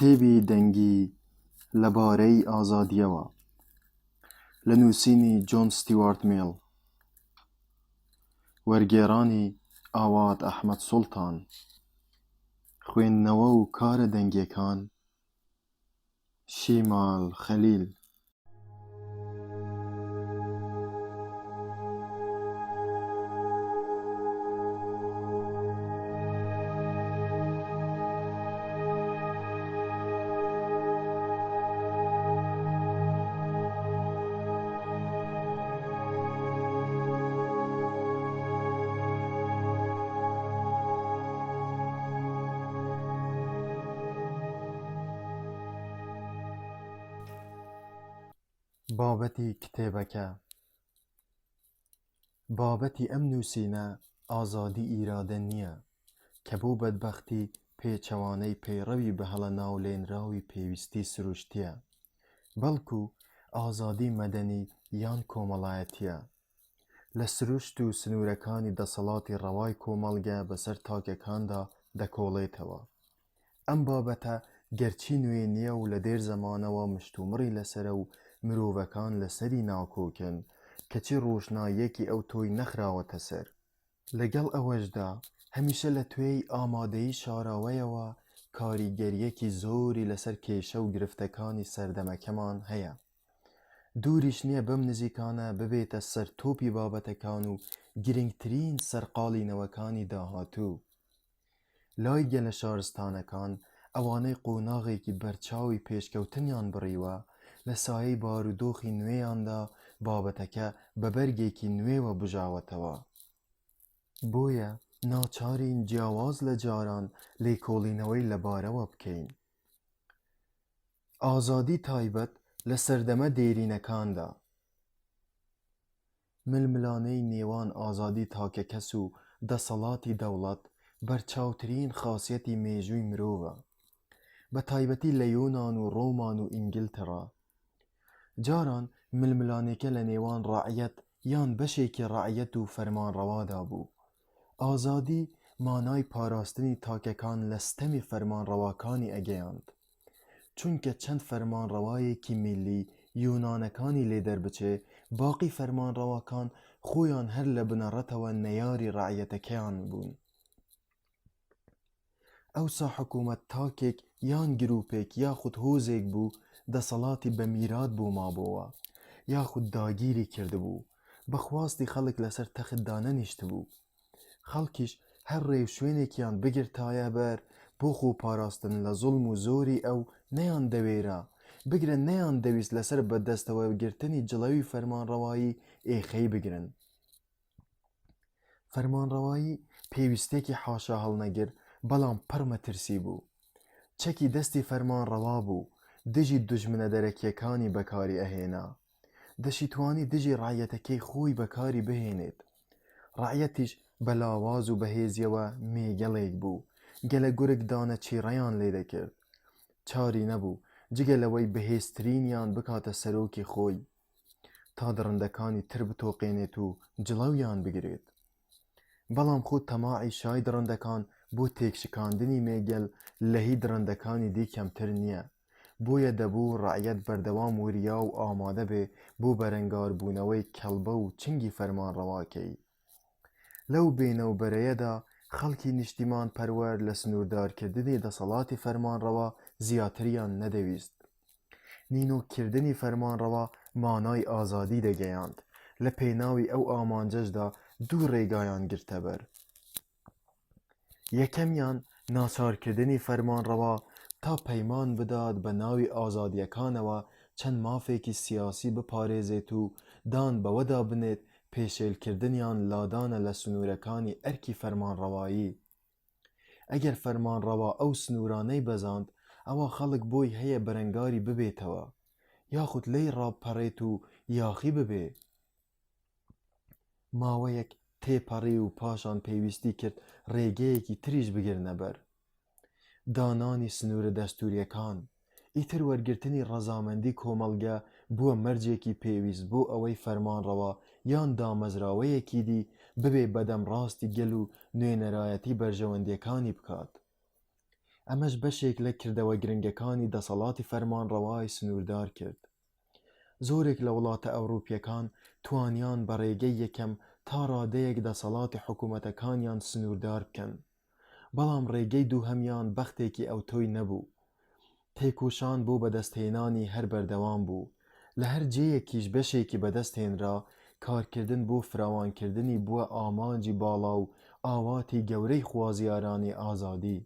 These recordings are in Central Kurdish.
کتێبی دەنگی لەبارەی ئازادییەوە لە نووسینی جۆن ستیوارت میڵ، وەرگێڕانی ئاوات ئەحمەد سوڵتان، خوێندنەوە و کارە دەنگیەکان شیمال خەلیل. بابەتی کتێبەکە. بابەتی ئەم نووسینە ئازادی ئیرادە نییە کە بۆ بەدبەختی پێچەوانەی پەیڕەوی بە هەڵە ناولێنراوی پێویستی سروشتیە، بەڵکو ئازادی مەدەنی یان کۆمەڵایەتیە لە سروشت و سنوورەکانی دەسەڵاتی ڕەوای کۆمەڵگە بەسەر تاکەکاندا دەکۆڵێتەوە. ئەم بابەتە گەرچی نوێ نییە و لە دێر زەمانەوە مشتومڕی لەسرە و مرۆڤەکان لەسەری ناکۆکن، کەچی ڕۆژناییەکی ئەو تۆی نەخراوەتە سەر. لەگەڵ ئەوەشدا هەمیشە لە توێی ئامادەیی شاراوەیەوە کاریگەریەکی زۆری لەسەر کێشە و گرفتەکانی سەردەمەکەمان هەیە. دووریش نییە بەم نزیکانە ببێتە سەر تۆپی بابەتەکان و گرنگترین سەرقاڵینەوەکانی داهاتوو. لای گەلە شارستانەکان ئەوانەی قۆناغێکی بەرچاوی پێشکەوتنیان بڕیوە، لە سایەی بارودۆخی نوێیاندا بابەتەکە بە بەرگێکی نوێوە بژاوەتەوە. بۆیە ناچارین جیاواز لە جاران لێکۆڵینەوەی لەبارەوە بکەین. ئازادی تایبەت لە سەردەمە دێرینەکاندا. ململانەی نێوان ئازادی تاکەکەس و دەسەڵاتی دەوڵەت بەرچاوترین خاسیەتی مێژووی مرۆڤە، بە تایبەتی لە یۆنان و ڕۆمان و ئینگلتەرا. جاران ململانێکە لە نێوان ڕاعیەت یان بەشێکی ڕاعیەت و فەرمانڕەوادا بوو. ئازادی مانای پاراستنی تاکەکان لە ستەمی فەرمانڕەواکانی ئەگەیاند، چونکە چەند فەرمانڕەوایەکی میلی یۆنانەکانی لێ دەربچێ، باقی فەرمانڕەواکان خۆیان هەر لە بنەڕەتەوە نەیاری ڕاعیەتەکەیان بوون. ئەوسا حکوومەت تاکێک یان گروپێک یاخود هۆزێک بوو دەسەڵاتی بە میرات بوو مابۆوە، یاخود داگیری کردبوو، بەخواستی خەڵک لەسەر تەختدا نەنیشت بوو. خەڵکیش هەر ڕێو شوێنێکیان بگرتایە بەر بۆ خۆ پاراستن لە زوڵم و زۆری ئەو نەیان دەوێرا بگرە، نەیان دەویست لەسەر بەدەستەوە گرتنی جڵەوی فەرمانڕەوایی ئێخەی بگرن. فەرمانڕەوایی پێویستێکی حاشا هەڵنەگر، بەڵام پڕ مەترسی بوو. چەکی دەستی فەرمانڕەوا بوو، دژی دوژمنە دەرەکیەکانی بەکاری ئەهێنا، دەشیتوانی دژی ڕاعیەتەکەی خۆی بەکاری بهێنێت. ڕاعیەتیش بە لاواز و بەهێزیەوە مێگەڵێک بوو، گەلە گورگ دانە چیڕەیان لێ دەکرد. چاری نەبوو جگە لەوەی بەهێزترینیان بکاتە سەرۆکی خۆی، تا دڕندەکانی تر بتۆقێنێت و جڵەویان بگرێت. بەڵام خۆ تەماعی شای دڕندەکان بۆ تێکشکاندنی مێگەل لە هی دڕندەکانی دی کەمتر نییە، بۆیە دەبوو ڕاعیەت بەردەوام وریا و ئامادە بێ بۆ بەرەنگاربوونەوەی کەڵبە و چنگی فەرمانڕەواکەی. لەو بێنەوبەرەیەدا خەڵکی نیشتیمان پەروەر لە سنووردارکردنی دەسەڵاتی فەرمانڕەوا زیاتریان نەدەویست. نینۆکردنی فەرمانڕەوا مانای ئازادی دەگەیاند. لە پێناوی ئەو ئامانجەشدا دوو ڕێگایان گرتەبەر. یەکەمیان ناچارکردنی فەرمانڕەوا تا پەیمان بدات بە ناوی ئازادیەکانەوە چەند مافێکی سیاسی بپارێزێت و دان بەوەدا بنێت پێشێلکردنیان لادانە لە سنوورەکانی ئەرکی فەرمانڕەوایی. ئەگەر فەرمانڕەوا ئەو سنوورانەی بەزاند، ئەوە خەڵک بۆی هەیە بەرەنگاری ببێتەوە، یاخود لێی ڕابپەڕێت و یاخی ببێ. ماوەیەک تێپەڕی و پاشان پێویستی کرد ڕێگەیەکی تریش بگرنە بەر، دانانی سنوورە دەستووریەکان. ئیتر وەرگرتنی ڕەزامەندی کۆمەڵگە بووە مەرجێکی پێویست بۆ ئەوەی فەرمانڕەوا یان دامەزراوەیەکی دی ببێ بەدەم ڕاستی گەل و نوێنەرایەتی بەرژەوەندیەکانی بکات. ئەمەش بەشێک لە کردەوە گرنگەکانی دەسەڵاتی فەرمانڕەوای سنووردار کرد. زۆرێک لە وڵاتە ئەوروپیەکان توانیان بە ڕێگەی یەکەم تا ڕادەیەک دەسەڵاتی حکوومەتەکانیان سنووردار بکەن، بەڵام ڕێگەی دووهەمیان بەختێکی ئەوتۆی نەبوو. تێکوشان بۆ بەدەستهێنانی هەر بەردەوام بوو، لە هەر جێیەکیش بەشێکی بەدەستهێنرا کارکردن بۆ فراوانکردنی بووە ئامانجی باڵا و ئاواتی گەورەی خوازیارانی ئازادی.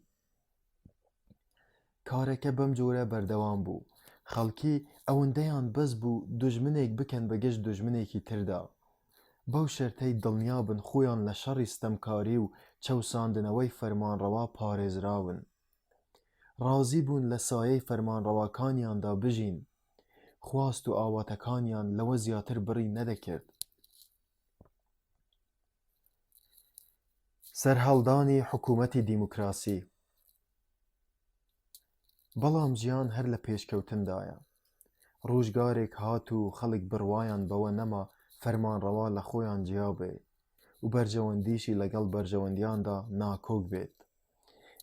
کارەکە بەم جۆرە بەردەوام بوو، خەڵکی ئەوەندەیان بەس بوو دوژمنێک بکەن بەگەشت دوژمنێکی تردا، بەو شەرتەی دڵنیابن خۆیان لە شەڕی ستەمکاری و چەوساندنەوەی فەرمانڕەوا پارێزراون. ڕازی بوون لە سایەی فەرمانڕەواکانیاندا بژین، خواست و ئاواتەکانیان لەوە زیاتر بڕی نەدەکرد. سەرهەڵدانی حکوومەتی دیموکراسی. بەڵام ژیان هەر لە پێشکەوتندایە. ڕۆژگارێک هات و خەڵک بڕوایان بەوە نەما فەرمانڕەوا لە خۆیان جیابێ و بەرژەوەندیشی لەگەڵ بەرژەوەندیاندا ناکۆک بێت.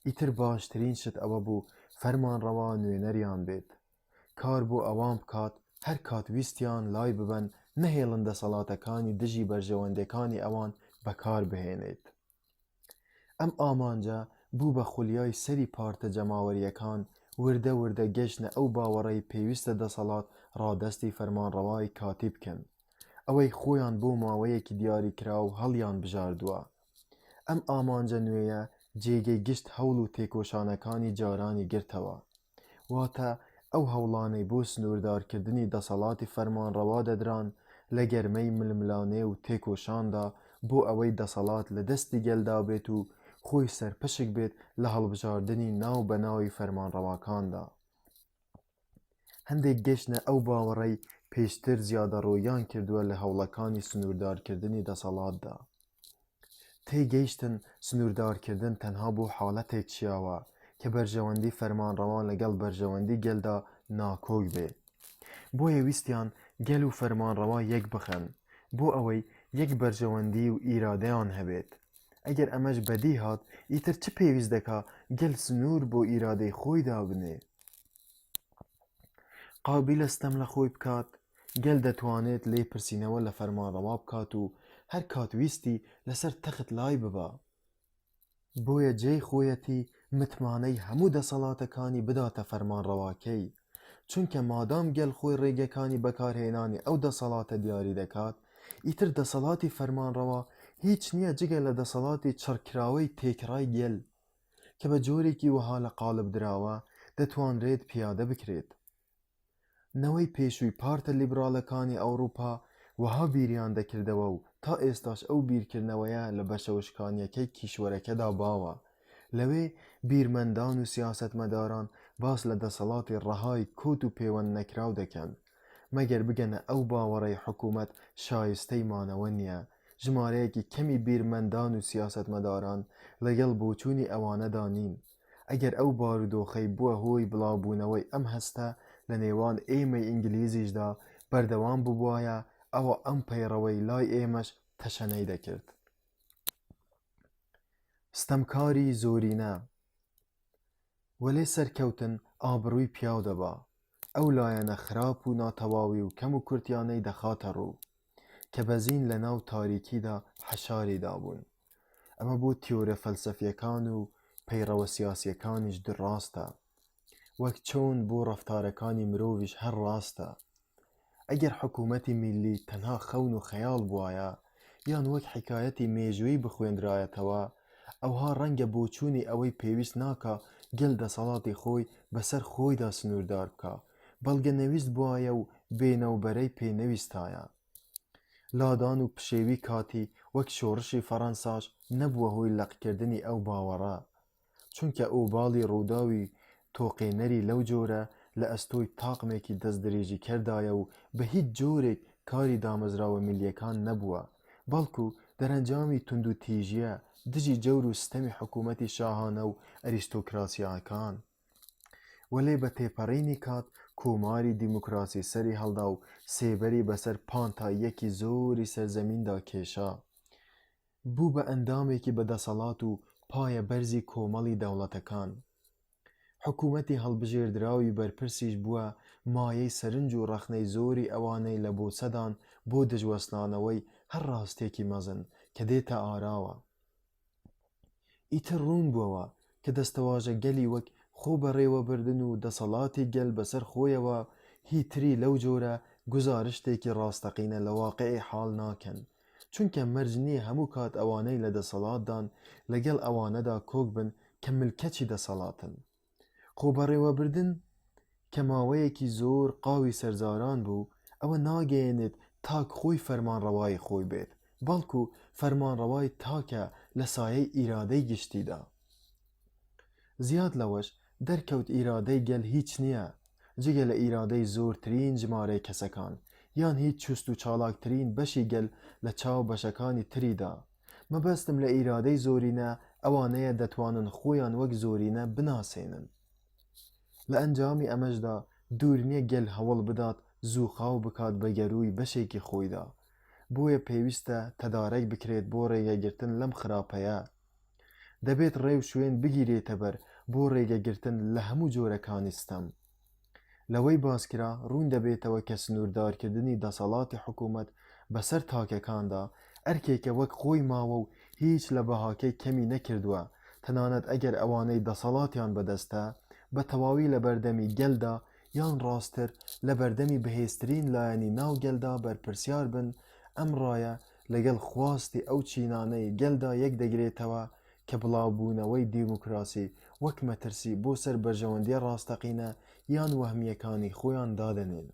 ئیتر باشترین شت ئەوە بوو فەرمانڕەوا نوێنەریان بێت، کار بۆ ئەوان بکات هەر کات ویستیان لای ببەن نەهێڵن دەسەڵاتەکانی دژی بەرژەوەندەکانی ئەوان بەکار بهێنێت. ئەم ئامانجە بوو بە خولیای سەری پارتە جەماوەریەکان وردە وردە گەشتنە ئەو باوەڕەی پێویستە دەسەڵات ڕادەستی فەرمانڕەوای کاتی بکەن، ئەوەی خۆیان بۆ ماوەیەکی دیاریکرا و هەڵیان بژاردووە. ئەم ئامانجە نوێیە جێگەی گشت هەوڵ و تێکۆشانەکانی جارانی گرتەوە، واتە ئەو هەوڵانەی بۆ سنووردارکردنی دەسەڵاتی فەرمانڕەوا دەدران لە گەرمەی ململانێ و تێکۆشاندا بۆ ئەوەی دەسەڵات لە دەستی گەلدا بێت و خۆی سەرپشک بێت لە هەڵبژاردننی ناو بەناوی فەرمانڕەواکاندا. هەندێک گەشتنە ئەو باوەڕەی پێشتر زیادەڕۆیان کردووە لە هەوڵەکانی سنووردارکردنی دەسەڵاتدا. تێگەیشتن سنووردارکردن تەنها بۆ حاڵەتێک چیاوە کە بەرژەوەندی فەرمانڕەوا لەگەڵ بەرژەوەندی گەلدا ناکۆک بێ. بۆیە ویستیان گەل و فەرمانڕەوا یەک بخەن بۆ ئەوەی یەک بەرژەوەندی و ئیرادەیان هەبێت. ئەگەر ئەمەش بەدی هات ئیتر چ پێویست دەکا گەل سنوور بۆ ئیرادەی خۆی دابنێ؟ قابلە ستەم لە خۆی بکات، گەل دەتوانێت لێ پرسینەوە لە فەرمانڕەوا بکات و هەر کات ویستی لەسەر تەخت لای ببا. بۆیە جێی خۆیەتی متمانەی هەموو دەسەڵاتەکانی بداتە فەرمانڕەواکەی، چونکە مادام گەل خۆی ڕێگەکانی بەکارهێنانی ئەو دەسەڵاتە دیاری دەکات، ئیتر دەسەڵاتی فەرمانڕەوا هیچ نییە جگە لە دەسەڵاتی چڕکراوەی تێکڕای گەل کە بە جۆرێکی وەها لە قالب دراوە دەتوانرێت پیادە بکرێت. نەوەی پێشووی پارتە لیبراڵەکانی ئەوروپا وەها بیریان دەکردەوە و تا ئێستاش ئەو بیرکردنەوەیە لە بەشەوشکانیەکەی کیشوەرەکەدا باوە. لەوێ بیرمەندان و سیاسەتمەداران باس لە دەسەڵاتی ڕەهای کۆت و پەیوەند نەکراو دەکەن، مەگەر بگەنە ئەو باوەڕەی حکوومەت شایستەی مانەوە نییە. ژمارەیەکی کەمی بیرمەندان و سیاسەتمەداران لەگەڵ بۆچوونی ئەوانەدا نین. ئەگەر ئەو بارودۆخەی بووە هۆی بڵاوبوونەوەی ئەم هەستە لە نێوان ئێمەی ئینگلیزیشدا بەردەوام ببوایە، ئەوە ئەم پەیڕەوەی لای ئێمەش تەشەنەی دەکرد. ستەمکاری زۆرینە وەلێ سەرکەوتن ئابڕووی پیاو دەبا، ئەو لایەنە خراپ و ناتەواوی و کەم و کورتیانەی دەخاتە ڕوو کە بەزین لە ناو تاریکیدا حەشاریدا بوون. ئەمە بۆ تیۆرە فەلسەفیەکان و پەیڕەوە سیاسیەکانیش دڕاستە، وەک چۆن بۆ ڕەفتارەکانی مرۆڤیش هەر ڕاستە. ئەگەر حکوومەتی میلی تەنها خەون و خەیاڵ بوایە یان وەک حکایەتی مێژووی بخوێنرایەتەوە، ئەوها ڕەنگە بۆچوونی ئەوەی پێویست ناکە گەل دەسەڵاتی خۆی بەسەر خۆیدا سنووردار بکە، بەڵگە نەویست بوایە و بێنەوبەرەی پێنەویستایە. لادان و پشێوی کاتی وەک شۆڕشی فەڕەنساش نەبووە هۆی لەقکردنی ئەو باوەڕە، چونکە ئۆباڵی ڕووداوی تۆقێنەری لەو جۆرە لە ئەستۆی تاقمێکی دەستدرێژی کردایە و بە هیچ جۆرێک کاری دامەزراوە میلیەکان نەبووە، بەڵکو دەرەنجامی تونند و تیژیە دژی جەور و ستەمی حکوومەتی شاهانە و ئەریستۆکراسیاکان. وەلێ بە تێپەڕینی کات کۆماری دیموکراسی سەری هەڵدا و سێبەری بەسەر پانتاییەکی زۆری سەرزەمیندا کێشا، بوو بە ئەندامێکی بەدەسەڵات و پایە بەرزی کۆمەڵی دەوڵەتەکان. حکوومەتی هەڵبژێردراوی بەرپرسیش بووە مایەی سەرنج و ڕەخنەی زۆری ئەوانەی لە بۆچەدان بۆ دژوەسنانەوەی هەر ڕاستێکی مەزن کە دێتە ئاراوە. ئیتر ڕوون بووەوە کە دەستەواژە گەلی وەک خۆ بەڕێوەبردن و دەسەڵاتی گەل بەسەر خۆیەوە هی تری لەو جۆرە گوزارشتێکی ڕاستەقینە لە واقعی حاڵ ناکەن، چونکە مەرج نییە هەموو کات ئەوانەی لە دەسەڵاتدان لەگەڵ ئەوانەدا کۆک بن کە ملکەچی دەسەڵاتن. خۆبەڕێوەبردن کە ماوەیەکی زۆر قاوی سەرزاران بوو، ئەوە ناگەیەنێت تاک خۆی فەرمانڕەوای خۆی بێت، بەڵکو فەرمانڕەوای تاکە لە سایەی ئیرادەی گشتیدا. زیاد لەوەش دەرکەوت ئیرادەی گەل هیچ نییە جگە لە ئیرادەی زۆرترین ژمارەی کەسەکان یان هیچ چوست و چالاکترین بەشی گەل لە چاو بەشەکانی تریدا. مەبەستم لە ئیرادەی زۆرینە ئەوانەیە دەتوانن خۆیان وەک زۆرینە بناسێنن. لە ئەنجامی ئەمەشدا دوور نییە گەل هەوڵ بدات زووخاو بکات بە گەروی بەشێکی خۆیدا، بۆیە پێویستە تەدارەک بکرێت بۆ ڕێگەگرتن لەم خراپەیە. دەبێت ڕێو شوێن بگیرێتە بەر بۆ ڕێگەگرتن لە هەموو جۆرەکانی ستەم. لەوەی باسکرا ڕوون دەبێتەوە کە سنووردارکردنی دەسەڵاتی حکوومەت بەسەر تاکەکاندا ئەرکێکە وەک خۆی ماوە و هیچ لە بەهاکەی کەمی نەکردووە، تەنانەت ئەگەر ئەوانەی دەسەڵاتیان بەدەستە بە تەواوی لە بەردەمی گەلدا یان ڕاستتر لە بەردەمی بەهێزترین لایەنی ناو گەلدا بەرپرسیار بن، ئەم ڕایە لەگەڵ خواستی ئەو چینانەی گەلدا یەک دەگرێتەوە کە بڵاوبوونەوەی دیموکراسی وەک مەترسی بۆ سەر بەرژەوەندیە ڕاستەقینە یان وەهمیەکانی خۆیان دادەنێن.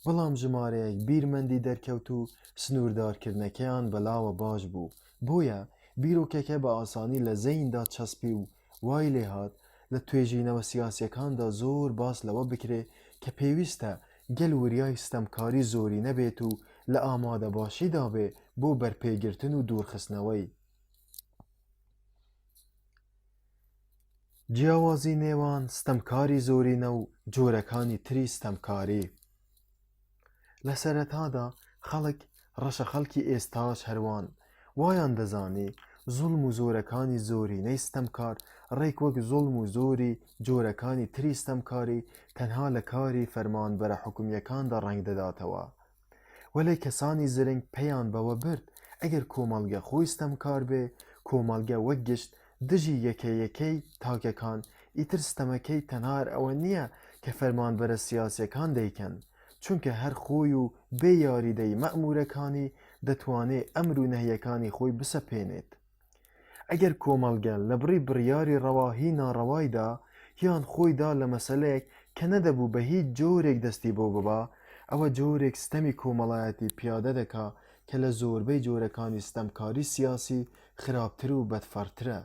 بەڵام ژمارەیەک بیرمەندی دەرکەوت و سنووردارکردنەکەیان بەلاوە باش بوو، بۆیە بیرۆکەکە بە ئاسانی لە زەیندا چەسپی و وای لێهات لە توێژینەوە سیاسیەکاندا زۆر باس لەوە بکرێ کە پێویستە گەل وریای ستەمکاری زۆری نەبێت و لە ئامادە باشیدا بێ بۆ بەرپێگرتن و دوورخستنەوەی. جیاوازی نێوان ستەمکاری زۆرینە و جۆرەکانی تری ستەمکاری. لە سەرەتادا خەڵک ڕەشە خەڵکی ئێستاش هەروان وایان دەزانی زوڵم و زۆرەکانی زۆرینەی ستەمکار ڕێک وەک زوڵم و زۆری جۆرەکانی تری ستەمکاری تەنها لە کاری فەرمانبەرە حکومیەکاندا ڕەنگ دەداتەوە. وەلێ کەسانی زرنگ پێیان بەوە برد ئەگەر کۆمەڵگە خۆی ستەمکار بێ، کۆمەڵگە وەک گشت دژی یەکەیەکەی تاکەکان، ئیتر ستەمەکەی تەنها ئەوە نییە کە فەرمانبەرە سیاسیەکان دەیکەن، چونکە هەر خۆی و بێ یاریدەی مەئمورەکانی دەتوانێت ئەمر و نەهیەکانی خۆی بسەپێنێت. ئەگەر کۆمەڵگە لە بڕی بڕیاری ڕەواهی ناڕەوایدا یان خۆیدا لە مەسەلەیەک کە نەدەبوو بە هیچ جۆرێک دەستی بۆ ببا، ئەوە جۆرێک ستەمی کۆمەڵایەتی پیادە دەکا کە لە زۆربەی جۆرەکانی ستەمکاری سیاسی خراپتر و بەدفەرترە،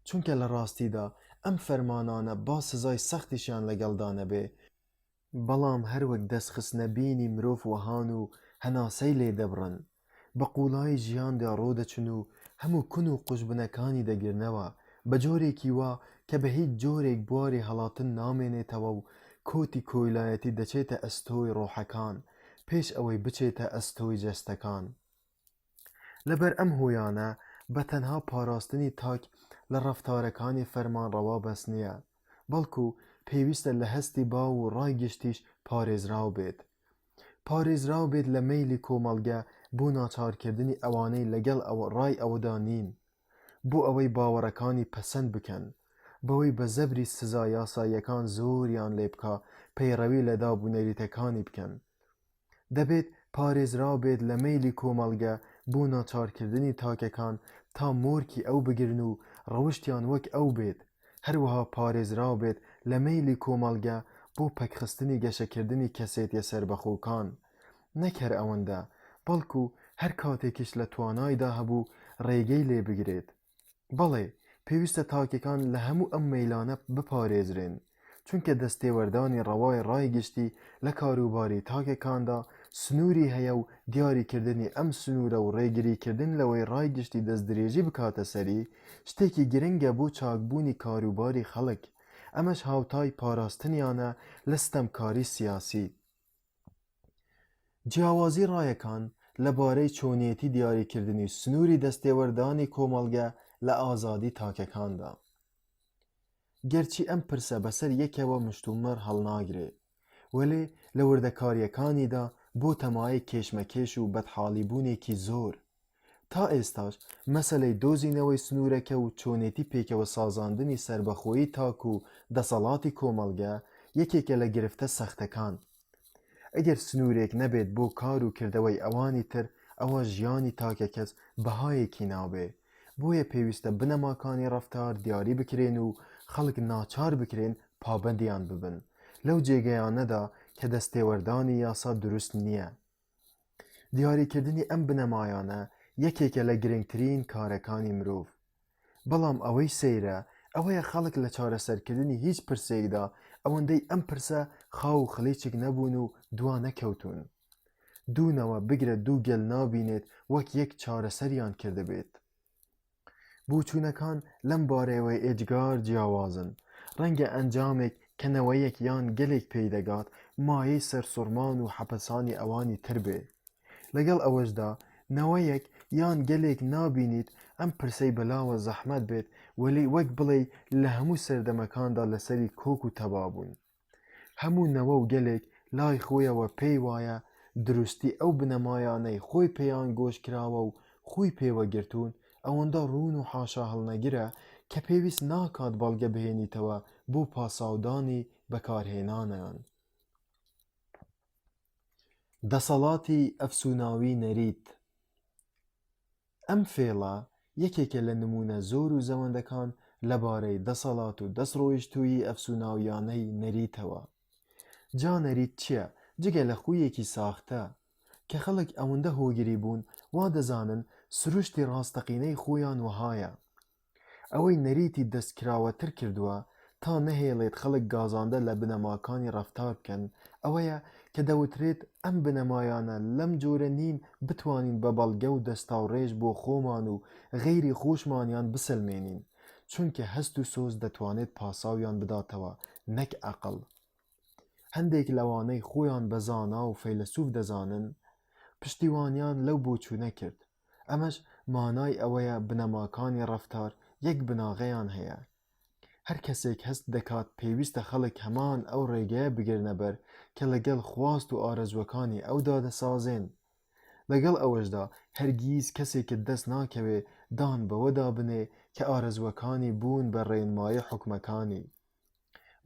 چونکە لە ڕاستیدا ئەم فەرمانانە با سزای سەختیشیان لەگەڵدا نەبێ، بەڵام هەروەک دەستخستنە بینی مرۆڤ وەهان و هەناسەی لێ دەبڕن، بە قوڵایی ژیاندا ڕۆدەچن و هەموو کون و قوشبنەکانی دەگرنەوە بە جۆرێکی وا کە بە هیچ جۆرێک بواری هەڵاتن نامێنێتەوە و کۆتی کۆیلایەتی دەچێتە ئەستۆی ڕۆحەکان پێش ئەوەی بچێتە ئەستۆی جەستەکان. لەبەر ئەم هۆیانە بە تەنها پاراستنی تاک لە ڕەفتارەکانی فەرمانڕەوا بەس نییە، بەڵکو پێویستە لە هەستی باو و ڕایگشتیش پارێزراو بێت. پارێزراو بێت لە مەیلی کۆمەڵگە بۆ ناچارکردنی ئەوانەی لەگەڵ ڕای ئەوەدا نین، بۆ ئەوەی باوەڕەکانی پەسەند بکەن، بەوەی بە زەبری سزا یاساییەکان زۆریان لێ بکا پەیڕەوی لە دابوونەریتەکانی بکەن. دەبێت پارێزراو بێت لە مەیلی کۆمەڵگە بۆ ناچارکردنی تاکەکان تا مۆرکی ئەو بگرن و ڕەوشتیان وەک ئەو بێت، هەروەها پارێزراو بێت لە مەیلی کۆمەڵگە بۆ پەکخستنی گەشەکردنی کەسێتیە سەربەخۆکان، نەک هەر ئەوەندە، بەڵکو هەر کاتێکیش لە توانایدا هەبوو ڕێگەی لێ بگرێت. بەڵێ پێویستە تاکەکان لە هەموو ئەم مەیلانە بپارێزرێن، چونکە دەستێوەردانی ڕەوای ڕایگشتی لە کاروباری تاکەکاندا سنووری هەیە و دیاریکردنی ئەم سنوورە و ڕێگریکردن لەوەی ڕایگشتی دەستدرێژی بکاتە سەری شتێکی گرنگە بۆ چاکبوونی کاروباری خەڵک، ئەمەش هاوتای پاراستنیانە لە ستەمکاری سیاسی. جیاوازی ڕایەکان لەبارەی چۆنیەتی دیاریکردنی سنووری دەستێوەردانی کۆمەڵگە لە ئازادی تاکەکاندا. گەرچی ئەم پرسە بەسەر یەکەوە مشتومڕ هەڵناگرێ، وەلێ لە وردەکاریەکانیدا بۆ تەمایە کێشمەکێش و بەدحاڵیبوونێکی زۆر. تا ئێستاش مەسەلەی دۆزینەوەی سنوورەکە و چۆنێتی پێکەوە سازاندنی سربەخۆیی تاک و دەسەڵاتی کۆمەڵگە یەکێکە لە گرفتە سەختەکان. ئەگەر سنوورێک نەبێت بۆ کار و کردەوەی ئەوانی تر، ئەوە ژیانی تاکە کەس بەهایەکی نابێ. بۆیە پێویستە بنەماکانی ڕەفتار دیاری بکرێن و خەڵک ناچار بکرێن پابەندیان ببن لەو جێگەیانەدا کە دەستێوەردانی یاسا دروست نییە. دیاریکردنی ئەم بنەمایانە یەکێکە لە گرنگترین کارەکانی مرۆڤ. بەڵام ئەوەی سەیرە ئەوەیە خەڵک لە چارەسەرکردنی هیچ پرسێکدا ئەوەندەی ئەم پرسە خاو و خەڵیچک نەبوون و دوا نەکەوتون. دوونەوە بگرە دوو گەل نابینێت وەک یەک چارەسەریان کردبێت. بووچوونەکان لەم بارەیەوەی ئێجگار جیاوازن. ڕەنگە ئەنجامێک کەنەوەیەک یان گەلێک پێیدەگات مایەی سەرسوڕمان و حەپەسانی ئەوانی تر بێ. لەگەڵ ئەوەشدا نەوەیەک یان گەلێک نابینیت ئەم پرسەی بەلاوە زەحمەت بێت، وەلی وەک بڵێ لە هەموو سەردەمەکاندا لەسەری کۆک و تەبابوون. هەموو نەوە و گەلێک لای خۆیەوە پێی وایە دروستی ئەو بنەمایانەی خۆی پێیان گۆش کراوە و خۆی پێوەگرتوون ئەوەندە ڕوون و حاشا هەڵنەگرە کە پێویست ناکات بەڵگە بهێنیتەوە بۆ پاساودانی بەکارهێنانیان. دەسەڵاتی ئەفسوناوی نەریت. ئەم فێڵە یەکێکە لە نمونە زۆر و زەوەندەکان لەبارەی دەسەڵات و دەستڕۆیشتووی ئەفسوناویانەی نەریتەوە. جا نەریت چییە جگە لە خویەکی ساختە کە خەڵک ئەوەندە هۆگری بوون وا دەزانن سروشتی ڕاستەقینەی خۆیان وهایە. ئەوەی نەریتی دەستکراوەتر کردووە تا نەهێڵێت خەڵک گازاندە لە بنەماکانی ڕەفتار بکەن ئەوەیە کە دەوترێت ئەم بنەمایانە لەم جۆرە نین بتوانین بە بەڵگە و دەستاوڕێژ بۆ خۆمان و غەیری خۆشمانیان بسلمێنین، چونکە هەست و سۆز دەتوانێت پاساویان بداتەوە نەک عەقڵ. هەندێک لەوانەی خۆیان بە زانا و فەیلسوف دەزانن پشتیوانیان لەو بۆچوونە کرد. ئەمەش مانای ئەوەیە بنەماکانی ڕەفتار یەک بناغەیان هەیە. هەر کەسێک هەست دەکات پێویستە خەڵک هەمان ئەو ڕێگەیە بگرنە بەر کە لەگەڵ خواست و ئارەزوەکانی ئەودا دەسازێن. لەگەڵ ئەوەشدا هەرگیز کەسێکت دەست ناکەوێ دان بەوەدا بنێ کە ئارەزوەکانی بوون بە ڕێنمایە حکومەکانی.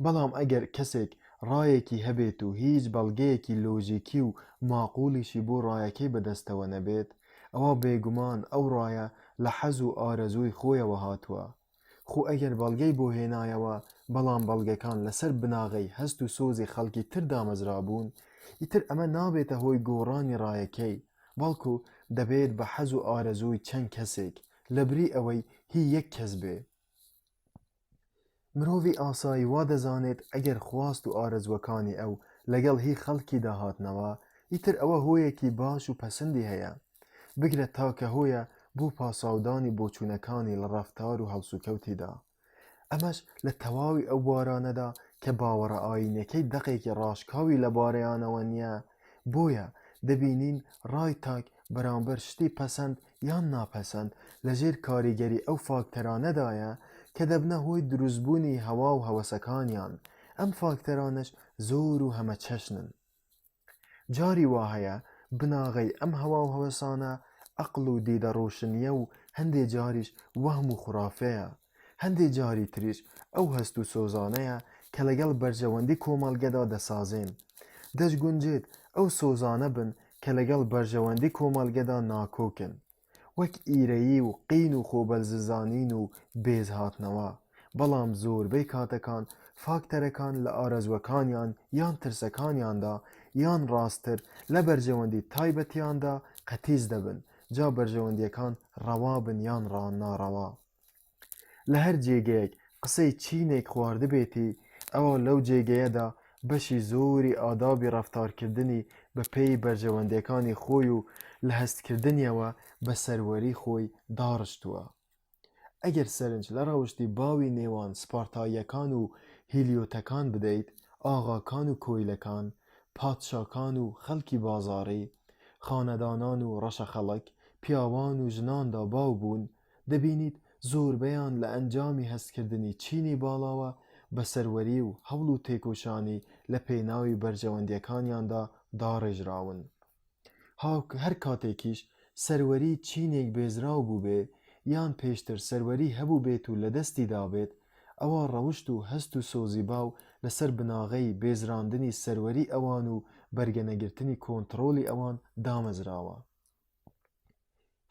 بەڵام ئەگەر کەسێک ڕایەکی هەبێت و هیچ بەڵگەیەکی لۆژیکی و ماقوڵیشی بۆ ڕایەکەی بەدەستەوە نەبێت، ئەوە بێگومان ئەو ڕایە لە حەز و ئارەزووی خۆیەوە هاتووە. خۆ ئەگەر بەڵگەی بۆ هێنایەوە بەڵام بەڵگەکان لەسەر بناغەی هەست و سۆزی خەڵکی تر دامەزرا بوون، ئیتر ئەمە نابێتە هۆی گۆڕانی ڕایەکەی، بەڵکو دەبێت بە حەز و ئارەزووی چەند کەسێک لەبری ئەوەی هی یەک کەس بێ. مرۆڤی ئاسایی وا دەزانێت ئەگەر خواست و ئارەزوەکانی ئەو لەگەڵ هی خەڵکی داهاتنەوە ئیتر ئەوە هۆیەکی باش و پەسەندی هەیە، بگرێت تاکە هۆیە بۆ پاساودانی بۆچوونەکانی لە ڕەفتار و هەڵسوکەوتیدا. ئەمەش لە تەواوی ئەو بوارانەدا کە باوەڕە ئاینەکەی دەقێکی ڕاشکاوی لەبارەیانەوە نییە. بۆیە دەبینین ڕای تاک بەرامبەر شتی پەسەند یان ناپەسەند لەژێر کاریگەری ئەو فاکتەرانەدایە کە دەبنە هۆی دروستبوونی هەوا و هەوەسەکانیان. ئەم فاکتەرانش زۆر و هەمە چەشنن. جاری وا هەیە بناغەی ئەم هەوا و هەوەسانە عەقڵ و دیدە ڕۆشنیە و هەندێ جاریش وەهم و خوڕافەیە. هەندێ جاری تریش ئەو هەست و سۆزانەیە کە لەگەڵ بەرژەوەندی کۆمەڵگەدا دەسازێن. دەشگونجێت ئەو سۆزانە بن کە لەگەڵ بەرژەوەندی کۆمەڵگەدا ناکۆکن، وەک ئیرەیی و قین و خۆبەرزەزانین و بێز هاتنەوە. بەڵام زۆربەی کاتەکان فاکتەرەکان لە ئارەزوەکانیان یان ترسەکانیاندا یان ڕاستتر لە بەرژەوەندی تایبەتیاندا قەتیز دەبن، جا بەرژەوەندیەکان ڕەوا بن یان ناڕەوا. لە هەر جێگەیەک قسەی چینێک خواردبێتی ئەوە لەو جێگەیەدا بەشی زۆری ئادابی ڕەفتارکردنی بە پێی بەرژەوەندیەکانی خۆی و لە هەستکردنیەوە بە سەروەری خۆی داڕشتووە. ئەگەر سەرنج لە ڕەوشتی باوی نێوان سپارتاییەکان و هیلیۆتەکان بدەیت، ئاغاکان و کۆیلەکان، پادشاکان و خەڵکی بازاڕی، خانەدانان و ڕەشەخەڵک، پیاوان و ژناندا باو بوون، دەبینیت زۆربەیان لە ئەنجامی هەستکردنی چینی باڵاوە بە سەروەری و هەوڵ و تێکۆشانی لە پێناوی بەرژەوەندیەکانیاندا داڕێژراون. هەر کاتێکیش سەروەری چینێک بێزراو بوو بێ یان پێشتر سەروەری هەبوو بێت و لە دەستی دابێت، ئەوە ڕەوشت و هەست و سۆزی باو لەسەر بناغەی بێزراندنی سەروەری ئەوان و بەرگەنەگرتنی کۆنتڕۆلی ئەوان دامەزراوە.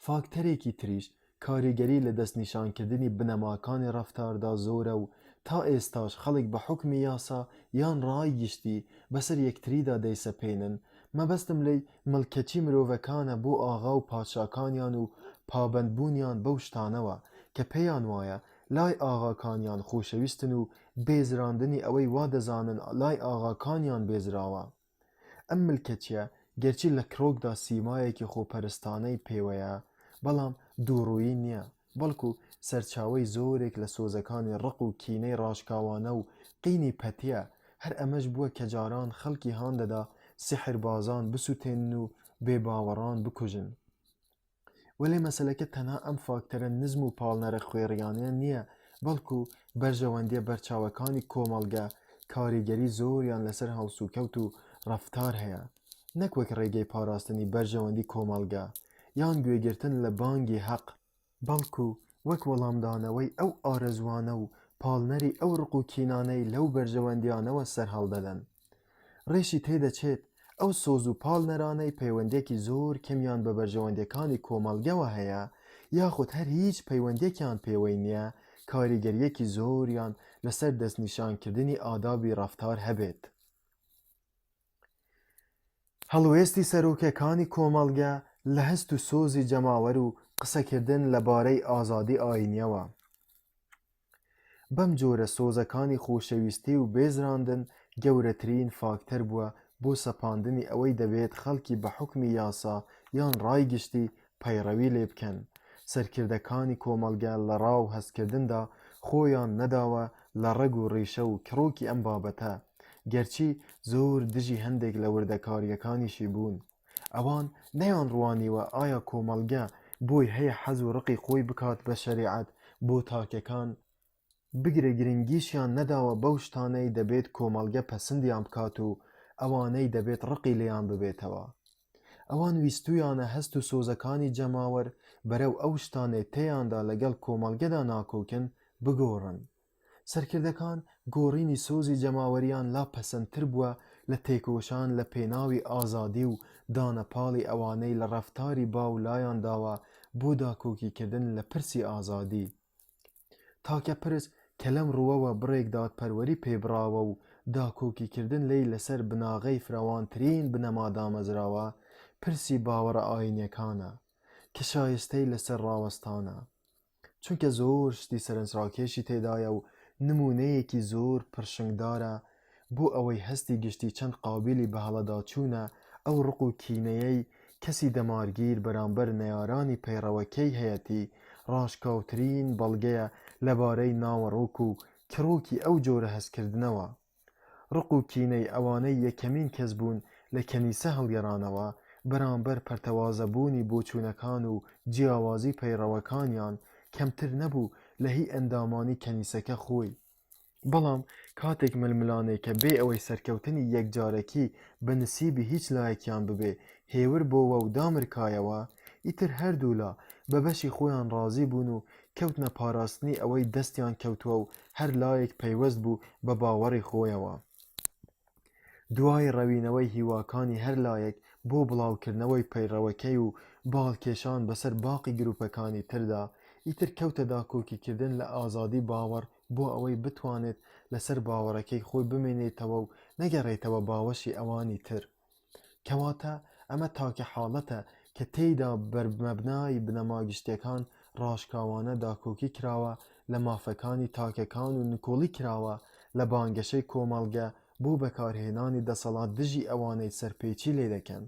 فاکتەرێکی تریش کاریگەری لە دەستنیشانکردنی بنەماکانی ڕەفتاردا زۆرە و تا ئێستاش خەڵک بە حوکمی یاسا یان ڕای گشتی بەسەر یەکتریدا دەیسەپێنن. مەبەستم لەی مڵکەچی مرۆڤەکانە بۆ ئاغا و پادشاکانیان و پابەندبوونیان بەو شتانەوە کە پێیان وایە لای ئاغاکانیان خۆشەویستن و بێزراندنی ئەوەی وا دەزانن لای ئاغاکانیان بێزراوە. ئەم ملکەچیە گەرچی لە کرۆکدا سیمایەکی خۆپەرستانەی پێوەیە، بەڵام دووڕوویی نییە، بەڵکو سەرچاوەی زۆرێک لە سۆزەکانی ڕق و کینەی ڕاشکاوانە و قینی پەتیە. هەر ئەمەش بووە کە جاران خەڵکی هاندەدا سیحربازان بسووتێنن و بێباوەڕان بکوژن. وەلێ مەسەلەکە تەنها ئەم فاکتەرە نزم و پاڵنەرە خوێڕیانە نییە، بەڵکو بەرژەوەندیە بەرچاوەکانی کۆمەڵگە کاریگەری زۆریان لەسەر هەڵسوکەوت و ڕەفتار هەیە، نەک وەک ڕێگەی پاراستنی بەرژەوەندی کۆمەڵگە یان گوێگرتن لە بانگی حەق، بەڵکو وەک وەڵامدانەوەی ئەو ئارەزوانە و پاڵنەری ئەو ڕق و کینانەی لەو بەرژەوەندیانەوە سەرهەڵدەدەن. ڕێشی تێدەچێت ئەو سۆز و پاڵنەرانەی پەیوەندێکی زۆر کەمیان بە بەرژەوەندەکانی کۆمەڵگەوە هەیە، یاخود هەر هیچ پەیوەندێکیان پێوەی نییە، کاریگەریەکی زۆریان لەسەر دەستنیشانکردنی ئادابی ڕەفتار هەبێت. هەڵوێستی سەرۆکیەکانی کۆمەڵگە لە هەست و سۆزی جەماوەر و قسەکردن لەبارەی ئازادی ئاینیەوە. بەم جۆرە سۆزەکانی خۆشەویستی و بێزراندن گەورەترین فاکتەر بووە بۆ سەپاندنی ئەوەی دەبێت خەڵکی بە حوکمی یاسا یان ڕای گشتی پەیڕەوی لێ بکەن. سەرکردەکانی کۆمەڵگە لە ڕاو هەستکردندا خۆیان نەداوە لە ڕێگ و ڕیشە و کرۆکی ئەم بابەتە، گەرچی زۆر دژی هەندێک لە وردەکاریەکانیشی بوون. ئەوان نەیان ڕوانیوە ئایا کۆمەڵگە بۆی هەیە حەز و ڕقی خۆی بکات بە شەریعەت بۆ تاکەکان بگرێ، گرنگیشیان نەداوە بەو شتانەی دەبێت کۆمەڵگە پەسەندیان بکات و ئەوانەی دەبێت ڕقی لێیان ببێتەوە. ئەوان ویستویانە هەست و سۆزەکانی جەماوەر بەرەو ئەو شتانەی تێیاندا لەگەڵ کۆمەڵگەدا ناکۆکن بگۆڕن. سەرکردەکان گۆڕینی سۆزی جەماوەریان لا پەسەندتر بووە لە تێکۆشان لە پێناوی ئازادی و دانەپاڵی ئەوانەی لە ڕەفتاری باو لایان داوە بۆ داکۆکیکردن لە پرسی ئازادی. تاکە پرس کە لەم ڕووەوە بڕێک دادپەروەری پێبراوە و داکۆکیکردن لی لەسەر بناغەی فراوانترین بنەما دامەزراوە، پرسی باوەڕە ئاینیەکانە کە شایستەی لەسەر ڕاوەستانە، چونکە زۆر شتی سەرنجڕاکێشی تێدایە و نمونەیەکی زۆر پرشنگدارە بۆ ئەوەی هەستی گشتی چەند قابلی بە هەڵەداچوونە ئەو ڕق و کینەیەی کەسی دەمارگیر بەرامبەر نەیارانی پەیڕەوەکەی هەیەتی ڕاشکاوترین بەڵگەیە لەبارەی ناوەڕۆک و کرۆکی ئەو جۆرە هەستکردنەوە. ڕق و کینەی ئەوانەی یەکەمین کەس بوون لە کەنیسە هەڵگەڕانەوە بەرامبەر پەرتەوازەبوونی بۆچوونەکان و جیاوازی پەیڕەوەکانیان کەمتر نەبوو لە هی ئەندامانی کەنیسەکە خۆی. بەڵام کاتێک ململانەی کە بێ ئەوەی سەرکەوتنی یەکجارەکی بە نسیبی هیچ لایەکیان ببێ هێور بۆوە و دامرکایەوە، ئیتر هەردوولا بە بەشی خۆیان ڕازی بوون و کەوتنە پاراستنی ئەوەی دەستیان کەوتووە و هەر لایەک پەیوەست بوو بە باوەڕی خۆیەوە. دوای ڕەوینەوەی هیواکانی هەر لایەک بۆ بڵاوکردنەوەی پەیڕەوەکەی و باڵکێشان بەسەر باقی گروپەکانی تردا، ئیتر کەوتە داکۆکیکردن لە ئازادی باوەڕ بۆ ئەوەی بتوانێت لەسەر باوەڕەکەی خۆی بمێنێتەوە و نەگەڕێتەوە باوەشی ئەوانی تر. کەواتە ئەمە تاکە حاڵەتە کە تێیدا بەرمەبنای بنەماگشتیەکان ڕاشکاوانە داکۆکی کراوە لە مافەکانی تاکەکان و نکۆڵی کراوە لە بانگەشەی کۆمەڵگە بۆ بەکارهێنانی دەسەڵات دژی ئەوانەی سەرپێچی لێ دەکەن.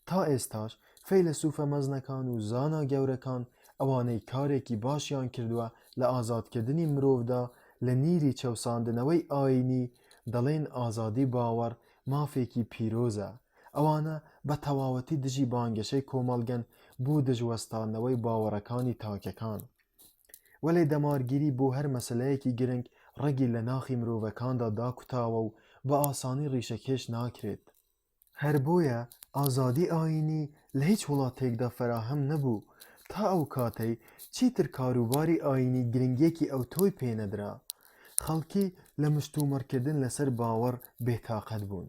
تا ئێستاش فەیلسوفە مەزنەکان و زانا گەورەکان ئەوانەی کارێکی باشیان کردووە لە ئازادکردنی مرۆڤدا لە نیری چەوساندنەوەی ئاینی دەڵێن ئازادی باوەڕ مافێکی پیرۆزە. ئەوانە بە تەواوەتی دژی بانگەشەی کۆمەڵگەن بۆ دژوەستانەوەی باوەڕەکانی تاکەکان. وەلێ دەمارگیری بۆ هەر مەسەلەیەکی گرنگ ڕەگی لە ناخی مرۆڤەکاندا داکوتاوە و بە ئاسانی ڕیشەکێش ناکرێت. هەر بۆیە ئازادی ئاینی لە هیچ وڵاتێکدا فراهەم نەبوو تا ئەو کاتەی چیتر کاروباری ئاینی گرنگیەکی ئەو تۆی پێنەدرا. خەڵکی لە مشتومڕکردن لەسەر باوەڕ بێتاقەت بوون،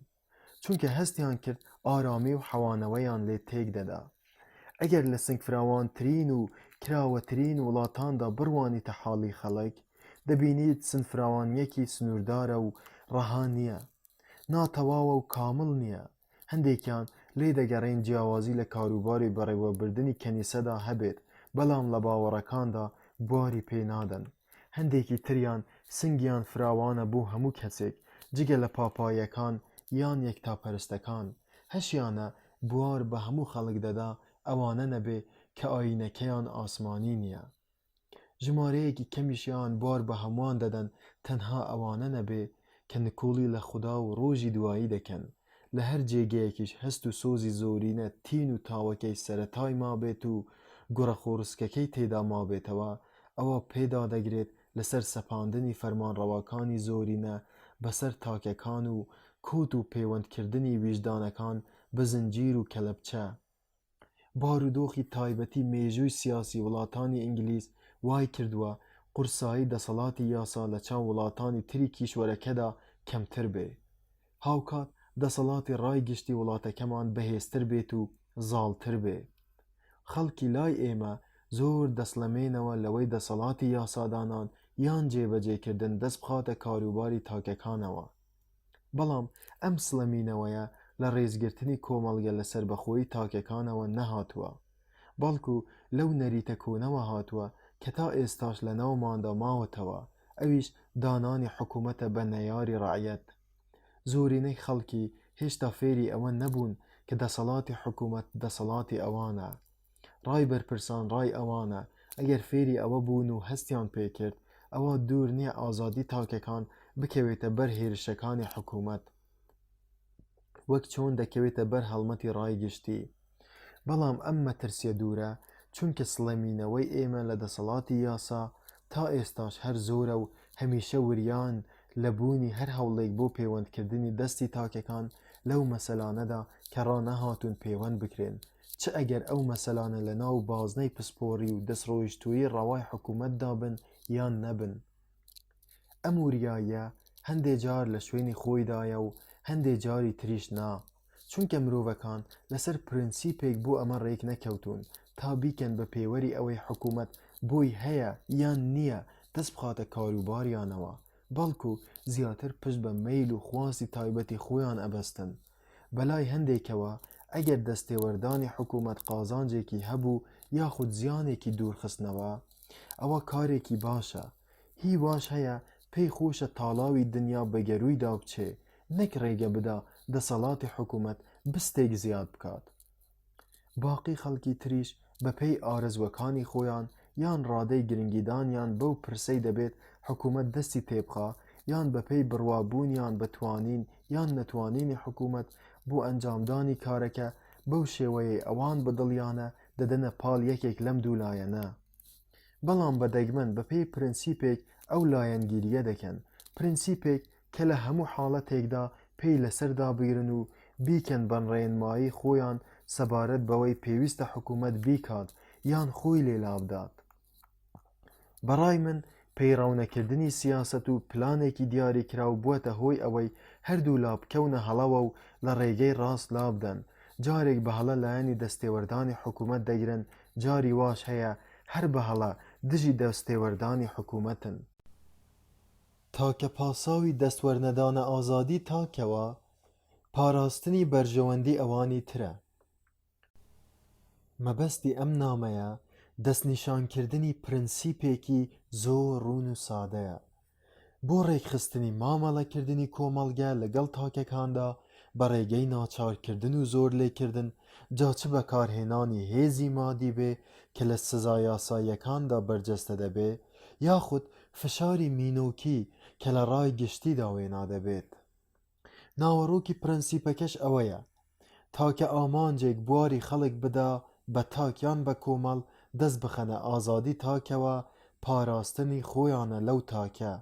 چونکە هەستیان کرد ئارامی و حەوانەوەیان لێ تێک دەدا. ئەگەر لە سنگفراوانترین و کراوەترین وڵاتاندا بڕوانیتە حاڵی خەڵک، دەبینیت سنفراوانیەکی سنووردارە و ڕەها نییە، ناتەواوە و کامڵ نییە. هەندێکیان لێ دەگەڕێن جیاوازی لە کاروباری بەڕێوەبردنی کەنیسەدا هەبێت، بەڵام لە باوەڕەکاندا بواری پێ نادەن. هەندێکی تریان سنگیان فراوانە بۆ هەموو کەسێک جگە لە پاپایەکان یان یەکتاپەرستەکان. هەشیانە بوار بە هەموو خەڵک دەدا ئەوانە نەبێ کە ئاینەکەیان ئاسمانی نییە. ژمارەیەکی کەمیشیان بوار بە هەمووان دەدەن تەنها ئەوانە نەبێ کە نکۆڵی لە خودا و ڕۆژی دوایی دەکەن. لە هەر جێگەیەکیش هەست و سۆزی زۆرینە تین و تاوەکەی سەرەتای مابێت و گوڕەخۆڕسکەکەی تێدا مابێتەوە، ئەوە پێدا دەگرێت لەسەر سەپاندنی فەرمانڕەواکانی زۆرینە بەسەر تاکەکان و کۆت و پەیوەندکردنی ویژدانەکان بە زنجیر و کەلەپچە. بارودۆخی تایبەتی مێژووی سیاسی وڵاتانی ئینگلیز وای کردووە قورسایی دەسەڵاتی یاسا لە چاو وڵاتانی تری کیشوەرەکەدا کەمتر بێ، هاوکات دەسەڵاتی ڕایگشتی وڵاتەکەمان بەهێزتر بێت و زاڵتر بێ. خەڵکی لای ئێمە زۆر دەسڵەمێنەوە لەوەی دەسەڵاتی یاسادانان یان جێبەجێکردن دەست بخاتە کاروباری تاکەکانەوە. بەڵام ئەم سڵەمینەوەیە لە ڕێزگرتنی کۆمەڵگە لە سربەخۆیی تاکەکانەوە نەهاتووە، بەڵکو لەو نەریتە کۆنەوە هاتووە کە تا ئێستاش لە ناوماندا ماوەتەوە، ئەویش دانانی حکوومەتە بە نەیاری ڕەعیەت. زۆرینەی خەڵکی هێشتا فێری ئەوە نەبوون کە دەسەڵاتی حکوومەت دەسەڵاتی ئەوانە، ڕای بەرپرسان ڕای ئەوانە. ئەگەر فێری ئەوە بوون و هەستیان پێکرد، ئەوە دوور نییە ئازادی تاکەکان بکەوێتە بەر هێرشەکانی حکوومەت، وەک چۆن دەکەوێتە بەر هەڵمەتی ڕایگشتی. بەڵام ئەم مەترسیە دوورە، چونکە سڵەمینەوەی ئێمە لە دەسەڵاتی یاسا تا ئێستاش هەر زۆرە و هەمیشە وریان لە بوونی هەر هەوڵێک بۆ پەیوەندکردنی دەستی تاکەکان لەو مەسەلانەدا کە ڕانەهاتوون پەیوەند بکرێن، چ ئەگەر ئەو مەسەلانە لە ناو بازنەی پسپۆڕی و دەستڕۆیشتووی ڕەوای حکوومەتدا بن یان نەبن. ئەم وریایە هەندێ جار لە شوێنی خۆیدایە و هەندێ جاری تریش نا، چونکە مرۆڤەکان لەسەر پرینسیپێک بۆ ئەمە ڕێک نەکەوتون تا بیکەن بە پێوەری ئەوەی حکوومەت بۆی هەیە یان نییە دەست بخاتە کاروباریانەوە، بەڵکو زیاتر پشت بە مەیل و خواستی تایبەتی خۆیان ئەبەستن. بەلای هەندێکەوە ئەگەر دەستێوەردانی حکوومەت قازانجێکی هەبوو یاخود زیانێکی دوورخستنەوە، ئەوە کارێکی باشە. هی واش هەیە پێی خۆشە تاڵاوی دنیا بەگەرویدا بچێ، نەک ڕێگە بدا دەسەڵاتی حکوومەت بستێک زیاد بکات. باقی خەڵکی تریش بەپێی ئارەزوەکانی خۆیان یان ڕادەی گرنگیدانیان بەو پرسەی دەبێت حکوومەت دەستی تێبخا، یان بەپێی بڕوابوونیان بەتوانین یان نەتوانینی حکوومەت بۆ ئەنجامدانی کارەکە بەو شێوەیە ئەوان بەدڵیانە دەدەنە پاڵ یەکێک لەم دوو لایەنە. بەڵام بەدەگمەن بەپێی پرینسیپێک ئەو لایەنگیریە دەکەن، پرینسیپێک کە لە هەموو حاڵەتێکدا پێی لەسەردا بگرن و بیکەن بەڕێنمایی خۆیان سەبارەت بەوەی پێویستە حکوومەت بیکات یان خۆی لێلابدات. بەڕای من پەیڕەونەکردنی سیاسەت و پلانێکی دیاریکراو بووەتە هۆی ئەوەی هەردوو لابکەونە هەڵەوە و لە ڕێگەی ڕاست لابدەن. جارێک بە هەڵە لایەنی دەستێوەردانی حکوومەت دەگرن، جاری واش هەیە هەر بە هەڵە دژی دەستێوەردانی حکوومەتن. تاکە پاساوی دەستوەرنەدانە ئازادی تاکەوە پاراستنی بەرژەوەندی ئەوانی ترە. مەبەستی ئەم نامەیە دەستنیشانکردنی پرینسیپێکی زۆر ڕوون و سادەیە بۆ ڕێکخستنی مامەڵەکردنی کۆمەڵگە لەگەڵ تاکەکاندا بە ڕێگەی ناچارکردن و زۆر لێکردن، جا چ بەکارهێنانی هێزی مادی بێ کە لە سزا یاساییەکاندا بەرجەستە دەبێ، یاخود فشاری مینۆکی کە لە ڕای گشتیدا وێنا دەبێت. ناوەڕۆکی پرەنسیپەکەش ئەوەیە تاکە ئامانجێک بواری خەڵک بدا بە تاکیان بە کۆمەڵ دەست بخەنە ئازادی تاکەوە پاراستنی خۆیانە لەو تاکە.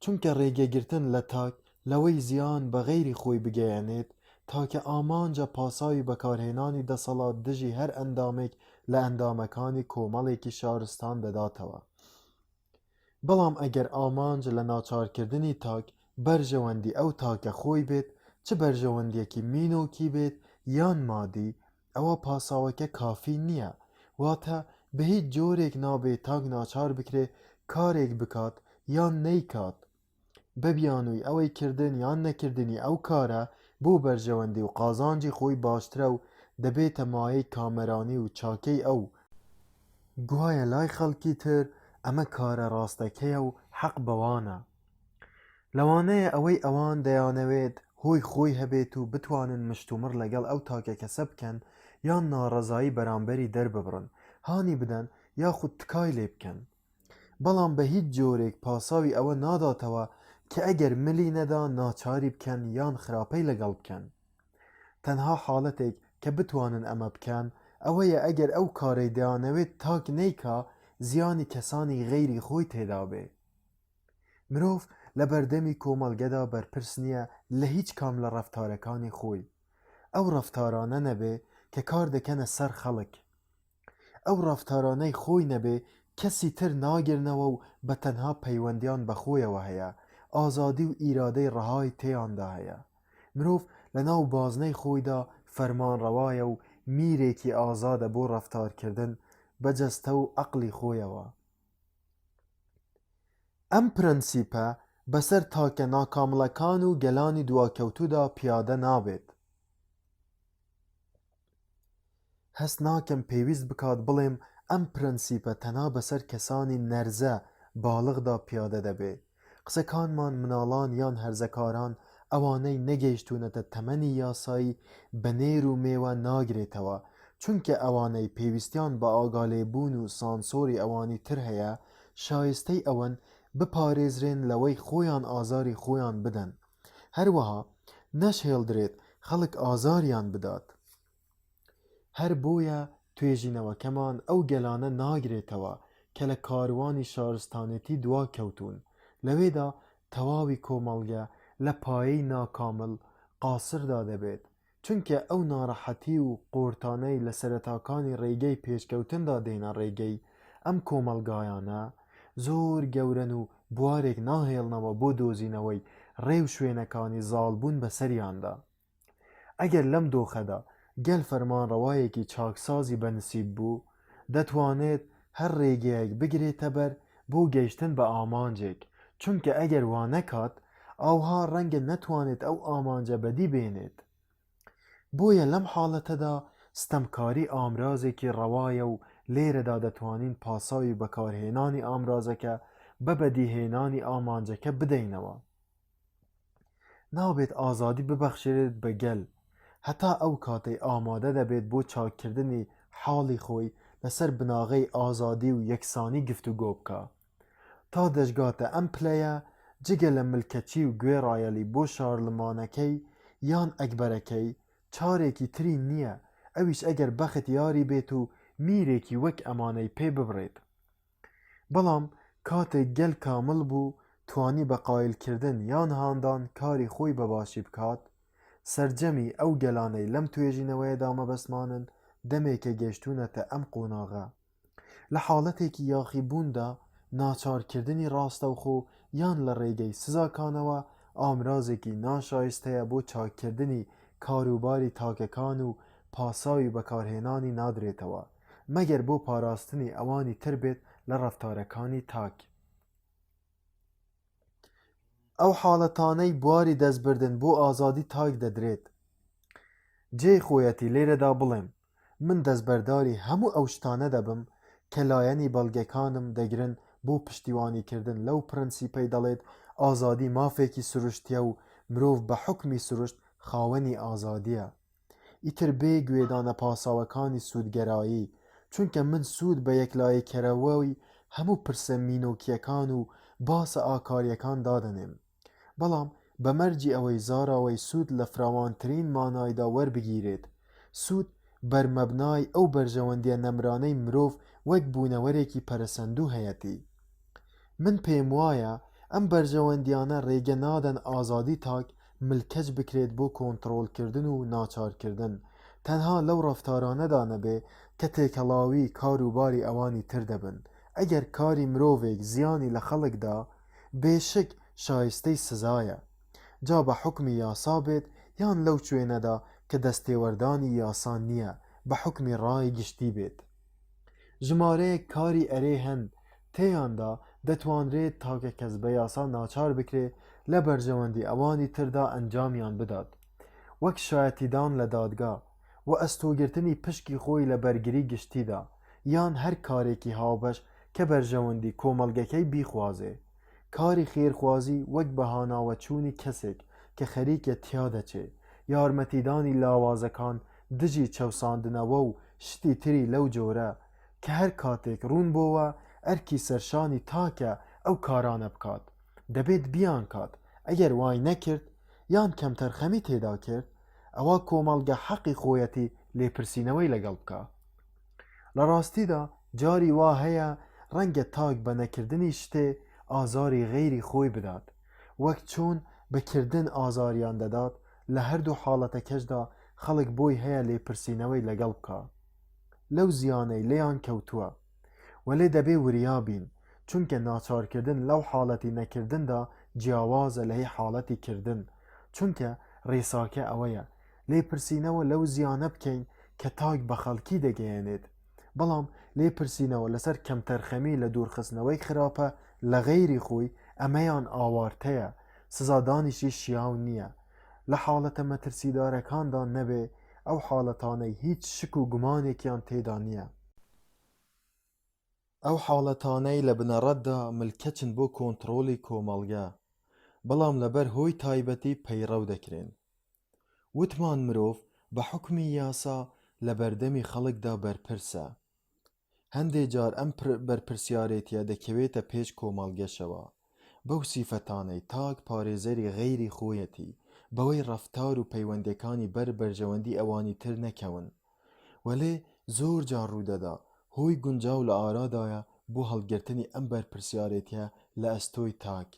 چونکە ڕێگەگرتن لە تاک لەوەی زیان بە غەیری خۆی بگەیەنێت تاکە ئامانجە پاساوی بەکارهێنانی دەسەڵات دژی هەر ئەندامێک لە ئەندامەکانی کۆمەڵێکی شارستان دەداتەوە. بەڵام ئەگەر ئامانج لە ناچارکردنی تاک بەرژەوەندی ئەو تاکە خۆی بێت چ بەرژەوەندیەکی مینۆکی بێت یان مادی ئەوە پاساوەکە کافی نییە، واتە بە هیچ جۆرێک نابێت تاک ناچار بکرێ کارێک بکات یان نەیکات بەبیانووی ئەوەی کردن یان نەکردنی ئەو کارە بۆ بەرژەوەندی و قازانجی خۆی باشترە و دەبێتە مایەی کامەرانی و چاکەی ئەو گوایە لای خەڵکی تر ئەمە کارە ڕاستەکەیە و حەق بەوانە. لەوانەیە ئەوەی ئەوان دەیانەوێت هۆی خۆی هەبێت و بتوانن مشتومڕ لەگەڵ ئەو تاکە کەسە بکەن یان ناڕەزایی بەرامبەری دەرببڕن هانی بدەن یاخود تکای لێ بکەن. بەڵام بە هیچ جۆرێک پاساوی ئەوە ناداتەوە کە ئەگەر ملی نەدا ناچاری بکەن یان خراپەی لەگەڵ بکەن. تەنها حاڵەتێک کە بتوانن ئەمە بکەن ئەوەیە ئەگەر ئەو کارەی دەیانەوێت تاک نەیکا زیانی کەسانی غەیری خۆی تێدا بێ. مرۆڤ لە بەردەمی کۆمەڵگەدا بەرپرس نییە لە هیچ کام لە ڕەفتارەکانی خۆی. ئەو ڕەفتارانە نەبێ کە کار دەکەنە سەر خەڵک. ئەو ڕەفتارانەی خۆی نەبێ کەسی تر ناگرنەوە و بە تەنها پەیوەندیان بەخۆیەوە هەیە، ئازادی و ئیرادەی ڕەهای تێیاندا هەیە. مرۆڤ لە ناو بازنەی خۆیدا فەرمانڕەوایە و میرێکی ئازادە بۆ ڕەفتارکردن بەجەستە و عەقڵی خۆیەوە. ئەم پرەنسیپە بەسەر تاکە ناکامڵەکان و گەلانی دواکەوتوودا پیادە نابێت. هەست ناکەم پێویست بکات بڵێم ئەم پرەنسیپە تەنها بەسەر کەسانی نەرزە باڵغدا پیادە دەبێ. قسەکانمان مناڵان یان هەرزەکاران ئەوانەی نەگەیشتونەتە تەمەنی یاسایی بە نێر و مێوە ناگرێتەوە، چونکە ئەوانەی پێویستیان بە ئاگالێبوون و سانسۆری ئەوانی تر هەیە شایستەی ئەوەن بپارێزرێن لەوەی خۆیان ئازاری خۆیان بدەن، هەروەها نەشهێڵدرێت خەڵک ئازاریان بدات. هەر بۆیە توێژینەوەکەمان ئەو گەلانە ناگرێتەوە کە لە کاروانی شارستانێتی دوا کەوتون، لەوێدا تەواوی کۆمەڵگە لە پایەی ناکامل قاسردا دەبێت، چونکە ئەو ناڕەحەتی و قۆرتانەی لە سەرەتاکانی ڕێگەی پێشکەوتندا دێنە ڕێگەی ئەم کۆمەلگایانە زۆر گەورەن و بوارێک ناهێڵنەوە بۆ دۆزینەوەی ڕێو شوێنەکانی زاڵبوون بەسەریاندا. ئەگەر لەم دۆخەدا گەل فەرمانڕەوایەکی چاکسازی بەنسیب بوو دەتوانێت هەر ڕێگەیەک بگرێتە بەر بۆ گەیشتن بە ئامانجێک، چونکە ئەگەر وانەکات ئاوها ڕەنگە نەتوانێت ئەو ئامانجە بەدی بێنێت. بۆیە لەم حاڵەتەدا ستەمکاری ئامرازێکی ڕەوایە و لێرەدا دەتوانین پاساوی بەکارهێنانی ئامرازەکە بە بەدیهێنانی ئامانجەکە بدەینەوە. نابێت ئازادی ببەخشێت بە گەل هەتا ئەو کاتەی ئامادە دەبێت بۆ چاککردنی حاڵی خۆی لەسەر بناغەی ئازادی و یەکسانی گفتوگۆ بکە. تا دەشگاتە ئەم پلەیە جگە لە ملکەچی و گوێڕایەلی بۆ شارلمانەکەی یان ئەکبەرەکەی چارێکی تری نییە، ئەویش ئەگەر بەخت یاری بێت و میرێکی وەک ئەمانەی پێ ببڕێت. بەڵام کاتێک گەل کامل بوو توانی بە قایلکردن یان هاندان کاری خۆی بەباشی بکات، سەرجەمی ئەو گەلانەی لەم توێژینەوەیەدا مەبەسمانن دەمێکە گەشتونەتە ئەم قۆناغە. لە حاڵەتێکی یاخیبووندا ناچارکردنی ڕاستەوخۆ یان لە ڕێگەی سزاکانەوە ئامرازێکی ناشایستەیە بۆ چاککردنی کاروباری تاکەکان و پاساوی بەکارهێنانی نادرێتەوە مەگەر بۆ پاراستنی ئەوانی تر بێت لە ڕەفتارەکانی تاک. ئەو حاڵەتانەی بواری دەستبردن بۆ ئازادی تاک دەدرێت. جێ خۆیەتی لێرەدا بڵێم من دەستبەرداری هەموو ئەو شتانە دەبم کە لایەنی بەڵگەکانم دەگرن بۆ پشتیوانیکردن لەو پرەنسیپەی دەڵێت ئازادی مافێکی سروشتیە و مرۆڤ بە حوکمی سروشت خاوەنی ئازادیە. ئیتر بێ گوێدانە پاساوەکانی سوودگەرایی، چونکە من سوود بە یەکلایەکەرەوەی هەموو پرسە مینۆکیەکان و باسە ئاکاریەکان دادەنێم، بەڵام بە مەرجی ئەوەی زاراوەی سوود لە فراوانترین مانایدا وەربگیرێت. سوود بەرمەبنای ئەو بەرژەوەندیە نەمرانەی مرۆڤ وەک بوونەوەرێکی پەرەسەندوو هەیەتی. من پێم وایە ئەم بەرژەوەندیانە ڕێگە نادەن ئازادی تاک ملکەج بکرێت بۆ کۆنتڕۆڵکردن و ناچارکردن، تەنها لەو ڕەفتارانەدا نەبێ کە تێکەڵاوی کاروباری ئەوانی تر دەبن. ئەگەر کاری مرۆڤێک زیانی لە خەڵکدا بێشک شایستەی سزایە، جا بە حکمی یاسا بێت یان لەو شوێنەدا کە دەستێوەردانی یاسا نییە بە حکمی ڕای گشتی بێت. ژمارەیەک کاری ئەرێ هەن تێیاندا دەتوانرێت تاکە کەس بە یاسا ناچار بکرێ لە بەرژەوەندی ئەوانی تردا ئەنجامیان بدات، وەک شایەتیدان لە دادگا و ئەستۆگرتنی پشکی خۆی لە بەرگری گشتیدا، یان هەر کارێکی هاوبەش کە بەرژەوەندی کۆمەڵگەکەی بیخوازێ. کاری خێرخوازی وەک بەهاناوەچوونی کەسێک کە خەریکە تیا دەچێ، یارمەتیدانی لاوازەکان، دژی چەوساندنەوە و شتی تری لەو جۆرە کە هەر کاتێک ڕوون بۆوە ئەرکی سەرشانی تاکە ئەو کارانە بکات، دەبێت بیان کات. ئەگەر وای نەکرد یان کەمتەرخەمی تێدا کرد، ئەوە کۆمەڵگە حەقی خۆیەتی لێپرسینەوەی لەگەڵ بکە. لە ڕاستیدا جاری وا هەیە ڕەنگە تاک بە نەکردنی شتێ ئازاری غەیری خۆی بدات، وەک چۆن بەکردن ئازاریان دەدات. لە هەردوو حاڵەتەکەشدا خەڵک بۆی هەیە لێپرسینەوەی لەگەڵ بکە لەو زیانەی لێیان کەوتووە، وەلێ دەبێ وریابین، چونکە ناچارکردن لەو حاڵەتی نەکردندا جیاوازە لە هی حاڵەتی کردن، چونکە ڕێساکە ئەوەیە لێپرسینەوە لەو زیانە بکەین کە تاک بە خەڵکی دەگەیەنێت، بەڵام لێپرسینەوە لەسەر کەمتەرخەمی لە دوورخستنەوەی خراپە لە غەیری خۆی ئەمەیان ئاوارتەیە، سزادانیشی شیاو نییە. لە حاڵەتە مەترسیدارەکاندا نەبێ ئەو حاڵەتانەی هیچ شک و گومانێکیان تێدا نییە. ئەو حاڵەتانەی لە بنەڕەتدا ملکەچن بۆ کۆنتڕۆڵی کۆمەڵگە، بەڵام لەبەر هۆی تایبەتی پەیڕەو دەکرێن. وتمان مرۆڤ بە حکمی یاسا لە بەردەمی خەڵکدا بەرپرسە. هەندێک جار ئەم بەرپرسیارێتیە دەکەوێتە پێش کۆمەڵگەشەوە بەو سیفەتانەی تاک پارێزەری غەیری خۆیەتی، بەوەی ڕەفتار و پەیوەندەکانی بەرژەوەندی ئەوانی تر نەکەون. وەلێ زۆر جار ڕوودەدا هۆی گونجاو لە ئارادایە بۆ هەڵگرتنی ئەم بەرپرسیارێتیە لە ئەستۆی تاک.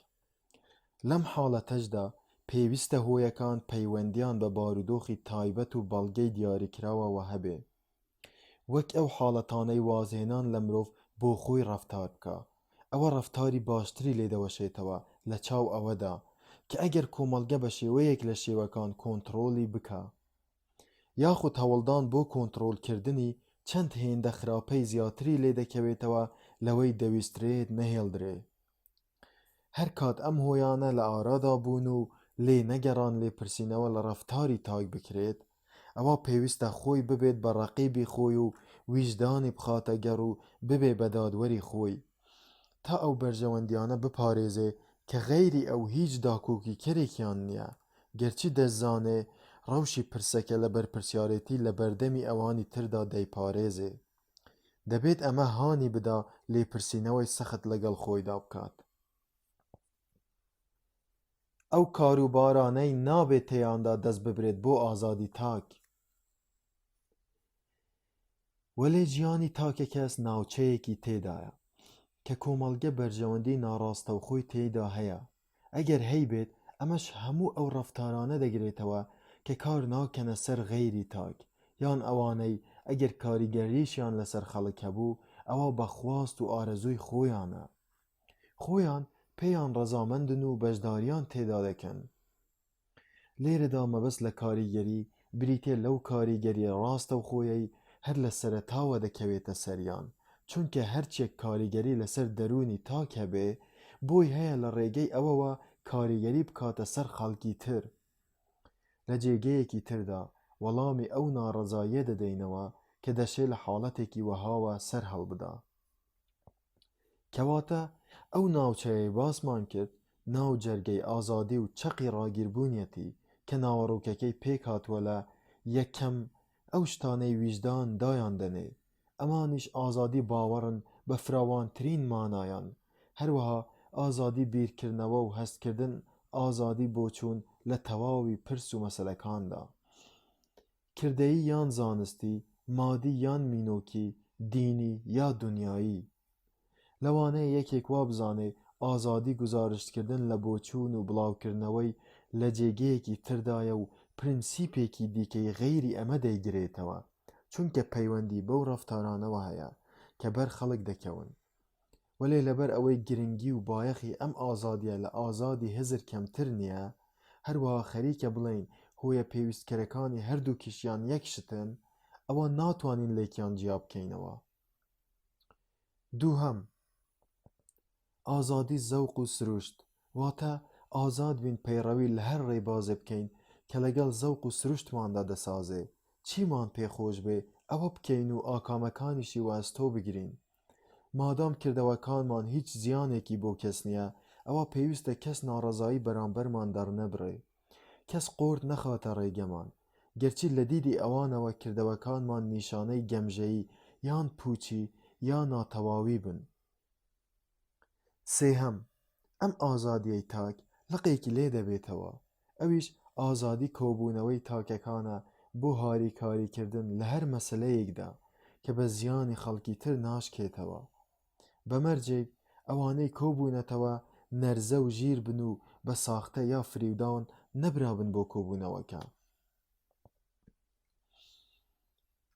لەم حاڵەتەشدا پێویستە هۆیەکان پەیوەندیان بە بارودۆخی تایبەت و بەڵگەی دیاریکراوەوە هەبێ، وەک ئەو حاڵەتانەی وازهێنان لە مرۆڤ بۆ خۆی ڕەفتار بکە. ئەوە ڕەفتاری باشتری لێدەوەشێتەوە لە چاو ئەوەدا کە ئەگەر کۆمەڵگە بە شێوەیەک لە شێوەکان کۆنتڕۆڵی بکە، یاخود هەوڵدان بۆ کۆنتڕۆڵکردنی چەند هێندە خراپەی زیاتری لێدەکەوێتەوە لەوەی دەویسترێت نەهێڵدرێ. هەر کات ئەم هۆیانە لە ئارادا بوون و لێ نەگەڕان لێپرسینەوە لە ڕەفتاری تاک بکرێت، ئەوە پێویستە خۆی ببێت بە ڕەقیبی خۆی و ویژدانی بخاتە گەڕ و ببێ بە دادوەری خۆی، تا ئەو بەرژەوەندیانە بپارێزێ کە غەیری ئەو هیچ داکۆکی کەرێکیان نییە، گەرچی دەزانێ ڕەوشی پرسەکە لە بەرپرسیارەتی لە بەردەمی ئەوانی تردا دەیپارێزێ. دەبێت ئەمە هانی بدا لێپرسینەوەی سەخت لەگەڵ خۆیدا بکات. ئەو کاروبارانەی نابێت تێیاندا دەست ببرێت بۆ ئازادی تاک. وەلێ ژیانی تاکە کەس ناوچەیەکی تێدایە کە کۆمەڵگە بەرژەوەندی ناڕاستەوخۆی تێیدا هەیە. ئەگەر هەیبێت ئەمەش هەموو ئەو ڕەفتارانە دەگرێتەوە کە کار ناکەنە سەر غەیری تاک، یان ئەوانەی ئەگەر کاریگەریشیان لەسەر خەڵک هەبوو ئەوە بەخواست و ئارەزووی خۆیانە، خۆیان پێیان ڕەزامەندن و بەشداریان تێدا دەکەن. لێرەدا مەبەست لە کاریگەری بریتێ لەو کاریگەری ڕاستەوخۆیەی هەر لە سەرەتاوە دەکەوێتە سەریان، چونکە هەرچێک کاریگەری لەسەر دەرونی تاک هەبێ بۆی هەیە لە ڕێگەی ئەوەوە کاریگەری بکاتە سەر خەڵکی تر. لە جێگەیەکی تردا وەڵامی ئەو ناڕەزاییە دەدەینەوە کە دەشێت لە حاڵەتێکی وەهاوە سەر هەڵبدا. کەواتە ئەو ناوچەیەی باسمان کرد ناو جەرگەی ئازادی و چەقی ڕاگیربوونیەتی کە ناوەڕۆکەکەی پێک هاتووە لە یەکەم ئەو شتانەی ویژدان دایان دەنێ، ئەمانیش ئازادی باوەڕن بە فراوانترین مانایان، هەروەها ئازادی بیرکردنەوە و هەستکردن، ئازادی بۆچوون لە تەواوی پرس و مەسەلەکاندا، کردەیی یان زانستی، مادی یان مینۆکی، دینی یا دنیایی. لەوانەیە یەکێک وا بزانێ ئازادی گزارشکردن لە بۆچوون و بڵاوکردنەوەی لە جێگەیەکی تردایە و پرینسیپێکی دیکەی غەیری ئەمە دەیگرێتەوە، چونکە پەیوەندی بەو ڕەفتارانەوە هەیە کە بەر خەڵک دەکەون. وەلێ لەبەر ئەوەی گرنگی و بایەخی ئەم ئازادیە لە ئازادی هزر کەمتر نییە، هەروەها خەریکە بڵێین هۆیە پێویستکەرەکانی هەردووکیشیان یەکشتن، ئەوە ناتوانین لێکیان جیا بکەینەوە. دووهەم، ئازادی زەوق و سروشت، واتە ئازاد بین پەیڕەوی لە هەر ڕێبازێ بکەین کە لەگەڵ زەوق و سروشتماندا دەسازێ، چیمان پێخۆش بێ ئەوە بکەین و ئاکامەکانیشی وەستۆ بگرین. مادام کردەوەکانمان هیچ زیانێکی بۆ کەس نییە، ئەوە پێویستە کەس ناڕەزایی بەرامبەرمان دەڕنەبڕێ، کەس قورد نەخاتە ڕێگەمان، گەرچی لە دیدی ئەوانەوە کردەوەکانمان نیشانەی گەمژەیی یان پوچی یان ناتەواوی بن. سێهەم، ئەم ئازادیەی تاک لقێکی لێ دەبێتەوە، ئەویش ئازادی کۆبوونەوەی تاکەکانە بۆ هاریکاریکردن لە هەر مەسەلەیەکدا کە بە زیانی خەڵکی تر ناشکێتەوە. بەمەرجێک ئەوانەی کۆبوونەتەوە نەرزە و ژیر بن و بە ساختە یا فریودان نەبرابن بۆ کۆبوونەوەکە.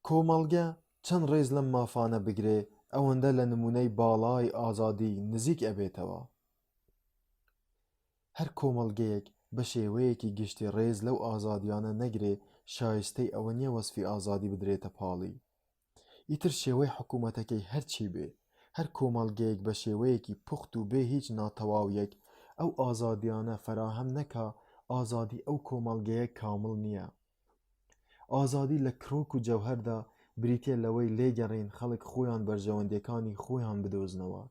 کۆمەڵگە چەند ڕێز لەم مافانە بگرێ ئەوەندە لە نمونەی باڵای ئازادی نزیک ئەبێتەوە. هەر کۆمەڵگەیەک بە شێوەیەکی گشتی ڕێز لەو ئازادیانە نەگرێ شایستەی ئەوە نییە وەسفی ئازادی بدرێتە پاڵی. ئیتر شێوەی حکوومەتەکەی هەرچی بێ، هەر کۆمەڵگەیەک بە شێوەیەکی پوخت و بێ هیچ ناتەواویەک ئەو ئازادیانە فەراهەم نەکا، ئازادی ئەو کۆمەڵگەیە کامڵ نییە. ئازادی لە کرۆک و جەوهەردا بریتیە لەوەی لێگەڕین خەڵک خۆیان بەرژەوەندیەکانی خۆیان بدۆزنەوە.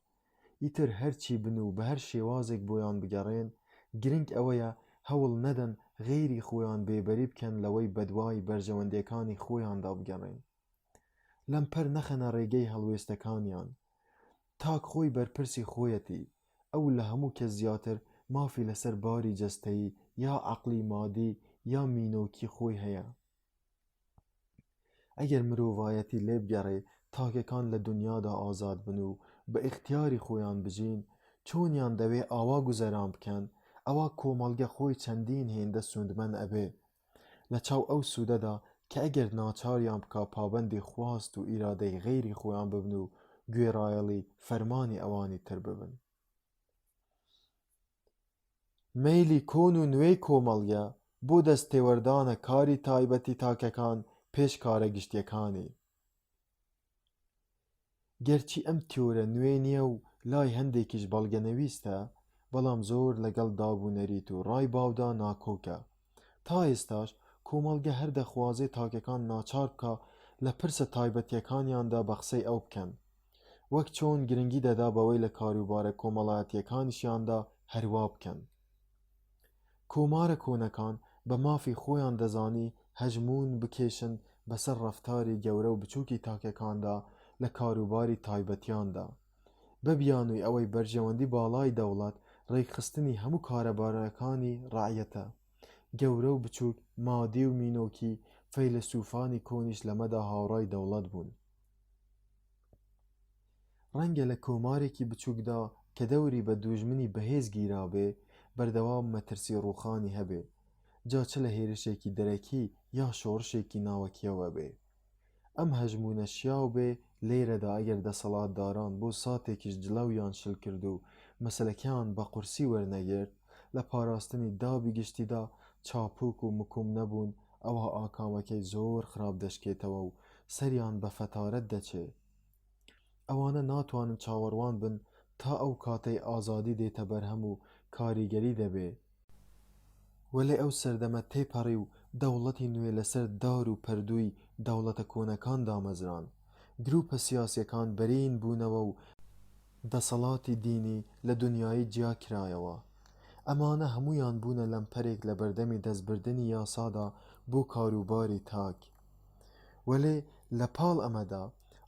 ئیتر هەرچی بن و بە هەر شێوازێک بۆیان بگەڕێن، گرنگ ئەوەیە هەوڵ نەدەن غەیری خۆیان بێبەری بکەن لەوەی بەدوای بەرژەوەندیەکانی خۆیاندا بگەڕێن. لەمپەر نەخەنە ڕێگەی هەڵوێستەکانیان. تاک خۆی بەرپرسی خۆیەتی، ئەو لە هەموو کەس زیاتر مافی لەسەر باری جەستەیی یا عەقلی مادی یا مینۆکی خۆی هەیە. ئەگەر مرۆڤایەتی لێ بگەڕێ تاکەکان لە دنیادا ئازاد بن و بە ئیختیاری خۆیان بژین، چۆنیان دەوێ ئاوا گوزەران بکەن، ئەوە کۆمەڵگە خۆی چەندین هێندە سوودمەند ئەبێ لە چاو ئەو سوودەدا کە ئەگەر ناچاریان بکا پابەندی خواست و ئیرادەی غەیری خۆیان ببن و گوێڕایەڵی فەرمانی ئەوانی تر ببن. مەیلی کۆن و نوێی کۆمەڵگە بۆ دەستێوەردانە کاری تایبەتی تاکەکان پێش کارە گشتیەکانی. گەرچی ئەم تیۆرە نوێ نییە و لای هەندێکیش بەڵگەنەویستە، بەڵام زۆر لەگەڵ دابوونەریت و ڕای باودا ناکۆکە. تا ئێستاش کۆمەڵگە هەر دەخوازێ تاکەکان ناچار بکە لە پرسە تایبەتیەکانیاندا بە قسەی ئەو بکەن، وەک چۆن گرنگی دەدا بەوەی لە کاروبارە کۆمەڵایەتیەکانیشیاندا هەروا بکەن. کۆمارە کۆنەکان بە مافی خۆیان دەزانی هەژمون بکێشن بەسەر ڕەفتاری گەورە و بچووکی تاکەکاندا لە کاروباری تایبەتیاندا، بەبیانووی ئەوەی بەرژەوەندی باڵای دەوڵەت ڕێکخستنی هەموو کارەبارەکانی ڕەعیەتە، گەورە و بچووک، مادی و مینۆکی، فەیلسوفانی کۆنیش لەمەدا هاوڕای دەوڵەت بوون. ڕەنگە لە کۆمارێکی بچووکدا کە دەوری بە دوژمنی بەهێز گیرابێ بەردەوام مەترسی ڕووخانی هەبێ، جا چ لە هێرشێکی دەرەکی یا شۆڕشێکی ناوەکیەوە بێ. ئەم هەژمونە شیاو بێ لێرەدا ئەگەر دەسەڵاتداران بۆ ساتێکیش جلەویان شل کرد و مەسەلەکەیان بە قورسی وەرنەگرت، لە پاراستنی دابی گشتیدا چاپوک و مکوم نەبوون، ئەوە ئاکامەکەی زۆر خراپ دەشکێتەوە و سەریان بە فەتارەت دەچێ. ئەوانە ناتوانن چاوەڕوان بن تا ئەو کاتەی ئازادی دێتە بەرهەم و کاریگەری دەبێ، وەلێ ئەو سەردەمە تێپەڕی و دەوڵەتی نوێ لەسەر دار و پەردووی دەوڵەتە کۆنەکان دامەزران، گروپە سیاسیەکان بەرین بوونەوە و دەسەڵاتی دینی لە دنیای جیا کرایەوە. ئەمانە هەمویان بوونە لەمپەرێک لە بەردەمی دەستبردنی یاسادا بۆ کاروباری تاک. وەلێ لە پاڵ ئەمەدا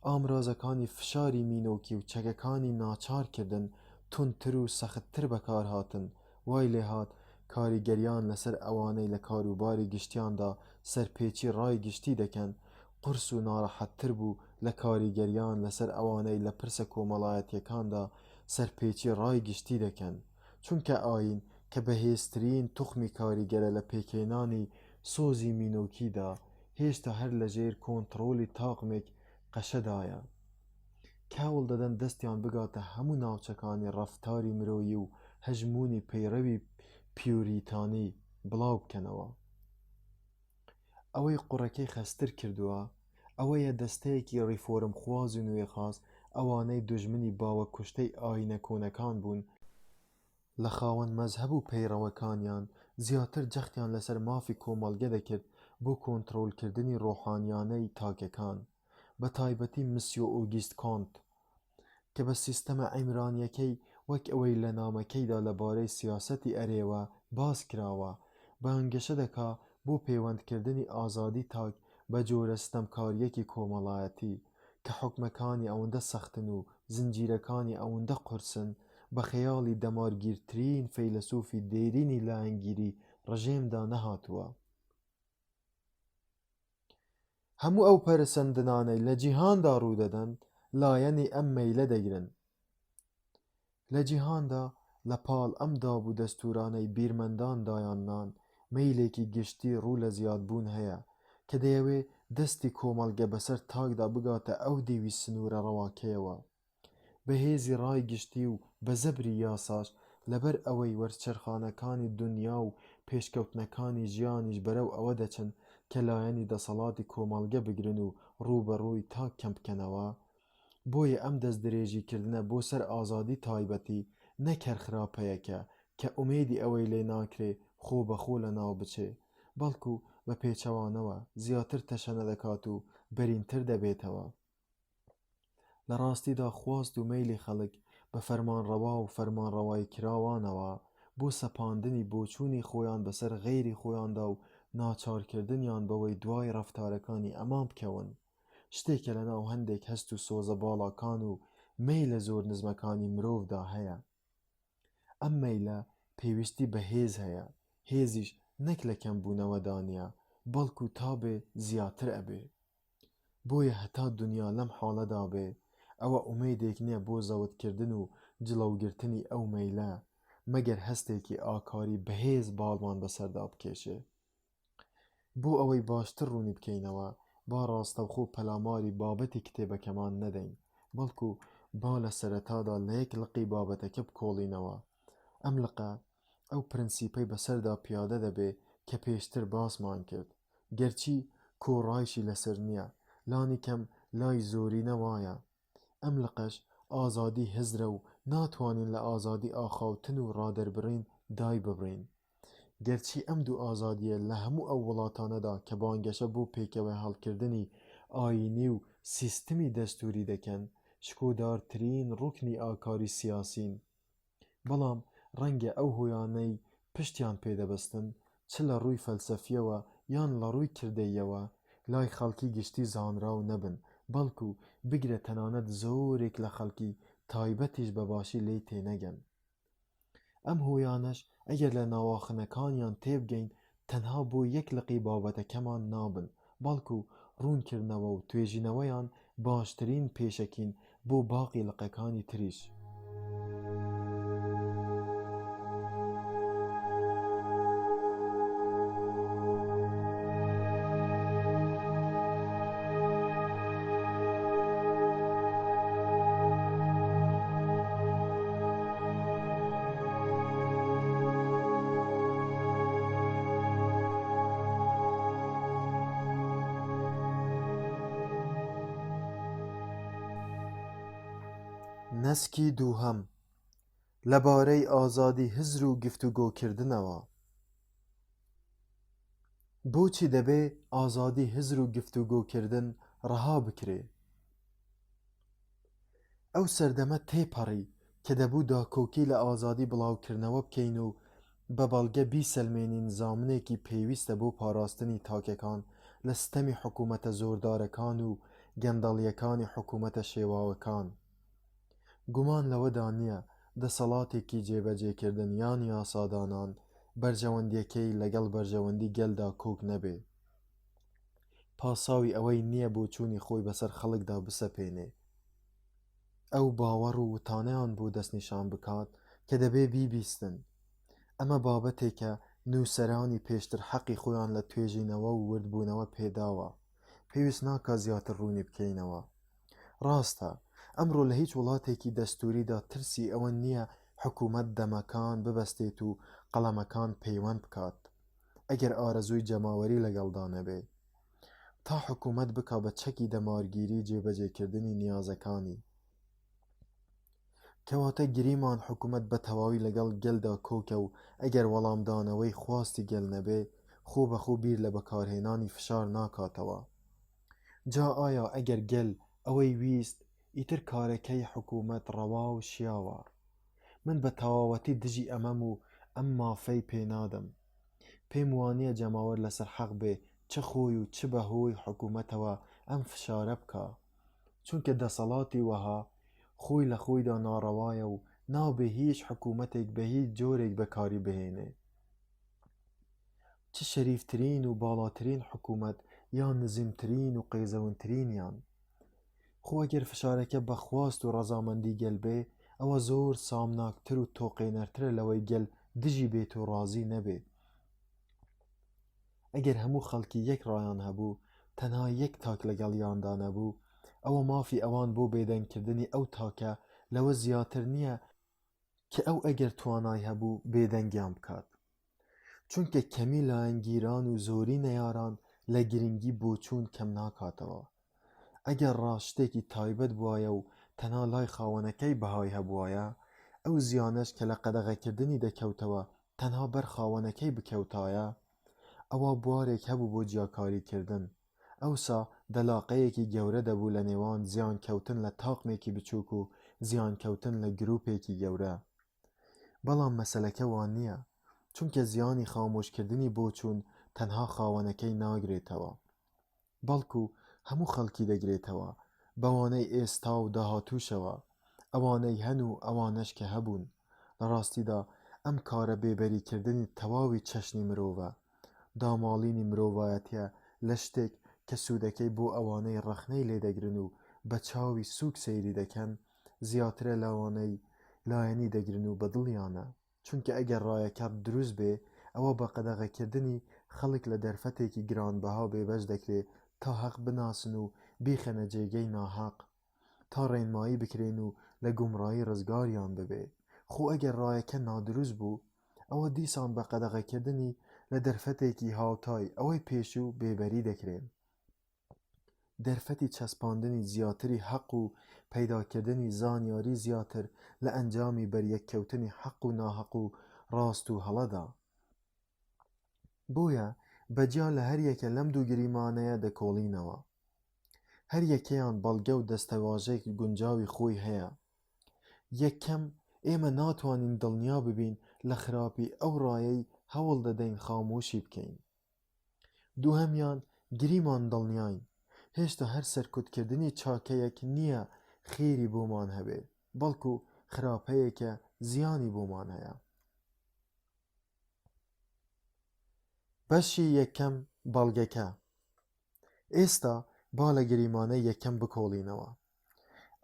ئامرازەکانی فشاری مینۆکی و چەکەکانی ناچارکردن تونتر و سەختتر بەکارهاتن، وای لێهات کاریگەریان لەسەر ئەوانەی لە کاروباری گشتیاندا سەرپێچی ڕای گشتی دەکەن قرس و ناڕەحەتتر بوو لە کاریگەریان لەسەر ئەوانەی لە پرسە کۆمەڵایەتیەکاندا سەرپێچی ڕای گشتی دەکەن، چونکە ئاین کە بەهێزترین توخمی کاریگەرە لە پێکهێنانی سۆزی مینۆکیدا هێشتا هەر لەژێر کۆنتڕۆلی تاقمێک قەشەدایە، کاول دەدەن دەستیان بگاتە هەموو ناوچەکانی ڕەفتاری مرۆیی و هەژمونی پەیڕەوی پیوریتانی بڵاو بکەنەوە. ئەوەی قوڕەکەی خەستر کردووە ئەوەیە دەستەیەکی ڕیفۆرمخواز و نوێخواز ئەوانەی دوژمنی باوە کوشتەی ئاینە کۆنەکان بوون لە خاوەن مەزهەب و پەیڕەوەکانیان زیاتر جەختیان لەسەر مافی کۆمەڵگە دەکرد بۆ کۆنتڕۆلکردنی ڕۆحانیانەی تاکەکان، بە تایبەتی مسیۆ ئۆگیست کۆنت کە بە سیستەمە عیمرانیەکەی وەک ئەوەی لە نامەکەیدا لەبارەی سیاسەتی ئەرێوە باس کراوە بانگەشە دەکا بۆ پەیوەندکردنی ئازادی تاک بە جۆرە ستەمکاریەکی کۆمەڵایەتی کە حوکمەکانی ئەوەندە سەختن و زنجیرەکانی ئەوەندە قورسن بە خەیاڵی دەمارگیرترین فەیلسوفی دێرینی لایەنگیری ڕژێمدا نەهاتووە. هەموو ئەو پەرسەندنانەی لە جیهاندا ڕوودەدەن لایەنی ئەم مەیلە دەگرن. لە جیهاندا لە پاڵ ئەم دابوو دەستورانەی بیرمەنداندایاننان مەیلێکی گشتی ڕوو لە زیادبوون هەیە کە دەیەوێ دەستی کۆمەڵگە بەسەر تاکدا بگاتە ئەو دیوی سنوورە ڕەواکەیەوە بەهێزی ڕای گشتی و بە زەبری یاساش لەبەر ئەوەی وەرچەرخانەکانی دنیا و پێشکەوتنەکانی ژیانیش بەرەو ئەوە دەچن کە لایەنی دەسەڵاتی کۆمەڵگە بگرن و ڕووبەڕووی تاک کەم بکەنەوە. بۆیە ئەم دەست درێژیکردنە بۆ سەر ئازادی تایبەتی نەک هەر خراپەیەکە کە ئومێدی ئەوەی لێ ناکرێ خۆ بەخۆ لە ناو بچێ، بەڵکو بە پێچەوانەوە زیاتر تەشەنە دەکات و بەرینتر دەبێتەوە. لە ڕاستیدا خواست و مەیلی خەڵک بە فەرمانڕەوا و فەرمانڕەوای کراوانەوە بۆ سەپاندنی بۆچوونی خۆیان بەسەر غەیری خۆیاندا و ناچارکردنیان بەوەی دوای ڕەفتارەکانی ئەمان بکەون، شتێکە لەناو هەندێک هەست و سۆزە باڵاکان و مەیلە زۆر نزمەکانی مرۆڤدا هەیە. ئەم مەیلە پێویستی بە هێز هەیە، هێزیش نەک لە کەمبوونەوەدا نیە بەڵکو تا بێ زیاتر ئەبێ. بۆیە هەتا دنیا لەم حاڵەدا بێ ئەوە ئومێدێک نییە بۆ زەوتکردن و جلەوگرتنی ئەو مەیلە مەگەر هەستێکی ئاکاری بەهێز باڵمان بەسەردا بکێشێ. بۆ ئەوەی باشتر ڕوونی بکەینەوە با ڕاستەوخۆ پەلاماری بابەتی کتێبەکەمان نەدەین بەڵکو با لە سەرەتادا لە یەک لقی بابەتەکە بکۆڵینەوە. ئەم لقە ئەو پرەنسیپەی بەسەردا پیادە دەبێ کە پێشتر باسمان کرد، گەرچی کۆڕایشی لەسەر نییە، لانی کەم لای زۆرینە وایە. ئەم لقەش ئازادی هزرە و ناتوانین لە ئازادی ئاخاوتن و ڕادەربڕین دای ببڕین، گەرچی ئەم دوو ئازادیە لە هەموو ئەو وڵاتانەدا کە بانگەشە بۆ پێکەوە هەڵکردنی ئاینی و سیستمی دەستوری دەکەن شکۆدارترین ڕوکنی ئاکاری سیاسین، بەڵام ڕەنگە ئەو هۆیانەی پشتیان پێدەبەستن چ لە ڕووی فەلسەفیەوە یان لە ڕووی کردەیەوە لای خەڵکی گشتی زانراو نەبن، بەڵکو بگرە تەنانەت زۆرێک لە خەڵکی تایبەتیش بەباشی لێی تێنەگەن. ئەم هۆیانەش ئەگەر لە ناواخنەکانیان تێبگەین تەنها بۆ یەک لقی بابەتەکەمان نابن، بەڵکو ڕوونکردنەوە و توێژینەوەیان باشترین پێشەکین بۆ باقی لقەکانی تریش. نەسکی دووهەم لەبارەی ئازادی هزر و گفتوگۆکردنەوە. بۆچی دەبێ ئازادی هزر و گفتوگۆکردن ڕەها بکرێ؟ ئەو سەردەمە تێپەڕی کە دەبوو داکۆکی لە ئازادی بڵاوکردنەوە بکەین و بە بەڵگە بیسەلمێنین زامنێکی پێویستە بۆ پاراستنی تاکەکان لە ستەمی حکوومەتە زۆردارەکان و گەندەڵیەکانی حکوومەتە شێواوەکان. گومان لەوەدا نییە دەسەڵاتێکی جێبەجێکردن یان یاسادانان بەرژەوەندیەکەی لەگەڵ بەرژەوەندی گەلدا کۆک نەبێ، پاساوی ئەوەی نییە بۆ چوونی خۆی بەسەر خەڵکدا بسەپێنێ. ئەو باوەڕ و وتانەیان بۆ دەستنیشان بکات کە دەبێ بیبیستن. ئەمە بابەتێکە نووسەرانی پێشتر حەقی خۆیان لە توێژینەوە و وردبوونەوە پێداوە، پێویست ناکات زیاتر ڕوونی بکەینەوە. ڕاستە ئەمڕۆ لە هیچ وڵاتێکی دەستوریدا ترسی ئەوە نییە حکوومەت دەمەکان ببەستێت و قەڵەمەکان پەیوەند بکات ئەگەر ئارەزووی جەماوەری لەگەڵدا نەبێ، تا حکوومەت بکا بە چەکی دەمارگیری جێبەجێکردنی نیازەکانی، کەواتە گریمان حکوومەت بە تەواوی لەگەڵ گەلدا کۆکە و ئەگەر وەڵامدانەوەی خواستی گەل نەبێ خۆ بەخۆ بیر لە بەکارهێنانی فشار ناکاتەوە. جا ئایا ئەگەر گەل ئەوەی ویست ئیتر کارەکەی حکوومەت ڕەوا و شیاوە؟ من بە تەواوەتی دژی ئەمەم و ئەم مافەی پێنادەم. پێم وانییە جەماوەر لەسەر حەق بێ چ خۆی و چ بەهۆی حکوومەتەوە ئەم فشارە بکە، چونکە دەسەڵاتی وەها خۆی لە خۆیدا ناڕەوایە و نابێ هیچ حکوومەتێک بە هیچ جۆرێک بەکاری بهێنێ، چ شەریفترین و باڵاترین حکوومەت یان نزیمترین و قێزەونترینیان. خۆ ئەگەر فشارەکە بەخواست و ڕەزامەندی گەل بێ ئەوە زۆر سامناکتر و تۆقێنەرترە لەوەی گەل دژی بێت و ڕازی نەبێ. ئەگەر هەموو خەڵکی یەک ڕایان هەبوو تەنها یەک تاک لەگەڵیاندا نەبوو ئەوە مافی ئەوان بۆ بێدەنگکردنی ئەو تاکە لەوە زیاتر نییە کە ئەو ئەگەر توانای هەبوو بێدەنگیان بکات، چونکە کەمی لایەنگیران و زۆری نەیاران لە گرنگی بۆچوون کەم ناکاتەوە. ئەگەر ڕاشتێکی تایبەت بوایە و تەنها لای خاوەنەکەی بەهای هەبوایە ئەو زیانەش کە لە قەدەغەکردنی دەکەوتەوە تەنها بەر خاوەنەکەی بکەوتایە ئەوە بوارێک هەبوو بۆ جیاکاریکردن. ئەوسا دەلاقەیەکی گەورە دەبوو لە نێوان زیان کەوتن لە تاقمێکی بچووک و زیان کەوتن لە گروپێکی گەورە. بەڵام مەسەلەکە وان نییە، چونکە زیانی خامۆشکردنی بۆچوون تەنها خاوەنەکەی ناگرێتەوە، بەڵکو هەموو خەڵکی دەگرێتەوە بەوانەی ئێستا و داهاتووشەوە، ئەوانەی هەن و ئەوانەش کە هەبوون. لە ڕاستیدا ئەم کارە بێبەریکردنی تەواوی چەشنی مرۆڤە، داماڵینی مرۆڤایەتیە لە شتێک کە سوودەکەی بۆ ئەوانەی ڕەخنەی لێدەگرن و بە چاوی سووک سەیری دەکەن زیاترە لەوانەی لایەنی دەگرن و بەدڵیانە، چونکە ئەگەر ڕایەکە دروست بێ ئەوە بە قەدەغەکردنی خەڵک لە دەرفەتێکی گرانبەها بێبەش دەکرێت تا حەق بناسن و بیخەنە جێگەی ناحەق، تا ڕێنمایی بکرێن و لە گومڕایی ڕزگاریان ببێ. خۆ ئەگەر ڕایەکە نادروست بوو ئەوە دیسان بە قەدەغەکردنی لە دەرفەتێکی هاوتای ئەوەی پێشوو بێبەری دەکرێن. دەرفەتی چەسپاندنی زیاتری حەق و پەیداکردنی زانیاری زیاتر لە ئەنجامی بەریەککەوتنی حەق و ناحەق و ڕاست و هەڵەدا. بۆیە بەجیا لە هەر یەکە لەم دوو گریمانەیە دەکۆڵینەوە. هەر یەکەیان بەڵگە و دەستەواژەیەکی گونجاوی خۆی هەیە. یەکەم ئێمە ناتوانین دڵنیا ببین لە خراپی ئەو ڕایەی هەوڵ دەدەین خامۆشی بکەین. دووهەمیان گریمان دڵنیاین هێشتا هەر سەرکوتکردنی چاکەیەک نییە خێری بۆمان هەبێ، بەڵکو خراپەیەکە زیانی بۆمان هەیە. بەشی یەکەم بەڵگەکە. ئێستا با لە گریمانەی یەکەم بکۆڵینەوە.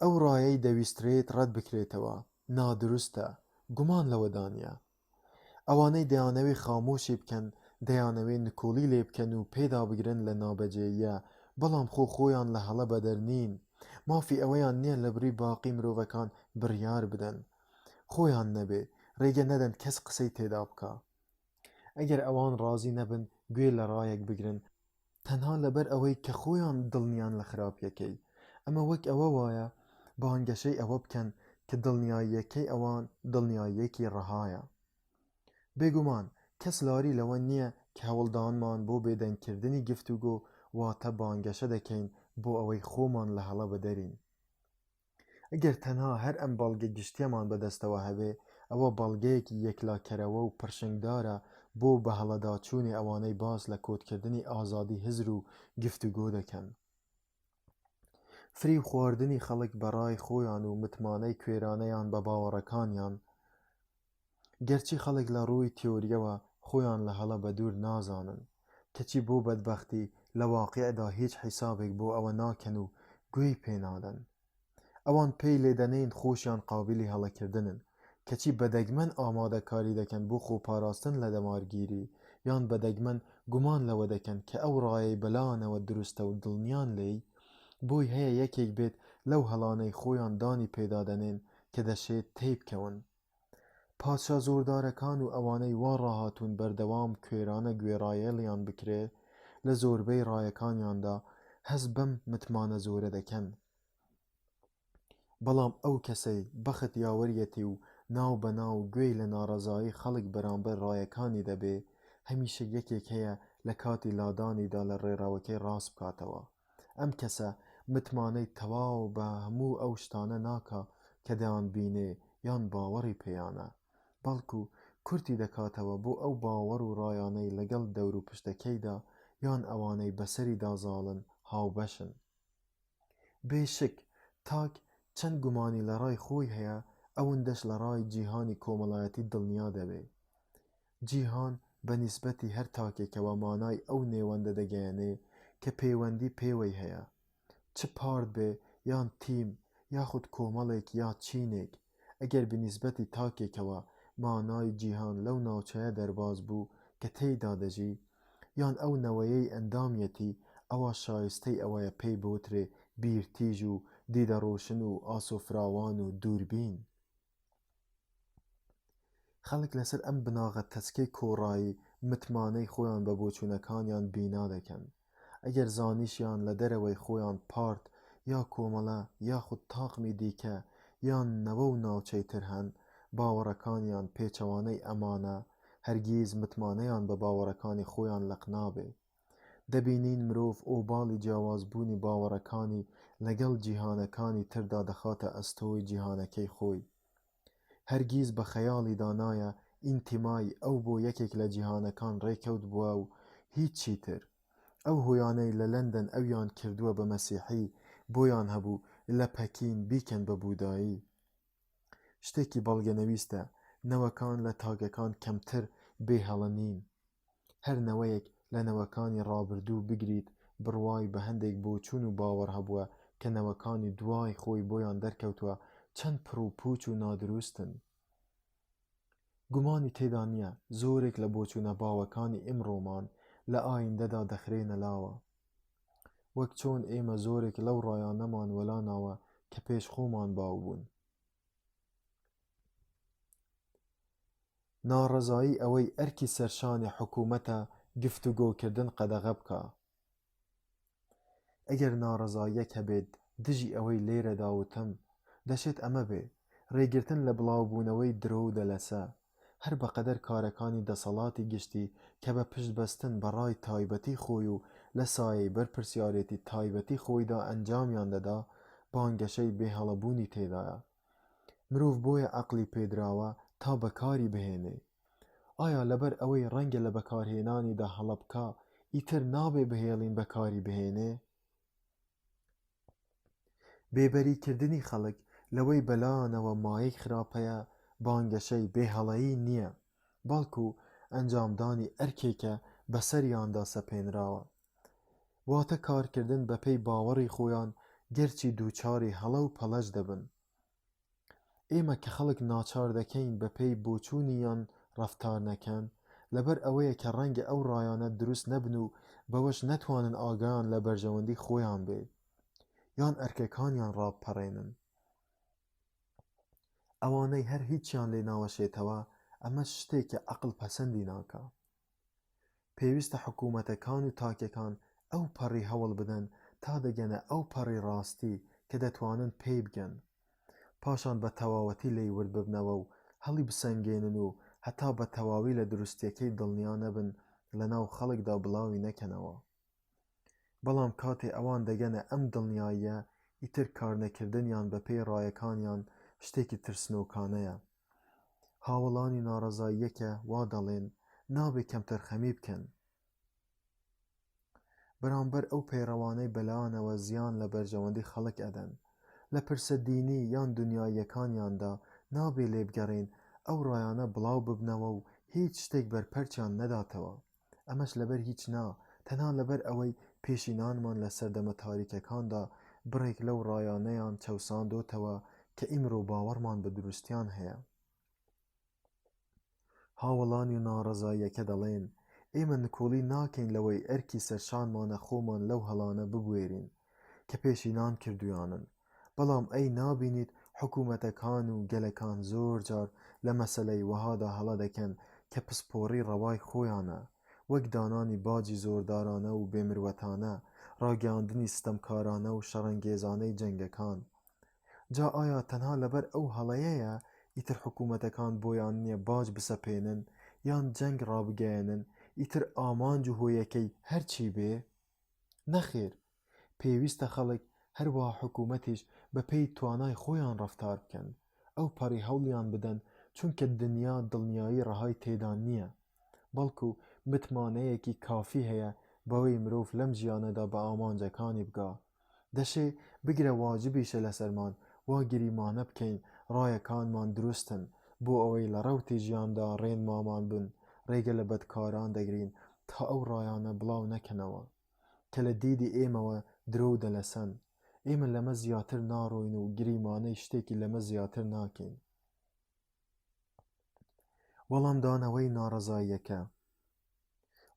ئەو ڕایەی دەویسترێت ڕەت بکرێتەوە نادروستە، گومان لەوەدانە. ئەوانەی دەیانەوێ خامۆشی بکەن دەیانەوێ نکۆڵی لێ بکەن و پێدا بگرن لە نابەجێیە، بەڵام خۆیان لە هەڵە بەدەرنین. مافی ئەوەیان نییە لە بری باقی مرۆڤەکان بڕیار بدەن، خۆیان نەبێ ڕێگە نەدەن کەس قسەی تێدا بکە. ئەگەر ئەوان ڕازی نەبن گوێ لە ڕایەک بگرن تەنها لەبەر ئەوەی کە خۆیان دڵنیان لە خراپیەکەی، ئەمە وەک ئەوە وایە بانگەشەی ئەوە بکەن کە دڵنیاییەکەی ئەوان دڵنیاییەکی ڕەهایە. بێگومان کەس لاری لەوە نییە کە هەوڵدانمان بۆ بێدەنگکردنی گفتوگۆ واتە بانگەشە دەکەین بۆ ئەوەی خۆمان لە هەڵە بەدەرین. ئەگەر تەنها هەر ئەم بەڵگە گشتیەمان بەدەستەوە هەبێ ئەوە بەڵگەیەکی یەکلاکەرەوە و پرشنگدارە بۆ بە هەڵەداچوونی ئەوانەی باس لە کۆتکردنی ئازادی هزر و گفتوگۆ دەکەن. فریو خواردنی خەڵک بەڕای خۆیان و متمانەی کوێرانەیان بە باوەڕەکانیان، گەرچی خەڵک لە ڕووی تیۆریەوە خۆیان لە هەڵە بە دوور نازانن، کەچی بۆ بەدبەختی لە واقیعدا هیچ حیسابێک بۆ ئەوە ناکەن و گوێی پێنادەن. ئەوان پێی لێدەنین خۆشیان قابلی هەڵەکردنن کەچی بەدەگمەن ئامادەکاری دەکەن بۆ خۆپاراستن لە دەمارگیری یان بەدەگمەن گومان لەوە دەکەن کە ئەو ڕایەی بەلانەوە دروستە و دڵنیان لێی بۆی هەیە یەکێک بێت لەو هەڵانەی خۆیان دانی پێدادەنێن کە دەشێت تێبکەون. پادشا زۆردارەکان و ئەوانەی وا ڕاهاتوون بەردەوام کوێرانە گوێڕایەڵیان بکرێ لە زۆربەی ڕایەکانیاندا هەست بەم متمانە زۆرە دەکەن. بەڵام ئەو کەسەی بەخت یاوەریەتی و ناو بە ناو گوێی لە ناڕەزایی خەڵک بەرامبەر ڕایەکانی دەبێ هەمیشە یەکێک هەیە لە کاتی لادانیدا لە ڕێراوەکەی ڕاست بکاتەوە. ئەم کەسە متمانەی تەواو بە هەموو ئەو شتانە ناکا کە دەیان بینێ یان باوەڕی پێیانە، بەڵکو کورتی دەکاتەوە بۆ ئەو باوەڕ و ڕایانەی لەگەڵ دەور و پشتەکەیدا یان ئەوانەی بەسەری دازاڵن هاوبەشن. بێشک تاک چەند گومانی لە ڕای خۆی هەیە ئەوەندەش لە ڕای جیهانی کۆمەڵایەتی دڵنیا دەبێ. جیهان بە نیسبەتی هەر تاکێکەوە مانای ئەو نێوەندە دەگەیەنێ کە پەیوەندی پێوەی هەیە، چ پارت بێ یان تیم یاخود کۆمەڵێک یا چینێک. ئەگەر بنیسبەتی تاکێکەوە مانای جیهان لەو ناوچەیە دەرباز بوو کە تێیدا دەژی یان ئەو نەوەیەی ئەندامەتی ئەوە شایستەی ئەوەیە پێی بۆترێ بیرتیژ و دیدەڕۆشن و ئاسۆفراوان و دووربین. خەڵک لەسەر ئەم بناغە تەچکەی کۆڕایی متمانەی خۆیان بە بۆچوونەکانیان بینا دەکەن. ئەگەر زانیشیان لە دەرەوەی خۆیان پارت یا کۆمەڵە یاخود تاقمی دیکە یان نەوە و ناوچەی تر هەن، باوەڕەکانیان پێچەوانەی ئەمانە هەرگیز متمانەیان بە باوەڕەکانی خۆیان لەق نابێ. دەبینین مرۆڤ ئۆباڵی جیاوازبوونی باوەڕەکانی لەگەڵ جیهانەکانی تردا دەخاتە ئەستۆی جیهانەکەی خۆی. هەرگیز بە خەیاڵی دانایە ئینتیمای ئەو بۆ یەکێک لە جیهانەکان ڕێکەوت بووە و هیچی تر. ئەو هۆیانەی لە لەندەن ئەویان کردووە بە مەسیحی بۆیان هەبوو لە پەکین بیکەن بە بوودایی. شتێکی بەڵگەنەویستە نەوەکان لە تاکەکان کەمتر بێهەڵە نین. هەر نەوەیەک لە نەوەکانی ڕابردوو بگریت بڕوای بە هەندێک بۆچوون و باوەڕ هەبووە کە نەوەکانی دوای خۆی بۆیان دەرکەوتووە چەند پڕوپوچ و نادروستن. گومانی تێدا نییە زۆرێک لە بۆچوونە باوەکانی ئیمڕۆمان لە ئایندەدا دەخرێنە لاوە، وەک چۆن ئێمە زۆرێک لەو ڕایانەمان وەلاناوە کە پێش خۆمان باو بوون. ناڕەزایی ئەوەی ئەرکی سەرشانی حکوومەتە گفتوگۆکردن قەدەغە بکە. ئەگەر ناڕەزاییەک هەبێت دژی ئەوەی لێرە داوتم دەشێت ئەمە بێ ڕێگرتن لە بڵاوبوونەوەی درۆ و دەلەسە، هەر بەقەدەر کارەکانی دەسەڵاتی گشتی کە بە پشت بەستن بە ڕای تایبەتی خۆی و لە سایەی بەرپرسیارەتی تایبەتی خۆیدا ئەنجامیان دەدا بانگەشەی بێهەڵەبوونی تێدایە. مرۆڤ بۆیە عەقڵی پێدراوە تا بەکاری بهێنێ. ئایا لەبەر ئەوەی ڕەنگە لە بەکارهێنانیدا هەڵە بکا ئیتر نابێ بهێڵین بەکاری بهێنێ؟ بێبەریکردنی خەڵک لەوەی بەلایەنەوە مایەی خراپەیە بانگەشەی بێهەڵەیی نییە، بەڵکو ئەنجامدانی ئەرکێکە بەسەریاندا سەپێنراوە. واتە کارکردن بە پێی باوەڕی خۆیان گەرچی دووچاری هەڵە و پەلەش دەبن. ئێمە کە خەڵک ناچار دەکەین بە پێی بۆچوونیان ڕەفتار نەکەن لەبەر ئەوەیە کە ڕەنگە ئەو ڕایانە دروست نەبن و بەوەش نەتوانن ئاگایان لە بەرژەوەندی خۆیان بێ یان ئەرکەکانیان ڕابپەڕێنن. ئەوانەی هەر هیچیان لێ ناوەشێتەوە ئەمە شتێکە عەقڵ پەسەندی ناکا. پێویستە حکوومەتەکان و تاکەکان ئەو پەڕی هەوڵ بدەن تا دەگەنە ئەو پەڕی ڕاستی کە دەتوانن پێی بگەن، پاشان بە تەواوەتی لێی ورد ببنەوە و هەڵی بسەنگێنن و هەتا بە تەواوی لە دروستیەکەی دڵنیا نەبن لە ناو خەڵکدا بڵاوی نەکەنەوە. بەڵام کاتێ ئەوان دەگەنە ئەم دڵنیاییە ئیتر کارنەکردنیان بە پێی ڕایەکانیان شتێکی ترسنۆکانەیە. هاوڵانی ناڕەزاییەکە وا دەڵێن نابێ کەمتر خەمی بکەن. بەرامبەر ئەو پەیڕەوانەی بەلایەنەوە زیان لە بەرژەوەندی خەڵک ئەدەن لە پرسە دینی یان دنیاییەکانیاندا نابێ لێبگەڕین ئەو ڕایانە بڵاو ببنەوە و هیچ شتێک بەرپەرچیان نەداتەوە. ئەمەش لەبەر هیچ نا تەنها لەبەر ئەوەی پێشینانمان لە سەردەمە تاریکەکاندا بڕێک لەو ڕایانەیان چەوساندۆتەوە کە ئیمرۆ باوەڕمان بە دروستیان هەیە. هاوڵانی ناڕەزاییەکە دەڵێن ئێمە نکۆڵی ناکەین لەوەی ئەرکی سەرشانمانە خۆمان لەو هەڵانە ببوێرین کە پێشینان کردویانن، بەڵام ئەی نابینیت حکوومەتەکان و گەلەکان زۆر جار لە مەسەلەی وەهادا هەڵە دەکەن کە پسپۆڕی ڕەوای خۆیانە، وەک دانانی باجی زۆردارانە و بێمروەتانە، ڕاگەاندنی ستەمکارانە و شەڕەنگێزانەی جەنگەکان. جا ئایا تەنها لەبەر ئەو هەڵەیەیە ئیتر حکوومەتەکان بۆیان نییە باج بسەپێنن یان جەنگ ڕابگەێنن ئیتر ئامانج و هۆیەکەی هەرچی بێ؟ نەخێر، پێویستە خەڵک هەروە حکوومەتیش بە پێی توانای خۆیان ڕەفتار بکەن، ئەو پەڕی هەوڵیان بدەن، چونکە دنیا دڵنیایی ڕەهای تێدا نییە، بەڵکو متمانەیەکی کافی هەیە بەوەی مرۆڤ لەم ژیانەدا بە ئامانجەکانی بگا. دەشێ بگرە واجبیشە لەسەرمان وا گریمانە بکەین ڕایەکانمان دروستن بۆ ئەوەی لە ڕەوتی ژیاندا ڕێنمامان بن، ڕێگە لە بەدکاران دەگرین تا ئەو ڕایانە بڵاو نەکەنەوە کە لە دیدی ئێمەوە درۆ دەلەسەن. ئێمە لەمە زیاتر ناڕۆین و گریمانەی شتێکی لەمە زیاتر ناکەین. وەڵام دانەوەی ناڕەزاییەکە.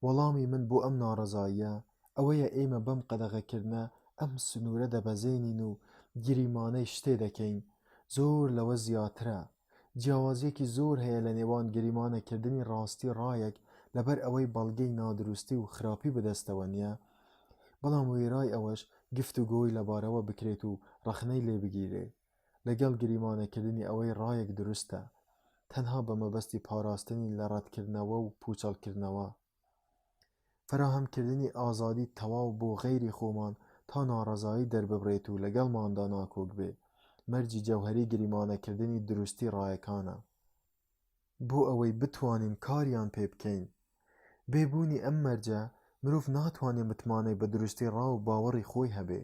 وەڵامی من بۆ ئەم ناڕەزاییە ئەوەیە ئێمە بەم قەدەغەکردنە ئەم سنوورە دەبەزێنین و گریمانەی شتێ دەکەین زۆر لەوە زیاترە. جیاوازیەکی زۆر هەیە لە نێوان گریمانەکردنی ڕاستی ڕایەک لەبەر ئەوەی بەڵگەی نادروستی و خراپی بەدەستەوە نییە، بەڵام وێرای ئەوەش گفتوگۆی لەبارەوە بکرێت و ڕەخنەی لێ بگیرێ لەگەڵ گریمانەکردنی ئەوەی ڕایەک دروستە تەنها بە مەبەستی پاراستنی لە ڕەتکردنەوە و پوچەڵکردنەوە، فراهەمکردنی ئازادی تەواو بۆ غەیری خۆمان تا ناڕەزایی دەرببڕێت و لەگەڵماندا ناکۆک بێ، مەرجی جەوهەری گریمانەکردنی دروستی ڕایەکانە. بۆ ئەوەی بتوانین کاریان پێ بکەین بێبوونی ئەم مەرجە مرۆڤ ناتوانێت متمانەی بە دروستی ڕاو و باوەڕی خۆی هەبێ.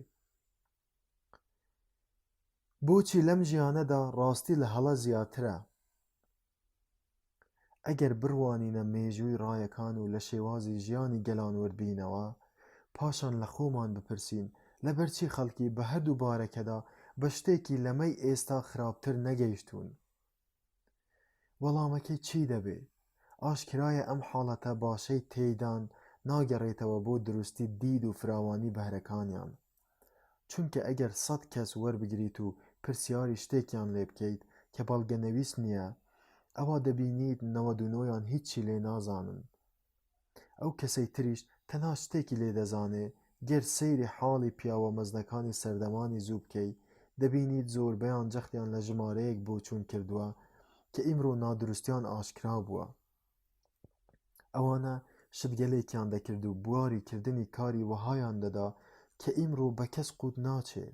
بۆچی لەم ژیانەدا ڕاستی لە هەڵە زیاترە؟ ئەگەر بڕوانینە مێژووی ڕایەکان و لە شێوازی ژیانی گەلان وەربینەوە، پاشان لە خۆمان بپرسین لەبەرچی خەڵکی بە هەردوو بارەکەدا بە شتێکی لەمەی ئێستا خراپتر نەگەیشتوون؟ وەڵامەکەی چی دەبێ؟ ئاشکرایە ئەم حاڵەتە باشەی تێیدان ناگەڕێتەوە بۆ دروستی دید و فراوانی بەهرەکانیان، چونکە ئەگەر 100 کەس وەربگریت و پرسیاری شتێکیان لێ بکەیت کە بەڵگەنەویست نییە، ئەوە دەبینیت 99یان هیچی لێ نازانن. ئەو کەسەی تریش تەنها شتێکی لێ دەزانێ گەر سەیری حاڵی پیاوە مەزنەکانی سەردەمانی زوو بکەی، دەبینیت زۆربەیان جەختیان لە ژمارەیەک بۆچوون کردووە کە ئیمرۆ نادروستیان ئاشکرا بووە. ئەوانە شتگەلێکیان دەکرد و بواری کردنی کاری وەهایان دەدا کە ئیمرۆ بە کەس قوت ناچێ.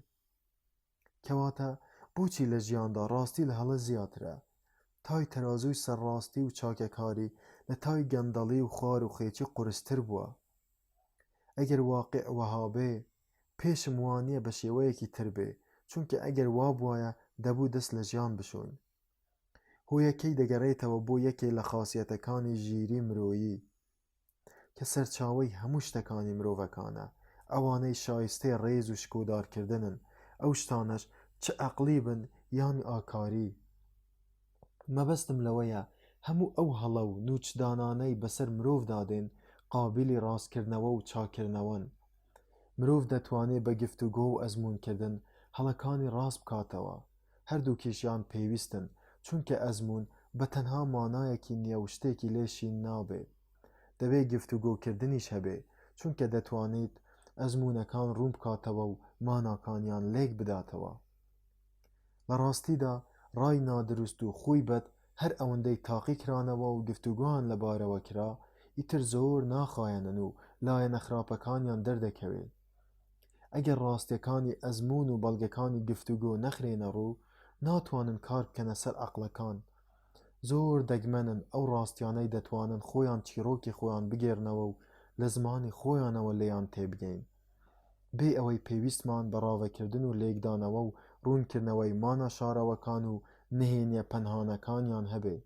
کەواتە بۆچی لە ژیاندا ڕاستی لە هەڵە زیاترە؟ تای تەرازوی سەرڕاستی و چاکەکاری لە تای گەندەڵی و خوار و خێچی قورستر بووە. ئەگەر واقع وەها بێ پێشم وانییە بە شێوەیەکی تر بێ، چونکە ئەگەر وا بواە دەبوو دەست لە ژیان بشۆین. هۆیەکەی دەگەڕێتەوە بۆ یەکێ لە خاسیەتەکانی ژیری مرۆیی کە سەرچاوەی هەموو شتەکانی مرۆڤەکانە، ئەوانەی شایستەی ڕێز و شکۆدارکردنن، ئەو شتانەش چ ئەقلی بن یان ئاکاری. مەبەستم لەوەیە هەموو ئەو هەڵە و نوچدانانەی بەسەر مرۆڤ دادێن قابلی ڕاستکردنەوە و چاکردنەوەن. مرۆڤ دەتوانێت بە گفتوگۆ و ئەزموونکردن هەڵەکانی ڕاست بکاتەوە. هەردووکیشیان پێویستن، چونکە ئەزموون بە تەنها مانایەکی نییە و شتێکی لێشین نابێ. دەبێت گفتوگۆکردنیش هەبێ، چونکە دەتوانێت ئەزموونەکان ڕوون بکاتەوە و ماناکانیان لێک بداتەوە. لە ڕاستیدا ڕای نادروست و خوی بەد هەر ئەوەندەی تاقی کرانەوە و گفتوگۆیان لەبارەوە کرا ئیتر زۆر ناخایەنن و لایەنە خراپەکانیان دەردەکەوێت. ئەگەر ڕاستیەکانی ئەزمون و بەڵگەکانی گفتوگۆ نەخرێنە ڕوو، ناتوانن کار بکەنە سەر عەقڵەکان. زۆر دەگمەنن ئەو ڕاستیانەی دەتوانن خۆیان چیرۆکی خۆیان بگێڕنەوە و لە زمانی خۆیانەوە لێیان تێبگەین، بێ ئەوەی پێویستمان بە ڕاوەکردن و لێکدانەوە و ڕوونکردنەوەی مانە شارەوەکان و نهێنیە پەنهانەکانیان هەبێ.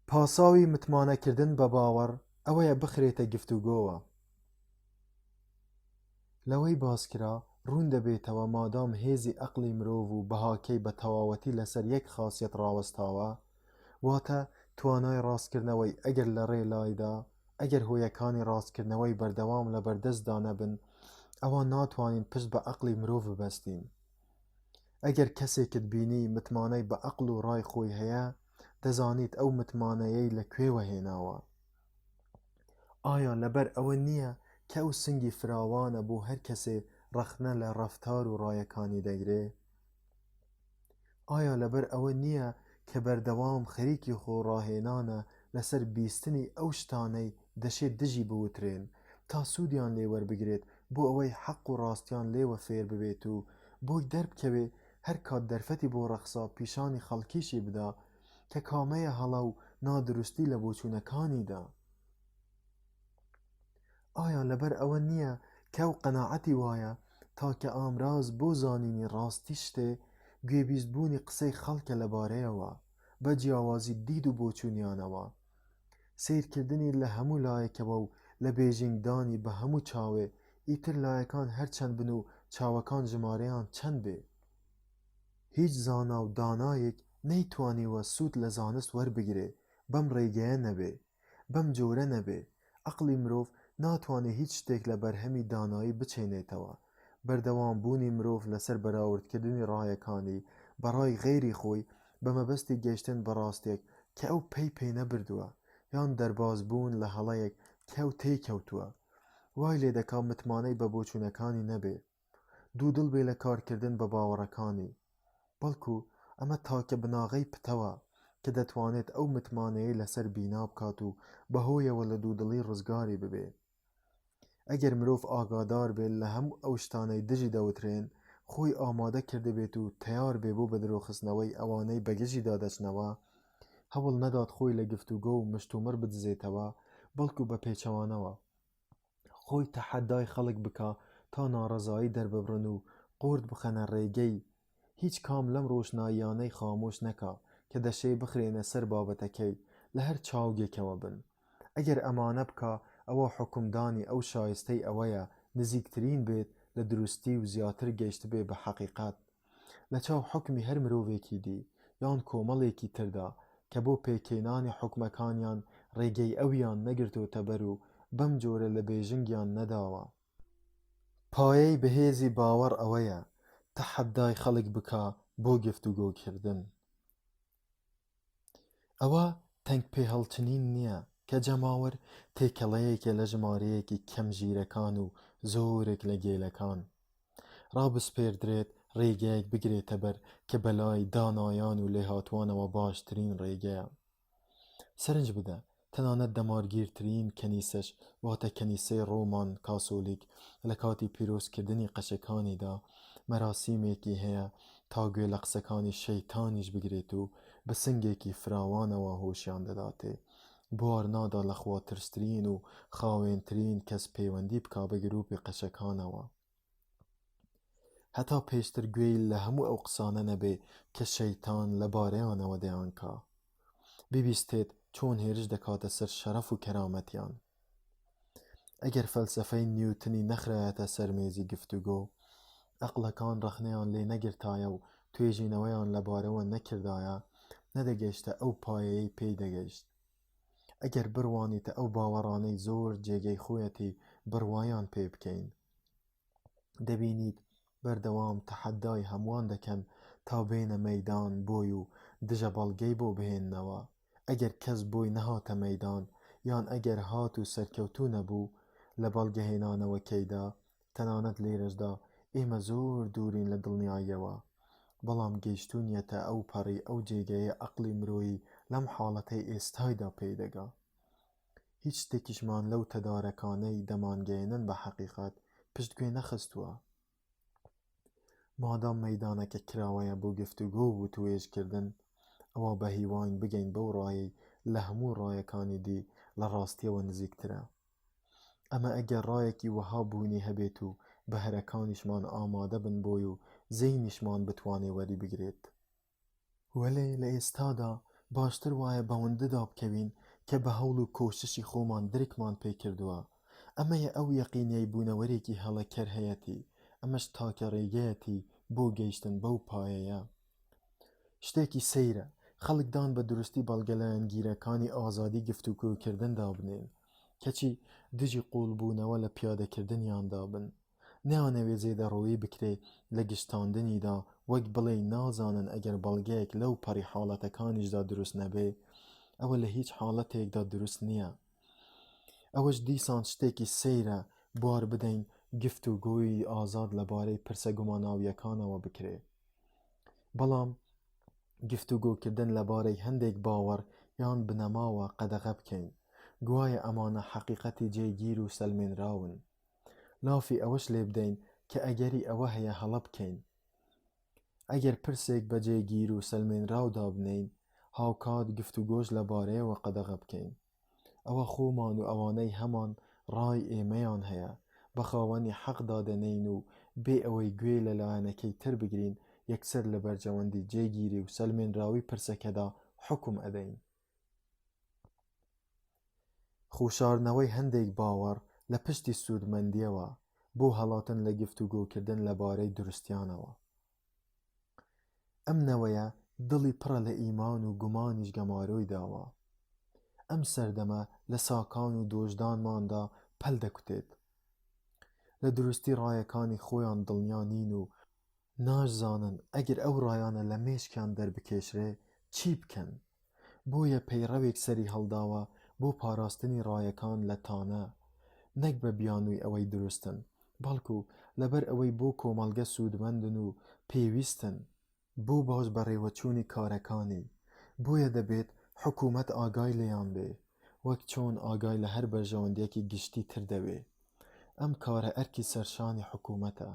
پاساوی متمانەکردن بە باوەڕ ئەوەیە بخرێتە گفتوگۆوە. لەوەی باسکرا ڕوون دەبێتەوە مادام هێزی ئەقلی مرۆڤ و بەهاکەی بە تەواوەتی لەسەر یەک خاسیەت ڕاوەستاوە، واتە توانای ڕاستکردنەوەی ئەگەر لە ڕێلایدا ئەگەر هۆیەکانی ڕاستکردنەوەی بەردەوام لە بەردەستدا نەبن، ئەوە ناتوانین پشت بە ئەقلی مرۆڤ ببەستین. ئەگەر کەسێکت بینی متمانەی بە ئەقل و ڕای خۆی هەیە، دەزانیت ئەو متمانەیەی لەکوێوە هێناوە. ئایا لەبەر ئەوە نییە کە ئەو سنگی فراوانە بۆ هەر کەسێ ڕەخنە لە ڕەفتار و ڕایەکانی دەگرێ؟ ئایا لەبەر ئەوە نییە کە بەردەوام خەریکی خۆڕاهێنانە لەسەر بیستنی ئەو شتانەی دەشێت دژی بوترێن تا سوودیان لێ وەربگرێت بۆ ئەوەی حەق و ڕاستیان لێوە فێر ببێت و بۆی دەربکەوێ هەر کات دەرفەتی بۆ ڕەخسا پیشانی خەڵکیشی بدا کە کامەیە هەڵا و نادروستی لە بۆچوونەکانیدا؟ ئایا لەبەر ئەوە نییە کە ئەو قەناعەتی وایە تاکە ئامراز بۆ زانینی ڕاستی شتێ گوێبیستبوونی قسەی خەڵکە لەبارەیەوە بە جیاوازی دید و بۆچوونیانەوە، سیرکردنی لە هەموو لایەکەوە و لە بێژینگدانی بە هەموو چاوێ ئیتر لایەکان هەرچەند بن و چاوەکان ژمارەیان چەند بێ. هیچ زانا و دانایەک نەیتوانیوە سوود لە زانست وەربگرێ بەم ڕێگەیە نەبێ، بەم جۆرە نەبێ. ئەقلی مرۆڤ ناتوانێت هیچ شتێک لە بەرهەمی دانایی بچێنێتەوە. بەردەوامبوونی مرۆڤ لەسەر بەراوردکردنی ڕایەکانی بەڕای غێری خۆی بە مەبەستی گەیشتن بە ڕاستێک کە ئەو پێی نەبردووە، یان دەربازبوون لە هەڵەیەک کە ئەو تێکەوتووە، وای لێ دەکا متمانەی بە بۆچوونەکانی نەبێ، دوودڵ بێ لە کارکردن بە باوەڕەکانی، بەڵکو ئەمە تاکە بناغەی پتەوە کە دەتوانێت ئەو متمانەیە لەسەر بینا بکات و بەهۆیەوە لە دوودڵی ڕزگاری ببێ. ئەگەر مرۆڤ ئاگادار بێت لە هەموو ئەو شتانەی دژی دەوترێن خۆی ئامادە کردبێت و تەیار بێ بۆ بەدرۆخستنەوەی ئەوانەی بەگەژی دادەچنەوە، هەوڵ نەدات خۆی لە گفتوگۆ و مشتومڕ بدزێتەوە، بەڵکو بە پێچەوانەوە خۆی تەحەدای خەڵک بکا تا ناڕەزایی دەرببڕن و قورد بخەنە ڕێگەی هیچ کام لەم ڕۆشناییانەی خامۆش نەکا کە دەشێ بخرێنە سەر بابەتەکەی لە هەر چاوگێکەوە بن. ئەگەر ئەمانە بکە ئەوە حکومدانی ئەو شایستەی ئەوەیە نزیکترین بێت لە دروستی و زیاتر گەیشت بێ بە حەقیقەت لە چاو حکمی هەر مرۆڤێکی دی یان کۆمەڵێکی تردا کە بۆ پێکێنانی حکمەکانیان ڕێگەی ئەویان نەگرتۆتە بەر و بەم جۆرە لە بێژنگیان نەداوە. پایەی بەهێزی باوەڕ ئەوەیە تەحەدای خەڵک بکا بۆ گفتوگۆکردن. ئەوە تەنگ پێهەڵچنین نییە کە جەماوەر تێکەڵەیەکە لە ژمارەیەکی کەم ژیرەکان و زۆرێک لە گێلەکان. ڕابسپێردرێت ڕێگەیەک بگرێتە بەر کە بەلای دانایان و لێهاتوانەوە باشترین ڕێگەیە. سەرنج بدە تەنانەت دەمارگیرترین کەنیسەش واتە کەنیسەی ڕۆمان کاسۆلیک لە کاتی پیرۆزکردنی قەشەکانیدا مەراسیمێکی هەیە تا گوێ لە قسەکانی شەیتانیش بگرێت و بە سنگێکی فراوانەوە هۆشیان دەداتێ بوار نادا لە خواترسترین و خاوێنترین کەس پەیوەندی بکا بە گروپی قەشەکانەوە، هەتا پێشتر گوێی لە هەموو ئەو قسانە نەبێ کە شەیتان لەبارەیانەوە دەیانکا، بیبیستێت چۆن هێرش دەکاتە سەر شەرەف و کەرامەتیان. ئەگەر فەلسەفەی نیوتنی نەخرایەتە سەرمێزی گفتوگۆ، ئەقلەکان ڕەخنەیان لێ نەگرتایە و توێژینەوەیان لەبارەوە نەکردایە، نەدەگەیشتە ئەو پایەی پێی دەگەیشت. ئەگەر بڕوانیتە ئەو باوەڕانەی زۆر جێگەی خۆیەتی بڕوایان پێ بکەین، دەبینیت بەردەوام تەحەدای هەمووان دەکەن تا بێنە مەیدان بۆی و دژە بەڵگەی بۆ بهێننەوە. ئەگەر کەس بۆی نەهاتە مەیدان یان ئەگەر هات و سەرکەوتوو نەبوو لە بەڵگەهێنانەوەکەیدا، تەنانەت لێرەشدا ئێمە زۆر دوورین لە دڵنیاییەوە، بەڵام گەیشتونیەتە ئەو پەڕی ئەو جێگەیە ئەقلی مرۆیی لەم حاڵەتەی ئێستایدا پێدەگا. هیچ شتێکیشمان لەو تەدارەکانەی دەمانگەێنن بە حەقیقەت پشتگوێ نەخستووە. مادام مەیدانەکە کراوەیە بۆ گفتوگۆ و توێژکردن، ئەوە بە هیواین بگەین بەو ڕایەی لە هەموو ڕایەکانی دی لە ڕاستیەوە نزیکترە. ئەمە ئەگەر ڕایەکی وەها بوونی هەبێت و بەهرەکانیشمان ئامادە بن بۆی و زەینیشمان بتوانێ وەری بگرێت. وەلێ لە ئێستادا باشتر وایە بەوەندەدا بکەوین کە بە هەوڵ و کۆششی خۆمان درکمان پێ کردووە ئەمەیە ئەو یەقینەی بوونەوەرێکی هەڵەکەر هەیەتی، ئەمەش تاکە ڕێگەیەتی بۆ گەیشتن بەو پایەیە. شتێکی سەیرە خەڵکدان بە دروستی بەڵگەلایەنگیرەکانی ئازادی گفتوگۆکردندا بنێن، کەچی دژی قوڵبوونەوە لە پیادەکردنیاندا بن. نەیانەوێ زێدەڕەویی بکرێ لە گشتاندنیدا، وەک بڵێ نازانن ئەگەر بەڵگەیەک لەو پەڕی حاڵەتەکانیشدا دروست نەبێ، ئەوە لە هیچ حاڵەتێکدا دروست نییە. ئەوەش دیسان شتێکی سەیرە بوار بدەین گفتوگۆی ئازاد لەبارەی پرسە گوماناویەکانەوە بکرێ. بەڵام گفتوگۆکردن لەبارەی هەندێک باوەڕ یان بنەماوە قەدەغە بکەین، گوایە ئەمانە حەقیقەتی جێگیر و سەلمێنراون. لافی ئەوەش لێ بدەین کە ئەگەری ئەوە هەیە هەڵە بکەین. ئەگەر پرسێک بە جێگیر و سەلمێنراودا بنین، هاوکات گفتوگۆش لەبارەیەوە قەدەغە بکەین. ئەوە خۆمان و ئەوانەی هەمان ڕای ئێمەیان هەیە بە خاوەنی حەقدا دەنین و بێ ئەوەی گوێ لە لایەنەکەی تر بگرین، یەکسەر لە بەرجەوەندی جێگیری و سەلمێنراوی پرسەکەدا حکم ئەدەین. خوشاردنەوەی هەندێک باوەڕ لە پشتی سوودمەندیەوە بۆ هەڵاتن لە گفتوگۆکردن لەبارەی دروستیانەوە. ئەم نەوەیە دڵی پڕە لە ئیمان و گومانیش گەمارۆی داوە. ئەم سەردەمە لە ساکان و دۆژدانماندا پەل دەکوتێت. لە دروستی ڕایەکانی خۆیان دڵنیا نین و ناشزانن ئەگەر ئەو ڕایانە لە مێشکیان دەربکێشرێ چی بکەن. بۆیە پەیڕەوێک سەری هەڵداوە بۆ پاراستنی ڕایەکان لە تانە، نەک بە بیانووی ئەوەی دروستن، بەڵکو لەبەر ئەوەی بۆ کۆمەڵگە سوودمەندن و پێویستن، بۆ باش بەڕێوەچوونی کارەکانی. بۆیە دەبێت حکوومەت ئاگای لێیان بێ، وەک چۆن ئاگای لە هەر بەرژەوەندێکی گشتی تر دەوێ. ئەم کارە ئەرکی سەرشانی حکوومەتە.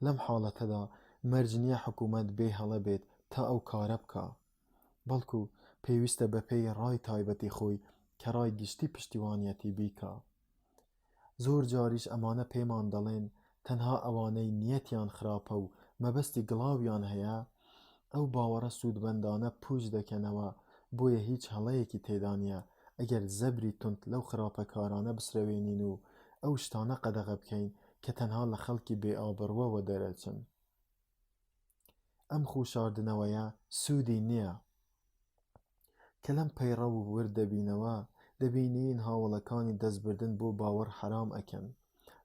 لەم حاڵەتەدا مەرج نییە حکوومەت بێ هەڵە بێت تا ئەو کارە بکە، بەڵکو پێویستە بەپێی ڕای تایبەتی خۆی کە ڕای گشتی پشتیوانیەتی بیکە. زۆر جاریش ئەمانە پێمان دەڵێن تەنها ئەوانەی نیەتیان خراپە و مەبەستی گڵاویان هەیە، ئەو باوەڕە سوودمەندانە پوچ دەکەنەوە، بۆیە هیچ هەڵەیەکی تێدا نییە ئەگەر زەبری تونت لەو خراپەکارانە بسرەوێنین و ئەو شتانە قەدەغە بکەین کە تەنها لە خەڵکی بێئابڕوەوە دەرەچن. ئەم خوشاردنەوەیە سوودی نییە کە لەم پەیڕە و وردەبینەوە دەبینین هاوڵەکانی دەستبردن بۆ باوەڕ حرام ئەکەن،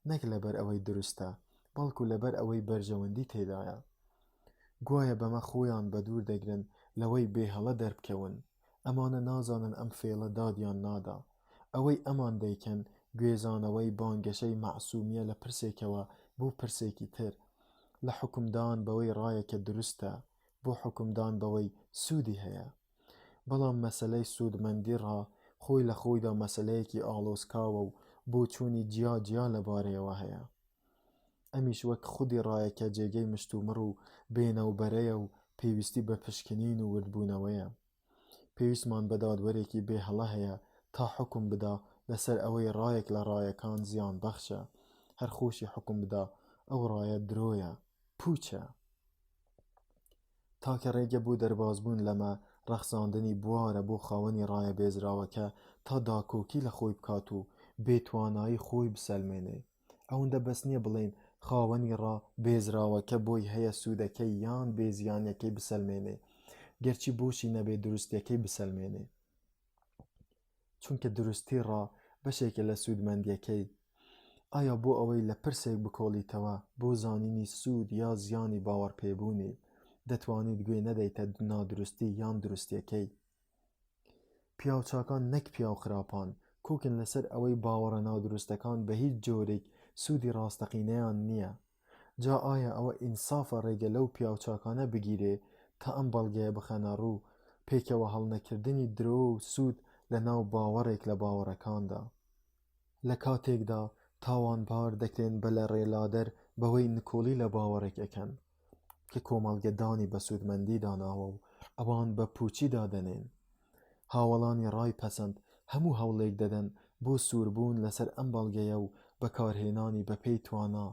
نەک لەبەر ئەوەی دروستە، بەڵکو لەبەر ئەوەی بەرژەوەندی تێدایە. گوایە بەمە خۆیان بە دوور دەگرن لەوەی بێهەڵە دەربکەون. ئەمانە نازانن ئەم فێڵە دادیان نادا. ئەوەی ئەمان دەیکەن گوێزانەوەی بانگەشەی مەعسوومیە لە پرسێکەوە بۆ پرسێکی تر، لە حکومدان بەوەی ڕایەکە دروستە بۆ حکومدان بەوەی سوودی هەیە. بەڵام مەسەلەی سوودمەندیڕا خۆی لە خۆیدا مەسەلەیەکی ئاڵۆزکاوە و بۆ چوونی جیا لەبارەیەوە هەیە. ئەمیش وەک خودی ڕایەکە جێگەی مشتومڕ و بێنەوبەرەیە و پێویستی بە پشکنین و وردبوونەوەیە. پێویستمان بە دادوەرێکی بێهەڵە هەیە تا حکم بدا لەسەر ئەوەی ڕایەک لە ڕایەکان زیان بەخشە، هەر خۆشی حکم بدا ئەو ڕایە درۆیە، پوچە. تاکە ڕێگە بۆ دەربازبوون لەمە ڕەخساندنی بوارە بۆ خاوەنی ڕایە بێزراوەکە تا داکۆکی لە خۆی بکات و بێتوانایی خۆی بسەلمێنێ. ئەوەندە بەس نییە بڵێن خاوەنی ڕا بێزراوەکە بۆی هەیە سوودەکەی یان بێزیانەکەی بسەلمێنێ، گەرچی بۆشی نەبێ دروستیەکەی بسەلمێنێ. چونکە دروستی ڕا بەشێکە لە سوودمەندیەکەی. ئایا بۆ ئەوەی لە پرسێک بکۆڵیتەوە بۆ زانینی سوود یا زیانی باوەڕ پێبوونی، دەتوانیت گوێ نەدەیتە نادروستی یان دروستیەکەی. پیاوچاکان نەک پیاو خراپان کۆکن لەسەر ئەوەی باوەڕە نادروستەکان بە هیچ جۆرێک سوودی ڕاستەقینەیان نییە. جا ئایا ئەوە ئینسافە ڕێگە لەو پیاوچاکانە بگیرێ تا ئەم بەڵگەیە بخەنە ڕوو پێکەوە هەڵنەکردنی درۆ و سوود لە ناو باوەڕێک لە باوەڕەکاندا، لە کاتێکدا تاوانبار دەکرێن بە لە ڕێلادەر بەوەی نکۆڵی لە باوەڕێک ئەکەن کە کۆمەڵگەدانی بە سوودمەندی داناوە و ئەوان بە پوچی دادەنێن. هاوڵانی ڕای پەسەند هەموو هەوڵێک دەدەن بۆ سووربوون لەسەر ئەم بەڵگەیە و بەکارهێنانی بەپێی توانا.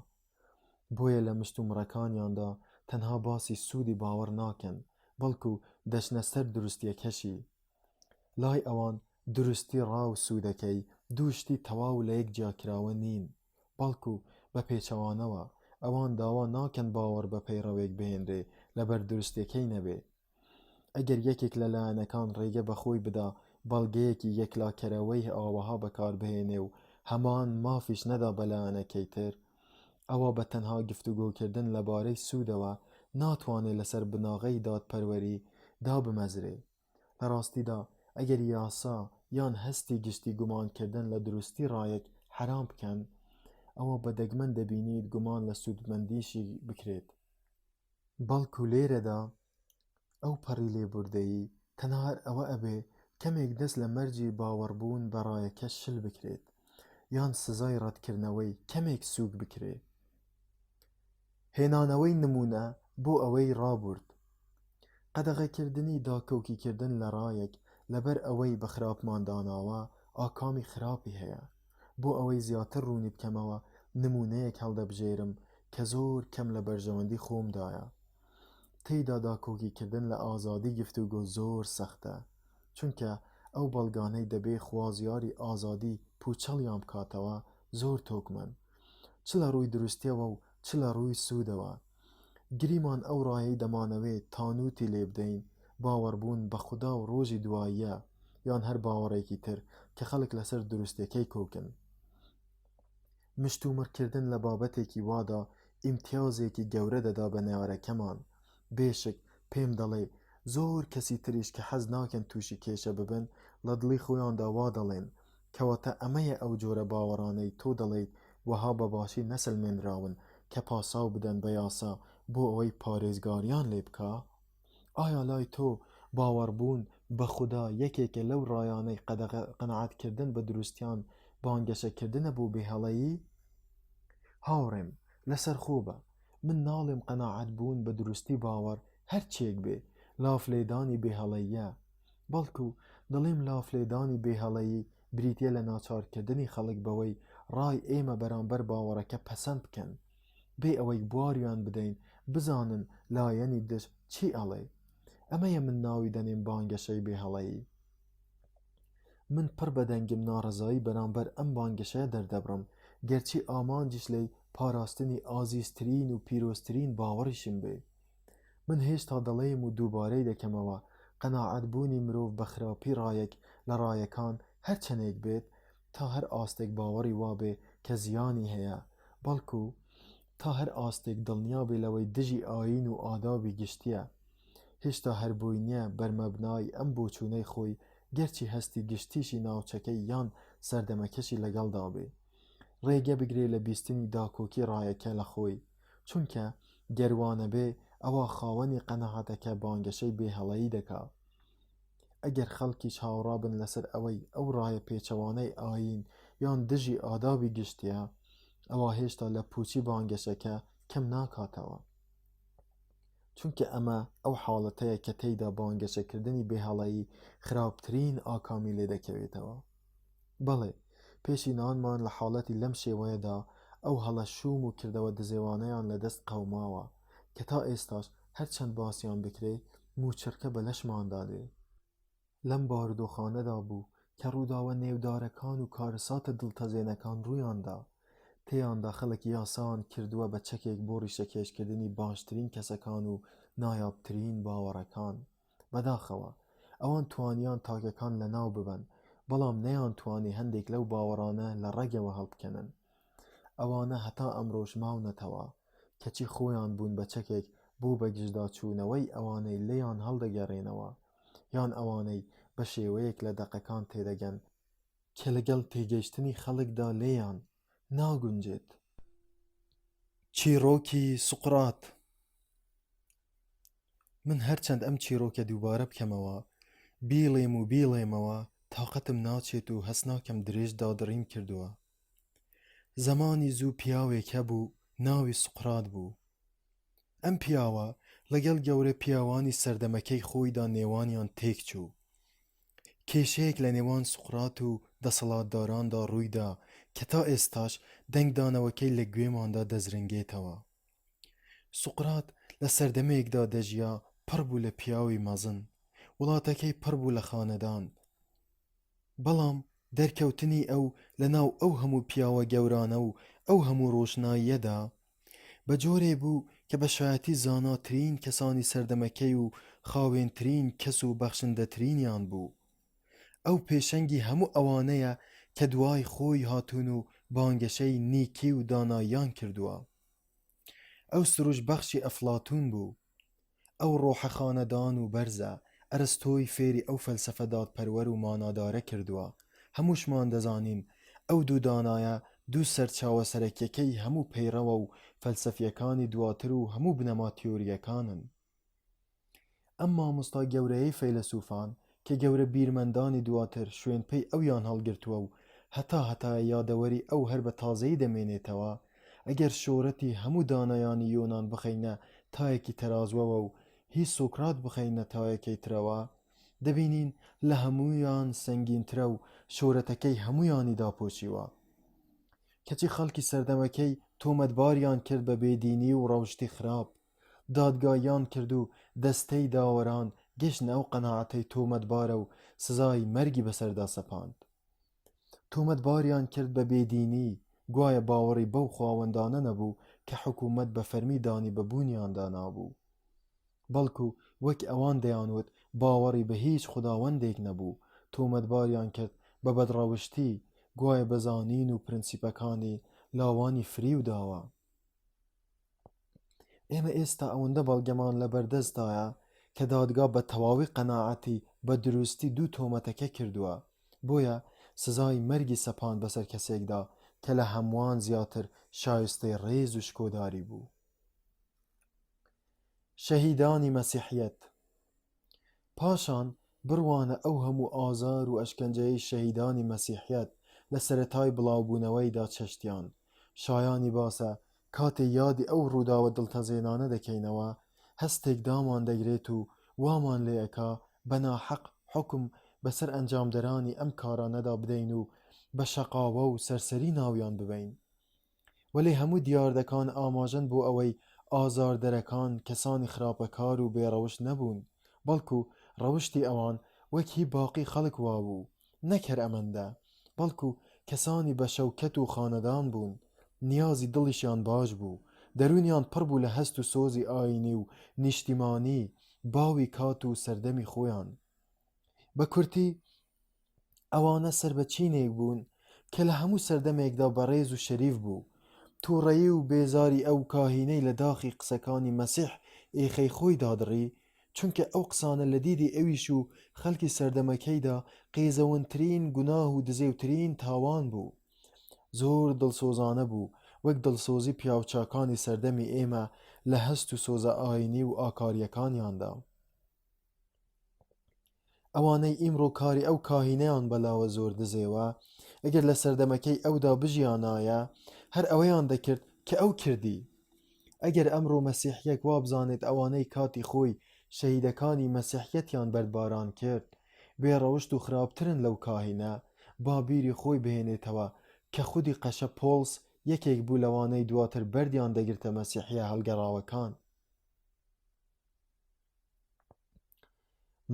بۆیە لە مشتومڕەکانیاندا تەنها باسی سوودی باوەڕ ناکەن، بەڵکو دەچنە سەر دروستیەکەشی. لای ئەوان دروستی ڕا و سوودەکەی دووشتی تەواو لە یەک جیاکراوە نین، بەڵکو بە پێچەوانەوە ئەوان داوا ناکەن باوەڕ بە پەیڕەوێک بهێنرێ لەبەر دروستیەکەی نەبێ. ئەگەر یەکێک لە لایەنەکان ڕێگە بەخۆی بدا بەڵگەیەکی یەکلاکەرەوەی ئاوەها بەکاربهێنێ و هەمان مافیش نەدا بە لایەنەکەی تر، ئەوە بە تەنها گفتوگۆکردن لەبارەی سوودەوە ناتوانێت لەسەر بناغەی دادپەروەری دابمەزرێ. لە ڕاستیدا ئەگەر یاسا یان هەستی گشتی گومانکردن لە دروستی ڕایەک حرام بکەن، ئەوە بە دەگمەن دەبینیت گومان لە سوودمەندیشی بکرێت. بەڵکو لێرەدا ئەو پەڕی لێبوردەیی تەنها هەر ئەوە ئەبێ کەمێک دەست لە مەرجی باوەڕبوون بە ڕایەکە شل بکرێت یان سزای ڕەتکردنەوەی کەمێک سووک بکرێ. هێنانەوەی نمونە بۆ ئەوەی ڕابورد. قەدەغەکردنی داکەوکیکردن لە ڕایەک لەبەر ئەوەی بە خراپمانداناوە ئاکامی خراپی هەیە. بۆ ئەوەی زیاتر ڕوونی بکەمەوە نمونەیەک هەڵدەبژێرم کە زۆر کەم لە بەرژەوەندی خۆمدایە. تێیدا داکۆکیکردن لە ئازادی گفتوگۆ زۆر سەختە، چونکە ئەو بەڵگانەی دەبێ خوازیاری ئازادی پوچەڵیان بکاتەوە زۆر تۆکمەن، چ لە ڕووی دروستیەوە و چ لە ڕووی سوودەوە. گریمان ئەو ڕایەی دەمانەوێت تانووتی لێ بدەین باوەڕبوون بە خودا و ڕۆژی دواییە یان هەر باوەڕێکی تر کە خەڵک لەسەر دروستیەکەی کۆکن. مشتومڕکردن لە بابەتێکی وادا ئیمتیازێکی گەورە دەدا بە نێوارەکەمان. بێشک پێم دەڵێ زۆر کەسی تریش کە حەز ناکەن تووشی کێشە ببن لە دڵی خۆیاندا وا دەڵێن کەواتە ئەمەیە ئەو جۆرە باوەڕانەی تۆ دەڵێیت وەها بەباشی نەسلمێنراون کە پاساو بدەن بە یاسا بۆ ئەوەی پارێزگاریان لێ بکە؟ ئایا لای تۆ باوەڕبوون بە خودا یەکێکە لەو ڕایانەی قەنەعەتکردن بە دروستیان بانگەشەکردنە بۆ بێهەڵەیی؟ هاوڕێم لەسەر خۆ بە، من ناڵێم قەناعەت بوون بە دروستی باوەڕ هەرچێک بێ لافلێدانی بێهەڵەییە، بەڵکو دڵێم لافلێدانی بێهەڵەیی بریتیە لە ناچارکردنی خەڵک بەوەی ڕای ئێمە بەرامبەر باوەڕەکە پەسەند بکەن، بێ ئەوەی بواریان بدەین بزانن لایەنی دژ چی ئەڵێ. ئەمەیە من ناوی دەنێم بانگەشەی بێهەڵەیی. من پڕ بەدەنگم ناڕەزایی بەرامبەر ئەم بانگەشەیە دەردەبڕم، گەرچی ئامانجیش لەی پاراستنی ئازیزترین و پیرۆزترین باوەڕیشم بێ. من هێشتا دەڵێم و دووبارەی دەکەمەوە قەناعەتبوونی مرۆڤ بە خراپی ڕایەک لە ڕایەکان هەرچەندێک بێت تا هەر ئاستێک باوەڕی وابێ کە زیانی هەیە، بەڵکو تا هەر ئاستێک دڵنیابێ لەوەی دژی ئاین و ئادابی گشتیە. هێشتا هەربووی نییە بەرمەبنای ئەم بۆچوونەی خۆی گەرچی هەستی گشتیشی ناوچەکەی یان سەردەمەکەشی لەگەڵدا بێ ڕێگە بگرێ لە بیستنی داکۆکی ڕایەکە لە خۆی، چونکە گەروانە بێ ئەوە خاوەنی قەنەعەتەکە بانگەشەی بێهەڵەیی دەکا. ئەگەر خەڵکیش هاوڕابن لەسەر ئەوەی ئەو ڕایە پێچەوانەی ئاین یان دژی ئادابی گشتیە، ئەوە هێشتا لە پوچی بانگەشەکە کەم ناکاتەوە، چونکە ئەمە ئەو حاڵەتەیە کە تێیدا بانگەشەکردنی بێهەڵەیی خراپترین ئاکامی لێ دەکەوێتەوە. بەڵێ پێشینانمان لە حاڵەتی لەم شێوەیەدا ئەو هەڵە شوم و کردەوە دزێوانەیان لەدەست قەوماوە کە تا ئێستاش هەرچەند باسییان بکرێ موچرکە بە لەشماندادێ. لەم بارودۆخانەدا بوو کە ڕووداوە نێودارەکان و کارەساتە دڵتەزێنەکان ڕوویاندا، تێیاندا خەڵک یاسان کردووە بە چەکێک بۆ ڕیشەکێشکردنی باشترین کەسەکان و نایابترین باوەڕەکان. بەداخەوە ئەوان توانیان تاکەکان لە ناو ببەن، بەڵام نەیان توانی هەندێک لەو باوەڕانە لە ڕێگەوە هەڵبکەنن. ئەوانە هەتا ئەمڕۆژ ماونەتەوە کەچی خۆیان بوون بە چەکێک بۆ بەگژدا چوونەوەی ئەوانەی لێیان هەڵدەگەڕێنەوە یان ئەوانەی بە شێوەیەک لە دەقەکان تێدەگەن کە لەگەڵ تێگەیشتنی خەڵکدا لێیان ناگونجێت. چیرۆکی سوقرات. من هەرچەند ئەم چیرۆکە دووبارە بکەمەوە بیڵێمەوە تاقەتم ناچێت و هەست ناکەم درێژ دادڕیم کردووە. زەمانی زوو پیاوێک هەبوو ناوی سوقرات بوو. ئەم پیاوە لەگەڵ گەورە پیاوانی سەردەمەکەی خۆیدا نێوانیان تێک چوو. کێشەیەک لە نێوان سوقرات و دەسەڵاتداراندا ڕوویدا کە تا ئێستاش دەنگدانەوەکەی لە گوێماندا دەزرنگێتەوە. سوقرات لە سەردەمەیەکدا دەژیا پڕ بوو لە پیاوی مەزن، وڵاتەکەی پڕ بوو لە خانەدان، بەڵام دەرکەوتنی ئەو لەناو ئەو هەموو پیاوە گەورانە و ئەو هەموو ڕۆشناییەدا بە جۆرێ بوو کە بە شایەتی زاناترین کەسانی سەردەمەکەی و خاوێنترین کەس و بەخشندەترینیان بوو. ئەو پێشەنگی هەموو ئەوانەیە کە دوای خۆی هاتوون و بانگەشەی نیکی و داناییان کردووە. ئەو سروش بەخشی ئەفلاتون بوو. ئەو ڕۆحە خانەدان و بەرزە ئەرستۆی فێری ئەو فەلسەفە دادپەروەر و مانادارە کردووە. هەمووشمان دەزانین ئەو دوو دانایە دوو سەرچاوە سەرەکیەکەی هەموو پەیڕەوە و فەلسەفیەکانی دواتر و هەموو بنەما تیۆریەکانن. ئەم مامۆستا گەورەیەی فەیلسوفان کە گەورە بیرمەندانی دواتر شوێن پێی ئەویان هەڵگرتووە و هەتا یادەوەری ئەو هەر بە تازەی دەمێنێتەوە، ئەگەر شۆرەتی هەموو دانایانی یۆنان بخەینە تایەکی تەرازوەوە و هیچ سۆکرات بخەینە تایەکەی ترەوە، دەبینین لە هەموویان سەنگینترە و شۆرەتەکەی هەمویانی داپۆشیوە. کەچی خەڵکی سەردەمەکەی تۆمەتباریان کرد بە بێدینی و ڕەوشتی خراپ، دادگایان کرد و دەستەی داوەران گەشتنە ئەو قەناعەتەی تۆمەتبارە و سزای مەرگی بەسەردا سەپاند. تۆمەتباریان کرد بە بێدینی، گوایە باوەڕی بەو خواوەندانە نەبوو کە حکوومەت بە فەرمی دانی بە بوونیاندا نابوو، بەڵکو وەک ئەوان دەیانوت باوەڕی بە هیچ خوداوەندێک نەبوو. تۆمەتباریان کرد بە بەدڕەوشتی، گوایە بەزانین و پرینسیپەکانی لاوانی فریو داوە. ئێمە ئێستا ئەوەندە بەڵگەمان لە بەردەستایە کە دادگا بە تەواوی قەناعەتی بە دروستی دوو تۆمەتەکە کردووە، بۆیە سزای مەرگی سەپاند بەسەر کەسێکدا کە لە هەمووان زیاتر شایستەی ڕێز و شکۆداری بوو. شەهیدانی مەسیحیەت. پاشان بڕوانە ئەو هەموو ئازار و ئەشکەنجەی شەهیدانی مەسیحیەت لە سەرەتای بڵاوبوونەوەیدا چەشتیان. شایانی باسە کاتێ یادی ئەو ڕووداوە دڵتەزێنانە دەکەینەوە، هەستێک دامان دەگرێت و وامان لێەکا بەناحەق حکم بەسەر ئەنجامدەرانی ئەم کارانەدا بدەین و بە شەقاوە و سەرسەری ناویان ببەین. وەلێ هەموو دیاردەکان ئاماژەن بۆ ئەوەی ئازاردەرەکان کەسانی خراپەکار و بێڕەوش نەبوون، بەڵکو ڕەوشتی ئەوان وەک هی باقی خەڵک وابوو، نەک هەر ئەمەندە، بەڵکو کەسانی بە شەوکەت و خانەدان بوون، نیازی دڵیشیان باش بوو، دەرونیان پڕ بوو لە هەست و سۆزی ئاینی و نیشتیمانی باوی کات و سەردەمی خۆیان. بە کورتی ئەوانە سەر بە چینێک بوون کە لە هەموو سەردەمێکدا بەڕێز و شەریف بوو. تووڕەیی و بێزاری ئەو کاهینەی لە داخی قسەکانی مەسیح ئێخەی خۆی دادڕی، چونکە ئەو قسانە لە دیدی ئەویش و خەڵکی سەردەمەکەیدا قێزەوەنترین گوناه و دزێوترین تاوان بوو. زۆر دڵسۆزانە بوو، وەک دڵسۆزی پیاوچاکانی سەردەمی ئێمە لە هەست و سۆزە ئاینی و ئاکاریەکانیاندا. ئەوانەی ئیمڕۆ کاری ئەو کاهینەیان بەلاوە زۆر دزێوە، ئەگەر لە سەردەمەکەی ئەودا بژیانایە هەر ئەوەیان دەکرد کە ئەو کردی. ئەگەر ئەمڕۆ مەسیحیەک وابزانێت ئەوانەی کاتی خۆی شەهیدەکانی مەسیحیەتیان بەرباران کرد بێڕەوشت و خراپترن لەو کاهینە، با بیری خۆی بهێنێتەوە کە خودی قەشە پۆلس یەکێک بوو لەوانەی دواتر بەردیان دەگرتە مەسیحیە هەڵگەڕاوەکان.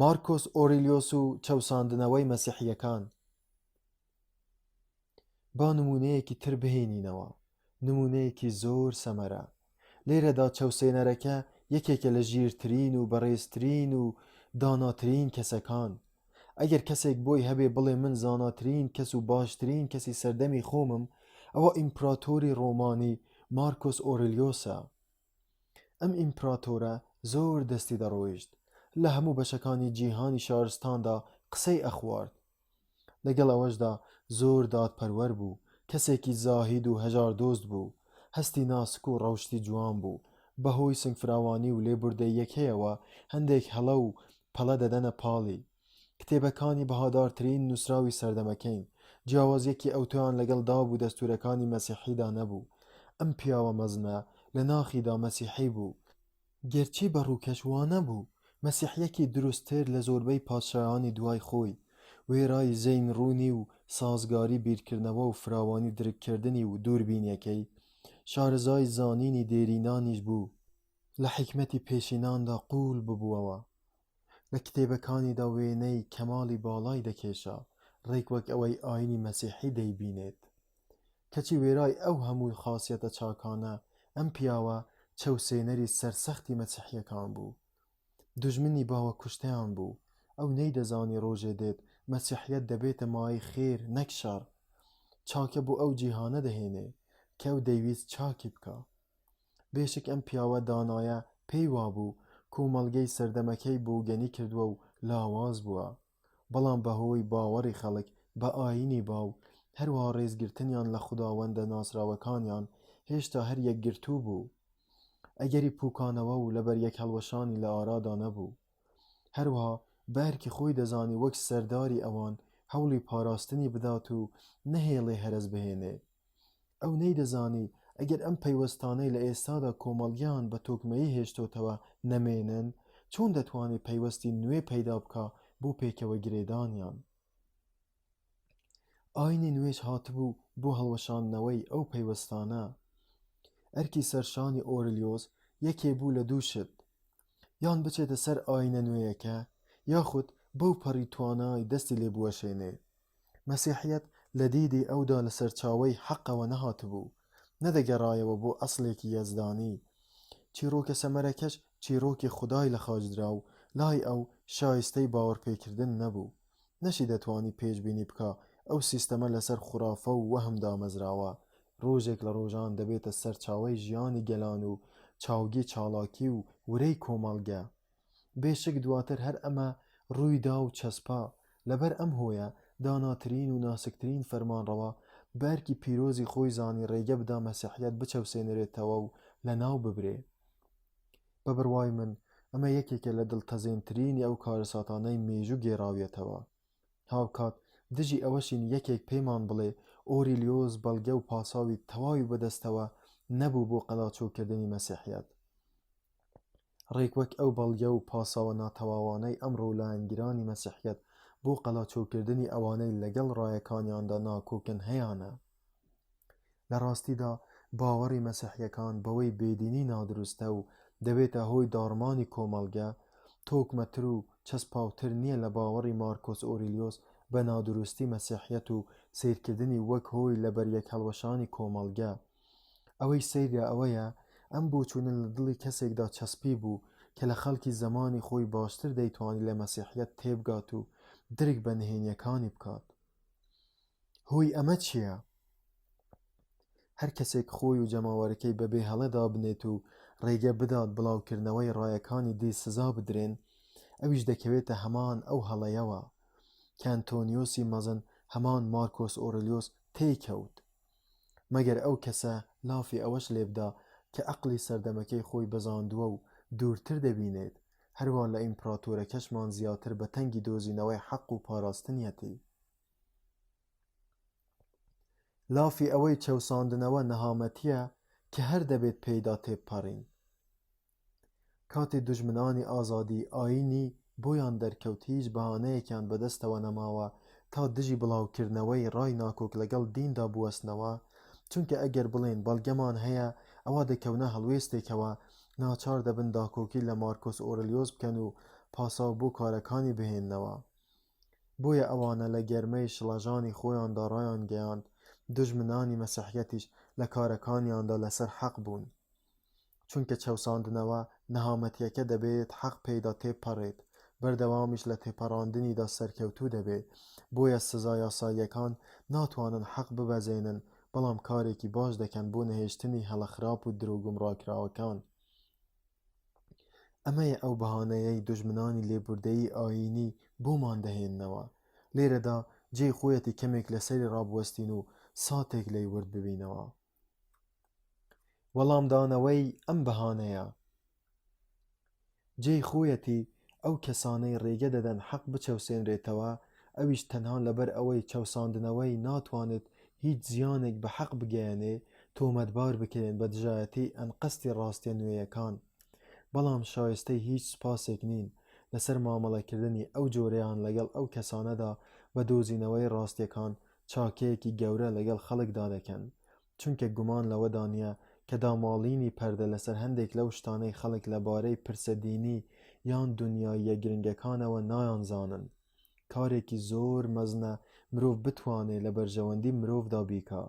مارکۆس ئۆریلیۆس و چەوساندنەوەی مەسیحیەکان. با نمونەیەکی تر بهێنینەوە، نمونەیەکی زۆر سەمەرە. لێرەدا چەوسێنەرەکە یەکێکە لە ژیرترین و بەڕێزترین و داناترین کەسەکان. ئەگەر کەسێک بۆی هەبێ بڵێ من زاناترین کەس و باشترین کەسی سەردەمی خۆمم، ئەوە ئیمپراتۆری ڕۆمانی مارکۆس ئۆریلیۆسە. ئەم ئیمپراتۆرە زۆر دەستی دەڕۆیشت، لە هەموو بەشەکانی جیهانی شارستاندا قسەی ئەخوارد. لەگەڵ ئەوەشدا زۆر دادپەروەر بوو، کەسێکی زاهید و هەژار دۆست بوو، هەستی ناسک و ڕەوشتی جوان بوو. بەهۆی سنگفراوانی و لێبوردەی یەکەیەوە هەندێک هەڵە و پەڵە دەدەنە پاڵی. کتێبەکانی بەهادارترین نووسراوی سەردەمەکەین، جیاوازیەکی ئەوتۆیان لەگەڵ دابوو دەستورەکانی مەسیحیدا نەبوو. ئەم پیاوە مەزنە لە ناخیدا مەسیحی بوو، گەرچی بەڕووکەش وانە بوو مەسیحیەکی دروستتر لە زۆربەی پادشایانی دوای خۆی. وێرای زەین ڕوونی و سازگاری بیرکردنەوە و فراوانی درککردنی و دووربینیەکەی شارەزای زانینی دێرینانیش بوو. لە حکمەتی پێشیناندا قوول ببووەوە، لە کتێبەکانیدا وێنەی کەماڵی باڵای دەکێشا، ڕێک وەک ئەوەی ئاینی مەسیحی دەیبینێت. کەچی وێرای ئەو هەموو خاسیەتە چاکانە ئەم پیاوە چەوسێنەری سەرسەختی مەسیحیەکان بوو. دوژمنی باوە کوشتیان بوو. ئەو نەیدەزانی ڕۆژێ دێت مەسیحیەت دەبێتە مای خێر نەک شەڕ. چاکە بۆ ئەو جیهانە دەهێنێ کە ئەو دەیویست چاکی بکە. بێشک ئەم پیاوە دانایە پێی وابوو کۆمەڵگەی سەردەمەکەی بۆ گەنی کردووە و لاواز بووە، بەڵام بەهۆی باوەڕی خەڵک بە ئاینی باو هەروەها ڕێزگرتنیان لە خوداوەندە ناسراوەکانیان هێشتا هەر یەکگرتوو بوو. ئەگەری پووکانەوە و لەبەر یەک هەڵوەشانی لە ئارادا نەبوو. هەروەها بەرکی خۆی دەزانی وەک سەرداری ئەوان هەوڵی پاراستنی بدات و نەهێڵێ هەرز بهێنێ. ئەو نەیدەزانی ئەگەر ئەم پەیوەستانەی لە ئێستادا کۆمەڵگیان بە تۆکمەیی هێشتۆتەوە نەمێنن، چۆن دەتوانێت پەیوەستی نوێ پەیدا بکە بۆ پێکەوە گرێدانیان. ئاینی نوێش هاتبوو بۆ هەڵوەشاندنەوەی ئەو پەیوەستانە. ئەرکی سەرشانی ئۆرلیۆس یەکێ بوو لە دووشت، یان بچێتە سەر ئاینە نوێیەکە یاخود بەو پەڕی توانای دەستی لێ بوەشێنێ. مەسیحیەت لە دیدی ئەودا لە سەرچاوەی حەقەوە نەهاتبوو، نەدەگەڕایەوە بۆ ئەسڵێکی یەزدانی. چیرۆکە سەمەرەکەش چیرۆکی خودای لە خاجدرا و لای ئەو شایستەی باوەڕپێکردن نەبوو. نەشی دەتوانی پێشبینی بکە ئەو سیستەمە لەسەر خوڕافە و وەهم دامەزراوە ڕۆژێک لە ڕۆژان دەبێتە سەرچاوەی ژیانی گەلان و چاوگی چاڵاکی و ورەی کۆمەڵگە. بێشک دواتر هەر ئەمە ڕوویدا و چەسپا. لەبەر ئەم هۆیە داناترین و ناسکترین فەرمانڕەوە بەرکی پیرۆزی خۆی زانی ڕێگە بدا مەسیحیەت بچەوسێنرێتەوە و لە ناو ببرێ. بە بڕوای من ئەمە یەکێکە لە دڵتەزێنترینی ئەو کارەساتانەی مێژوو گێڕاویەتەوە. هاوکات دژی ئەوەشین یەکێک پێمان بڵێ ئۆریلیۆس بەڵگە و پاساوی تەواوی بەدەستەوە نەبوو بۆ قەڵاچۆکردنی مەسیحیەت. ڕێکوەک ئەو بەڵگە و پاساوە ناتەواوانەی ئەمڕۆ لایەنگیرانی مەسیحیەت بۆ قەڵاچۆکردنی ئەوانەی لەگەڵ ڕایەکانیاندا ناکۆکن هەیانە. لە ڕاستیدا باوەڕی مەسیحیەکان بەوەی بێدینی نادروستە و دەبێتە هۆی داڕمانی کۆمەڵگە تۆکمەتر و چەسپاوتر نییە لە باوەڕی مارکۆس ئۆریلیۆس بە نادروستی مەسیحیەت و سیرکردنی وەک هۆی لەبەر یەک هەڵوەشانی کۆمەڵگە. ئەوەی سەیرە ئەوەیە ئەم بۆچوونە لە دڵی کەسێکدا چەسپی بوو کە لە خەڵکی زمانی خۆی باشتر دەیتوانی لە مەسیحیەت تێبگات و درک بە نهێنیەکانی بکات. هۆی ئەمە چییە؟ هەر کەسێک خۆی و جەماوەرەکەی بەبێ هەڵەدا بنێت و ڕێگە بدات بڵاوکردنەوەی ڕایەکانی دی سزا بدرێن، ئەویش دەکەوێتە هەمان ئەو هەڵەیەوە کە ئەنتۆنیۆسی مەزن هەمان مارکۆس ئۆرلیۆس تێیکەوت. مەگەر ئەو کەسە لافی ئەوەش لێبدا کە عەقڵی سەردەمەکەی خۆی بەزاندووە و دوورتر دەبینێت، هەروە لە ئیمپراتۆرەکەشمان زیاتر بە تەنگی دۆزینەوەی حەق و پاراستنیەتی. لافی ئەوەی چەوساندنەوە نەهامەتیە کە هەر دەبێت پێیدا تێبپەڕین. کاتێ دوژمنانی ئازادی ئاینی بۆیان دەرکەوت هیچ بەهانەیەکیان بەدەستەوە نەماوە تا دژی بڵاوکردنەوەی ڕای ناکۆک لەگەڵ دیندا بوەستنەوە، چونکە ئەگەر بڵێن بەڵگەمان هەیە ئەوە دەکەونە هەڵوێستێکەوە ناچار دەبن داکۆکی لە مارکۆس ئۆرلیۆس بکەن و پاساو بۆ کارەکانی بهێننەوە. بۆیە ئەوانە لە گەرمەی شڵەژانی خۆیاندا ڕایان گەیاند، دوژمنانی مەسیحیەتیش لە کارەکانیاندا لەسەر حەق بوون. چونکە چەوساندنەوە نەهامەتیەکە دەبێت حەق پێیدا تێپەڕێت، بەردەوامیش لە تێپەڕاندنیدا سەرکەوتوو دەبێت. بۆیە سزا یاساییەکان ناتوانن حەق ببەزێنن، بەڵام کارێکی باش دەکەن بۆ نەهێشتنی هەڵەخراپ و درۆگمڕاکراوەکان. ئەمەیە ئەو بەهانەیەی دوژمنانی لێبوردەیی ئاینی بۆمان دەهێننەوە. لێرەدا جێی خۆیەتی کەمێک لەسەری ڕابوەستین و ساتێک لێی ورد ببینەوە. وەڵامدانەوەی ئەم بەهانەیە جێی خۆیەتی ئەو کەسانەی ڕێگە دەدەن حەق بچەوسێنرێتەوە، ئەویش تەنها لەبەر ئەوەی چەوساندنەوەی ناتوانێت هیچ زیانێک بە حەق بگەیەنێ تۆمەتبار بکرێن بە دژایەتی ئەنقەستی ڕاستیە نوێیەکان. بەڵام شایستەی هیچ سپاسێک نین لەسەر مامەڵەکردنی ئەو جۆرەیان لەگەڵ ئەو کەسانەدا بە دۆزینەوەی ڕاستیەکان چاکەیەکی گەورە لەگەڵ خەڵکدا دەکەن، چونکە گومان لەوەدا نییە کە داماڵینی پەردە لەسەر هەندێک لەو شتانەی خەڵک لەبارەی پرسە دینی یان دنیاییە گرنگەکانەوە نایانزانن. کارێکی زۆر مەزنە مرۆڤ بتوانێت لە بەرژەوەندی مرۆڤدا بیکا،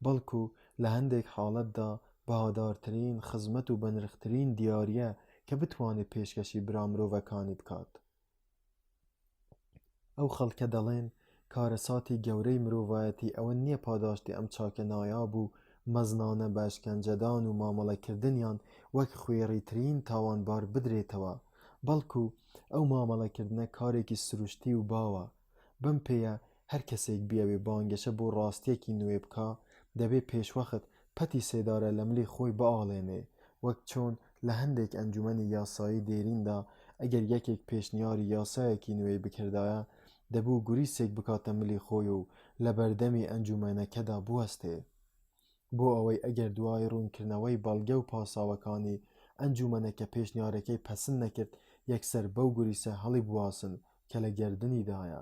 بەڵکو لە هەندێک حاڵەتدا بەهادارترین خزمەت و بەنرخترین دیاریە کە بتوانێت پێشکەشی برا مرۆڤەکانی بکات. ئەو خەڵکە دەڵێن کارەساتی گەورەی مرۆڤایەتی ئەوە نییە پاداشتی ئەم چاکە نایاب و مەزنانە بە ئەشکەنجەدان و مامەڵەکردنیان وەک خوێڕیترین تاوانبار بدرێتەوە، بەڵکو ئەو مامەڵەکردنە کارێکی سروشتی و باوە. بەم پێیە هەر کەسێک بیاوێ بانگەشە بۆ ڕاستیەکی نوێ بکا دەبێت پێشوەخت پەتی سێدارە لە ملی خۆی بەئاڵێنێ، وەک چۆن لە هەندێک ئەنجومەنی یاسایی دێریندا ئەگەر یەکێک پێشنیاری یاسایەکی نوێی بکردایە دەبوو گوریسێک بکاتە ملی خۆی و لە بەردەمی ئەنجومەنەکەدا بوەستێ، بۆ ئەوەی ئەگەر دوای ڕوونکردنەوەی بەڵگە و پاساوەکانی ئەنجومەنەکە پێشنیارەکەی پەسەند نەکرد یەکسەر بەو گوریسە هەڵی بواسن کە لە گەردنیدایە.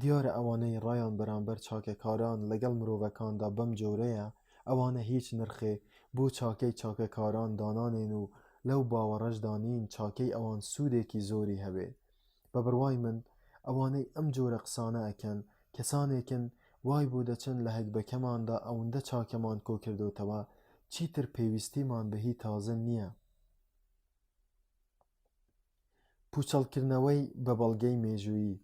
دیارە ئەوانەی ڕایان بەرامبەر چاکەکاران لەگەڵ مرۆڤەکاندا بەم جۆرەیە، ئەوانە هیچ نرخێ بۆ چاکەی چاکەکاران دانانێن و لەو باوەڕەشدا نین چاکەی ئەوان سوودێکی زۆری هەبێ. بە بڕوای من ئەوانەی ئەم جۆرە قسانە ئەکەن کەسانێکن وای بۆ دەچن لە هەکبەکەماندا ئەوەندە چاکەمان کۆ کردوتەوە چیتر پێویستیمان بە هی تازە نییە. پوچەڵکردنەوەی بە بەڵگەی مێژوویی.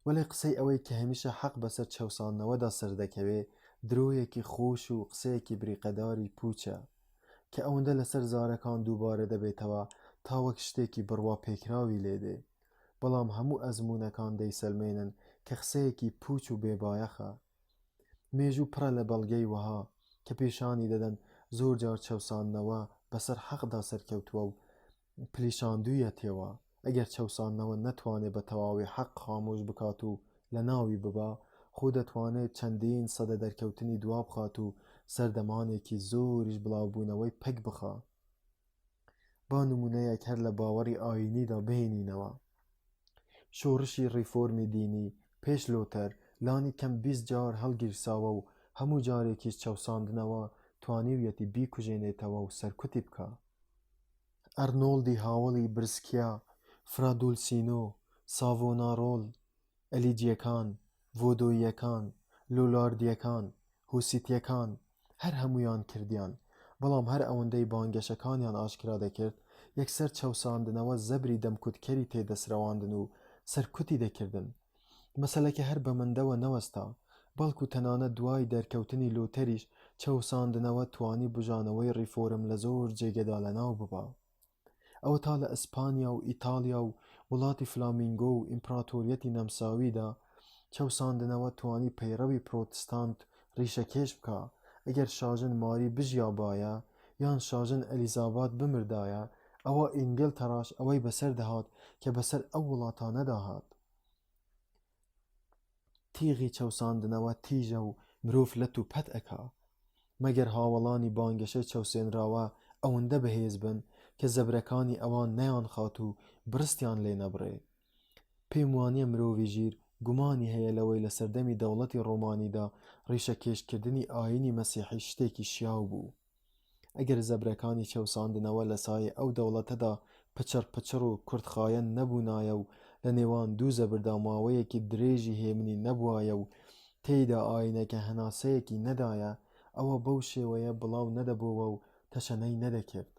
وەلێ قسەی ئەوەی کە هەمیشە حەق بەسەر چەوسانەوەدا سەردەکەوێ درۆیەکی خۆش و قسەیەکی بریقەداری پوچە کە ئەوەندە لەسەر زارەکان دووبارە دەبێتەوە تا وەک شتێکی بڕوا پێکراوی لێدێ، بەڵام هەموو ئەزمونەکان دەیسەلمێنن کە قسەیەکی پوچ و بێبایەخە. مێژوو پڕە لە بەڵگەی وەها کە پیشانی دەدەن زۆر جار چەوسانەوە بەسەر حەقدا سەرکەوتووە و پلیشاندوویەتەوە. ئەگەر چەوسانەوە نەتوانێت بە تەواوی حەق خامۆش بکات و لە ناوی ببا، خۆ دەتوانێت چەندین سەدە دەرکەوتنی دوا بخات و سەردەمانێکی زۆریش بڵاوبوونەوەی پەک بخا. با نمونەیەک هەر لە باوەڕی ئاینیدا بهێنینەوە. شۆڕشی ڕیفۆرمی دینی پێش لۆتەر لانی کەم 20 جار هەڵگیرساوە و هەموو جارێکیش چەوساندنەوە توانیویەتی بیکوژێنێتەوە و سەرکوتی بکە. ئەرنۆڵدی هاوڵی برسکیا، فرادۆلسینۆ، ساڤۆنارۆڵ، ئەلیجیەکان، ڤۆدۆییەکان، لۆلاردیەکان، هوسیتیەکان هەر هەموویان کردیان، بەڵام هەر ئەوەندەی بانگەشەکانیان ئاشکرا دەکرد یەکسەر چەوساندنەوە زەبری دەمکوتکەری تێدەسرەواندن و سەرکوتی دەکردن. مەسەلەکە هەر بە مندەوە نەوەستا، بەڵکو تەنانەت دوای دەرکەوتنی لۆتەریش چەوساندنەوە توانی بژانەوەی ڕیفۆرم لە زۆر جێگەدا لەناو ببا. ئەوە تا لە ئیسپانیا و ئیتالیا و وڵاتی فلامینگۆ و ئیمپراتۆریەتی نەمساویدا چەوساندنەوە توانی پەیڕەوی پرۆتستانت ڕیشەکێش بکە. ئەگەر شاژن ماری بژیابایە یان شاژن ئەلیزابات بمردایە، ئەوە ئینگلتەراش ئەوەی بەسەر دەهات کە بەسەر ئەو وڵاتانە داهات. تیغی چەوساندنەوە تیژە و مرۆڤ لەت و پەت ئەکا، مەگەر هاوڵانی بانگەشەی چەوسێنراوە ئەوەندە بەهێز بن کە زەبرەکانی ئەوان نەیان خات و برستیان لێ نەبڕێ. پێم وانییە مرۆڤی ژیر گومانی هەیە لەوەی لە سەردەمی دەوڵەتی ڕۆمانیدا ڕیشەکێشکردنی ئاینی مەسیحی شتێکی شیاو بوو. ئەگەر زەبرەکانی چەوساندنەوە لە سایە ئەو دەوڵەتەدا پچڕ و کورتخایەن نەبوونایە و لە نێوان دوو زەبردا ماوەیەکی درێژی هێمنی نەبوایە و تێیدا ئاینەکە هەناسەیەکی نەدایە، ئەوە بەو شێوەیە بڵاو نەدەبووە و تەشەنەی نەدەکرد.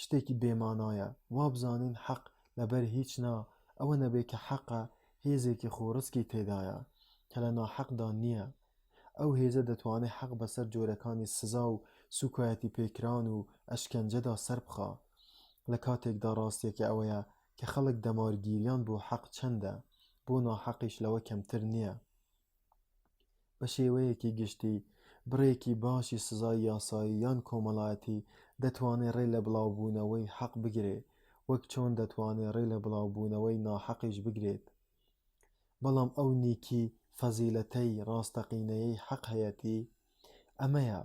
شتێکی بێمانایە وابزانین حەق لەبەر هیچ نا ئەوە نەبێ کە حەقە هێزێکی خۆڕسکی تێدایە کە لە ناحەقدا نییە. ئەو هێزە دەتوانێت حەق بەسەر جۆرەکانی سزا و سوکایەتی پێکران و ئەشکەنجەدا سەربخا. لە کاتێکدا ڕاستیەکە ئەوەیە کە خەڵک دەمارگیریان بۆ حەق چەندە، بۆ ناحەقیش لەوە کەمتر نییە. بە شێوەیەکی گشتی بڕێکی باشی سزای یاسایی یان کۆمەڵایەتی دەتوانێت ڕێ لە بڵاوبوونەوەی حەق بگرێ، وەک چۆن دەتوانێت ڕێ لە بڵاوبوونەوەی ناحەقیش بگرێت. بەڵام ئەو نیکی فەزیلەتەی ڕاستەقینەیەی حەق هەیەتی ئەمەیە: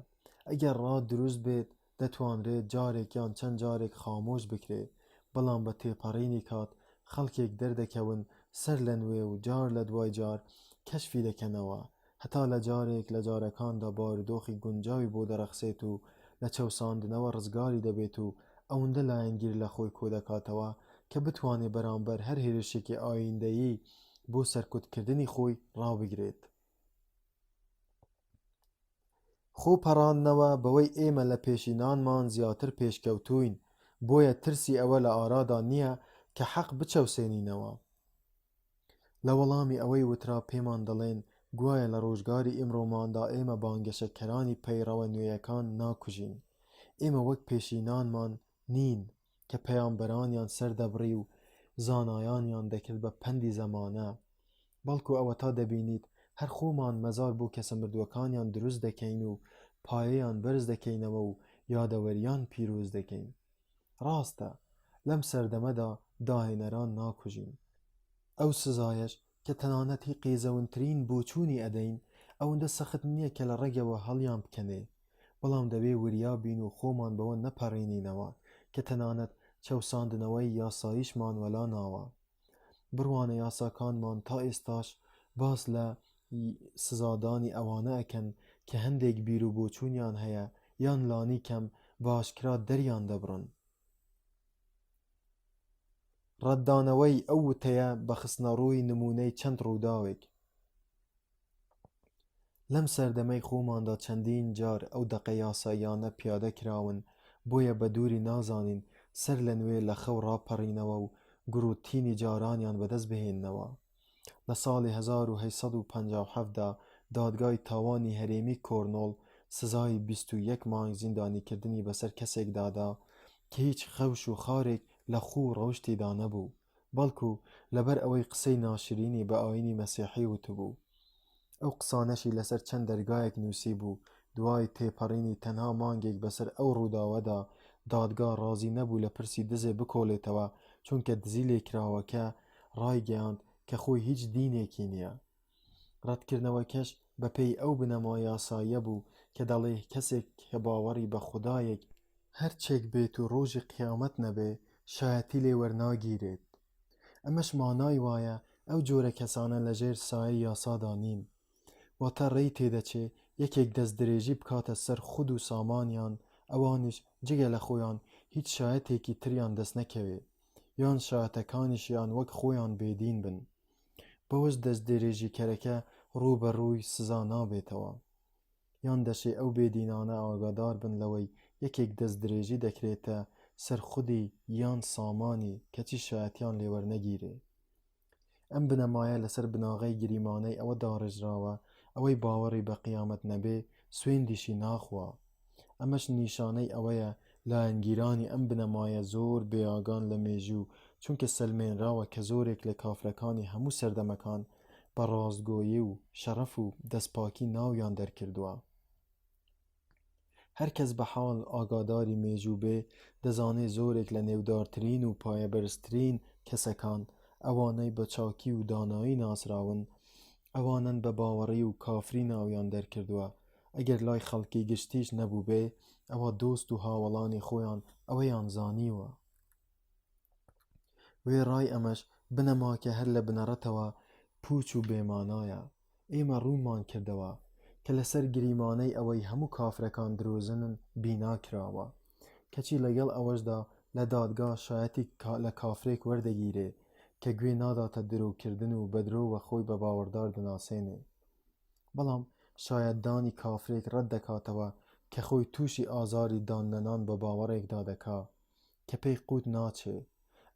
ئەگەر ڕا دروست بێت دەتوانرێت جارێک یان چەند جارێک خامۆش بکرێت، بەڵام بە تێپەڕینی کات خەڵکێک دەردەکەون سەر لە نوێ و جار لە دوای جار کەشفی دەکەنەوە، هەتا لە جارێک لە جارەکاندا بارودۆخی گونجاوی بۆ دەرەخسێت و لە چەوساندنەوە ڕزگاری دەبێت و ئەوەندە لایەنگیر لە خۆی کۆ دەکاتەوە کە بتوانێت بەرامبەر هەر هێرشێکی ئایندەیی بۆ سەرکوتکردنی خۆی ڕابگرێت. خۆپەڕاندنەوە بەوەی ئێمە لە پێشینانمان زیاتر پێشکەوتووین، بۆیە ترسی ئەوە لە ئارادا نییە کە حەق بچەوسێنینەوە. لە وەڵامی ئەوەی وترا پێمان دەڵێن گوایە لە ڕۆژگاری ئیمڕۆماندا ئێمە بانگەشەکەرانی پەیڕەوە نوێیەکان ناکوژین. ئێمە وەک پێشینانمان نین کە پەیامبەرانیان سەردەبڕی و زانایانیان دەکرد بە پەندی زەمانە، بەڵکو ئەوە تا دەبینیت هەر خۆمان مەزار بۆ کەسە مردووەکانیان دروست دەکەین و پایەیان بەرز دەکەینەوە و یادەوەریان پیرۆز دەکەین. ڕاستە لەم سەردەمەدا داهێنەران ناکوژین. ئەو سزایەش کە تەنانەتی قێزەونترین بۆچوونی ئەدەین ئەوەندە سەخت نییە کە لە ڕێگەوە هەڵیان بکەنێ، بەڵام دەبێ وریابین و خۆمان بەوە نەپەڕێنینەوە کە تەنانەت چەوساندنەوەی یاساییشمان وەلا ناوە. بڕوانە یاساکانمان تا ئێستاش باس لە سزادانی ئەوانە ئەکەن کە هەندێک بیر و بۆچوونیان هەیە یان لانی کەم باشکرا دەریان دەبڕن. ڕەتدانەوەی ئەو وتەیە بە خستنەڕووی نمونەی چەند ڕووداوێک. لەم سەردەمەی خۆماندا چەندین جار ئەو دەقە یاساییانە پیادە کراون، بۆیە بە دووری نازانین سەر لە نوێ لە خەو ڕاپەڕینەوە و گروتینی جارانیان بەدەست بهێننەوە. لە ساڵی 1857دا دادگای تاوانی هەرێمی کۆرنۆڵ سزای 21 مانگ زیندانیکردنی بەسەر کەسێک دادا کە هیچ خەوش و خارێک لە خوو ڕەوشتیدا نەبوو، بەڵکو لەبەر ئەوەی قسەی ناشرینی بە ئاینی مەسیحی وتبوو. ئەو قسانەشی لەسەر چەند دەرگایەک نووسی بوو. دوای تێپەڕینی تەنها مانگێک بەسەر ئەو ڕووداوەدا دادگا ڕازی نەبوو لە پرسی دزێ بکۆڵێتەوە، چونکە دزی لێکراوەکە ڕایگەیاند کە خۆی هیچ دینێکی نییە. ڕەتکردنەوەکەش بەپێی ئەو بنەما یاساییە بوو کە دەڵێ کەسێک کە باوەڕی بە خودایەک هەرچێک بێت و ڕۆژی قیامەت نەبێ شایەتی لێ وەرناگیرێت. ئەمەش مانای وایە ئەو جۆرە کەسانە لەژێر سایەی یاسادا نین، واتە ڕێی تێدەچێ یەکێک دەست درێژی بکاتە سەر خود و سامانیان، ئەوانش جگە لە خۆیان هیچ شایەتێکی تریان دەست نەکەوێ یان شایەتەکانیشیان وەک خۆیان بێدین بن. بەوەش دەست درێژیکەرەکە ڕووبەڕووی سزا نابێتەوە. یان دەشێ ئەو بێدینانە ئاگادار بن لەوەی یەکێک دەست درێژی دەکرێتە سەر خودی یان سامانی کەچی شایەتیان لێوەرنەگیرێ. ئەم بنەمایە لەسەر بناغەی گریمانەی ئەوە داڕێژراوە ئەوەی باوەڕی بە قیامەت نەبێ سوێندیشی ناخوا. ئەمەش نیشانەی ئەوەیە لایەنگیرانی ئەم بنەمایە زۆر بێئاگان لە مێژوو، چونکە سەلمێنراوە کە زۆرێک لە کافرەکانی هەموو سەردەمەکان بە ڕاستگۆیی و شەرەف و دەستپاکی ناویان دەرکردووە. هەرکەس بە حاڵ ئاگاداری مێژوو بێ دەزانێ زۆرێک لە نێودارترین و پایەبەرزترین کەسەکان ئەوانەی بە چاکی و دانایی ناسراون ئەوانن بە باوەڕی و کافری ناویان دەرکردووە. ئەگەر لای خەڵکی گشتیش نەبوو بێ ئەوە دۆست و هاوڵانی خۆیان ئەوەیان زانیوە. وێ ڕای ئەمەش بنەماکە هەر لە بنەڕەتەوە پوچ و بێمانایە. ئێمە ڕوومان کردەوە کە لەسەر گریمانەی ئەوەی هەموو کافرەکان درۆزنن بیناکراوە، کەچی لەگەڵ ئەوەشدا لە دادگا شایەتی لە کافرێک وەردەگیرێ کە گوێ ناداتە درۆکردن و بەدرۆوە خۆی بە باوەڕدار دەناسێنێ. بەڵام شایەتدانی کافرێک ڕەت دەکاتەوە کە خۆی تووشی ئازاری داننەنان بە باوەڕێکدا دەکا کە پێی قوت ناچێ.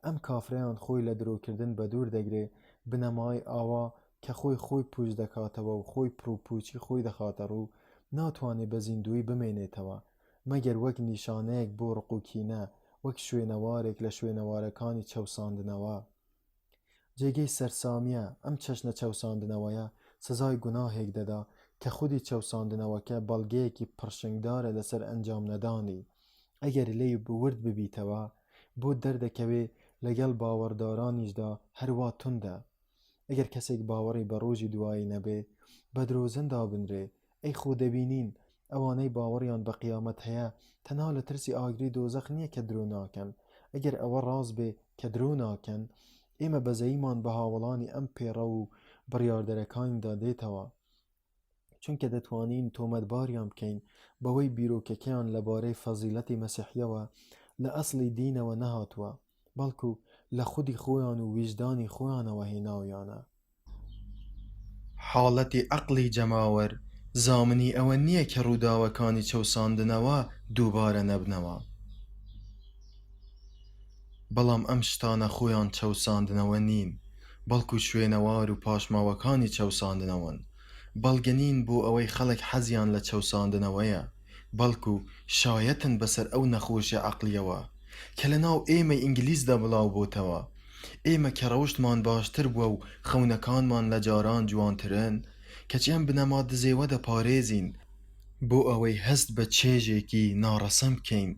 ئەم کافرەیان خۆی لە درۆکردن بە دوور دەگرێ بنەمای ئاوا کە خۆی پوچ دەکاتەوە و خۆی پرۆپوچی خۆی دەخاتە ڕوو ناتوانێت بە زیندوی بمێنێتەوە مەگەر وەک نیشانەیەک بۆ ڕقوکینە، وەک شوێنەوارێک لە شوێنەوارەکانی چەوساندنەوە. جێگەی سەرسامیە ئەم چەشنە چەوساندنەوەیە سزای گوناهێک دەدا کە خودی چەوساندنەوەکە بەڵگەیەکی پڕشنگدارە لەسەر ئەنجام نەدانی. ئەگەر لێی بورد ببیتەوە بۆ دەردەکەوێ لەگەڵ باوەڕدارانیشدا هەروە توندە. ئەگەر کەسێک باوەڕی بە ڕۆژی دوایی نەبێ بە درۆزندا بنرێ. ئەی خۆ دەبینین ئەوانەی باوەڕیان بە قیامەت هەیە تەنها لە ترسی ئاگری دۆزەخ نییە کە درۆ ناکەن. ئەگەر ئەوە ڕاست بێ کە درۆ ناکەن ئێمە بەزەییمان بە هاوڵانی ئەم پێڕە و بڕیاردەرەکانیدا دێتەوە، چونکە دەتوانین تۆمەتباریان بکەین بەوەی بیرۆکەکەیان لەبارەی فەزیلەتی مەسیحیەوە لە ئەسڵی دینەوە نەهاتووە، بەڵکو لە خودی خۆیان و ویجدانی خۆیانەوە هێناویانە. حاڵەتی عەقڵی جەماوەر زامنی ئەوە نییە کە ڕووداوەکانی چەوساندنەوە دووبارە نەبنەوە، بەڵام ئەم شتانە خۆیان چەوساندنەوە نین، بەڵکو شوێنەوار و پاشماوەکانی چەوساندنەوەن. بەڵگەنین بۆ ئەوەی خەڵک حەزیان لە چەوساندنەوەیە، بەڵکو شایەتن بەسەر ئەو نەخۆشیە عەقلیەوە کە لەناو ئێمەی ئینگلیزدا بڵاو بۆتەوە. ئێمە کە ڕەوشتمان باشتر بووە و خەونەکانمان لە جاران جوانترن، کەچی ئەم بنەما دزێوە دەپارێزین بۆ ئەوەی هەست بە چێژێکی ناڕەسەم بکەین،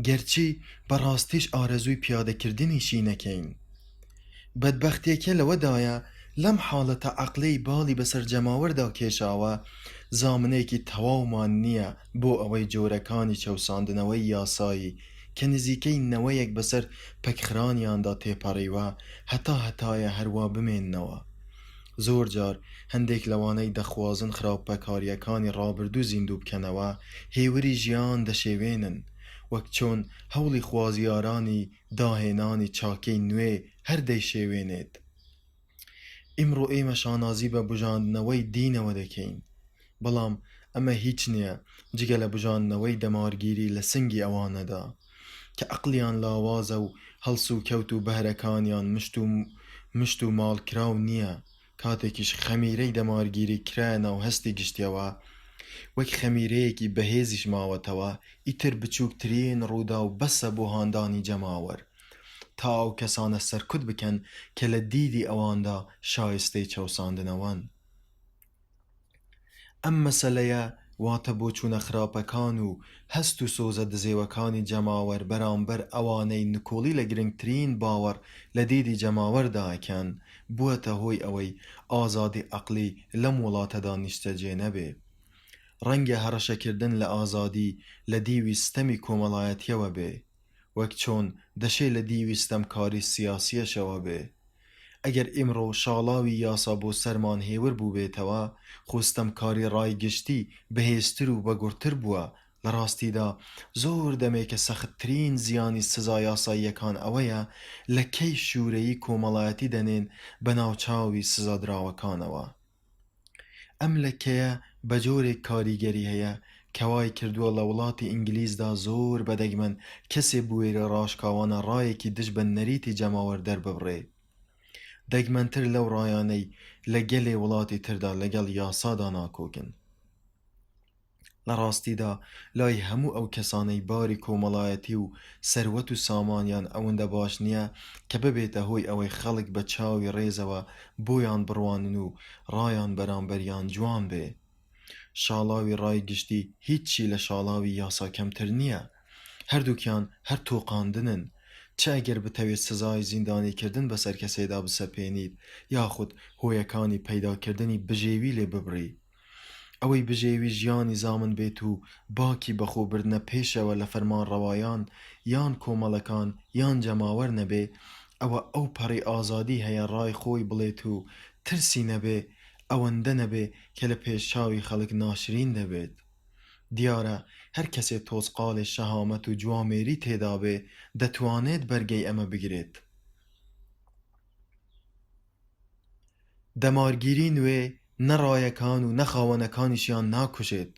گەرچی بەڕاستیش ئارەزووی پیادەکردنیشی نەکەین. بەدبەختیەکە لەوەدایە لەم حاڵەتە عەقلەی باڵی بەسەر جەماوەردا کێشاوە زامنەیەکی تەواومان نییە بۆ ئەوەی جۆرەکانی چەوساندنەوەی یاسایی کە نزیکەی نەوەیەک بەسەر پەکخرانیاندا تێپەڕیوە هەتایە هەروە بمێننەوە. زۆر جار هەندێک لەوانەی دەخوازن خراپەکاریەکانی ڕابردوو زیندوو بکەنەوە هێوری ژیان دەشێوێنن، وەک چۆن هەوڵی خوازیارانی داهێنانی چاکەی نوێ هەر دەیشێوێنێت. ئیمڕۆ ئێمە شانازی بە بژاندنەوەی دینەوە دەکەین، بەڵام ئەمە هیچ نییە جگە لە بژاندنەوەی دەمارگیری لە سنگی ئەوانەدا کە عەقلیان لاوازە و هەڵس و کەوت و بەهرەکانیان مشت و ماڵکراو نییە. کاتێکیش خەمیرەی دەمارگیری کرایە ناو هەستی گشتیەوە، وەک خەمیرەیەکی بەهێزیش ماوەتەوە، ئیتر بچووکترین ڕوودا و بەسە بۆ هاندانی جەماوەر تا ئەو کەسانە سەرکوت بکەن کە لە دیدی ئەواندا شایستەی چەوساندنەوەن. ئەم مەسەلەیە واتە بۆ چوونە خراپەکان و هەست و سۆزە دزێوەکانی جەماوەر بەرامبەر ئەوانەی نکۆڵی لە گرنگترین باوەڕ لە دیدی جەماوەردا ئەکەن بووەتە هۆی ئەوەی ئازادی عەقلی لەم وڵاتەدا نیشتەجێ نەبێ. ڕەنگە هەڕەشەکردن لە ئازادی لە دیوی ستەمی کۆمەڵایەتیەوە بێ، وەک چۆن دەشێ لە دیوی ستەمکاری سیاسیەشەوە بێ. ئەگەر ئیمڕۆ شاڵاوی یاسا بۆ سەرمان هێور بوو بێتەوە، خۆستەمکاری ڕایگشتی بەهێزتر و بەگورتر بووە. لە ڕاستیدا زۆر دەمێکە سەختترین زیانی سزا یاساییەکان ئەوەیە لە کەی شوورەیی کۆمەڵایەتی دەنێن بە ناوچاوی سزادراوەکانەوە. ئەم لەکەیە بە جۆرێک کاریگەری هەیە کەوای کردووە لە وڵاتی ئینگلیزدا زۆر بەدەگمەن کەسێ بوێرە ڕاشکاوانە ڕایەکی دژ بە نەریتی جەماوەر دەرببڕێ، دەگمەنتر لەو ڕایانەی لە گەلێ وڵاتی تردا لەگەڵ یاسادا ناکۆکن. لە ڕاستیدا لای هەموو ئەو کەسانەی باری کۆمەڵایەتی و سەروەت و سامانیان ئەوەندە باش نییە کە ببێتە هۆی ئەوەی خەڵک بە چاوی ڕێزەوە بۆیان بڕوانن و ڕایان بەرامبەریان جوان بێ. شاڵاوی ڕایگشتی هیچی لە شاڵاوی یاسا کەمتر نییە، هەردووکیان هەر تۆقاندنن، چ ئەگەر بتەوێت سزای زیندانیکردن بەسەر کەسێدا بسەپێنیت یاخود هۆیەکانی پەیداکردنی بژێوی لێ ببڕی. ئەوەی بژێوی ژیانی زامن بێت و باکی بەخۆبردنە پێشەوە لە فەرمانڕەوایان یان کۆمەڵەکان یان جەماوەر نەبێ، ئەوە ئەو پەڕی ئازادی هەیە ڕای خۆی بڵێت و ترسی نەبێ، ئەوەندە نەبێ کە لە پێشچاوی خەڵک ناشرین دەبێت. دیارە هەر کەسێ تۆزقاڵی شەهامەت و جوامێری تێدا بێ دەتوانێت بەرگەی ئەمە بگرێت. دەمارگیری نوێ نەڕایەکان و نەخاوەنەکانیشیان ناکوژێت،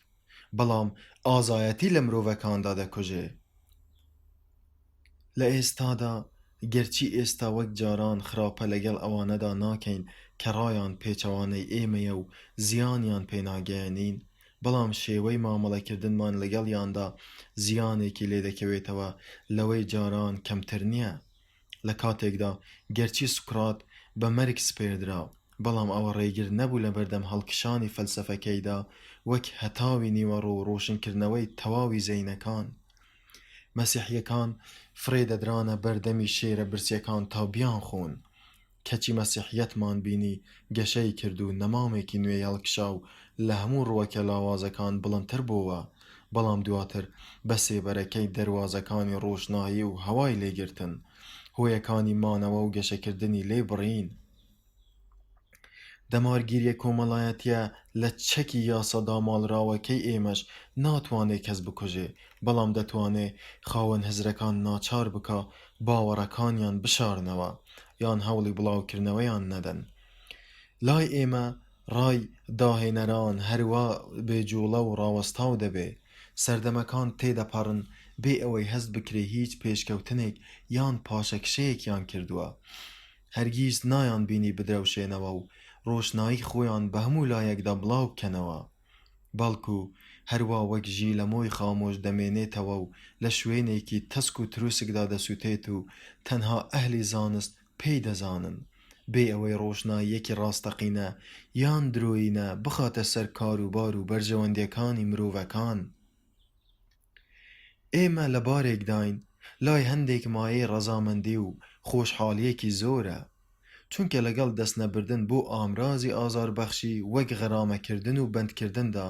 بەڵام ئازایەتی لە مرۆڤەکاندا دەکوژێ. لە ئێستادا گەرچی ئێستا وەک جاران خراپە لەگەڵ ئەوانەدا ناکەین کە ڕایان پێچەوانەی ئێمەیە و زیانیان پێناگەیەنین، بەڵام شێوەی مامەڵەکردنمان لەگەڵیاندا زیانێکی لێ دەکەوێتەوە لەوەی جاران کەمتر نییە. لە کاتێکدا گەرچی سوکرات بە مەرگ سپێردرا، بەڵام ئەوە ڕێگر نەبوو لە بەردەم هەڵکشانی فەلسەفەکەیدا وەک هەتاوی نیوەڕۆ و ڕۆشنکردنەوەی تەواوی زەینەکان. مەسیحیەکان فرێدەدرانە بەردەمی شێرە برسیەکان تا بیان خۆن، کەچی مەسیحیەتمان بینی گەشەی کرد و نەمامێکی نوێی هەڵکشا و لە هەموو ڕووەکە لاوازەکان بڵندتر بووە، بەڵام دواتر بە سێبەرەکەی دەروازەکانی ڕۆژنایی و هەوای لێگرتن، هۆیەکانی مانەوە و گەشەکردنی لێ بڕین. دەمارگیریە کۆمەڵایەتیە لە چەکی یاسادا ماڵراوەکەی ئێمەش ناتوانێت کەس بکوژێ، بەڵام دەتوانێ خاوەن هزرەکان ناچار بکە باوەڕەکانیان بشارنەوە یان هەوڵی بڵاوکردنەوەیان نەدەن. لای ئێمە ڕای داهێنەران هەروە بێجوڵە و ڕاوەستاو دەبێ سەردەمەکان تێدەپەڕن بێ ئەوەی هەست بکرێ هیچ پێشکەوتنێک یان پاشەکشەیەکیان کردووە هەرگیز نایان بینی بدرەوشێنەوە و ڕۆشنایی خۆیان بە هەموو لایەکدا بڵاو بکەنەوە بەڵکو هەروە وەک ژی لە مۆی خامۆش دەمێنێتەوە و لە شوێنێکی تەسک و تروسکدا دەسووتێت و تەنها ئەهلی زانست پێی دەزانن بێ ئەوەی ڕۆشناییەکی ڕاستەقینە یان درۆیینە بخاتە سەر کاروبار و بەرژەوەندیەکانی مرۆڤەکان ئێمە لە بارێکداین لای هەندێک مایەی ڕەزامەندی و خۆشحاڵیەکی زۆرە چونکە لەگەڵ دەستنەبردن بۆ ئامرازی ئازاربەخشی وەک غەرامەکردن و بەندکردندا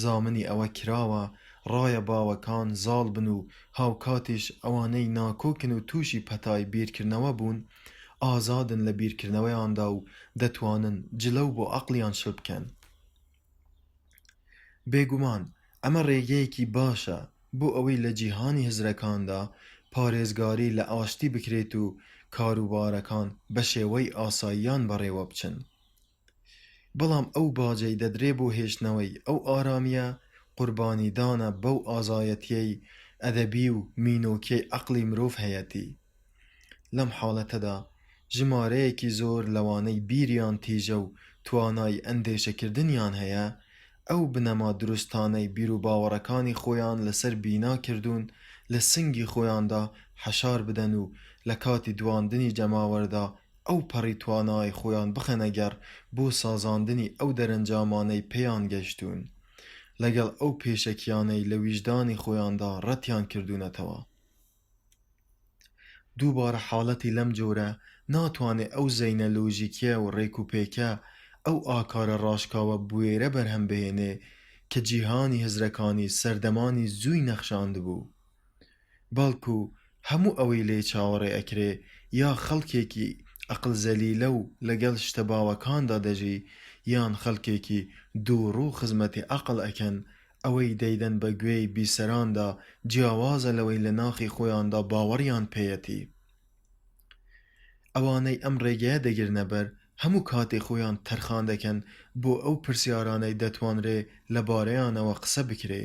زامنی ئەوە کراوە ڕایە باوەکان زاڵ بن و هاوکاتیش ئەوانەی ناکۆکن و تووشی پەتای بیرکردنەوە بوون ئازادن لە بیرکردنەوەیاندا و دەتوانن جلەو بۆ عەقڵیان شل بکەن بێگومان ئەمە ڕێگەیەکی باشە بۆ ئەوەی لە جیهانی هزرەکاندا پارێزگاری لە ئاشتی بکرێت و کاروبارەکان بە شێوەی ئاساییان بەڕێوە بچن بەڵام ئەو باجەی دەدرێ بۆ هێشتنەوەی ئەو ئارامیە قوربانیدانە بەو ئازایەتیەی ئەدەبی و مینۆکیەی عەقڵی مرۆڤ هەیەتی لەم حاڵەتەدا ژمارەیەکی زۆر لەوانەی بیریان تیژە و توانای ئەندێشەکردنیان هەیە ئەو بنەما دروستانەی بیر و باوەڕەکانی خۆیان لەسەر بینا کردوون لە سنگی خۆیاندا حەشار بدەن و لە کاتی دواندنی جەماوەردا ئەو پەڕی توانای خۆیان بخەنەگەر بۆ سازاندنی ئەو دەرەنجامانەی پێیان گەشتوون لەگەڵ ئەو پێشەکیانەی لە ویژدانی خۆیاندا ڕەتیان کردوونەتەوە دووبارە حاڵەتی لەم جۆرە ناتوانێت ئەو زەینە لۆژیکیە و ڕێکوپێکە ئەو ئاکارە ڕاشکاوە بوێرە بەرهەم بهێنێ کە جیهانی هزرەکانی سەردەمانی زووی نەخشاند بوو بەڵکو هەموو ئەوەی لێ چاوەڕێ ئەکرێ یا خەڵکێکی ئەقڵ زەلیلە و لەگەڵ شتە باوەکاندا دەژی یان خەڵکێکی دووڕوو خزمەتی عەقڵ ئەکەن ئەوەی دەیدەن بە گوێی بیسەراندا جیاوازە لەوەی لە ناخی خۆیاندا باوەڕیان پێیەتی ئەوانەی ئەم ڕێگەیە دەگرنە بەر هەموو کاتێ خۆیان تەرخان دەکەن بۆ ئەو پرسیارانەی دەتوانرێ لەبارەیانەوە قسە بکرێ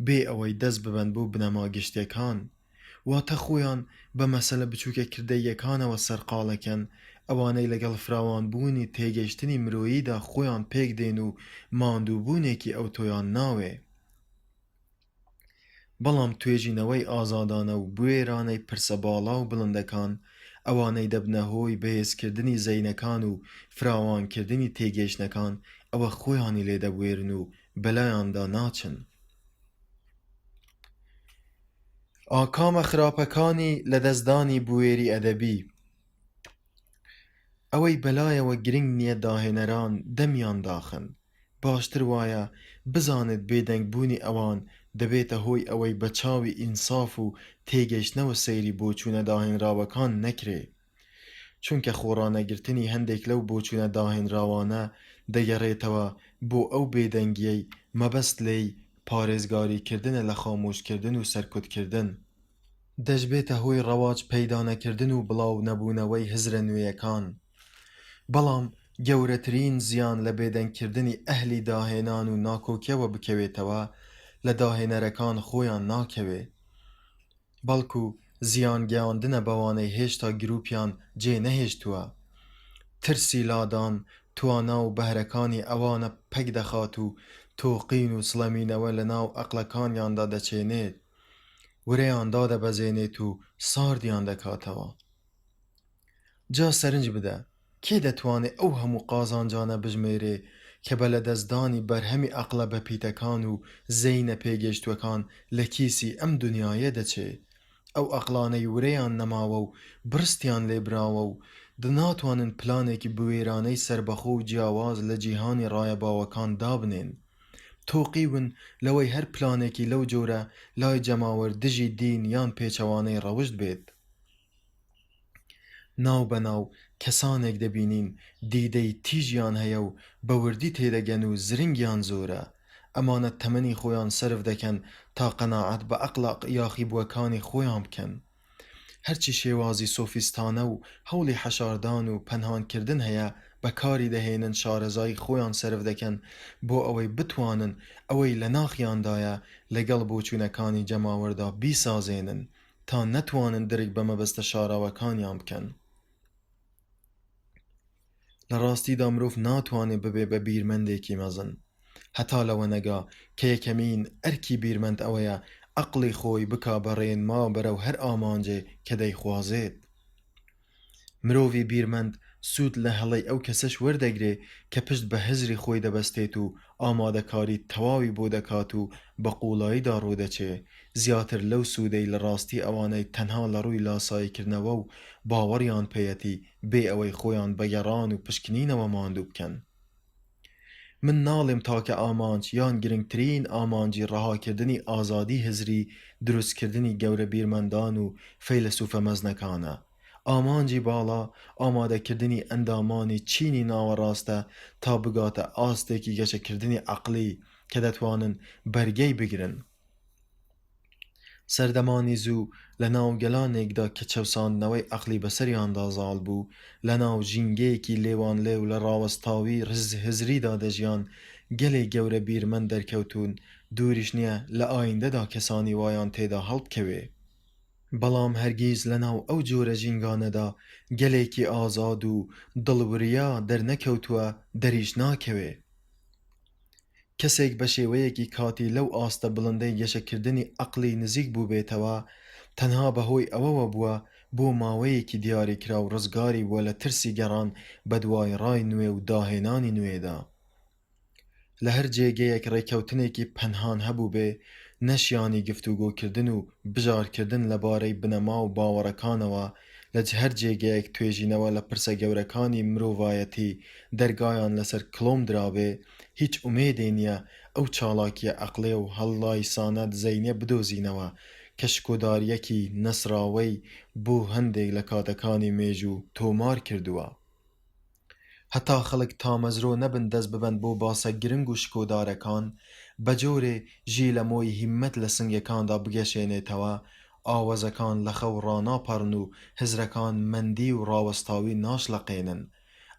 بێ ئەوەی دەست ببەن بۆ بنەما گشتیەکان واتە خۆیان بە مەسەلە بچووکە کردەیەکانەوە سەرقاڵەکەن ئەوانەی لەگەڵ فراوانبوونی تێگەیشتنی مرۆییدا خۆیان پێک دێن و ماندووبوونێکی ئەو تۆیان ناوێ بەڵام توێژینەوەی ئازادانە و بوێرانەی پرسە باڵا و بڵندەکان ئەوانەی دەبنە هۆی بەهێزکردنی زەینەکان و فراوانکردنی تێگەیشتنەکان ئەوە خۆیانی لێدەبوێرن و بەلایاندا ناچن ئاکامە خراپەکانی لە دەستدانی بوێری ئەدەبی ئەوەی بەلایەوە گرنگ نییە داهێنەران دەمیان داخن باشتر وایە بزانێت بێدەنگبوونی ئەوان دەبێتە هۆی ئەوەی بە چاوی ئینساف و تێگەیشتنەوە سەیری بۆچوونە داهێنراوەکان نەکرێ چونکە خۆڕانەگرتنی هەندێک لەو بۆچوونە داهێنراوانە دەگەڕێتەوە بۆ ئەو بێدەنگیەی مەبەست لێی پارێزگاریکردنە لە خامۆشکردن و سەرکوتکردن دەشبێتە هۆی ڕەواج پەیدانەکردن و بڵاو نەبوونەوەی هزرە نوێیەکان بەڵام گەورەترین زیان لە بێدەنگکردنی ئەهلی داهێنان و ناکۆکیەوە بکەوێتەوە لە داهێنەرەکان خۆیان ناکەوێ بەڵکو زیان گەیاندنە بەوانەی هێشتا گروپیان جێ نەهێشتووە ترسی لادان توانا و بەهرەکانی ئەوانە پەک دەخات و تۆقین و سڵەمینەوە لە ناو ئەقلەکانیاندا دەچێنێت ورەیان دادەبەزێنێت و ساردیان دەکاتەوە جا سەرنج بدە کێ دەتوانێت ئەو هەموو قازانجانە بژمێرێ کە بە لەدەستدانی بەرهەمی ئەقلە بەپیتەکان و زەینە پێگەشتوەکان لە کیسی ئەم دنیایە دەچێت ئەو ئەقلانەی ورەیان نەماوە و برستیان لێبراوە و ناتوانن پلانێکی بوێرانەی سربەخۆ و جیاواز لە جیهانی ڕایەباوەکان دابنێن تۆقیون لەوەی هەر پلانێکی لەو جۆرە لای جەماوەر دژی دین یان پێچەوانەی ڕەوشت بێت ناو بەناو کەسانێک دەبینین دیدەی تیژیان هەیە و بەوردی تێدەگەن و زرنگیان زۆرە ئەمانە تەمەنی خۆیان سرف دەکەن تا قەناعەت بە ئەقڵە یاخیبووەکانی خۆیان بکەن هەرچی شێوازی سۆفیستانە و هەوڵی حەشاردان و پەنهانکردن هەیە بەکاری دەهێنن شارەزای خۆیان سرف دەکەن بۆ ئەوەی بتوانن ئەوەی لە ناخیاندایە لەگەڵ بۆچوونەکانی جەماوەردا بیسازێنن تا نەتوانن درک بە مەبەستە شاراوەکانیان بکەن. لە ڕاستیدا مرۆڤ ناتوانێت ببێ بە بیرمەندێکی مەزن، هەتا لەوە نەگا کە یەکەمین ئەرکی بیرمەند ئەوەیە عەقڵی خۆی بکا بەڕێن ما بەرەو هەر ئامانجێ کە دەیخوازێت. مرۆڤی بیرمەند سوود لە هەڵەی ئەو کەسەش وەردەگرێ کە پشت بە هزری خۆی دەبەستێت و ئامادەکاری تەواوی بۆ دەکات و بە قوڵاییدا ڕوودەچێ، زیاتر لەو سوودەی لە ڕاستی ئەوانەی تەنها لە ڕووی لاساییکردنەوە و باوەڕیان پێیەتی بێ ئەوەی خۆیان بە گەڕان و پشکنینەوە ماندوو بکەن. من ناڵێم تاکە ئامانج یان گرنگترین ئامانجی ڕەهاکردنی ئازادی هزری دروستکردنی گەورە بیرمەندان و فەیلسوفە مەزنەکانە. ئامانجی باڵا ئامادەکردنی ئەندامانی چینی ناوەڕاستە تا بگاتە ئاستێکی گەشەکردنی عەقلی کە دەتوانن بەرگەی بگرن. سەردەمانی زوو لە ناو گەلانێکدا کە چەوساندنەوەی عەقلی بەسەریاندا زاڵ بوو، لە ناو ژینگەیەکی لێوان لێو لە ڕاوەستاوی هزریدا دەژیان، گەلێک گەورە بیرمەند دەرکەوتون، دووریش نییە لە ئایندەدا کەسانی وایان تێدا هەڵبکەوێ. بەڵام هەرگیز لە ناو ئەو جۆرە ژینگانەدا گەلێکی ئازاد و دڵوریا دەرنەکەوتووە، دەریش ناکەوێ. کەسێک بە شێوەیەکی کاتی لەو ئاستە بڵندەی گەشەکردنی عەقلی نزیک بوو بێتەوە، تەنها بەهۆی ئەوەوە بووە بۆ ماوەیەکی دیاریکرا و ڕزگاری بووە لە ترسی گەڕان بە دوای ڕای نوێ و داهێنانی نوێدا. لە هەر جێگەیەک ڕێکەوتنێکی پەنهان هەبوو بێ، نەشیانی گفتوگۆکردن و بژارکردن لەبارەی بنەما و باوەڕەکانەوە، لە هەر جێگەیەک توێژینەوە لە پرسە گەورەکانی مرۆڤایەتی دەرگایان لەسەر کڵۆم درابێ، هیچ ئومێدێ نییە ئەو چالاکیە عەقلێ و هەڵلایسانە دزەینێ بدۆزینەوە کە شکۆداریەکی نەسراوەی بۆ هەندێک لە کاتەکانی مێژوو تۆمار کردووە. هەتا خەڵک تامەزرۆ نەبن دەست ببەن بۆ باسە گرنگ و شکۆدارەکان، بەجۆرێ ژی لە مۆی هیممەت لە سنگەکاندا بگەشێنێتەوە، ئاوەزەکان لە خەو ڕاناپەڕن و هزرەکان مەندی و ڕاوەستاوی ناشلەقێنن.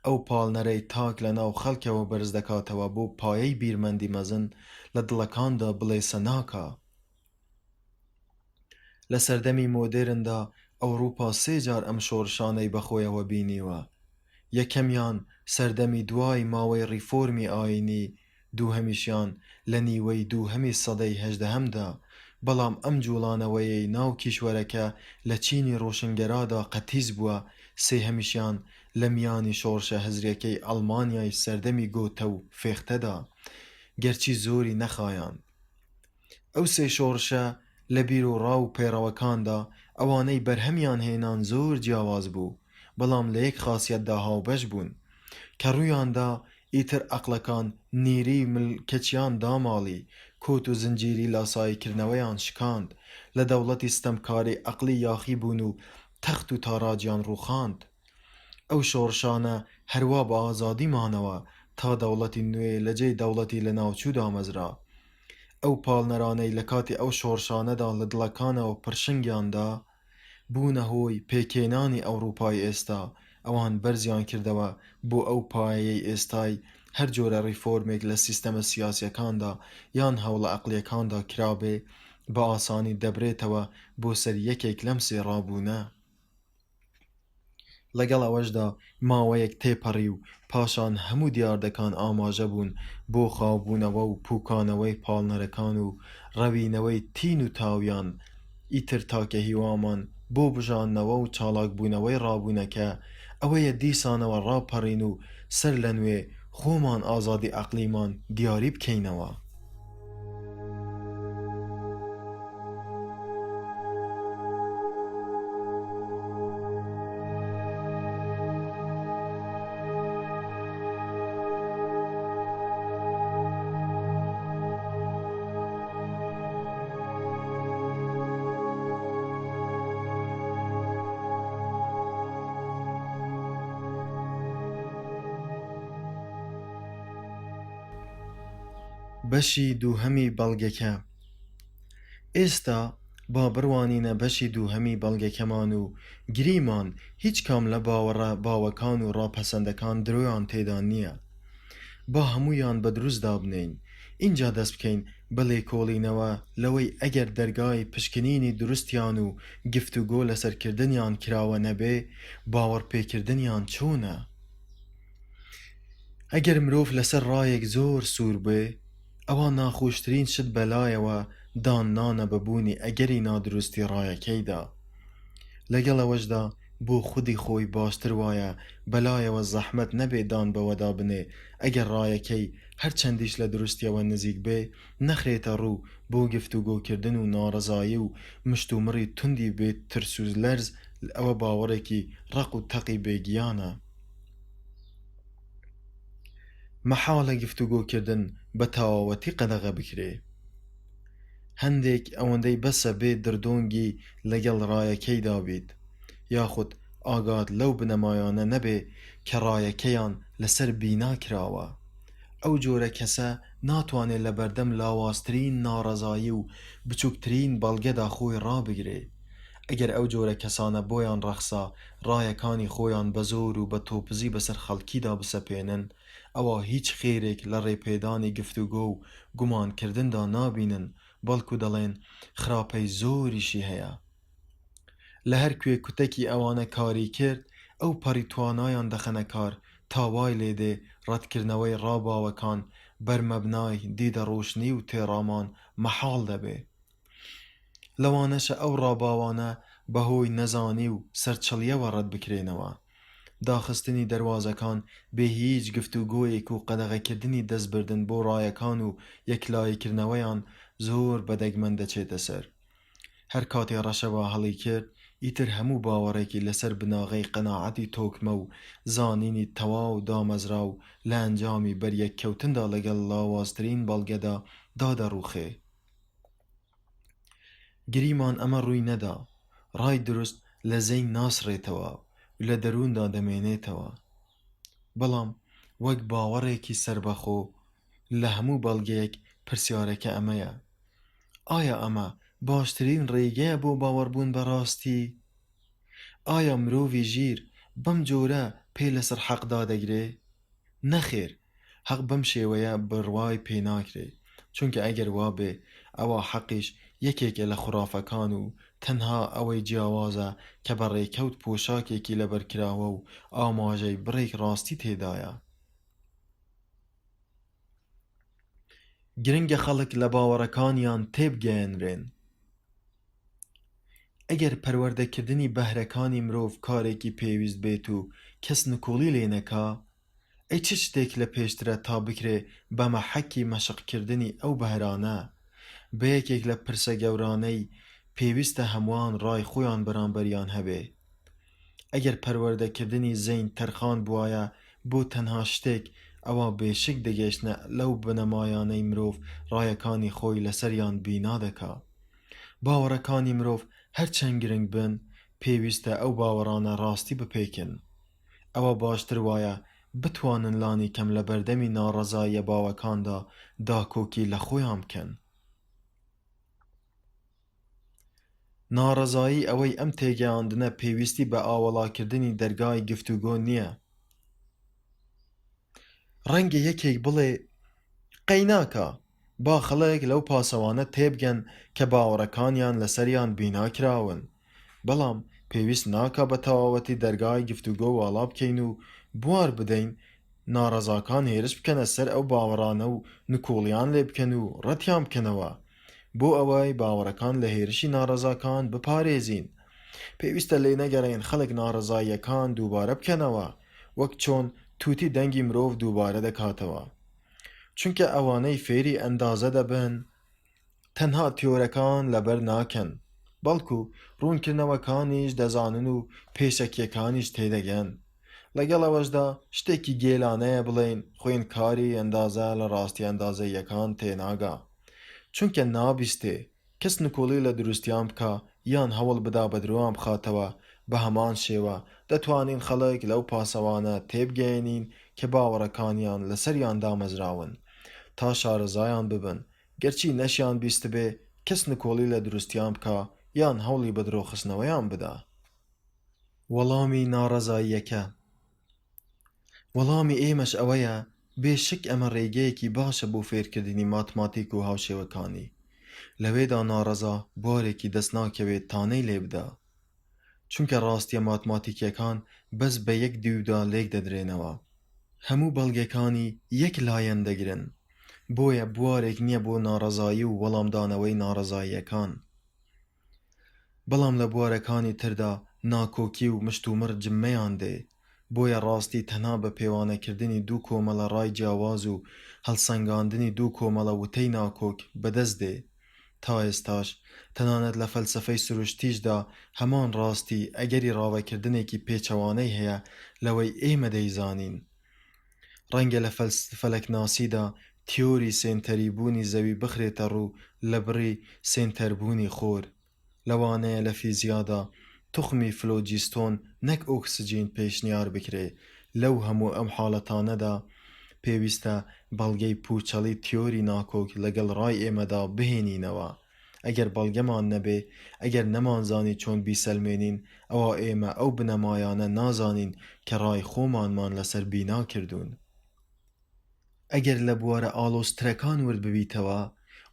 ئەو پاڵنەرەی تاک لە ناو خەڵکەوە بەرز دەکاتەوە بۆ پایەی بیرمەندی مەزن لە دڵەکاندا بڵێسە ناکا. لە سەردەمی مۆدێرندا ئەوروپا 3 جار ئەم شۆڕشانەی بەخۆیەوە بینیوە. یەکەمیان سەردەمی دوای ماوەی ڕیفۆرمی ئاینی، دووهەمیشیان لە نیوەی دووهەمی سەدەی هەژدەهەمدا، بەڵام ئەم جوڵانەوەیەی ناو کیشوەرەکە لە چینی ڕۆشنگەرادا قەتیز بووە، سێهەمیشیان لە میانی شۆڕشە هەزریەکەی ئەڵمانیای سەردەمی گۆتە و فێختەدا، گەرچی زۆری نەخایاند. ئەو سێ شۆڕشە لە بیر و ڕاو پێڕەوەکاندا ئەوانەی بەرهەمیان هێنان زۆر جیاواز بوو، بەڵام لە یەک خاسیەتدا هاوبەش بوون کە ڕوویاندا ئیتر عەقلەکان نیری ملکەچیان داماڵی، کۆت و زنجیری لاساییکردنەوەیان شکاند، لە دەوڵەتی ستەمکاری عەقلی یاخی بوون و تەخت و تاراجیان ڕووخاند. ئەو شۆڕشانە هەروە بە ئازادی مانەوە تا دەوڵەتی نوێ لە جێی دەوڵەتی لە ناوچوودا مەزرا. ئەو پاڵنەرانەی لە کاتی ئەو شۆڕشانەدا لە دڵەکانەوە پڕشنگیاندا بوونە هۆی پێکێنانی ئەوروپای ئێستا، ئەوان بەرزیان کردەوە بۆ ئەو پایەی ئێستای هەر جۆرە ڕیفۆرمێک لە سیستەمە سیاسیەکاندا یان هەوڵە عەقلیەکاندا کرابێ بە ئاسانی دەبرێتەوە بۆ سەر یەکێک لەم سێ ڕابوونە. لەگەڵ ئەوەشدا ماوەیەک تێپەڕی و پاشان هەموو دیاردەکان ئاماژە بوون بۆ خاوبوونەوە و پووکانەوەی پاڵنەرەکان و ڕەوینەوەی تین و تاویان، ئیتر تاکە هیوامان بۆ بژاندنەوە و چالاکبوونەوەی ڕابوونەکە ئەوەیە دیسانەوە ڕاپەڕین و سەر لە نوێ خۆمان ئازادی عەقلیمان دیاری بکەینەوە. بەشی دووهەمی بەڵگەکە. ئێستا با بڕوانینە بەشی دووهەمی بەڵگەکەمان و گریمان هیچ کام لە باوەکان و ڕاپەسەندەکان درۆیان تێدا نییە. با هەمویان بە دروستدا بنین. اینجا دەست بکەین بە لێکۆڵینەوە لەوەی ئەگەر دەرگای پشکنینی دروستیان و گفتوگۆ لەسەرکردنیان کراوە نەبێ، باوەڕپێکردنیان چۆنە؟ ئەگەر مرۆڤ لەسەر ڕایەک زۆر سوور بێ، ئەوە ناخۆشترین شت بەلایەوە داننانە بەبوونی ئەگەری نادروستی ڕایەکەیدا. لەگەڵ ئەوەشدا بۆ خودی خۆی باشتر وایە بەلایەوە زەحمەت نەبێ دان بەوەدا بنێ ئەگەر ڕایەکەی هەرچەندیش لە دروستیەوە نزیک بێ نەخرێتە ڕوو بۆ گفتوگۆکردن و ناڕەزایی و مشتومڕی توندی بێت ترس و لەرز، ئەوە باوەڕێکی ڕق و تەقی بێگیانە. مەحاڵە گفتوگۆکردن بە تەواوەتی قەدەغە بکرێ. هەندێک ئەوەندەی بەسە بێت دردۆنگی لەگەڵ ڕایەکەیدا بیت، یاخود ئاگات لەو بنەمایانە نەبێ کە ڕایەکەیان لەسەر بینا کراوە. ئەو جۆرە کەسە ناتوانێت لە بەردەم لاوازترین ناڕەزایی و بچووکترین بەڵگەدا خۆی ڕابگرێ. ئەگەر ئەو جۆرە کەسانە بۆیان ڕەخسا ڕایەکانی خۆیان بە زۆر و بە تۆپزی بەسەر خەڵکیدا بسەپێنن، ئەوە هیچ خێرێک لە ڕێپێدانی گفتوگۆ و گومانکردندا نابینن، بەڵکو دەڵێن خراپەی زۆریشی هەیە. لە هەر کوێ کوتەکی ئەوانە کاری کرد، ئەو پەڕی توانایان دەخەنە کار تاوای لێدێ ڕەتکردنەوەی ڕاباوەکان بەرمەبنای دیدە ڕۆشنی و تێڕامان مەحاڵ دەبێ. لەوانەشە ئەو ڕاباوانە بەهۆی نەزانی و سەرچەڵیەوە ڕەت بکرێنەوە. داخستنی دەواازەکان بێ هیچ گفتوگۆیەک و قەدەغەکردنی دەستبردن بۆ ڕایەکان و یەکلایەکردنەوەیان زۆر بەدەگمەن دەچێتە سەر. هەر کاتێ ڕەشەوە هەڵی کرد، ئیتر هەموو باوەڕێکی لەسەر بناغەی قەناعەتی تۆکمە و زانینی تەواو دامەزرا و لە ئەنجامی بەریەککەوتندا لەگەڵ لاوازترین بەڵگەدا دادەڕوخێ. گریمان ئەمە ڕووی نەدا. ڕای دروست لە زەین ناسڕێتەوە و لە دەرووندا دەمێنێتەوە. بەڵام وەک باوەڕێکی سربەخۆ لە هەموو بەڵگەیەک پرسیارەکە ئەمەیە: ئایا ئەمە باشترین ڕێگەیە بۆ باوەڕبوون بەڕاستی؟ ئایا مرۆڤی ژیر بەم جۆرە پێ لەسەر حەقدا دەگرێ؟ نەخێر، حەق بەم شێوەیە بڕوای پێناکرێ، چونکە ئەگەر وابێ ئەوە حەقیش یەکێکە لە خوڕافەکان و تەنها ئەوەی جیاوازە کە بە ڕێکەوت پۆشاکێکی لەبەرکراوە و ئاماژەی بڕێک ڕاستی تێدایە. گرنگە خەڵک لە باوەڕەکانیان تێبگەیەنرێن. ئەگەر پەروەردەکردنی بەهرەکانی مرۆڤ کارێکی پێویست بێت و کەس نکۆڵی لێ نەکا، ئەی چ شتێک لە پێشترە تا بکرێ بەمە حەکی مەشقکردنی ئەو بەهرانە بە یەکێک لە پرسە گەورانەی پێویستە هەمووان ڕای خۆیان بەرامبەریان هەبێ. ئەگەر پەروەردەکردنی زەین تەرخان بوایە بۆ تەنها شتێک، ئەوە بێشک دەگەیشتنە لەو بنەمایانەی مرۆڤ ڕایەکانی خۆی لەسەریان بینا دەکا. باوەڕەکانی مرۆڤ هەرچەند گرنگ بن، پێویستە ئەو باوەڕانە ڕاستی بپێکن. ئەوە باشتر وایە بتوانن لانی کەم لە بەردەمی ناڕەزاییە باوەکاندا داکۆکی لە خۆیان بکەن. ناڕەزایی ئەوەی ئەم تێگەیاندنە پێویستی بە ئاوەڵاکردنی دەرگای گفتوگۆ نییە. ڕەنگە یەکێک بڵێ قەی ناکە، با خەڵک لەو پاسەوانە تێبگەن کە باوەڕەکانیان لەسەریان بیناکراون، بەڵام پێویست ناکە بە تەواوەتی دەرگای گفتوگۆ واڵا بکەین و بوار بدەین ناڕەزاکان هێرش بکەنە سەر ئەو باوەڕانە و نکۆڵیان لێ بکەن و ڕەتیان بکەنەوە. بۆ ئەوەی باوەڕەکان لە هێرشی ناڕەزاکان بپارێزین، پێویستە لێ نەگەڕێن خەڵک ناڕەزاییەکان دووبارە بکەنەوە، وەک چۆن تووتی دەنگی مرۆڤ دووبارە دەکاتەوە. چونکە ئەوانەی فێری ئەندازە دەبن تەنها تیۆرەکان لەبەر ناکەن، بەڵکو ڕوونکردنەوەکانیش دەزانن و پێشەکیەکانیش تێدەگەن. لەگەڵ ئەوەشدا شتێکی گێلانەیە بڵێن خوێندکاری ئەندازە لە ڕاستی ئەندازەیەکان تێناگا، چونکە نابیستێ کەس نکۆڵی لە دروستیان بکە یان هەوڵ بدا بە درۆیان بخاتەوە. بە هەمان شێوە دەتوانین خەڵک لەو پاسەوانە تێبگەێنین کە باوەڕەکانیان لەسەریان دامەزراون تا شارەزایان ببن، گەرچی نەشیان بیست بێ کەس نکۆڵی لە دروستیان بکە یان هەوڵی بە درۆخستنەوەیان بدا. وەڵامی ناڕەزاییەکە. وەڵامی ئێمەش ئەوەیە بێشک ئەمە ڕێگەیەکی باشە بۆ فێرکردنی ماتماتیک و هاوشێوەکانی. لەوێدا ناڕەزا بارێکی دەست ناکەوێت تانەی لێ بدا. چونکە ڕاستیە ماتماتیکیەکان بەس بە یەک دیودا لێک دەدرێنەوە. هەموو بەڵگەکانی یەک لایەن دەگرن. بۆیە بوارێک نییە بۆ ناڕەزایی و وەڵامدانەوەی ناڕەزاییەکان. بەڵام لە بوارەکانی تردا ناکۆکی و مشتومڕ جممەیان دێ. بۆیە ڕاستی تەنها بە پێوانەکردنی دوو کۆمەڵە ڕای جیاواز و هەڵسەنگاندنی دوو کۆمەڵە وتەی ناکۆک بەدەست دێ. تا ئێستاش تەنانەت لە فەلسەفەی سروشتیشدا هەمان ڕاستی ئەگەری ڕاوەکردنێکی پێچەوانەی هەیە لەوەی ئێمە دەیزانین. ڕەنگە لە فەلەکناسیدا تیۆری سێنتەریبوونی زەوی بخرێتە ڕوو لە بڕی سێنتەربوونی خۆر. لەوانەیە لە فیزیادا توخمی فلۆجیستۆن نەک ئۆکسجین پێشنیار بکرێ. لەو هەموو ئەم حاڵەتانەدا پێویستە بەڵگەی پوچەڵی تیۆری ناکۆک لەگەڵ ڕای ئێمەدا بهێنینەوە. ئەگەر بەڵگەمان نەبێ، ئەگەر نەمانزانی چۆن بیسەلمێنین، ئەوە ئێمە ئەو بنەمایانە نازانین کە ڕای خۆمانمان لەسەر بینا کردوون. ئەگەر لە بوارە ئالۆسترەکان ورد ببیتەوە،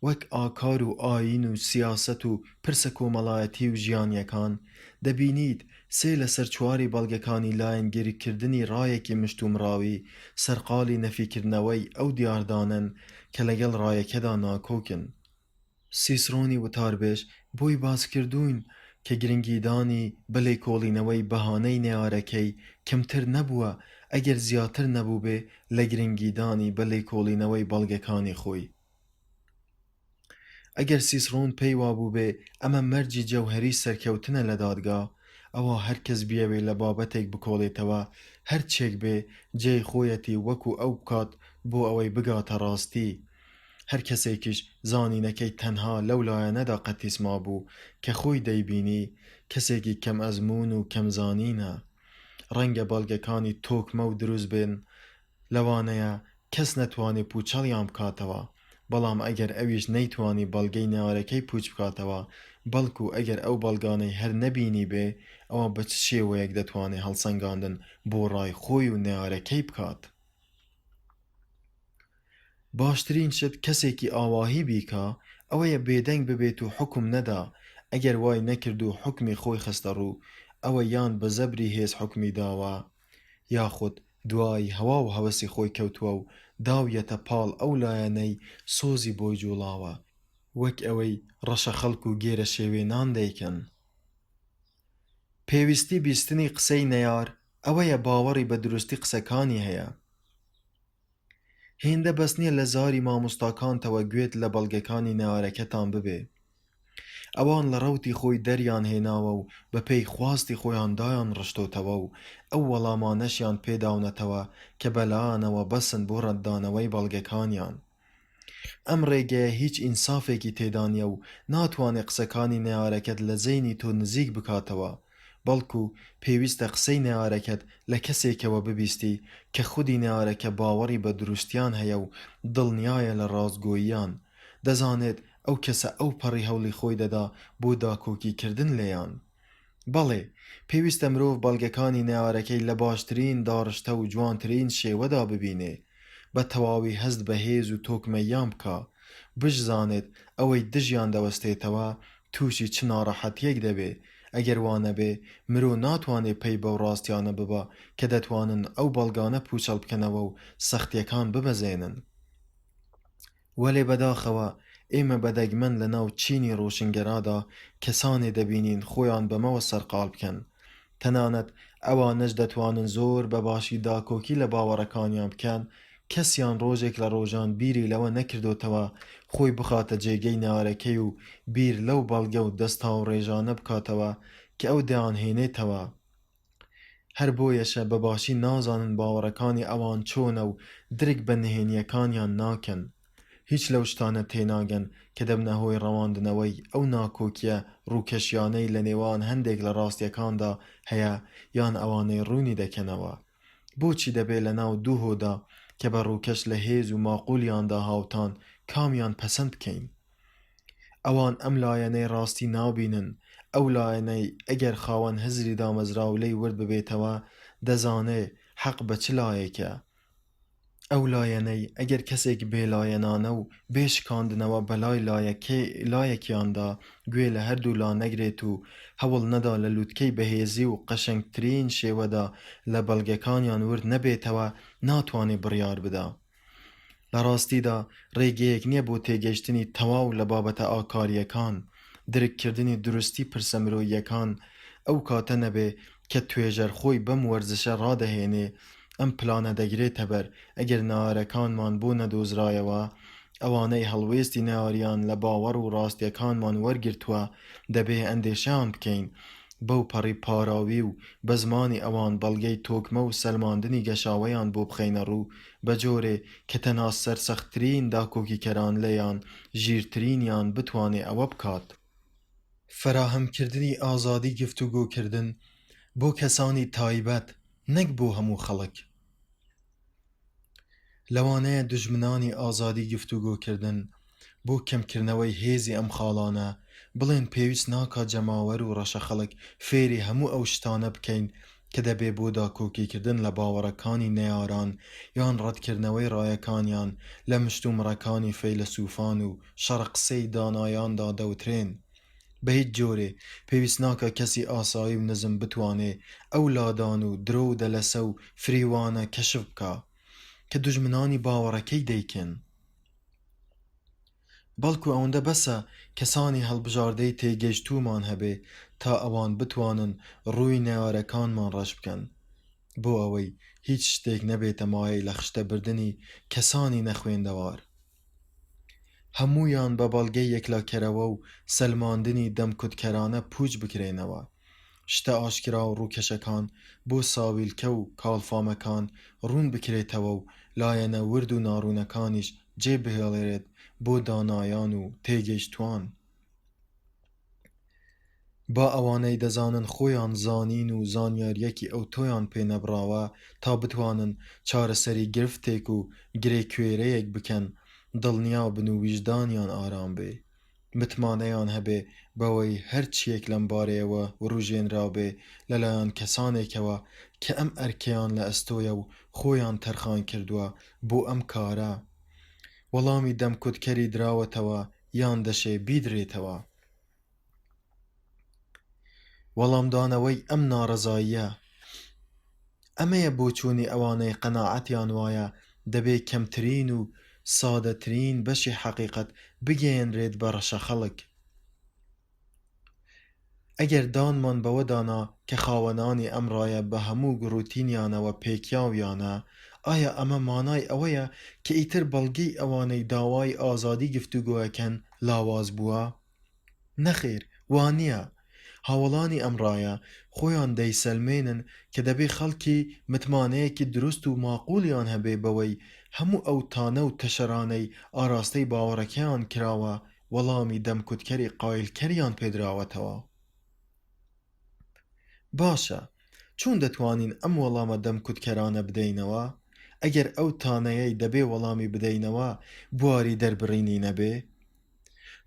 وەک ئاکار و ئاین و سیاسەت و پرسە کۆمەڵایەتی و ژیانیەکان، دەبینیت سێ لەسەر چواری بەڵگەکانی لایەنگیریکردنی ڕایەکی مشتومڕاوی سەرقاڵی نەفیکردنەوەی ئەو دیاردانن کە لەگەڵ ڕایەکەدا ناکۆکن. سیسرۆنی وتاربێژ بۆی باسکردوون کە گرنگیدانی بەلێ کۆڵینەوەی بەهانەی نێارەکەی کەمتر نەبووە ئەگەر زیاتر نەبوو بێ لە گرنگیدانی بەلێ کۆڵینەوەی بەڵگەکانی خۆی. ئەگەر سیسرۆن پێی وابوو بێ ئەمە مەرجی جەوهەری سەرکەوتنە لە دادگا، ئەوە هەرکەس بیەوێ لە بابەتێک بکۆڵێتەوە، هەرچێک بێ جێی خۆیەتی وەکو ئەو بکات بۆ ئەوەی بگاتە ڕاستی. هەر کەسێکیش زانینەکەی تەنها لەو لایەنەدا قەتیسما بوو کە خۆی دەیبینی، کەسێکی کەم ئەزمون و کەم زانینە. ڕەنگە بەڵگەکانی تۆکمە و دروست بێن، لەوانەیە کەس نەتوانێ پوچەڵیان بکاتەوە، بەڵام ئەگەر ئەویش نەیتوانی بەڵگەی نێوارەکەی پوچ بکاتەوە، بەڵکو ئەگەر ئەو بەڵگانەی هەر نەبینی بێ، ئەوە بە چ شێوەیەک دەتوانێت هەڵسەنگاندن بۆ ڕای خۆی و نێوارەکەی بکات. باشترین شت کەسێکی ئاواهی بیکە ئەوەیە بێدەنگ ببێت و حکم نەدا. ئەگەر وای نەکرد و حکمی خۆی خستە ڕوو، ئەوە یان بە زەبری هێز حکمی داوە، یاخود دوای هەوا و هەوەسی خۆی کەوتووە و داویەتە پاڵ ئەو لایەنەی سۆزی بۆی جوڵاوە، وەک ئەوەی ڕەشە خەڵک و گێرە شێوێنان دەیکەن. پێویستی بیستنی قسەی نەیار ئەوەیە باوەڕی بە دروستی قسەکانی هەیە. هێندە بەس نییە لە زاری مامۆستاکانتەوە گوێت لە بەڵگەکانی نێوارەکەتان ببێ. ئەوان لە ڕەوتی خۆی دەریان هێناوە و بە پێی خواستی خۆیان دایان ڕشتۆتەوە و ئەو وەڵامانەشیان پێداونەتەوە کە بەلایانەوە بەسن بۆ ڕەتدانەوەی بەڵگەکانیان. ئەم ڕێگەیە هیچ ئینسافێکی تێدا نیە و ناتوانێت قسەکانی نێوارەکەت لە زەینی تۆ نزیک بکاتەوە، بەڵکو پێویستە قسەی نێوارەکەت لە کەسێکەوە ببیستی کە خودی نێوارەکە باوەڕی بە دروستیان هەیە و دڵنیایە لە ڕاستگۆییان، دەزانێت ئەو کەسە ئەو پەڕی هەوڵی خۆی دەدا بۆ داکۆکیکردن لێیان. بەڵێ، پێویستە مرۆڤ بەڵگەکانی نێوارەکەی لە باشترین داڕشتە و جوانترین شێوەدا ببینێ، بە تەواوی هەست بە هێز و تۆکمەیان بکە، بشزانێت ئەوەی دژیان دەوەستێتەوە تووشی چ ناڕەحەتیەک دەبێ. ئەگەر وانە بێ، مرۆ ناتوانێ پێی بەو ڕاستیانە ببە کە دەتوانن ئەو بەڵگانە پوچەڵ بکەنەوە و سەختیەکان ببەزێنن. وەلێ بەداخەوە ئێمە بەدەگمەن لە ناو چینی ڕۆشنگەرادا کەسانێ دەبینین خۆیان بەمەوە سەرقاڵ بکەن. تەنانەت ئەوانەش دەتوانن زۆر بە باشی داکۆکی لە باوەڕەکانیان بکەن، کەسیان ڕۆژێک لە ڕۆژان بیری لەوە نەکردوتەوە خۆی بخاتە جێگەی نێوارەکەی و بیر لەو بەڵگە و دەستا و ڕێژانە بکاتەوە کە ئەو دەیانهێنێتەوە. هەر بۆیەشە بە باشی نازانن باوەڕەکانی ئەوان چۆنە و درک بە نهێنیەکانیان ناکەن. هیچ لەو شتانە تێناگەن کە دەبنە هۆی ڕەواندنەوەی ئەو ناکۆکیە ڕووکەشیانەی لە نێوان هەندێک لە ڕاستیەکاندا هەیە یان ئەوانەی ڕوونی دەکەنەوە. بۆچی دەبێت لە ناو دوو هۆدا کە بە ڕووکەش لە هێز و ماقولیاندا هاوتان کامیان پەسەند بکەین؟ ئەوان ئەم لایەنەی ڕاستی نابینن. ئەو لایەنەی ئەگەر خاوەن هزری دامەزراو لەی ورد ببێتەوە دەزانێ حەق بە چ لایەکە. ئەو لایەنەی ئەگەر کەسێک بێلایەنانە و بێشکاندنەوە بەلای لایەکیاندا گوێ لە هەردوو لا نەگرێت و هەوڵ نەدا لە لووتکەی بەهێزی و قەشەنگترین شێوەدا لە بەڵگەکانیان ورد نەبێتەوە ناتوانێ بڕیار بدا. لە ڕاستیدا ڕێگەیەک نییە بۆ تێگەیشتنی تەواو لە بابەتە ئاکاریەکان، درککردنی دروستی پرسە مرۆییەکان. ئەو کاتە نەبێ کە توێژەر خۆی بەم وەرزشە ڕادەهێنێ ئەم پلانە دەگرێتە بەر ئەگەر نارەکانمان بۆ نەدۆزرایەوە، ئەوانەی هەڵوێستی ناریان لە باوەڕ و ڕاستیەکانمان وەرگرتووە دەبێ ئەندێشەیان بکەین بەو پەڕی پاراوی و بە زمانی ئەوان بەڵگەی تۆکمە و سەلماندنی گەشاوەیان بۆ بخەینە ڕوو بە جۆرێ کە تەنها سەرسەختترین داکۆکیکەران لەیان ژیرترینیان بتوانێ ئەوە بکات. فراهەمکردنی ئازادی گفتوگۆکردن بۆ کەسانی تایبەت نەک بۆ هەموو خەڵک. لەوانەیە دژمنانی ئازادی گفتوگۆکردن بۆ کەمکردنەوەی هێزی ئەم خاڵانە بڵێن پێویست ناکات جەماوەر و ڕەشە خەڵک فێری هەموو ئەو شتانە بکەین کە دەبێ بۆ داکۆکیکردن لە باوەڕەکانی نەیاران یان ڕەتکردنەوەی ڕایەکانیان لە مشتومڕەکانی فەیلسوفان و شەڕقسەی دانایاندا دەوترێن. بە هیچ جۆرێ پێویست ناکە کەسی ئاسایی و نزم بتوانێ ئەو لادان و درۆ و دەلەسە و فریوانە کەشف بکە کە دژمنانی باوەڕەکەی دەیکەن. بەڵکو ئەوەندە بەسە کەسانی هەڵبژاردەی تێگەیشتوومان هەبێ تا ئەوان بتوانن ڕووی نێوارەکانمان ڕەش بکەن بۆ ئەوەی هیچ شتێک نەبێتە مایەی لە خشتەبردنی کەسانی نەخوێندەوار. هەموویان بە بەڵگەی یەکلاکەرەوە و سەلماندنی دەمکوتکەرانە پوچ بکرێنەوە. شتە ئاشکرا و ڕووکەشەکان بۆ ساویلکە و کاڵفامەکان ڕوون بکرێتەوە و لایەنە ورد و ناڕوونەکانیش جێ بهێڵێرێت بۆ دانایان و تێگەیشتوان. با ئەوانەی دەزانن خۆیان زانین و زانیاریەکی ئەو تۆیان پێنەبراوە تا بتوانن چارەسەری گرفتێک و گرێکوێرەیەک بکەن، دڵنیا بن و ویژدانیان ئارام بێ، متمانەیان هەبێ بەوەی هەرچیەک لەم بارەیەوە ڕوژێنرابێ لەلایەن کەسانێکەوە کە ئەم ئەرکەیان لە ئەستۆیە و خۆیان تەرخان کردووە بۆ ئەم کارە، وەڵامی دەمکوتکەری دراوەتەوە یان دەشێ بیدرێتەوە. وەڵامدانەوەی ئەم ناڕەزاییە ئەمەیە بۆچوونی ئەوانەی قەناعەتیان وایە دەبێ کەمترین و سادەترین بەشی حەقیقەت بگەێنرێت بە ڕەشە خەڵک. ئەگەر دانمان بەوە دانا کە خاوەنانی ئەم ڕایە بە هەموو گڕوتینیانەوە پێکیاویانە، ئایا ئەمە مانای ئەوەیە کە ئیتر بەڵگەی ئەوانەی داوای ئازادی گفتوگۆیەکەن لاواز بووە؟ نەخێر، وانییە. هاوڵانی ئەم ڕایە خۆیان دەیسەلمێنن کە دەبێ خەڵکی متمانەیەکی دروست و ماقوڵیان هەبێ بەوەی هەموو ئەو تانە و تەشەرانەی ئاراستەی باوەڕەکەیان کراوە وەڵامی دەمکوتکەری قایلکەریان پێدراوەتەوە. باشە، چۆن دەتوانین ئەم وەڵامە دەمکوتکەرانە بدەینەوە؟ ئەگەر ئەو تانەیەی دەبێ وەڵامی بدەینەوە بواری دەربڕینی نەبێ؟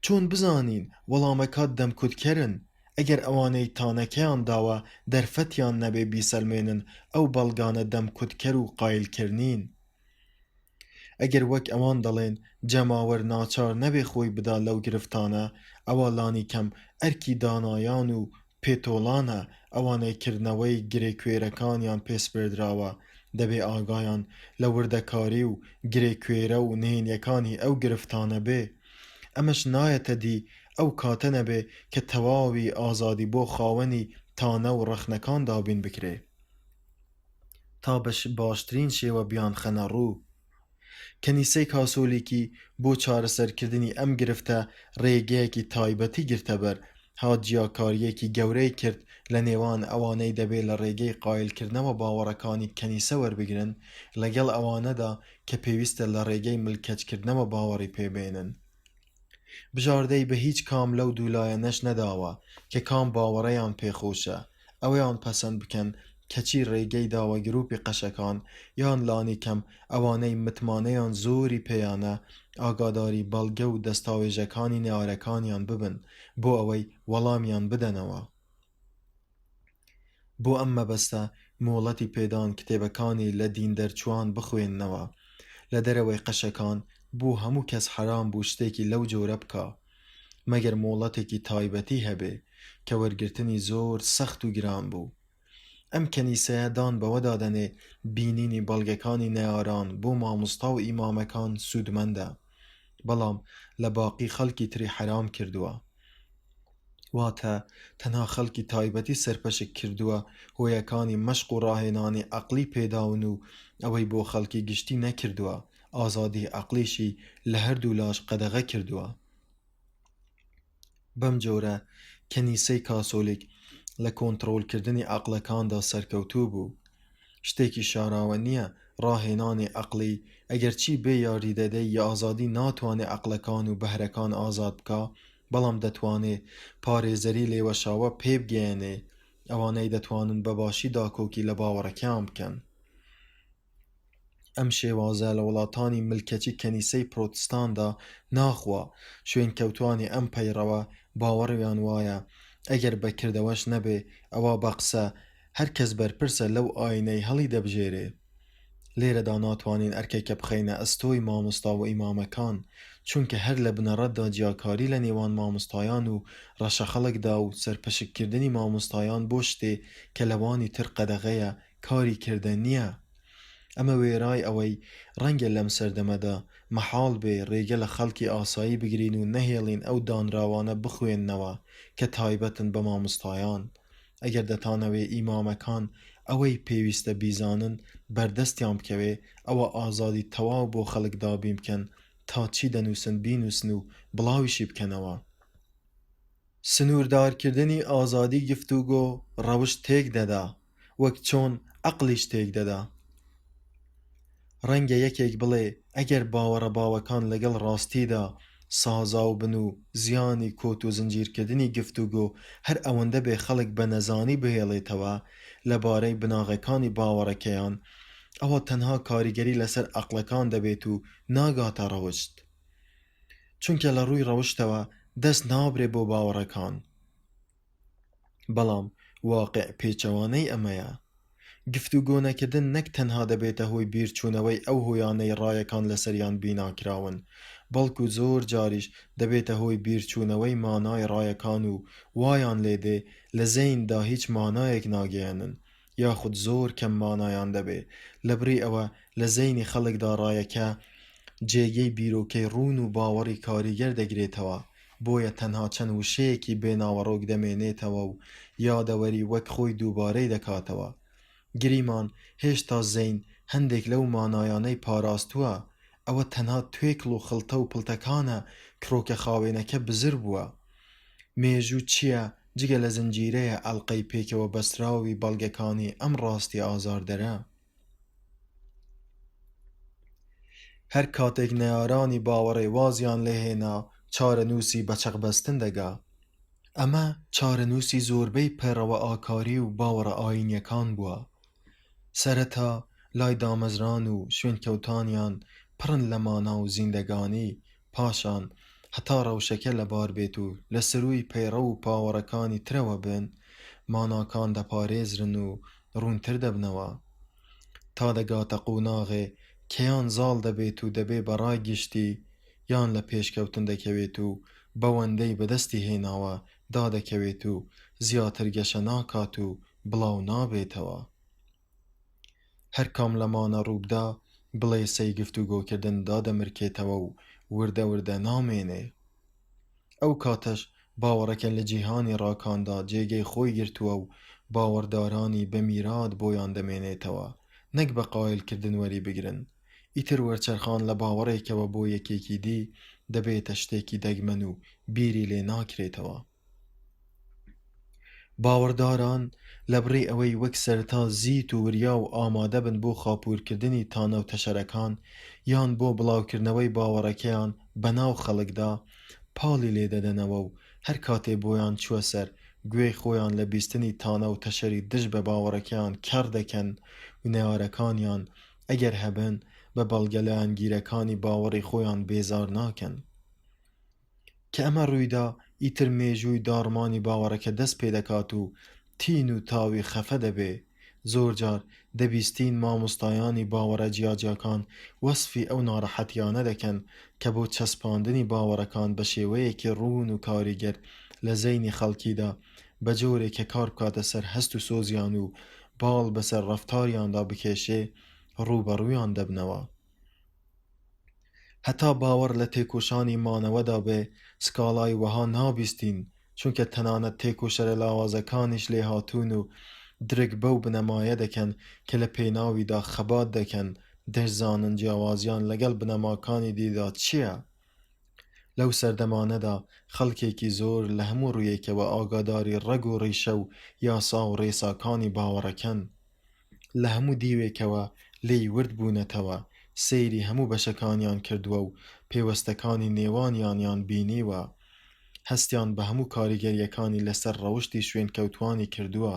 چۆن بزانین وەڵامەکات دەمکوتکەرن ئەگەر ئەوانەی تانەکەیان داوە دەرفەتیان نەبێ بیسەلمێنن ئەو بەڵگانە دەمکوتکەر و قایلکردنین؟ ئەگەر وەک ئەوان دەڵێن جەماوەر ناچار نەبێ خۆی بدا لەو گرفتانە، ئەوە لانی کەم ئەرکی دانایان و پێتۆڵانە ئەوانەی کردنەوەی گرێکوێرەکانیان پێسپێردراوە دەبێ ئاگایان لە وردەکاری و گرێکوێرە و نهێنیەکانی ئەو گرفتانە بێ. ئەمەش نایەتە دی ئەو کاتە نەبێ کە تەواوی ئازادی بۆ خاوەنی تانە و ڕەخنەکان دابین بکرێ تا باشترین شێوە بیان خەنە ڕوو. کەنیسەی کاسۆلیکی بۆ چارەسەرکردنی ئەم گرفتە ڕێگەیەکی تایبەتی گرتەبەر، هاجیاکاریەکی گەورەی کرد لە نێوان ئەوانەی دەبێت لە ڕێگەی قایلکردنەوە باوەڕەکانی کەنیسە وەربگرن لەگەڵ ئەوانەدا کە پێویستە لە ڕێگەی ملکەچکردنەوە باوەڕی پێبێنن. بژاردەی بە هیچ کام لەو دوولایەنەش نەداوە کە کام باوەڕەیان پێخۆشە ئەوەیان پەسەند بکەن کەچی ڕێگەی داوە گروپی قەشەکان یان لانی کەم ئەوانەی متمانەیان زۆری پێیانە ئاگاداری بەڵگە و دەستاوێژەکانی نێوارەکانیان ببن بۆ ئەوەی وەڵامیان بدەنەوە. بۆ ئەم مەبەستە مۆڵەتی پێدان کتێبەکانی لە دین دەرچوان بخوێننەوە لە دەرەوەی قەشەکان بۆ هەموو کەس حرام بوو شتێکی لەو جۆرە بکە مەگەر مۆڵەتێکی تایبەتی هەبێ کە وەرگرتنی زۆر سەخت و گران بوو. ئەم کەنیسەیە دان بەوەدا دەنێ بینینی بەڵگەکانی نێواران بۆ مامۆستا و ئیمامەکان سوودمەندە، بەڵام لە باقی خەڵکی تری حرام کردووە. واتە تەنها خەڵکی تایبەتی سەرپەشک کردووە هۆیەکانی مەشق و ڕاهێنانی عەقلی پێداون و ئەوەی بۆ خەڵکی گشتی نەکردووە، ئازادی عەقلیشی لە هەردوو لاش قەدەغە کردووە. بەم جۆرە کەنیسەی کاسۆلیک لە کۆنتڕۆڵکردنی عەقلەکاندا سەرکەوتوو بوو. شتێکی شاراوە نییە ڕاهێنانی عەقلی ئەگەرچی بێ یاریدەدەی یا ئازادی ناتوانێ عەقلەکان و بەهرەکان ئازاد بکە، بەڵام دەتوانێ پارێزەری لێوەشاوە پێبگەێنێ ئەوانەی دەتوانن بەباشی داکۆکی لە باوەڕەکەیان بکەن. ئەم شێوازە لە وڵاتانی ملکەچی کەنیسەی پرۆتستاندا ناخوا شوێن کەوتوانی ئەم پەیڕەوە باوەڕیان وایە ئەگەر بەکردەوەش نەبێ ئەوە بە قسە هەرکەس بەرپرسە لەو ئاینەی هەڵی دەبژێرێ. لێرەدا ناتوانین ئەرکێکە بخەینە ئەستۆی مامۆستا و ئیمامەکان، چونکە هەر لە بنەڕەتدا جیاکاری لە نێوان مامۆستایان و ڕەشەخەڵکدا و سەرپەشککردنی مامۆستایان بۆ شتێ کە لەوانی تر قەدەغەیە کاری کردن نییە. ئەمە وێرای ئەوەی ڕەنگە لەم سەردەمەدا مەحاڵ بێ ڕێگە لە خەڵکی ئاسایی بگرین و نەهێڵین ئەو دانراوانە بخوێننەوە کە تایبەتن بە مامۆستایان. ئەگەر دەتانەوێ ئیمامەکان ئەوەی پێویستە بیزانن بەردەستیان بکەوێ ئەوە ئازادی تەواو بۆ خەڵک دابین بکەن تا چی دەنووسن بینووسن و بڵاویشی بکەنەوە. سنووردارکردنی ئازادی گفتوگۆ ڕەوشت تێک دەدا وەک چۆن عەقلیش تێک دەدا. ڕەنگە یەکێک بڵێ ئەگەر باوەڕە باوەکان لەگەڵ ڕاستیدا سازاو بن و زیانی کۆت و زنجیرکردنی گفتوگۆ هەر ئەوەندە بێ خەڵک بە نەزانی بهێڵێتەوە لەبارەی بناغەکانی باوەڕەکەیان، ئەوە تەنها کاریگەری لەسەر عەقلەکان دەبێت و ناگاتە ڕەوشت، چونکە لە ڕووی ڕەوشتەوە دەست نابرێ بۆ باوەڕەکان. بەڵام واقع پێچەوانەی ئەمەیە. گفتوگۆ نەکردن نەک تەنها دەبێتە هۆی بیرچوونەوەی ئەو هۆیانەی ڕایەکان لەسەریان بیناکراون، بەڵکو زۆر جاریش دەبێتە هۆی بیرچوونەوەی مانای ڕایەکان و وایان لێدێ لە زەیندا هیچ مانایەک ناگەیەنن یاخود زۆر کەم مانایان دەبێ لەبڕی ئەوە لە زەینی خەڵکدا ڕایەکە جێگەی بیرۆکەی ڕوون و باوەڕی کاریگەر دەگرێتەوە، بۆیە تەنها چەند وشەیەکی بێناوەڕۆک دەمێنێتەوە و یادەوەری وەک خۆی دووبارەی دەکاتەوە. گریمان هێشتا زەین هەندێک لەو مانایانەی پاراستووە، ئەوە تەنها توێکڵ و خڵتە و پڵتەکانە کڕۆکە خاوێنەکە بزر بووە. مێژوو چییە جگە لە زنجیرەیە ئەڵقەی پێکەوە بەستراوی بەڵگەکانی ئەم ڕاستی ئازاردەرە. هەر کاتێک نەیارانی باوەڕێ وازیان لێهێنا چارەنووسی بەچەقبەستن دەگا. ئەمە چارەنووسی زۆربەی پەیڕەوە ئاکاری و باوەڕە ئاینیەکان بووە. سەرەتا لای دامەزران و شوێنکەوتانیان پڕن لە مانا و زیندەگانی، پاشان هەتا ڕەوشەکە لەبار بێت و لە سروی پەیڕە و پاوەڕەکانی ترەوە بن، ماناکان دەپارێزرن و ڕوونتر دەبنەوە تا دەگاتە قوناغێ کەیان زاڵ دەبێت و دەبێ بەڕای گشتی یان لە پێشکەوتن دەکەوێت و بەوەندەی بەدەستی هێناوە دادەکەوێت و زیاتر گەشە ناکات و بڵاو نابێتەوە. هەر کام لەمانە ڕووبدا بڵێ سەی گفتوگۆکردن دادەمرکێتەوە و وردە وردە نامێنێ. ئەو کاتەش باوەڕەکە لە جیهانی ڕاکاندا جێگەی خۆی گرتووە و باوەڕدارانی بەمیرات بۆیان دەمێنێتەوە، نەک بە قایلکردن وەری بگرن. ئیتر وەرچەرخان لە باوەڕێکەوە بۆ یەکێکی دی دەبێتە شتێکی دەگمەن و بیری لێ ناکرێتەوە. باوەڕداران لەبڕێ ئەوەی وەک سەرتا زیت و وریا و ئامادە بن بۆ خاپوورکردنی تانەوتەشەرەکان یان بۆ بڵاوکردنەوەی باوەڕەکەیان بەناو خەڵکدا، پاڵی لێدەدەنەوە و هەر کاتێ بۆیان چووە سەر گوێی خۆیان لە بیستنی تانە و تەشەری دژ بە باوەڕەکەیان کەڕ دەکەن و نێوارەکانیان ئەگەر هەبن بە بەڵگەلایەن گیرەکانی باوەڕی خۆیان بێزار ناکەن. کە ئەمە ڕوویدا ئیتر مێژووی داڕمانی باوەڕەکە دەست پێ دەکات و تین و تاوی خەفە دەبێ. زۆر جار دەبیستین مامۆستایانی باوەڕە جیاجیاکان وەسفی ئەو ناڕەحەتیانە دەکەن کە بۆ چەسپاندنی باوەڕەکان بە شێوەیەکی ڕوون و کاریگەر لە زەینی خەڵکیدا بە جۆرێک کە کار بکاتە سەر هەست و سۆزیان و باڵ بەسەر ڕەفتاریاندا بکێشێ ڕوبەڕوویان دەبنەوە. هەتا باوەڕ لە تێکۆشانی مانەوەدا بێ سکاڵای وەها نابیستین، چونکە تەنانەت تێکۆشەرە لاوازەکانیش لێ هاتوون و درک بەو بنەمایە دەکەن کە لە پێناویدا خەبات دەکەن دەشزانن جیاوازیان لەگەڵ بنەماکانی دیدا چییە. لەو سەردەمانەدا خەڵکێکی زۆر لە هەموو ڕوویەکەوە ئاگاداری ڕەگ و ڕیشە و یاسا و ڕێساکانی باوەڕەکەن. لە هەموو دیوێکەوە لێی ورد بوونەتەوە، سەیری هەموو بەشەکانیان کردووە و پێوەستەکانی نێوانیان بینیوە، هەستیان بە هەموو کاریگەریەکانی لەسەر ڕەوشتی شوێنکەوتوانی کردووە.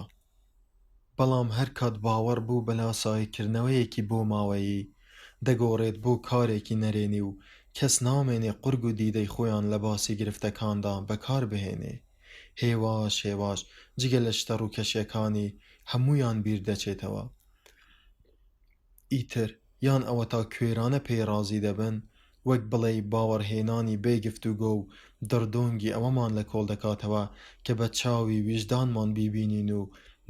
بەڵام هەر کات باوەڕ بوو بە لاساییکردنەوەیەکی بۆ ماوەیی دەگۆڕێت بۆ کارێکی نەرێنی و کەس نامێنێ قورگ و دیدەی خۆیان لە باسی گرفتەکاندا بەکار بهێنێ. هێواش هێواش جگە لە شتە ڕووکەشیەکانی هەموویان بیر دەچێتەوە. ئیتر یان ئەوە تا کوێرانە پێڕازی دەبن، وەک بڵێ باوەڕهێنانی بێگفتوگۆ و دڕدۆنگی ئەوەمان لە کۆڵ دەکاتەوە کە بە چاوی ویژدانمان بیبینین و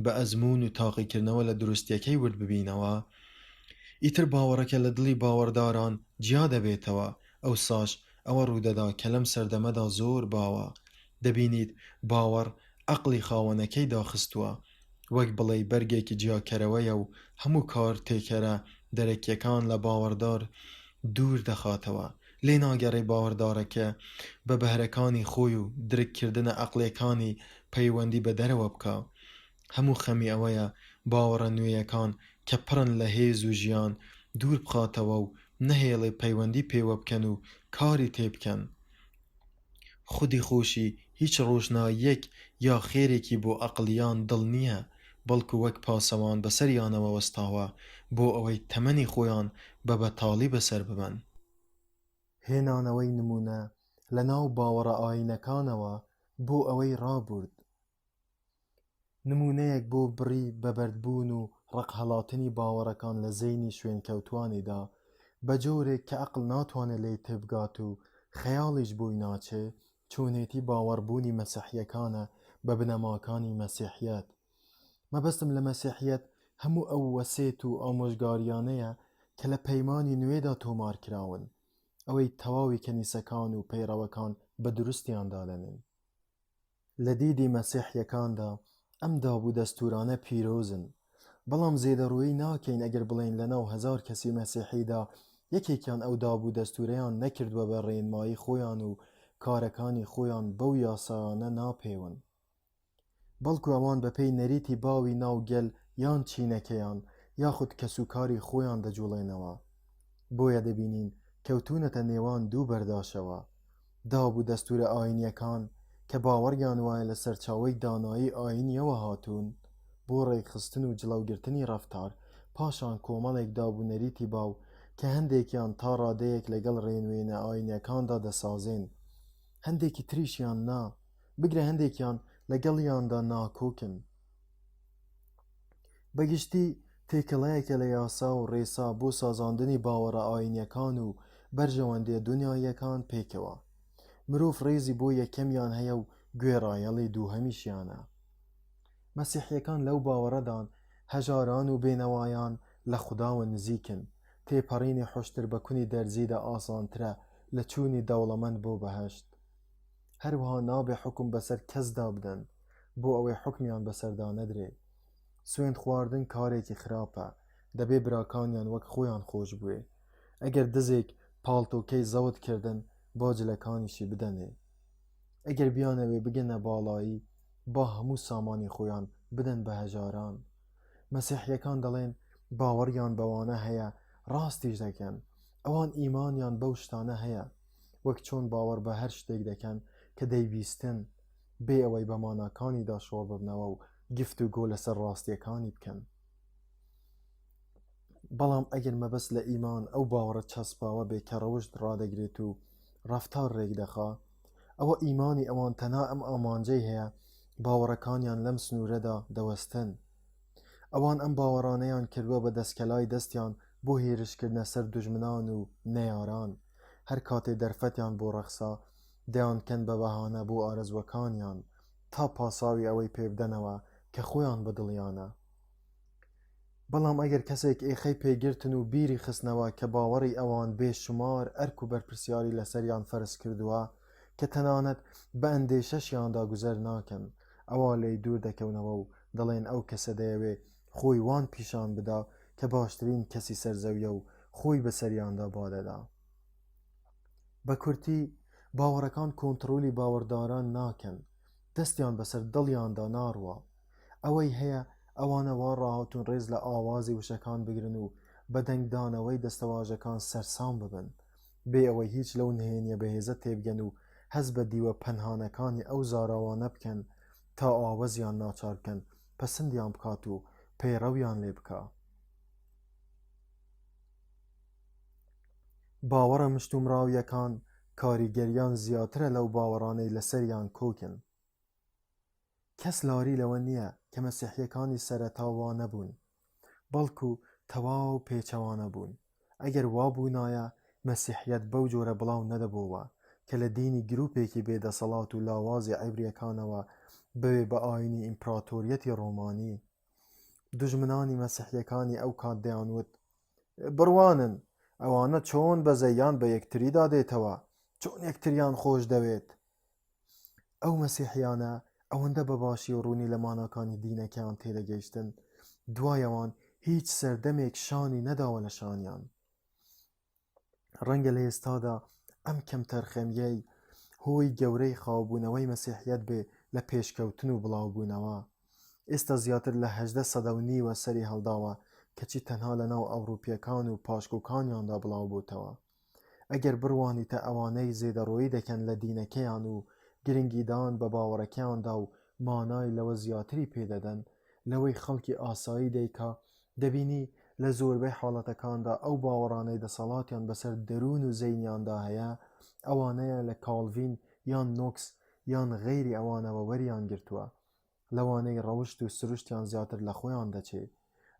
بە ئەزمون و تاقیکردنەوە لە دروستیەکەی ورد ببینەوە. ئیتر باوەڕەکە لە دڵی باوەڕداران جیا دەبێتەوە. ئەو ساش ئەوە ڕوودەدا کە لەم سەردەمەدا زۆر باوە. دەبینیت باوەڕ عەقڵی خاوەنەکەی داخستووە، وەک بڵێ بەرگێکی جیاکەرەوەیە و هەموو کار تێکەرە دەرەکیەکان لە باوەڕدار دوور دەخاتەوە. لێ ناگەڕێ باوەڕدارەکە بە بەهرەکانی خۆی و درککردنە عەقلەکانی پەیوەندی بە دەرەوە بکە. هەموو خەمی ئەوەیە باوەڕە نوێیەکان کە پڕن لە هێز و ژیان دوور بخاتەوە و نەهێڵێ پەیوەندی پێوە بکەن و کاری تێ بکەن. خودی خۆشی هیچ ڕۆژناییەک یا خێرێکی بۆ عەقڵیان دڵ نییە، بەڵکو وەک پاسەوان بەسەریانەوە وەستاوە بۆ ئەوەی تەمەنی خۆیان بە بەتاڵی بەسەر ببەن. هێنانەوەی نمونە لە ناو باوەڕە ئاینەکانەوە بۆ ئەوەی ڕابورد. نمونەیەک بۆ بڕی بەبەردبوون و ڕقهەڵاتنی باوەڕەکان لە زەینی شوێنکەوتوانیدا بە جۆرێک کە عەقڵ ناتوانێت لێی تێبگات و خەیاڵیش بووی ناچێ، چۆنێتی باوەڕبوونی مەسیحیەکانە بە بنەماکانی مەسیحیەت. مەبەستم لە مەسیحیەت هەموو ئەو وەسێت و ئامۆژگاریانەیە کە لە پەیمانی نوێدا تۆمار کراون، ئەوەی تەواوی کەنیسەکان و پەیڕەوەکان بە دروستیان دادەنێن. لە دیدی مەسیحیەکاندا ئەم دابوو دەستورانە پیرۆزن، بەڵام زێدەڕووی ناکەین ئەگەر بڵێین لە ناو 1000 کەسی مەسیحیدا یەکێکیان ئەو دابوو دەستورەیان نەکردووە بە ڕێنمایی خۆیان و کارەکانی خۆیان بەو یاسایانە ناپێون، بەڵکو ئەوان بەپێی نەریتی باوی ناوگەل یان چینەکەیان یاخود کەسوکاری خۆیان دەجوڵێنەوە. بۆیە دەبینین کەوتونەتە نێوان دوو بەرداشەوە، دابوو دەستورە ئاینیەکان کە باوەڕیان وایە لە سەرچاوەی دانایی ئاینیەوە هاتوون بۆ ڕێکخستن و جڵەوگرتنی ڕەفتار، پاشان کۆمەڵێک دابوو نەریتی باو کە هەندێکیان تا ڕادەیەک لەگەڵ ڕێنوێنە ئاینیەکاندا دەسازێن، هەندێکی تریشیان نا، بگرە هەندێکیان لەگەڵیاندا ناکۆکن. بەگشتی تێکەڵەیەکە لە یاسا و ڕێسا بۆ سازاندنی باوەڕە ئاینیەکان و بەرژەوەندیە دنیاییەکان پێکەوە. مرۆڤ ڕێزی بۆ یەکەمیان هەیە و گوێڕایەڵی دووهەمیشیانە. مەسیحیەکان لەو باوەڕەدان هەژاران و بێنەوایان لە خوداوە نزیکن، تێپەڕینی حوشتر بە کونی دەرزیدا ئاسانترە لە چوونی دەوڵەمەند بۆ بەهەشت. هەروەها نابێ حکم بەسەر کەسدا بدەن بۆ ئەوەی حکمیان بەسەردا نەدرێ. سوێند خواردن کارێکی خراپە، دەبێ براکانیان وەک خۆیان خۆش بوێ. ئەگەر دزێک پاڵتۆکەی زەوت کردن با جلەکانیشی بدەنێ. ئەگەر بیانەوێ بگەنە باڵایی با هەموو سامانی خۆیان بدەن بە هەژاران. مەسیحیەکان دەڵێن باوەڕیان بەوانە هەیە ڕاستیش دەکەن، ئەوان ئیمانیان بەو شتانە هەیە، وەک چۆن باوەڕ بە هەر شتێک دەکەن کە دەیبیستن، بێ ئەوەی بە ماناکانیدا شۆڕ ببنەوە و گفتوگۆ لەسەر ڕاستیەکانی بکەن. بەڵام ئەگەر مەبەست لە ئیمان ئەو باوەڕە چەسپاوە بێ کە ڕەوشت ڕادەگرێت و ڕەفتار ڕێک دەخا، ئەوە ئیمانی ئەوان تەنها ئەم ئامانجەی هەیە باوەڕەکانیان لەم سنوورەدا دەوەستن. ئەوان ئەم باوەڕانەیان کردووە بە دەستکەلای دەستیان بۆ هێرشکردنە سەر دوژمنان و نەیاران. هەر کاتێ دەرفەتیان بۆ ڕەخسا دەیانکەن بە بەهانە بۆ ئارەزوەکانیان تا پاساوی ئەوەی پێ بدەنەوە کە خۆیان بەدڵیانە. بەڵام ئەگەر کەسێک ئێخەی پێگرتن و بیری خستنەوە کە باوەڕی ئەوان بێشمار ئەرک و بەرپرسیاری لەسەریان فەرز کردووە کە تەنانەت بە ئەندێشەشیاندا گوزەر ناکەن، ئەوە لێی دوور دەکەونەوە و دەڵێن ئەو کەسە دەیەوێ خۆی وان پیشان بدا کە باشترین کەسی سەرزەویە و خۆی بەسەریاندا بادەدا. بە کورتی باوەڕەکان کۆنتڕۆلی باوەڕداران ناکەن، دەستیان بەسەر دڵیاندا ناڕوە. ئەوەی هەیە ئەوانە وا ڕاهاتون ڕێز لە ئاوازی وشەکان بگرن و بە دەنگدانەوەی دەستەواژەکان سەرسام ببن، بێ ئەوەی هیچ لەو نهێنیە بەهێزە تێبگەن و هەز بە دیوە پەنهانەکانی ئەو زاراوانە بکەن تا ئاوەزیان ناچار بکەن پەسەندیان بکات و پەیڕەویان لێ بکە. باوەڕە مشتومڕاویەکان کاریگەریان زیاترە لەو باوەڕانەی لەسەریان کۆکن. کەس لاری لەوە نییە کە مەسیحیەکانی سەرەتاوا نەبوون، بەڵکو تەواو پێچەوانە بوون. ئەگەر وابوونایە مەسیحیەت بەو جۆرە بڵاو نەدەبووە کە لە دینی گروپێکی بێدەسەڵات و لاوازی عیبریەکانەوە بوێ بە ئاینی ئیمپراتۆریەتی ڕۆمانی. دوژمنانی مەسیحیەکانی ئەو کات دەیانوت بڕوانن، ئەوانە چۆن بەزەیان بە یەکتریدا دێتەوە، چۆن یەکتریان خۆش دەوێت. ئەو مەسیحیانە ئەوەندە بەباشی و ڕوونی لە ماناکانی دینەکەیان تێدەگەیشتن، دوایەوان هیچ سەردەمێک شانی نەداوە لە شانیان. ڕەنگە لە ئێستادا ئەم کەم تەرخەمیەی هۆی گەورەی خاوبوونەوەی مەسیحیەت بێ لە پێشکەوتن و بڵاوبوونەوە. ئێستا زیاتر لە 18 سەدە و نیوە سەری هەڵداوە کەچی تەنها لە ناو ئەوروپیەکان و پاشکۆکانیاندا بڵاو بووتەوە. ئەگەر بڕوانیتە ئەوانەی زێدەڕۆیی دەکەن لە دینەکەیان و گرنگیدان بە باوەڕەکەیاندا و مانای لەوە زیاتری پێدەدەن لەوەی خەڵکی ئاسایی دەیکا، دەبینی لە زۆربەی حاڵەتەکاندا ئەو باوەڕانەی دەسەڵاتیان بەسەر دەروون و زەینیاندا هەیە ئەوانەیە لە کاڵڤین یان نۆکس یان غەیری ئەوانەوە وەریان گرتووە، لەوانەی ڕەوشت و سروشتیان زیاتر لە خۆیان دەچێت.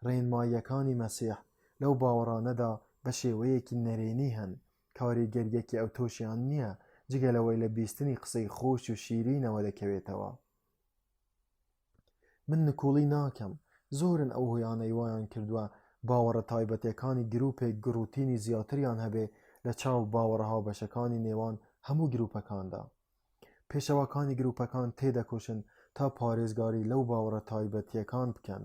ڕێنماییەکانی مەسیح لەو باوەڕانەدا بە شێوەیەکی نەرێنی هەن، کاریگەریەکی ئەو تۆشیان نییە جگە لەوەی لە بیستنی قسەی خۆش و شیرینەوە دەکەوێتەوە. من نکوڵی ناکەم، زۆرن ئەو هۆیانەی وایان کردووە باوەڕە تایبەتیەکانی گروپێک گروتینی زیاتریان هەبێ لە چاو باوەڕە هاوبەشەکانی نێوان هەموو گروپەکاندا. پێشەوەکانی گروپەکان تێدەکۆشن تا پارێزگاری لەو باوەڕە تایبەتیەکان بکەن،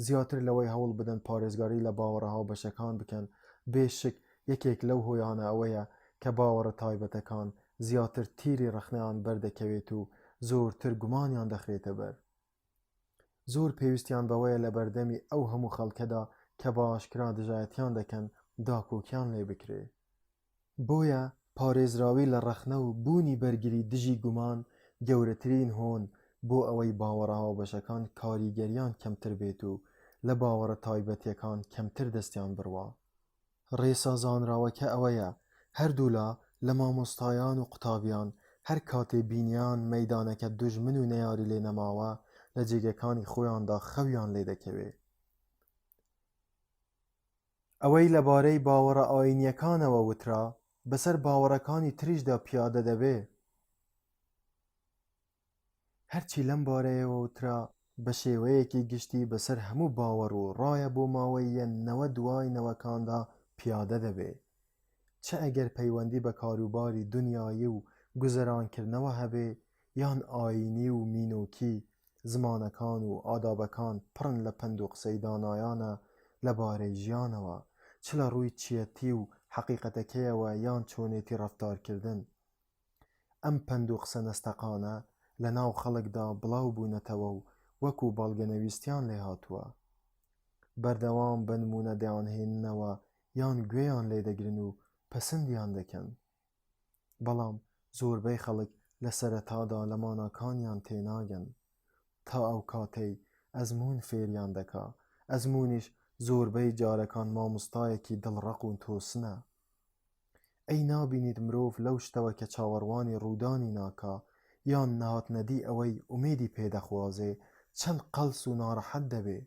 زیاتر لەوەی هەوڵ بدەن پارێزگاری لە باوەڕە هاوبەشەکان بکەن. بێشک یەکێک لەو هۆیانە ئەوەیە کە باوەڕە تایبەتەکان زیاتر تیری ڕەخنەیان بەردەکەوێت و زۆرتر گومانیان دەخرێتە بەر. زۆر پێویستیان بەوەیە لە بەردەمی ئەو هەموو خەڵکەدا کە باشکرا دژایەتیان دەکەن داکۆکیان لێ بکرێ. بۆیە پارێزراوی لە ڕەخنە و بوونی بەرگری دژی گومان گەورەترین هۆن بۆ ئەوەی باوەڕە هاوبەشەکان کاریگەریان کەمتر بێت و لە باوەڕە تایبەتیەکان کەمتر دەستیان بڕوا. ڕێسازانراوەکە ئەوەیە هەردوو لە مامۆستایان و قوتابیان هەر کاتێ بینیان مەیدانەکە دوژمن و نەیاری لێ نەماوە لە جێگەکانی خۆیاندا خەویان لێ دەکەوێ. ئەوەی لەبارەی باوەڕە ئاینیەکانەوە وترا بەسەر باوەڕەکانی تریشدا پیادە دەبێ. هەرچی لەم بارەیەوە وترا بە شێوەیەکی گشتی بەسەر هەموو باوەڕ و ڕایە بۆ ماوەی 90 دوای نەوەکاندا پیادە دەبێ، چە ئەگەر پەیوەندی بە کاروباری دنیایی و گوزەرانکردنەوە هەبێ یان ئاینی و مینۆکی. زمانەکان و ئادابەکان پڕن لە پند و قسەی دانایانە لەبارەی ژیانەوە، چ لە ڕووی چیەتی و حەقیقەتەکەیەوە یان چۆنێتی ڕەفتارکردن. ئەم پند و قسە نەستەقانە لە ناو خەڵکدا بڵاو بوونەتەوە و وەکو باڵگەنەویستیان لێ هاتووە. بەردەوام بە نمونە دەیانهێننەوە یان گوێیان لێدەگرن و پەسەندیان دەکەن. بەڵام زۆربەی خەڵک لە سەرەتادا لە ماناکانیان تێناگەن تا ئەو کاتەی ئەزموون فێریان دەکا. ئەزموونیش زۆربەی جارەکان مامۆستایەکی دڵڕەق و تۆسنە. ئەی نابینیت مرۆڤ لەو شتەوە کە چاوەڕوانی ڕوودانی ناکا یان نهاتنەدی ئەوەی ئومێدی پێدەخوازێ چەند قەلس و ناڕەحەت دەبێ.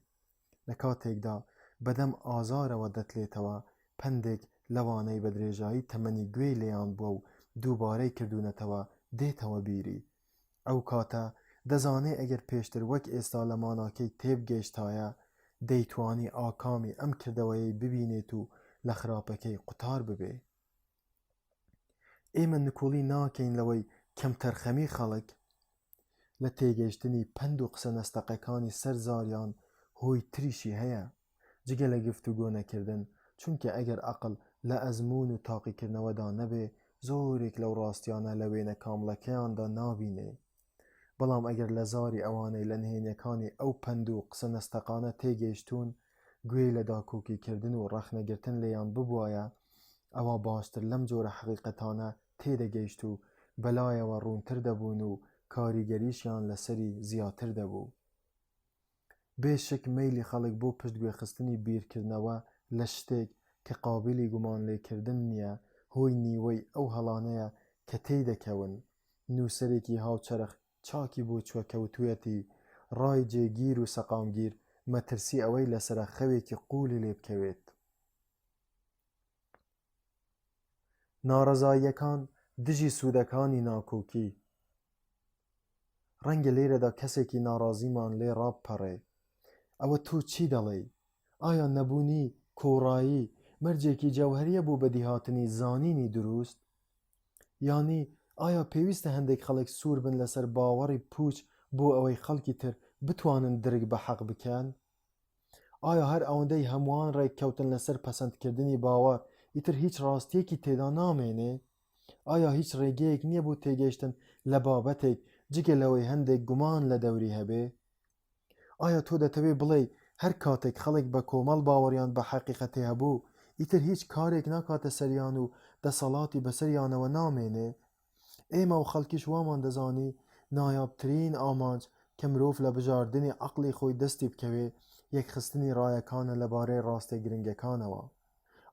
لە کاتێکدا بەدەم ئازارەوە دەتلێتەوە پندێک لەوانەی بە درێژایی تەمەنی گوێی لێیان بووە و دووبارەی کردوونەتەوە دێتەوە بیری. ئەو کاتە دەزانێ ئەگەر پێشتر وەک ئێستا لە ماناکەی تێبگەیشتایە دەیتوانی ئاکامی ئەم کردەوەی ببینێت و لە خراپەکەی قوتار ببێ. ئێمە نکۆڵی ناکەین لەوەی کەمتەرخەمی خەڵک لە تێگەیشتنی پند و قسە نەستەقەکانی سەرزاریان هۆی تریشی هەیە جگە لە گفتوگۆ نەکردن، چونکە ئەگەر عەقڵ لە ئەزموون و تاقیکردنەوەدا نەبێ زۆرێک لەو ڕاستیانە لە وێنە کامڵەکەیاندا نابینێ. بەڵام ئەگەر لە زاری ئەوانەی لە نهێنیەکانی ئەو پند و قسە نەستەقانە تێگەیشتون گوێ لە داکۆکیکردن و ڕەخنەگرتن لێیان ببوایە، ئەوە باشتر لەم جۆرە حەقیقەتانە تێدەگەیشت و بەلایەوە ڕوونتر دەبوون و کاریگەریشیان لەسەری زیاتر دەبوو. بێشک مەیلی خەڵک بۆ پشتگوێخستنی بیرکردنەوە لە شتێک کە قابلی گومان لێکردن نییە هۆی نیوەی ئەو هەڵانەیە کە تێیدەکەون. نووسەرێکی هاوچەرخ چاکی بۆ چوەکەوتوویەتی ڕای جێگیر و سەقامگیر مەترسی ئەوەی لەسرە خەوێکی قوڵی لێ بکەوێت. ناڕەزاییەکان دژی سوودەکانی ناکۆکی. ڕەنگە لێرەدا کەسێکی ناڕازیمان لێ ڕابپەڕێ. ئەوە تۆ چی دەڵێ؟ ئایا نەبوونی کۆڕایی مەرجێکی جەوهەریە بۆ بەدیهاتنی زانینی دروست؟ یانی ئایا پێویستە هەندێک خەڵک سوور بن لەسەر باوەڕی پوچ بۆ ئەوەی خەڵکی تر بتوانن درک بە حەق بکەن؟ ئایا هەر ئەوەندەی هەمووان ڕێککەوتن لەسەر پەسەندکردنی باوەڕ ئیتر هیچ ڕاستیەکی تێدا نامێنێ؟ ئایا هیچ ڕێگەیەک نییە بۆ تێگەیشتن لە بابەتێک جگە لەوەی هەندێک گومان لە دەوری هەبێ؟ ئایا تۆ دەتەوێ بڵێ هەر کاتێک خەڵک بە کۆمەڵ باوەڕیان بە حەقیقەتێ هەبوو ئیتر هیچ کارێک ناکاتە سەریان و دەسەڵاتی بەسەریانەوە نامێنێ؟ ئێمە و خەڵکیش وامان دەزانی نایابترین ئامانج کە مرۆڤ لە بژاردننی عەقڵی خۆی دەستی بکەوێ یەکخستنی ڕایەکانە لەبارەی ڕاستە گرنگەکانەوە.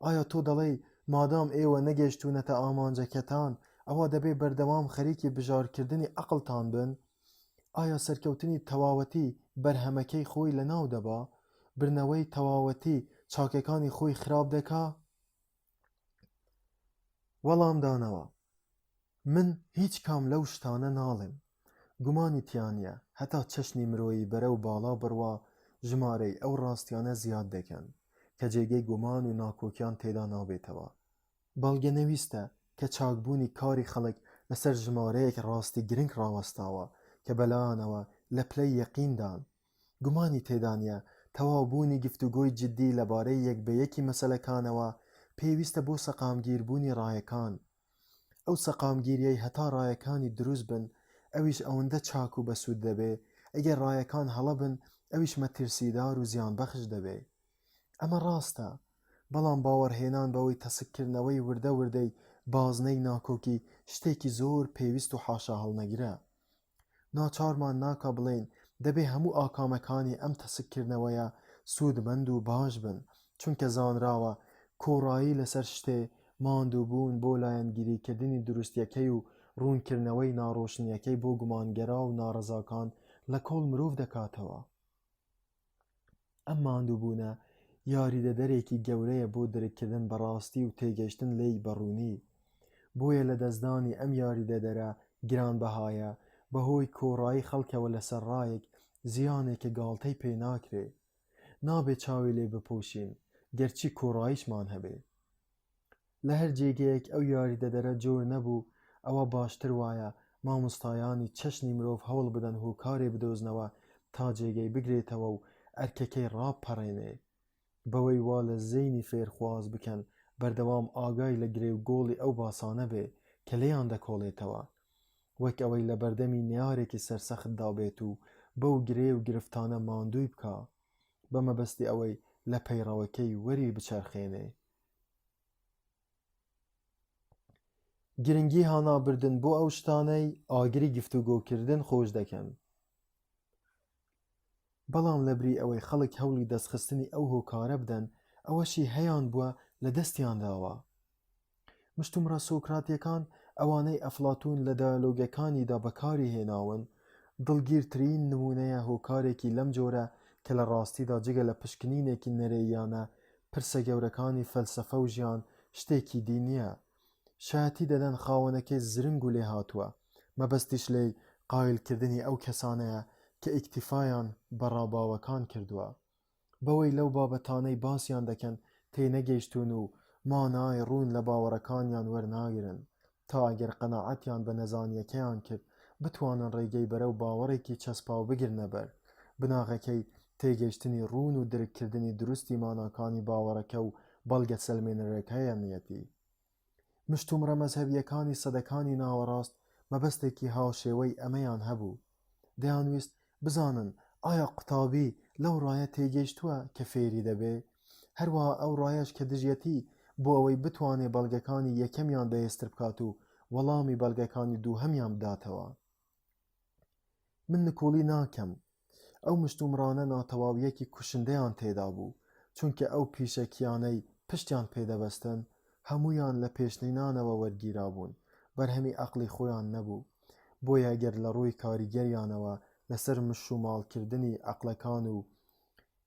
ئایا تۆ دەڵێ مادام ئێوە نەگەیشتوونەتە ئامانجەکەتان ئەوە دەبێ بەردەوام خەریکی بژارکردنی عەقڵتان بن؟ ئایا سەرکەوتنی تەواوەتی بەرهەمەکەی خۆی لە ناو دەبا؟ برنەوەی تەواوەتی چاکەکانی خۆی خراپ دەکا؟ وەڵام دانەوە من هیچ کام لەو شتانە ناڵێم. گومانی تیانە هەتا چەشنی مرۆیی بەرەو باڵا بڕوا ژمارەی ئەو ڕاستیانە زیاد دەکەن کە جێگەی گومان و ناکۆکیان تێدا نابێتەوە. بەڵگەنەویستە کە چاکبوونی کاری خەڵک لەسەر ژمارەیەک ڕاستی گرنگ ڕاوەستاوە کە بەلایانەوە لە پلەی یەقیندان. گومانی تێدانە تەواوبوونی گفتوگۆی جددی لەبارەی یەکبەیەکی مەسەلەکانەوە پێویستە بۆ سەقامگیربوونی ڕایەکان. ئەو سەقامگیریەی هەتا ڕایەکانی دروست بن ئەویش ئەوەندە چاک و بەسوود دەبێ، ئەگەر ڕایەکان هەڵە بن ئەویش مەترسیدار و زیانبەخش دەبێ. ئەمە ڕاستە، بەڵام باوەڕهێنان بەوەی تەسکردنەوەی وردە وردەی بازنەی ناکۆکی شتێکی زۆر پێویست و حاشا هەڵنەگرە. ناچارمان ناکە بڵێن دەبێ هەموو ئاکامەکانی ئەم تەسکردنەوەیە سوودمەند و باش بن، چونکە زانراوە کۆڕایی لەسەر شتێ ماندووبوون بۆ لایەنگیریکردنی دروستیەکەی و ڕوونکردنەوەی ناڕۆشنیەکەی بۆ گومانگەرا و ناڕەزاکان لە کۆڵ مرۆڤ دەکاتەوە. ئەم ماندووبوونە یاریدەدەرێکی گەورەیە بۆ درککردن بەڕاستی و تێگەیشتن لێی بەڕوونی. بۆیە لە دەستدانی ئەم یاریدەدەرە گرانبەهایە بەهۆی کۆڕایی خەڵکەوە لەسەر ڕایەک زیانێکە گاڵتەی پێ ناکرێ. نابێت چاوی لێ بپۆشین گەرچی کۆڕاییشمان هەبێ. لە هەر جێگەیەک ئەو یاریدەدەرە جۆر نەبوو ئەوە باشتر وایە مامۆستایانی چەشنی مرۆڤ هەوڵ بدەن هۆکارێ بدۆزنەوە تا جێگەی بگرێتەوە و ئەرکەکەی ڕابپەڕێنێ، بەوەی وا لە زەینی فێرخواز بکەن بەردەوام ئاگای لە گرێ و گۆڵی ئەو باسانە بێ کە لێیان دەکۆڵێتەوە، وەک ئەوەی لە بەردەمی نیارێکی سەرسەختدا بێت و بەو گرێ و گرفتانە ماندووی بکە بە مەبەستی ئەوەی لە پەیڕەوەکەی وەری بچەرخێنێ. گرنگی هانابردن بۆ ئەو شتانەی ئاگری گفتوگۆکردن خۆش دەکەن. بەڵام لەبری ئەوەی خەڵک هەوڵی دەستخستنی ئەو هۆکارە بدەن ئەوەشی هەیان بووە لە دەستیانداوە. مشتومڕە سۆکراتیەکان ئەوانەی ئەفلاتون لە دایالۆگەکانیدا بەکاری هێناون دڵگیرترین نمونەیە هۆکارێکی لەم جۆرە کە لە ڕاستیدا جگە لە پشکنینێکی نەرێیانە پرسە گەورەکانی فەلسەفە و ژیان شتێکی دی نییە. شایەتی دەدەن خاوەنەکەی زرنگ و لێ هاتووە مەبەستیش لێی قایلکردنی ئەو کەسانەیە کە ئیکتیفایان بەڕاباوەکان کردووە بەوەی لەو بابەتانەی باسییان دەکەن تێنەگەیشتون و مانای ڕوون لە باوەڕەکانیان وەرناگرن تا ئەگەر قەناعەتیان بە نەزانیەکەیان کرد بتوانن ڕێگەی بەرەو باوەڕێکی چەسپاو بگرنە بەر بناغەکەی تێگەیشتنی ڕوون و درکردنی دروستی ماناکانی باوەڕەکە و بەڵگە سەلمێنەرەکەیەنیەتی. مشتومڕە مەزهەبیەکانی سەدەکانی ناوەڕاست مەبەستێکی هاوشێوەی ئەمەیان هەبوو. دەیانویست بزانن ئایا قوتابی لەو ڕایە تێگەیشتووە کە فێری دەبێ، هەروەها ئەو ڕایەش کە دژیەتی بۆ ئەوەی بتوانێ بەڵگەکانی یەکەمیان بەهێزتر بکات و وەڵامی بەڵگەکانی دووهەمیان بداتەوە. من نکۆڵی ناکەم ئەو مشتومڕانە ناتەواویەکی کوشندەیان تێدا بوو چونکە ئەو پیشەکیانەی پشتیان پێدەبەستن هەمویان لە پێشنینانەوە وەرگیرا بوون بەرهەمی عەقڵی خۆیان نەبوو. بۆیە گەر لە ڕووی کاریگەریانەوە لەسەر مشوماڵکردنی عەقلەکان و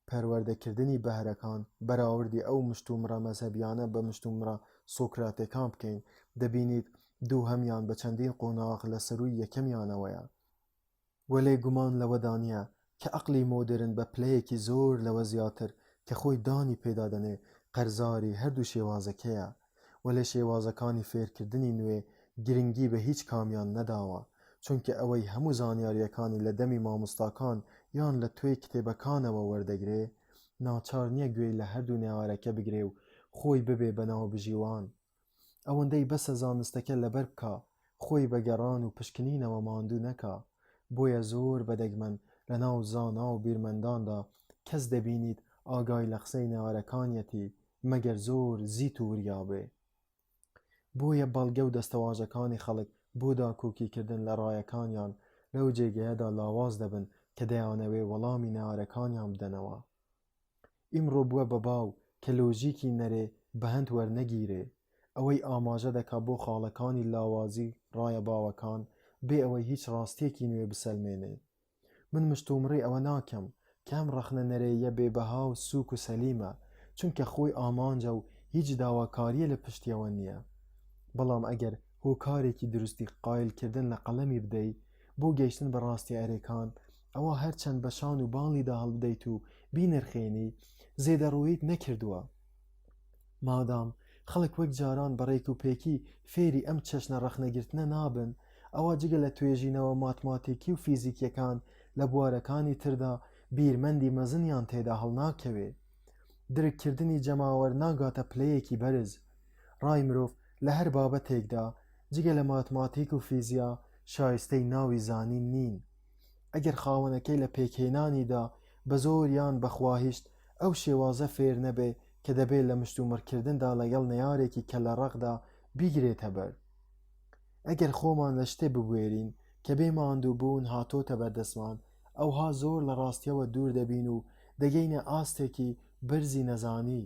پەروەردەکردنی بەهرەکان بەراوردی ئەو مشتومڕە مەزهەبیانە بە مشتومڕە سۆکراتیەکان بکەین دەبینیت دووهەمیان بە چەندین قۆناغ لە سەرووی یەکەمیانەوەیە. وەلێ گومان لەوەدا نییە کە عەقڵی مۆدرن بە پلەیەکی زۆر لەوە زیاتر کە خۆی دانی پێدادەنێ قەرزاری هەردوو شێوازەکەیە. وەلێ شێوازەکانی فێرکردنی نوێ گرنگی بە هیچ کامیان نەداوە چونکە ئەوەی هەموو زانیاریەکانی لە دەمی مامۆستاکان یان لە توێی کتێبەکانەوە وەردەگرێ ناچار نییە گوێی لە هەردوو نێوارەکە بگرێ و خۆی ببێ بەناو بژیوان. ئەوەندەی بەسە زانستەکە لەبەر بکە خۆی بە گەڕان و پشکنینەوە ماندوو نەکا. بۆیە زۆر بەدەگمەن لە ناو زانا و بیرمەنداندا کەس دەبینیت ئاگای لە قسەی نێوارەکانیەتی مەگەر زۆر زیت و وریابێ. بۆیە بەڵگە و دەستەواژەکانی خەڵک بۆ داکۆکیکردن لە ڕایەکانیان لەو جێگەیەدا لاواز دەبن کە دەیانەوێ وەڵامی نێوارەکانیان بدەنەوە. ئیمڕۆ بووە بە باو کە لۆژیکی نەرێ بەهەند وەرنەگیرێ ئەوەی ئاماژە دەکا بۆ خاڵەکانی لاوازی ڕایە باوەکان بێ ئەوەی هیچ ڕاستیەکی نوێ بسەلمێنێ. من مشتومڕی ئەوە ناکەم کە ئەم ڕەخنە نەرەیە بێبەها و سووک و سەلیمە چونکە خۆی ئامانجە و هیچ داواکاریە لە پشتیەوە نییە. بەڵام ئەگەر هۆکارێکی دروستی قایلکردن لە قەڵەمی بدەی بۆ گەیشتن بە ڕاستی ئەرێکان ئەوە هەرچەند بە شان و باڵیدا هەڵبدەیت و بینرخێنی زێدەڕۆیت نەکردووە. مادام خەڵک وەک جاران بەڕێک و پێکی فێری ئەم چەشنە ڕەخنەگرتنە نابن ئەوە جگە لە توێژینەوە ماتماتیکی و فیزیکیەکان لە بوارەکانی تردا بیرمەندی مەزنیان تێدا هەڵناکەوێ. درککردنی جەماوەر ناگاتە پلەیەکی بەرز. ڕای مرۆڤ لە هەر بابەتێکدا جگە لە ماتماتیک و فیزیا شایستەی ناوی زانین نین. ئەگەر خاوەنەکەی لە پێکهێنانیدا بە زۆر یان بەخواهیشت ئەو شێوازە فێر نەبێ کە دەبێت لە مشتومڕکردندا لەگەڵ نەیارێکی کە لە ڕەقدا بیگرێتە بەر. ئەگەر خۆمان لە شتێ ببوێرین کە بێ ماندوو بوون هاتۆتە بەردەسمان ئەوها زۆر لە ڕاستیەوە دوور دەبین و دەگەینە ئاستێکی بەرزی نەزانی.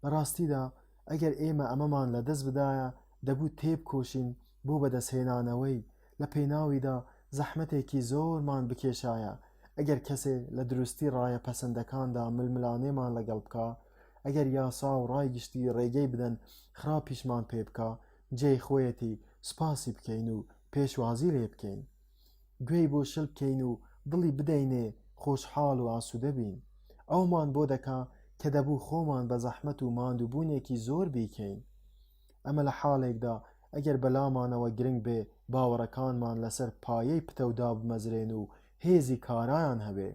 لە ڕاستیدا ئەگەر ئێمە ئەمەمان لە دەست بدایە دەبوو تێبکۆشین بۆ بەدەستهێنانەوەی لە پێناویدا زەحمەتێکی زۆرمان بکێشایە. ئەگەر کەسێ لە دروستی ڕایە پەسەندەکاندا ململانێمان لەگەڵ بکە ئەگەر یاسا و ڕایگشتی ڕێگەی بدەن خراپیشمان پێ بکە جێی خۆیەتی سپاسی بکەین و پێشوازی لێ بکەین. گوێی بۆ شل بکەین و دڵی بدەینێ خۆشحاڵ و ئاسوودە بین. ئەومان بۆ دەکا کە دەبوو خۆمان بە زەحمەت و ماندووبوونێکی زۆر بیکەین. ئەمە لە حاڵێکدا ئەگەر بەلامانەوە گرنگ بێ باوەڕەکانمان لەسەر پایەی پتەودا بمەزرێن و هێزی کارایان هەبێ.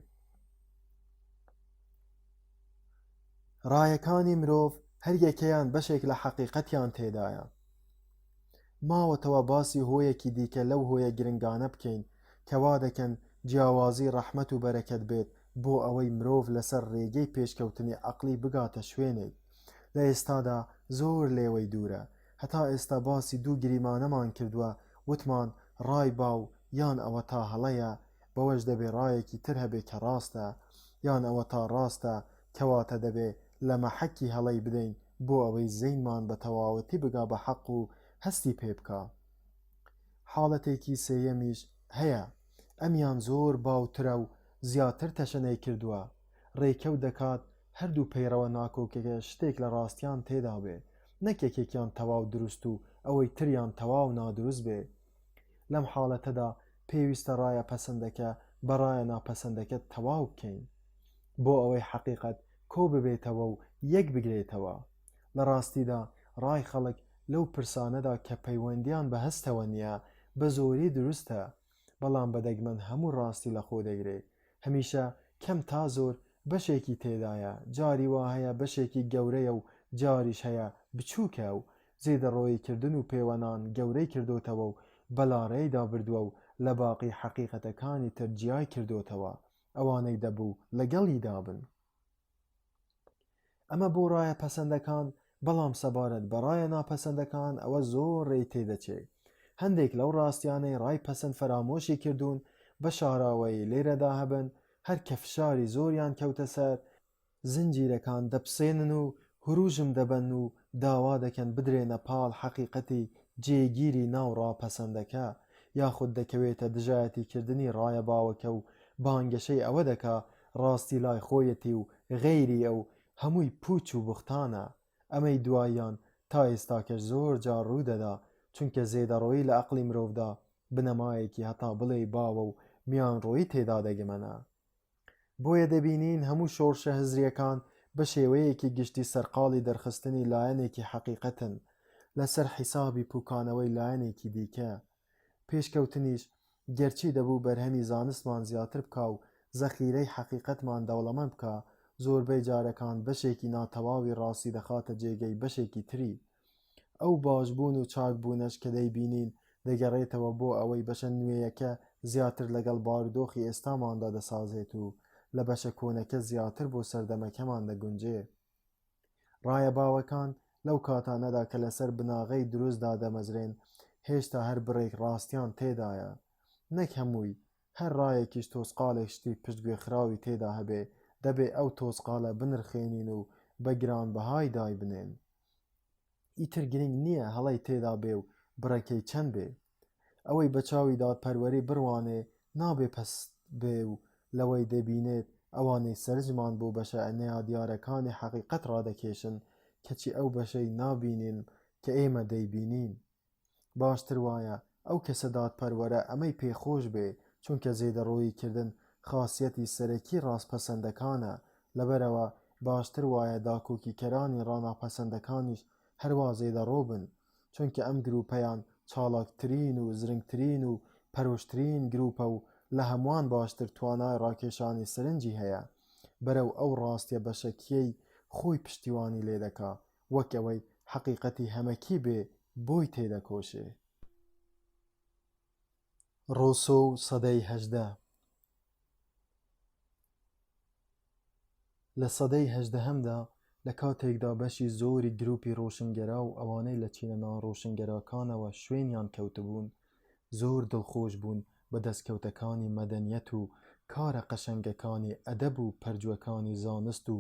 ڕایەکانی مرۆڤ هەر یەکەیان بەشێک لە حەقیقەتیان تێدایە. ماوەتەوە باسی هۆیەکی دیکە لەو هۆیە گرنگانە بکەین کەوا دەکەن جیاوازی ڕەحمەت و بەرەکەت بێت بۆ ئەوەی مرۆڤ لەسەر ڕێگەی پێشکەوتنی عەقڵی بگاتە شوێنێک. لە ئێستادا زۆر لێوەی دوورە هەتا ئێستا باسی دوو گریمانەمان کردووە وتمان ڕای باو یان ئەوە تا هەڵەیە بەوەش دەبێ ڕایەکی تر هەبێ کە ڕاستە یان ئەوە تا ڕاستە کەواتە دەبێ لەمە حەکی هەڵەی بدەین بۆ ئەوەی زەینمان بە تەواوەتی بگا بە حەق و هەستی پێ بکە. حاڵەتێکی سێیەمیش هەیە ئەمیان زۆر باوترە و زیاتر تەشەنەی کردووە ڕێکەوت دەکات هەردوو پەیڕەوە ناکۆکەکە شتێک لە ڕاستیان تێدا بێ نەک یەکێکیان تەواو دروست و ئەوەی تریان تەواو نادروست بێ. لەم حاڵەتەدا پێویستە ڕایە پەسەندەکە بە ڕایە ناپەسەندەکە تەواو بکەین بۆ ئەوەی حەقیقەت کۆ ببێتەوە و یەک بگرێتەوە. لە ڕاستیدا ڕای خەڵک لەو پرسانەدا کە پەیوەندیان بە هەستەوە نییە بە زۆری دروستە بەڵام بەدەگمەن هەموو ڕاستی لە خۆ دەگرێت هەمیشە کەم تا زۆر بەشێکی تێدایە جاری وا هەیە بەشێکی گەورەیە و جاریش هەیە بچووکە و زێدەڕۆیکردن و پەیوەنان گەورەی کردوتەوە و بەلاڕێیدا بردووە و لە باقی حەقیقەتەکانی تر جیای کردوتەوە ئەوانەی دەبوو لەگەڵی دابن. ئەمە بۆ ڕایە پەسەندەکان بەڵام سەبارەت بە ڕایە ناپەسەندەکان ئەوە زۆر ڕێی تێدەچێت. هەندێک لەو ڕاستیانەی ڕای پەسەند فەرامۆشی کردوون بە شاراوەی لێرەدا هەبن هەر کە فشاری زۆریان کەوتە سەر زنجیرەکان دەپسێنن و هروژم دەبەن و داوا دەکەن بدرێنە پاڵ حەقیقەتی جێگیری ناو ڕاپەسەندەکە یاخود دەکەوێتە دژایەتیکردنی ڕایە باوەکە و بانگەشەی ئەوە دەکا ڕاستی لای خۆیەتی و غەیری ئەو هەمووی پوچ و بوختانە. ئەمەی دواییان تا ئێستاکەش زۆر جار ڕوودەدا چونکە زێدەڕۆیی لە عەقڵی مرۆڤدا بنەمایەکی هەتا بڵێ باوە و میان ڕۆیی تێدا دەگمەنە. بۆیە دەبینین هەموو شۆڕشە هزریەکان بە شێوەیەکی گشتی سەرقاڵی دەرخستنی لایەنێکی حەقیقەتن لەسەر حیسابی پوکانەوەی لایەنێکی دیکە. پێشکەوتنیش گەرچی دەبوو بەرهەمی زانستمان زیاتر بکە و زەخیرەی حەقیقەتمان دەوڵەمەند بکە زۆربەی جارەکان بەشێکی ناتەواوی ڕاستی دەخاتە جێگەی بەشێکی تری. ئەو باشبوون و چاکبوونەش کە دەیبینین دەگەڕێتەوە بۆ ئەوەی بەشە نوێیەکە زیاتر لەگەڵ بارودۆخی ئێستاماندا دەسازێت و لە بەشە کۆنەکە زیاتر بۆ سەردەمەکەمان دەگونجێ. ڕایە باوەکان لەو کاتانەدا کە لەسەر بناغەی دروستدا دەمەزرێن هێشتا هەر بڕێک ڕاستیان تێدایە نەک هەمووی هەر ڕایەکیش تۆسقالێک شتی پشتگوێخراوی تێدا هەبێ دەبێ ئەو تۆسقالە بنرخێنین و بە گرانبەهای دای بنێن. ئیتر گرنگ نییە هەڵەی تێدا بێ و بڕەکەی چەند بێ ئەوەی بە چاوی دادپەروەری بڕوانێ نابێ پەست بێ و لەوەی دەبینێت ئەوانەی سەرجمان بۆ بەشە نەیادیارەکانی حەقیقەت ڕادەکێشن کەچی ئەو بەشەی نابینین کە ئێمە دەیبینین. باشتر وایە ئەو کەسە دادپەروەرە ئەمەی پێخۆش بێ چونکە زێدەڕۆییکردن خاصیەتی سەرەکی ڕاستپەسەندەکانە لەبەرەوە باشتر وایە داکۆکیکەرانی ڕاناپەسەندەکانیش هەروە زێدەڕۆ بن چونکە ئەم گروپەیان چاڵاکترین و زرنگترین و پەرۆشترین گروپە و لە هەمووان باشتر توانای ڕاکێشانی سەرنجی هەیە بەرەو ئەو ڕاستیە بەشەکیەی خۆی پشتیوانی لێ دەکا وەک ئەوەی حەقیقەتی هەمەکی بێ بۆی تێدەکۆشێ. ڕۆسۆ و سەدەی هەژدە. لە سەدەی هەژدەهەمدا لە کاتێکدا بەشی زۆری گروپی ڕۆشنگەرا و ئەوانەی لە چینە ناڕۆشنگەراکانەوە شوێنیان کەوتبوون زۆر دڵخۆش بوون بە دەستکەوتەکانی مەدەنیەت و کارە قەشەنگەکانی ئەدەب و پەرجووەکانی زانست و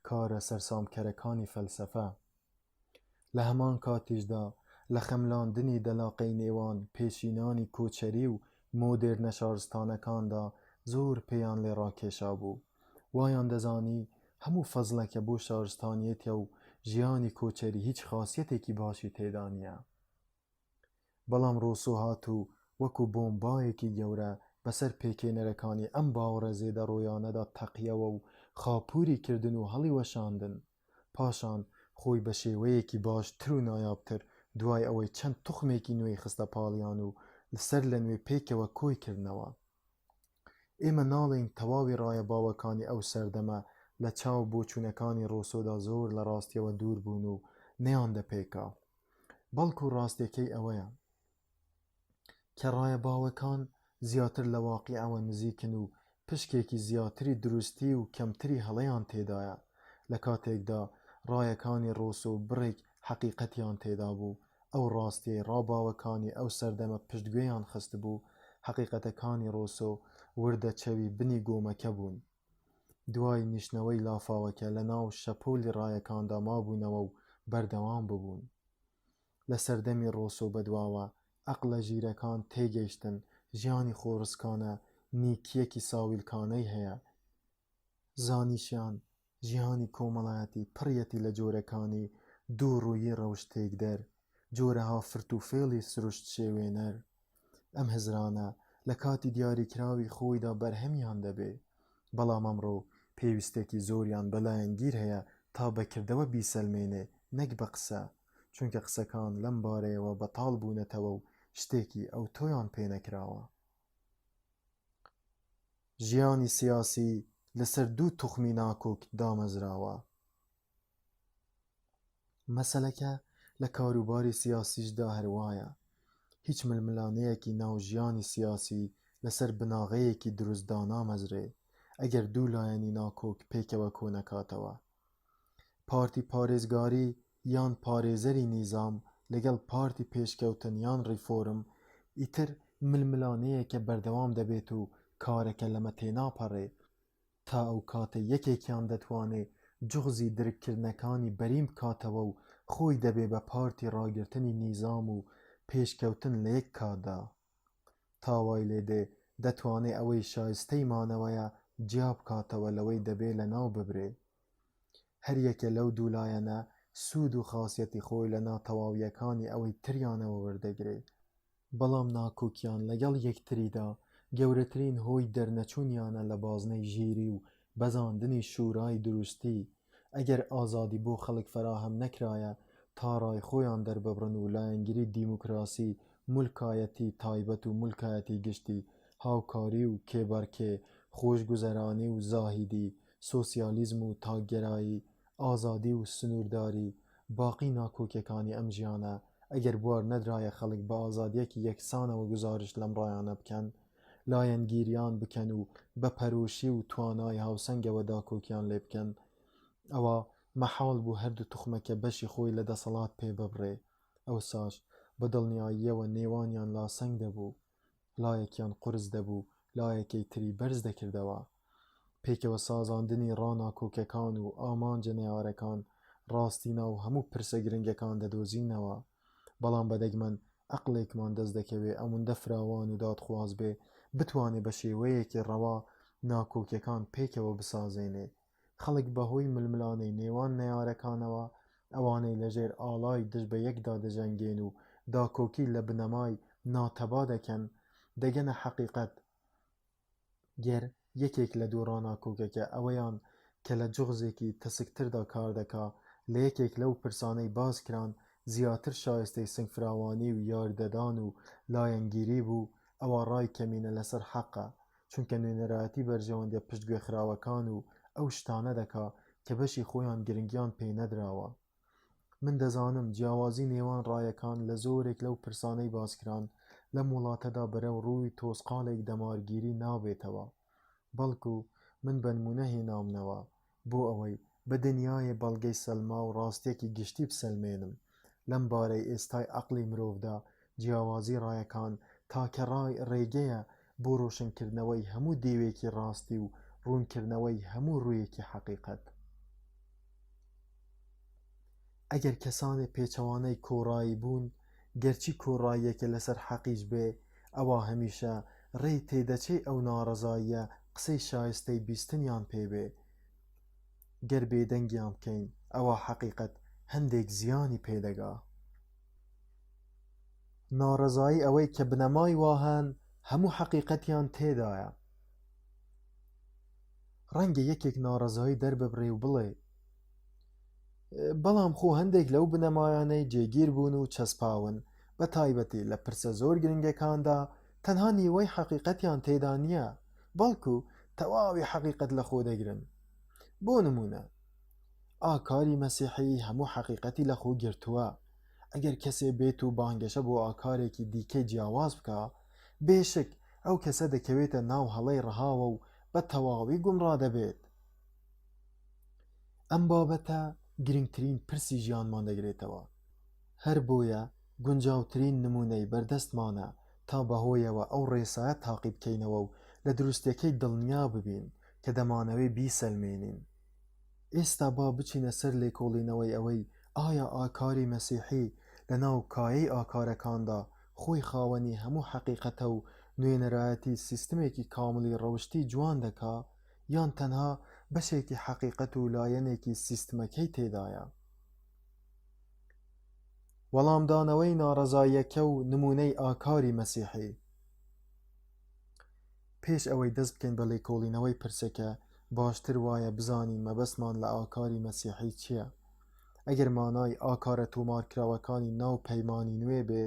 کارە سەرسامکەرەکانی فەلسەفە. لە هەمان کاتیشدا لە خەملاندنی دەلاقەی نێوان پێشینانی کۆچەری و مۆدێرنە شارستانەکاندا زۆر پێیان لێ ڕاکێشا بوو. وایان دەزانی هەموو فەزلەکە بۆ شارستانیەتە و ژیانی کۆچەری هیچ خاصیەتێکی باشی تێدا نییە. بەڵام ڕۆسۆ هات و وەکو بۆمبایەکی گەورە بەسەر پێکێنەرەکانی ئەم باوەڕە زێدەڕۆیانەدا تەقیەوە و خاپووری کردن و هەڵی وەشاندن پاشان خۆی بە شێوەیەکی باشتر و نایابتر دوای ئەوەی چەند توخمێکی نوێی خستە پاڵیان و لەسەر لە نوێ پێکەوە کۆی کردنەوە. ئێمە ناڵێن تەواوی ڕایە باوەکانی ئەو سەردەمە لە چاو بۆچوونەکانی ڕۆسۆدا زۆر لە ڕاستیەوە دوور بوون و نەیاندە پێکا بەڵکو ڕاستیەکەی ئەوەیە کە ڕایە باوەکان زیاتر لە واقیعەوە نزیکن و پشکێکی زیاتری دروستی و کەمتری هەڵەیان تێدایە لە کاتێکدا ڕایەکانی ڕۆسۆ بڕێک حەقیقەتیان تێدا بوو ئەو ڕاستیەی ڕاباوەکانی ئەو سەردەمە پشتگوێیان خست بوو حەقیقەتەکانی ڕۆسۆ وردە چەوی بنی گۆمەکە بوون. دوای نیشتنەوەی لافاوەکە لە ناو شەپۆلی ڕایەکاندا مابوونەوە و بەردەوام ببوون. لە سەردەمی ڕۆسۆ بەدواوە عەقلە ژیرەکان تێگەیشتن ژیانی خۆڕسکانە نیکیەکی ساویلکانەی هەیە. زانیشیان ژیانی کۆمەڵایەتی پڕیەتی لە جۆرەکانی دوو ڕوویی ڕەوشتێکدەر، جۆرەها فرت و فێڵی سروشت شێوێنەر. ئەم هزرانە لە کاتی دیاریکراوی خۆیدا بەرهەمیان دەبێ، بەڵام ئەمڕۆ پێویستێکی زۆریان بەلایەنگیر هەیە تا بەکردەوە بیسەلمێنێ نەک بە قسە، چونکە قسەکان لەم بارەیەوە بەتاڵ بوونەتەوە و شتێکی ئەو تۆیان پێ نەکراوە. ژیانی سیاسی لەسەر دوو توخمی ناکۆک دامەزراوە. مەسەلەکە لە کاروباری سیاسیشدا هەروایە. هیچ ململانەیەکی ناو ژیانی سیاسی لەسەر بناغەیەکی دروستدا نامەزرێ ئەگەر دوو لایەنی ناکۆک پێکەوە کۆنەکاتەوە. پارتی پارێزگاری یان پارێزەری نیزام لەگەڵ پارتی پێشکەوتن یان ڕیفۆرم ئیتر ململانەیەکە بەردەوام دەبێت و کارەکە لەمە تێناپەڕێ تا ئەو کاتە یەکێکیان دەتوانێت جوغزی درکردنەکانی بەریم بکاتەوە و خۆی دەبێ بە پارتی ڕاگرتنی نیزام و پێشکەوتن لە یەک کاتدا. تاوای لێدێ دەتوانێت ئەوەی شایستەی مانەوەیە جیا بکاتەوە لەوەی دەبێ لە ناو ببرێ. هەر یەکێ لەو دوولایەنە سوود و خاسیەتی خۆی لە ناتەواویەکانی ئەوەی تریانەوە وەردەگرێ، بەڵام ناکۆکیان لەگەڵ یەکتریدا گەورەترین هۆی دەرنەچوونیانە لە بازنەی ژیری و بەزاندنی شورای دروستی. ئەگەر ئازادی بۆ خەڵک فراهەم نەکرایە تا ڕای خۆیان دەرببڕن و لایەنگیری دیموکراسی، مولکایەتی تایبەت و مولکایەتی گشتی، هاوکاری و کێبەرکێ، خۆشگوزەرانی و زاهیدی، سۆسیالیزم و تاکگەرایی، ئازادی و سنوورداری، باقی ناکۆکیەکانی ئەم ژیانە ئەگەر بوار نەدرایە خەڵک بە ئازادیەکی یەکسانەوە گوزارش لەم ڕایانە بکەن، لایەنگیریان بکەن و بە پەرۆشی و توانای هاوسەنگەوە داکۆکیان لێ بکەن، ئەوە مەحاڵ بوو هەردوو توخمەکە بەشی خۆی لە دەسەڵات پێ ببڕێ. ئەوساش بە دڵنیاییەوە نێوانیان لاسەنگ دەبوو، لایەکیان قورس دەبوو، لایەکەی تری بەرز دەکردەوە. پێکەوە سازاندنی ڕاناکۆکەکان و ئامانجە نێوارەکان ڕاستینا و هەموو پرسە گرنگەکان دەدۆزینەوە، بەڵام بەدەگمەن عەقڵێکمان دەست دەکەوێ ئەوەندە فراوان و دادخواز بێ بتوانێ بە شێوەیەکی ڕەوا ناکۆکیەکان پێکەوە بسازێنێ. خەڵک بەهۆی ململانەی نێوان نێوارەکانەوە ئەوانەی لەژێر ئاڵای دژ بە یەکدا دەجەنگێن و داکۆکی لە بنەمای ناتەبا دەکەن دەگەنە حەقیقەت. گەر یەکێک لە دوو ڕاناکۆکەکە ئەوەیان کە لە جوغزێکی تەسکتردا کار دەکا لە یەکێک لەو پرسانەی باز کران زیاتر شایستەی سنگفراوانی و یاریدەدان و لایەنگیری بوو، ئەوە ڕای کەمینە لەسەر حەقە، چونکە نوێنەرایەتی بەرژەوەندە پشتگوێخراوەکان و ئەو شتانە دەکا کە بەشی خۆیان گرنگیان پێ نەدراوە. من دەزانم جیاوازی نێوان ڕایەکان لە زۆرێک لەو پرسانەی باسکران لەم وڵاتەدا بەرەو ڕووی تۆسقالێک دەمارگیری نابێتەوە، بەڵکو من بە نمونە هێنامنەوە بۆ ئەوەی بە دنیای بەڵگەی سەلما و ڕاستیەکی گشتی بسەلمێنم. لەم بارەی ئێستای عەقڵی مرۆڤدا جیاوازی ڕایەکان تاکە ڕێگەیە بۆ ڕۆشنکردنەوەی هەموو دێوێکی ڕاستی و ڕوونکردنەوەی هەموو ڕوویەکی حەقیقەت. ئەگەر کەسانێک پێچەوانەی کۆڕایی بوون، گەرچی کۆڕاییەکە لەسەر حەقیش بێ، ئەوە هەمیشە ڕێی تێدەچێ ئەو ناڕەزاییە قسەی شایستەی بیستنیان پێبێ. گەر بێدەنگیان بکەین ئەوە حەقیقەت هەندێک زیانی پێدەگا. ناڕەزایی ئەوەی کە بنەمای واهەن هەموو حەقیقەتیان تێدایە. ڕەنگە یەکێک ناڕەزایی دەرببڕێ و بڵێ بەڵام خۆ هەندێک لەو بنەمایانەی جێگیر بوون و چەسپاون بە تایبەتی لە پرسە زۆر گرنگەکاندا تەنها نیوەی حەقیقەتیان تێدا نییە، بەڵکو تەواوی حەقیقەت لە خۆ دەگرن. بۆ نمونە ئاکاری مەسیحی هەموو حەقیقەتی لە خۆ گرتووە. ئەگەر کەسێ بێت و بانگەشە بۆ ئاکارێکی دیکەی جیاواز بکە، بێشک ئەو کەسە دەکەوێتە ناو هەڵەی ڕەهاوە و بە تەواوی گومڕا دەبێت. ئەم بابەتە گرنگترین پرسی ژیانمان دەگرێتەوە. هەر بۆیە گونجاوترین نمونەی بەردەستمانە تا بەهۆیەوە ئەو ڕێسایە تاقی بکەینەوە و لە دروستەکەی دڵنیا ببین کە دەمانەوەی بیسەلمێنین. ئێستا با بچینە سەر لێکۆڵینەوەی ئەوەی ئایا ئاکاری مەسیحی لە ناو کایەی ئاکارەکاندا خۆی خاوەنی هەموو حەقیقەتە و نوێنەرایەتی سیستمێکی کاملی ڕەوشتی جوان دەکا یان تەنها بەشێکی حەقیقەت و لایەنێکی سیستمەکەی تێدایە. وەڵامدانەوەی ناڕەزاییەکە و نمونەی ئاکاری مەسیحی. پێش ئەوەی دەست بکەین بە لێکۆڵینەوەی پرسەکە باشتر وایە بزانین مەبەستمان لە ئاکاری مەسیحی چییە. ئەگەر مانای ئاکارە تۆمارکراوەکانی ناو پەیمانی نوێ بێ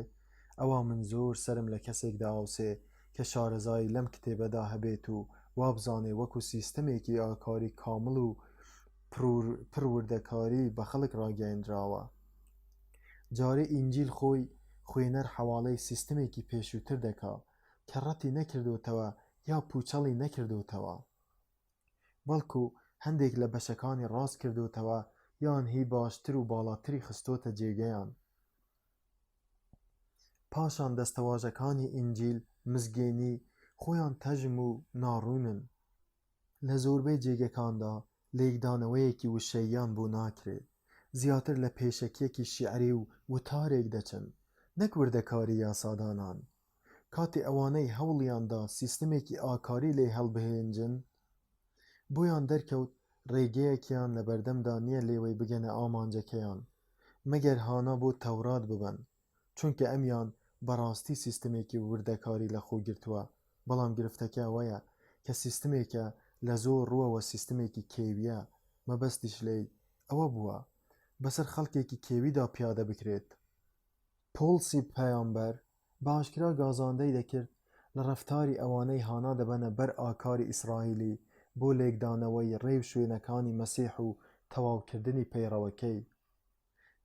ئەوە من زۆر سرم لە کەسێکدا ئاوسێ کە شارەزایی لەم کتێبەدا هەبێت و وابزانێ وەکو سیستمێکی ئاکاری کامل و پروردەکاری بە خەڵک ڕاگەیەندراوە. جارێ ئینجیل خۆی خوێنەر حەواڵەی سیستمێکی پێشووتر دەکا کە ڕەتی نەکردوتەوە یا پوچەڵی نەکردوتەوە، بەڵکو هەندێک لە بەشەکانی ڕاست کردوتەوە یان هی باشتر و باڵاتری خستۆتە جێگەیان. پاشان دەستەواژەکانی ئینجیل مزگێنی خۆیان تەژم و ناڕوونن. لە زۆربەی جێگەکاندا لێکدانەوەیەکی وشەییان بۆ ناکرێت، زیاتر لە پێشەکیەکی شیعری و وتارێک دەچن، نەک وردەکاری یاسادانان. کاتی ئەوانەی هەوڵیاندا سیستمێکی ئاکاری لێ هەڵبهێنجن، بۆیان دەرکەوت ڕێگەیەکیان لە بەردەمدا نییە لێوەی بگەنە ئامانجەکەیان مەگەر هانا بۆ تەورات ببن، چونکە ئەمیان بەڕاستی سیستمێکی وردەکاری لە خۆ گرتووە. بەڵام گرفتەکە ئەوەیە کە سیستمێکە لە زۆر ڕووەوە سیستمێکی کێویە، مەبەستیش لێی ئەوە بووە بەسەر خەڵکێکی کێویدا پیادە بکرێت. پۆڵسی پەیامبەر باشکرا گازاندەی دەکرد لە ڕەفتاری ئەوانەی هانا دەبەنە بەر ئاکاری ئیسرائیلی بۆ لێکدانەوەی ڕێو شوێنەکانی مەسیح و تەواوکردنی پەیڕەوەکەی.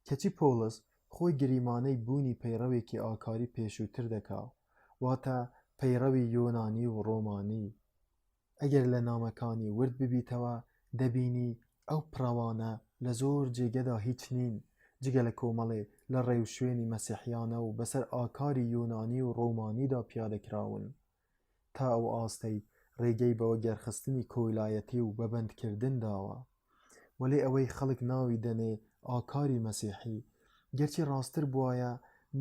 کەچی پۆلس خۆی گریمانەی بوونی پەیڕەوێکی ئاکاری پێشووتر دەکا، واتە پەیڕەوی یۆنانی و ڕۆمانی. ئەگەر لە نامەکانی ورد ببیتەوە دەبینی ئەو پڕەوانە لە زۆر جێگەدا هیچ نین جگە لە کۆمەڵێ لە ڕێو شوێنی مەسیحیانە و بەسەر ئاکاری یۆنانی و ڕۆمانیدا پیادەکراون، تا ئەو ئاستەی ڕێگەی بەوە گەرخستنی کۆیلایەتی و بەبەندکردن داوە. وەلێ ئەوەی خەڵک ناوی دەنێ ئاکاری مەسیحی گەرچی ڕاستتر بوایە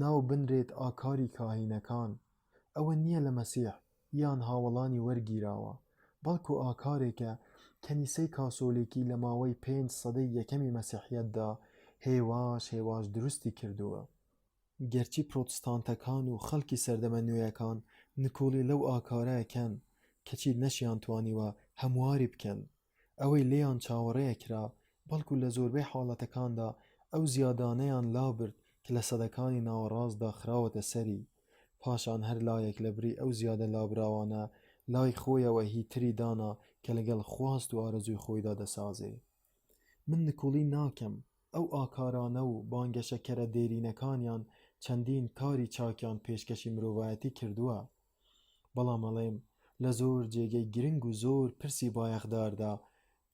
ناو بنرێت ئاکاری کاهینەکان، ئەوە نییە لە مەسیح یان هاوڵانی وەرگیراوە، بەڵکو ئاکارێکە کەنیسەی کاسۆلیکی لە ماوەی 5 سەدەی یەکەمی مەسیحیەتدا هێواش دروستی کردووە. گەرچی پرۆتستانتەکان و خەڵکی سەردەمە نوێیەکان نکۆڵی لەو ئاکارەیەکەن کەچی نەشیان توانیوە هەمواری بکەن، ئەوەی لێیان چاوەڕێیە کرا، بەڵکو لە زۆربەی حاڵەتەکاندا ئەو زیادانەیان لابرد کە لە سەدەکانی ناوەڕاستدا خراوەتە سەری. پاشان هەر لایەک لە بری ئەو زیادە لابراوانە لای خۆیەوە هی تری دانا کە لەگەڵ خواست و ئارەزوی خۆیدا دەسازێ. من نکۆڵی ناکەم ئەو ئاکارانە و بانگەشەکەرە دێرینەکانیان چەندین کاری چاکیان پێشکەشی مرۆڤایەتی کردووە، بەڵام ئەڵێم لە زۆر جێگەی گرنگ و زۆر پرسی بایەخداردا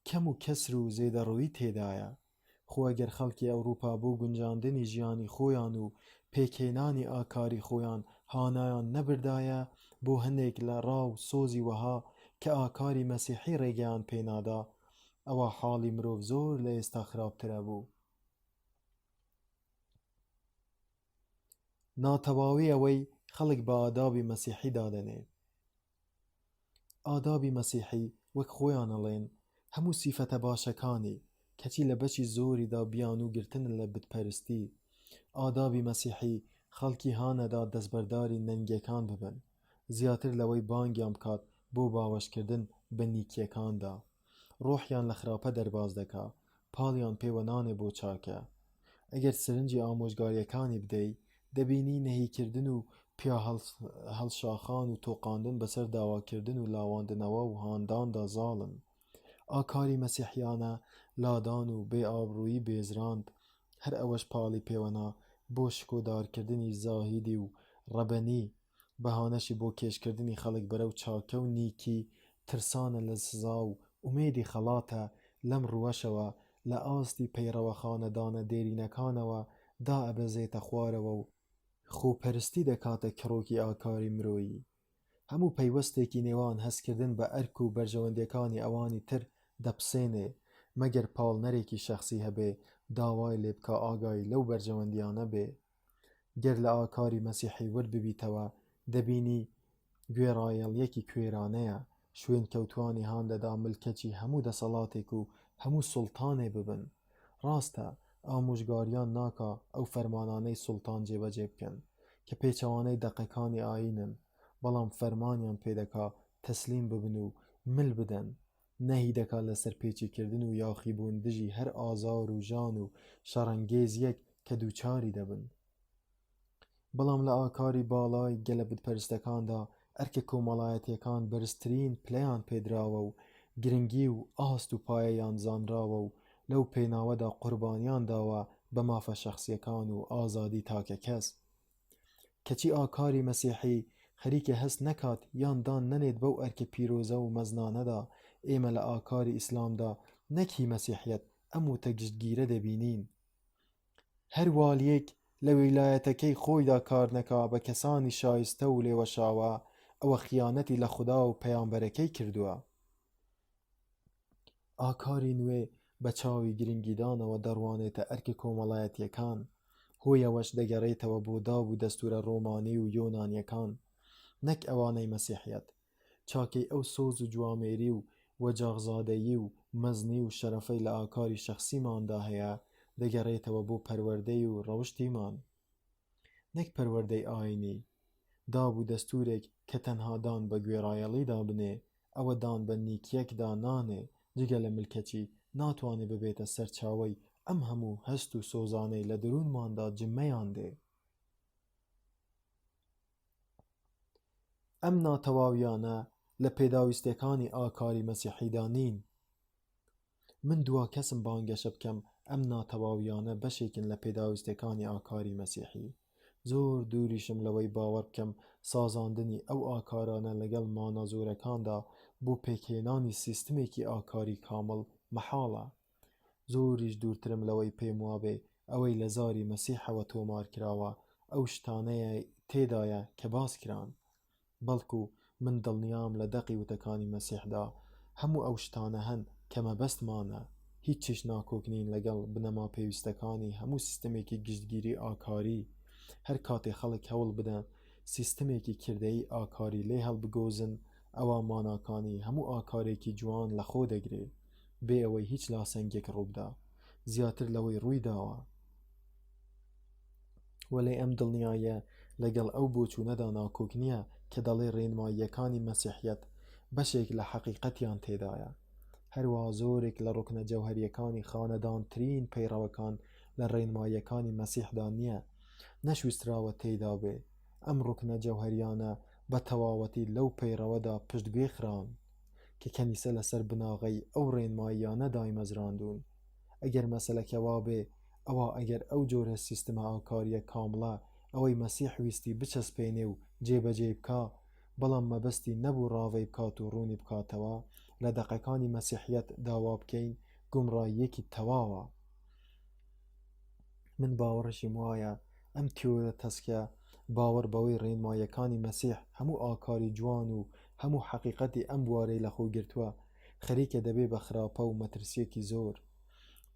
کەم و کەسر و زێدەڕووی تێدایە. خۆ ئەگەر خەڵکی ئەوروپا بۆ گونجاندنی ژیانی خۆیان و پێکهێنانی ئاکاری خۆیان هانایان نەبردایە بۆ هەندێک لە ڕاو سۆزی وەها کە ئاکاری مەسیحی ڕێگەیان پێنادا، ئەوە حاڵی مرۆڤ زۆر لە ئێستا خراپترە بوو. ناتەواوی ئەوەی خەڵک بە ئادابی مەسیحی دادەنێ. ئادابی مەسیحی وەک خۆیان ئەڵێن هەموو سیفەتە باشەکانی، کەچی لە بەشی زۆریدا بیان و گرتنە لە بتپەرستی. ئادابی مەسیحی خەڵکی هانەدا دەستبەرداری نەنگیەکان ببن، زیاتر لەوەی بانگیان بکات بۆ باوەشکردن بە نیکیەکاندا. ڕۆحیان لە خراپە دەرباز دەکا، پاڵیان پێوە نانێ بۆ چاکە. ئەگەر سرنجی ئامۆژگاریەکانی بدەی دەبینی نەهیکردن و پیا هەڵشاخان و تۆقاندن بەسەر داواکردن و لاواندنەوە و هانداندا زاڵن. ئاکاری مەسیحیانە لادان و بێ ئابڕوویی بێزراند، هەر ئەوەش پاڵی پێوەنا بۆ شکۆدارکردنی زاهیدی و ڕەبەنی، بەهانەشی بۆ کێشکردنی خەڵک بەرەو چاکە و نیکی، ترسانە لە سزا و ئومێدی خەڵاتە لەم ڕوەشەوە لە ئاستی پەیڕەوە خانەدانە دێرینەکانەوە دا ئەبەزێتە خوارەوە و خۆپەرستی دەکاتە کڕۆکی ئاکاری مرۆیی. هەموو پەیوەستێکی نێوان هەستکردن بە ئەرک و بەرژەوەندیەکانی ئەوانی تر دەپسێنێ مەگەر پاڵنەرێکی شەخصی هەبێ داوای لێ بکە ئاگای لەو بەرژەوەندیانە بێ. گەر لە ئاکاری مەسیحی ورد ببیتەوە دەبینی گوێڕایەڵیەکی کوێرانەیە شوێن کەوتوانی هان دەدا ملکەچی هەموو دەسەڵاتێک و هەموو سوڵتانێ ببن. ڕاستە ئامۆژگاریان ناکا ئەو فەرمانانەی سوڵتان جێبەجێ بکەن کە پێچەوانەی دەقەکانی ئاینن، بەڵام فەرمانیان پێدەکا تەسلیم ببن و مل بدەن، نەهی دەکات لەسەر پێچیکردن و یاخیبوون دژی هەر ئازار و ژان و شەڕەنگێزیەک کە دووچاری دەبن. بەڵام لە ئاکاری باڵای گەلە بتپەرستەکاندا ئەرکە کۆمەڵایەتیەکان بەرزترین پلەیان پێدراوە و گرنگی و ئاست و پایەیان زانراوە و لەو پێناوەدا قوربانیان داوە بە مافە شەخصیەکان و ئازادی تاکە کەس. کەچی ئاکاری مەسیحی خەریکە هەست نەکات یان دان نەنێت بەو ئەرکە پیرۆزە و مەزنانەدا ئێمە لە ئاکاری ئیسلامدا نەکی مەسیحیەت ئەم وتە گشتگیرە دەبینین. هەر والیەک لە ویلایەتەکەی خۆیدا کار نەکا بە کەسانی شایستە و لێوەشاوە ئەوە خیانەتی لە خوددا و پەیامبەرەکەی کردووە. ئاکاری نوێ بە چاوی گرنگیدانەوە دەڕوانێتە ئەرکە کۆمەڵایەتیەکان، هۆیەوەش دەگەڕێتەوە بۆ دابوو دەستورە ڕۆمانی و یۆنانیەکان، نەک ئەوانەی مەسیحیەت. چاکەی ئەو سۆز و جوامێری و وەجاغزادەیی و مەزنی و شەرەفەی لە ئاکاری شەخسیماندا هەیە دەگەڕێتەوە بۆ پەروەردەی و ڕەوشتیمان، نەک پەروەردەی ئاینی. دابوو دەستورێک کە تەنها دان بە گوێڕایەڵیدا بنێ ئەوە دان بە نیکیەکدا نانێ جگە لە ملکەچی ناتوانێ ببێتە سەرچاوەی ئەم هەموو هەست و سۆزانەی لە دروونماندا جمەیان دێ. ئەم ناتەواویانە لە پێداویستەکانی ئاکاری مەسیحیدا نین. من دوا کەسم بانگەشە بکەم ئەم ناتەواویانە بەشێکن لە پێداویستەکانی ئاکاری مەسیحی. زۆر دووریشم لەوەی باوەڕ بکەم سازاندنی ئەو ئاکارانە لەگەڵ مانەزۆرەکاندا بۆ پێکهێنانی سیستمێکی ئاکاری کامڵ مەحاڵە. زۆریش دوورترم لەوەی پێم وابێ ئەوەی لە زاری مەسیحەوە تۆمار کراوە ئەو شتانەیە تێدایە کە باس کران. بەڵکو من دڵنیام لە دەقی وتەکانی مەسیحدا هەموو ئەو شتانە هەن کە مەبەستمانە، هیچیش ناکۆکنین لەگەڵ بنەما پێویستەکانی هەموو سیستمێکی گشتگیری ئاکاری. هەر کاتێ خەڵک هەوڵ بدەن سیستمێکی کردەیی ئاکاری لێ هەڵبگۆزن ئەوە ماناکانی هەموو ئاکارێکی جوان لە خۆ دەگرێ بێ ئەوەی هیچ لاسەنگێک ڕووبدا زیاتر لەوەی ڕوویداوە. وەلێ ئەم دڵنیایە لەگەڵ ئەو بۆچوونەدا ناکۆک نییە کە دەڵێ ڕێنماییەکانی مەسیحیەت بەشێک لە حەقیقەتیان تێدایە. هەروەها زۆرێک لە ڕوکنە جەوهەریەکانی خانەدانترین پەیڕەوەکان لە ڕێنماییەکانی مەسیحدا نییە نەشویستراوە تێیدا بێ. ئەم ڕوکنە جەوهەریانە بە تەواوەتی لەو پەیڕەوەدا پشتگوێ خراون کە کەنیسە لەسەر بناغەی ئەو ڕێنماییانە دایمەزراندوون. ئەگەر مەسەلەکەوا بێ ئەوە ئەگەر ئەو جۆرە سیستمە ئاکاریە کامڵە ئەوەی مەسیح ویستی بچەسپێنێ و جێبەجێ بکا، بەڵام مەبەستی نەبوو ڕاوەی بکات و ڕوونی بکاتەوە لە دەقەکانی مەسیحیەت داوا بکەین گومڕاییەکی تەواوە. من باوەڕشیم وایە ئەم تیۆرە تەسکە باوەڕ بەوەی ڕێنماییەکانی مەسیح هەموو ئاکاری جوان و هەموو حەقیقەتی ئەم بوارەی لە خۆ گرتووە خەریکە دەبێ بە خراپە و مەترسیەکی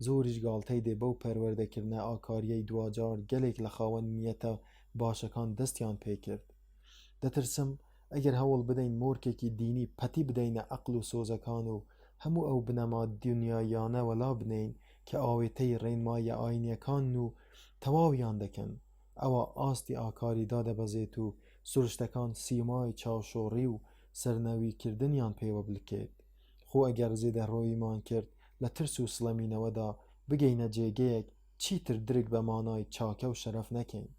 زۆریش گاڵتەی دێ بەو پەروەردەکردنە ئاکاریەی دوجار گەلێک لە خاوەن نیەتە باشەکان دەستیان پێکرد. دەترسم ئەگەر هەوڵ بدەین مۆرکێکی دینی پەتی بدەینە عەقڵ و سۆزەکان و هەموو ئەو بنەما دنیایانە وەلا بنین کە ئاوێتەی ڕێنمایە ئاینیەکان و تەواویان دەکەن، ئەوە ئاستی ئاکاریدا دەبەزێت و سروشتەکان سیمای چاوشۆڕی و سەرنەویکردنیان پێوە بلکێت. خۆ ئەگەر زێدەڕۆیمان کرد لە ترس و سڵەمینەوەدا بگەینە جێگەیەک چیتر درک بە مانای چاکە و شەرەف نەکەین.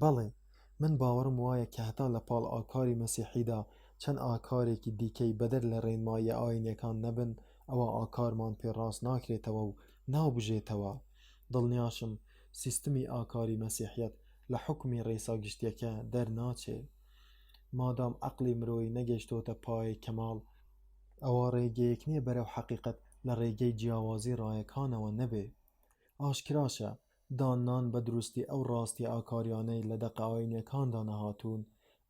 بەڵێ من باوەڕم وایە کە هەتا لە پاڵ ئاکاری مەسیحیدا چەند ئاکارێکی دیکەی بەدەر لە ڕێنمایە ئاینیەکان نەبن ئەوە ئاکارمان پێڕاست ناکرێتەوە و نابژێتەوە. دڵنیاشم سیستمی ئاکاری مەسیحیەت لە حوکمی ڕێساگشتیەکە دەرناچێ. مادام عەقڵی مرۆیی نەگەیشتۆتە پایەی کەماڵ ئەوە ڕێگەیەک نییە بەرەو حەقیقەت لە ڕێگەی جیاوازی ڕایەکانەوە نەبێ. ئاشکراشە دانان بە دروستی ئەو ڕاستی ئاکاریانەی لە دەقائینەکاندا نەهاتوون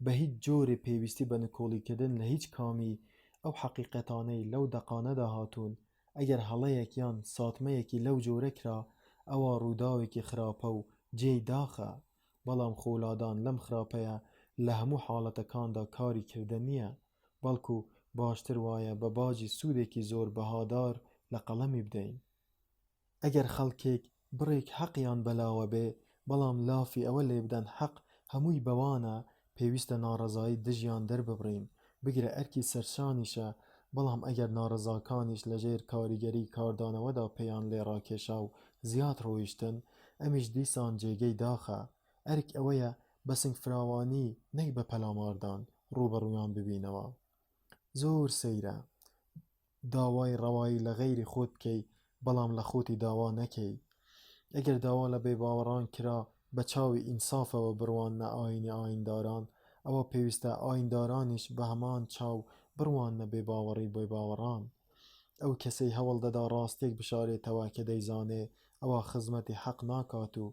بە هیچ جۆرێ پێویستی بە نکۆڵیکردن لە هیچ کامی ئەو حەقیقەتانەی لەو دەقانەدا هاتوون ئەگەر هەڵەیەک یان ساتمەیەکی لەو جۆرە کرا ئەوە ڕووداوێکی خراپە و جێی داخە بەڵام خۆلادان لەم خراپەیە لە هەموو حاڵەتەکاندا کاری کردە نییە بەڵکو باشتر وایە بە باجی سوودێکی زۆر بەهادار لە قەڵەمی بدەین ئەگەر خەڵکێک بڕێک حەقیان بەلاوە بێ بەڵام لافی ئەوە لێ بدەن حەق هەمووی بەوانە پێویستە ناڕەزایی دژیان دەرببڕین بگرە ئەرکی سەرشانیشە بەڵام ئەگەر ناڕەزاکانیش لەژێر کاریگەری کاردانەوەدا پێیان لێ ڕاکێشا و زیاد ڕۆیشتن ئەمیش دیسان جێگەی داخە ئەرک ئەوەیە بە سنگ فراوانی نەی بە پەلاماردان ڕوبەڕوویان ببینەوە زۆر سەیرە داوای ڕەوایی لە غەیری خۆت بکەی بەڵام لە خۆتی داوا نەکەی ئەگەر داوا لە بێباوەڕان کرا بە چاوی ئینسافەوە بڕوانە ئاینی ئاینداران ئەوە پێویستە ئایندارانیش بە هەمان چاو بڕوانە بێباوەڕی بێباوەڕان ئەو کەسەی هەوڵ دەدا ڕاستێک بشارێتەوە کە دەیزانێ ئەوە خزمەتی حەق ناکات و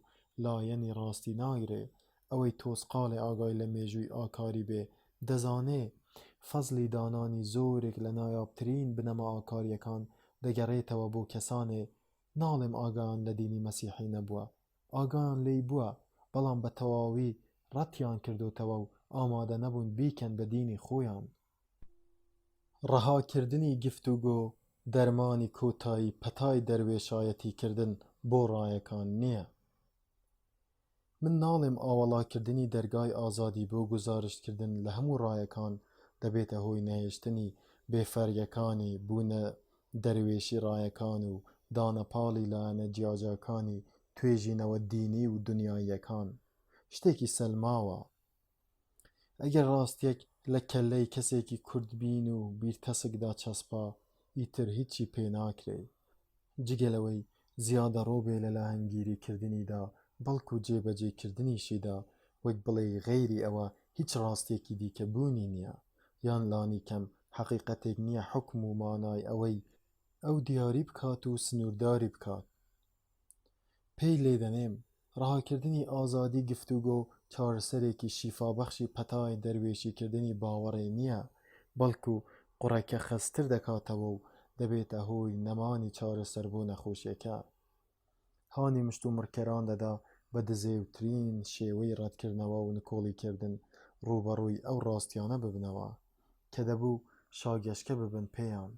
لایەنی ڕاستی ناگرێ ئەوەی تۆسقاڵێ ئاگای لە مێژووی ئاکاری بێ دەزانێ فەزلی دانانی زۆرێک لە نایابترین بنەما ئاکاریەکان دەگەڕێتەوە بۆ کەسانێ ناڵێم ئاگایان لە دینی مەسیحی نەبووە ئاگایان لێی بووە بەڵام بە تەواوی ڕەتیان کردوتەوە و ئامادە نەبوون بیکەن بە دینی خۆیان ڕەهاکردنی گفتوگۆ دەرمانی کۆتایی پەتای دەروێشایەتیکردن بۆ ڕایەکان نییە من ناڵێم ئاوەڵاکردنی دەرگای ئازادی بۆ گوزارشکردن لە هەموو ڕایەکان دەبێتە هۆی نەهێشتنی بێفەرگەکانی بوونە دەروێشی ڕایەکان و دانەپاڵی لایەنە جیاجاکانی توێژینەوە دینی و دنیاییەکان شتێکی سەلماوە ئەگەر ڕاستیەک لە کەللەی کەسێکی کوردبین و بیرتەسکدا چەسپا ئیتر هیچی پێ ناکرێ جگەلەوەی زیادە ڕۆبێ لە لاهەنگیریکردنیدا بەڵکو جێبەجێکردنیشیدا وەک بڵێ غەیری ئەوە هیچ ڕاستێکی دیکە بوونی نییە یان لانی کەم حەقیقەتێک نییە حکم و مانای ئەوەی ئەو دیاری بکات و سنوورداری بکات پێی لێدەنێم ڕەهاکردنی ئازادی گفتوگۆ چارەسەرێکی شیفابەخشی پەتای دەروێشیکردنی باوەڕێ نییە بەڵکو قوڕەکە خەستر دەکاتەوە و دەبێتە هۆی نەمانی چارەسەر بۆ نەخۆشیەکە هانی مشت و مڕکەران دەدا بە دزێوترین شێوەی ڕەتکردنەوە و نکۆڵیکردن ڕوبەڕووی ئەو ڕاستیانە ببنەوە کە دەبوو شاگەشکە ببن پێیان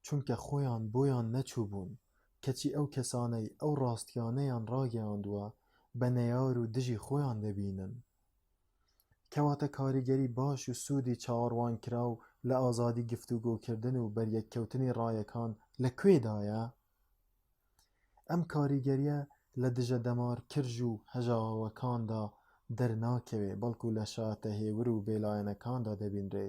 چونکە خۆیان بۆیان نەچوو بوون کەچی ئەو کەسانەی ئەو ڕاستیانەیان ڕاگەیاندووە بە نەیار و دژی خۆیان دەبینن کەواتە کاریگەری باش و سوودی چاوەڕوانکرا و لە ئازادی گفتوگۆکردن و بەریەککەوتنی ڕایەکان لەکوێدایە؟ ئەم کاریگەریە لە دژە دەمار کرژ و هەژاوەکاندا دەرناکەوێ بەڵکو لە شاتە هێور و بێلایەنەکاندا دەبینرێ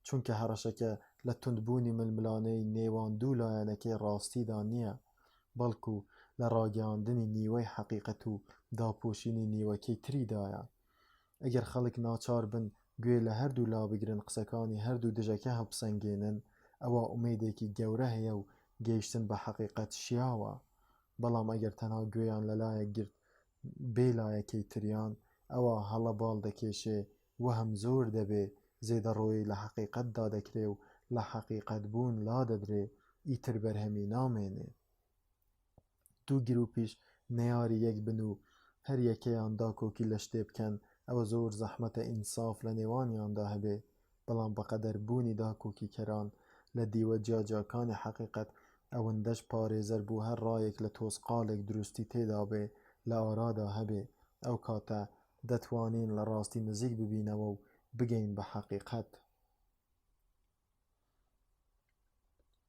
چونکە هەڕەشەکە لە توندبوونی ململانەی نێوان دوو لایەنەکەی ڕاستیدا نییە بەڵکو لە ڕاگەاندنی نیوەی حەقیقەت و داپۆشینی نیوەکەی تریدایە ئەگەر خەڵک ناچار بن گوێ لە هەردوو لا بگرن قسەکانی هەردوو دژەکە هەڵبسەنگێنن ئەوە ئومێدێکی گەورە هەیە و گەیشتن بە حەقیقەت شیاوە بەڵام ئەگەر تەنها گوێیان لەلایەک گرت بێ لایەکەی تریان ئەوە هەڵە باڵ دەکێشێ وەهم زۆر دەبێ زێدەڕۆیی لە حەقیقەتدا دەکرێ و لە حەقیقەت بوون لا دەدرێ ئیتر بەرهەمی نامێنێ دوو گروپیش نەیاری یەک بن و هەر یەکەیان داکۆکی لە شتێ بکەن ئەوە زۆر زەحمەتە ئینساف لە نێوانیاندا هەبێ بەڵام بەقەدەر بوونی داکۆکی کەران لە دیوە جیاجاکانی حەقیقەت ئەوەندەش پارێزەر بوو هەر ڕایەک لە تۆسقالێک دروستی تێدا بێ لە ئارادا هەبێ ئەو کاتە دەتوانین لە ڕاستی نزیک ببینەوە و بگەین بە حەقیقەت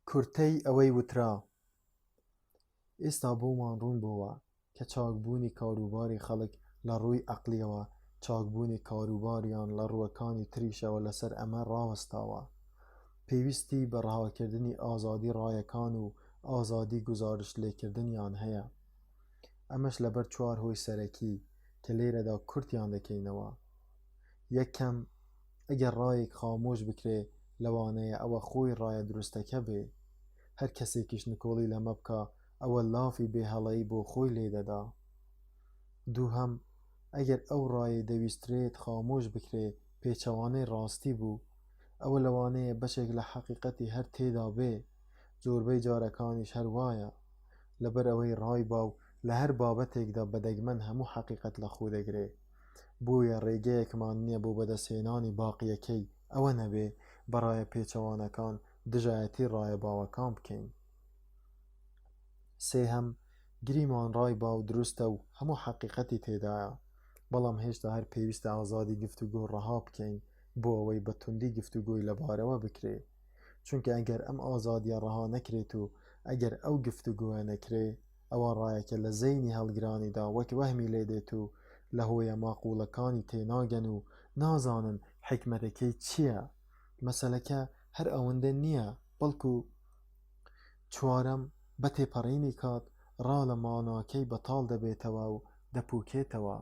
کورتەی ئەوەی وترا ئێستا بۆمان ڕوون بووە کە چاکبوونی کاروباری خەڵک لە ڕووی عەقلیەوە چاکبوونی کاروباریان لە ڕووەکانی تریشەوە لەسەر ئەمە ڕاوەستاوە پێویستی بە ڕەهاکردنی ئازادی ڕایەکان و ئازادی گوزارش لێکردنیان هەیە ئەمەش لەبەر چوار هۆی سەرەکی کە لێرەدا کورتیان دەکەینەوە یەکەم ئەگەر ڕایەک خامۆش بکرێ لەوانەیە ئەوە خۆی ڕایە دروستەکە بێ هەر کەسێکیش نکۆڵی لەمە بکە ئەوە لافی بێهەڵەیی بۆ خۆی لێدەدا دووهەم ئەگەر ئەو ڕایەی دەویسترێت خامۆش بکرێ پێچەوانەی ڕاستی بوو ئەوە لەوانەیە بەشێک لە حەقیقەتی هەر تێدا بێ زۆربەی جارەکانیش هەر وایە لەبەر ئەوەی ڕای باو لە هەر بابەتێکدا بەدەگمەن هەموو حەقیقەت لە خۆ دەگرێ بۆیە ڕێگەیەکمان نییە بۆ بەدەستهێنانی باقیەکەی ئەوە نەبێ بەڕایە پێچەوانەکان دژایەتی ڕایە باوەکان بکەین سێهەم گریمان ڕای باو دروستە و هەموو حەقیقەتی تێدایە بەڵام هێشتا هەر پێویستە ئازادی گفتوگۆ ڕەها بکەین بۆ ئەوەی بە توندی گفتوگۆی لەبارەوە بکرێ چونکە ئەگەر ئەم ئازادیە ڕەها نەکرێت و ئەگەر ئەو گفتوگۆیە نەکرێ ئەوە ڕایەکە لە زەینی هەڵگرانیدا وەک وەهمی لێ دێت و لە هۆیە ماقوڵەکانی تێناگەن و نازانن حکمەتەکەی چییە مەسەلەکە هەر ئەوەندە نییە بەڵکو چوارەم بە تێپەڕینی کات ڕا لە ماناکەی بەتاڵ دەبێتەوە و دەپووکێتەوە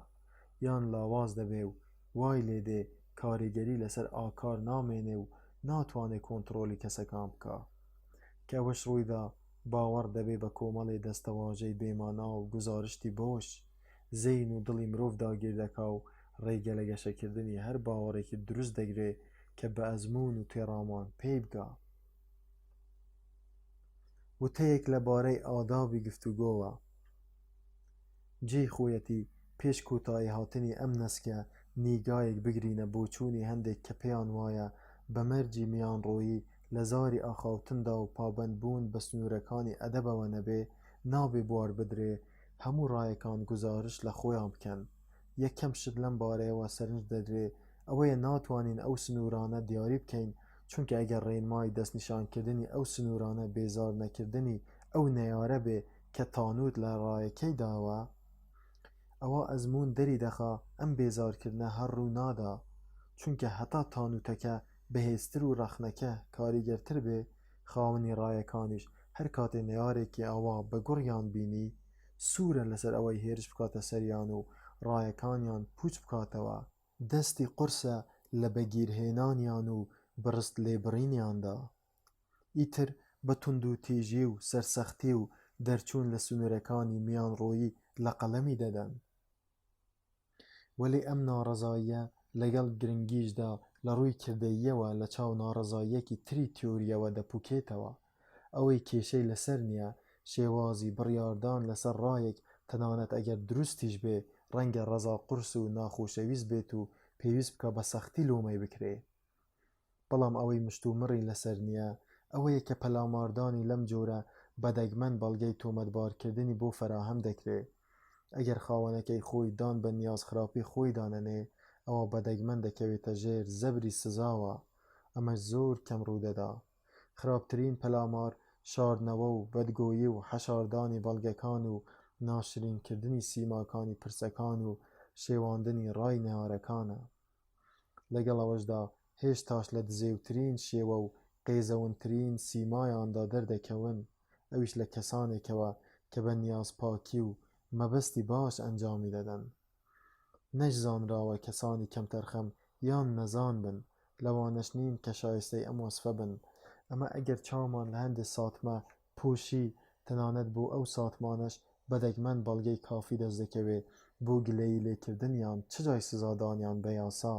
یان لاواز دەبێ و وای لێدێ کاریگەری لەسەر ئاکار نامێنێ و ناتوانێت کۆنتڕۆلی کەسەکان بکە کە ئەوەش ڕوویدا باوەڕ دەبێ بە کۆمەڵی دەستەواژەی بێمانا و گزارشتی بۆش زەین و دڵی مرۆڤ داگیر دەکا و ڕێگە لە گەشەکردنی هەر باوەڕێکی دروست دەگرێ کە بە ئەزمون و تێڕامان پێی بگا وتەیەک لەبارەی ئادابی گفتوگۆوە جێی خۆیەتی پێش کۆتایی هاتنی ئەم نەسکە نیگایەک بگرینە بۆ چوونی هەندێک کە پێیان وایە بە مەرجی میانڕۆیی لە زاری ئاخاوتندا و پابەندبوون بە سنوورەکانی ئەدەبەوە نەبێ نابێ بوار بدرێ هەموو ڕایەکان گزارش لە خۆیان بکەن یەکەم شت لەم بارەیەوە سەرنج دەدرێ ئەوەیە ناتوانین ئەو سنوورانە دیاری بکەین چونکە ئەگەر ڕێنمای دەستنیشانکردنی ئەو سنوورانە بێزار نەکردنی ئەو نەیارە بێ کە تانوت لە ڕایەکەی داوە ئەوە ئەزمون دەری دەخا ئەم بێزارکردنە هەر ڕوو نادا چونکە هەتا تانوتەکە بەهێزتر و ڕەخنەکە کاریگەرتر بێ خاوەنی ڕایەکانیش هەر کاتێ نەیارێکی ئەوە بە گوڕیان بینی سوورە لەسەر ئەوەی هێرش بکاتە سەریان و ڕایەکانیان پوچ بکاتەوە دەستی قورسە لە بەگیرهێنانیان و بڕست لێبڕینیاندا ئیتر بە توند و تیژی و سەرسەختی و دەرچوون لە سنوورەکانی میانڕۆیی لە قەلەمی دەدەن وەلی ئەم ناڕەزاییە لەگەڵ گرنگیشدا لە ڕووی کردەییەوە لە چاو ناڕەزاییەکی تری تیۆریەوە دەپووکێتەوە ئەوەی کێشەی لەسەر نییە شێوازی بڕیاردان لەسەر ڕایەک تەنانەت ئەگەر دروستیش بێ ڕەنگە ڕەزا قورس و ناخۆشەویست بێت و پێویست بکە بە سەختی لۆمەی بکرێ بەڵام ئەوەی مشتومڕی لەسەر نییە ئەوەیە کە پەلاماردانی لەم جۆرە بەدەگمەن بەڵگەی تۆمەتبارکردنی بۆ فەراهەم دەکرێ ئەگەر خاوەنەکەی خۆی دان بە نیازخراپی خۆی دانەنێ ئەوە بەدەگمەن دەکەوێتە ژێر زەبری سزاوە ئەمەش زۆر کەم ڕوودەدا خراپترین پەلامار شاردنەوە و بەدگۆیی و حەشاردانی بەڵگەکان و ناشرینکردنی سیماکانی پرسەکان و شێواندنی ڕای نێوارەکانە لەگەڵ ئەوەشدا هێشتاش لە دزێوترین شێوە و قێزەونترین سیمایاندا دەردەکەون ئەویش لە کەسانێکەوە کە بە نیازپاکی و مەبەستی باش ئەنجامی دەدەن نەشزانراوە کەسانی کەم تەرخەم یان نەزان بن لەوانەش نین کە شایستەی ئەم وەسفە بن ئەمە ئەگەر چاومان لە هەندێک ساتمە پۆشی تەنانەت بۆ ئەو ساتمانەش بەدەگمەن بەڵگەی کافی دەست دەکەوێ بۆ گلەیی لێکردنیان چ جای سزادانیان بە یاسا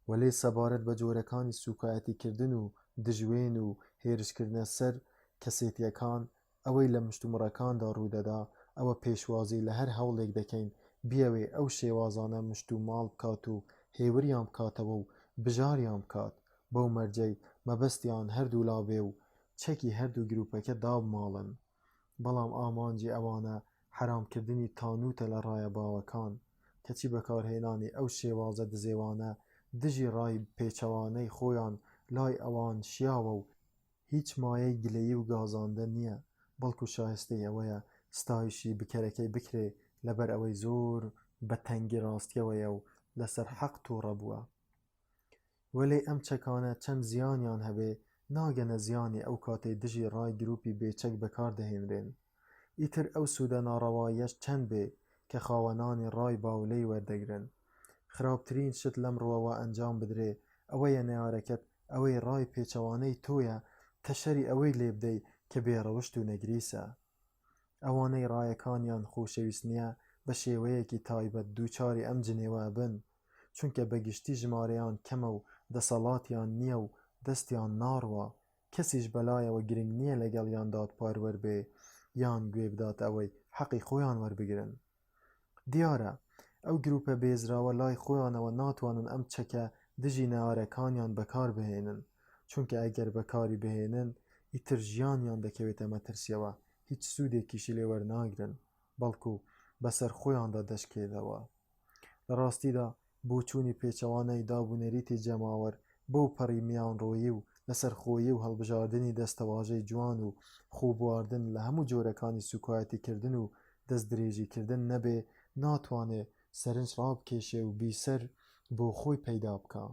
وەلێ سەبارەت بە جۆرەکانی سوکایەتیکردن و دژوێن و هێرشکردنە سەر کەسێتیەکان ئەوەی لە مشتومڕەکاندا ڕوودەدا ئەوە پێشوازی لە هەر هەوڵێک دەکەین بیاوێ ئەو شێوازانە مشتوماڵ بکات و هێوریان بکاتەوە و بژاریان بکات بەو مەرجەی مەبەستیان هەردوو لابێ و چەکی هەردوو گروپەکە دابماڵن بەڵام ئامانجی ئەوانە حرامکردنی تانوتە لە ڕایە باوەکان کەچی بەکارهێنانی ئەو شێوازە دزێوانە دژی ڕای پێچەوانەی خۆیان لای ئەوان شیاوە و هیچ مایەی گلەیی و گازاندە نییە بەڵکو شایستەی ئەوەیە ستایشی بکەرەکەی بکرێ لەبەر ئەوەی زۆر بە تەنگی ڕاستیەوەیە و لەسەر حەق تووڕە بووە وەلێ ئەم چەکانە چەند زیانیان هەبێ ناگەنە زیانی ئەو کاتەی دژی ڕای گروپی بێچەک بەکاردەهێنرێن ئیتر ئەو سوودە ناڕەواییەش چەند بێ کە خاوەنانی ڕای باولەی وەردەگرن خراپترین شت لەم ڕووەوە ئەنجام بدرێ ئەوەیە نێوارەکەت ئەوەی ڕای پێچەوانەی تۆیە تەشەری ئەوەی لێ بدەی کە بێڕەوشت و نەگریسە ئەوانەی ڕایەکانیان خۆشەویست نییە بە شێوەیەکی تایبەت دووچاری ئەم جنێوە بن، چونکە بەگشتی ژمارەیان کەمە و دەسەڵاتیان نییە و دەستیان ناڕوە، کەسیش بەلایەوە گرنگ نییە لەگەڵیان دادپەروەر وەربێ یان گوێ بدات ئەوەی حەقی خۆیان وەربگرن. دیارە ئەو گروپە بێزراوە لای خۆیانەوە ناتوانن ئەم چەکە دژی نەوارەکانیان بەکار بهێنن، چونکە ئەگەر بەکاری بهێنن ئیتر ژیانیان دەکەوێتە مەترسیەوە، هیچ سوودێکیشی لێ وەرناگرن، بەڵکو بەسەر خۆیاندا دەشکێنەوە. لە ڕاستیدا بۆچوونی پێچەوانەی دابوونەریتی جەماوەر بەو پەڕی میانڕۆیی و لەسەرخۆیی و هەڵبژاردننی دەستەواژەی جوان و خۆبواردن لە هەموو جۆرەکانی سوکایەتیکردن و دەست درێژیکردن نەبێ ناتوانێ سەرنج ڕابکێشێ و بیسەر بۆ خۆی پەیدا بکە.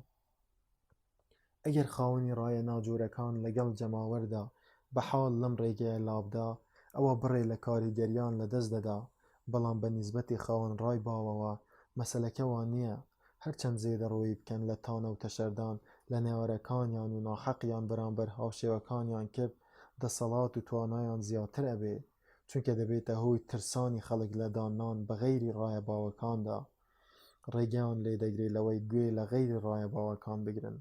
ئەگەر خاوەنی ڕایە ناجۆرەکان لەگەڵ جەماوەردا بەحاڵ لەم ڕێگەیە لابدا، ئەوە بڕێ لە کاریگەریان لەدەست دەدا، بەڵام بە نیسبەتی خاوەن ڕای باوەوە مەسەلەکە وان نییە. هەرچەند زێدەڕۆیی بکەن لە تانە و تەشەردان لە نێوەرەکانیان و ناحەقیان بەرامبەر هاوشێوەکانیان کرد، دەسەڵات و توانایان زیاتر ئەبێ، چونکە دەبێتە هۆی ترسانی خەڵک لە دانان بە غەیری ڕایە باوەکاندا. ڕێگەیان لێدەگرێت لەوەی گوێ لە غەیری ڕایە باوەکان بگرن،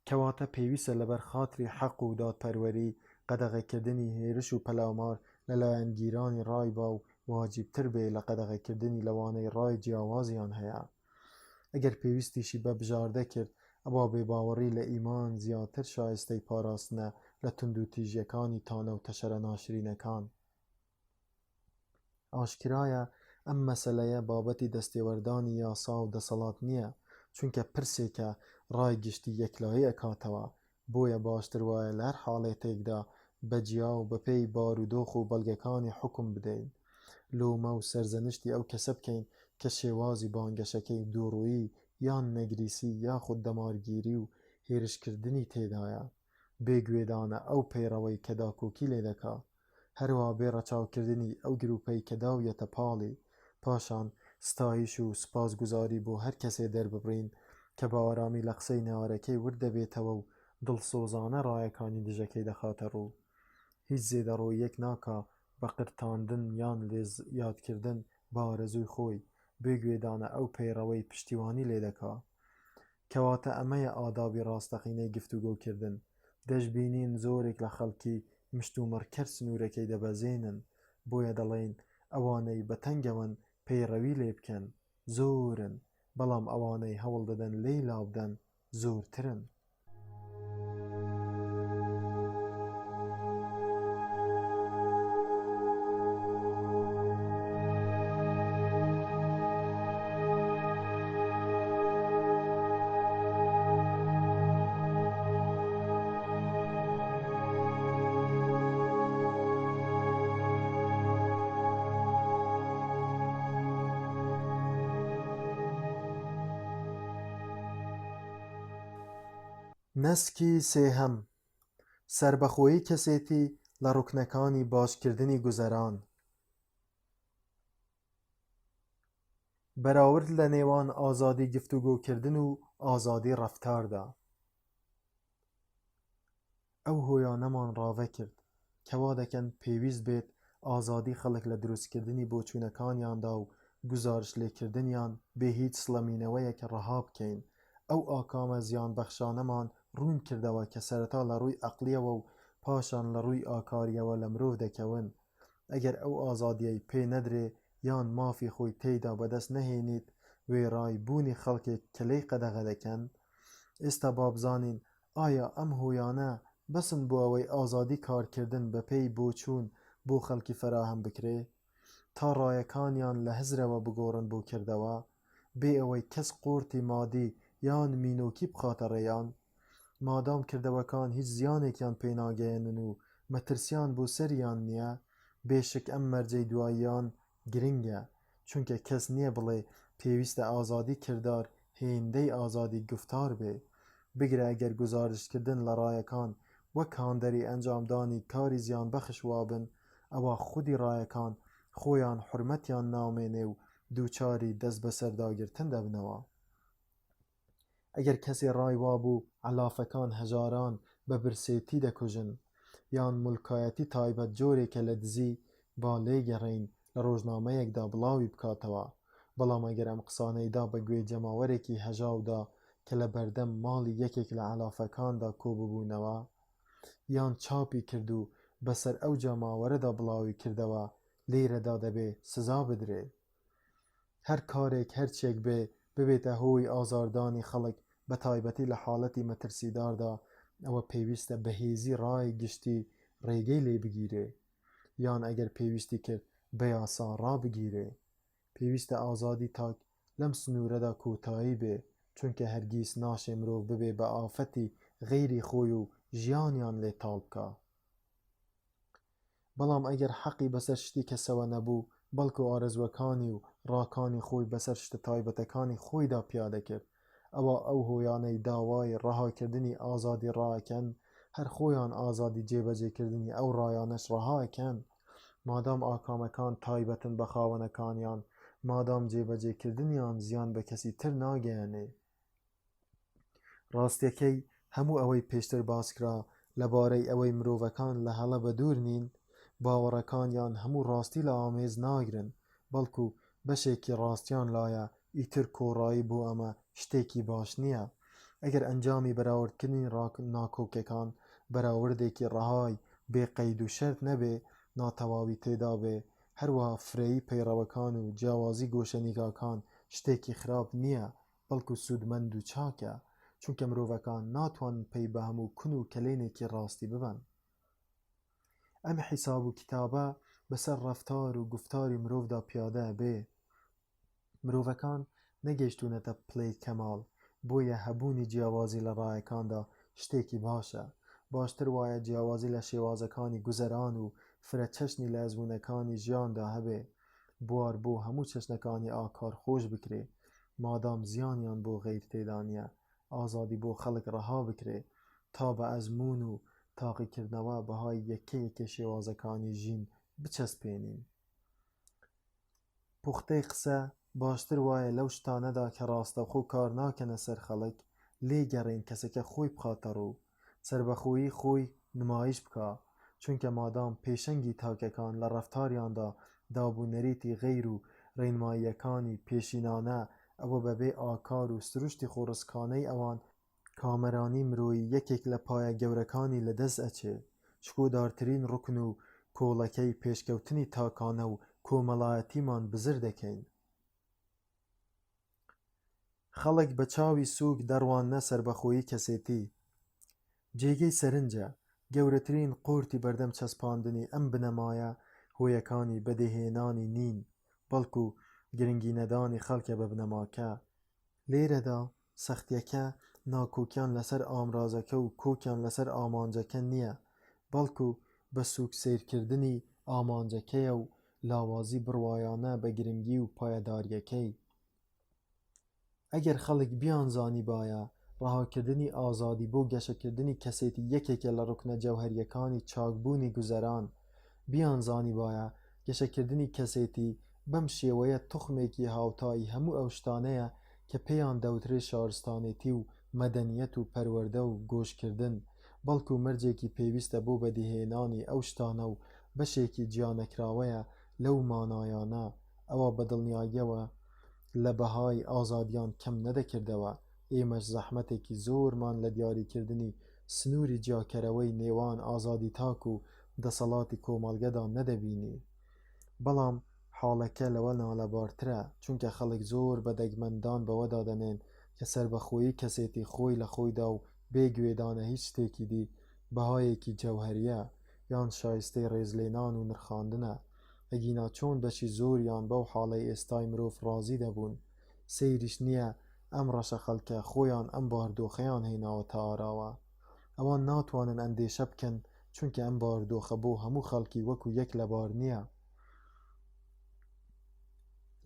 کەواتە پێویستە لەبەر خاتری حەق و دادپەروەری قەدەغەکردنی هێرش و پەلامار لەلایەن گیرانی ڕای با و واجیبتر بێ لە قەدەغەکردنی لەوانەی ڕای جیاوازیان هەیە. ئەگەر پێویستیشی بە بژاردە کرد، ئەوە بێباوەڕی لە ئیمان زیاتر شایستەی پاراستنە لە تند و تیژیەکانی تانە و تەشەرە ناشرینەکان. ئاشکرایە ئەم مەسەلەیە بابەتی دەستێوەردانی یاسا و دەسەڵات نییە، چونکە پرسێکە ڕای گشتی یەکلایی ئەکاتەوە، بۆیە باشتر وایە لە هەر حاڵێتێکدا بەجیا و بەپێی بارودۆخ و بەڵگەکانی حکم بدەین، لۆمە و سەرزەنشتی ئەو کەسە بکەین کە شێوازی بانگەشەکەی دووڕوویی یان نەگریسی یاخود دەمارگیری و هێرشکردنی تێدایە، بێگوێدانە ئەو پەیڕەوەی کە داکۆکی لێ دەکا، هەروە بێڕەچاوکردنی ئەو گروپەی کە داویەتە پاڵی، پاشان ستایش و سپاسگوزاری بۆ هەر کەسێ دەرببڕین کە بە ئارامی لە قسەی نێوارەکەی وردەبێتەوە و دڵسۆزانە ڕایەکانی دژەکەی دەخاتە ڕوو. هیچ زێدەڕۆیەک ناکا بە قرتاندن یان لێز یادکردن بە ئارەزووی خۆی، بێگوێدانە ئەو پەیڕەوەی پشتیوانی لێ دەکا. کەواتە ئەمەیە ئادابی ڕاستەقینەی گفتوگۆکردن. دەشبینین زۆرێک لە خەڵکی مشتومڕکەر سنوورەکەی دەبەزێنن، بۆیە دەڵێن ئەوانەی بەتەنگەون پەیڕەوی لێ بکەن زۆرن، بەڵام ئەوانەی هەوڵ دەدەن لێی لابدەن زۆرترن. نەسکی سێهەم، سربەخۆیی کەسێتی لە ڕوکنەکانی باشکردنی گوزەران. بەراورد لە نێوان ئازادی گفتوگۆکردن و ئازادی ڕەفتاردا. ئەو هۆیانەمان ڕاوە کرد کەوا دەکەن پێویست بێت ئازادی خەڵک لە دروستکردنی بۆچوونەکانیاندا و گزارش لێکردنیان بێ هیچ سڵەمینەوەیەک ڕەها بکەین. ئەو ئاکامە زیان بەخشانەمان ڕوون کردەوە کە سەرەتا لە ڕووی ئەقلیەوە و پاشان لە ڕووی ئاکاریەوە لە مرۆڤ دەکەون. ئەگەر ئەو ئازادیەی پێ نەدرێ یان مافی خۆی تێیدا بەدەست نەهێنیت، وێڕای بوونی خەڵکێک کە لێی قەدەغە دەکەن. ئێستا با بزانین ئایا ئەم هۆیانە بەسن بۆ ئەوەی ئازادی کارکردن بە پێی بۆچوون بۆ خەڵکی فراهم بکرێ، تا ڕایەکانیان لە هزرەوە بگۆڕن بۆ کردەوە، بێ ئەوەی کەس قورتی مادی یان مینۆکی بخاتە ڕێیان. مادام کردەوەکان هیچ زیانێکیان پێناگەێنن و مەترسیان بۆ سەریان نییە، بێشک ئەم مەرجەی دواییان گرنگە، چونکە کەس نییە بڵێ پێویستە ئازادی کردار هێندەی ئازادی گفتار بێ. بگرە ئەگەر گزارشکردن لە ڕایەکان وەک هاندەری ئەنجامدانی کاری زیان بەخش وابن، ئەوە خودی ڕایەکان خۆیان حورمەتیان نامێنێ و دووچاری دەست بەسەرداگرتن دەبنەوە. ئەگەر کەسێ ڕای وابوو عەلافەکان هەژاران بە برسێتی دەکوژن، یان مولکایەتی تایبەت جۆرێکە لە دزی، با لێگەڕین لە ڕۆژنامەیەکدا بڵاوی بکاتەوە، بەڵام ئەگەر ئەم قسانەیدا بە گوێ جەماوەرێکی هەژاودا کە لە بەردەم ماڵی یەکێک لە عەلافەکاندا کۆببوونەوە، یان چاپی کرد و بەسەر ئەو جەماوەرەدا بڵاوی کردەوە، لێرەدا دەبێ سزا بدرێ. هەر کارێک هەرچێک ببێتە هۆی ئازاردانی خەڵک، بە تایبەتی لە حاڵەتی مەترسیداردا، ئەوە پێویستە بەهێزی ڕای گشتی ڕێگەی لێ بگیرێ، یان ئەگەر پێویستی کرد بە یاسا ڕابگیرێ. پێویستە ئازادی تاک لەم سنوورەدا کۆتایی بێ، چونکە هەرگیز ناشێ مرۆڤ ببێ بە ئافەتی غەیری خۆی و ژیانیان لێ تاڵ بکا. بەڵام ئەگەر حەقی بەسەر شتی کەسەوە نەبوو، بەڵکو ئارەزوەکانی و ڕاکانی خۆی بەسەر شتە تایبەتەکانی خۆیدا پیادە کرد، ئەوە ئەو هۆیانەی داوای ڕەهاکردنی ئازادی ڕائەکەن، هەر خۆیان ئازادی جێبەجێکردنی ئەو ڕایانەش ڕەهاکەن، مادام ئاکامەکان تایبەتن بە خاوەنەکانیان، مادام جێبەجێکردنیان زیان بە کەسی تر ناگەیەنێ. ڕاستیەکەی هەموو ئەوەی پێشتر باسکرا لەبارەی ئەوەی مرۆڤەکان لە هەڵە بەدوور نین، باوەڕەکانیان هەموو ڕاستی لە ئامێز ناگرن، بەڵکو بەشێکی ڕاستیان لایە، ئیتر کۆڕایی بۆ ئەمە شتێکی باش نییە. ئەگەر ئەنجامی بەراوردکردنی ناکۆکەکان بەراوردێکی ڕەهای بێ قەید و شەرت نەبێ، ناتەواوی تێدا بێ، هەروەها فرەیی پەیڕەوەکان و جیاوازی گۆشەنیگاکان شتێکی خراپ نییە، بەڵکو سوودمەند و چاکە، چونکە مرۆڤەکان ناتوانن پەی بە هەموو کون و کەلێنێکی ڕاستی ببن. ئەم حیساب و کتابە بەسەر ڕەفتار و گفتاری مرۆڤدا پیادە بێ. مرۆڤەکان نەگەیشتوونەتە پلەی کەماڵ، بۆیە هەبوونی جیاوازی لە ڕایەکاندا شتێکی باشە. باشتر وایە جیاوازی لە شێوازەکانی گوزەران و فرەچەشنی لە ئەزموونەکانی ژیاندا هەبێ، بوار بۆ هەموو چەشنەکانی ئاکار خۆش بکرێ، مادام زیانیان بۆ غەیر تێدا نییە، ئازادی بۆ خەڵک ڕەها بکرێ، تا بە ئەزموون و تاقیکردنەوە بەهای یەکەیەکێ شێوازەکانی ژین بچەسپێنین. پوختەی قسە باشتر وایە لەو شتانەدا کە ڕاستەوخۆ کار ناکەنە سەر خەڵک، لێگەڕین کەسەکە خۆی بخاتە ڕوو، سەربەخۆیی خۆی نمایش بکە، چونکە مادام پێشەنگی تاکەکان لە ڕەفتاریاندا دابوونەریتی غەیر و ڕێنماییەکانی پێشینانە، ئەوە بەبێ ئاکار و سروشتی خۆڕسکانەی ئەوان کامەرانی مرۆیی یەکێک لە پایە گەورەکانی لەدەست ئەچێ. شکۆدارترین ڕوکن و کۆڵەکەی پێشکەوتنی تاکانە و کۆمەڵایەتیمان بزر دەکەین. خەڵک بە چاوی سووک دەڕواننە سەربەخۆیی کەسێتی. جێگەی سەرنجە، گەورەترین قورتی بەردەم چەسپاندنی ئەم بنەمایە هۆیەکانی بەدەهێنانی نین، بەڵکو گرنگی نەدانی خەڵکە بە بنەماکە. لێرەدا سەختیەکە ناکۆکیان لەسەر ئامرازەکە و کۆکیان لەسەر ئامانجەکە نییە، بەڵکو بە سووک سیرکردنی ئامانجەکەیە و لاوازی بڕوایانە بە گرنگی و پایەداریەکەی. ئەگەر خەڵک بیانزانی باە ڕەهاکردنی ئازادی بۆ گەشەکردنی کەسێتی یەکێکە لە ڕوکنە جەوهەریەکانی چاکبوونی گوزەران، بیانزانی باە گەشەکردنی کەسێتی بەم شێوەیە توخمێکی هاوتایی هەموو ئەو شتانەیە کە پێیان دەوترێت شارستانێتی و مەدەنیەت و پەروەردە و گۆشکردن، بەڵکو مەرجێکی پێویستە بۆ بەدیهێنانی ئەو شتانە و بەشێکی جیانەکراوەیە لەو مانایانە، ئەوە بەدڵنیاییەوە لە بەهای ئازادیان کەم نەدەکردەوە. ئێمەش زەحمەتێکی زۆرمان لە دیاریکردنی سنووری جیاکەرەوەی نێوان ئازادی تاک و دەسەڵاتی کۆمەڵگەدا نەدەبینی. بەڵام حاڵەکە لەوە نالەبارترە، چونکە خەڵک زۆر بەدەگمەندان بەوەدا دەنێن کە سەربەخۆیی کەسێتی خۆی لە خۆیدا و بێگوێدانە هیچ شتێکی دی بەهایەکی جەوهەریە، یان شایستەی ڕێزلێنان و نرخاندنە. ئەگینا چۆن بەشی زۆریان بەو حاڵەی ئێستای مرۆڤ ڕازی دەبوون، سەیریش نییە ئەم ڕەشە خەڵکە خۆیان ئەم باردۆخەیان هێناوە تا ئاراوە. ئەوان ناتوانن ئەندێشە بکەن، چونکە ئەم باردۆخە بۆ هەموو خەڵکی وەکو یەک لەبار نییە.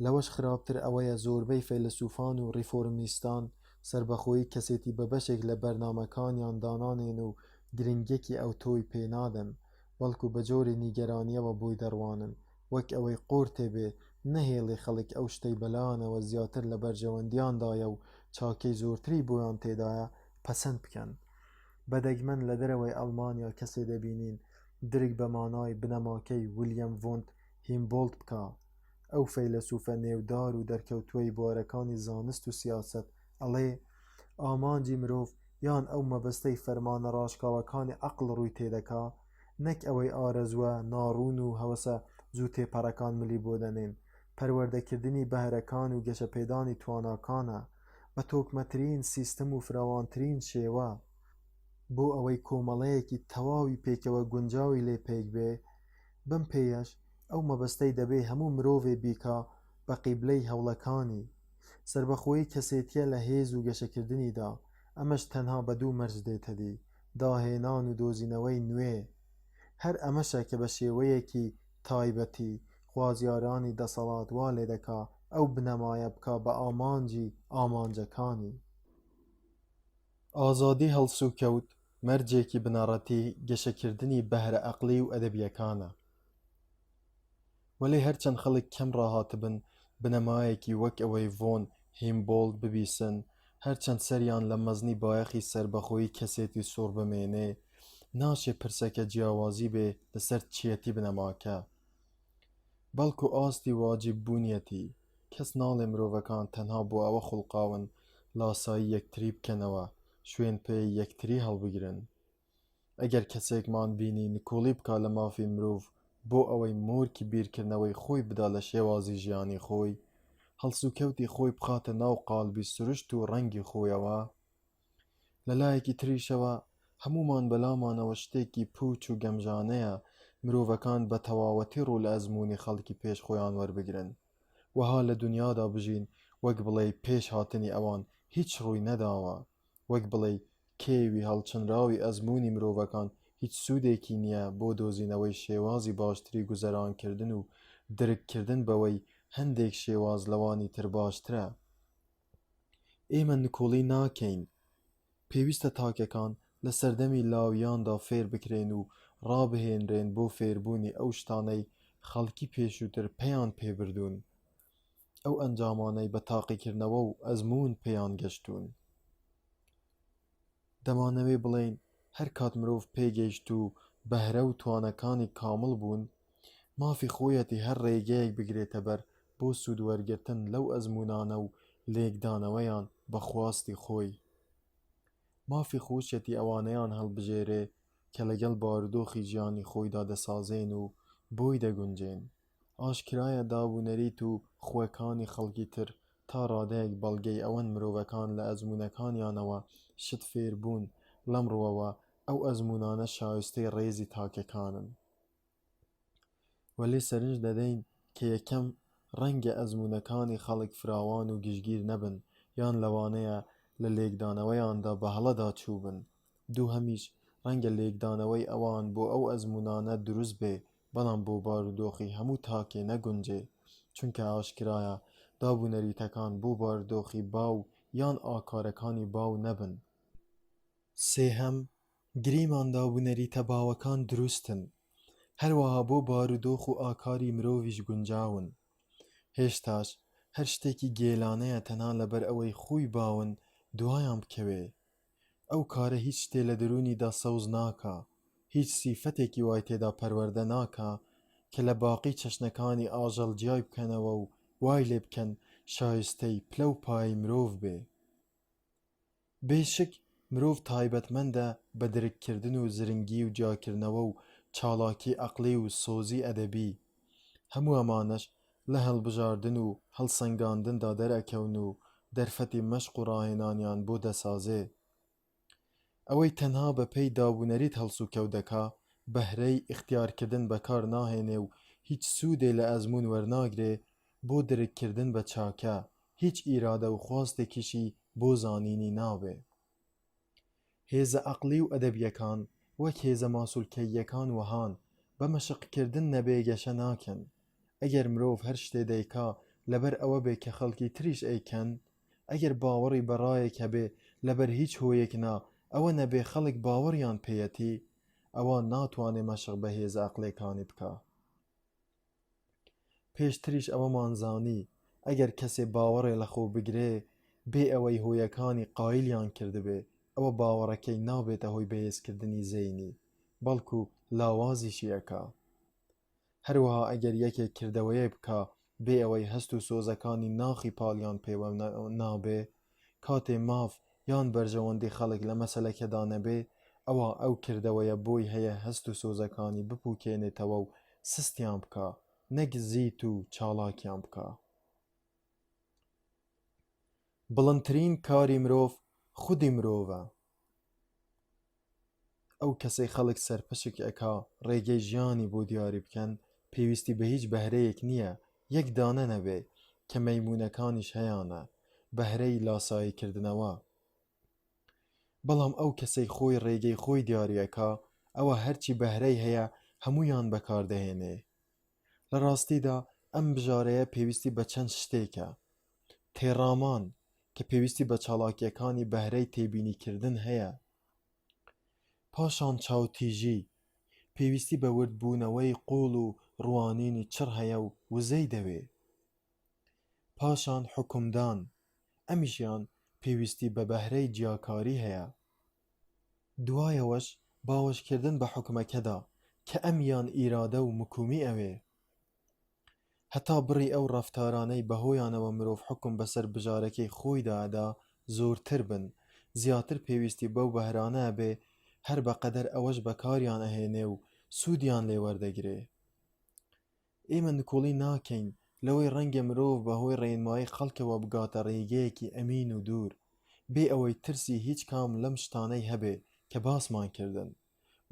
لەوەش خراپتر ئەوەیە زۆربەی فەیلسوفان و ڕیفۆرمیستان سەربەخۆیی کەسێتی بە بەشێک لە بەرنامەکانیان دانانێن و گرنگێکی ئەو تۆی پێنادەن، بەڵکو بە جۆری نیگەرانیەوە بۆی دەڕوانن، وەک ئەوەی قورتێ بێ نەهێڵێ خەڵک ئەو شتەی بەلایانەوە زیاتر لە بەرژەوەندیاندایە و چاکەی زۆرتری بۆیان تێدایە پەسەند بکەن. بەدەگمەن لە دەرەوەی ئەڵمانیا کەسێ دەبینین درک بە مانای بنەماکەی ویلیەم ڤۆنت هیمبۆڵت بکە. ئەو فەیلسوفە نێودار و دەرکەوتووەی بوارەکانی زانست و سیاسەت ئەڵێ ئامانجی مرۆڤ یان ئەو مەبەستەی فەرمانە ڕاشکاوەکانی عەقڵ ڕووی تێدەکا، نەک ئەوەی ئارەزووە ناڕوون و هەوەسە زوو تێپەڕەکان ملی بۆ دەنێن. پەروەردەکردنی بەهرەکان و گەشەپێدانی تواناکانە بە تۆکمەترین سیستەم و فراوانترین شێوە بۆ ئەوەی کۆمەڵەیەکی تەواوی پێکەوە گونجاوی لێ پێک بێ. بەم پێیەش ئەو مەبەستەی دەبێ هەموو مرۆڤێ بیکا بە قیبلەی هەوڵەکانی. سربەخۆیی کەسێتیە لە هێز و گەشەکردنیدا، ئەمەش تەنها بە دوو مەرج دێتە دی: داهێنان و دۆزینەوەی نوێ. هەر ئەمەشە کە بە شێوەیەکی تایبەتی خوازیارانی دەسەڵات وا لێ دەکا ئەو بنەمایە بکا بە ئامانجی ئامانجەکانی. ئازادی هەڵسوکەوت مەرجێکی بنەڕەتی گەشەکردنی بەهرە عەقڵی و ئەدەبیەکانە. وەلێ هەرچەند خەڵک کەم ڕاهاتبن بنەمایەکی وەک ئەوەی ڤۆن هیمبۆڵت ببیسن، هەرچەند سەریان لە مەزنی بایەخی سەربەخۆیی کەسێتی سوڕ بمێنێ، ناچێ پرسەکە جیاوازی بێ لەسەر چیەتی بنەماکە، بەڵکو ئاستی واجب بوونیەتی. کەس ناڵێ مرۆڤەکان تەنها بۆ ئەوە خوڵقاون لاسایی یەکتری بکەنەوە، شوێن پێی یەکتری هەڵبگرن. ئەگەر کەسێکمان بینی نکۆڵی بکا لە مافی مرۆڤ بۆ ئەوەی مۆرکی بیرکردنەوەی خۆی بدا لە شێوازی ژیانی خۆی، هەڵسوکەوتی خۆی بخاتە ناو قالبی سروشت و ڕەنگی خۆیەوە، لەلایەکی تریشەوە هەمومان بەلامانەوە شتێکی پوچ و گەمژانەیە مرۆڤەکان بە تەواوەتی ڕوو لە ئەزموونی خەڵکی پێش خۆیان وەربگرن، وەها لە دنیادا بژین وەک بڵێ پێش هاتنی ئەوان هیچ ڕووی نەداوە، وەک بڵێ کێوی هەڵچنراوی ئەزموونی مرۆڤەکان هیچ سوودێکی نییە بۆ دۆزینەوەی شێوازی باشتری گوزەرانکردن و درککردن بەوەی هەندێک شێواز لەوانی تر باشترە. ئێمە نکۆڵی ناکەین. پێویستە تاکەکان لە سەردەمی لاویاندا فێر بکرێن و ڕابهێنرێن بۆ فێربوونی ئەو شتانەی خەڵکی پێشووتر پێیان پێبردوون، ئەو ئەنجامانەی بە تاقیکردنەوە و ئەزموون پێیان گەشتوون. دەمانەوێ بڵێین هەر کات مرۆڤ پێگەیشت و بەهرە و توانەکانی کامڵ بوون، مافی خۆیەتی هەر ڕێگەیەک بگرێتە بەر بۆ سوودوەرگرتن لەو ئەزموونانە و لێکدانەوەیان بە خواستی خۆی. مافی خۆشیەتی ئەوانەیان هەڵبژێرێ کە لەگەڵ بارودۆخی ژیانی خۆیدا دەسازێن و بۆی دەگونجێن. ئاشکرایە دابوونەریت و خوێکانی خەڵکی تر تا ڕادەیەک بەڵگەی ئەوەن مرۆڤەکان لە ئەزموونەکانیانەوە شت فێربوون، لەم ڕووەوە ئەو ئەزموونانە شایستەی ڕێزی تاکەکانن. وەلێ سەرنج دەدەین کە یەکەم ڕەنگە ئەزموونەکانی خەڵک فراوان و گشتگیر نەبن یان لەوانەیە لە لێکدانەوەیاندا بەهەڵەدا چوو بن. دووهەمیش ڕەنگە لێکدانەوەی ئەوان بۆ ئەو ئەزموونانە دروست بێ، بەڵام بۆ بارودۆخی هەموو تاکێ نەگونجێ، چونکە ئاشکرایە دابوونەریتەکان بۆ بارودۆخی باو یان ئاکارەکانی باو نەبن. سێهەم، گریمان دابوونەریتە باوەکان دروستن، هەروەها بۆ بارودۆخ و ئاکاری مرۆڤیش گونجاون. هێشتاش هەر شتێکی گێلانەیە تەنها لەبەر ئەوەی خۆی باون دوایان بکەوێ. ئەو کارە هیچ شتێ لە درونیدا سەوز ناکا، هیچ سیفەتێکی وای تێدا پەروەردە ناکا کە لە باقی چەشنەکانی ئاژەڵ جیای بکەنەوە و وای لێ بکەن شایستەی پلە و پای مرۆڤ بێ. بێشک مرۆڤ تایبەتمەندە بە درککردن و زرنگی و جاکردنەوە و چاڵاکی عەقڵی و سۆزی ئەدەبی. هەموو ئەمانەش لە هەڵبژاردن و هەڵسەنگاندندا دەرئەکەون و دەرفەتی مەشق و ڕاهێنانیان بۆ دەسازێ. ئەوەی تەنها بە پێی دابوونەریت هەڵسوکەوت دەکا، بەهرەی ئیختیارکردن بەکار ناهێنێ و هیچ سوودێ لە ئەزموون وەرناگرێ بۆ درککردن بە چاکە، هیچ ئیرادە و خواستێکیشی بۆ زانینی نابێ. هێزە عەقڵی و ئەدەبیەکان وەک هێزە ماسوولکەییەکان وەهان، بە مەشقکردن نەبێ گەشە ناکەن. ئەگەر مرۆڤ هەر شتێ دەیکا لەبەر ئەوە بێ کە خەڵکی تریش ئەیکەن، ئەگەر باوەڕی بەڕایەک هەبێ لەبەر هیچ هۆیەک نا ئەوە نەبێ خەڵک باوەڕیان پێیەتی، ئەوە ناتوانێ مەشق بە هێزە عەقلەکانی بکا. پێشتریش ئەوەمان زانی ئەگەر کەسێ باوەڕێ لە خۆ بگرێ بێ ئەوەی هۆیەکانی قایلیان کردبێ، ئەوە باوەڕەکەی نابێتە هۆی بەهێزکردنی زەینی، بەڵکو لاوازیشی ئەکا. هەروەها ئەگەر یەکێک کردەوەیە بکە بێ ئەوەی هەست و سۆزەکانی ناخی پاڵیان پێوە نابێ، کاتێ ماف یان بەرژەوەندی خەڵک لە مەسەلەکەدا نەبێ، ئەوە ئەو کردەوەیە بۆی هەیە هەست و سۆزەکانی بپوکێنێتەوە و سستیان بکە، نەک زیت و چاڵاکیان بکە. بڵندترین کاری مرۆڤ خودی مرۆڤە. ئەو کەسەی خەڵک سەرپشک ئەکا ڕێگەی ژیانی بۆ دیاری بکەن پێویستی بە هیچ بەهرەیەک نییە، یەک دانە نەبێ کە مەیمونەکانیش هەیانە بەهرەی لاساییکردنەوە. بەڵام ئەو کەسەی خۆی ڕێگەی خۆی دیاریەکە ئەوە هەرچی بەهرەی هەیە هەمویان بەکاردەهێنێ. لە ڕاستیدا ئەم بژارەیە پێویستی بە چەند شتێکە: تێڕامان کە پێویستی بە چاڵاکیەکانی بەهرەی تێبینیکردن هەیە، پاشان چاوتیژی پێویستی بە وردبوونەوەی قوڵ و ڕوانینی چڕ هەیە و وزەی دەوێ، پاشان حکومدان ئەمیشیان پێویستی بە بەهرەی جیاکاری هەیە، دوایەوەش باوەشکردن بە حکومەکەدا کە ئەمیان ئیرادە و مکومی ئەوێ. هەتا بڕی ئەو ڕەفتارانەی بەهۆیانەوە مرۆڤ حکم بەسەر بژارەکەی خۆیدا ئەدا زۆرتر بن، زیاتر پێویستی بەو بەهرانە بێ، هەر بەقەدەر ئەوەش بەکاریان ئەهێنێ و سوودیان لێ وەردەگرێ. ئێمە نکۆڵی ناکەین لەوەی ڕەنگە مرۆڤ بەهۆی ڕێنمایی خەڵکەوە بگاتە ڕێگەیەکی ئەمین و دوور، بێ ئەوەی ترسی هیچ کام لەم شتانەی هەبێ کە باسمان کردن.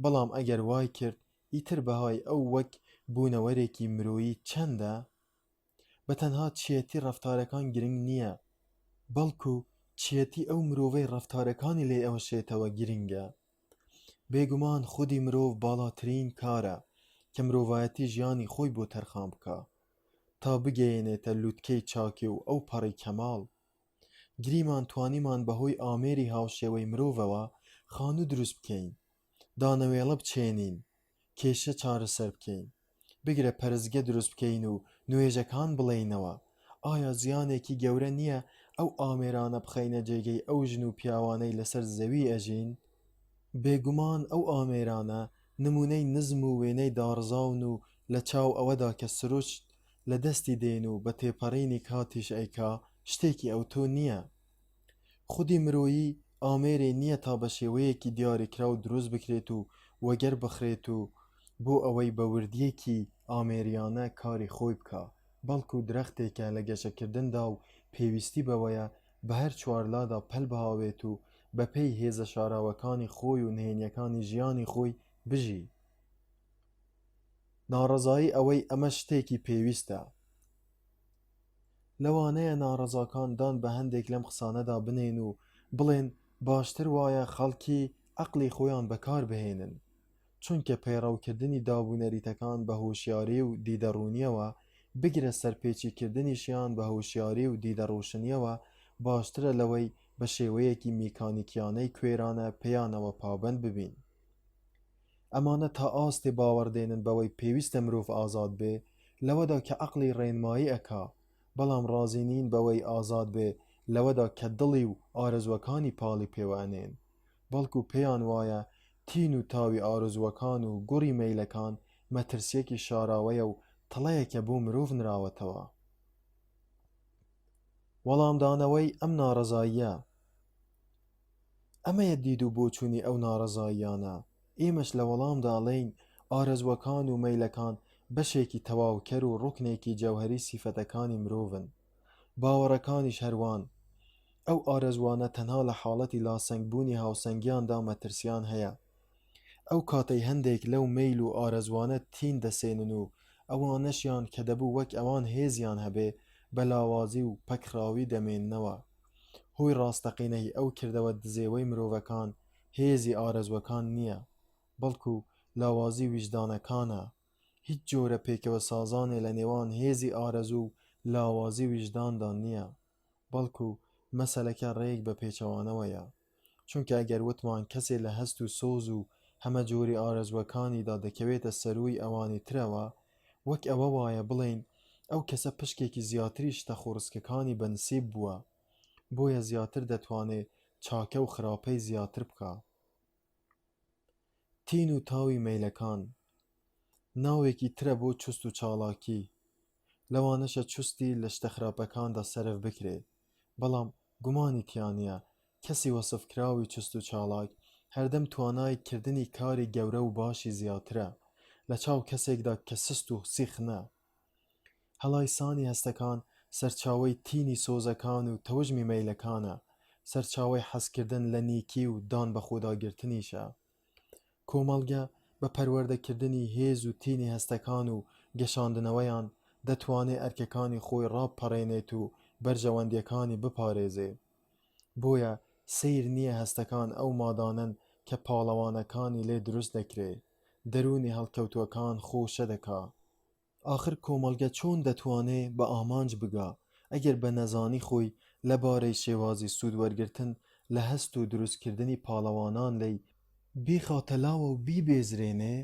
بەڵام ئەگەر وای کرد ئیتر بەهای ئەو وەک بوونەوەرێکی مرۆیی چەندە؟ بەتەنها چیەتی ڕەفتارەکان گرنگ نییە، بەڵکو چیەتی ئەو مرۆڤەی ڕەفتارەکانی لێ ئەوەشێتەوە گرنگە. بێگومان خودی مرۆڤ باڵاترین کارە کە مرۆڤایەتی ژیانی خۆی بۆ تەرخان بکە تا بگەیەنێتە لووتکەی چاکی و ئەو پەڕی کەماڵ. گریمان توانیمان بەهۆی ئامێری هاوشێوەی مرۆڤەوە خانوو دروست بکەین، دانەوێڵە بچێنین، کێشە چارەسەر بکەین، بگرە پەرستگە دروست بکەین و نوێژەکان بڵێینەوە. ئایا زیانێکی گەورە نییە ئەو ئامێرانە بخەینە جێگەی ئەو ژن و پیاوانەی لەسەر زەوی ئەژین؟ بێگومان ئەو ئامێرانە نمونەی نزم و وێنەی داڕزاون و لە چاو ئەوەدا کە سروشت لە دەستی دێن و بە تێپەڕینی کاتیش ئەیکا شتێکی ئەوتۆ نییە. خودی مرۆیی ئامێرێ نییە تا بە شێوەیەکی دیاریکرا و دروست بکرێت و وەگەر بخرێت و بۆ ئەوەی بە وردیەکی ئامێریانە کاری خۆی بکە، بەڵکو درەختێکە لە گەشەکردندا و پێویستی بەوەیە بە هەر چوارلادا پەل بهاوێت و بە پێی هێزە شاراوەکانی خۆی و نهێنیەکانی ژیانی خۆی بژی. ناڕەزایی ئەوەی ئەمە شتێکی پێویستە. لەوانەیە ناڕەزاکان دان بە هەندێک لەم قسانەدا بنێن و بڵێن باشتر وایە خەڵکی عەقڵی خۆیان بەکار بهێنن، چونکە پەیڕەوکردنی دابوونەریتەکان بە هۆشیاری و دیدەڕوونیەوە بگرە سەرپێچیکردنیشیان بە هۆشیاری و دیدەڕۆشنیەوە باشترە لەوەی بە شێوەیەکی میکانیکیانەی کوێرانە پێیانەوە پابەند ببین. ئەمانە تا ئاستێ باوەڕدێنن بەوەی پێویستە مرۆڤ ئازاد بێ لەوەدا کە عەقڵی ڕێنمایی ئەکا، بەڵام ڕازی نین بەوەی ئازاد بێ لەوەدا کە دڵی و ئارەزوەکانی پاڵی پێوانێن، بەڵکو پێیان وایە تین و تاوی ئارزوەکان و گوڕی مەیلەکان مەترسیەکی شاراوەیە و تەڵەیەکە بۆ مرۆڤ نراوەتەوە. وەڵامدانەوەی ئەم ناڕەزاییە. ئەمەیە دید و بۆچوونی ئەو ناڕەزاییانە. ئێمەش لە وەڵامداڵێین ئارەزوەکان و مەیلەکان بەشێکی تەواوکەر و ڕوکنێکی جەوهەری سیفەتەکانی مرۆڤن، باوەڕەکانیش هەروان. ئەو ئارەزوانە تەنها لە حاڵەتی لاسەنگبوونی هاوسەنگیاندا مەترسیان هەیە. ئەو کاتەی هەندێک لەو مەیل و ئارەزوانە تین دەسێنن و ئەوانەشیان کە دەبوو وەک ئەوان هێزیان هەبێ بە لاوازی و پەکراوی دەمێننەوە. هۆی ڕاستەقینەی ئەو کردەوە دزێوەی مرۆڤەکان هێزی ئارەزوەکان نییە، بەڵکو لاوازی ویجدانەکانە. هیچ جۆرە پێکەوە سازانێ لە نێوان هێزی ئارەزوو و لاوازی ویجداندا نییە، بەڵکو مەسەلەکە ڕێک بە پێچەوانەوەیە. چونکە ئەگەر وتمان کەسێ لە هەست و سۆز و هەمە جۆری ئارەزوەکانیدا دەکەوێتە سەرووی ئەوانی ترەوە، وەک ئەوە وایە بڵێین ئەو کەسە پشکێکی زیاتری شتە خۆڕسکەکانی بەنسیب بووە، بۆیە زیاتر دەتوانێت چاکە و خراپەی زیاتر بکە. تین و تاوی مەیلەکان. ناوێکی ترە بۆ چست و چاڵاکی لەوانەشە چستی لە شتە خراپەکاندا سەرف بکرێ بەڵام گومانی تیانە کەسی وەسفکراوی چست و چاڵاک هەردەم توانای کردنی کاری گەورە و باشی زیاترە لە چاو کەسێکدا کە سست و سیخنە هەڵای سانی هەستەکان سەرچاوەی تینی سۆزەکان و تەوژمی مەیلەکانە سەرچاوەی حەزکردن لە نیکی و دان بە خۆداگرتنیشە کۆمەڵگە بە پەروەردەکردنی هێز و تینی هەستەکان و گەشاندنەوەیان دەتوانێت ئەرکەکانی خۆی ڕاپەڕێنێت و بەرژەوەندیەکانی بپارێزێ بۆیە سیر نییە هەستەکان ئەو مادانن کە پاڵەوانەکانی لێ دروست دەکرێ دەرونی هەڵکەوتووەکان خۆشە دەکا ئاخر کۆمەڵگە چۆن دەتوانێ بە ئامانج بگا ئەگەر بە نەزانی خۆی لەبارەی شێوازی سوودوەرگرتن لە هەست و دروستکردنی پاڵەوانان لەی بیخاتەلاوە و بیبێزرێنێ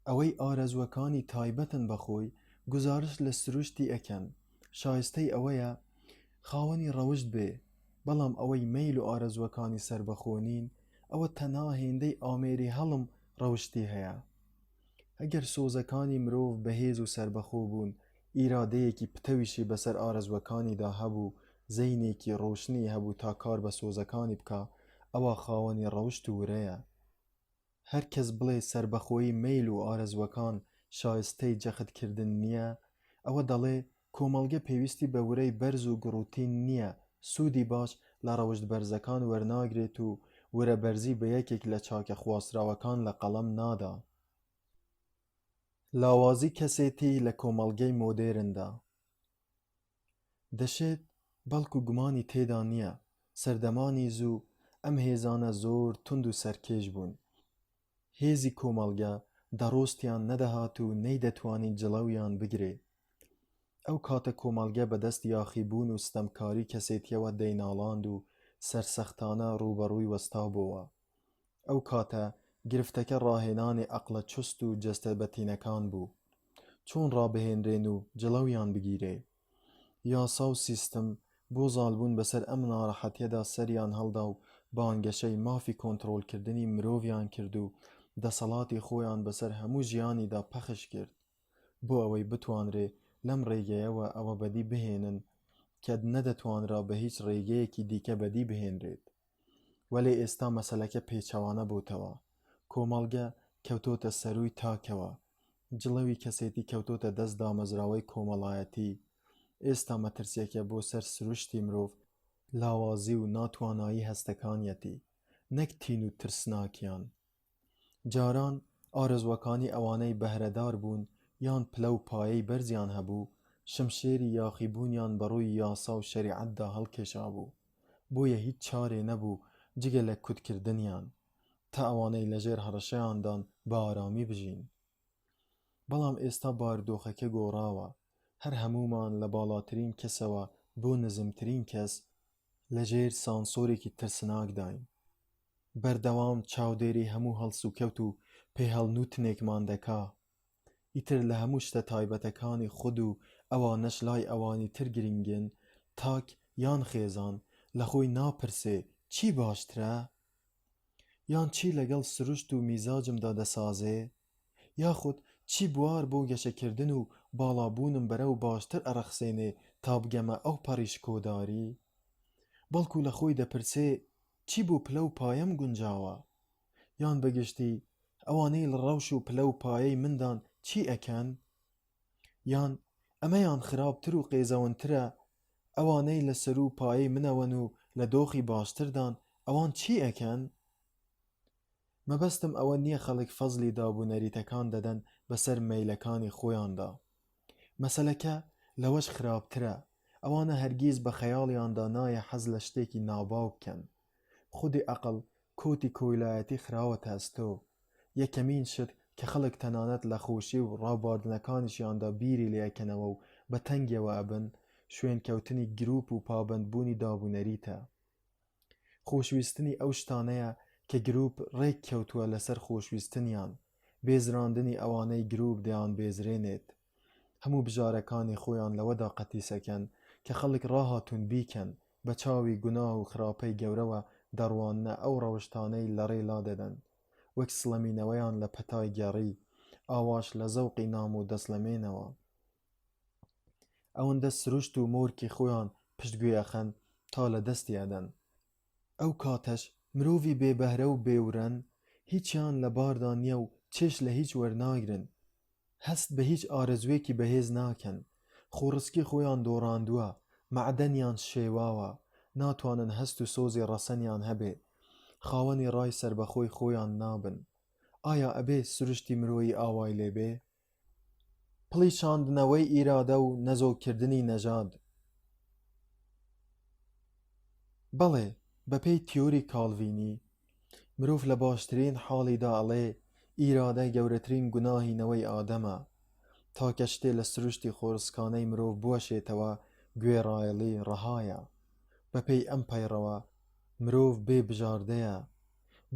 ئەوەی ئارەزوەکانی تایبەتن بەخۆی گزارش لە سروشتی ئەکەن شایستەی ئەوەیە خاوەنی ڕەوشت بێ بەڵام ئەوەی مەیل و ئارەزوەکانی سربەخۆنین ئەوە تەنها هێندەی ئامێری هەڵم ڕەوشتی هەیە ئەگەر سۆزەکانی مرۆڤ بەهێز و سربەخۆ بوون ئیرادەیەکی پتەویشی بەسەر ئارەزوەکانیدا هەبوو زەینێکی ڕۆشنی هەبوو تا کار بە سۆزەکانی بکە ئەوە خاوەنی ڕەوشت و ورەیە هەر کەس بڵێ سربەخۆیی مەیل و ئارەزوەکان شایستەی جەختکردن نییە ئەوە دەڵێ کۆمەڵگە پێویستی بە ورەی بەرز و گڕوتین نییە سوودی باش لە ڕەوشت بەرزەکان وەرناگرێت و ورە بەرزی بە یەکێک لە چاکە خواستراوەکان لە قەڵەم نادا لاوازی کەسێتی لە کۆمەڵگەی مۆدێرندا دەشێت بەڵکو گومانی تێدا نییە سەردەمانی زوو ئەم هێزانە زۆر تند و سەرکێش بوون هێزی کۆمەڵگە دەڕۆستیان نەدەهات و نەیدەتوانی جڵەویان بگرێ ئەو کاتە کۆمەڵگە بەدەست یاخیبوون و ستەمکاری کەسێتیەوە دەیناڵاند و سەرسەختانە ڕوبەڕووی وەستابۆوە ئەو کاتە گرفتەکە ڕاهێنانی عەقڵە چست و جەستە بەتینەکان بوو چۆن ڕابهێنرێن و جڵەویان بگیرێ یاسا و سیستم بۆ زاڵبوون بەسەر ئەم ناڕەحەتیەدا سەریان هەڵدا و بانگەشەی مافی کۆنتڕۆڵکردنی مرۆڤیان کرد و دەسەڵاتی خۆیان بەسەر هەموو ژیانیدا پەخش کرد بۆ ئەوەی بتوانرێ لەم ڕێگەیەوە ئەوە بەدی بهێنن کە نەدەتوانرا بە هیچ ڕێگەیەکی دیکە بەدی بهێنرێت وەلێ ئێستا مەسەلەکە پێچەوانە بووتەوە کۆمەڵگە کەوتۆتە سەرووی تاکەوە جڵەوی کەسێتی کەوتۆتە دەست دامەزراوەی کۆمەڵایەتی ئێستا مەترسێکە بۆ سەر سروشتی مرۆڤ لاوازی و ناتوانایی هەستەکانیەتی نەک تین و ترسناکیان جاران ئارەزوەکانی ئەوانەی بەهرەدار بوون یان پلە و پایەی بەرزیان هەبوو شمشێری یاخیبوونیان بەڕووی یاسا و شەریعەتدا هەڵکێشا بوو بۆیە هیچ چارێ نەبوو جگە لە کوتکردنیان تا ئەوانەی لەژێر هەڕەشەیاندان بە ئارامی بژین بەڵام ئێستا بارودۆخەکە گۆڕاوە هەر هەموومان لە باڵاترین کەسەوە بۆ نزمترین کەس لەژێر سانسۆرێکی ترسناک داین بەردەوام چاودێری هەموو هەڵس و کەوت و پێهەڵنووتنێکمان دەکا ئیتر لە هەموو شتە تایبەتەکانی خود و ئەوانەش لای ئەوانی تر گرنگن تاک یان خێزان لە خۆی ناپرسێ چی باشترە یان چی لەگەڵ سروشت و میزاجمدا دەسازێ یاخود چی بوار بۆ گەشەکردن و باڵابوونم بەرەو باشتر ئەرەخسێنێ تا بگەمە ئەو پەڕیش کۆداری بەڵکو لە خۆی دەپرسێ چی بۆ پلە و پایەم گونجاوە یان بەگشتی ئەوانەی لە ڕەوش و پلە و پایەی مندان چی ئەکەن یان ئەمەیان خراپتر و قێزەوەنترە ئەوانەی لە سەر و پایەی منەوەن و لە دۆخی باشتردان ئەوان چی ئەکەن مەبەستم ئەوە نییە خەڵک فەزلی دابوونەریتەکان دەدەن بەسەر مەیلەکانی خۆیاندا مەسەلەکە لەوەش خراپترە ئەوانە هەرگیز بە خەیاڵیاندا نایە حەز لە شتێکی ناباو بکەن خودی عەقڵ کۆتی کۆیلایەتی خراوەتە ئەستۆ یەکەمین شت کە خەڵک تەنانەت لە خۆشی و ڕابواردنەکانیشیاندا بیری لێەکەنەوە و بە تەنگیەوە ئەبن شوێنکەوتنی گروپ و پابەندبوونی دابوونەریتە خۆشویستنی ئەو شتانەیە کە گروپ ڕێک کەوتووە لەسەر خۆشویستنیان بێزراندنی ئەوانەی گروپ دەیان بێزرێنێت هەموو بژارەکانی خۆیان لەوەدا قەتیسەکەن کە خەڵک ڕاهاتون بیکەن بە چاوی گوناه و خراپەی گەورەوە دەڕواننە ئەو ڕەوشتانەی لەڕێ لا دەدەن وەک سڵەمینەوەیان لە پەتای گەڕی ئاواش لە زەوقی نام و دەسڵەمێنەوە. ئەوەندە سروشت و مۆرکی خۆیان پشتگوێەخەن تا لە دەستیادەن. ئەو کاتەش مرۆڤی بێبەهرە و بێورەن هیچیان لە باردا نییە و چێش لە هیچ وەرناگرن، هەست بە هیچ ئارەزوێکی بەهێز ناکەن، خۆڕسکی خۆیان دۆڕاندووە، مەعدەنیان شێواوە، ناتوانن هەست و سۆزی ڕەسەنیان هەبێ، خاوەنی ڕای سەربەخۆی خۆیان نابن. ئایا ئەبێ سروشتی مرۆیی ئاوای لێبێ؟ پڵی شاندنەوەی ئیرادە و نەزۆکردنی نەژاد. بەڵێ، بەپێی تیۆری کاڵڤینی، مرۆڤ لە باشترین حاڵیدا ئەڵێ ئیرادە گەورەترین گوناهینەوەی ئادەمە، تاکە شتێ لە سروشتی خۆرسکانەی مرۆڤ بوەشێتەوە گوێڕایەڵی ڕەهایە. بەپێی ئەم پەیڕەوە مرۆڤ بێ بژاردەیە،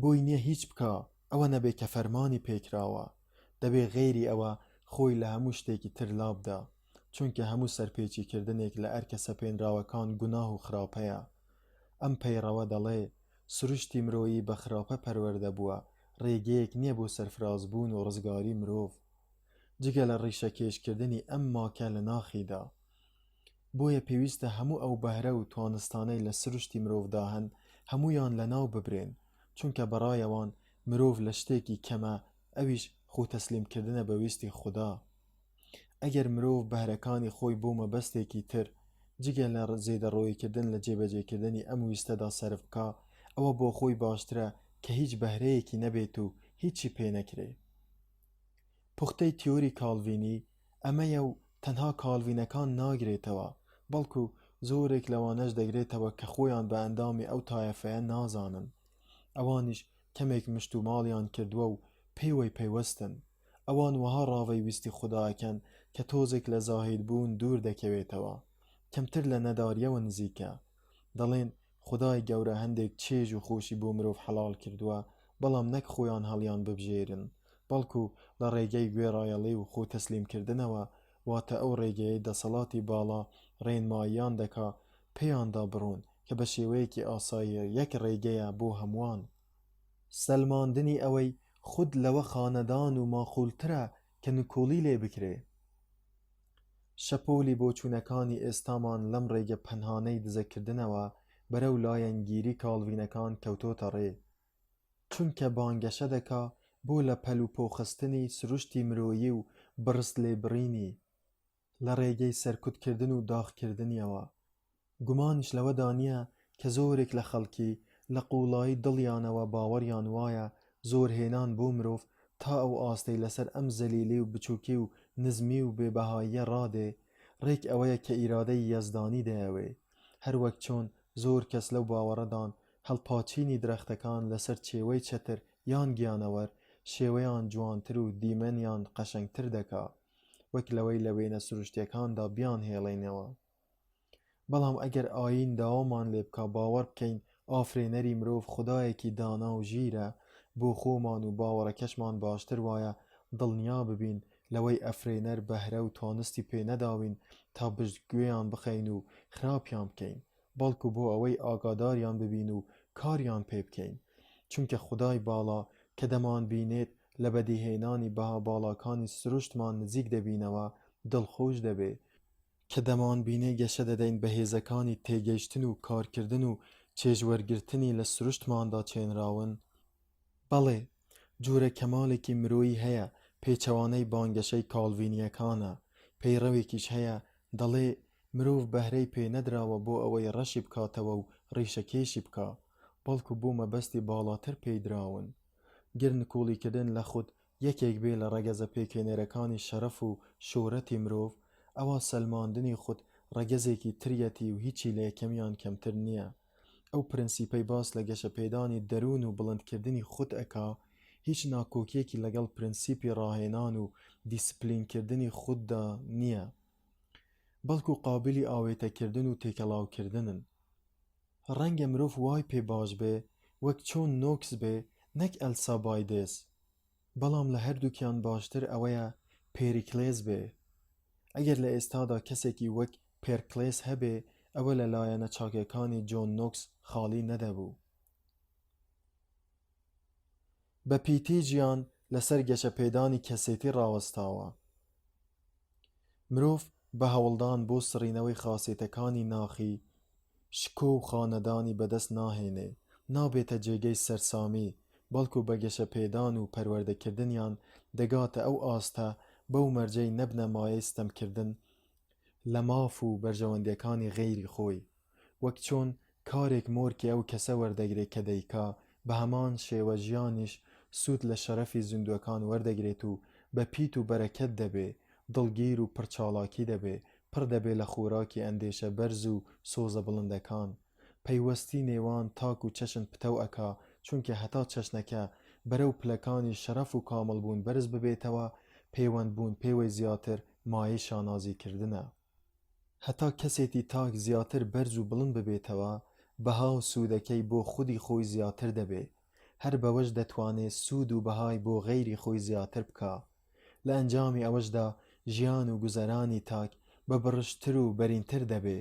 بۆی نییە هیچ بکە ئەوە نەبێ کە فەرمانی پێکراوە، دەبێ غێری ئەوە خۆی لە هەموو شتێکی تر لابدا، چونکە هەموو سەرپێچیکردنێک لە ئەرکە سەپێنراوەکان گوناه و خراپەیە. ئەم پەیڕەوە دەڵێ سروشتی مرۆیی بە خراپە پەروەردە بووە، ڕێگەیەک نییە بۆ سەرفرازبوون و ڕزگاری مرۆڤ، جگە لە ڕیشەکێشکردنی ئەم ماکە لە ناخیدا. بۆیە پێویستە هەموو ئەو بەهرە و توانستانەی لە سروشتی مرۆڤدا هەن هەموویان لەناو ببرێن، چونکە بەڕایەوان مرۆڤ لە شتێکی کەمە، ئەویش خۆتەسلیمکردنە بە ویستی خودا. ئەگەر مرۆڤ بەهرەکانی خۆی بۆ مەبەستێکی تر جگە لە زێدەڕۆیکردن لە جێبەجێکردنی ئەم ویستەدا سەرف بکە، ئەوە بۆ خۆی باشترە کە هیچ بەهرەیەکی نەبێت و هیچی پێ نەکرێ. پوختەی تیۆری کاڵڤینی ئەمەیە و تەنها کاڵڤینەکان ناگرێتەوە، بەڵکو زۆرێک لەوانەش دەگرێتەوە کە خۆیان بە ئەندامی ئەو تایەفەیە نازانن. ئەوانیش کەمێک مشت و ماڵیان کردووە و پێوەی پەیوەستن. ئەوان وەها ڕاوەی ویستی خوداکەن کە تۆزێک لە زاهید بوون دوور دەکەوێتەوە، کەمتر لە نەداریەوە نزیکە. دەڵێن خودای گەورە هەندێک چێژ و خۆشی بۆ مرۆڤ حەڵال کردووە، بەڵام نەک خۆیان هەڵیان ببژێرن، بەڵکو لە ڕێگەی گوێڕایەڵی و خۆ تەسلیمکردنەوە، واتە ئەو ڕێگەیەی دەسەڵاتی باڵا ڕێنماییان دەکا پێیاندا بڕۆن کە بە شێوەیەکی ئاسایی یەک ڕێگەیە بۆ هەمووان. سەلماندنی ئەوەی خود لەوە خانەدان و ماخولترە کە نکۆڵی لێ بکرێ. شەپۆلی بۆچوونەکانی ئێستامان لەم ڕێگە پەنهانەی دزەکردنەوە بەرەو لایەنگیری کاڵڤینەکان کەوتۆتە ڕێ، چونکە بانگەشە دەکا بۆ لە پەل و پۆخستنی سروشتی مرۆیی و بڕست لێبڕینی لە ڕێگەی سەرکوتکردن و داغکردنیەوە. گومانیش لەوەدا نییە کە زۆرێک لە خەڵکی لە قوڵایی دڵیانەوە باوەڕیان وایە زۆر هێنان بۆ مرۆڤ تا ئەو ئاستەی لەسەر ئەم زەلیلی و بچووکی و نزمی و بێبەهاییە ڕادێ، ڕێک ئەوەیە کە ئیرادەی یەزدانی دەیەوێ، هەروەک چۆن زۆر کەس لەو باوەڕەدان هەڵپاچینی درەختەکان لەسەر چێوەی چەتر یان گیانەوەر شێوەیان جوانتر و دیمەنیان قەشەنگتر دەکا، وەک لەوەی لە وێنە سروشتیەکاندا بیان هێڵێنەوە. بەڵام ئەگەر ئاین داوامان لێ بکە باوەڕ بکەین ئافرێنەری مرۆڤ خودایەکی دانا و ژیرە، بۆ خۆمان و باوەڕەکەشمان باشتر وایە دڵنیا ببین لەوەی ئەفرێنەر بەهرە و توانستی پێ نەداوین تا بژگوێیان بخەین و خراپیان بکەین، بەڵکو بۆ ئەوەی ئاگاداریان ببین و کاریان پێ بکەین، چونکە خودای باڵا کە دەمان بینێت لە بەدیهێنانی بەها باڵاکانی سروشتمان نزیک دەبینەوە دڵخۆش دەبێ، کە دەمان بینێ گەشە دەدەین بە هێزەکانی تێگەیشتن و کارکردن و چێژوەرگرتنی لە سروشتماندا چێنراون. بەڵێ، جوورە کەمالێکی مرۆیی هەیە پێچەوانەی بانگەشەی کاڵڤینیەکانە، پەیڕەوێکیش هەیە دەڵێ مرۆڤ بەهرەی پێ نەدراوە بۆ ئەوەی ڕەشی بکاتەوە و ڕیشەکێشی بکە، بەڵکو بۆ مەبەستی باڵاتر پێیدراون. گر نکۆڵیکردن لە خود یەکێک بێ لە ڕەگەزە پێکێنەرەکانی شەرەف و شۆرەتی مرۆڤ، ئەوە سەلماندنی خود ڕەگەزێکی تریەتی و هیچی لە یەکەمیان کەمتر نییە. ئەو پرەنسیپەی باس لە گەشەپێدانی دەروون و بڵندکردنی خود ئەکا هیچ ناکۆکیەکی لەگەڵ پرەنسیپی ڕاهێنان و دیسپلینکردنی خوددا نییە، بەڵکو قابلی ئاوێتەکردن و تێکەڵاوکردنن. ڕەنگە مرۆڤ وای پێ باش بێ وەک چۆن نۆکس بێ نەک ئەلسابایدس، بەڵام لە هەردووکیان باشتر ئەوەیە پێریکلێس بێ. ئەگەر لە ئێستادا کەسێکی وەک پێرکلێس هەبێ، ئەوە لە لایەنە چاکەکانی جۆن نۆکس خاڵی نەدەبوو. بە پیتی ژیان لەسەر گەشەپێدانی کەسێتی ڕاوەستاوە. مرۆڤ بە هەوڵدان بۆ سڕینەوەی خاسێتەکانی ناخی شکۆ و خانەدانی بەدەست ناهێنێ، نابێتە جێگەی سەرسامی، بەڵکو بە گەشەپێدان و پەروەردەکردنیان دەگاتە ئەو ئاستە بەو مەرجەی نەبنە مایەی ستەمکردن لە ماف و بەرژەوەندیەکانی غەیری خۆی، وەک چۆن کارێک مۆرکی ئەو کەسە وەردەگرێت کە دەیکا، بە هەمان شێوە ژیانیش سوود لە شەرەفی زیندووەکان وەردەگرێت و بە پیت و بەرەکەت دەبێ، دڵگیر و پڕچاڵاکی دەبێ، پڕ دەبێ لە خوراکی ئەندێشە بەرز و سۆزە بڵندەکان. پەیوەستی نێوان تاک و چەشن پتەو ئەکا، چونکە هەتا چەشنەکە بەرەو پلەکانی شەرەف و کامڵبوون بەرز ببێتەوە، پەیوەندبوون پێوەی زیاتر مایەی شانازیکردنە. هەتا کەسێتی تاک زیاتر بەرز و بڵند ببێتەوە، بەها و سوودەکەی بۆ خودی خۆی زیاتر دەبێ، هەر بەوەش دەتوانێت سوود و بەهای بۆ غەیری خۆی زیاتر بکا. لە ئەنجامی ئەوەشدا ژیان و گوزەرانی تاک بە بڕشتر و بەرینتر دەبێ.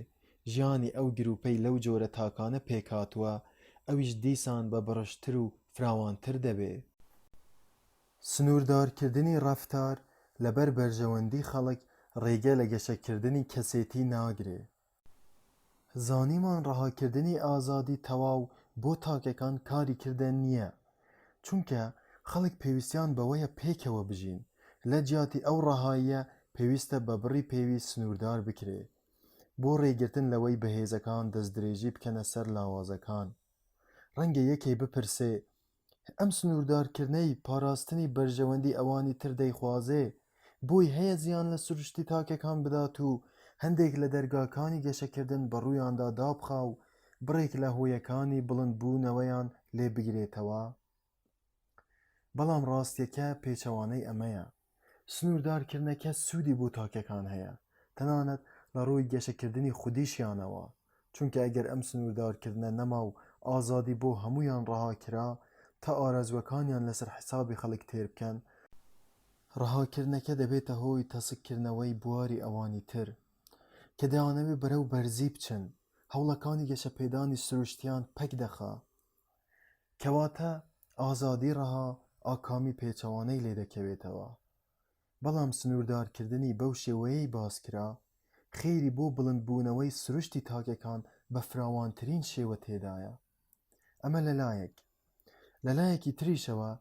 ژیانی ئەو گروپەی لەو جۆرە تاکانە پێکاتووە، ئەویش دیسان بە بڕشتر و فراوانتر دەبێ. سنووردارکردنی ڕەفتار لەبەر بەرژەوەندی خەڵک ڕێگە لە گەشەکردنی کەسێتی ناگرێ. زانیمان ڕەهاکردنی ئازادی تەواو بۆ تاکەکان کاری کردن نییە، چونکە خەڵک پێویستیان بەوەیە پێکەوە بژین. لە جیاتی ئەو ڕەهاییە پێویستە بە بڕی پێویست سنووردار بکرێ، بۆ ڕێگرتن لەوەی بەهێزەکان دەستدرێژی بکەنە سەر لاوازەکان. ڕەنگە یەکێ بپرسێ ئەم سنووردارکردنەی پاراستنی بەرژەوەندی ئەوانی تر دەیخوازێ، بۆی هەیە زیان لە سروشتی تاکەکان بدات و هەندێک لە دەرگاکانی گەشەکردن بەڕوویاندا دابخا و بڕێک لە هۆیەکانی بڵندبوونەوەیان لێ بگرێتەوە؟ بەڵام ڕاستیەکە پێچەوانەی ئەمەیە. سنووردارکردنەکە سوودی بۆ تاکەکان هەیە، تەنانەت لە ڕووی گەشەکردنی خودیشیانەوە، چونکە ئەگەر ئەم سنووردارکردنە نەما و ئازادی بۆ هەمویان ڕەهاکرا تا ئارەزوەکانیان لەسەر حسابی خەڵک تێر بکەن، ڕەهاکردنەکە دەبێتە هۆی تەسکردنەوەی بواری ئەوانی تر کە دەیانەوێ بەرەو بەرزی بچن، هەوڵەکانی گەشەپێدانی سروشتیان پەک دەخا. کەواتە ئازادی ڕەها ئاکامی پێچەوانەی لێ دەکەوێتەوە. بەڵام سنووردارکردنی بەو شێوەیەی باسکرا خێری بۆ بڵندبوونەوەی سروشتی تاکەکان بە فراوانترین شێوە تێدایە. ئەمە لەلایەکی تریشەوە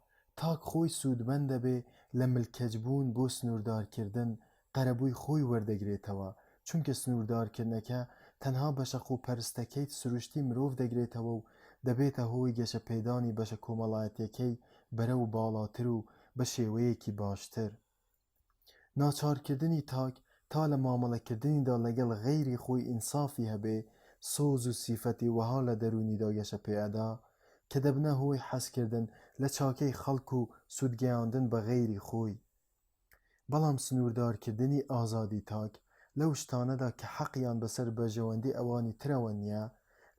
تاک خۆی سوودمەند دەبێ لە ملکەجبوون بۆ سنووردارکردن قەرەبووی خۆی وەردەگرێتەوە، چونکە سنووردارکردنەکە تەنها بەشە خۆپەرستەکەی سروشتی مرۆڤ دەگرێتەوە و دەبێتە هۆی گەشەپێدانی بەشە کۆمەڵایەتیەکەی بەرەو باڵاتر و بە شێوەیەکی باشتر. ناچارکردنی تاک تا لە مامەڵەکردنیدا لەگەڵ غەیری خۆی ئینسافی هەبێ، سۆز و سیفەتی وەها لە دەرونیدا گەشەپێئەدا کە دەبنە هۆی حەزکردن لە چاکەی خەڵک و سوودگەیاندن بە غەیری خۆی. بەڵام سنووردارکردنی ئازادی تاک لەو شتانەدا کە حەقیان بەسەر بەرژەوەندی ئەوانی ترەوە نییە،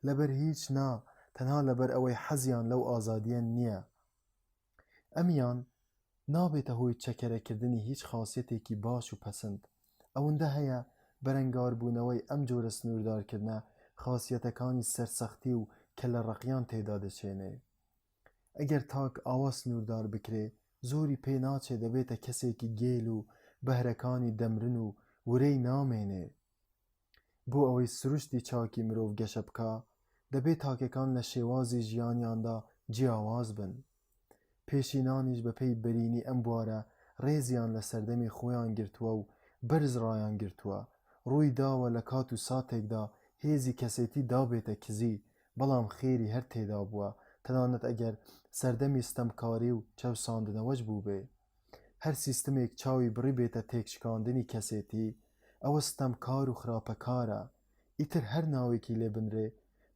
لەبەر هیچ نا، تەنها لەبەر ئەوەی حەزیان لەو ئازادیە نییە. ئەمیان نابێتە هۆی چەکەرەکردنی هیچ خاسیەتێکی باش و پەسەند. ئەوەندە هەیە بەرەنگاربوونەوەی ئەم جۆرە سنووردارکردنە خاسیەتەکانی سەرسەختی و کە لە ڕقیان تێدا دەچێنێ. ئەگەر تاک ئاوا سنووردار بکرێ، زۆری پێ ناچێ دەبێتە کەسێکی گێل و بەهرەکانی دەمرن و ورەی نامێنێ. بۆ ئەوەی سروشتی چاکی مرۆڤ گەشە بکا، دەبێت تاکەکان لە شێوازی ژیانیاندا جیاواز بن. پێشینانیش بەپێی بەرینی ئەم بوارە ڕێزیان لە سەردەمی خۆیان گرتووە و بەرز ڕایان گرتووە. ڕووی داوە لە کات و ساتێکدا هێزی کەسێتی دابێتە کزی، بەڵام خێری هەر تێدا بووە، تەنانەت ئەگەر سەردەمی ستەمکاری و چەوساندنەوەش بوو بێ. هەر سیستمێک چاوی بڕی بێتە تێکشکاندنی کەسێتی، ئەوە ستەمکار و خراپەکارە، ئیتر هەر ناوێکی لێ بنرێ.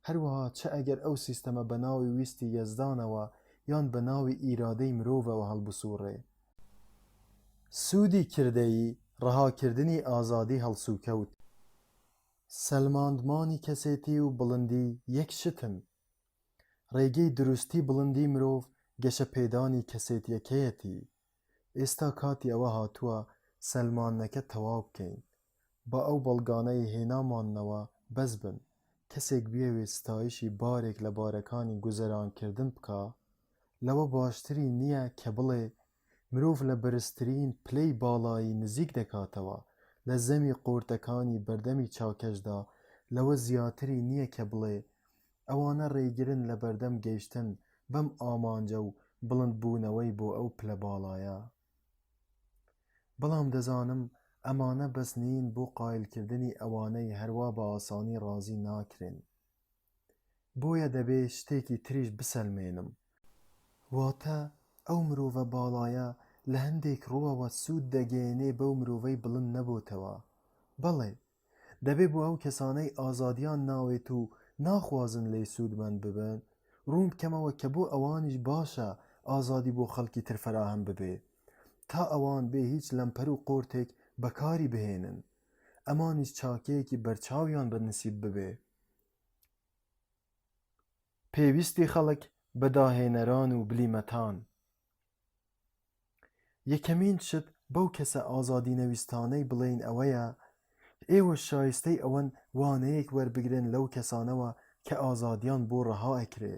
هەروەها چه ئەگەر ئەو سیستەمە بە ناوی ویستی یەزدانەوە یان بە ناوی ئیرادەی مرۆڤەوە هەڵبسووڕێ. سوودی کردەیی ڕەهاکردنی ئازادی هەڵسوکەوت. سەلماندمانی کەسێتی و بڵندی یەک شتن. ڕێگەی دروستی بڵندی مرۆڤ گەشەپێدانی کەسێتیەکەیەتی. ئێستا کاتی ئەوە هاتووە سەلمانەکە تەواو بکەین. بە ئەو بەڵگانەی هێنامانەوە بەس بن. کەسێک بێوێ ستایشی بارێک لە بارەکانی گوزەرانکردن بکا، لەوە باشتری نییە کە بڵێ مرۆڤ لە بەرزترین پلەی باڵایی نزیک دەکاتەوە لە زەمی قورتەکانی بەردەمی چاکەشدا لەوە زیاتری نییە کە بڵێ ئەوانە ڕێگرن لە بەردەم گەیشتن بەم ئامانجە و بڵندبوونەوەی بۆ ئەو پلە باڵایە. بەڵام دەزانم ئەمانە بەس نین بۆ قایلکردنی ئەوانەی هەروە بە ئاسانی ڕازی ناکرێن. بۆیە دەبێ شتێکی تریش بسەلمێنم، واتە ئەو مرۆڤە باڵایە لە هەندێک ڕووەوە سوود دەگەێنێ بەو مرۆڤەی بڵند نەبووتەوە. بەڵێ دەبێ بۆ ئەو کەسانەی ئازادیان ناوێت و ناخوازن لێ سوودمەند ببن ڕوون بکەمەوە کە بۆ ئەوانیش باشە ئازادی بۆ خەڵکی تر فراهم ببێ تا ئەوان بێ هیچ لەمپەر و قۆرتێک بەکاری بهێنن، ئەمانیش چاکەیەکی بەرچاویان بەنسیب ببێ. پێویستی خەڵک بە داهێنەران و بلیمەتان. یەکەمین شت بەو کەسە ئازادی نەویستانەی بڵێین ئەوەیە ئێوە شایستەی ئەوەن وانەیەک وەربگرن لەو کەسانەوە کە ئازادیان بۆ ڕەها ئەکرێ،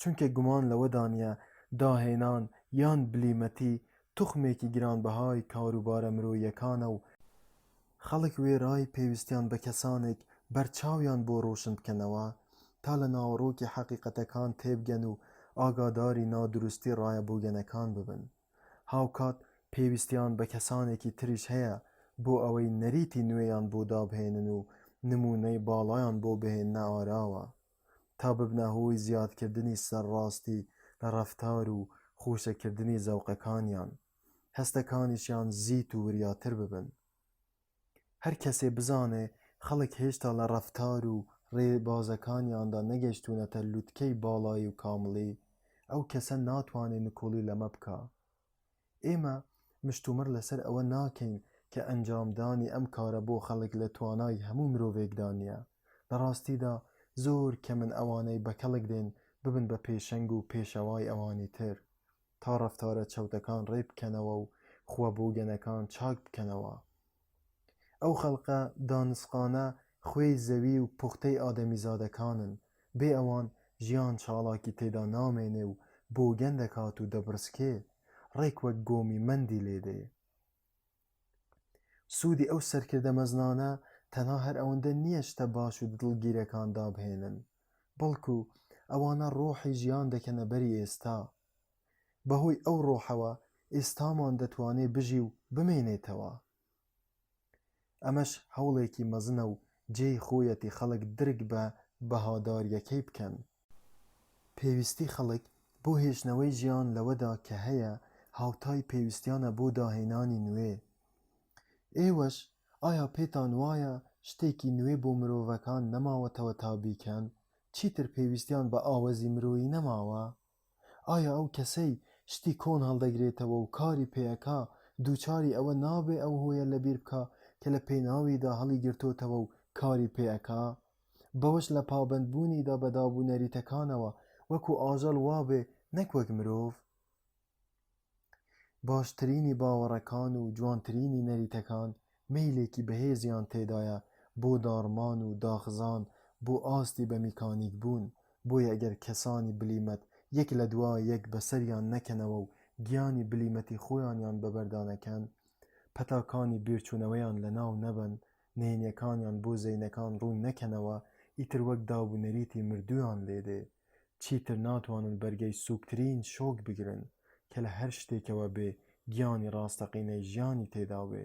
چونکە گومان لەوەدانە داهێنان یان بلیمەتی توخمێکی گرانبەهای کاروبارە مرۆییەکانە و خەڵک وێرای پێویستیان بە کەسانێک بەرچاویان بۆ ڕۆشن بکەنەوە تا لە ناوەڕۆکی حەقیقەتەکان تێبگەن و ئاگاداری نادروستی ڕایەبووگەنەکان ببن. هاوکات پێویستیان بە کەسانێکی تریش هەیە بۆ ئەوەی نەریتی نوێیان بۆ دابهێنن و نمونەی باڵایان بۆ بهێنە ئاراوە تا ببنە هۆی زیادکردنی سەرڕاستی لە ڕەفتار و خۆشەکردنی زەوقەکانیان، هەستەکانیشیان زیت و وریاتر ببن. هەر کەسێ بزانێ خەڵک هێشتا لە ڕەفتار و ڕێبازەکانیاندا نەگەیشتوونەتە لووتکەی باڵایی و کامڵی، ئەو کەسە ناتوانێت نکۆڵی لەمە بکە. ئێمە مشتومڕ لەسەر ئەوە ناکەین کە ئەنجامدانی ئەم کارە بۆ خەڵک لە توانای هەموو مرۆڤێکدا نییە. لە ڕاستیدا زۆر کەمن ئەوانەی بە کەڵک دێن ببن بە پێشەنگ و پێشەوای ئەوانی تر تا ڕەفتارە چەوتەکان ڕێ بکەنەوە و خوابووگەنەکان چاک بکەنەوە. ئەو خەڵقە دانسقانە خوێی زەوی و پوختەی ئادەمیزادەکانن، بێ ئەوان ژیان چاڵاکی تێدا نامێنێ و بۆگەن دەکات و دەبڕسکێ، ڕێک وەک گۆمی مەندی لێدێ. سوودی ئەو سەرکردە مەزنانە تەنها هەر ئەوەندە نییە شتە باش و دڵگیرەکان دابهێنن، بەڵکو ئەوانە ڕۆحی ژیان دەکەنە بەری ئێستا. بەهۆی ئەو ڕۆحەوە ئێستامان دەتوانێ بژی و بمێنێتەوە. ئەمەش هەوڵێکی مەزنە و جێی خۆیەتی خەڵک درک بە بەهاداریەکەی بکەن. پێویستی خەڵک بۆ هێشتنەوەی ژیان لەوەدا کە هەیە هاوتای پێویستیانە بۆ داهێنانی نوێ. ئێوەش ئایا پێتان وایە شتێکی نوێ بۆ مرۆڤەکان نەماوەتەوە تا بیکەن؟ چیتر پێویستیان بە ئاوەزی مرۆیی نەماوە؟ ئایا ئەو کەسەی شتی کۆن هەڵدەگرێتەوە و کاری پێەکا دووچاری ئەوە نابێ ئەو هۆیە لەبیر بکە کە لە پێناویدا هەڵی گرتوتەوە و کاری پێەکا؟ بەوەش لە پابەندبوونیدا بەدابوو نەریتەکانەوە وەکو ئاژەڵ وابێ نەک وەک مرۆڤ. باشترینی باوەڕەکان و جوانترینی نەریتەکان مەیلێکی بەهێزیان تێدایە بۆ داڕمان و داخزان بۆ ئاستی بە میکانیک بوون. بۆیە ئەگەر کەسانی بلیمەت یەک لە دوای یەک بەسەریان نەکەنەوە و گیانی بلیمەتی خۆیانیان بەبەردانەکەن، پەتاکانی بیرچوونەوەیان لە ناو نەبن، نهێنیەکانیان بۆ زەینەکان ڕوون نەکەنەوە، ئیتر وەک دابوونەریتی مردویان لێدێ، چیتر ناتوانن بەرگەی سووکترین شۆک بگرن کە لە هەر شتێکەوە بێ گیانی ڕاستەقینەی ژیانی تێدا بێ.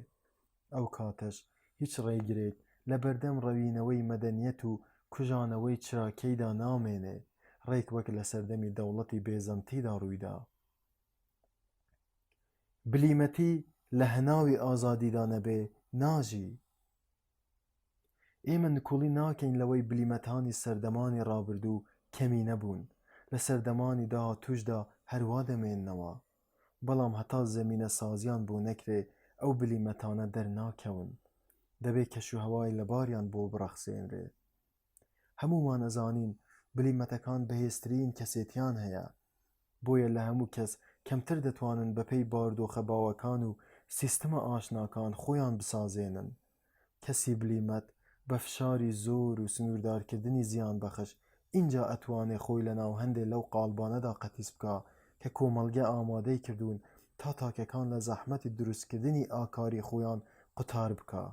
ئەو کاتەش هیچ ڕێگرێک لە بەردەم ڕەوینەوەی مەدەنیەت و کوژانەوەی چراکەیدا نامێنێ، ڕێک وەک لە سەردەمی دەوڵەتی بێزەمتیدا ڕوویدا. بلیمەتی لە هەناوی ئازادیدا نەبێ ناژی. ئێمە نکوڵی ناکەین لەوەی بلیمەتانی سەردەمانی ڕابردوو کەمی نەبوون، لە سەردەمانی داهاتووشدا هەروە دەمێننەوە، بەڵام هەتا زەمینە سازیان بۆ نەکرێ ئەو بلیمەتانە دەرناکەون، دەبێت کەشوهەوای لەباریان بۆ بڕەخسێنرێ. هەموومان ئەزانین بلیمەتەکان بەهێزترین کەسێتیان هەیە، بۆیە لە هەموو کەس کەمتر دەتوانن بەپێی باردۆخە باوەکان و سیستەمە ئاشناکان خۆیان بسازێنن. کەسی بلیمەت بە فشاری زۆر و سنووردارکردنی زیان بەخش اینجا ئەتوانێ خۆی لە ناو هەندێک لەو قاڵبانەدا قەتیس بکە کە کۆمەڵگە ئامادەی کردوون تا تاکەکان لە زەحمەتی دروستکردنی ئاکاری خۆیان قوتار بکە.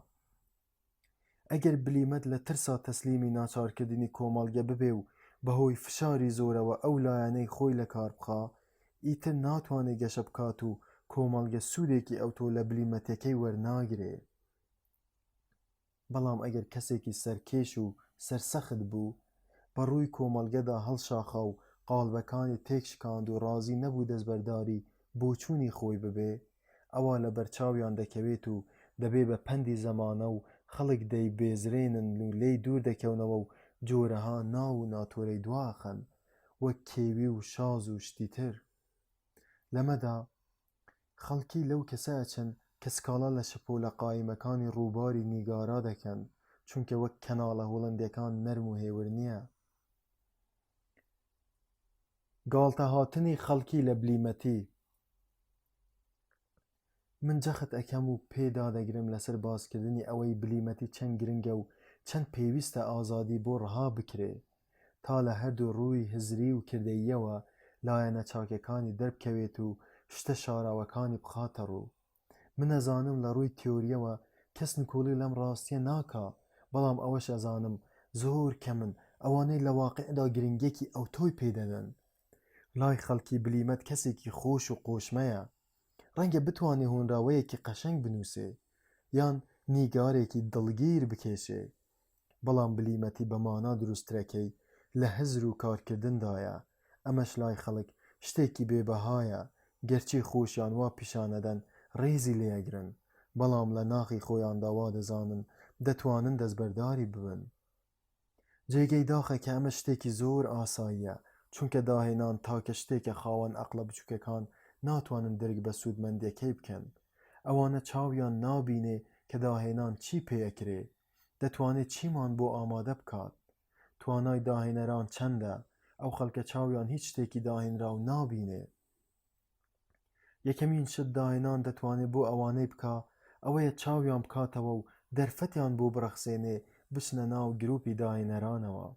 ئەگەر بلیمەت لە ترسا تەسلیمی ناچارکردنی کۆمەڵگە ببێ و بەهۆی فشاری زۆرەوە ئەو لایەنەی خۆی لە کار بخا، ئیتر ناتوانێت گەشە بکات و کۆمەڵگە سوودێکی ئەوتۆ لە بلیمەتەکەی وەرناگرێ. بەڵام ئەگەر کەسێکی سەرکێش و سەرسەخت بوو، بەڕووی کۆمەڵگەدا هەڵشاخا و قاڵبەکانی تێکشکاند و ڕازی نەبوو دەستبەرداری بۆچوونی خۆی ببێ، ئەوە لە بەرچاویان دەکەوێت و دەبێ بە پەندی زەمانە و خەڵک دەی بێزرێنن و لێی دوور دەکەونەوە و جۆرەها ناو و ناتۆرەی دواخەن وەک کێوی و شاز و شتی تر. لەمەدا خەڵکی لەو کەسە ئەچن کە سکاڵا لە شەپۆ لە قایمەکانی ڕووباری نیگارا دەکەن، چونکە وەک کەناڵە هۆڵندیەکان نەرم و هێور نییە. گاڵتە هاتنی خەڵکی لە بلیمەتی. من جەخت ئەەکەم و پێدا دەگرم لەسەر باسکردنی ئەوەی بلیمەتی چەند گرنگە و چەند پێویستە ئازادی بۆ ڕەها بکرێ تا لە هەردوو ڕووی هزری و کردەییەوە لایەنە چاکەکانی دەربکەوێت و شتە شاراوەکانی بخاتە ڕوو. من ئەزانم لە ڕووی تیۆریەوە کەس نکۆڵی لەم ڕاستیە ناکا، بەڵام ئەوەش ئەزانم زۆر کەمن ئەوانەی لە واقعدا گرنگێکی ئەوتۆی پێدەدەن. لای خەڵکی بلیمەت کەسێکی خۆش و قۆشمەیە، ڕەنگە بتوانێ هۆنراوەیەکی قەشەنگ بنووسێ یان نیگارێکی دڵگیر بکێشێ، بەڵام بلیمەتی بەمانا دروسترەکەی لە هەزر و کارکردندایە. ئەمەش لای خەڵک شتێکی بێبەهایە، گەرچی خۆشیان وا پیشانەدەن ڕێزی لێەگرن، بەڵام لە ناخی خۆیاندا وا دەزانن دەتوانن دەستبەرداری ببن. جێگەی داخە کە ئەمە شتێکی زۆر ئاساییە، چونکە داهێنان تاکە شتێکە خاوەن ئەقلە بچووکەکان ناتوانن درک بە سوودمەندیەکەی بکەن. ئەوانە چاویان نابینێ کە داهێنان چی پێەکرێ، دەتوانێت چیمان بۆ ئامادە بکات. توانای داهێنەران چەندە؟ ئەو خەڵکە چاویان هیچ شتێکی داهێنراو نابینێ. یەکەمین شت داهێنان دەتوانێت بۆ ئەوانەی بکە ئەوەیە چاویان بکاتەوە و دەرفەتیان بۆ بڕەخسێنێ بچنە ناو گروپی داهێنەرانەوە.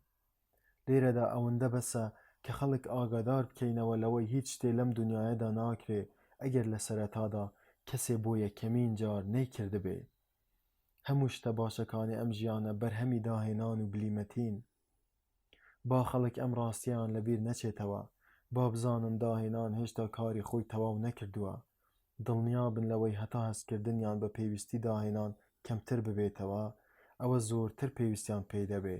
لێرەدا ئەوەندە بەسە کە خەڵک ئاگادار بکەینەوە لەوەی هیچ شتێ لەم دنیاەدا ناکرێ ئەگەر لە سەرەتادا کەسێ بۆ یەکەمین جار نەیکردبێ. هەموو شتە باشەکانی ئەم ژیانە بەرهەمی داهێنان و بلیمەتین. با خەڵک ئەم ڕاستیان لەبیر نەچێتەوە، با بزانن داهێنان هێشتا کاری خۆی تەواو نەکردووە. دڵنیابن لەوەی هەتا هەستکردنیان بە پێویستی داهێنان کەمتر ببێتەوە، ئەوە زۆرتر پێویستیان پێی دەبێ.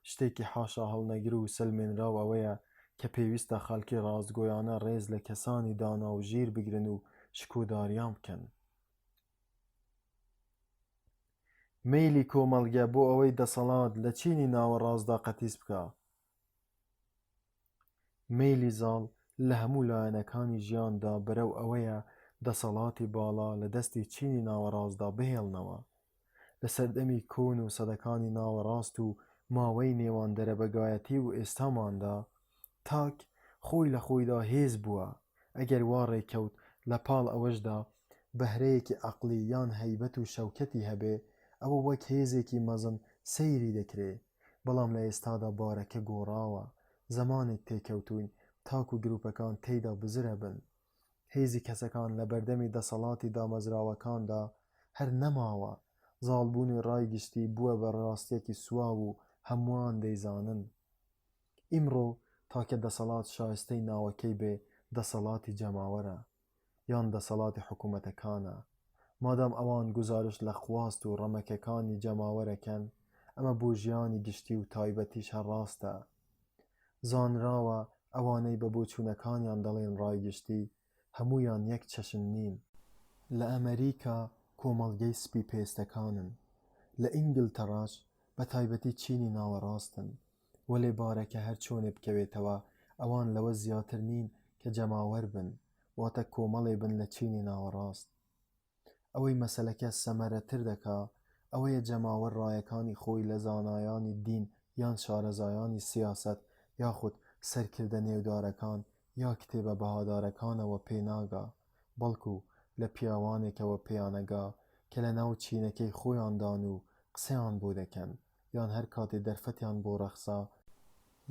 شتێکی حاشا هەڵنەگر و سلمێنراو ئەوەیە کە پێویستە خەڵکی ڕاستگۆیانە ڕێز لە کەسانی دانا و ژیر بگرن و شکۆداریان بکەن. مەیلی کۆمەڵگە بۆ ئەوەی دەسەڵات لە چینی ناوەڕاستدا قەتیس بکە. مەیلی زاڵ لە هەموو لایەنەکانی ژیاندا بەرەو ئەوەیە دەسەڵاتی باڵا لە دەستی چینی ناوەڕاستدا بهێڵنەوە. لە سەردەمی کۆن و سەدەکانی ناوەڕاست و ماوەی نێوان دەرەبەگایەتی و ئێستاماندا، تاک خۆی لە خۆیدا هێز بووە. ئەگەر وا ڕێکەوت لە پاڵ ئەوەشدا بەهرەیەکی عەقلی یان هەیبەت و شەوکەتی هەبێ، ئەوە وەک هێزێکی مەزن سەیری دەکرێ. بەڵام لە ئێستادا بارەکە گۆڕاوە، زەمانێک تێکەوتوین تاک و گروپەکان تێیدا بزرە بن. هێزی کەسەکان لە بەردەمی دەسەڵاتی دامەزراوەکاندا هەر نەماوە، زاڵبوونی ڕایگشتی بووە بە ڕاستیەکی سواو و هەمووان دەیزانن. ئیمڕۆ تاکە دەسەڵات شایستەی ناوەکەی بێ دەسەڵاتی جەماوەرە یان دەسەڵاتی حکوومەتەکانە. مادام ئەوان گوزارش لە خواست و ڕەمەکەکانی جەماوەرەکەن، ئەمە بۆ ژیانی گشتی و تایبەتیش هەڕاستە. زانراوە ئەوانەی بە بۆچوونەکانیان دەڵێن ڕایگشتی، هەموویان یەک چەشن نین. لە ئەمەریکا کۆمەڵگەی سپی پێستەکانن، لە ئینگلتەڕاش بە تایبەتی چینی ناوەڕاستن، وەلێ بارەکە هەر چۆنێ بکەوێتەوە ئەوان لەوە زیاتر نین کە جەماوەر بن، واتە کۆمەڵێ بن لە چینی ناوەڕاست. ئەوەی مەسەلەکە سەمەرەتر دەکا ئەوەیە جەماوەر ڕایەکانی خۆی لە زانایانی دین یان شارەزایانی سیاسەت یاخود سەرکردە نێودارەکان یا کتێبە بەهادارەکانەوە پێناگا، بەڵکو لە پیاوانێکەوە پێیانەگا کە لە ناو چینەکەی خۆیاندان و قسەیان بۆ دەکەن، یان هەر کاتێ دەرفەتیان بۆ ڕەخسا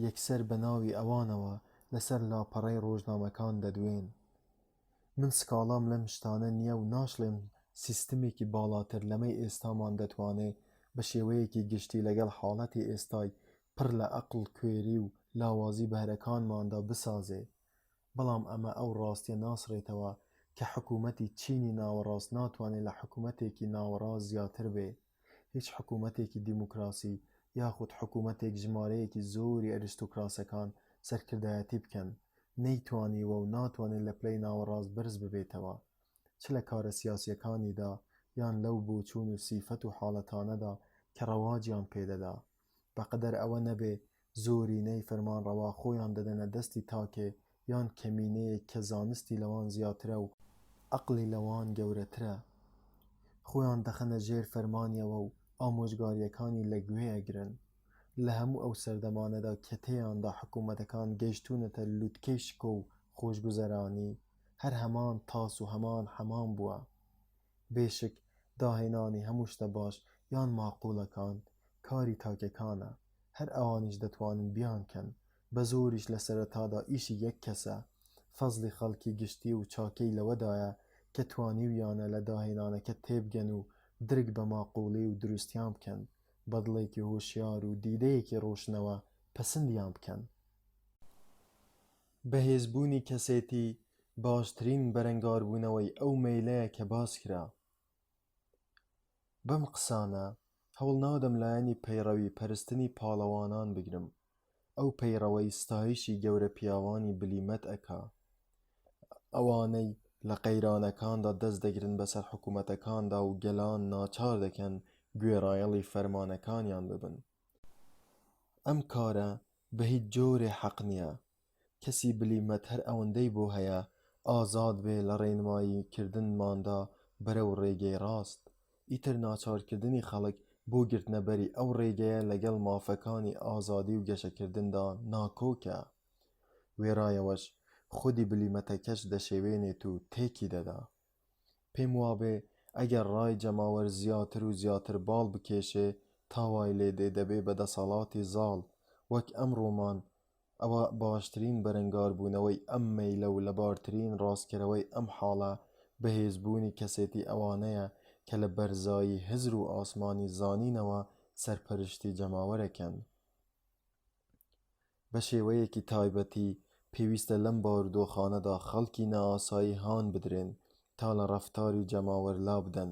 یەکسەر بە ناوی ئەوانەوە لەسەر لاپەڕەی ڕۆژنامەکان دەدوێن. من سکالام لەم شتانە نییە و ناشڵێم سیستمێکی باڵاتر لەمەی ئێستامان دەتوانێت بە شێوەیەکی گشتی لەگەڵ حاڵەتی ئێستای پڕ لە عەقڵ کوێری و لاوازی بەهرەکانماندا بسازێ. بەڵام ئەمە ئەو ڕاستیە ناسڕێتەوە کە حکوومەتی چینی ناوەڕاست ناتوانێت لە حکوومەتێکی ناوەڕاست زیاتر بێ. هیچ حکوومەتێکی دیموکراسی یاخود حکوومەتێک ژمارەیەکی زۆری ئەریستۆکراسەکان سەرکردایەتی بکەن نەیتوانیوە و ناتوانێت لە پلەی ناوەڕاست بەرز ببێتەوە، چ لە کارە سیاسیەکانیدا یان لەو بۆچوون و سیفەت و حاڵەتانەدا کە ڕەواجیان پێدەدا، بەقەدەر ئەوە نەبێ زۆرینەی فەرمانڕەوا خۆیان دەدەنە دەستی تاکێ یان کەمینەیەک کە زانستی لەوان زیاترە و عەقڵی لەوان گەورەترە، خۆیان دەخەنە ژێر فەرمانیەوە و ئامۆژگارییەکانی لەگوێ ئەگرن. لە هەموو ئەو سەردەمانەدا کە تێیاندا حکوومەتەکان گەیشتوونەتە لووتکەی شکۆ و خۆشگوزەرانی، هەر هەمان تاس و هەمان حەمان بووە. بێشک داهێنانی هەموو شتە باش یان ماقوولەکان کاری تاکەکانە، هەر ئەوانیش دەتوانن بیانکەن، بە زۆریش لە سەرەتادا ئیشی یەک کەسە. فەزلی خەڵکی گشتی و چاکەی لەوەدایە کە توانیویانە لە داهێنانەکە تێبگەن و درک بە ماقوولەی و دروستیان بکەن، بەدڵێکی هۆشیار و دیدەیەکی ڕۆشنەوە پەسەندیان بکەن. بەهێزبوونی کەسێتی باشترین بەرەنگاربوونەوەی ئەو مەیلەیە کە باس کرا. بەم قسانە هەوڵ نادەم لایەنی پەیڕەوی پەرستنی پاڵەوانان بگرم. ئەو پەیڕەوەی ستایشی گەورە پیاوانی بلیمەت ئەکا، ئەوانەی لە قەیرانەکاندا دەست دەگرن بەسەر حکوومەتەکاندا و گەلان ناچار دەکەن گوێڕایەڵی فەرمانەکانیان ببن. ئەم کارە بە هیچ جۆرێ حەق نییە. کەسی بلیمەت هەر ئەوەندەی بۆ هەیە ئازاد بێ لە ڕێنماییکردنماندا بەرەو ڕێگەی ڕاست. ئیتر ناچارکردنی خەڵک بۆ گرتنەبەری ئەو ڕێگەیە لەگەڵ مافەکانی ئازادی و گەشەکردندا ناکۆکە. وێرایەوەش خودی بلیمەتەکەش دەشێوێنێت و تێکی دەدا. پێم وابێ ئەگەر ڕای جەماوەر زیاتر و زیاتر باڵ بکێشێ تاوای لێدێ دەبێ بەدەسەڵاتی زاڵ وەک ئەمڕۆمان، ئەوە باشترین بەرەنگاربوونەوەی ئەم مەیلە و لەبارترین ڕاستکەرەوەی ئەم حاڵە بەهێزبوونی کەسێتی ئەوانەیە کە لە بەرزایی هزر و ئاسمانی زانینەوە سەرپەرشتی جەماوەرەکەن. بە شێوەیەکی تایبەتی پێویستە لەم بارودۆخانەدا خەڵکی نائاسایی هان بدرێن تا لە ڕەفتاری جەماوەر لابدەن،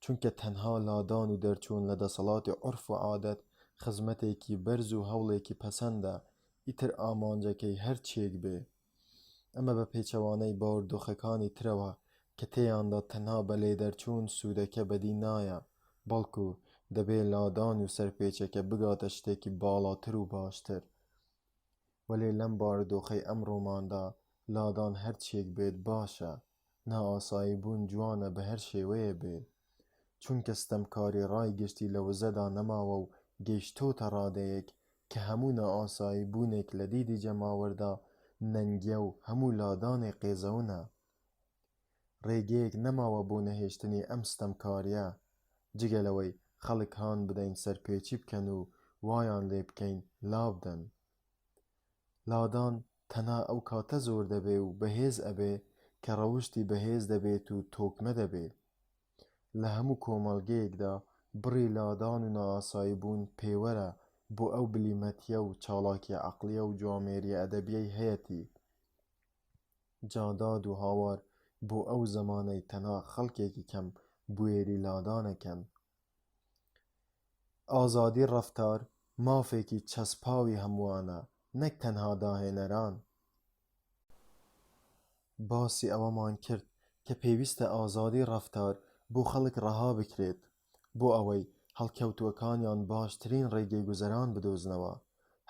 چونکە تەنها لادان و دەرچوون لە دەسەڵاتی عورف و عادەت خزمەتێکی بەرز و هەوڵێکی پەسەندە، ئیتر ئامانجەکەی هەر چێک بێ. ئەمە بە پێچەوانەی بارودۆخەکانی ترەوە کە تێیاندا تەنها بە لێدەرچوون سوودەکە بەدی نایە، بەڵکو دەبێ لادان و سەرپێچەکە بگاتە شتێکی باڵاتر و باشتر. وەلێ لەم بارودۆخەی ئەمڕۆماندا لادان هەر چێک بێت باشە، نائاسایی بوون جوانە بە هەر شێوەیە بێ، چونکە ستەمکاری ڕای گشتی لە وزەدا نەماوە و گەیشتۆتە ڕادەیەک کە هەموو نائاسایی بوونێک لە دیدی جەماوەردا نەنگیە و هەموو لادانێ قێزەونە. ڕێگەیەک نەماوە بۆ نەهێشتنی ئەم ستەمکاریە جگەلەوەی خەڵک هان بدەین سەرپێچی بکەن و وایان لێ بکەین لابدەن. لادان تەنها ئەو کاتە زۆر دەبێ و بەهێز ئەبێ کە ڕەوشتی بەهێز دەبێت و تۆکمە دەبێ. لە هەموو کۆمەڵگەیەکدا بڕی لادان و نائاسایی بوون پێوەرە بۆ ئەو بلیمەتیە و چاڵاکیە عەقلییە و جوامێریە ئەدەبیەی هەیەتی. جاداد و هاوار بۆ ئەو زەمانەی تەنها خەڵکێکی کەم بوێری لادانەکەن. ئازادی ڕەفتار مافێکی چەسپاوی هەمووانە، نەک تەنها داهێنەران. باسی ئەوەمان کرد کە پێویستە ئازادی ڕەفتار بۆ خەڵک ڕەها بکرێت بۆ ئەوەی هەڵکەوتووەکانیان باشترین ڕێگەی گوزەران بدۆزنەوە.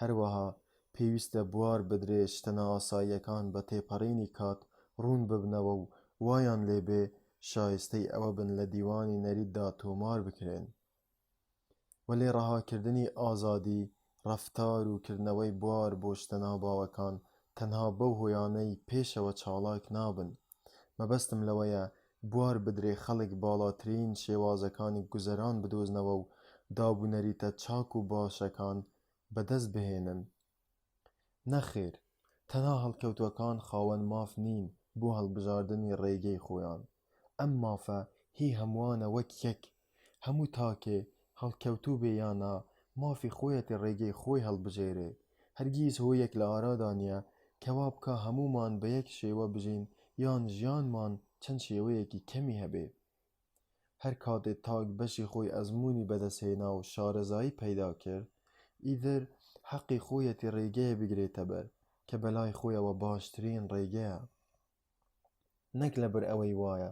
هەروەها پێویستە بوار بدرێ شتە نائاساییەکان بە تێپەڕینی کات ڕوون ببنەوە و وایان لێبێ شایستەی ئەوە بن لە دیوانی نەریتدا تۆمار بکرێن. وەلێ ڕەهاکردنی ئازادی ڕەفتار و کردنەوەی بوار بۆ شتە ناباوەکان تەنها بەو هۆیانەی پێشەوە چاڵاک نابن. مەبەستم لەوەیە بوار بدرێ خەڵک باڵاترین شێوازەکانی گوزەران بدۆزنەوە و دابوونەریتە چاک و باشەکان بەدەست بهێنن. نەخێر، تەنها هەڵکەوتووەکان خاوەن ماف نین، بۆ هەڵبژاردننی ڕێگەی خۆیان. ئەم مافە هی هەمووانە وەک یەک، هەموو تاکێ هەڵکەوتوو بێ یانە مافی خۆیەتی ڕێگەی خۆی هەڵبژێرێ. هەرگیز هۆیەک لە ئارادا نییە کەوا بکە هەموومان بە یەک شێوە بژین یان ژیانمان چەند شێوەیەکی کەمی هەبێ. هەر کاتێ تاک بەشی خۆی ئەزموونی بەدەستهێنا و شارەزایی پەیدا کرد، ئیدر حەقی خۆیەتی ڕێگەیە بگرێتە بەر کە بەلای خۆیەوە باشترین ڕێگەیە. نەک لەبەر ئەوەی وایە،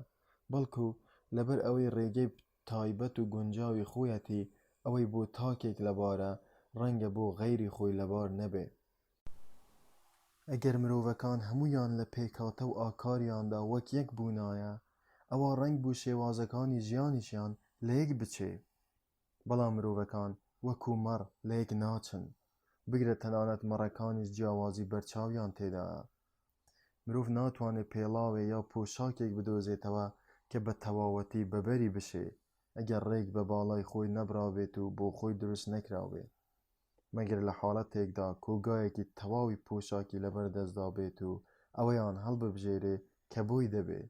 بەڵکو لەبەر ئەوەی ڕێگەی تایبەت و گونجاوی خۆیەتی ئەوەی بۆ تاکێک لەبارە ڕەنگە بۆ غەیری خۆی لەبار نەبێ. ئەگەر مرۆڤەکان هەموویان لە پێکهاتە و ئاکاریاندا وەک یەک بوونایە، ئەوە ڕەنگ بوو شێوازەکانی ژیانیشیان لە یەک بچێ. بەڵام مرۆڤەکان وەکو مەڕ لە یەک ناچن، بگرە تەنانەت مەڕەکانیش جیاوازی بەرچاویان تێدایە. مرۆڤ ناتوانێت پێڵاوێ یا پۆشاکێک بدۆزێتەوە کە بە تەواوەتی بەبەری بشێ ئەگەر ڕێک بە باڵای خۆی نەبرابێت و بۆ خۆی دروست نەکراوێ، مەگەر لە حاڵەتێکدا کۆگایەکی تەواوی پۆشاکی لەبەردەستدا بێت و ئەوەیان هەڵببژێرێ کە بۆی دەبێ.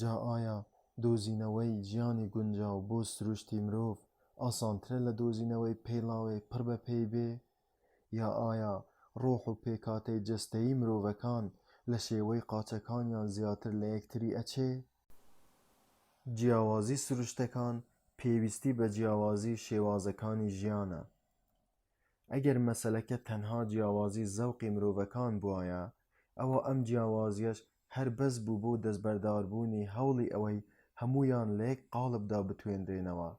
جا ئایا دۆزینەوەی ژیانی گونجاو بۆ سروشتی مرۆڤ ئاسانترە لە دۆزینەوەی پێڵاوێ پڕ بە پێی بێ؟ یا ئایا ڕۆح و پێکاتەی جەستەیی مرۆڤەکان لە شێوەی قاچەکانیان زیاتر لە یەکتری ئەچێ؟ جیاوازی سروشتەکان پێویستی بە جیاوازی شێوازەکانی ژیانە. ئەگەر مەسەلەکە تەنها جیاوازی زەوقی مرۆڤەکان بوایە، ئەوە ئەم جیاوازیەش هەر بەس بوو بۆ دەستبەرداربوونی هەوڵی ئەوەی هەموویان لە یەک قاڵبدا بتوێنرێنەوە.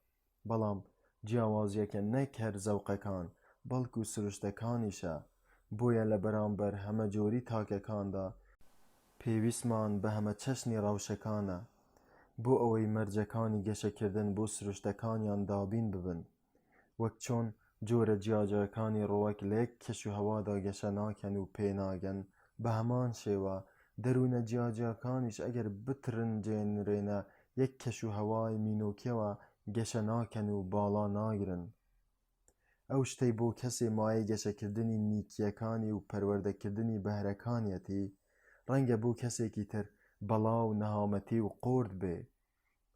بەڵام جیاوازیەکە نەک هەر زەوقەکان بەڵکو سروشتەکانیشە، بۆیە لە بەرامبەر هەمە جۆری تاکەکاندا پێویستمان بە هەمە چەشنی ڕەوشەکانە بۆ ئەوەی مەرجەکانی گەشەکردن بۆ سروشتەکانیان دابین ببن. وەک چۆن جۆرە جیاجەکانی ڕۆوەک لە یەک کەش و هەوادا گەشە ناکەن و پێناگەن، بە هەمان شێوە دەروونە جیاجەکانیش ئەگەر بترنجێنرێنە یەک کەش و هەوای مینۆکیەوە گەشە ناکەن و باڵا ناگرن. ئەو شتەی بۆ کەسێ مایەی گەشەکردنی نیکیەکانی و پەروەردەکردنی بەهرەکانیەتی، ڕەنگە بۆ کەسێکی تر بەڵاو نەهامەتی و قۆرد بێ.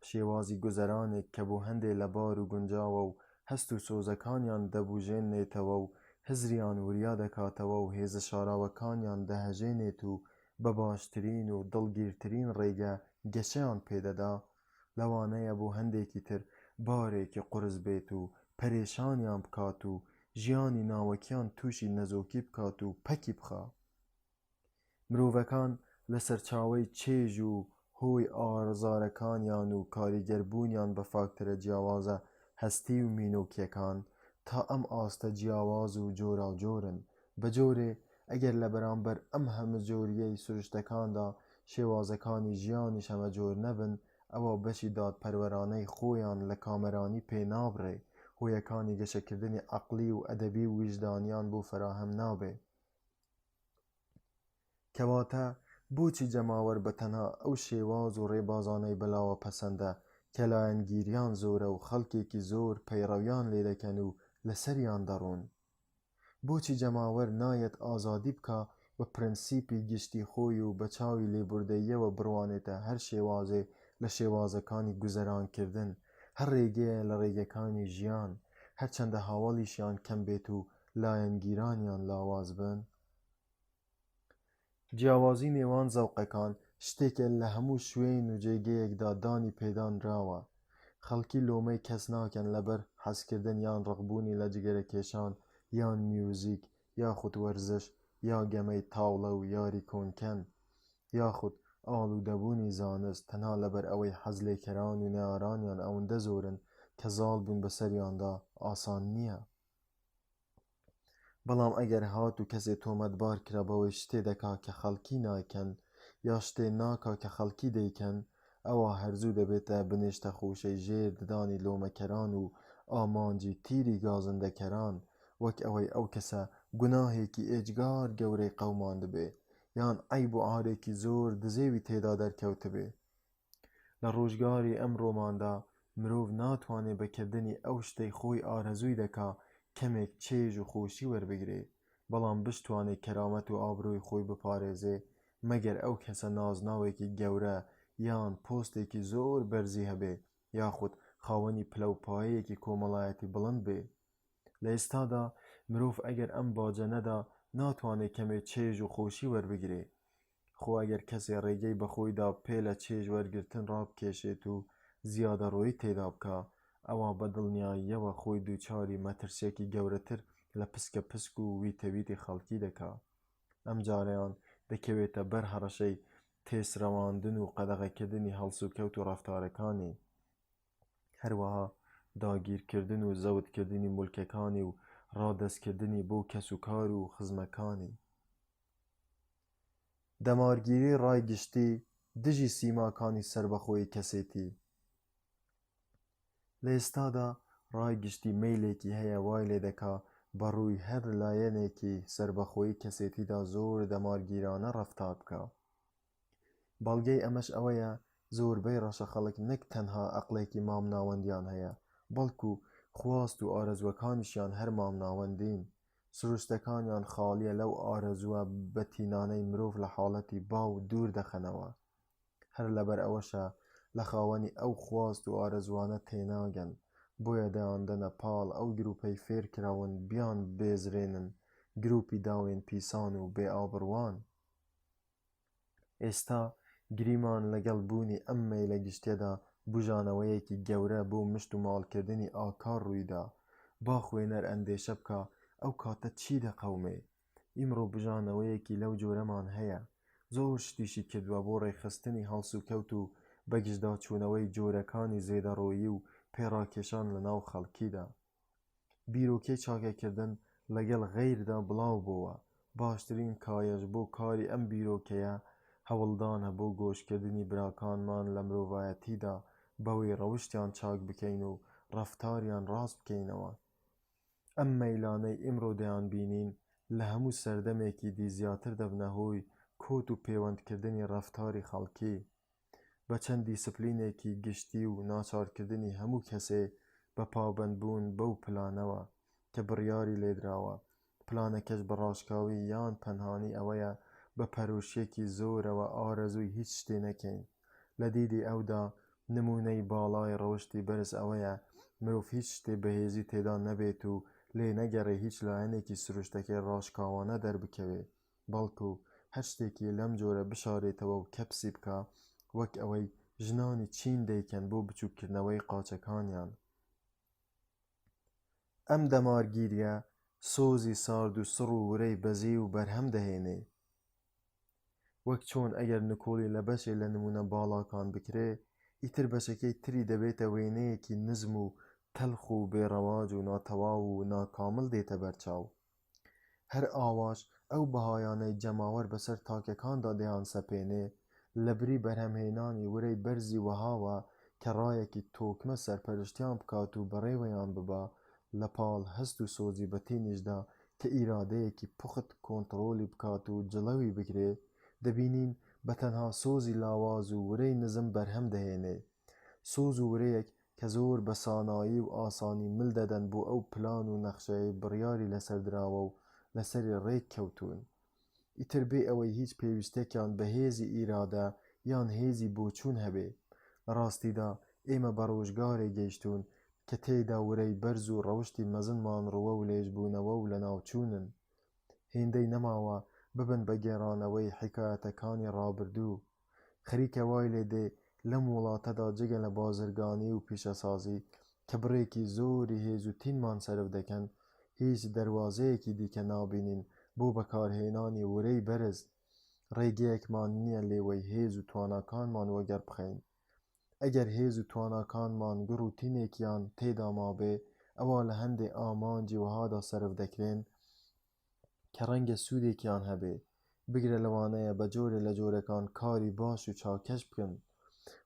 شێوازی گوزەرانێک کە بۆ هەندێ لە بار و گونجاوە و هەست و سۆزەکانیان دەبوژێنێتەوە و هزریان وریا دەکاتەوە و هێزە شاراوەکانیان دەهەژێنێت و بە باشترین و دڵگیرترین ڕێگە گەشەیان پێدەدا، لەوانەیە بۆ هەندێکی تر بارێکی قورس بێت و پەرێشانیان بکات و ژیانی ناوەکیان تووشی نەزۆکی بکات و پەکی بخا. مرۆڤەکان لە سەرچاوەی چێژ و هۆی ئازارەکانیان و کاریگەربوونیان بە فاکتەرە جیاوازە هەستی و مینۆکیەکان تا ئەم ئاستە جیاواز و جۆراوجۆرن. بە جۆرێ ئەگەر لە بەرامبەر ئەم هەمە جۆریەی سروشتەکاندا شێوازەکانی ژیانیش هەمە جۆر نەبن، ئەوە بەشی دادپەروەرانەی خۆیان لە کامەرانی پێ نابڕێ، هۆیەکانی گەشەکردنی عەقلی و ئەدەبی و ویجدانیان بۆ فەراهەم نابێ. کەواتە بۆچی جەماوەر بە تەنها ئەو شێواز و ڕێبازانەی بەلاوە پەسەندە کە لایەنگیریان زۆرە و خەڵکێکی زۆر پەیڕەویان لێ دەکەن و لەسەریان دەڕۆن؟ بۆچی جەماوەر نایەت ئازادی بکە بە پرەنسیپی گشتی خۆی و بە چاوی لێبوردەییەوە بڕوانێتە هەر شێوازێ لە شێوازەکانی گوزەرانکردن، هەر ڕێگەیە لە ڕێگەکانی ژیان، هەرچەندە هاوڵیشیان کەم بێت و لایەنگیرانیان لاواز بن؟ جیاوازی نێوان زەوقەکان شتێکە لە هەموو شوێن و جێگەیەکدا دانی پێدانراوە. خەڵکی لۆمەی کەس ناکەن لەبەر حەزکردن یان ڕقبوونی لە جگەرەکێشان یان میوزیک یاخود وەرزش یا گەمەی تاوڵە و یاری کۆنکەن یاخود ئاڵوودەبوونی زانست، تەنها لەبەر ئەوەی حەز لێکەران و نێارانیان ئەوەندە زۆرن کە زاڵ بوون بەسەریاندا ئاسان نییە. بەڵام ئەگەر هات و کەسێ تۆمەتبار کرا بەوەی شتێ دەکا کە خەڵکی ناکەن یا شتێ ناکا کە خەڵکی دەیکەن، ئەوە هەرزوو دەبێتە بنێشتە خۆشەی ژێر ددانی لۆمەکەران و ئامانجی تیری گازندەکەران، وەک ئەوەی ئەو کەسە گوناهێکی ئێجگار گەورەی قەومان دەبێ یان عەیب و عارێکی زۆر دزێوی تێدا دەرکەوتبێ. لە ڕۆژگاری ئەمڕۆماندا مرۆڤ ناتوانێ بەکردنی ئەو شتەی خۆی ئارەزووی دەکا کەمێک چێژ و خۆشی وەربگرێ، بەڵام بشتوانێ کەرامەت و ئابرۆی خۆی بپارێزێ مەگەر ئەو کەسە نازناوێکی گەورە یان پۆستێکی زۆر بەرزی هەبێ یاخود خاوەنی پلەپایەکی کۆمەڵایەتی بڵند بێ. لە ئێستادا مرۆڤ ئەگەر ئەم باجە نەدا ناتوانێت کەمێک چێژ و خۆشی وەربگرێ. خۆ ئەگەر کەسێ ڕێگەی بەخۆیدا پێ لە چێژ وەرگرتن ڕابکێشێت و زیادە ڕۆی تێدا بکە، ئەوە بە دڵنیاییەوە خۆی دووچاری مەترسێکی گەورەتر لە پسکە پسک و ویتەویتی خەڵکی دەکا. ئەم جارەیان دەکەوێتە بەر هەڕەشەی تێسرەواندن و قەدەغەکردنی هەڵس و کەوت و ڕەفتارەکانی، هەروەها داگیرکردن و زەوتکردنی مولکەکانی و ڕادەستکردنی بۆ کەس و کار و خزمەکانی. دەمارگیری ڕایگشتی دژی سیماکانی سربەخۆی کەسێتی. لە ئێستادا ڕایگشتی مەیلێکی هەیە وای لێ دەکا بەڕووی هەر لایەنێکی سربەخۆی کەسێتیدا زۆر دەمارگیرانە ڕەفتار بکە. بەڵگەی ئەمەش ئەوەیە زۆربەی ڕەشە خەڵک نەک تەنها ئەقڵێکی مامناوەندیان هەیە، بەڵکو خواست و ئارەزوەکانیشیان هەر مامناوەندین. سروشتەکانیان خاڵیە لەو ئارەزووە بەتینانەی مرۆڤ لە حاڵەتی باو دوور دەخەنەوە. هەر لەبەر ئەوەشە لە خاوەنی ئەو خواست و ئارەزوانە تێناگەن، بۆیە دەیاندەنە پاڵ ئەو گروپەی فێرکراون بیان بێزرێنن گروپی داوێن پیسان و بێ ئابڕوان. ئێستا گریمان لەگەڵ بوونی ئەم مەیلە گشتیەدا بژانەوەیەکی گەورە بۆ مشت و ماڵکردنی ئاکار ڕوویدا. با خوێنەر ئەندێشە بکە ئەو کاتە چی دەقەومێ. ئیمڕۆ بژانەوەیەکی لەو جۆرەمان هەیە، زۆر شتیشی کردووە بۆ ڕێخستنی هەڵس و کەوت و بەگشتدا چوونەوەی جۆرەکانی زێدەڕۆیی و پێڕاکێشان لە ناو خەڵکیدا. بیرۆکەی چاکەکردن لەگەڵ غەیردا بڵاو بووە. باشترین کایەش بۆ کاری ئەم بیرۆکەیە هەوڵدانە بۆ گۆشکردنی براکانمان لە مرۆڤایەتیدا بەوەی ڕەوشتیان چاک بکەین و ڕەفتاریان ڕاست بکەینەوە. ئەم مەیلانەی ئیمڕۆ دەیان بینین لە هەموو سەردەمێکی دی زیاتر دەبنە هۆی کۆت و پەیوەندکردنی ڕەفتاری خەڵکی بە چەند دیسپلینێکی گشتی و ناچارکردنی هەموو کەسێ بە پابەندبوون بەو پلانەوە کە بڕیاری لێدراوە. پلانەکەش بە ڕاشکاوی یان پەنهانی ئەوەیە بە پەرۆشیەکی زۆرەوە ئارەزووی هیچ شتێ نەکەین. لە دیدی ئەودا نمونەی باڵای ڕەوشتی بەرز ئەوەیە مرۆڤ هیچ شتێ بەهێزی تێدا نەبێت و لێ نەگەڕێ هیچ لایەنێکی سروشتەکەی ڕاشکاوانە دەربکەوێ، بەڵکو هەر شتێکی لەم جۆرە بشارێتەوە و کەپسی بکە، وەک ئەوەی ژنانی چین دەیکەن بۆ بچووکردنەوەی قاچەکانیان. ئەم دەمارگیریە سۆزی سارد و سڕ و ورەی بەزی و بەرهەم دەهێنێ. وەک چۆن ئەگەر نکۆڵی لە بەشێ لە نمونە باڵاکان بکرێ، ئیتر بەشەکەی تری دەبێتە وێنەیەکی نزم و تەلخ و بێڕەواج و ناتەواو و ناکامل دێتە بەرچاو. هەر ئاواش ئەو بەهایانەی جەماوەر بەسەر تاکەکاندا دەیان سەپێنێ لە بری بەرهەمهێنانی ورەی بەرزی وەهاوە کە ڕایەکی تۆکمە سەرپەرشتیان بکات و بەڕێوەیان ببا لە پاڵ هەست و سۆزی بەتینیشدا کە ئیرادەیەکی پوخت کۆنتڕۆلی بکات و جڵەوی بگرێ، دەبینین بە تەنها سۆزی لاواز و ورەی نزم بەرهەم دەهێنێ. سۆز و ورەیەک کە زۆر بە سانایی و ئاسانی مل دەدەن بۆ ئەو پلان و نەخشەی بڕیاری لەسەر دراوە و لەسەری ڕێک کەوتوون. ئیتر بێ ئەوەی هیچ پێویستێکیان بە هێزی ئیرادە یان هێزی بۆچوون هەبێ. لە ڕاستیدا ئێمە بە ڕۆژگارێ گەیشتوون کە تێیدا ورەی بەرز و ڕەوشتی مەزنمان ڕووە و لێژبوونەوە و لە ناوچوونن. هێندەی نەماوە ببن بە گێڕانەوەی حیکایەتەکانی ڕابردوو. خەریکە وای لێدێ لەم وڵاتەدا جگە لە بازرگانی و پیشەسازی کە بڕێکی زۆری هێز و تینمان سەرف دەکەن، هیچ دەواازەیەکی دیکە نابینین بۆ بەکارهێنانی ورەی بەرز. ڕێگەیەکمان نییە لێوەی هێز و تواناکانمان وەگەر بخەین. ئەگەر هێز و تواناکانمان گڕ و تینێکیان تێدا مابێ، ئەوە لە هەندێک ئامانجی وەهادا سەرف دەکرێن کە ڕەنگە سوودێکیان هەبێ، بگرە لەوانەیە بە جۆرێ لە جۆرەکان کاری باش و چاکەش بکەن،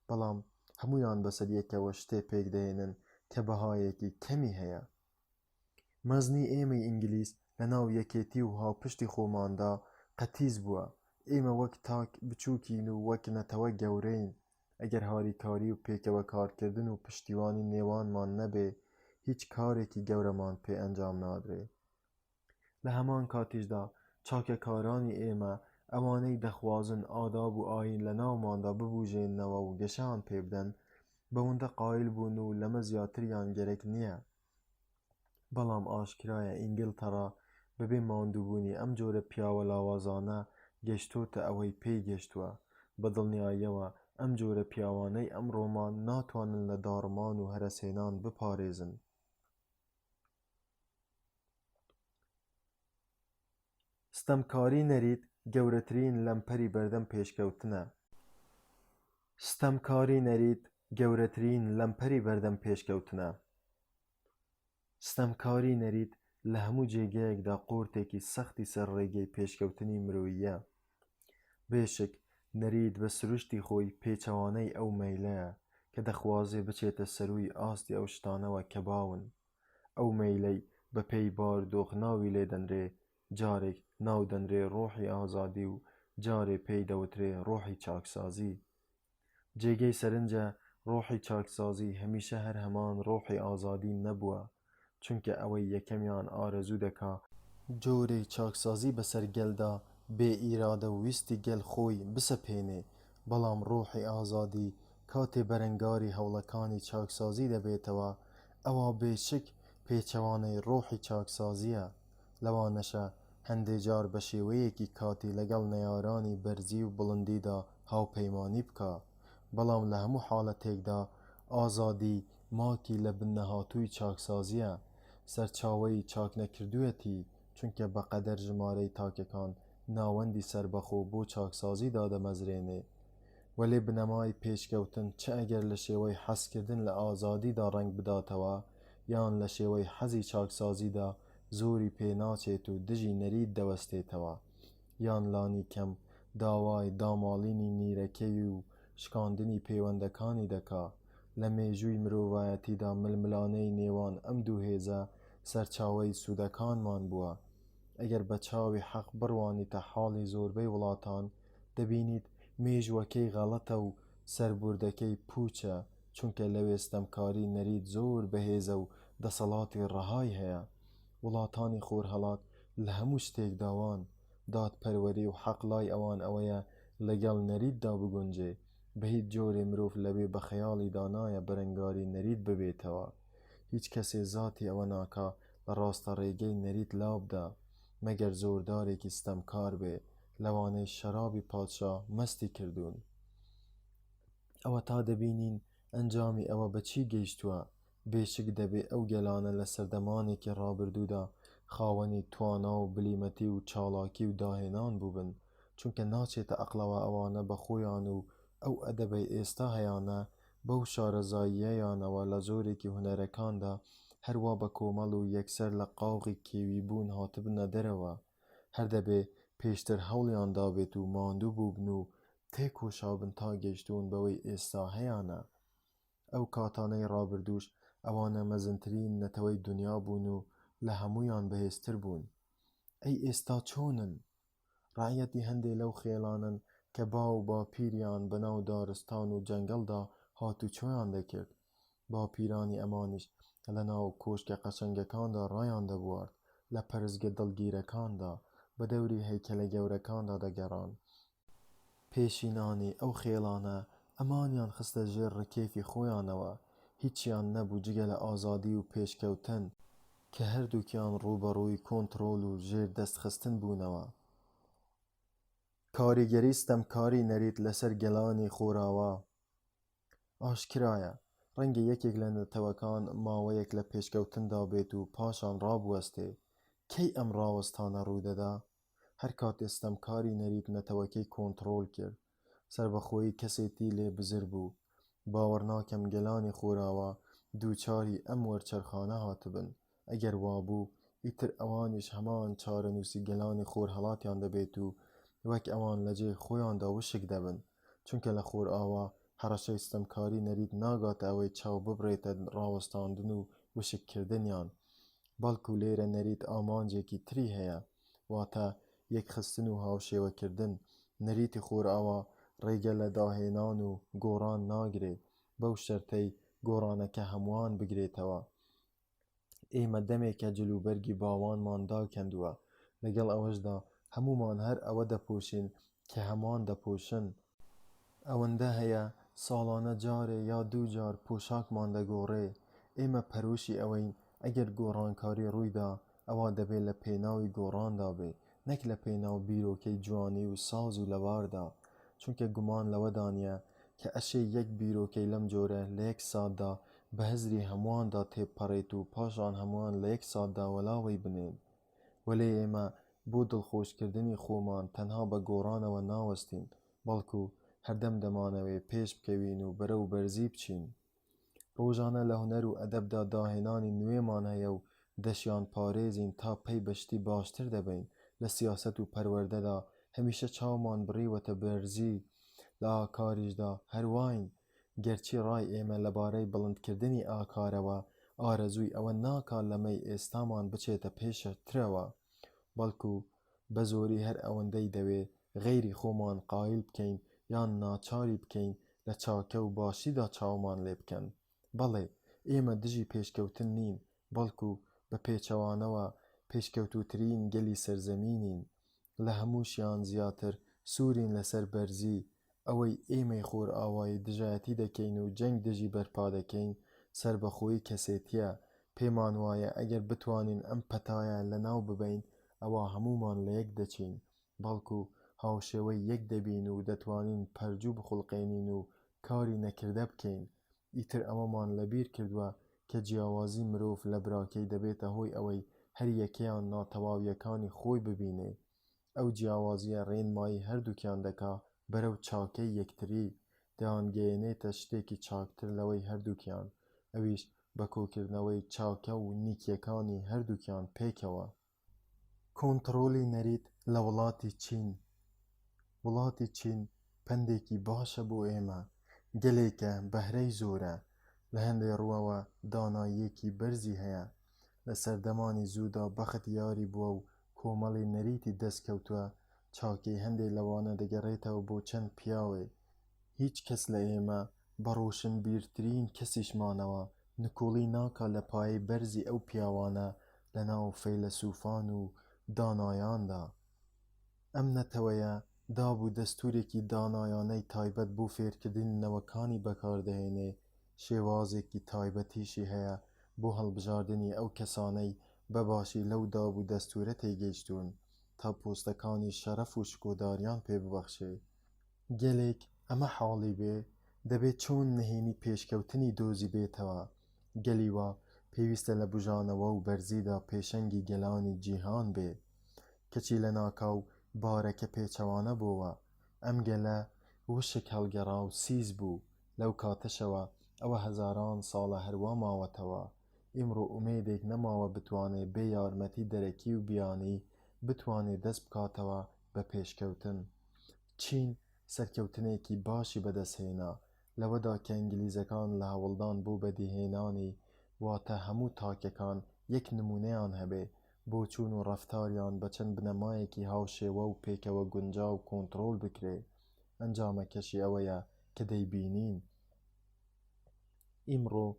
بەڵام هەمویان بەسەر یەکەوە شتێ پێک دەهێنن کە بەهایەکی کەمی هەیە. مەزنی ئێمەی ئینگلیز لە ناو یەکێتی و هاوپشتی خۆماندا قەتیز بووە. ئێمە وەک تاک بچووکین و وەک نەتەوە گەورەین. ئەگەر هاریکاری و پێکەوە کارکردن و پشتیوانی نێوانمان نەبێ، هیچ کارێکی گەورەمان پێ ئەنجام نادرێ. لە هەمان کاتیشدا چاکەکارانی ئێمە ئەوانەی دەخوازن ئاداب و ئاین لە ناوماندا ببوژێننەوە و گەشەیان پێ بدەن بەوەندە قایل بوون و لەمە زیاتریان گەرەک نییە. بەڵام ئاشکرایە ئینگلتەرا بەبێ ماندووبوونی ئەم جۆرە پیاوە لاوازانە گەیشتۆتە ئەوەی پێی گەیشتووە. بە دڵنیاییەوە ئەم جۆرە پیاوانەی ئەمڕۆمان ناتوانن لە داڕمان و هەرەسێنان بپارێزن. ستەمکاری نەریت گەورەترین لەمپەری بەردەم پێشکەوتنە. ستەمکاری نەریت گەورەترین لەمپەری بەردەم پێشکەوتنە. ستەمکاری نەریت لە هەموو جێگایەکدا قورتێکی سەختی سەر ڕێگەی پێشکەوتنی مرۆییە. بێشک نەریت بە سروشتی خۆی پێچەوانەی ئەو مەیلەیە کە دەخوازێ بچێتە سەرووی ئاستی ئەو شتانەوە کە باون. ئەو مەیلەی بە پێی باردۆخ ناوی لێدەنرێ، جارێک ناو دەنرێ ڕۆحی ئازادی و جارێ پێی دەوترێ ڕۆحی چاکسازی. جێگەی سەرنجە ڕۆحی چاکسازی هەمیشە هەر هەمان ڕۆحی ئازادی نەبووە، چونکە ئەوەی یەکەمیان ئارەزوو دەکا جۆرەی چاکسازی بەسەر گەلدا بێ ئیرادە و ویستی گەل خۆی بسەپێنێ. بەڵام ڕۆحی ئازادی کاتێ بەرەنگاری هەوڵەکانی چاکسازی دەبێتەوە ئەوە بێشک پێچەوانەی ڕۆحی چاکسازیە. لەوانەشە هەندێ جار بە شێوەیەکی کاتی لەگەڵ نەیارانی بەرزی و بڵندیدا هاوپەیمانی بکە. بەڵام لە هەموو حاڵەتێکدا ئازادی ماکی لە بنەهاتووی چاکسازیە. سەرچاوەی چاک نەکردووەتی چونکە بەقەدەر ژمارەی تاکەکان ناوەندی سربەخۆ بۆ چاکسازیدا دەمەزرێنێ. وەلێ بنەمای پێشکەوتن چ ئەگەر لە شێوەی حەزکردن لە ئازادیدا ڕەنگ بداتەوە یان لە شێوەی حەزی چاکسازیدا زۆری پێناچێت و دژی نەریت دەوەستێتەوە، یان لانی کەم داوای داماڵینی نیرەکەی و شکاندنی پەیوەندەکانی دەکا. لە مێژووی مرۆڤایەتیدا ململانەی نێوان ئەم دوو هێزە سەرچاوەی سوودەکانمان بووە. ئەگەر بە چاوی حەق بڕوانیتە حاڵی زۆربەی وڵاتان دەبینیت مێژووەکەی غەڵەتە و سەربوردەکەی پوچە، چونکە لەوێ ستەمکاری نەریت زۆر بەهێزە و دەسەڵاتی ڕەهای هەیە. وڵاتانی خۆرهەڵات لە هەموو شتێک داوان. دادپەروەری و حەق لای ئەوان ئەوەیە لەگەڵ نەریتدا بگونجێ. بە هیچ جۆرێ مرۆڤ لەوێ بە خەیاڵیدا نایە بەرەنگاری نەریت ببێتەوە. هیچ کەسێ زاتی ئەوە ناکا لە ڕاستە ڕێگەی نەریت لابدا مەگەر زۆردارێکی ستەمکار بێ، لەوانەی شەرابی پادشا مەستی کردوون. ئەوە تا دەبینین ئەنجامی ئەوە بە چی گەیشتووە. بێشک دەبێ ئەو گەلانە لە سەردەمانێکی ڕابردوودا خاوەنی توانا و بلیمەتی و چاڵاکی و داهێنان بووبن، چونکە ناچێتە ئەقلەوە ئەوانە بە خۆیان و ئەو ئەدەبەی ئێستا هەیانە بەو شارەزاییەیانەوە لە زۆرێکی هونەرەکاندا هەروە بە کۆمەڵ و یەکسەر لە قاوغی کێوی بوون هاتبنە دەرەوە. هەر دەبێ پێشتر هەوڵیان دابێت و ماندوو بووبن و تێکۆشابن تا گەیشتوون بەوەی ئێستا هەیانە. ئەو کاتانەی ڕابردووش ئەوانە مەزنترین نەتەوەی دنیا بوون و لە هەمویان بەهێزتر بوون. ئەی ئێستا چۆنن؟ ڕایەتی هەندێ لەو خێڵانن کە باو باپیریان بەناو دارستان و جەنگەڵدا هاتوچۆیان دەکرد. باپیرانی ئەمانیش لە ناو کۆشکە قەشەنگەکاندا ڕایان دەبوارد، لە پەرزگە دڵگیرەکاندا بە دەوری هەیکەلە گەورەکاندا دەگەڕان. پێشینانی ئەو خێڵانە ئەمانیان خستە ژێر ڕکێفی خۆیانەوە. هیچیان نەبوو جگە لە ئازادی و پێشکەوتن کە هەردووکیان ڕوبەڕووی کۆنتڕۆل و ژێر دەستخستن بوونەوە. کاریگەری ستەمکاری نەریت لەسەر گەلانی خۆراوە. ئاشکرایە ڕەنگە یەکێک لە نەتەوەکان ماوەیەک لە پێشکەوتندا بێت و پاشان ڕابوەستێ. کەی ئەم ڕاوەستانە ڕوودەدا؟ هەر کاتێ ستەمکاری نەریت نەتەوەکەی کۆنتڕۆل کرد. سەربەخۆیی کەسێتی لێ بزر بوو. باوەڕ ناکەم گەلانی خۆراوە دووچاری ئەم وەرچەرخانە هاتبن. ئەگەر وابوو ئیتر ئەوانیش هەمان چارەنووسی گەلانی خۆرهەڵاتیان دەبێت و وەک ئەوان لەجێ خۆیاندا وشک دەبن، چونکە لە خۆرئاوا هەڕەشەی ستەمکاری نەریت ناگاتە ئەوەی چاو ببڕێتە ڕاوەستاندن و وشککردنیان. بەڵکو لێرە نەریت ئامانجێکی تری هەیە، واتە یەکخستن و هاوشێوەکردن. نەریتی خۆرئاوا ڕێگە لە داهێنان و گۆڕان ناگرێ، بەو شەرتەی گۆڕانەکە هەمووان بگرێتەوە. ئێمە دەمێکە جلوبەرگی باوانمان داکەندووە، لەگەڵ ئەوەشدا هەمومان هەر ئەوە دەپۆشین کە هەمان دەپۆشن. ئەوەندە هەیە ساڵانە جارێ یا دوو جار پۆشاکمان دەگۆڕێ. ئێمە پەرۆشی ئەوەین ئەگەر گۆڕانکاری ڕوویدا ئەوا دەبێت لە پێناوی گۆڕاندا بێ، نەک لە پێناو بیرۆکەی جوانی و ساز و لەباردا. چونکە گومان لەوەدانە کە ئەشەی یەک بیرۆکەی لەم جۆرە لە یەک ساتدا بە هەزری هەموواندا تێپەڕێت و پاشان هەمووان لە یەک ساتدا وەلاوی بنێن. وەلێ ئێمە بۆ دڵخۆشکردنی خۆمان تەنها بە گۆڕانەوە ناوەستین، بەڵکو هەردەم دەمانەوێ پێش بکەوین و بەرەو بەرزی بچین. ڕۆژانە لە هونەر و ئەدەبدا داهێنانی نوێمان هەیە و دەشیان پارێزین تا پەی بەشتی باشتر دەبین. لە سیاسەت و پەروەردەدا هەمیشە چاومان بڕیوەتە بەرزی، لە ئاکاریشدا هەروین. گەرچی ڕای ئێمە لەبارەی بڵندکردنی ئاکارەوە ئارەزووی ئەوە ناکات لەمەی ئێستامان بچێتە پێشترەوە، بەڵکو بە زۆری هەر ئەوەندەی دەوێ غەیری خۆمان قایل بکەین یان ناچاری بکەین لە چاکە و باشیدا چاومان لێ بکەن. بەڵێ ئێمە دژی پێشکەوتن نین، بەڵکو بە پێچەوانەوە پێشکەوتوترین گەلی سەرزەمینین. لە هەمووشیان زیاتر سوورین لەسەر بەرزی. ئەوەی ئێمەی خۆر ئاوایی دژایەتی دەکەین و جەنگ دژی بەرپا دەکەین سربەخۆی کەسێتیە. پێمان وایە ئەگەر بتوانین ئەم پەتایە لە ناو ببەین ئەوە هەموومان لە یەک دەچین، بەڵکو هاوشێوەی یەک دەبین و دەتوانین پەرجوو بخوڵقێنین و کاری نەکردە بکەین. ئیتر ئەوەمان لەبیر کردووە کە جیاوازی مرۆڤ لە براکەی دەبێتە هۆی ئەوەی هەر یەکەیان ناتەواویەکانی خۆی ببینێ. ئەو جیاوازیە ڕێنمایی هەردووکیان دەکا بەرەو چاکەی یەکتری، دەیانگەیەنێتە شتێکی چاکتر لەوەی هەردووکیان، ئەویش بە کۆکردنەوەی چاکە و نیکیەکانی هەردووکیان پێکەوە. کۆنتڕۆلی نەریت لە وڵاتی چین. وڵاتی چین پندێکی باشە بۆ ئێمە، گەلێکە بەهرەی زۆرە، لە هەندێک ڕووەوە داناییەکی بەرزی هەیە. لە سەردەمانی زوودا بەخت یاری بووە و کۆمەڵی نەریتی دەستکەوتووە. چاکەی هەندێک لەوانە دەگەڕێتەوە بۆ چەند پیاوێ. هیچ کەس لە ئێمە بە ڕۆشنبیرترین کەسیشمانەوە نکۆڵی ناکا لە پایەی بەرزی ئەو پیاوانە لە ناو فەیلسوفان و دانایاندا. ئەم نەتەوەیە دابوو دەستورێکی دانایانەی تایبەت بۆ فێرکردنی نەوەکانی بەکاردەهێنێ. شێوازێکی تایبەتیشی هەیە بۆ هەڵبژاردننی ئەو کەسانەی بەباشی لەو دابوو دەستورە تێگەیشتوون تا پۆستەکانی شەرەف و شکۆداریان پێ ببەخشێ. گەلێک ئەمە حاڵی بێ دەبێت چۆن نهێنی پێشکەوتنی دۆزی بێتەوە. گەلیوە پێویستە لە بژانەوە و بەرزیدا پێشەنگی گەلانی جیهان بێ، کەچی لە ناکاو بارەکە پێچەوانە بووە. ئەم گەلە وشک هەڵگەڕا و سیز بوو. لەو کاتەشەوە ئەوە هەزاران ساڵە هەروە ماوەتەوە. ئیمڕۆ ئومێدێک نەماوە بتوانێ بێ یارمەتی دەرەکی و بیانی بتوانێ دەست بکاتەوە بە پێشکەوتن. چین سەرکەوتنێکی باشی بەدەستهێنا لەوەدا کە ئینگلیزەکان لە هەوڵدان بۆ بەدیهێنانی واتە هەموو تاکەکان یەک نمونەیان هەبێ بۆ چوون و ڕەفتاریان بە چەند بنەمایەکی هاوشێوە و پێکەوە گونجاو کۆنتڕۆڵ بکرێ. ئەنجامەکەشی ئەوەیە کە دەیبینین. ئیمڕۆ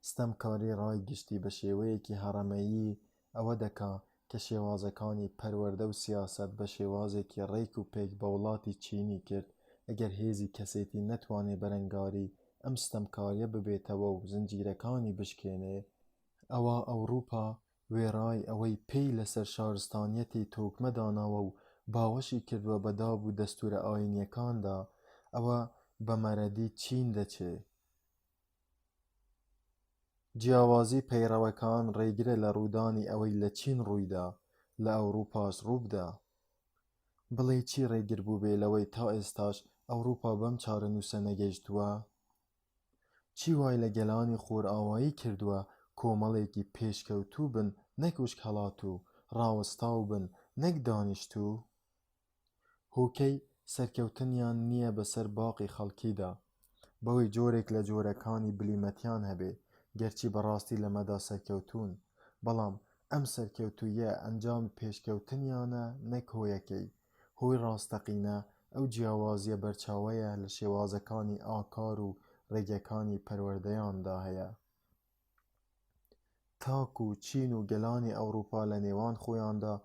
ستەمکاری ڕایگشتی بە شێوەیەکی هەڕەمەیی ئەوە دەکا کە شێوازەکانی پەروەردە و سیاسەت بە شێوازێکی ڕێک و پێک بە وڵاتی چینی کرد. ئەگەر هێزی کەسێتی نەتوانێ بەرەنگاری ئەم ستەمکاریە ببێتەوە و زنجیرەکانی بشکێنێ، ئەوە ئەوروپا وێڕای ئەوەی پێی لەسەر شارستانیەتی تۆکمە داناوە و باوەشی کردووە بە دابوو دەستورە ئاینیەکاندا، ئەوە بە مەرەدی چین دەچێ. جیاوازی پەیڕەوەکان ڕێگرە لە ڕوودانی ئەوەی لە چین ڕوویدا لە ئەوروپاش ڕووبدا. بڵێ چی ڕێگر بوو بێ لەوەی تا ئێستاش ئەوروپا بەم چارەنووسە نەگەیشتووە؟ چی وای لە گەلانی خۆرئاوایی کردووە کۆمەڵێکی پێشکەوتوو بن نەک وشک هەڵات و ڕاوەستاو بن نەک دانیشتوو؟ هۆکەی سەرکەوتنیان نییە بەسەر باقی خەڵکیدا، بەوەی جۆرێک لە جۆرەکانی بلیمەتیان هەبێ، گەرچی بەڕاستی لەمەدا سەرکەوتوون، بەڵام ئەم سەرکەوتوویە ئەنجامی پێشکەوتنیانە نەک هۆیەکەی. هۆی ڕاستەقینە ئەو جیاوازیە بەرچاوەیە لە شێوازەکانی ئاکار و ڕێگەکانی پەروەردەیاندا هەیە. تاک و چین و گەلانی ئەوروپا لە نێوان خۆیاندا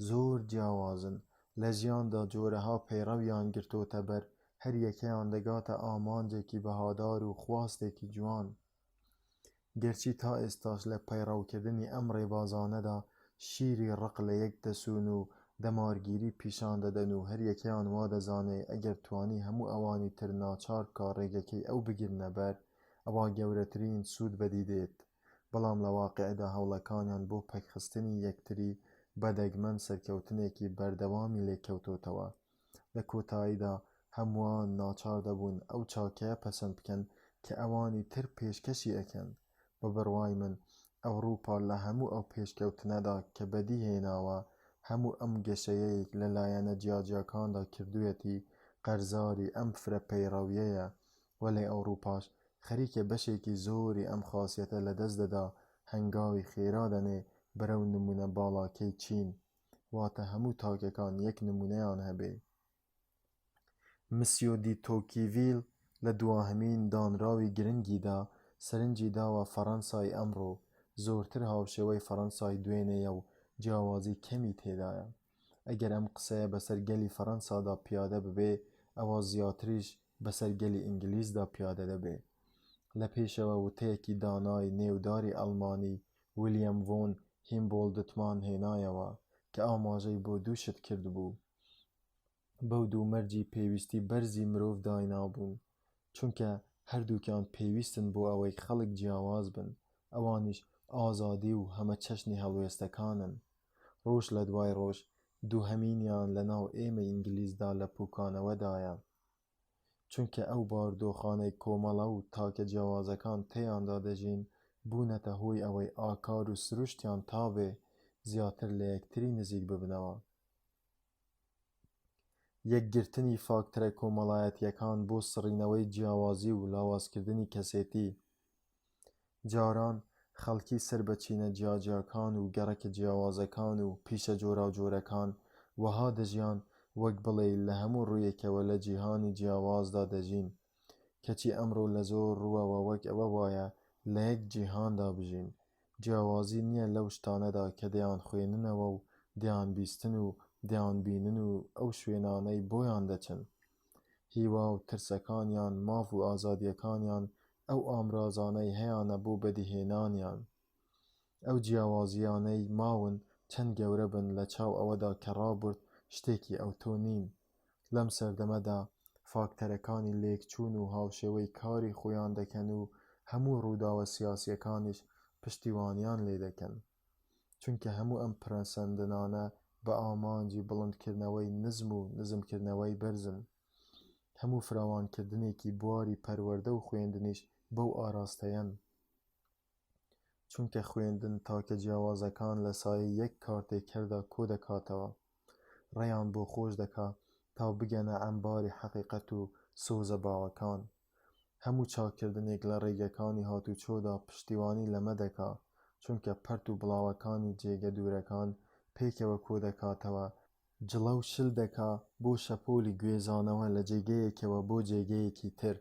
زۆر جیاوازن، لە ژیاندا جۆرەها پەیڕەویان گرتۆتە بەر، هەر یەکەیان دەگاتە ئامانجێکی بەهادار و خواستێکی جوان. گەرچی تا ئێستاش لە پەیڕەوکردنی ئەم ڕێبازانەدا شیری ڕق لە یەک دەسوون و دەمارگیری پیشان دەدەن و هەر یەکەیان وا دەزانێ ئەگەر توانی هەموو ئەوانی تر ناچار بکا ڕێگەکەی ئەو بگرنە بەر، ئەوا گەورەترین سوود بەدی دێت. بەڵام لە واقیعدا هەوڵەکانیان بۆ پەکخستنی یەکتری بەدەگمەن سەرکەوتنێکی بەردەوامی لێکەوتۆتەوە. لە کۆتاییدا هەمووان ناچار دەبوون ئەو چاکەیە پەسەند بکەن کە ئەوانی تر پێشکەشی ئەکەن. بە بڕوای من ئەوروپا لە هەموو ئەو پێشکەوتنەدا کە بەدی هێناوە، هەموو ئەم گەشەیەک لە لایەنە جیاجیاکاندا کردوویەتی قەرزاری ئەم فرە پەیڕەویەیە، وەلای ئەوروپاش خەریکە بەشێکی زۆری ئەم خاسیەتە لەدەست دەدا هەنگاوی خێرا دەنێ بەرەو نمونە باڵاکەی چین، واتە هەموو تاکەکان یەک نمونەیان هەبێ. مسیۆ دی تۆکیڤیل لە دواهەمین دانراوی گرنگیدا سەرنجی داوە فەڕەنسای ئەمڕۆ زۆرتر هاوشێوەی فەڕەنسای دوێنێیە و جیاوازی کەمی تێدایە. ئەگەر ئەم قسەیە بەسەر گەلی فەڕەنسادا پیادە ببێ، ئەوە زیاتریش بەسەر گەلی ئینگلیزدا پیادە دەبێ. لە پێشەوە وتەیەکی دانای نێوداری ئەڵمانی ویلیەم ڤۆن هیمبۆلدتمان هێنایەوە کە ئاماژەی بۆ دوو شت کردبوو. بەو دوو مەرجی پێویستی بەرزی مرۆڤ داینابوون، چونکە هەردووکیان پێویستن بۆ ئەوەی خەڵک جیاواز بن، ئەوانیش ئازادی و هەمە چەشنی هەڵوێستەکانن. ڕۆژ لە دوای ڕۆژ دووهەمینیان لە ناو ئێمە ئینگلیزدا لە پوکانەوەدایە، چونکە ئەو باردۆخانەی کۆمەڵە و تاکە جیاوازەکان تێیاندا دەژین بوونەتە هۆی ئەوەی ئاکار و سروشتیان تاوێ زیاتر لە یەکتری نزیک ببنەوە. یەکگرتنی فاکتەرە کۆمەڵایەتیەکان بۆ سڕینەوەی جیاوازی و لاوازکردنی کەسێتی. جاران خەڵکی سربەچینە جیاجیاکان و گەڕەکە جیاوازەکان و پیشە جۆراوجۆرەکان وەها دەژیان وەک بڵێ لە هەموو ڕوویەکەوە لە جیهانی جیاوازدا دەژین، کەچی ئەمڕۆ لە زۆر ڕووەوە وەک ئەوە وایە لە یەک جیهاندا بژین. جیاوازی نییە لەو شتانەدا کە دەیان خوێننەوە و دەیان بیستن و دەیان بینن و ئەو شوێنانەی بۆیان دەچن. هیوا و ترسەکانیان ماف و ئازادیەکانیان ئەو ئامرازانەی هەیانە بۆ بەدیهێنانیان. ئەو جیاوازیانەی ماون چەند گەورە بن لە چاو ئەوەدا کە ڕابرد شتێکی ئەوتۆ نین. لەم سەردەمەدا فاکتەرەکانی لێکچوون و هاوشێوەی کاری خۆیان دەکەن و هەموو ڕووداوە سیاسیەکانیش پشتیوانیان لێ دەکەن، چونکە هەموو ئەم پرەسەندنانە بە ئامانجی بڵندکردنەوەی نزم و نزمکردنەوەی بەرزن. هەموو فراوانکردنێکی بواری پەروەردە و خوێندنیش بەو ئاراستەیەن، چونکە خوێندن تاکە جیاوازەکان لە سایەی یەک کارتێکەردا کۆ دەکاتەوە، ڕێیان بۆ خۆش دەکا تا بگەنە ئەمباری حەقیقەت و سۆزە باوەکان. هەموو چاکردنێک لە ڕێگەکانی هاتوچۆدا پشتیوانی لەمە دەکا، چونکە پەرت و بڵاوەکانی جێگە دوورەکان پێکەوە کۆ دەکاتەوە، جڵە و شل دەکا بۆ شەپۆلی گوێزانەوە لە جێگەیەکەوە بۆ جێگەیەکی تر.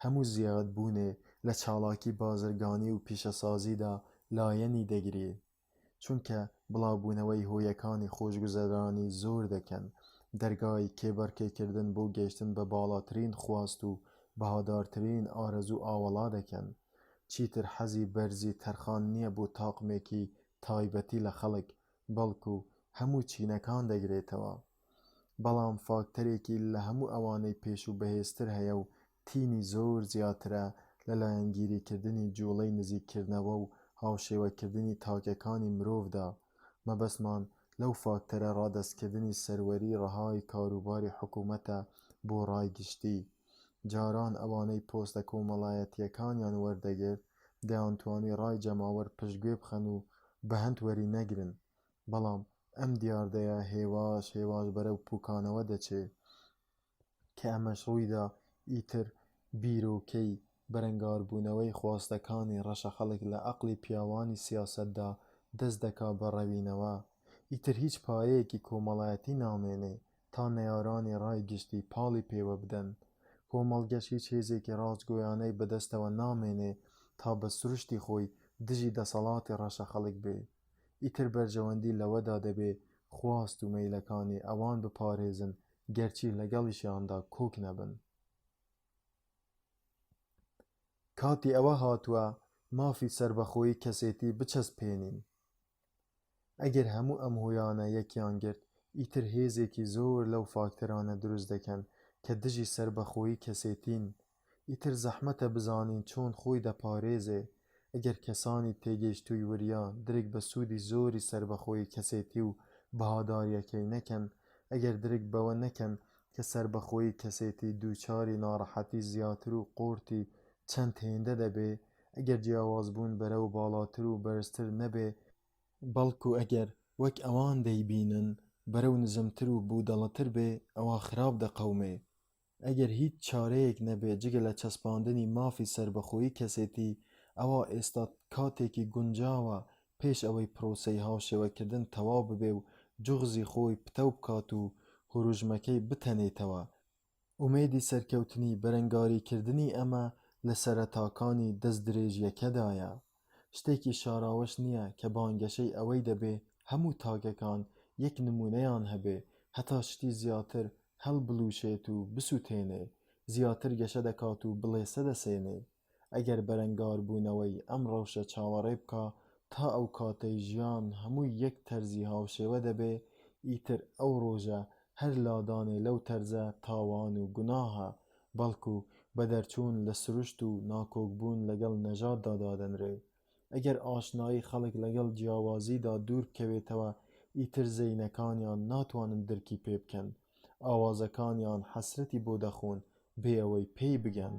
هەموو زیادبوونێ لە چالاکی بازرگانی و پیشەسازیدا لایەنی دەگرێ، چونکە بڵاوبوونەوەی هۆیەکانی خۆشگوزەرانی زۆر دەکەن، دەرگای کێبەرکێکردن بۆ گەیشتن بە باڵاترین خواست و بەهادارترین ئارەزوو ئاوەڵا دەکەن. چیتر حەزی بەرزی تەرخان نییە بۆ تاقمێکی تایبەتی لە خەڵک، بەڵکو هەموو چینەکان دەگرێتەوە. بەڵام فاکتەرێکی لە هەموو ئەوانەی پێش و بەهێزتر هەیە و تینی زۆر زیاترە لە لایەنگیریکردنی جوڵەی نزیککردنەوە و هاوشێوەکردنی تاکەکانی مرۆڤدا. مەبەستمان لەو فاکتەرە ڕادەستکردنی سەروەری ڕەهای کاروباری حکوومەتە بۆ ڕایگشتی. جاران ئەوانەی پۆستە کۆمەڵایەتیەکانیان وەردەگرت دەیانتوانی ڕای جەماوەر پشتگوێ بخەن و بە هەند وەری نەگرن، بەڵام ئەم دیاردەیە هێواش بەرەو پوکانەوە دەچێ کە ئەمەش ڕوویدا ئیتر بیرۆکەی بەرەنگاربوونەوەی خواستەکانی ڕەشە خەڵک لە عەقڵی پیاوانی سیاسەتدا دەست دەکا بە ڕەوینەوە. ئیتر هیچ پایەیەکی کۆمەڵایەتی نامێنێ تا نەیارانی ڕایگشتی پاڵی پێوە بدەن. کۆمەڵگەش هیچ هێزێکی ڕاستگۆیانەی بەدەستەوە نامێنێ تا بە سروشتی خۆی دژی دەسەڵاتی ڕەشە خەڵک بێ. ئیتر بەرژەوەندی لەوەدا دەبێ خواست و مەیلەکانی ئەوان بپارێزن گەرچی لەگەڵیشیاندا کۆک نەبن. کاتی ئەوە هاتووە مافی سەربەخۆیی کەسێتی بچەسپێنین. ئەگەر هەموو ئەم هۆیانە یەکیان گرت ئیتر هێزێکی زۆر لەو فاکتەرانە دروست دەکەن کە دژی سەربەخۆیی کەسێتین. ئیتر زەحمەتە بزانین چۆن خۆی دەپارێزێ. ئەگەر کەسانی تێگەیشتووی وریا درێک بە سوودی زۆری سەربەخۆیی کەسێتی و بەهاداریەکەی نەکەن، ئەگەر درێک بەوە نەکەن کە سەربەخۆیی کەسێتی دووچاری ناڕەحەتی زیاتر و قۆرتی چەند هێندە دەبێ، ئەگەر جیاوازبوون بەرەو باڵاتر و بەرزتر نەبێ، بەڵکو ئەگەر وەک ئەوان دەیبینن بەرەو نزمتر و بوودەڵەتر بێ، ئەوە خراپ دەقەومێ. ئەگەر هیچ چارەیەک نەبێ جگە لە چەسپاندنی مافی سەربەخۆیی کەسێتی، ئەوە ئێستا کاتێکی گونجاوە پێش ئەوەی پرۆسەی هاوشێوەکردن تەواو ببێ و جوغزی خۆی پتە بکات و هوروژمەکەی بتەنێتەوە. ئومێدی سەرکەوتنی بەرەنگاریکردنی ئەمە لە سەرەتاکانی دەستدرێژیەکەدایە. شتێکی شاراوەش نییە کە بانگەشەی ئەوەی دەبێ هەموو تاکەکان یەک نمونەیان هەبێ، هەتا شتی زیاتر هەڵبلوشێت و بسووتێنێ، زیاتر گەشە دەکات و بڵێسە دەسێنێ. ئەگەر بەرەنگاربوونەوەی ئەم ڕەوشە چاوەڕێ بکا تا ئەو کاتەی ژیان هەمووی یەک تەرزی هاوشێوە دەبێ، ئیتر ئەو ڕۆژە هەر لادانێ لەو تەرزە تاوان و گوناهە، بەڵکو بە دەرچوون لە سروشت و ناکۆکبوون لەگەڵ نەژاددا دادەنرێ. ئەگەر ئاشنایی خەڵک لەگەڵ جیاوازیدا دوور بکەوێتەوە، ئیتر زەینەکانیان ناتوانن درکی پێ بکەن، ئاوازەکانیان حەسرەتی بۆ دەخۆن بێ ئەوەی پێی بگەن.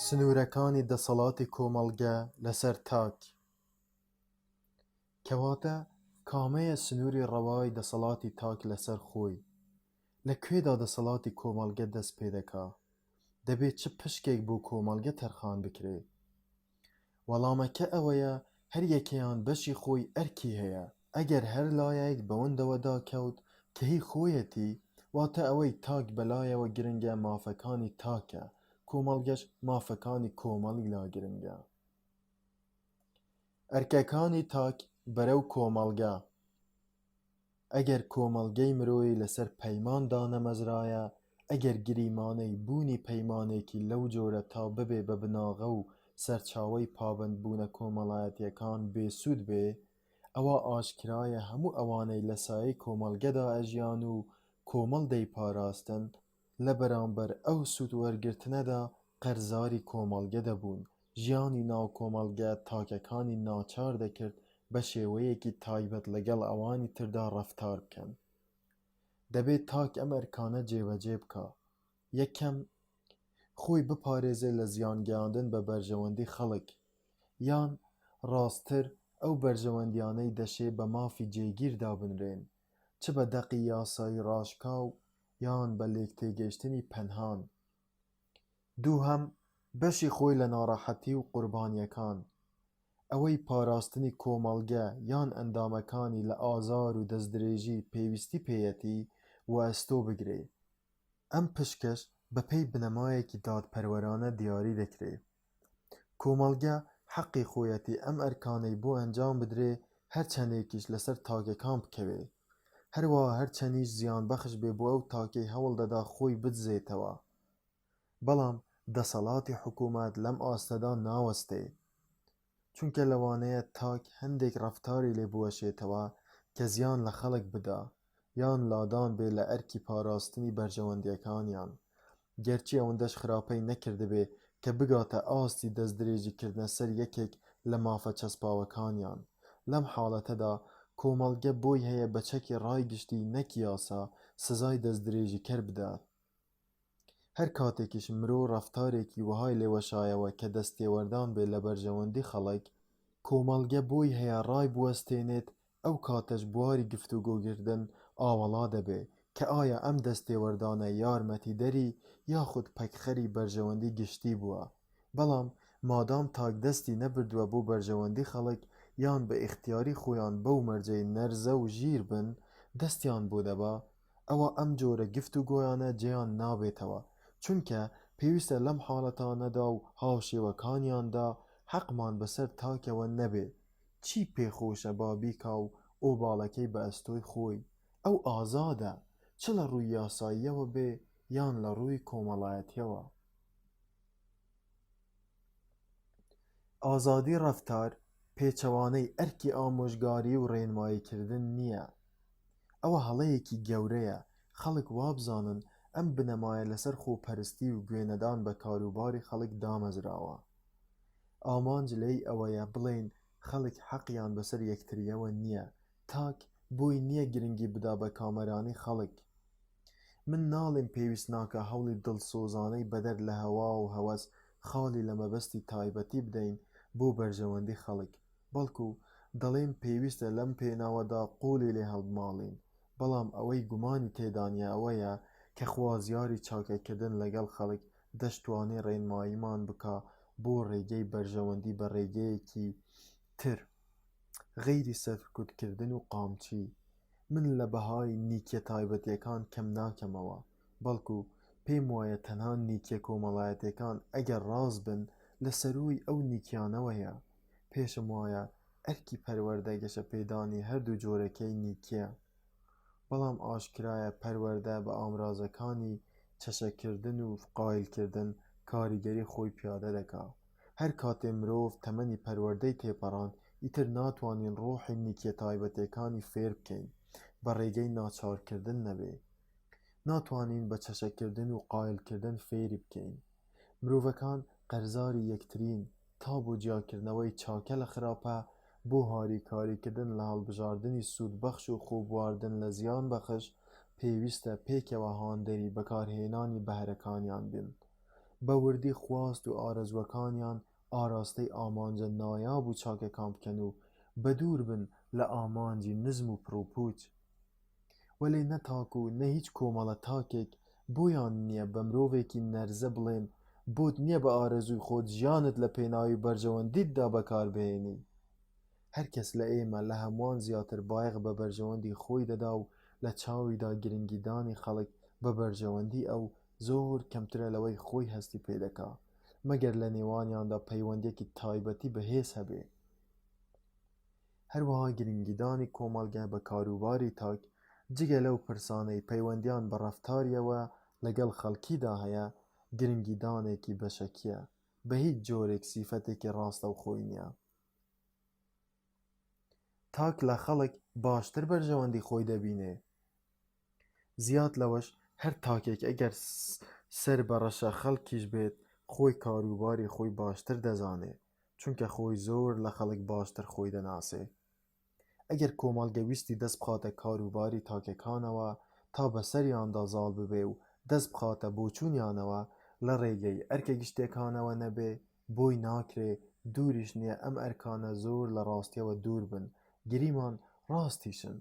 سنوورەکانی دەسەڵاتی کۆمەڵگە لەسەر تاک. کەواتە کامەیە سنووری ڕەوای دەسەڵاتی تاک لەسەر خۆی؟ لەکوێدا دەسەڵاتی کۆمەڵگە دەست پێ دەکا؟ دەبێت چ پشکێک بۆ کۆمەڵگە تەرخان بکرێ؟ وەڵامەکە ئەوەیە هەر یەکەیان بەشی خۆی ئەرکی هەیە. ئەگەر هەر لایەک بەوەندەوەدا کەوت کە هی خۆیەتی، واتە ئەوەی تاک بەلایەوە گرنگە مافەکانی تاکە، کۆمەڵگەش مافەکانی کۆمەڵی لا گرنگە. ئەرکەکانی تاک بەرەو کۆمەڵگە. ئەگەر کۆمەڵگەی مرۆیی لەسەر پەیمان دانەمەزرایە، ئەگەر گریمانەی بوونی پەیمانێکی لەو جۆرە تا ببێ بە بناغە و سەرچاوەی پابەندبوونە کۆمەڵایەتیەکان بێسوود بێ، ئەوە ئاشکرایە هەموو ئەوانەی لە سایەی کۆمەڵگەدا ئەژیان و کۆمەڵ دەیپاراستن، لە بەرامبەر ئەو سوود وەرگرتنەدا قەرزاری کۆمەڵگە دەبوون. ژیانی ناو کۆمەڵگە تاکەکانی ناچار دەکرد بە شێوەیەکی تایبەت لەگەڵ ئەوانی تردا ڕەفتار بکەن. دەبێت تاک ئەم ئەرکانە جێبەجێ بکا. یەکەم، خۆی بپارێزێ لە زیانگەیاندن بە بەرژەوەندی خەڵک، یان ڕاستتر ئەو بەرژەوەندیانەی دەشێ بە مافی جێگیردا بنرێن، چ بە دەقی یاسایی ڕاشکاو یان بە لێکتێگەیشتنی پەنهان. دووهەم، بەشی خۆی لە ناڕەحەتی و قوربانیەکان، ئەوەی پاراستنی کۆمەڵگە یان ئەندامەکانی لە ئازار و دەستدرێژی پێویستی پێیەتی و ئەستۆ بگرێ. ئەم پشکەش بەپێی بنەمایەکی دادپەروەرانە دیاری دەکرێ. کۆمەڵگە حەقی خۆیەتی ئەم ئەرکانەی بۆ ئەنجام بدرێ هەرچەندێکیش لەسەر تاکەکان بکەوێ، هەروەها هەرچەندیش زیان بەخش بێ بۆ ئەو تاکەی هەوڵ دەدا خۆی بدزێتەوە. بەڵام دەسەڵاتی حکوومەت لەم ئاستەدا ناوەستێ، چونکە لەوانەیە تاک هەندێک ڕەفتاری لێ بوەشێتەوە کە زیان لە خەڵک بدا یان لادان بێ لە ئەرکی پاراستنی بەرژەوەندیەکانیان، گەرچی ئەوەندەش خراپەی نەکردبێ کە بگاتە ئاستی دەستدرێژیکردنە سەر یەکێک لە مافە چەسپاوەکانیان. لەم حاڵەتەدا کۆمەڵگە بۆی هەیە بە چەکی ڕایگشتی نەک یاسا سزای دەستدرێژیکەر بدات. هەر کاتێکیش مرۆ ڕەفتارێکی وهای لێوەشایەوە کە دەستێوەردان بێت لە بەرژەوەندی خەڵک، کۆمەڵگە بۆی هەیە ڕای بوەستێنێت، ئەو کاتەش بواری گفتوگۆکردن ئاوەڵا دەبێ کە ئایا ئەم دەستێوەردانە یارمەتیدەری یاخود پەکخەری بەرژەوەندی گشتی بووە، بەڵام مادام تاک دەستی نەبردووە بۆ بەرژەوەندی خەڵک یان بە ئیختیاری خۆیان بەو مەرجەی نەرزە و ژیر بن دەستیان بۆ دەبا، ئەوە ئەم جۆرە گفتوگۆیانە جێیان نابێتەوە، چونکە پێویستە لەم حاڵەتانەدا و هاوشێوەکانیاندا حەقمان بەسەر تاکەوە نەبێ. چی پێخۆشە با بیکا و ئۆباڵەکەی بە ئەستۆی خۆی، ئەو ئازادە، چ لە ڕووی یاساییەوە بێ یان لە ڕووی کۆمەڵایەتیەوە. ئازادی ڕەفتار پێچەوانەی ئەرکی ئامۆژگاری و ڕێنماییکردن نییە. ئەوە هەڵەیەکی گەورەیە خەڵک وابزانن ئەم بنەمایە لەسەر خۆپەرستی و گوێنەدان بە کاروباری خەڵک دامەزراوە. ئامانج لێی ئەوەیە بڵێن خەڵک حەقیان بەسەر یەکتریەوە نییە، تاک بۆی نییە گرنگی بدا بە کامەرانی خەڵک. من ناڵێم پێویست ناکە هەوڵی دڵسۆزانەی بەدەر لە هەوا و هەوەس خاڵی لە مەبەستی تایبەتی بدەین بۆ بەرژەوەندی خەڵک، بەڵکو دەڵێم پێویستە لەم پێناوەدا قوڵی لێ هەڵبماڵین، بەڵام ئەوەی گومانی تێدانیە ئەوەیە کە خوازیاری چاکەکردن لەگەڵ خەڵک دەشتوانێ ڕێنماییمان بکا بۆ ڕێگەی بەرژەوەندی بە ڕێگەیەکی تر غەیری سەرکوتکردن و قامچی. من لە بەهای نیکیە تایبەتیەکان کەم ناکەمەوە، بەڵکو پێم وایە تەنها نیکیە کۆمەڵایەتیەکان ئەگەر ڕاست بن لە سەرووی ئەو نیکیانەوەیە. پێشم وایە ئەرکی پەروەردە گەشە پێدانی هەردوو جۆرەکەی نیکیە، بەڵام ئاشکرایە پەروەردە بە ئامرازەکانی چەشەکردن و قایلکردن کاریگەری خۆی پیادە دەکا. هەر کاتێ مرۆڤ تەمەنی پەروەردەی تێپەڕان ئیتر ناتوانین ڕۆحی نیکیە تایبەتیەکانی فێر بکەین، بە ڕێگەی ناچارکردن نەبێ. ناتوانین بە چەشەکردن و قایلکردن فێری بکەین. مرۆڤەکان قەرزاری یەکترین، تا بۆ جیاکردنەوەی چاکە لە خراپە، بۆ هاریکاریکردن لە هەڵبژاردننی سوودبەخش و خۆبواردن لە زیان بەخش پێویستە پێکەوە هاندەری بەکارهێنانی بەهرەکانیان بن، بە وردی خواست و ئارەزوەکانیان ئاراستەی ئامانجە نایاب و چاکەکان بکەن و بەدوور بن لە ئامانجی نزم و پرۆپوچ. وەلێ نە تاک و نە هیچ کۆمەڵە تاکێک بۆیان نییە بە مرۆڤێکی نەرزە بڵێن بۆت نییە بە ئارەزوی خۆت ژیانت لە پێناوی بەرژەوەندیتدا بەکاربهێنی. هەرکەس لە ئێمە لە هەمووان زیاتر بایەخ بە بەرژەوەندی خۆی دەدا و لە چاویدا گرنگیدانی خەڵک بە بەرژەوەندی ئەو زۆر کەمترە لەوەی خۆی هەستی پێدەکا، مەگەر لە نێوانیاندا پەیوەندێکی تایبەتی بەهێز هەبێ. هەروەها گرنگیدانی کۆمەڵگە بە کاروباری تاک جگە لەو پرسانەی پەیوەندیان بە ڕەفتاریەوە لەگەڵ خەڵکیدا هەیە گرنگیدانێکی بەشەکیە، بە هیچ جۆرێک سیفەتێکی ڕاستە و خۆی نییە. تاک لە خەڵک باشتر بەرژەوەندی خۆی دەبینێ. زیاد لەوەش هەر تاکێک ئەگەر سەر بە ڕەشە خەڵکیش بێت خۆی کاروباری خۆی باشتر دەزانێ، چونکە خۆی زۆر لە خەڵک باشتر خۆی دەناسێ. ئەگەر کۆمەڵگە ویستی دەست بخاتە کاروباری تاکەکانەوە تا بەسەریاندا زاڵ ببێ و دەست بخاتە بۆچوونیانەوە لە ڕێگەی ئەرکە گشتەکانەوە نەبێ، بۆی ناکرێ دووریش نییە ئەم ئەرکانە زۆر لە ڕاستیەوە دوور بن، گریمان ڕاستیشن.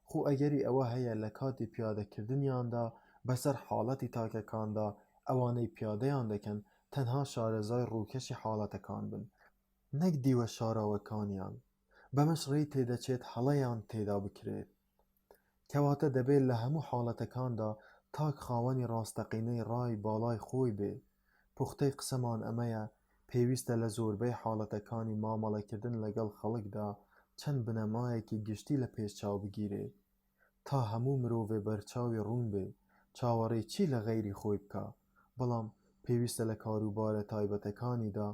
خۆ ئەگەری ئەوە هەیە لە کاتی پیادەکردنیاندا بەسەر حاڵەتی تاکەکاندا ئەوانەی پیادەیان دەکەن تەنها شارەزای ڕووکەشی حاڵەتەکان بن، نەک دیوە شاراوەکانیان. بەمەش ڕێی تێدەچێت هەڵەیان تێدا بکرێت، کەواتە دەبێت لە هەموو حاڵەتەکاندا تاک خاوەنی ڕاستەقینەی ڕای باڵای خۆی بێ. پوختەی قسەمان ئەمەیە پێویستە لە زۆربەی حاڵەتەکانی مامەڵەکردن لەگەڵ خەڵکدا چەند بنەمایەکی گشتی لە پێشچاو بگیرێ تا هەموو مرۆڤێ بەرچاوی ڕوون بێ چاوەڕێی چی لە غەیری خۆی بکە، بەڵام پێویستە لە کاروبارە تایبەتەکانیدا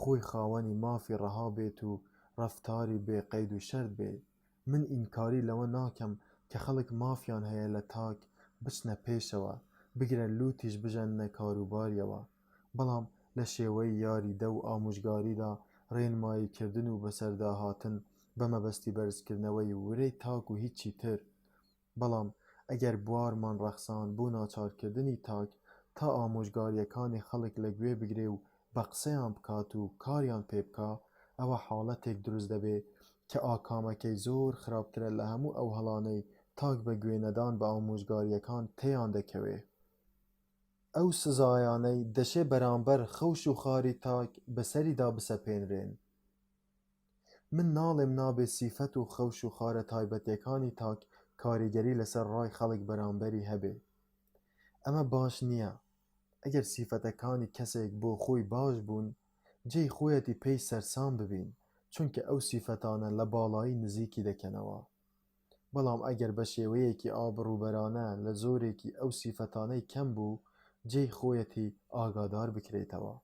خۆی خاوەنی مافی ڕەها بێت و ڕەفتاری بێقەید و شەرت بێ. من ئینکاری لەوە ناکەم کە خەڵک مافیان هەیە لە تاک بچنە پێشەوە بگرە لوتیش بژەنە کاروباریەوە، بەڵام لە شێوەی یاریدە و ئامۆژگاریدا ڕێنماییکردن و بەسەرداهاتن بە مەبەستی بەرزکردنەوەی ورەی تاک و هیچی تر. بەڵام ئەگەر بوارمان ڕەخسان بۆ ناچارکردنی تاک تا ئامۆژگاریەکانی خەڵک لەگوێ بگرێ و بە قسەیان بکات و کاریان پێ بکا، ئەوە حاڵەتێک دروست دەبێ کە ئاکامەکەی زۆر خراپترە لە هەموو ئەو هەڵانەی تاک بە گوێنەدان بە ئامۆژگاریەکان تێیان دەکەوێ. ئەو سزایانەی دەشێ بەرامبەر خەوش و خاری تاک بەسەریدا بسەپێنرێن. من ناڵێم نابێ سیفەت و خەوش و خارە تایبەتیەکانی تاک کاریگەری لەسەر ڕای خەڵک بەرامبەری هەبێ. ئەمە باش نییە. ئەگەر سیفەتەکانی کەسێک بۆ خۆی باش بوون، جێی خۆیەتی پێی سەرسام ببین، چونکە ئەو سیفەتانە لە باڵایی نزیکی دەکەنەوە. بەڵام ئەگەر بە شێوەیەکی ئابڕووبەرانە لە زۆرێکی ئەو سیفەتانەی کەم بوو، جێی خۆیەتی ئاگادار بکرێتەوە.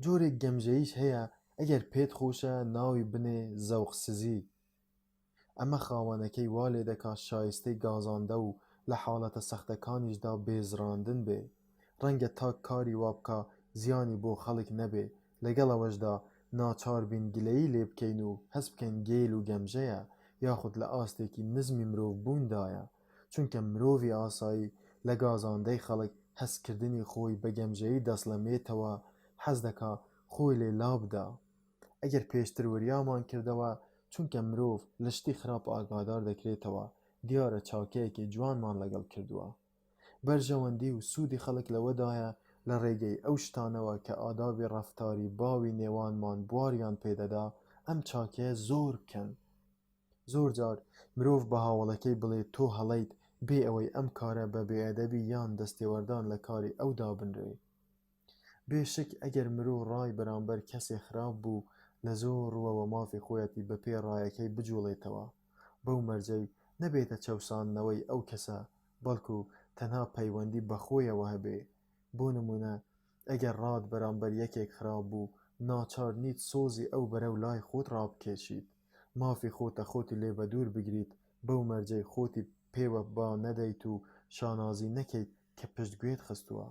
جۆرێک گەمژەییش هەیە ئەگەر پێت خۆشە ناوی بنێ زەوقسزی. ئەمە خاوەنەکەی وا لێ دەکات شایستەی گازاندە و لە حاڵەتە سەختەکانیشدا بێزراندن بێ. ڕەنگە تاک کاری وا بکە زیانی بۆ خەڵک نەبێ، لەگەڵەوەشدا ناچار بین گلەیی لێ بکەین و هەست بکەین گێل و گەمژەیە یاخود لە ئاستێکی نزمی مرۆڤ بووندایە، چونکە مرۆڤی ئاسایی لە گازاندەی خەڵک هەستکردنی خۆی بە گەمژەیی دەسڵەمێتەوە، حەز دەکا خۆی لێ لابدا. ئەگەر پێشتر وریامان کردەوە چونکە مرۆڤ لە شتی خراپ ئاگادار دەکرێتەوە، دیارە چاکەیەکی جوانمان لەگەڵ کردووە. بەرژەوەندی و سوودی خەڵک لەوەدایە لە ڕێگەی ئەو شتانەوە کە ئادابی ڕەفتاری باوی نێوانمان بواریان پێدەدا ئەم چاکەیە زۆر بکەن. زۆر جار مرۆڤ بە هاوڵەکەی بڵێ تۆ هەڵەیت بێ ئەوەی ئەم کارە بە بێئەدەبی یان دەستێوەردان لە کاری ئەودا بنرێ. بێشک ئەگەر مرۆڤ ڕای بەرامبەر کەسێ خراپ بوو، لە زۆر ڕووەوە مافی خۆیەتی بەپێ ڕایەکەی بجوڵێتەوە. بەو مەرجەی نەبێتە چەوساندنەوەی ئەو کەسە، بەڵکو تەنها پەیوەندی بە خۆیەوە هەبێ. بۆ نمونە ئەگەر ڕات بەرامبەر یەکێک خراپ بوو، ناچار نیت سۆزی ئەو بەرەو لای خۆت ڕابکێشیت، مافی خۆتە خۆتی لێ بە دوور بگریت، بەو مەرجەی خۆتی پێوە با نەدەیت و شانازی نەکەیت کە پشتگوێت خستووە.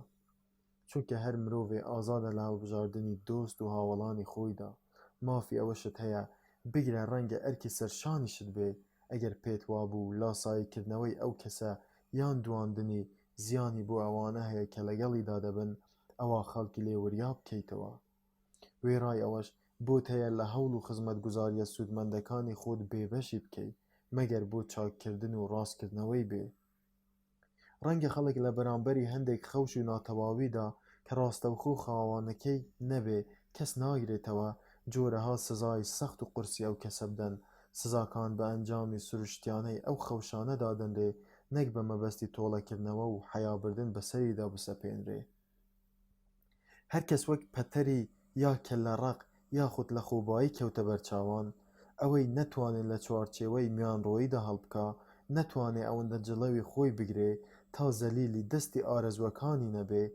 چونکە هەر مرۆڤێ ئازادە لە هەڵبژاردننی دۆست و هاوڵانی خۆیدا. مافی ئەوەشت هەیە بگرە ڕەنگە ئەرکی سەرشانیشت بێ، ئەگەر پێت وابوو لاساییکردنەوەی ئەو کەسە یان دواندنی زیانی بۆ ئەوانە هەیە کە لەگەڵیدا دەبن، ئەوە خەڵکی لێ وریا بکەیتەوە. وێڕای ئەوەش بۆت هەیە لە هەوڵ و خزمەتگوزاریە سوودمەندەکانی خۆت بێبەشی بکەی، مەگەر بۆ چاککردن و ڕاستکردنەوەی بێ. ڕەنگە خەڵک لە بەرامبەری هەندێک خەوش و ناتەواویدا کە ڕاستەوخۆ خاوانەکەی نەبێ کەس ناگرێتەوە، جۆرەها سزای سەخت و قورسی ئەو کەسە بدەن، سزاکان بە ئەنجامی سروشتیانەی ئەو خەوشانەدا دەنرێ، نەک بە مەبەستی تۆڵەکردنەوە و حەیابردن بەسەریدا بسەپێنرێ. هەر کەس وەک پەتەری یا کەللەڕەق یاخود لە خۆبایی کەوتە بەرچاوان، ئەوەی نەتوانێت لە چوارچێوەی میانڕۆییدا هەڵبکا، نەتوانێ ئەوەندە جڵەوی خۆی بگرێ تا زەلیلی دەستی ئارەزوەکانی نەبێ،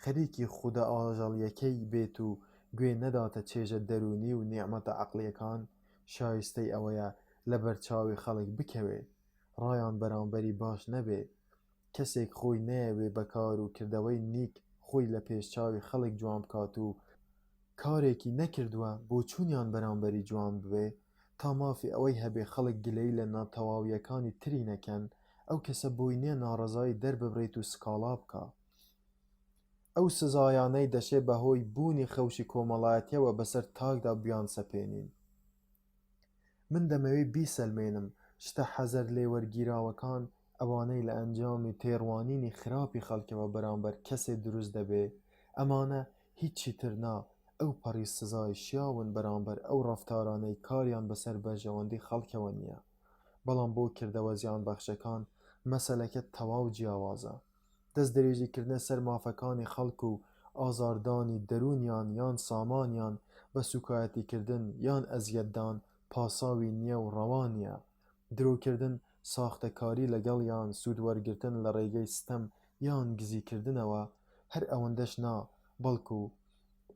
خەریکی خودە ئاژەڵیەکەی بێت و گوێ نەداتە چێژە دەرونی و نیعمەتە عەقڵیەکان، شایستەی ئەوەیە لە بەرچاوی خەڵک بکەوێ، ڕایان بەرامبەری باش نەبێ. کەسێک خۆی نەیەوێ بەکار و کردەوەی نیک خۆی لە پێشچاوی خەڵک جوان بکات و کارێکی نەکردووە بۆ چوونیان بەرامبەری جوان بوێ، تا مافی ئەوەی هەبێ خەڵک گلەی لە ناتەواویەکانی تری نەکەن، ئەو کەسە بۆی نییە ناڕەزایی دەرببڕێت و سکاڵا بکە. ئەو سزایانەی دەشێ بەهۆی بوونی خەوشی کۆمەڵایەتیەوە بەسەر تاکدا بیان سەپێنین. من دەمەوێت بیسەلمێنم شتە حەزەر لێوەرگیراوەکان ئەوانەی لە ئەنجامی تێڕوانینی خراپی خەڵکەوە بەرامبەر کەسێ دروست دەبێ، ئەمانە هیچی تر نا ئەو پەڕی سزای شیاون بەرامبەر ئەو ڕەفتارانەی کاریان بەسەر بەرژەوەندی خەڵکەوە نییە. بەڵام بۆ کردەوە زیانبەخشەکان مەسەلەکە تەواو جیاوازە. دەست درێژیکردنە سەر مافەکانی خەڵک و ئازاردانی دەرونیان یان سامانیان بە سوکایەتیکردن یان ئەزیەتدان پاساوی نییە و ڕەوا نییە. درۆکردن، ساختەکاری لەگەڵیان، سوودوەرگرتن لە ڕێگەی ستەم یان گزیکردنەوە، هەر ئەوەندەش نا، بەڵکو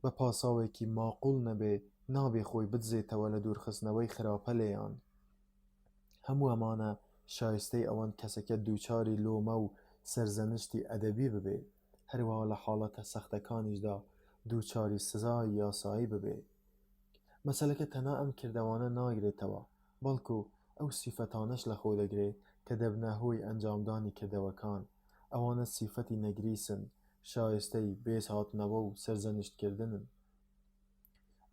بە پاساوێکی ماقوڵ نەبێ نابێ خۆی بدزێتەوە لە دوورخستنەوەی خراپە لێیان. هەموو ئەمانە شایستەی ئەوەن کەسەکە دووچاری لۆمە و سەرزەنشتی ئەدەبی ببێ، هەروەها لە حاڵەتە سەختەکانیشدا دووچاری سزای یاسایی ببێ. مەسەلەکە تەنها ئەم کردەوانە ناگرێتەوە، بەڵکو ئەو سیفەتانەش لە خۆ دەگرێت کە دەبنە هۆی ئەنجامدانی کردەوەکان. ئەوانە سیفەتی نەگریسن، شایستەی بێز هاتنەوە و سەرزەنشتکردنن.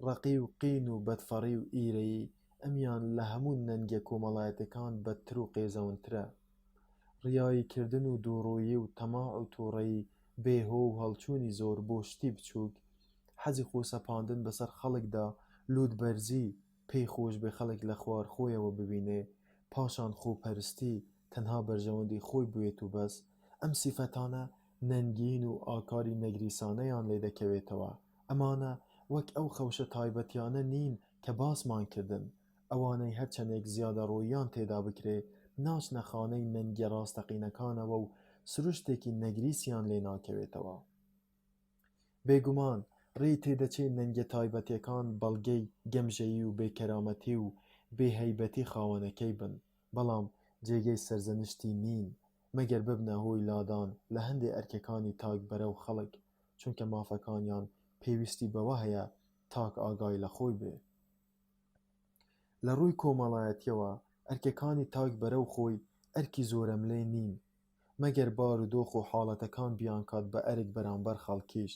ڕەقی و قین و بەدفەڕی و ئیرەیی ئەمیان لە هەموو نەنگە کۆمەڵایەتەکان بەدتر و قێزەونترە. ڕیاییکردن و دووڕوویی و تەماع و تووڕەیی، بێهۆ و هەڵچوونی زۆر بۆ شتی بچووک، حەزی خۆسەپاندن بەسەر خەڵکدا، لوودبەرزی، پێی خۆش بێ خەڵک لە خوار خۆیەوە ببینێ، پاشان خۆپەرستی، تەنها بەرژەوەندی خۆی بوێت و بەس، ئەم سیفەتانە نەنگین و ئاکاری نەگریسانەیان لێ دەکەوێتەوە. ئەمانە وەک ئەو خەوشە تایبەتیانە نین کە باسمان کردن، ئەوانەی هەرچەندێک زیادەڕۆییان تێدا بکرێ ناچنە خانەی نەنگی ڕاستەقینەکانەوە و سروشتێکی نەگریسیان لێ ناکەوێتەوە. بێگومان ڕێی تێدەچێت نەنگە تایبەتیەکان بەڵگەی گەمژەیی و بێکەرامەتی و بێهەیبەتی خاوەنەکەی بن، بەڵام جێگەی سەرزەنشتی نین، مەگەر ببنە هۆی لادان لە هەندێک ئەرکەکانی تاک بەرەو خەڵک، چونکە مافەکانیان پێویستی بەوە هەیە تاک ئاگای لە خۆی بێ. لە ڕووی کۆمەڵایەتیەوە ئەرکەکانی تاک بەرەو خۆی ئەرکی زۆرەملێ نین، مەگەر بارودۆخ و حاڵەتەکان بیانکات بە ئەرک بەرامبەر خەڵکیش.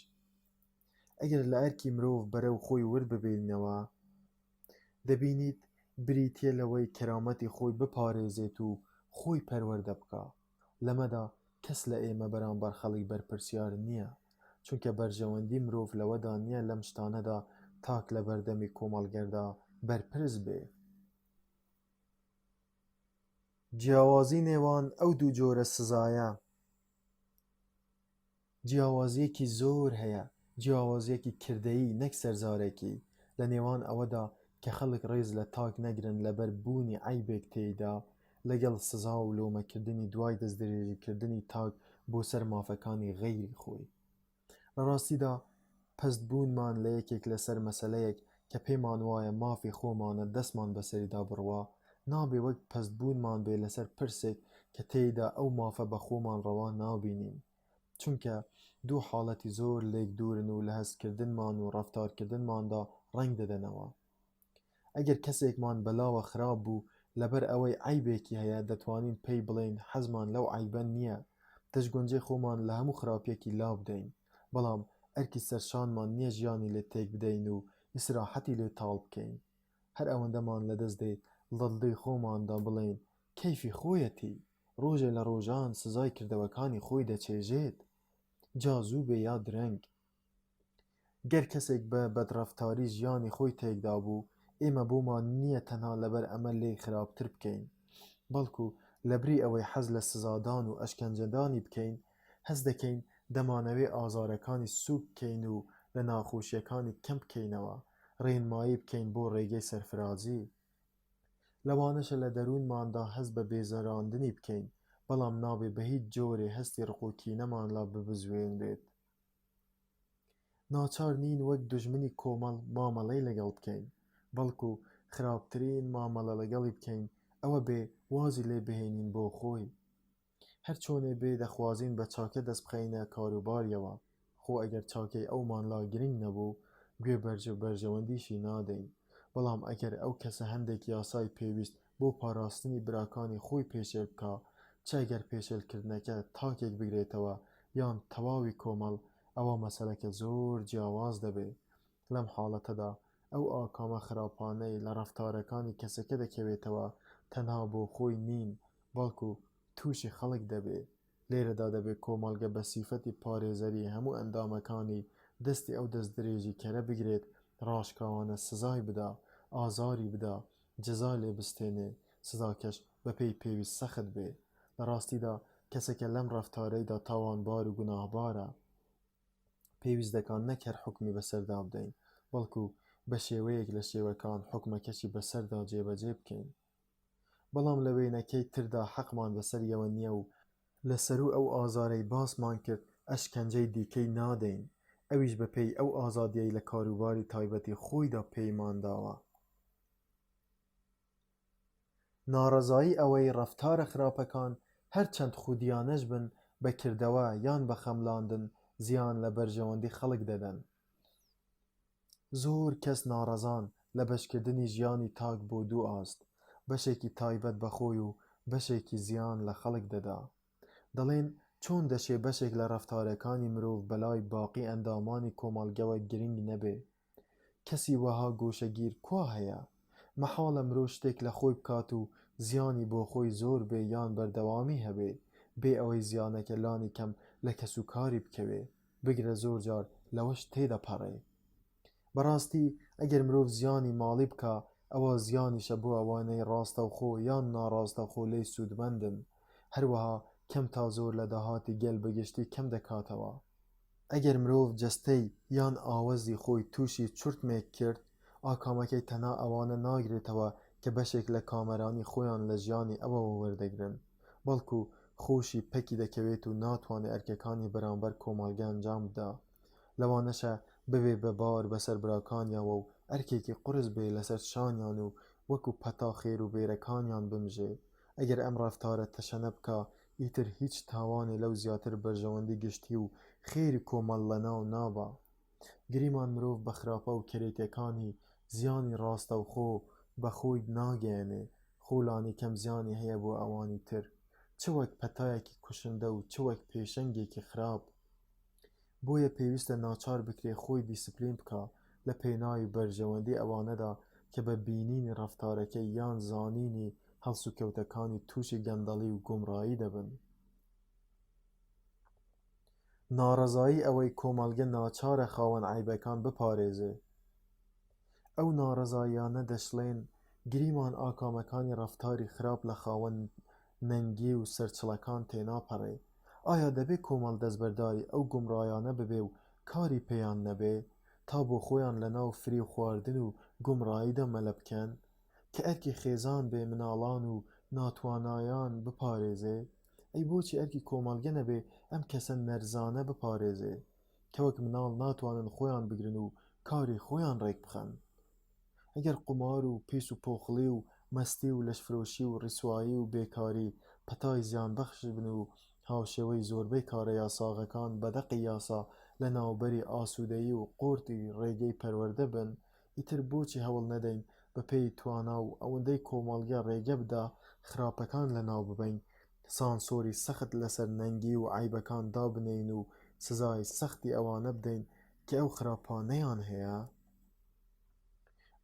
ئەگەر لە ئەرکی مرۆڤ بەرەو خۆی ورد ببینەوە، دەبینیت بریتیە لەوەی کەرامەتی خۆی بپارێزێت و خۆی پەروەردە بکا. لەمەدا کەس لە ئێمە بەرامبەر خەڵک بەرپرسیار نییە، چونکە بەرژەوەندی مرۆڤ لەوەدا نییە لەم شتانەدا تاک لە بەردەمی کۆمەڵگەردا بەرپرس بێ. جیاوازی نێوان ئەو دوو جۆرە سزایە جیاوازیەکی زۆر هەیە، جیاوازیەکی کردەیی نەک سەرزارێکی، لە نێوان ئەوەدا کە خەڵک ڕێز لە تاک نەگرن لەبەر بوونی عەیبێک تێیدا، لەگەڵ سزا و لۆمەکردنی دوای دەستدرێژیکردنی تاک بۆ سەر مافەکانی غەیری خۆی. لە ڕاستیدا پەستبوونمان لە یەکێک لەسەر مەسەلەیەک کە پێمان وایە مافی خۆمانە دەستمان بەسەریدا بڕوا، نابێ وەک پەستبوونمان بێ لەسەر پرسێک کە تێیدا ئەو مافە بە خۆمان ڕەوا نابینین، چونکە دوو حاڵەتی زۆر لێک دوورن و لە هەستکردنمان و ڕەفتارکردنماندا ڕەنگ دەدەنەوە. ئەگەر کەسێکمان بەلاوە خراپ بوو لەبەر ئەوەی عەیبێکی هەیە، دەتوانین پێی بڵێین حەزمان لەو عەیبە نییە، دەستگۆنجەی خۆمان لە هەموو خراپیەکی لاو بدەین، بەڵام ئەرکی سەرشانمان نییە ژیانی لێ تێک بدەین و ئیسراحەتی لێ تاڵ بکەین. هەر ئەوەندەمان لەدەست دێت لە دڵی خۆماندا بڵێین کەیفی خۆیەتی، ڕۆژێ لە ڕۆژان سزای کردەوەکانی خۆی دەچێژێت، جا زوو بێ یا درەنگ. گەر کەسێک بە بەدڕەفتاری ژیانی خۆی تێکدا بوو، ئێمە بۆمان نییە تەنها لەبەر ئەمە لێی خراپتر بکەین، بەڵکو لەبری ئەوەی حەز لە سزادان و ئەشکەنجەدانی بکەین، هەز دەکەین دەمانەوێ ئازارەکانی سووک بکەین و لە ناخۆشیەکانی کەم بکەینەوە، ڕێنمایی بکەین بۆ ڕێگەی سەرفرازی. لەوانەشە لە دەروونماندا هەز بە بێزەراندنی بکەین، بەڵام نابێ بە هیچ جۆرێ هەستی ڕقوکینەمان لا ببزوێنرێت. ناچار نین وەک دوژمنی کۆمەڵ مامەڵەی لەگەڵ بکەین، بەڵکو خراپترین مامەڵە لەگەڵی بکەین ئەوە بێ وازی لێ بهێنین بۆ خۆی. هەر چۆنێ بێ دەخوازین بە چاکە دەست بخەینە کاروباریەوە، خۆ ئەگەر چاکەی ئەومان لا گرنگ نەبوو گوێ بەرژەوەندیشی نادەین، بەڵام ئەگەر ئەو کەسە هەندێک یاسای پێویست بۆ پاراستنی براکانی خۆی پێشێل بکا، چ ئەگەر پێشێلکردنەکە تاکێک بگرێتەوە یان تەواوی کۆمەڵ، ئەوە مەسەلەکە زۆر جیاواز دەبێت. لەم حاڵەتەدا ئەو ئاکامە خراپانەی لە ڕەفتارەکانی کەسەکە دەکەوێتەوە تەنها بۆ خۆی نین، بەڵکو تووشی خەڵک دەبێ. لێرەدا دەبێت کۆمەڵگە بە سیفەتی پارێزەری هەموو ئەندامەکانی دەستی ئەو دەستدرێژی کەرە بگرێت، ڕاشکاوانە سزای بدا، ئازاری بدا، جەزا لێ بستێنێ، سزاکەش بەپێی پێویست سەخت بێ. لە ڕاستیدا کەسێکە لەم ڕەفتارەیدا تاوانبار و گوناهبارە، پێویست دەکات نەک هەر حوکمی بەسەردا بدەین، بەڵکو بە شێوەیەک لە شێوەکان حوکمەکەشی بەسەردا جێبەجێ بکەین. بەڵام لە وێنەکەی تردا حەقمان بەسەریەوە نییە و لەسەرو ئەو ئازارەی باسمان کرد ئەشکەنجەی دیکەی نادەین، ئەویش بەپێی ئەو ئازادیەی لە کاروباری تایبەتی خۆیدا پێیمان داوە. ناڕەزایی ئەوەی ڕەفتارە خراپەکان هەرچەند خودیانەش بن بە کردەوە یان بە خەملاندن زیان لە بەرژەوەندی خەڵک دەدەن. زۆر کەس ناڕەزان لە بەشکردنی ژیانی تاک بۆ دوو ئاست، بەشێکی تایبەت بەخۆی و بەشێکی زیان لە خەڵک دەدا. دەڵێن چۆن دەشێ بەشێک لە ڕەفتارەکانی مرۆڤ بەلای باقی ئەندامانی کۆمەڵگەوە گرنگ نەبێ. کەسی وەها گۆشەگیر کوا هەیە؟ محاڵە مرۆ شتێک لە خۆی بکات و زیانی بۆ خۆی زۆر بێ یان بەردەوامی هەبێ بێ ئەوەی زیانەکە لانی کەم لە کەسوکاری بکەوێ بگرە زۆر جار لەوەش تێدەپەڕێ. بەڕاستی ئەگەر مرۆڤ زیانی ماڵی بکە ئەوە زیانیشە بۆ ئەوانەی ڕاستەوخۆ یان ناڕاستەوخۆ لێی سوودمەندن، هەروەها کەم تا زۆر لە داهاتی گەل بەگشتی کەم دەکاتەوە. ئەگەر مرۆڤ جەستەی یان ئاوەزی خۆی تووشی چورتمێک کرد ئاکامەکەی تەنها ئەوانە ناگرێتەوە کە بەشێک لە کامەرانی خۆیان لە ژیانی ئەوەوە وەردەگرن، بەڵکو خۆشی پەکی دەکەوێت و ناتوانێت ئەرکەکانی بەرامبەر کۆمەڵگە ئەنجام بدا. لەوانەشە ببێ بەبار بەسەر براکانیانەوە و ئەرکێکی قورس بێ لەسەر شانیان و وەکو پەتا خێر و بێرەکانیان بمژێ. ئەگەر ئەم ڕەفتارە تەشەنە بکە ئیتر هیچ تاوانی لەو زیاتر بەرژەوەندی گشتی و خێری کۆمەڵ لەناو نابا. گریمان مرۆڤ بە خراپە و کێرێتەکانی زیانی ڕاستەوخۆ بە خۆی ناگەێنێ، خۆلانی کەم زیانی هەیە بۆ ئەوانی تر، چ وەک پەتایەکی کوشندە و چ وەک پێشەنگێکی خراپ. بۆیە پێویستە ناچار بکرێ خۆی دیسپلین بکە لە پێناوی بەرژەوەندی ئەوانەدا کە بە بینینی ڕەفتارەکەی یان زانینی هەڵسوکەوتەکانی تووشی گەندەڵی و گومڕایی دەبن. ناڕەزایی ئەوەی کۆمەڵگە ناچارە خاوەن عیبەکان بپارێزێ. ئەو ناڕەزاییانە دەشڵێن گریمان ئاکامەکانی ڕەفتاری خراپ لە خاوەن نەنگی و سەرچڵەکان تێناپەڕێ. ئایا دەبێت کۆمەڵ دەستبەرداری ئەو گومڕایانە ببێ و کاری پێیان نەبێ تا بۆ خۆیان لە ناو فری خواردن و گومڕاییدا مەلە بکەن کە ئەرکی خێزان بێ مناڵان و ناتوانایان بپارێزێ؟ ئەی بۆچی ئەرکی کۆمەڵگە نەبێ ئەم کەسە نەرزانە بپارێزێ کە وەک مناڵ ناتوانن خۆیان بگرن و کاری خۆیان ڕێک بخەن؟ ئەگەر قومار و پیس و پۆخڵی و مەستی و لەشفرۆشی و ڕیسوایی و بێکاری پەتای زیانبەخش بن و هاوشێوەی زۆربەی کارە یاساغەکان بەدەقی یاسا لە ناوبەری ئاسوودەیی و قورتی ڕێگەی پەروەردە بن، ئیتر بۆچی هەوڵ نەدەین بە پێی توانا و ئەوەندەی کۆمەڵگە ڕێگە بدا خراپەکان لە ناو ببین، سانسۆری سەخت لەسەر نەنگی و عیبەکان دابنێین و سزای سەختی ئەوانە بدەین کە ئەو خراپانەیان هەیە؟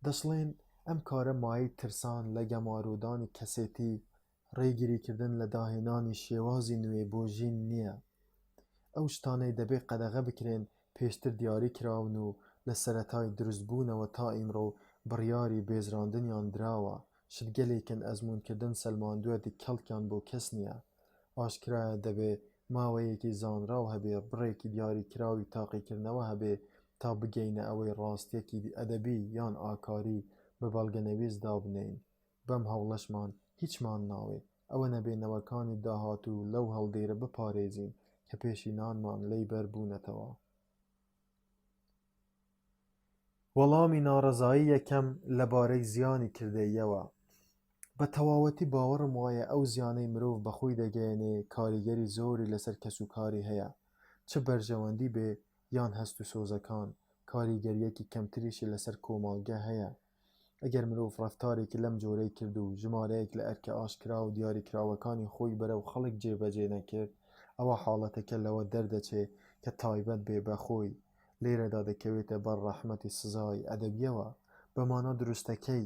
دەشڵێن ئەم کارە مایەی ترسان لە گەمارۆدانی کەسێتی ڕێگیریکردن لە داهێنانی شێوازی نوێ بۆ ژین نییە. ئەو شتانەی دەبێت قەدەغە بکرێن پێشتر دیاری کراون و لە سەرەتای دروستبوونەوە تا ئیمڕۆ بڕیاری بێزراندنیان دراوە، شتگەلێکن ئەزموونکردن سەلماندووە کەڵکیان بۆ کەس نییە. ئاشکرایە دەبێ ماوەیەکی زانراو هەبێ، بڕێکی دیاریکراوی تاقیکردنەوە هەبێ تا بگەینە ئەوەی ڕاستیەکی ئەدەبی یان ئاکاری بە بەڵگەنەویست دابنێین. بەم هەوڵەشمان هیچمان ناوێ ئەوە نەبێنەوەکانی داهاتوو لەو هەڵدێرە بپارێزین کە پێشینانمان لەی بەربوونەتەوە. وەڵامی ناڕەزایی یەکەم لەبارەی زیانی کردەیەوە. بە تەواوەتی باوەڕم وایە ئەو زیانەی مرۆڤ بەخۆی دەگەێنێ کاریگەری زۆری لەسەر کەسوکاری هەیە، چ بەرژەوەندی بێ یان هەست و سۆزەکان، کاریگەریەکی کەمتریشی لەسەر کۆمەڵگە هەیە. ئەگەر مرۆڤ ڕەفتارێکی لەم جۆرەی کرد و ژمارەیەک لە ئەرکە ئاشکرا و دیاریکراوەکانی خۆی بەرەو خەڵک جێبەجێ نەکرد، ئەوە حاڵەتەکە لەوە دەردەچێ کە تایبەت بێ بە خۆی، لێرەدا دەکەوێتە بەر ڕەحمەتی سزای ئەدەبیەوە بە مانە دروستەکەی.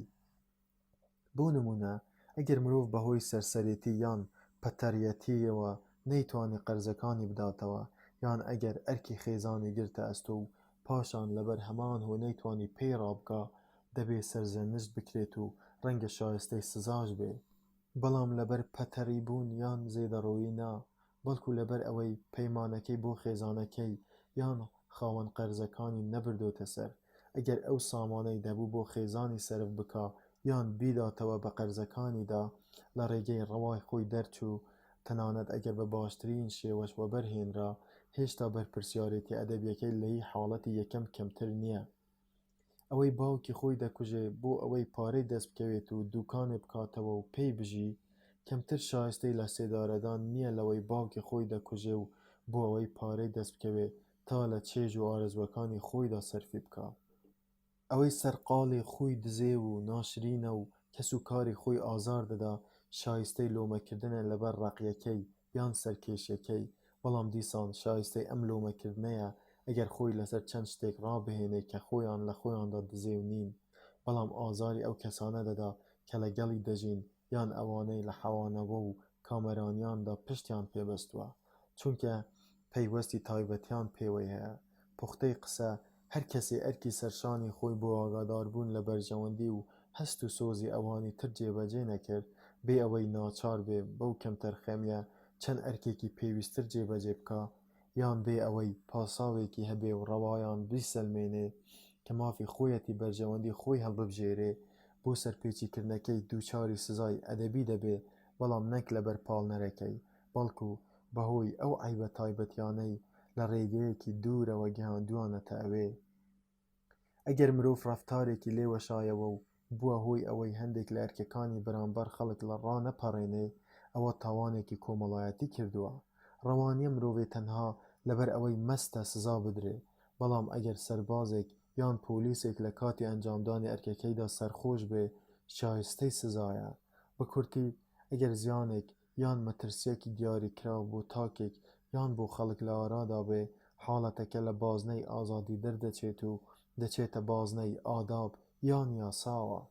بۆ نمونە ئەگەر مرۆڤ بەهۆی سەرسەرێتی یان پەتەریەتیەوە نەیتوانی قەرزەکانی بداتەوە، یان ئەگەر ئەرکی خێزانی گرتە ئەستۆ و پاشان لەبەر هەمان هۆ نەیتوانی پێی ڕابکە، دەبێ سەرزەنشت بکرێت و ڕەنگە شایستەی سزاش بێ. بەڵام لەبەر پەتەری بوون یان زێدەڕۆیی نا، بەڵکو لەبەر ئەوەی پەیمانەکەی بۆ خێزانەکەی یان خاوەن قەرزەکانی نەبردۆتە سەر، ئەگەر ئەو سامانەی دەبوو بۆ خێزانی سەرف بکە یان بیداتەوە بە قەرزەکانیدا، لە ڕێگەی ڕەوای خۆی دەرچوو، تەنانەت ئەگەر بە باشترین شێوەش وەبەرهێنرا، هێشتا بەرپرسیارەتی ئەدەبیەکەی لە هی حاڵەتی یەکەم کەمتر نییە. ئەوەی باوکی خۆی دەکوژێ بۆ ئەوەی پارەی دەست بکەوێت و دوکانێ بکاتەوە و پێی بژی، کەمتر شایستەی لە سێدارەدان نییە لەوەی باوکی خۆی دەکوژێ و بۆ ئەوەی پارەی دەست بکەوێ تا لە چێژ و ئارەزوەکانی خۆیدا سەرفی بکە. ئەوەی سەرقاڵی خۆی دزێ و ناشرینە و کەسوکاری خۆی ئازار دەدا، شایستەی لۆمەکردنە لەبەر ڕەقیەکەی یان سەرکێشیەکەی، بەڵام دیسان شایستەی ئەم لۆمەکردنەیە ئەگەر خۆی لەسەر چەند شتێک ڕابهێنێ کە خۆیان لە خۆیاندا دزێ و نین. بەڵام ئازاری ئەو کەسانە دەدا کە لەگەڵی دەژین یان ئەوانەی لە حەوانەوە و کامەرانیاندا پشتیان پێبەستووە، چونکە پەیوەستی تایبەتیان پێوەی هەیە. پوختەی قسە هەر کەسێ ئەرکی سەرشانی خۆی بۆ ئاگاداربوون لە بەرژەوەندی و هەست و سۆزی ئەوانی تر جێبەجێ نەکرد بێ ئەوەی ناچار بێ بەو کەمتەر خەمیە چەند ئەرکێکی پێویستتر جێبەجێ بکە، یان بێ ئەوەی پاساوێکی هەبێ و ڕەوایان بیسەلمێنێ کە مافی خۆیەتی بەرژەوەندی خۆی هەڵببژێرێ، بۆ سەرپێچیکردنەکەی دووچاری سزای ئەدەبی دەبێ، بەڵام نەک لەبەر پاڵنەرەکەی، بەڵکو بەهۆی ئەو عەیبە تایبەتیانەی لە ڕێگەیەکی دوورەوە گەیاندووانەتە ئەوێ. ئەگەر مرۆڤ ڕەفتارێکی لێ وەشایەوە و بووە هۆی ئەوەی هەندێک لە ئەرکەکانی بەرامبەر خەڵک لە ڕا نەپەڕێنێ، ئەوە تاوانێکی کۆمەڵایەتی کردووە. ڕەوانیە مرۆڤێ تەنها لەبەر ئەوەی مەستە سزا بدرێ، بەڵام ئەگەر سەربازێک یان پۆلیسێک لە کاتی ئەنجامدانی ئەرکەکەیدا سەرخۆش بێ، شایستەی سزایە. بە کورتی ئەگەر زیانێک یان مەترسیەکی دیاریکراو بۆ تاکێک یان بۆ خەڵک لە ئارادا بێ، حاڵەتەکە لە بازنەی ئازادی دەردەچێت و دەچێتە بازنەی ئاداب یان یاساوە.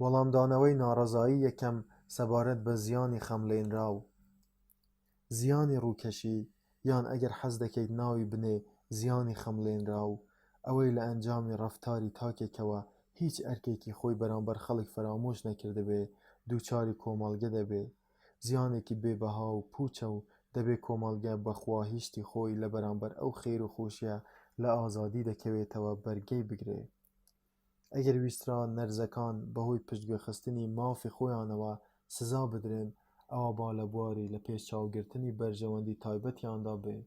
وەڵامدانەوەی ناڕەزایی یەکەم سەبارەت بە زیانی خەملێنراو. زیانی ڕووکەشی یان ئەگەر حەز دەکەیت ناوی بنێ زیانی خەملێنراو، ئەوەی لە ئەنجامی ڕەفتاری تاکێکەوە هیچ ئەرکێکی خۆی بەرامبەر خەڵک فەرامۆش نەکردبێ دووچاری کۆمەڵگە دەبێ، زیانێکی بێبەها و پوچە و دەبێ کۆمەڵگە بەخواهیشتی خۆی لە بەرامبەر ئەو خێر و خۆشیە لە ئازادی دەکەوێتەوە بەرگەی بگرێ. ئەگەر ویسترا نەرزەکان بەهۆی پشتگوێخستنی مافی خۆیانەوە سزا بدرێن، ئەوە با لە بواری لە پێشچاوگرتنی بەرژەوەندی تایبەتیاندا بێ،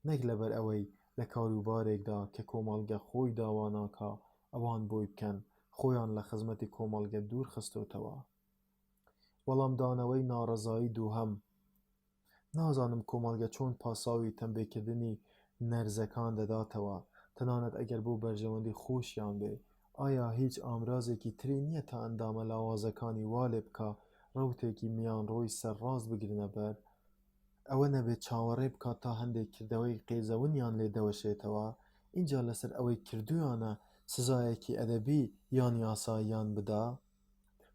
نەک لەبەر ئەوەی لە کاروبارێکدا کە کۆمەڵگە خۆی داوا ناکا ئەوان بۆی بکەن خۆیان لە خزمەتی کۆمەڵگە دوور خستۆتەوە. وەڵامدانەوەی ناڕەزایی دووهەم. نازانم کۆمەڵگە چۆن پاساوی تەنبێکردنی نەرزەکان دەداتەوە، تەنانەت ئەگەر بۆ بەرژەوەندی خۆشیان بێ. ئایا هیچ ئامرازێکی تری نییە تا ئەندامە لاوازەکانی وا لێ بکە ڕەوتێکی میانڕۆی سەرڕاست بگرنە بەر، ئەوە نەبێت چاوەڕێ بکات تا هەندێک کردەوەی قێزەونیان لێ دەوەشێتەوە، اینجا لەسەر ئەوەی کردویانە سزایەکی ئەدەبی یان یاساییان بدا.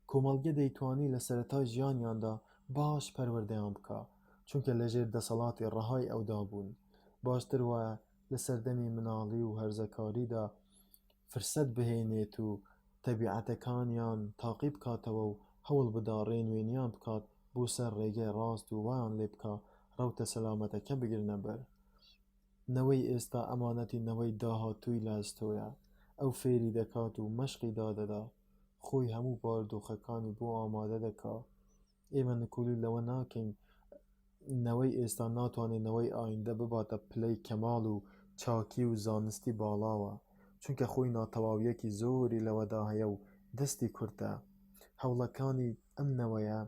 کۆمەڵگە دەیتوانی لە سەرەتای ژیانیاندا باش پەروەردەیان بکە، چونکە لەژێر دەسەڵاتی ڕەهای ئەودا بوون. باشتر وایە لە سەردەمی مناڵی و هەرزەکاریدا فرسەت بهێنێت و تەبیعەتەکانیان تاقی بکاتەوە و هەوڵ بدا ڕێنوێنیان بکات بۆ سەر ڕێگەی ڕاست و وایان لێ بکە ڕەوتە سەلامەتەکە بگرنە بەر. نەوەی ئێستا ئەمانەتی نەوەی داهاتووی لە ئەستۆیە، ئەو فێری دەکات و مەشقی دادەدا، خۆی هەموو باردۆخەکانی بۆ ئامادە دەکا. ئێمە نکولی لەوە ناکەین نەوەی ئێستا ناتوانێت نەوەی ئایندە بباتە پلەی کەماڵ و چاکی و زانستی باڵاوە، چونکە خۆی ناتەواویەکی زۆری لەوەدا هەیە و دەستی کورتە. هەوڵەکانی ئەم نەوەیە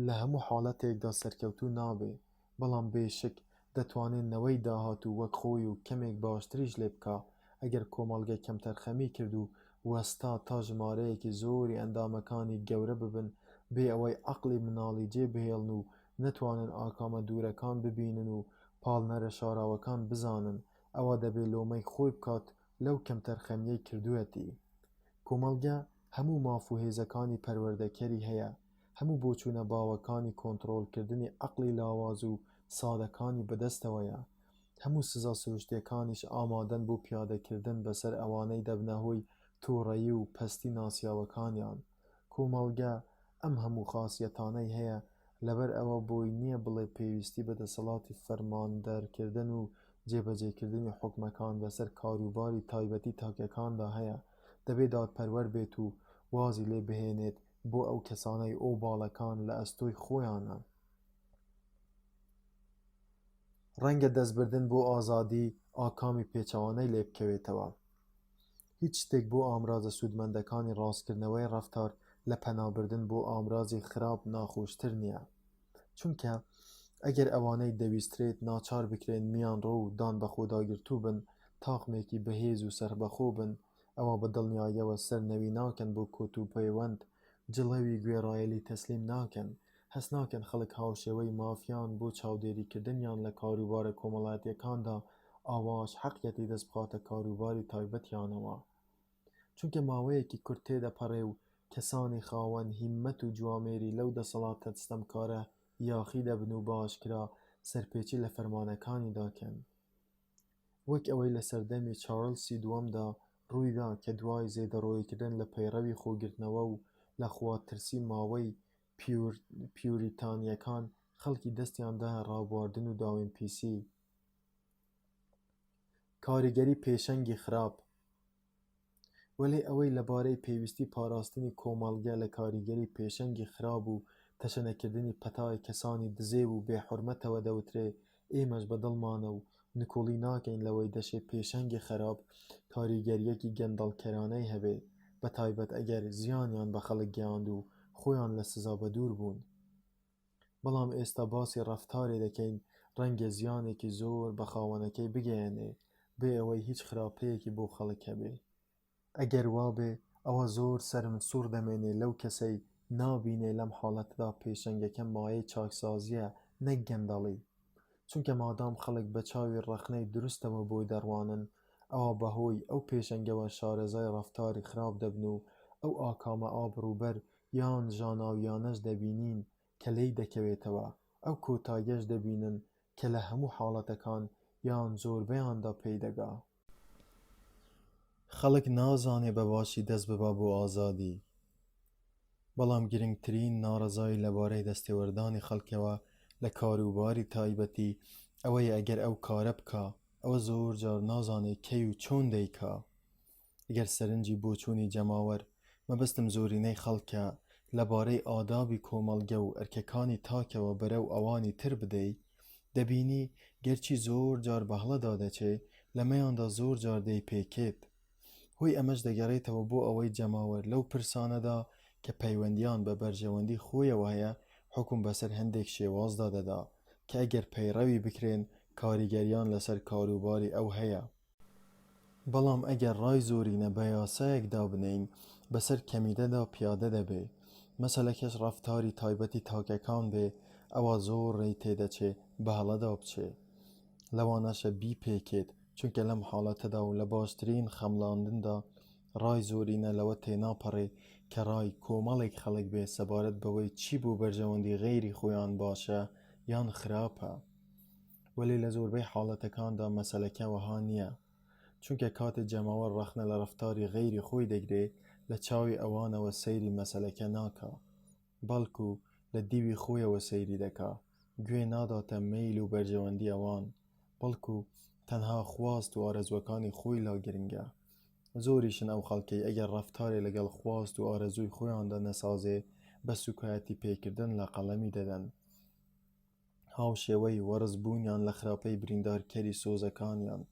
لە هەموو حاڵەتێکدا سەرکەوتوو نابێ، بەڵام بێشک دەتوانێت نەوەی داهاتوو وەک خۆی و کەمێک باشتریش لێ بکە ئەگەر کۆمەڵگە کەمتەرخەمی کرد و وەستا تا ژمارەیەکی زۆری ئەندامەکانی گەورە ببن بێ ئەوەی عەقڵی مناڵی جێبهێڵن و نەتوانن ئاکامە دوورەکان ببینن و پاڵنەرە شاراوەکان بزانن، ئەوە دەبێ لۆمەی خۆی بکات لەو کەمتەرخەمیەی کردووەتی. کۆمەڵگە هەموو ماف و هێزەکانی پەروەردەکەری هەیە، هەموو بۆچوونە باوەکانی کۆنتڕۆڵکردنی عەقڵی لاواز و سادەکانی بەدەستەوەیە، هەموو سزا سروشتیەکانیش ئامادەن بۆ پیادەکردن بەسەر ئەوانەی دەبنە هۆی تووڕەیی و پەستی ناسیاوەکانیان. کۆمەڵگە ئەم هەموو خاسیەتانەی هەیە، لەبەر ئەوە بۆی نییە بڵێ پێویستی بە دەسەڵاتی فەرماندەرکردن و جێبەجێکردنی حوکمەکان بەسەر کاروباری تایبەتی تاکەکاندا هەیە، دەبێت دادپەروەر بێت و وازی لێ بهێنێت بۆ ئەو کەسانەی ئۆباڵەکان لە ئەستۆی خۆیانە. ڕەنگە دەستبردن بۆ ئازادی ئاکامی پێچەوانەی لێ بکەوێتەوە. هیچ شتێک بۆ ئامرازە سوودمەندەکانی ڕاستکردنەوەی ڕەفتار لە پەنابردن بۆ ئامرازی خراپ ناخۆشتر نییە، چونکە ئەگەر ئەوانەی دەویسترێت ناچار بکرێن میانڕۆ و دان بەخۆداگرتوو بن، تاقمێکی بەهێز و سەربەخۆ بن، ئەوە بە دڵنیاییەوە سەرنەوی ناکەن بۆ کۆت و پەیوەند، جڵەوی گوێڕایەلی تەسلیم ناکەن، هەست ناکەن خەڵک هاوشێوەی مافیان بۆ چاودێریکردنیان لە کاروبارە کۆمەڵایەتیەکاندا ئاواش حەقیەتی دەست بخاتە کاروباری تایبەتیانەوە، چونکە ماوەیەکی کورت تێدەپەڕێ و کەسانی خاوەن هیممەت و جوامێری لەو دەسەڵاتە ستەمکارە یاخی دەبن و باشکرا سەرپێچی لە فەرمانەکانی داکەن، وەک ئەوەی لە سەردەمی چارلزی دووەمدا ڕوویدا کە دوای زێدەڕۆیکردن لە پەیڕەوی خۆگرتنەوە و لە خواترسی ماوەی پیوریتانیەکان خەڵکی دەستیان دا ڕابواردن و داوێنپیسی. کاریگەری پێشەنگی خراپ. وەلێ ئەوەی لەبارەی پێویستی پاراستنی کۆمەڵگە لە کاریگەری پێشەنگی خراپ و تەشەنەکردنی پەتای کەسانی دزێ و بێحورمەتەوە دەوترێ، ئێمەش بەدڵمانە و نکۆڵی ناکەین لەوەی دەشێ پێشەنگی خراپ کاریگەریەکی گەندەڵکەرانەی هەبێ، بەتایبەت ئەگەر زیانیان بە خەڵک گەیاند و خۆیان لە سزا بەدوور بوون. بەڵام ئێستا باسی ڕەفتارێ دەکەین ڕەنگە زیانێکی زۆر بە خاوەنەکەی بگەیەنێ بێ ئەوەی هیچ خراپەیەکی بۆ خەڵک هەبێ. ئەگەر وابێ ئەوە زۆر سەرم سوور دەمێنێ لەو کەسەی نابینێ لەم حاڵەتدا پێشەنگەکە مایەی چاکسازیە نەک گەندەڵی، چونکە مادام خەڵک بە چاوی ڕەخنەی دروستەوە بۆی دەڕوانن، ئەوە بەهۆی ئەو پێشەنگەوە شارەزای ڕەفتاری خراپ دەبن و ئەو ئاکامە ئابڕووبەر یان ژاناویانەش دەبینین کە لێی دەکەوێتەوە، ئەو کۆتاییەش دەبینن کە لە هەموو حاڵەتەکان یان زۆربەیاندا پێیدەگا. خەڵک نازانێ بە باشی دەست ببا بۆ ئازادی، بەڵام گرنگترین ناڕەزایی لەبارەی دەستێوەردانی خەڵکەوە لە کاروباری تایبەتی ئەوەیە ئەگەر ئەو کارە بکا، ئەوە زۆر جار نازانێ کەی و چۆن دەیکا. ئەگەر سەرنجی بۆچوونی جەماوەر مەبەستم زۆرینەی خەڵکە لەبارەی ئادابی کۆمەڵگە و ئەرکەکانی تاکەوە بەرەو ئەوانی تر بدەی، دەبینی گەرچی زۆر جار بەهڵەدا دەچێ لەمەیاندا زۆر جار دەی پێکێت. هۆی ئەمەش دەگەڕێتەوە بۆ ئەوەی جەماوەر لەو پرسانەدا کە پەیوەندیان بە بەرژەوەندی خۆیەوە هەیە حکم بەسەر هەندێک شێوازدا دەدا کە ئەگەر پەیڕەوی بکرێن کاریگەریان لەسەر کاروباری ئەو هەیە. بەڵام ئەگەر ڕای زۆرینە بە یاسایەکدا بنین بەسەر کەمیدەدا پیادە دەبێ، مەسەلەکەش ڕەفتاری تایبەتی تاکەکان بێ، ئەوە زۆر ڕێی تێدەچێ بەهەڵەدا بچێ. لەوانەشە بی پێکێت، چونکە لەم حاڵەتەدا و لە باشترین خەمڵاندندا ڕای زۆرینە لەوە تێناپەڕێ کە ڕای کۆمەڵێک خەڵک بێ سەبارەت بەوەی چی بۆ بەرژەوەندی غەیری خۆیان باشە یان خراپە. وەلێ لە زۆربەی حاڵەتەکاندا مەسەلەکە وەها نییە، چونکە کاتێک جەماوەر ڕەخنە لە ڕەفتاری غەیری خۆی دەگرێ لە چاوی ئەوانەوە سەیری مەسەلەکە ناکا، بەڵکو لە دیوی خۆیەوە سەیری دەکا، گوێ ناداتە مەیل و بەرژەوەندی ئەوان، بەڵکو تەنها خواست و ئارەزوەکانی خۆی لا گرنگە. زۆریشن ئەو خەڵکەی ئەگەر ڕەفتارێ لەگەڵ خواست و ئارەزووی خۆیاندا نەسازێ بە سوکایەتی پێکردن لە قەڵەمی دەدەن. هاوشێوەی وەرزبوونیان لە خراپەی بریندارکەری سۆزەکانیان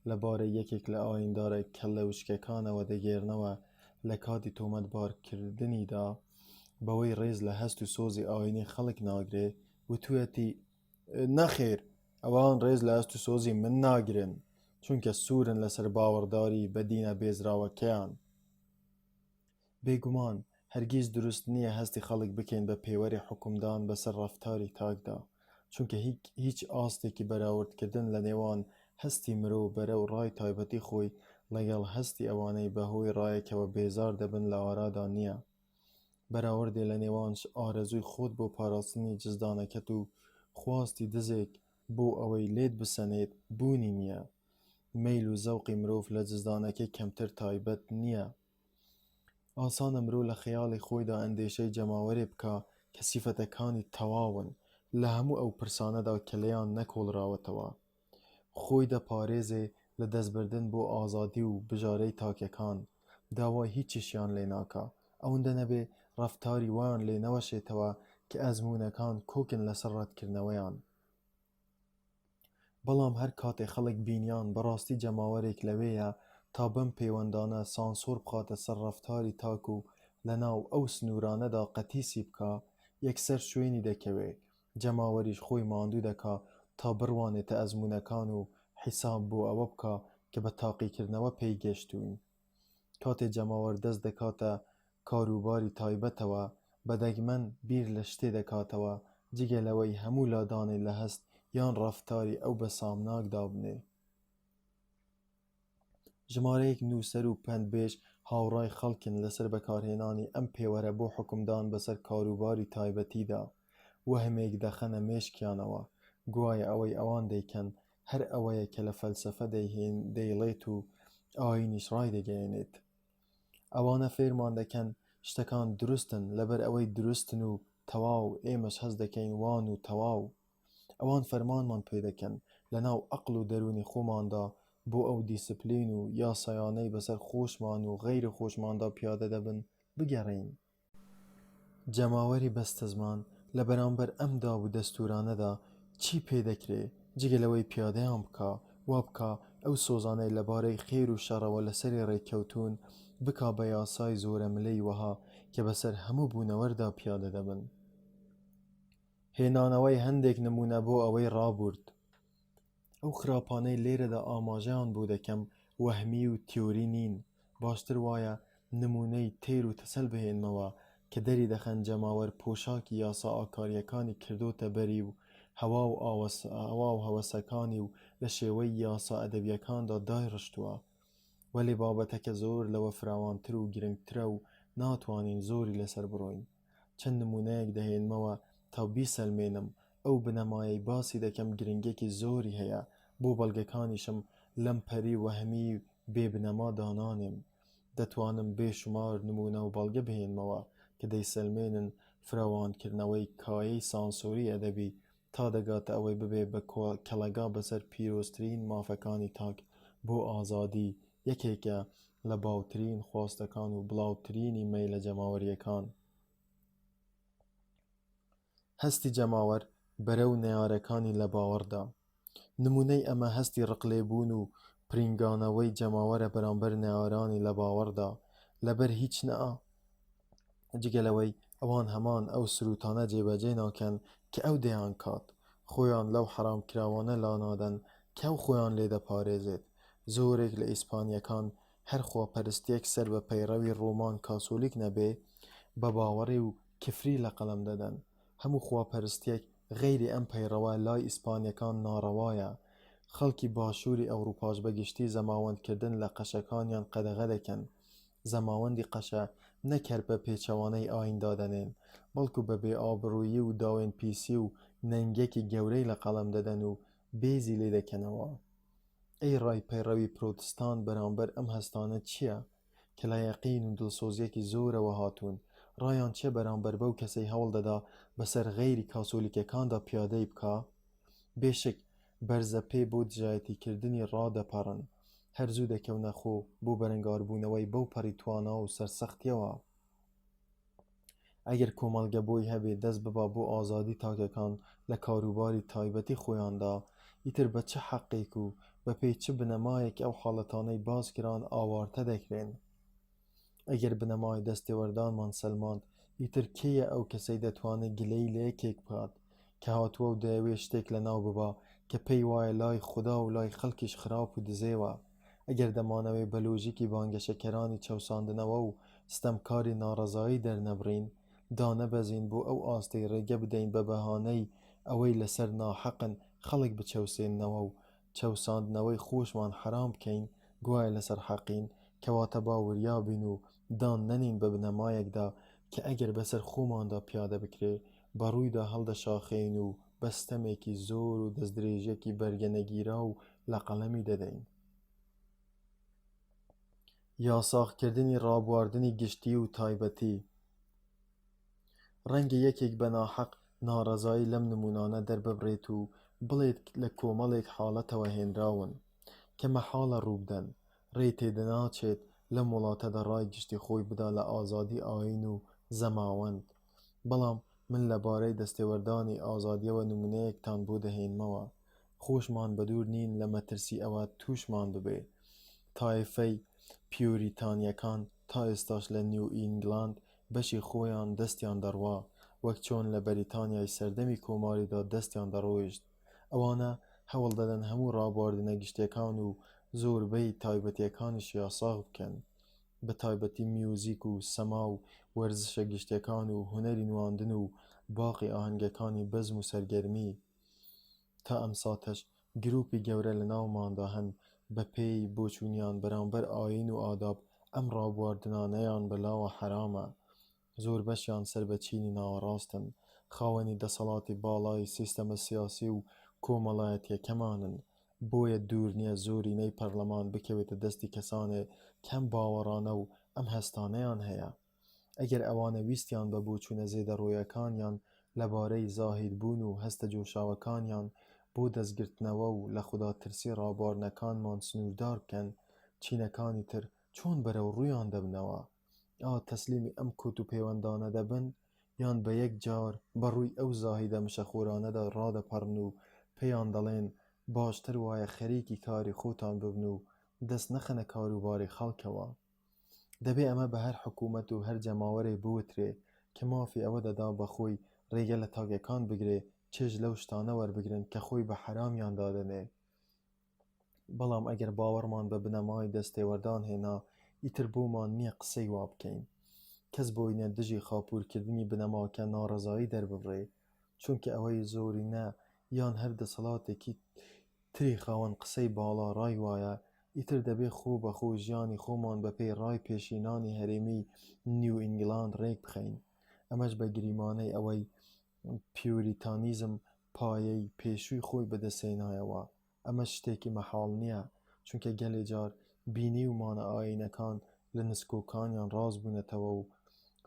لەبارەی یەکێک لە ئایندارە کە لە وشکەکانەوە دەگێرنەوە لە کاتی تۆمەتبارکردنیدا بەوەی ڕێز لە هەست و سۆزی ئاینی خەڵک ناگرێ، وتوێتی نەخێر، ئەوان ڕێز لە هەست و سۆزی من ناگرن، چونکە سوورن لەسەر باوەڕداری بە دینە بێزراوەکەیان. بێگومان هەرگیز دروست نییە هەستی خەڵک بکەین بە پێوەری حکومدان بەسەر ڕەفتاری تاکدا، چونکە هیچ ئاستێکی بەراوردکردن لە نێوان هەستی مرۆڤ بەرەو ڕای تایبەتی خۆی لەگەڵ هەستی ئەوانەی بەهۆی ڕایەکەوە بێزار دەبن لە ئارادا نییە. بەراوردێ لە نێوان ئارەزووی خۆت بۆ پاراستنی جزدانەکەت و خواستی دزێک بۆ ئەوەی لێت بسەنێت بوونی نییە. مەیل و زەوقی مرۆڤ لە جزدانەکەی کەمتر تایبەت نییە. ئاسانە مرۆ لە خەیاڵی خۆیدا ئەندێشەی جەماوەرێ بکا کە سیفەتەکانی تەواون لە هەموو ئەو پرسانەدا کە لەیان نەکۆڵراوەتەوە. خۆی دەپارێزێ لە دەستبردن بۆ ئازادی و بژارەی تاکەکان، داوای هیچیشیان لێ ناکا، ئەوەندە نەبێ ڕەفتاری وایان لێ نەوەشێتەوە کە ئەزموونەکان کۆکن لەسەر ڕەتکردنەوەیان. بەڵام هەر کاتێ خەڵک بینیان بەڕاستی جەماوەرێک لەوەیە تا بەم پەیوەندانە سانسۆر بخاتە سەر ڕەفتاری تاک و لە ناو ئەو سنوورانەدا قەتیسی بکا، یەکسەر شوێنی دەکەوێ، جەماوەریش خۆی ماندوو دەکا تا بڕوانێتە ئەزموونەکان و حیساب بۆ ئەوە بکا کە بە تاقیکردنەوە پێی گەشتوون. کاتێ جەماوەر دەست دەکاتە کاروباری تایبەتەوە بەدەگمەن بیر لە شتێ دەکاتەوە جگە لەوەی هەموو لادانێ لە هەست یان ڕەفتاری ئەو بە سامناکدا بنێ. ژمارەیەک نووسەر و پەندبێژ هاوڕای خەڵکن لەسەر بەکارهێنانی ئەم پێوەرە بۆ حکومدان بەسەر کاروباری تایبەتیدا وەهمێک دەخەنە مێشکیانەوە گوایە ئەوەی ئەوان دەیکەن هەر ئەوەیە کە لە فەلسەفە دەیڵێت و ئاینیش ڕای دەگەیەنێت. ئەوانە فێرمان دەکەن شتەکان دروستن لەبەر ئەوەی دروستن و تەواو ئێمەش هەست دەکەین وان و تەواو. ئەوان فەرمانمان پێ دەکەن لەناو عەقڵ و دەرونی خۆماندا بۆ ئەو دیسپلین و یاسایانەی بەسەر خۆشمان و غەیری خۆشماندا پیادە دەبن بگەڕین. جەماوەری بەستەزمان لە بەرامبەر ئەم داب و دەستورانەدا چی پێدەکرێ جگەلەوەی پیادەیان بکە وا بکە ئەو سۆزانەی لەبارەی خێر و شەڕەوە لەسەری ڕێککەوتون بکا بە یاسای زۆرە ملەی وەها کە بەسەر هەموو بوونەوەردا پیادە دەبن. هێنانەوەی هەندێک نمونە بۆ ئەوەی ڕابورد. ئەو خراپانەی لێرەدا ئاماژەیان بۆ دەکەم وەهمی و تیۆری نین. باشتر وایە نمونەی تێر و تەسەل بهێنمەوە کە دەری دەخەن جەماوەر پۆشاکی یاسا ئاکاریەکانی کردوتە بەری و هەوا و هەوەسەکانی و لە شێوەی یاسا ئەدەبیەکاندا دایڕشتووە. وەلی بابەتەکە زۆر لەوە فراوانتر و گرنگترە و ناتوانین زۆری لەسەر بڕۆین. چەند نمونەیەک دەهێنمەوە تا بیسەلمێنم ئەو بنەمایەی باسی دەکەم گرنگێکی زۆری هەیە بۆ بەڵگەکانیشم لەم پەری وەهمی بێبنەما دانانێم. دەتوانم بێشمار نمونە و بەڵگە بهێنمەوە کە دەیسەلمێنن فراوانکردنەوەی کایەی سانسۆری ئەدەبی تا دەگاتە ئەوەی ببێ بە کەڵەگا بەسەر پیرۆزترین مافەکانی تاک بۆ ئازادی یەکێکە لە باوترین خواستەکان و بڵاوترینی مەیلە جەماوەریەکان. هەستی جەماوەر بەرەو نەیارەکانی لە باوەڕدا. نمونەی ئەمە هەستی ڕقلێبوون و پرینگانەوەی جەماوەرە بەرامبەر نەیارانی لە باوەڕدا لەبەر هیچ نەئە جگەلەوەی ئەوان هەمان ئەو سروتانە جێبەجێ ناکەن کە ئەو دەیان کات خۆیان لەو حەرامکراوانە لانادەن کە ئەو خۆیان لێ دەپارێزێت. زۆرێک لە ئیسپانیەکان هەر خواپەرستیەک سەر بە پەیڕەوی ڕۆمان کاسۆلیک نەبێ بە باوەڕێ و کفری لە قەڵەم دەدەن. هەموو خواپەرستیەک غەیری ئەم پەیڕەوە لای ئیسپانیەکان ناڕەوایە. خەڵکی باشووری ئەوروپاش بەگشتی زەماوەندکردن لە قەشەکانیان قەدەغە دەکەن. زەماوەندی قەشە نەکرد بە پێچەوانەی ئایندا دەنێن بەڵکو بە بێئابڕوویی و داوێن پیسی و نەنگێکی گەورەی لە قەڵەم دەدەن و بێزی لێ دەکەنەوە. ئەی ڕای پەیڕەوی پرۆتستان بەرامبەر ئەم هەستانە چییە کە لە یەقین و دڵسۆزیەکی زۆرەوە هاتوون ڕایان چیە بەرامبەر بەو کەسەی هەوڵ دەدا بەسەر غەیری کاسۆلیکەکاندا پیادەی بکە؟ بێشک بەرزە پێ بۆ دژایەتیکردنی ڕادەپەڕن هەرزوو دەکەونە خۆ بۆ بەرەنگاربوونەوەی بەو پەڕی توانا و سەرسەختیەوە. ئەگەر کۆمەڵگە بۆی هەبێ دەست ببا بۆ ئازادی تاکەکان لە کاروباری تایبەتی خۆیاندا ئیتر بە چه حەقێک و بە پێی چ بنەمایەک ئەو حاڵەتانەی باس کران ئاوارتە دەکرێن؟ ئەگەر بنەمای دەستێوەردانمان سەلماند ئیتر کێیە ئەو کەسەی دەتوانێت گلەی لە یەکێک بکات کە هاتووە و دەیەوێ شتێک لەناو ببا کە پێی وایە لای خوددا و لای خەڵکیش خراپ و دزێوە؟ ئەگەر دەمانەوێ بە لۆژیکی بانگەشەکەرانی چەوساندنەوە و ستەمکاری ناڕەزایی دەرنەبڕین دانەبەزین بۆ ئەو ئاستەی ڕێگە بدەین بە بەهانەی ئەوەی لەسەر ناحەقن خەڵک بچەوسێننەوە و چەوساندنەوەی خۆشمان حرام بکەین گوایە لەسەر حەقین کەواتە باوریابین و دان نەنین بە بنەمایەکدا کە ئەگەر بەسەر خۆماندا پیادە بکرێ بەڕوویدا هەڵدەشاخێین و بەستەمێکی زۆر و دەستدرێژێکی بەرگەنەگیرا و لە قەڵەمی دەدەین. یاساغکردنی ڕابواردنی گشتی و تایبەتی. ڕەنگە یەکێک بە ناحەق ناڕەزایی لەم نمونانە دەرببڕێت و بڵێت لە کۆمەڵێک حاڵەتەوە هێنراون کە مەحاڵە ڕووبدەن ڕێ تێدەناچێت لەم وڵاتەدا ڕای گشتی خۆی بدا لە ئازادی ئاین و زەماوەند. بەڵام من لەبارەی دەستێوەردانی ئازادیەوە نمونەیەکتان بۆ دەهێنمەوە. خۆشمان بەدوور نین لە مەترسی ئەوە تووشمان ببێ. تایفەی پیوریتانیەکان تا ئێستاش لە نیو ئینگلاند بەشی خۆیان دەستیان دەڕوا وەک چۆن لە بەریتانیای سەردەمی کۆماریدا دەستیان دەڕۆیشت. ئەوانە هەوڵ دەدەن هەموو ڕابواردنە گشتیەکان و زۆربەی تایبەتیەکانیش یاساغ بکەن بە تایبەتی میوزیک و سەما و وەرزشە گشتیەکان و هونەری نواندن و باقی ئاهەنگەکانی بەزم و سەرگەرمی. تا ئەم ساتەش گروپی گەورە لە ناوماندا هەن بە پێی بۆچوونیان بەرامبەر ئاین و ئاداب ئەم ڕابواردنانەیان بەلاوە حرامە. زۆر بەشیان سربەچینی ناوەڕاستن، خاوەنی دەسەڵاتی باڵای سیستەمە سیاسی و کۆمەڵایەتیەکەمانن. بۆیە دوور نییە زۆرینەی پەرلەمان بکەوێتە دەستی کەسانێ کەم باوەڕانە و ئەم هەستانەیان هەیە. ئەگەر ئەوانە ویستیان بە بۆچوونە زێدەڕۆیەکانیان لەبارەی زاهیدبوون و هەستە جۆشاوەکانیان بۆ دەستگرتنەوە و لە خوداترسی ڕابواردنەکانمان سنووردار بکەن، چینەکانی تر چۆن بەرەو ڕوویان دەبنەوە؟ ئا تەسلیمی ئەم کۆت و پەیوەندانە دەبن، یان بە یەک جار بەڕووی ئەو زاهیدە مشەخۆرانەدا ڕادەپەڕن و پێیان دەڵێن باشتر وایە خەریکی کاری خۆتان ببن و دەست نەخەنە کاروباری خەڵکەوە. دەبێ ئەمە بە هەر حکوومەت و هەر جەماوەرێ بوترێ کە مافی ئەوە دەدا بەخۆی ڕێگە لە تاکەکان بگرێ چێژ لەو شتانە وەربگرن کە خۆی بە حرامیان دادنێ. بەڵام ئەگەر باوەڕمان بە بنەمای دەستێوەردان هێنا، ئیتر بۆمان نییە قسەی وا بکەین. کەس بۆینە دژی خاپوورکردنی بنەماکە ناڕەزایی دەرببڕێ، چونکە ئەوەی زۆرینە یان هەر دەسەڵاتێکی تری خاوەن قسەی باڵا ڕای وایە، ئیتر دەبێ خۆ بەخۆ ژیانی خۆمان بەپێی ڕای پێشینانی هەرێمی نیو ئینگلاند ڕێک بخەین. ئەمەش بە گریمانەی ئەوەی پیوریتانیزم پایەی پێشووی خۆی بەدەستهێنایەوە. ئەمە شتێکی مەحاڵ نییە، چونکە گەلێ جار بینی و مانە ئاینەکان لە نسکۆکانیان ڕاست بوونەتەوە و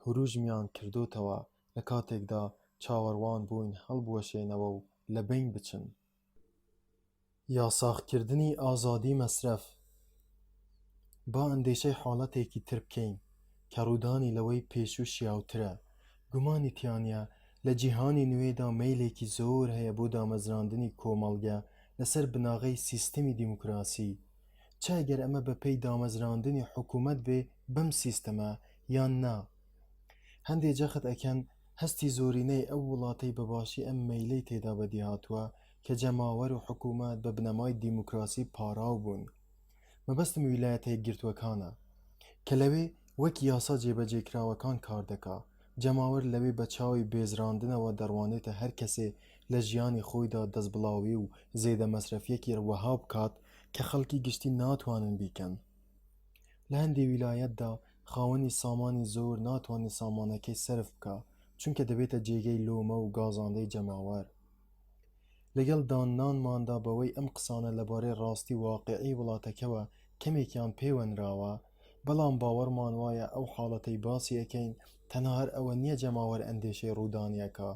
هوروژمیان کردوتەوە لە کاتێکدا چاوەڕوان بووین هەڵبوەشێنەوە و لە بین بچن. یاساغکردنی ئازادی مەسرەف. با ئەندێشەی حاڵەتێکی تر بکەین کە ڕوودانی لەوەی پێشوو شیاوترە. گومانی تیانە لە جیهانی نوێدا مەیلێکی زۆر هەیە بۆ دامەزراندنی کۆمەڵگە لەسەر بناغەی سیستەمی دیموکراسی. چ ئەگەر ئەمە بەپێی دامەزراندنی حکوومەت بێ بەم سیستەمە یان نا؟ هەندێک جەخت ئەکەن هەستی زۆرینەی ئەو وڵاتەی بەباشی ئەم مەیلەی تێدا بەدی هاتووە کە جەماوەر و حکوومەت بە بنەمای دیموکراسی پاراو بوون. مەبەستم ویلایەتە یەکگرتووەکانە کە لەوێ وەک یاسا جێبەجێکراوەکان کار دەکا. جەماوەر لەوێ بە چاوی بێزراندنەوە دەڕوانێتە هەر کەسێ لە ژیانی خۆیدا دەستبڵاوی و زێدە مەسرەفیەکی وەها بکات کە خەڵکی گشتی ناتوانن بیکەن. لە هەندێک ویلایەتدا خاوەنی سامانی زۆر ناتوانێت سامانەکەی سەرف بکە، چونکە دەبێتە جێگەی لۆمە و گازاندەی جەماوەر. لەگەڵ دانانماندا بەوەی ئەم قسانە لەبارەی ڕاستی واقعی وڵاتەکەوە کەمێکیان پەیوەندراوە، بەڵام باوەڕمان وایە ئەو حاڵەتەی باسی ئەەکەین تەنها هەر ئەوە نییە جەماوەر ئەندێشەی ڕوودانیەکە،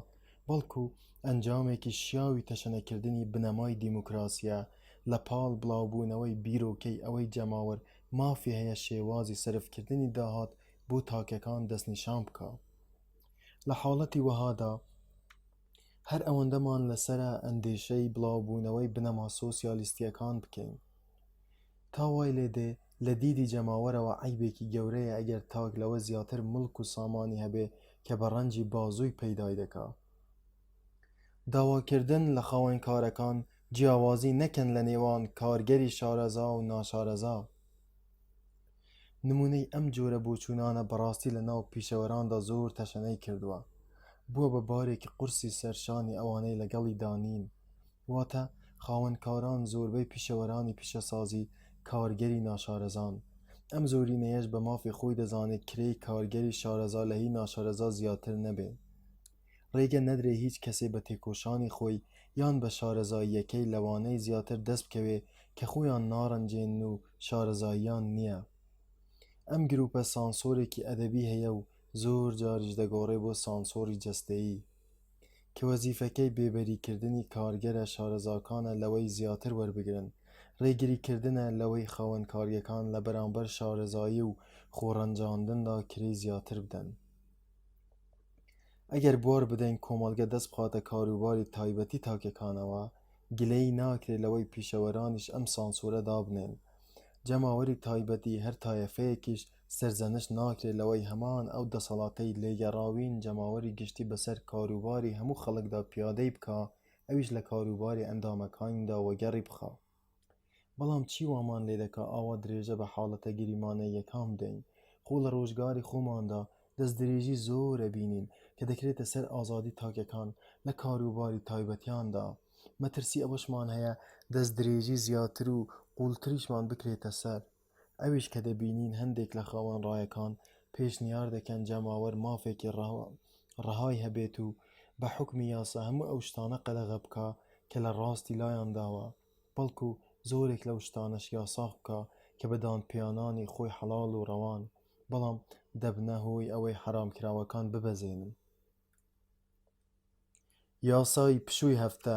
بەڵکو ئەنجامێکی شیاوی تەشەنەکردنی بنەمای دیموکراسیە لە پاڵ بڵاوبوونەوەی بیرۆکەی ئەوەی جەماوەر مافی هەیە شێوازی سەرفکردنی داهات بۆ تاکەکان دەستنیشان بکە. لە حاڵەتی وەهادا هەر ئەوەندەمان لەسرە ئەندێشەی بڵاوبوونەوەی بنەما سۆسیالیستیەکان بکەین. تا وای لێدێ لە دیدی جەماوەرەوە عیبێکی گەورەیە ئەگەر تاک لەوە زیاتر مڵک و سامانی هەبێ کە بە ڕەنجی بازووی پەیدای دەکا. داواکردن لە خاوەنکارەکان جیاوازی نەکەن لە نێوان کارگەری شارەزا و ناشارەزا. نمونەی ئەم جۆرە بۆچوونانە بەڕاستی لە ناو پیشەوەراندا زۆر تەشەنەی کردووە، بووە بە بارێکی قورسی سەرشانی ئەوانەی لەگەڵی دانین. واتە خاوەنکاران زۆربەی پیشەوەرانی پیشەسازی کارگەری ناشارەزان. ئەم زۆرینەیەش بە مافی خۆی دەزانێت کرێی کارگەری شارەزا لە هی ناشارەزا زیاتر نەبێ. ڕێگە نەدرێ هیچ کەسێ بە تێکۆشانی خۆی یان بە شارەزاییەکەی لەوانەی زیاتر دەست بکەوێ کە خۆیان ناڕەنجێن و شارەزاییان نییە. ئەم گروپە سانسۆرێکی ئەدەبی هەیە و زۆر جاریش دەگۆڕێ بۆ سانسۆری جەستەیی کە وەزیفەکەی بێبەریکردنی کارگەرە شارەزاکانە لەوەی زیاتر وەربگرن، ڕێگریکردنە لەوەی خاوەنکاریەکان لە بەرامبەر شارەزایی و خۆڕەنجاندندا کرێی زیاتر بدەن. ئەگەر بوار بدەین کۆمەڵگە دەست بخاتە کاروباری تایبەتی تاکەکانەوە، گلەی ناکرێت لەوەی پیشەوەرانیش ئەم سانسۆرە دابنێن. جەماوەری تایبەتی هەر تایەفەیەکیش سەرزەنش ناکرێت لەوەی هەمان ئەو دەسەڵاتەی لێگەڕاوین جەماوەری گشتی بەسەر کاروباری هەموو خەڵکدا پیادەی بکە، ئەویش لە کاروباری ئەندامەکانیدا وەگەڕی بخە. بەڵام چی وامان لێ دەکا ئاوا درێژە بە حاڵەتە گریمانەی یەکام بدەین؟ خۆ لە ڕۆژگاری خۆماندا دەست درێژی زۆرە بینین کە دەکرێتە سەر ئازادی تاکەکان لە کاروباری تایبەتیاندا. مەترسی ئەوەشمان هەیە دەست درێژی زیاتر و قوڵتریشمان بکرێتە سەر. ئەویش کە دەبینین هەندێک لە خاوەن ڕایەکان پێشنیار دەکەن جەماوەر مافێکی ڕەهای هەبێت و بە حکمی یاسا هەموو ئەو شتانە قەدەغە بکە کە لە ڕاستی لایان داوە، بەڵکو زۆرێک لەو شتانەش یاساغ بکە کە بە دانپێیانانی خۆی حەڵاڵ و ڕەوان، بەڵام دەبنە هۆی ئەوەی حەرامکراوەکان ببەزێنن. یاسای پشووی هەفتە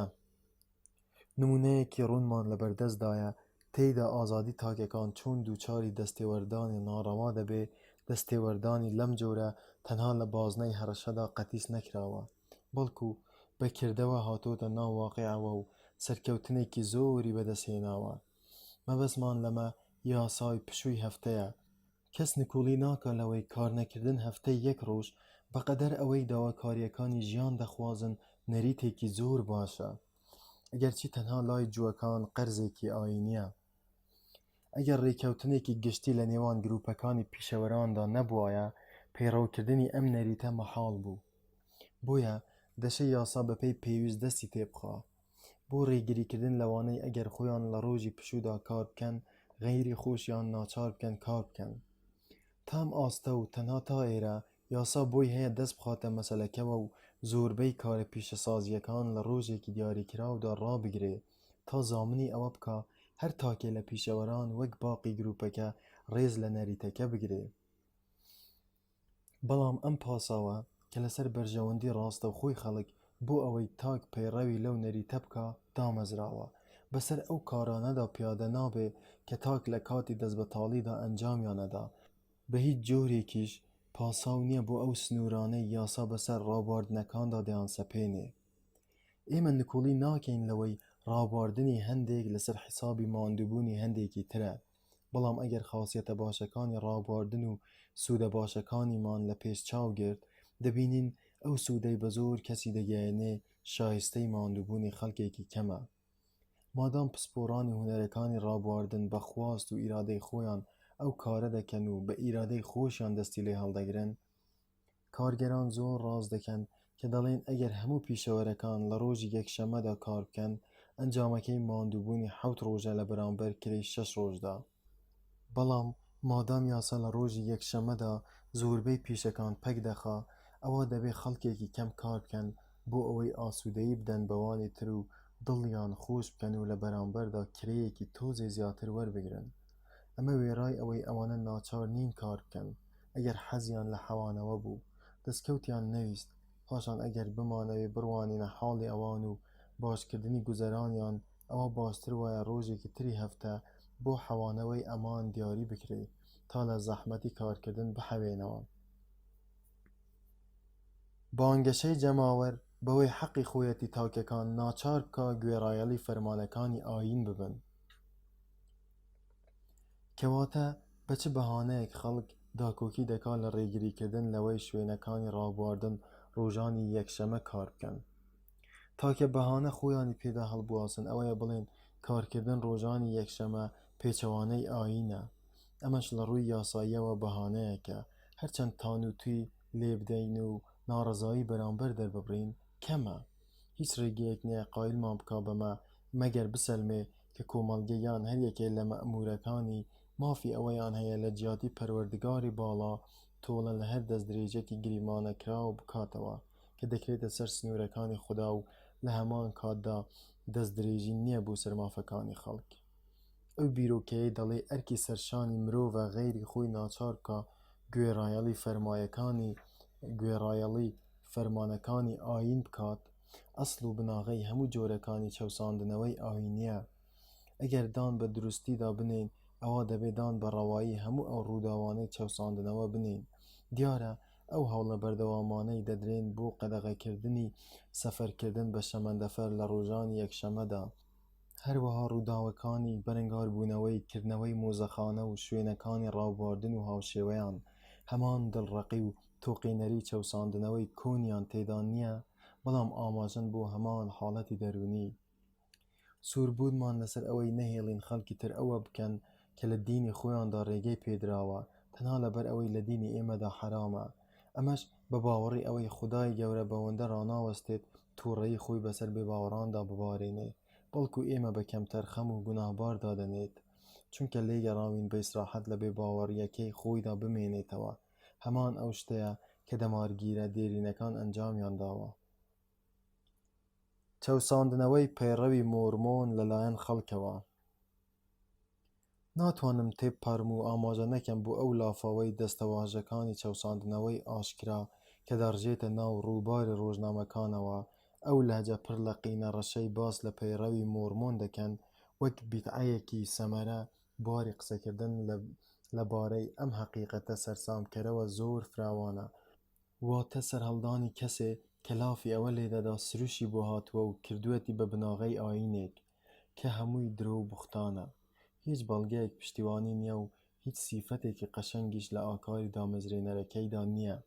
نمونەیەکی ڕوونمان لە بەردەستدایە، تێیدا ئازادی تاکەکان چۆن دووچاری دەستێوەردانی ناڕەوا دەبێ. دەستێوەردانی لەم جۆرە تەنها لە بازنەی هەرشەدا قەتیس نەکراوە، بەڵکو بەکردەوە هاتۆتە ناو واقیعەوە و سەرکەوتنێکی زۆری بەدەستهێناوە. مەبەستمان لەمە یاسای پشووی هەفتەیە. کەس نکوڵی ناکە لەوەی کار نەکردن هەفتەی یەک ڕۆژ بەقەدەر ئەوەی داواکاریەکانی ژیان دەخوازن نەریتێکی زۆر باشە، ئەگەرچی تەنها لای جووەکان قەرزێکی ئاینیە. ئەگەر ڕێکەوتنێکی گشتی لە نێوان گروپەکانی پیشەوەراندا نەبووایە، پەیڕەوکردنی ئەم نەریتە مەحاڵ بوو. بۆیە دەشە یاسا بەپێی پێویست دەستی تێبخا بۆ ڕێگریکردن لەوانەی ئەگەر خۆیان لە ڕۆژی پشوودا کار بکەن، غەیری خۆشیان ناچار بکەن کار بکەن. تام ئاستە و تەنها تا ئێرە یاسا بۆی هەیە دەست بخاتە مەسەلەکەوە و زۆربەی کارە پیشەسازیەکان لە ڕۆژێکی دیاریکراودا ڕابگرێ تا زامنی ئەوە بکە هەر تاکێ لە پیشەوەران وەک باقی گروپەکە ڕێز لە نەریتەکە بگرێ. بەڵام ئەم پاساوە کە لەسەر بەرژەوەندی ڕاستە و خۆی خەڵک بۆ ئەوەی تاک پەیڕەوی لەو نەریتە بکە دامەزراوە، بەسەر ئەو کارانەدا پیادە نابێ کە تاک لە کاتی دەستبەتاڵیدا ئەنجامیانەدا. بە هیچ جۆرێکیش پاساو نییە بۆ ئەو سنوورانەی یاسا بەسەر ڕابواردنەکاندا دەیانسەپێنێ. ئێمە نکوڵی ناکەین لەوەی ڕابواردنی هەندێک لەسەر حیسابی ماندووبوونی هەندێکی ترە، بەڵام ئەگەر خاسیەتە باشەکانی ڕابواردن و سوودە باشەکانیمان لە پێش چاو گرت، دەبینین ئەو سوودەی بە زۆر کەسی دەگەیەنێ شایستەی ماندووبوونی خەڵکێکی کەمە. مادام پسپۆڕانی هونەرەکانی ڕابواردن بە خواست و ئیرادەی خۆیان ئەو کارە دەکەن و بە ئیرادەی خۆشیان دەستی لێ هەڵدەگرن، کارگەران زۆر ڕاست دەکەن کە دەڵێن ئەگەر هەموو پیشەوەرەکان لە ڕۆژی یەکشەمەدا کار بکەن، ئەنجامەکەی ماندووبوونی 7 ڕۆژە لە بەرامبەر کرێی 6 ڕۆژدا. بەڵام مادام یاسا لە ڕۆژی یەکشەمەدا زۆربەی پیشەکان پەک دەخا، ئەوە دەبێ خەڵکێکی کەم کار بکەن بۆ ئەوەی ئاسوودەیی بدەن بەوانی تر و دڵیان خۆش بکەن و لە بەرامبەردا کرەیەکی تۆزێ زیاتر وەربگرن. ئەمە وێرای ئەوەی ئەوانە ناچار نین کار بکەن. ئەگەر حەزیان لە حەوانەوە بوو، دەستکەوتیان نەویست، پاشان ئەگەر بمانەوێ بڕوانینە حاڵی ئەوان و باشکردنی گوزەرانیان، ئەوە باشتر وایە ڕۆژێکی تری هەفتە بۆ حەوانەوەی ئەمان دیاری بکرێ تا لە زەحمەتی کارکردن بحەوێنەوە. بانگەشەی جەماوەر بەوەی حەقی خۆیەتی تاکەکان ناچار بکە گوێڕایەڵی فەرمانەکانی ئاین ببن. کەواتە بە چ بەهانەیەک خەڵک داکۆکی دەکا لە ڕێگریکردن لەوەی شوێنەکانی ڕابواردن ڕۆژانی یەکشەمە کار بکەن. تاکە بەهانە خۆیانی پێدا هەڵبواسن ئەوەیە بڵێن کارکردن ڕۆژانی یەکشەمە پێچەوانەی ئاینە. ئەمەش لە ڕووی یاساییەوە بەهانەیەکە، هەرچەند تانوتوی لێ بدەین و ناڕەزایی بەرامبەر دەرببڕین کەمە. هیچ ڕێگەیەک نییە قایلمان بکا بەمە مەگەر بسەلمێ کە کۆمەڵگەیان هەر یەکێ لە مەئمورەکانی مافی ئەوەیان هەیە لە جیاتی پەروەردگاری باڵا تۆڵە لە هەر دەست درێژێکی گریمانەکراو بکاتەوە کە دەکرێتە سەر سنوورەکانی خوددا و لە هەمان کاتدا دەست درێژی نییە بۆ سەرمافەکانی خەڵک. ئەو بیرۆکەیە دەڵێ ئەرکی سەرشانی مرۆڤە غەیری خۆی ناچار بکە گوێڕایەڵی فەرمانەکانی ئاین بکات، ئەسڵ و بناغەی هەموو جۆرەکانی چەوساندنەوەی ئاینیە. ئەگەر دان بە دروستیدا بنین، ئەوە دەبێ دان بە ڕەوایی هەموو ئەو ڕووداوانەی چەوساندنەوە بنین. دیارە ئەو هەوڵە بەردەوامانەی دەدرێن بۆ قەدەغەکردنی سەفەرکردن بە شەمەندەفەر لە ڕۆژانی یەکشەمەدا، هەروەها ڕووداوەکانی بەرەنگاربوونەوەی کردنەوەی مۆزەخانە و شوێنەکانی ڕابواردن و هاوشێوەیان، هەمان دڵڕەقی و تۆقینەری چەوساندنەوەی کۆنیان تێدا نییە، بەڵام ئاماژەن بۆ هەمان حاڵەتی دەرونی. سووربوونمان لەسەر ئەوەی نەهێڵین خەڵکی تر ئەوە بکەن کە لە دینی خۆیاندا ڕێگەی پێدراوە تەنها لەبەر ئەوەی لە دینی ئێمەدا حرامە. ئەمەش بە باوەڕی ئەوەی خودای گەورە بەوەندە ڕاناوەستێت تووڕەیی خۆی بەسەر بێباوەڕاندا ببارێنێ، بەڵکو ئێمە بە کەمتەر خەم و گوناهبار دادەنێت. چونکە لێگەڕاوین بە ئیسراحەت لە بێباوەڕیەکەی خۆیدا بمێنێتەوە، هەمان ئەو شتەیە کە دەمارگیرە دێرینەکان ئەنجامیان داوە. چەوساندنەوەی پەیڕەوی مۆرمۆن لەلایەن خەڵکەوە. ناتوانم تێپەڕم و ئاماژە نەکەم بۆ ئەو لافاوەی دەستەواژەکانی چەوساندنەوەی ئاشکرا کە دەڕژێتە ناو ڕووباری ڕۆژنامەکانەوە. ئەو لەهجە پڕ لە قینە ڕەشەی باس لە پەیڕەوی مۆرمۆن دەکەن وەک بیدعەیەکی سەمەرە. بواری قسەکردن لەبارەی ئەم حەقیقەتە سەرسامکەرەوە زۆر فراوانە، واتە سەرهەڵدانی کەسێ کە لافی ئەوە لێدەدا سروشی بۆ هاتووە و کردووەتی بە بناغەی ئاینێک کە هەمووی درۆ و بوختانە. هیچ بەڵگەیەک پشتیوانی نییە و هیچ سیفەتێکی قەشەنگیش لە ئاکاری دامەزرێنەرەکەیدا نییە.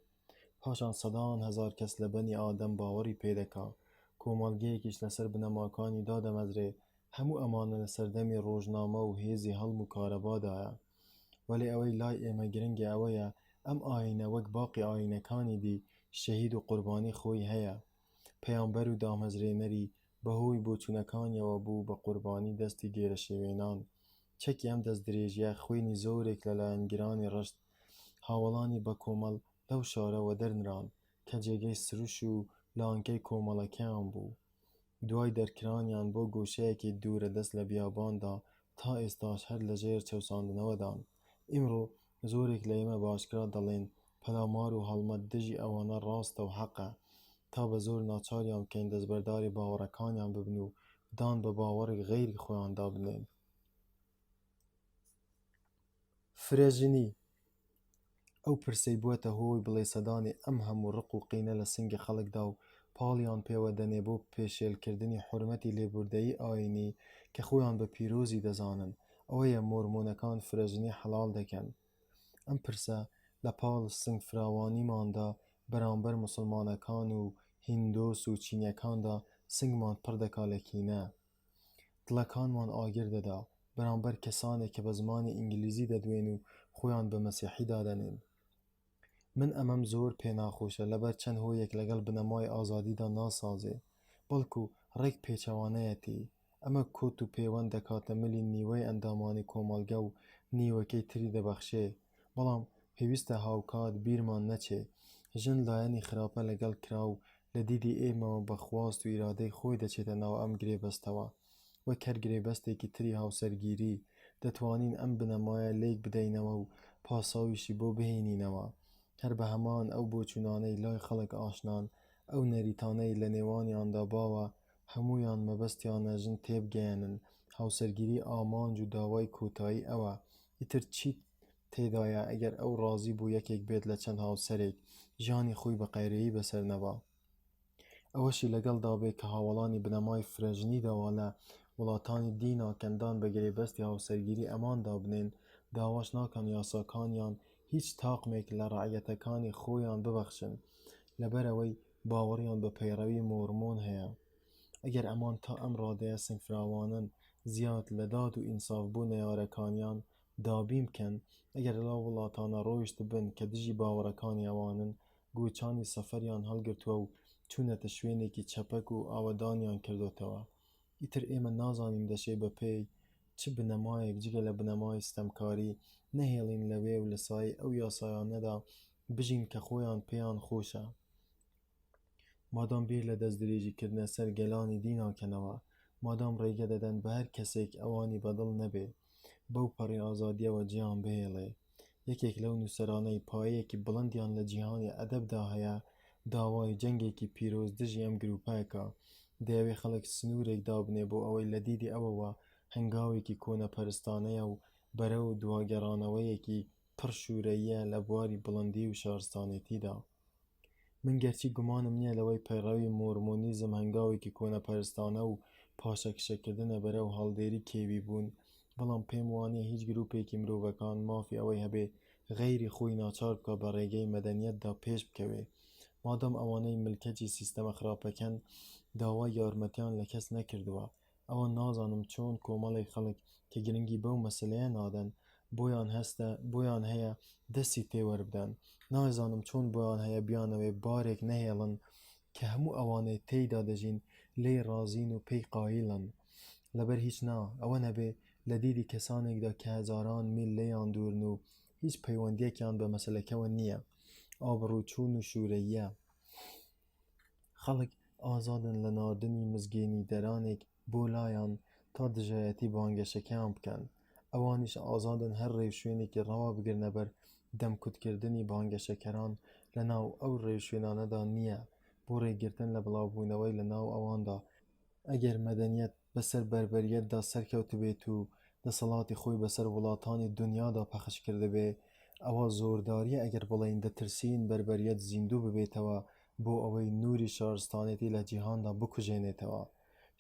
پاشان سەدان هەزار کەس لە بەنی ئادەم باوەڕی پێدەکا، کۆمەڵگەیەکیش لەسەر بنەماکانی دادەمەزرێ. هەموو ئەمانە لە سەردەمی ڕۆژنامە و هێزی هەڵم و کارەبادایە. وەلی ئەوەی لای ئێمە گرنگی ئەوەیە ئەم ئاینە وەک باقی ئاینەکانی دی شەهید و قوربانی خۆی هەیە. پەیامبەر و دامەزرێنەری بەهۆی بۆچوونەکانیەوە بوو بە قوربانی دەستی گێرەشێوێنان. چەکی ئەم دەست درێژیە خوێنی زۆرێک لەلایەنگرانی ڕشت هاوڵانی بە کۆمەڵ لەو شارەوە دەرنران کە جێگەی سروش و لانکەی کۆمەڵەکەیان بوو. دوای دەرکرانیان بۆ گۆشەیەکی دوورە دەست لە بیاباندا تا ئێستاش هەر لەژێر چەوساندنەوەدان. ئیمڕۆ زۆرێک لە ئێمە باشکرا دەڵێن پەلامار و هەڵمەت دژی ئەوانە ڕاستە و حەقە، تا بە زۆر ناچاریان بکەین دەستبەرداری باوەڕەکانیان ببن و دان بە باوەڕی غەیری خۆیاندا بنێن. فرێژنی ئەو پرسەی بووەتە هۆی بڵێسەدانی ئەم هەموو ڕق و قینە لە سنگی خەڵکدا و پاڵیان پێوە دەنێ بۆ پێشێلکردنی حورمەتی لێبوردەیی ئاینی کە خۆیان بە پیرۆزی دەزانن. ئەوەیە مۆرمۆنەکان فرێژنی حەڵال دەکەن. ئەم پرسە لە پاڵ سنگ فراوانیماندا بەرامبەر موسڵمانەکان و هیندۆس و چینیەکاندا سنگمان پڕ دەکا لە کینە. دڵەکانمان ئاگر دەدا بەرامبەر کەسانێک کە بە زمانی ئینگلیزی دەدوێن و خۆیان بە مەسیحیدا دەنێن. من ئەمەم زۆر پێناخۆشە لەبەر چەند هۆیەک لەگەڵ بنەمای ئازادیدا ناسازێ، بەڵکو ڕێک پێچەوانەیەتی. ئەمە کۆت و پەیوەند دەکاتە ملی نیوەی ئەندامانی کۆمەلگە و نیوەکەی تری دەبەخشێ. بەڵام پێویستە هاوکات بیرمان نەچێ ژن لایەنی خراپە لەگەڵ کرا و لە دیدی ئێمەوە بە خواست و ئیرادەی خۆی دەچێتە ناو ئەم گرێبەستەوە. وەک هەر گرێبەستێکی تری هاوسەرگیری دەتوانین ئەم بنەمایە لێک بدەینەوە و پاساویشی بۆ بهێنینەوە. هەر بە هەمان ئەو بۆچوونانەی لای خەڵک ئاشنان، ئەو نەریتانەی لە نێوانیاندا باوە، هەموویان مەبەستیانە ژن تێبگەیەنن. هاوسەرگیری ئامانج و داوای کۆتایی ئەوە. ئیتر چیت تێدایە ئەگەر ئەو ڕازی بوو یەکێک بێت لە چەند هاوسەرێک ژیانی خۆی بە قەیرەیی بەسەر نەبا. ئەوەشی لەگەڵدا بێت کە هاوڵانی بنەمای فرێژنیداوە لە وڵاتانی دیناکەندان بە گرێبەستی هاوسەرگیری ئەماندا بنێن، داواش ناکەن یاساکانیان هیچ تاقمێک لە ڕەعیەتەکانی خۆیان ببەخشن لەبەرەوەی باوەڕیان بە پەیڕەوی مۆرمۆن هەیە. ئەگەر ئەمان تا ئەم ڕادەیە سنگ فراوانن زیاد لە داد و ئینساف بۆ نەیارەکانیان دابین بکەن، ئەگەر لە وڵاتانە ڕۆیشت بن کە دژی باوەڕەکانی ئەوانن، گوچانی سەفەریان هەڵگرتووە و چوونەتە شوێنێکی چەپەک و ئاوەدانیان کردوتەوە. ئیتر ئێمە نازانین دەشێ بە پێی چ بنەمایەک جگە لە بنەمای ستەمکاری نەهێڵین لەوێ و لە سای ئەو یاسایانەدا بژین کە خۆیان پێیان خۆشە. مادام بیر لە دەست درێژیکردنە سەر گەلانی دیناکەنەوە، مادام ڕێگە دەدەن بە هەر کەسێک ئەوانی بەدڵ نەبێ بەو پەڕی ئازادیەوە جیان بهێڵێ. یەکێک لەو نووسەرانەی پایەیەکی بڵندیان لە جیهانی ئەدەبدا هەیە داوای جەنگێکی پیرۆز دژی ئەم گروپایەکە. دەیەوێ خەڵک سنوورێک دابنێ بۆ ئەوەی لە دیدی ئەوەوە هەنگاوێکی کۆنەپەرستانەیە و بەرەو دواگەڕانەوەیەکی پڕ شوورەییە لە بواری بڵندی و شارستانێتیدا. من گەرچی گومانم نییە لەوەی پەیڕەوی مۆرمۆنیزم هەنگاوێکی کۆنەپەرستانە و پاشەکشەکردنە بەرەو هەڵدێری کێوی بوون، بەڵام پێم وانییە هیچ گروپێکی مرۆڤەکان مافی ئەوەی هەبێ غەیری خۆی ناچار بکە بە ڕێگەی مەدەنیەتدا پێش بکەوێ. مادام ئەوانەی ملکەتی سیستەمە خراپەکەن داوای یارمەتیان لە کەس نەکردووە، ئەوە نازانم چۆن کۆمەڵی خەڵک کە گرنگی بەو مەسەلەیە نادەن بۆیان هەیە دەستی پێوەربدەن. نازانم چۆن بۆیان هەیە بیانەوێ بارێک نەهێڵن کە هەموو ئەوانەی تێیدا دەژین لێی ڕازین و پێی قایلن. لەبەر هیچ ئەوە نەبێ لە دیری کەسانێکدا کە هەزاران میل لێیان دوورن و هیچ پەیوەندیەکیان بە مەسەلەکەوە نییە، ئابڕوچوون و شوورەییە. خەڵک ئازادن لە ناردنی مزگەینی دەرانێک بۆ لایەن تا دژایەتی بانگەشەکەیان بکەن. ئەوانیش ئازادن هەر ڕێوشوێنێکی ڕەوا بگرنە بەر دەمکوتکردنی بانگەشەکەران لە ناو ئەو ڕێوشوێنانەدا نییە بۆ ڕێگرتن لە بڵاوبوونەوەی لە ناو ئەواندا. ئەگەر مەدەنیەت بەسەر بەربەریەتدا سەرکەوت بێت و دەسەڵاتی خۆی بەسەر وڵاتانی دنیادا پەخش کردبێ، ئەوە زۆرداریە ئەگەر بڵێین دەترسین بەربەریەت زیندوو ببێتەوە بۆ ئەوەی نووری شارستانێتی لە جیهاندا بکوژێنێتەوە.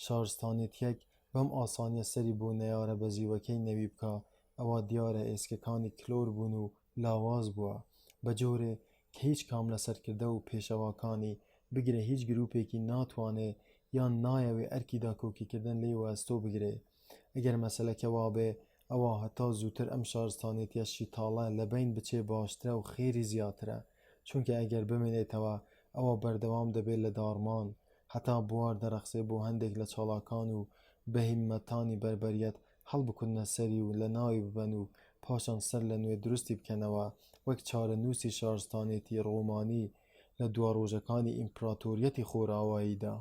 شارستانێتیەک بەم ئاسانیە سەری بۆ نەیارە بەزیوەکەی نەوی بکە، ئەوە دیارە ئێسکەکانی کلۆر بوون و لاواز بووە، بە جۆرێ کە هیچ کام لە سەرکردە و پێشەواکانی بگرێ هیچ گروپێکی ناتوانێ یان نایەوێ ئەرکی داکۆکیکردن لێ وەستۆ بگرێ. ئەگەر مەسەلەکە وابێ، ئەوە هەتا زووتر ئەم شارستانێتیە شیتاڵە لە بین بچێ باشترە و خێری زیاترە، چونکە ئەگەر بمێنێتەوە ئەوە بەردەوام دەبێت لە دارمان، هەتا بوار دەرەخسێ بۆ هەندێک لە چاڵاکان و بەهیمەتانی بەربەریەت هەڵبکردنە سەری و لە ناوی ببەن و پاشان سەر لە نوێ دروستی بکەنەوە، وەک چارەنووسی شارستانێتی ڕۆمانی لە دواڕۆژەکانی ئیمپراتۆریەتی خۆراواییدا.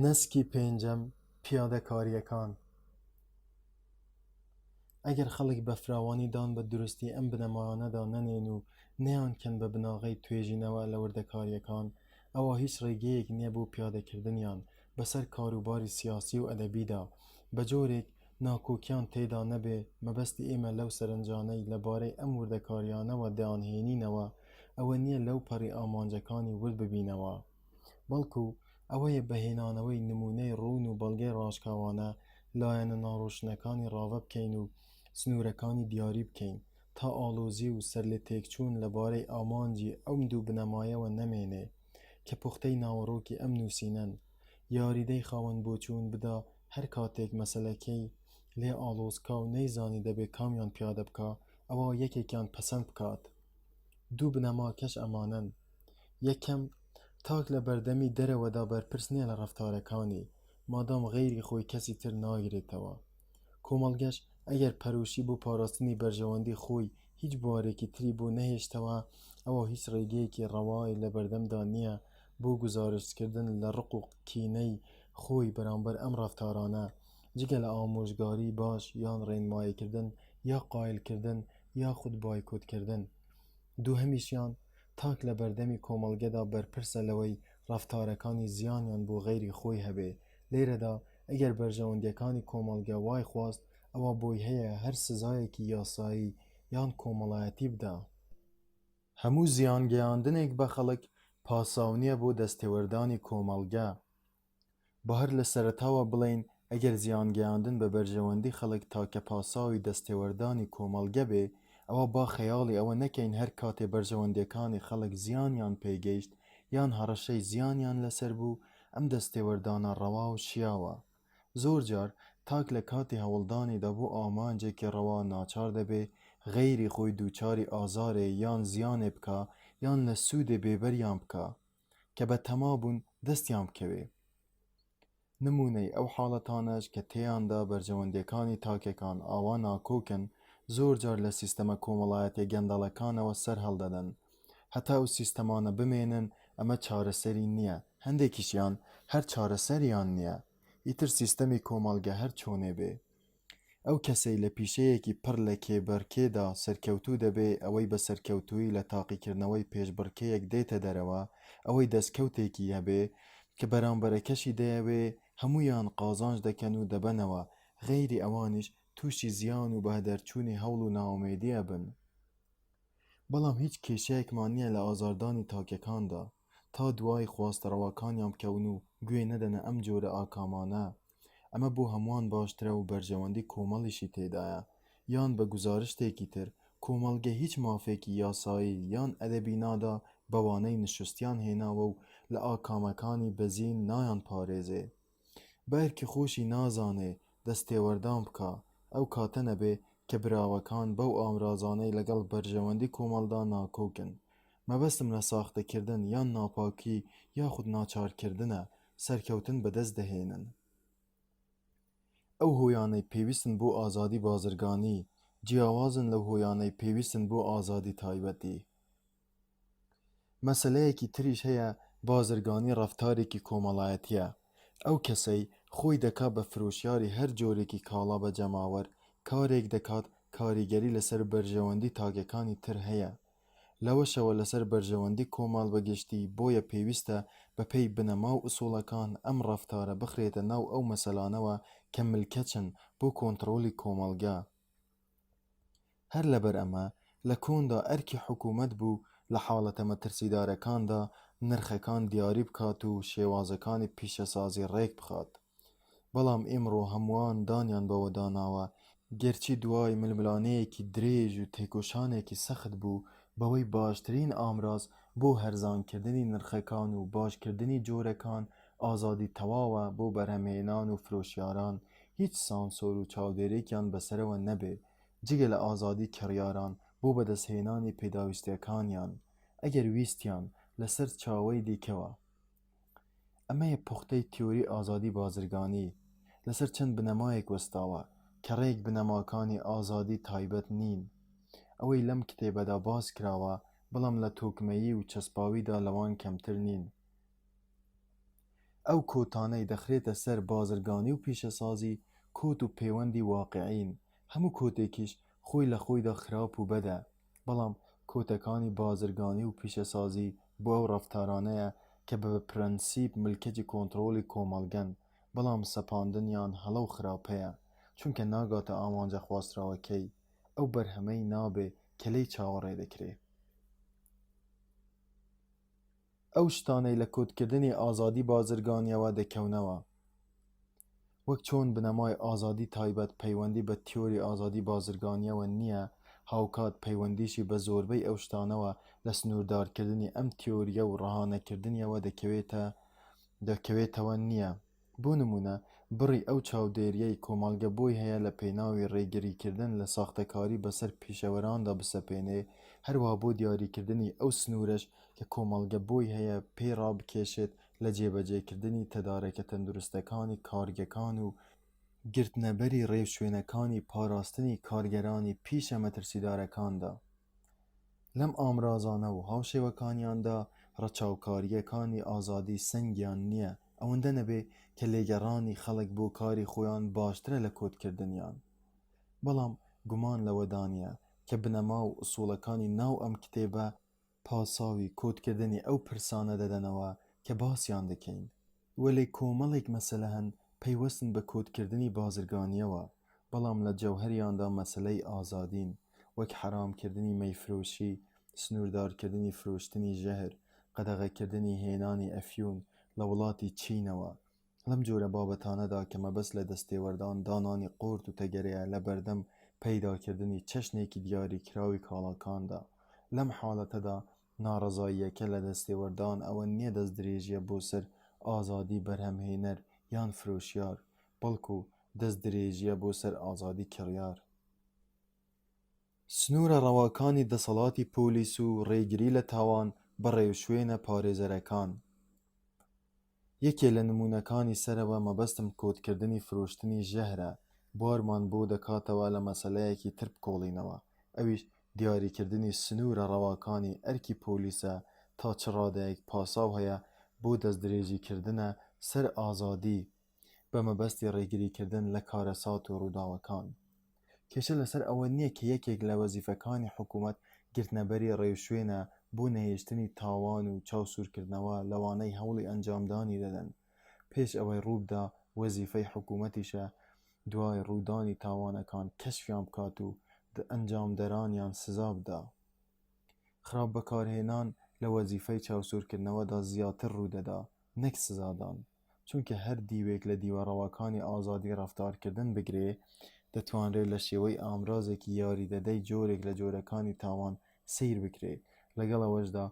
نسکی پێنجەم، پیادەکاریەکان. ئەگەر خەڵک بە فراوانی دان بە دروستی ئەم بنەمایانەدا نەنێن و نەیانکەن بە بناغەی توێژینەوە لە وردەکاریەکان، ئەوە هیچ ڕێگەیەک نییە بۆ پیادەکردنیان بەسەر کاروباری سیاسی و ئەدەبیدا، بە جۆرێک ناکۆکیان تێدا نەبێ. مەبەستی ئێمە لەو سەرنجانەی لەبارەی ئەم وردەکاریانەوە دەیانهێنینەوە ئەوە نییە لەو پەڕی ئامانجەکانی ورد ببینەوە، بەڵکو ئەوەیە بەهێنانەوەی نمونەی ڕوون و بەڵگەی ڕاشکاوانە لایەنە ناڕۆشنەکانی ڕاوە بکەین و سنوورەکانی دیاری بکەین تا ئاڵۆزی و سەر لە تێکچوون لەبارەی ئامانجی ئەم دوو بنەمایەوە نەمێنێ کە پوختەی ناوەڕۆکی ئەم نووسینەن. یاریدەی خاوەن بۆچوون بدا هەر کاتێک مەسەلەکەی لێ ئاڵۆزکا و نەیزانی دەبێ کامیان پیادە بکە، ئەوە یەکێکیان پەسەند بکات. دوو بنەماکەش ئەمانن: یەکەم، تاک لە بەردەمی دەرەوەدا بەرپرس نییە لە ڕەفتارەکانی، مادام غەیری خۆی کەسی تر ناگرێتەوە. کۆمەڵگەش ئەگەر پەرۆشی بۆ پاراستنی بەرژەوەندی خۆی هیچ بوارێکی تری بۆ نەهێشتەوە، ئەوە هیچ ڕێگەیەکی ڕەوای لە بەردەمدا نییە بۆ گزارشکردن لە ڕق و کینەی خۆی بەرامبەر ئەم ڕەفتارانە، جگە لە ئامۆژگاری باش یان ڕێنماییکردن یا قایلکردن یاخود بایکۆتکردن. دووهەمیشیان تاک لە بەردەمی کۆمەڵگەدا بەرپرسە لەوەی ڕەفتارەکانی زیانیان بۆ غەیری خۆی هەبێ. لێرەدا ئەگەر بەرژەوەندیەکانی کۆمەڵگە وای خواست، ئەوە بۆی هەیە هەر سزایەکی یاسایی یان کۆمەڵایەتی بدا. هەموو زیان گەیاندنێک بە خەڵک پاساو نییە بۆ دەستێوەردانی کۆمەڵگە. بە هەر لە سەرەتاوە بڵێین ئەگەر زیان گەیاندن بە بەرژەوەندی خەڵک تاکە پاساوی دەستێوەردانی کۆمەڵگە بێ، ئەوە با خەیاڵی ئەوە نەکەین هەر کاتێ بەرژەوەندیەکانی خەڵک زیانیان پێگەیشت یان هەڕەشەی زیانیان لەسەر بوو ئەم دەستێوەردانە ڕەوا و شیاوە. زۆر جار تاک لە کاتی هەوڵدانیدا بۆ ئامانجێکی ڕەوا ناچار دەبێ غەیری خۆی دووچاری ئازارێ یان زیانێ بکە یان لە سوودێ بێبەریان بکە کە بە تەمابوون دەستیان بکەوێ. نمونەی ئەو حاڵەتانەش کە تێیاندا بەرژەوەندیەکانی تاکەکان ئاوا ناکۆکن، زۆر جار لە سیستەمە کۆمەڵایەتیە گەندەڵەکانەوە سەر هەڵدەدەن. هەتا ئەو سیستەمانە بمێنن، ئەمە چارەسەری نییە، هەندێکیشیان هەر چارەسەریان نییە. ئیتر سیستەمی کۆمەڵگە هەر چۆنێ بێ، ئەو کەسەی لە پیشەیەکی پڕ لە کێبەرکێدا سەرکەوتوو دەبێ ئەوەی بە سەرکەوتووی لە تاقیکردنەوەی پێشبڕکەیەک دێتە دەرەوە، ئەوەی دەستکەوتێکی هەبێ کە بەرامبەرەکەشی دەیەوێ هەمویان قازانج دەکەن و دەبەنەوە، غەیری ئەوانیش تووشی زیان و بەهدەرچوونی هەوڵ و ناومێدیە بن. بەڵام هیچ کێشەیەکمان نییە لە ئازاردانی تاکەکاندا تا دوای خواستەڕەوەکانیان بکەون و گوێ نەدەنە ئەم جۆرە ئاکامانە. ئەمە بۆ هەمووان باشترە و بەرژەوەندی کۆمەڵیشی تێدایە. یان بە گزارشتێکی تر کۆمەڵگە هیچ مافێکی یاسایی یان ئەدەبی نادا بەوانەی نشستیان هێناوە و لە ئاکامەکانی بەزین نایان پارێزێ. بەرکی خۆشی نازانێ دەستێوەردان بکە ئەو کاتە نەبێ کە براوەکان بەو ئامرازانەی لەگەڵ بەرژەوەندی کۆمەڵدا ناکۆکن. مەبەستم لە ساختەکردن یان ناپاکی یاخود ناچارکردنە سەرکەوتن بەدەست دەهێنن. ئەو هۆیانەی پێویستن بۆ ئازادی بازرگانی جیاوازن لەو هۆیانەی پێویستن بۆ ئازادی تایبەتی. مەسەلەیەکی تریش هەیە بازرگانی ڕەفتارێکی کۆمەڵایەتیە. ئەو کەسەی خۆی دەکا بە فرۆشیاری هەر جۆرێکی کاڵا بە جەماوەر کارێک دەکات کاریگەری لەسەر بەرژەوەندی تاگەکانی تر هەیە. لەوەشەوە لەسەر بەرژەوەندی کۆمەڵ بەگشتی بۆیە پێویستە بەپێی بنەما و ئوسوڵەکان ئەم ڕەفتارە بخرێتە ناو ئەو مەسەلانەوە کە ملکەچن بۆ کۆنتڕۆلی کۆمەلگا. هەر لەبەر ئەمە لە کۆندا ئەرکی حکوومەت بوو لە حاڵەتە مەترسیدارەکاندا نرخەکان دیاری بکات و شێوازەکانی پیشەسازی ڕێک بخات. بەڵام ئێمڕۆ هەمووان دانیان بەوە داناوە گەرچی دوای ململانەیەکی درێژ و تێکۆشانێکی سەخت بوو بەوەی باشترین ئامراز بۆ هەرزانکردنی نرخەکان و باشکردنی جۆرەکان ئازادی تەواوە بۆ بەرهەمهێنان و فرۆشیاران هیچ سانسۆر و چاودێرێکیان بەسەرەوە نەبێ جگە لە ئازادی کڕیاران بۆ بەدەستهێنانی پێداویستیەکانیان ئەگەر ویستیان لەسەر چاوەی دیکەوە. ئەمەیە پوختەی تیۆری ئازادی بازرگانی لەسەر چەند بنەمایەک وەستاوە کە ڕێک بنەماکانی ئازادی تایبەت نین. ئەوەی لەم کتێبەدا باس کراوە بەڵام لە تۆکمەیی و چەسپاویدا لەوان کەمتر نین. ئەو کۆتانەی دەخرێتە سەر بازرگانی و پیشەسازی کۆت و پەیوەندی واقعین. هەموو کۆتێکیش خۆی لە خۆیدا خراپ و بەدە، بەڵام کۆتەکانی بازرگانی و پیشەسازی بۆ ئەو ڕەفتارانەیە کە بە پرەنسیب ملکەتی کۆنتڕۆلی کۆمەڵگەن، بەڵام سەپاندنیان هەڵە و خراپەیە چونکە ناگاتە ئامانجە خواستراوەکەی ئەو بەرهەمەی نابێ کە لێی چاوەڕێ دەکرێ. ئەو شتانەی لە کۆتکردنی ئازادی بازرگانیەوە دەکەونەوە وەک چۆن بنەمای ئازادی تایبەت پەیوەندی بە تیۆری ئازادی بازرگانیەوە نییە، هاوکات پەیوەندیشی بە زۆربەی ئەو شتانەوە لە سنووردارکردنی ئەم تیۆریە و ڕەهانەکردنیەوە دەکەوێتەوە نییە. بۆ نمونە بڕی ئەو چاودێریەی کۆمەڵگە بۆی هەیە لە پێناوی ڕێگریکردن لە ساختەکاری بەسەر پیشەوەراندا بسەپێنێ، هەروە بۆ دیاریکردنی ئەو سنوورەش کە کۆمەڵگە بۆی هەیە پێی ڕابکێشێت لە جێبەجێکردنی تەدارکە تەندروستەکانی کارگەکان و گرتنەبەری ڕێوشوێنەکانی پاراستنی کارگەرانی پیشە مەترسیدارەکاندا. لەم ئامرازانە و هاوشێوەکانیاندا ڕەچاوکاریەکانی ئازادی سەنگیان نییە، ئەوەندە نەبێ کە لێگەڕانی خەڵک بۆ کاری خۆیان باشترە لە کۆتکردنیان. بەڵام گومان لەوەدانە کە بنەما و ئوسوڵەکانی ناو ئەم کتێبە پاساوی کۆتکردنی ئەو پرسانە دەدەنەوە کە باسییان دەکەین. وەلێ کۆمەڵێک مەسەلە هەن پەیوەستن بە کۆتکردنی بازرگانیەوە، بەڵام لە جەوهەریاندا مەسەلەی ئازادین، وەک حرامکردنی مەیفرۆشی، سنووردارکردنی فرۆشتنی ژەهر، قەدەغەکردنی هێنانی ئەفیون لە وڵاتی چینەوە. لەم جۆرە بابەتانەدا کە مەبەست لە دەستێوەردان دانانی قورت و تەگەرەیە لە بەردەم پەیداکردنی چەشنێکی دیاریکراوی کاڵاکاندا. لەم حاڵەتەدا ناڕەزاییەکە لە دەستێوەردان ئەوە نییە دەست درێژیە بۆ سەر ئازادی بەرهەمهێنەر یان فرۆشیار، بەڵکو دەست درێژیە بۆ سەر ئازادی کڕیار. سنوورە ڕەواکانی دەسەڵاتی پۆلیس و ڕێگری لە تاوان بە ڕێوشوێنە پارێزەرەکان. یەکێ لە نمونەکانی سەرەوە مەبەستم کۆتکردنی فرۆشتنی ژەهرە. بوارمان بۆ دەکاتەوە لە مەسەلەیەکی تر بکۆڵینەوە، ئەویش دیاریکردنی سنوورە ڕەواکانی ئەرکی پۆلیسە تا چ ڕادەیەک پاساو هەیە بۆ دەستدرێژیکردنە سەر ئازادی بە مەبەستی ڕێگریکردن لە کارەسات و ڕووداوەکان. کێشە لەسەر ئەوە نییە کە یەکێک لە وەزیفەکانی حکوومەت گرتنەبەری ڕێوشوێنە بۆ نەهێشتنی تاوان و چاوسوورکردنەوە لەوانەی هەوڵی ئەنجامدانی دەدەن. پێش ئەوەی ڕووبدا وەزیفەی حکوومەتیشە دوای ڕوودانی تاوانەکان کەشفیان بکات و ئەنجامدەرانیان سزا بدا. خراپ بەکارهێنان لە وەزیفەی چاوسوورکردنەوەدا زیاتر ڕوودەدا نەک سزادان، چونکە هەر دیوێک لە دیوە ڕەواکانی ئازادی ڕەفتارکردن بگرێ دەتوانرێت لە شێوەی ئامرازێکی یاریدەدەی جۆرێک لە جۆرەکانی تاوان سیر بکرێت. لەگەڵ ئەوەشدا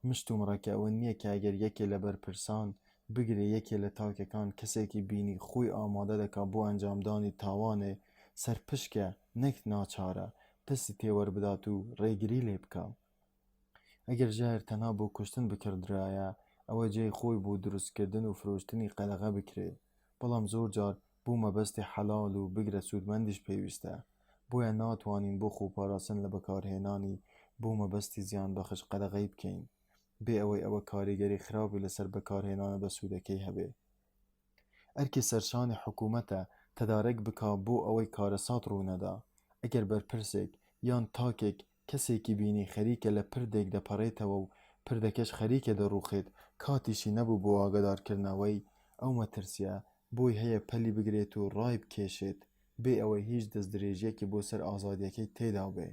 مشت و مڕەکە ئەوە نییە کە ئەگەر یەکێ لە بەرپرسان بگرێ یەکێ لە تاکەکان کەسێکی بینی خۆی ئامادە دەکات بۆ ئەنجامدانی تاوانێ سەرپشکە نەک ناچارە دەستی تێوەربدات و ڕێگری لێ بکە. ئەگەر ژەهر تەنها بۆ کوشتن بکردرایە ئەوە جێی خۆی بۆ دروستکردن و فرۆشتنی قەدەغە بکرێت، بەڵام زۆر جار بۆ مەبەستی حەلاڵ و بگرە سوودمەندیش پێویستە. بۆیە ناتوانین بۆ خۆپاراستن لە بەکارهێنانی بۆ مەبەستی زیان بەخش قەدەغەی بکەین بێ ئەوەی ئەوە کاریگەری خراپی لەسەر بەکارهێنانە بە سوودەکەی هەبێ. ئەرکی سەرشانی حکوومەتە تەدارێک بکا بۆ ئەوەی کارەسات ڕوونەدا. ئەگەر بەرپرسێک یان تاکێک کەسێکی بینی خەریکە لە پردێک دەپەڕێتەوە و پردەکەش خەریکە دەڕوخێت کاتیشی نەبوو بۆ ئاگادارکردنەوەی ئەو مەترسیە بۆی هەیە پەلی بگرێت و ڕای بکێشێت بێ ئەوەی هیچ دەست درێژیەکی بۆ سەر ئازادیەکەی تێدا بێ.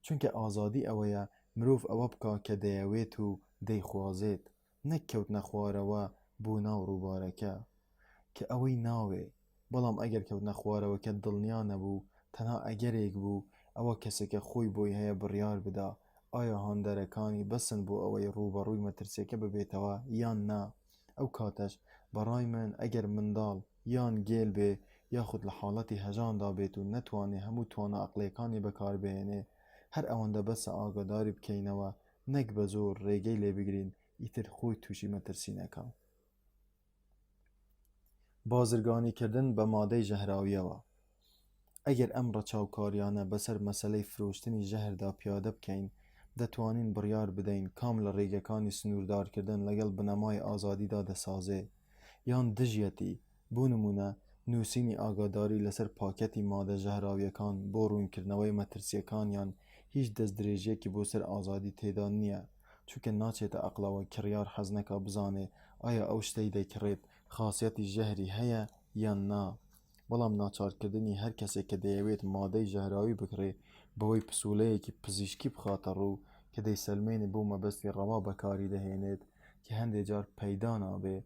چونکە ئازادی ئەوەیە مرۆڤ ئەوە بکا کە دەیەوێت و دەیخوازێت، نەک کەوتنە خوارەوە بۆ ناو ڕووبارەکە کە ئەوەی ناوێ. بەڵام ئەگەر کەوتنە خوارەوەکە دڵنیا نەبوو تەنها ئەگەرێک بوو ئەوە کەسێکە خۆی بۆی هەیە بڕیار بدا ئایا هاندەرەکانی بەسن بۆ ئەوەی ڕووبەڕووی مەترسیەکە ببێتەوە یان نا. ئەو کاتەش بەڕای من ئەگەر منداڵ یان گێل بێ یاخود لە حاڵەتی هەژاندا بێت و نەتوانێ هەموو توانە عەقلەکانی بەکاربهێنێ هەر ئەوەندە بەسە ئاگاداری بکەینەوە نەک بە زۆر ڕێگەی لێ بگرین ئیتر خۆی تووشی مەترسی نەکا. بازرگانیکردن بە مادەی ژەهراویەوە. ئەگەر ئەم ڕەچاوکاریانە بەسەر مەسەلەی فرۆشتنی ژەهردا پیادە بکەین دەتوانین بڕیار بدەین کام لە ڕێگەکانی سنووردارکردن لەگەڵ بنەمای ئازادیدا دەسازێ یان دژیەتی. بۆ نمونە نووسینی ئاگاداری لەسەر پاکەتی مادە ژەهراویەکان بۆ ڕوونکردنەوەی مەترسیەکانیان هیچ دەست درێژیەکی بۆ سەر ئازادی تێدا نییە، چونکە ناچێتە ئەقڵەوە کڕیار حەز نەکا بزانێ ئایا ئەو شتەی دەیکڕێت خاسیەتی ژەهری هەیە یان نا. بەڵام ناچارکردنی هەر کەسێک کە دەیەوێت مادەی ژەهراوی بکڕێ بەوەی پسوولەیەکی پزیشکی بخاتە ڕوو کە دەیسەلمێنێ بۆ مەبەستی ڕەوا بەکاری دەهێنێت کە هەندێک جار پەیدا نابێ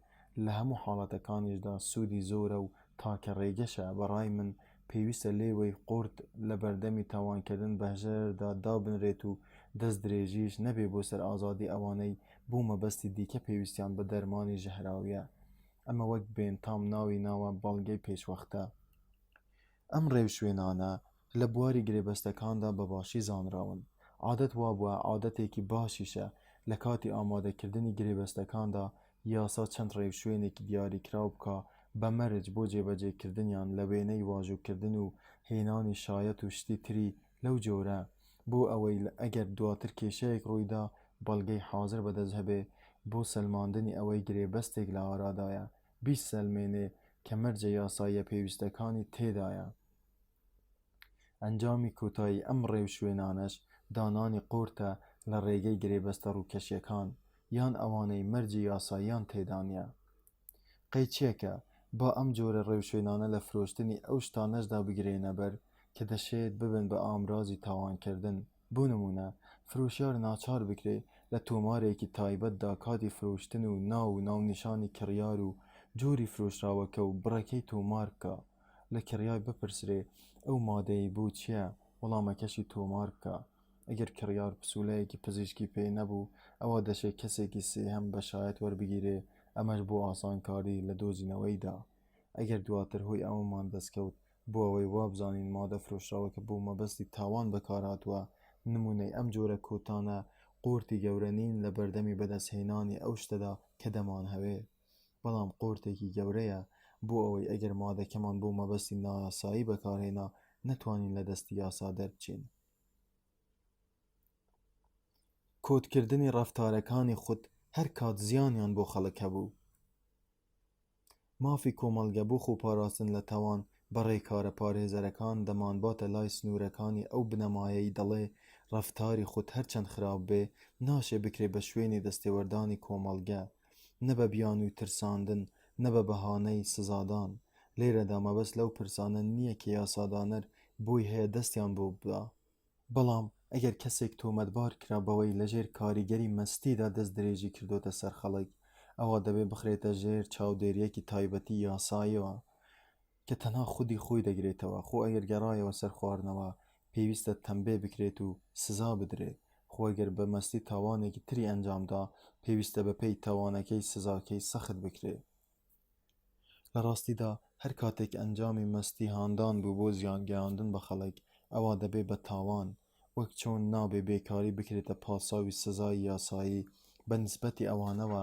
لە هەموو حاڵەتەکانیشدا سوودی زۆرە و تاکە ڕێگەشە. بەڕای من پێویستە لێوەی قورت لە بەردەمی تاوانکردن بە ژەهردا دابنرێت و دەست درێژیش نەبێ بۆ سەر ئازادی ئەوانەی بۆ مەبەستی دیکە پێویستیان بە دەرمانی ژەهراویە. ئەمە وەک بێن تام ناوی ناوە باڵگەی پێشوەختە. ئەم ڕێوشوێنانە لە بواری گرێبەستەکاندا بەباشی زانراون. عادەت وابووە عادەتێکی باشیشە لە کاتی ئامادەکردنی گرێبەستەکاندا یاسا چەند ڕێوشوێنێکی دیاریکراو بکە بە مەرج بۆ جێبەجێکردنیان لە وێنەی واژووکردن و هێنانی شایەت و شتی تری لەو جۆرە بۆ ئەوەی ئەگەر دواتر کێشەیەک ڕوویدا بەڵگەی حازر بەدەست هەبێ بۆ سەلماندنی ئەوەی گرێبەستێک لە ئارادایە بیست سەلمێنێ کە مەرجە یاساییە پێویستەکانی تێدایە. ئەنجامی کۆتایی ئەم ڕێوشوێنانەش دانانی قورتە لە ڕێگەی گرێبەستە ڕووکەشیەکان یان ئەوانەی مەرجی یاساییان تێدانە. قەیچیەکە با ئەم جۆرە ڕێوشوێنانە لە فرۆشتنی ئەو شتانەشدا بگرێنە بەر کە دەشێت ببن بە ئامرازی تاوانکردن. بۆ نمونە فرۆشیار ناچار بکرێ لە تۆمارێکی تایبەتدا کاتی فرۆشتن و ناونیشانی کڕیار و جۆری فرۆشراوەکە و بڕەکەی تۆمار بکە. لە کڕیار بپرسرێ ئەو مادەی بۆ چییە وەڵامەکەشی تۆمار بکە. ئەگەر کڕیار پسوولەیەکی پزیشکی پێ نەبوو ئەوە دەشێت کەسێکی سێهەم بە شایەت وەربگیرێ ئەمەش بۆ ئاسانکاری لە دۆزینەوەیدا. ئەگەر دواتر هۆی ئەومان دەستکەوت بۆ ئەوەی وابزانین مادە فرۆشراوەکە بۆ مەبەستی تاوان بەکارهاتووە نمونەی ئەم جۆرە کۆتانە قورتی گەورە نین لە بەردەمی بەدەستهێنانی ئەو شتەدا کە دەمان هەوێ. بەڵام قورتێکی گەورەیە بۆ ئەوەی ئەگەر مادەکەمان بۆ مەبەستی نایاسایی بەکارهێنا نەتوانین لە دەستی یاسا دەربچین. کۆدکردنی ڕەفتارەکانی خود هەر کات زیانیان بۆ خەڵک هەبوو. مافی کۆمەڵگە بۆ خۆپاراستن لە تاوان بەڕێکارە پارێزەرەکان دەمانباتە لای سنوورەکانی ئەو بنەمایەی دەڵێ ڕەفتاری خود هەرچەند خراپ بێ ناشێ بکرێ بە شوێنی دەستێوەردانی کۆمەڵگە، نە بە بیانووی ترساندن نە بە بەهانەی سزادان. لێرەدا مەبەست لەو پرسانە نییە کە یاسادانەر بۆی هەیە دەستیان بۆ بدا. بەڵام ئەگەر کەسێک تۆمەتبار کرا بەوەی لەژێر کاریگەری مەستیدا دەست درێژی کردوتە سەر خەڵک ئەوە دەبێ بخرێتە ژێر چاودێریەکی تایبەتی یاساییەوە. کە تەنها خودی خۆی دەگرێتەوە، خۆ ئەگەر گەڕایەوە سەر خواردنەوە پێویستە تەمبێ بکرێت و سزا بدرێت، خۆ ئەگەر بە مەستی تاوانێکی تری ئەنجامدا پێویستە بەپێی تاوانەکەی سزاکەی سەخت بکرێت. لە ڕاستیدا هەر کاتێک ئەنجامی مەستی هاندان بوو بۆ زیانگەیاندن بە خەڵک، ئەوا دەبێ بە تاوان وەک چۆن نابێ بێکاری بکرێتە پاساوی سزای یاسایی بە نسبەتی ئەوانەوە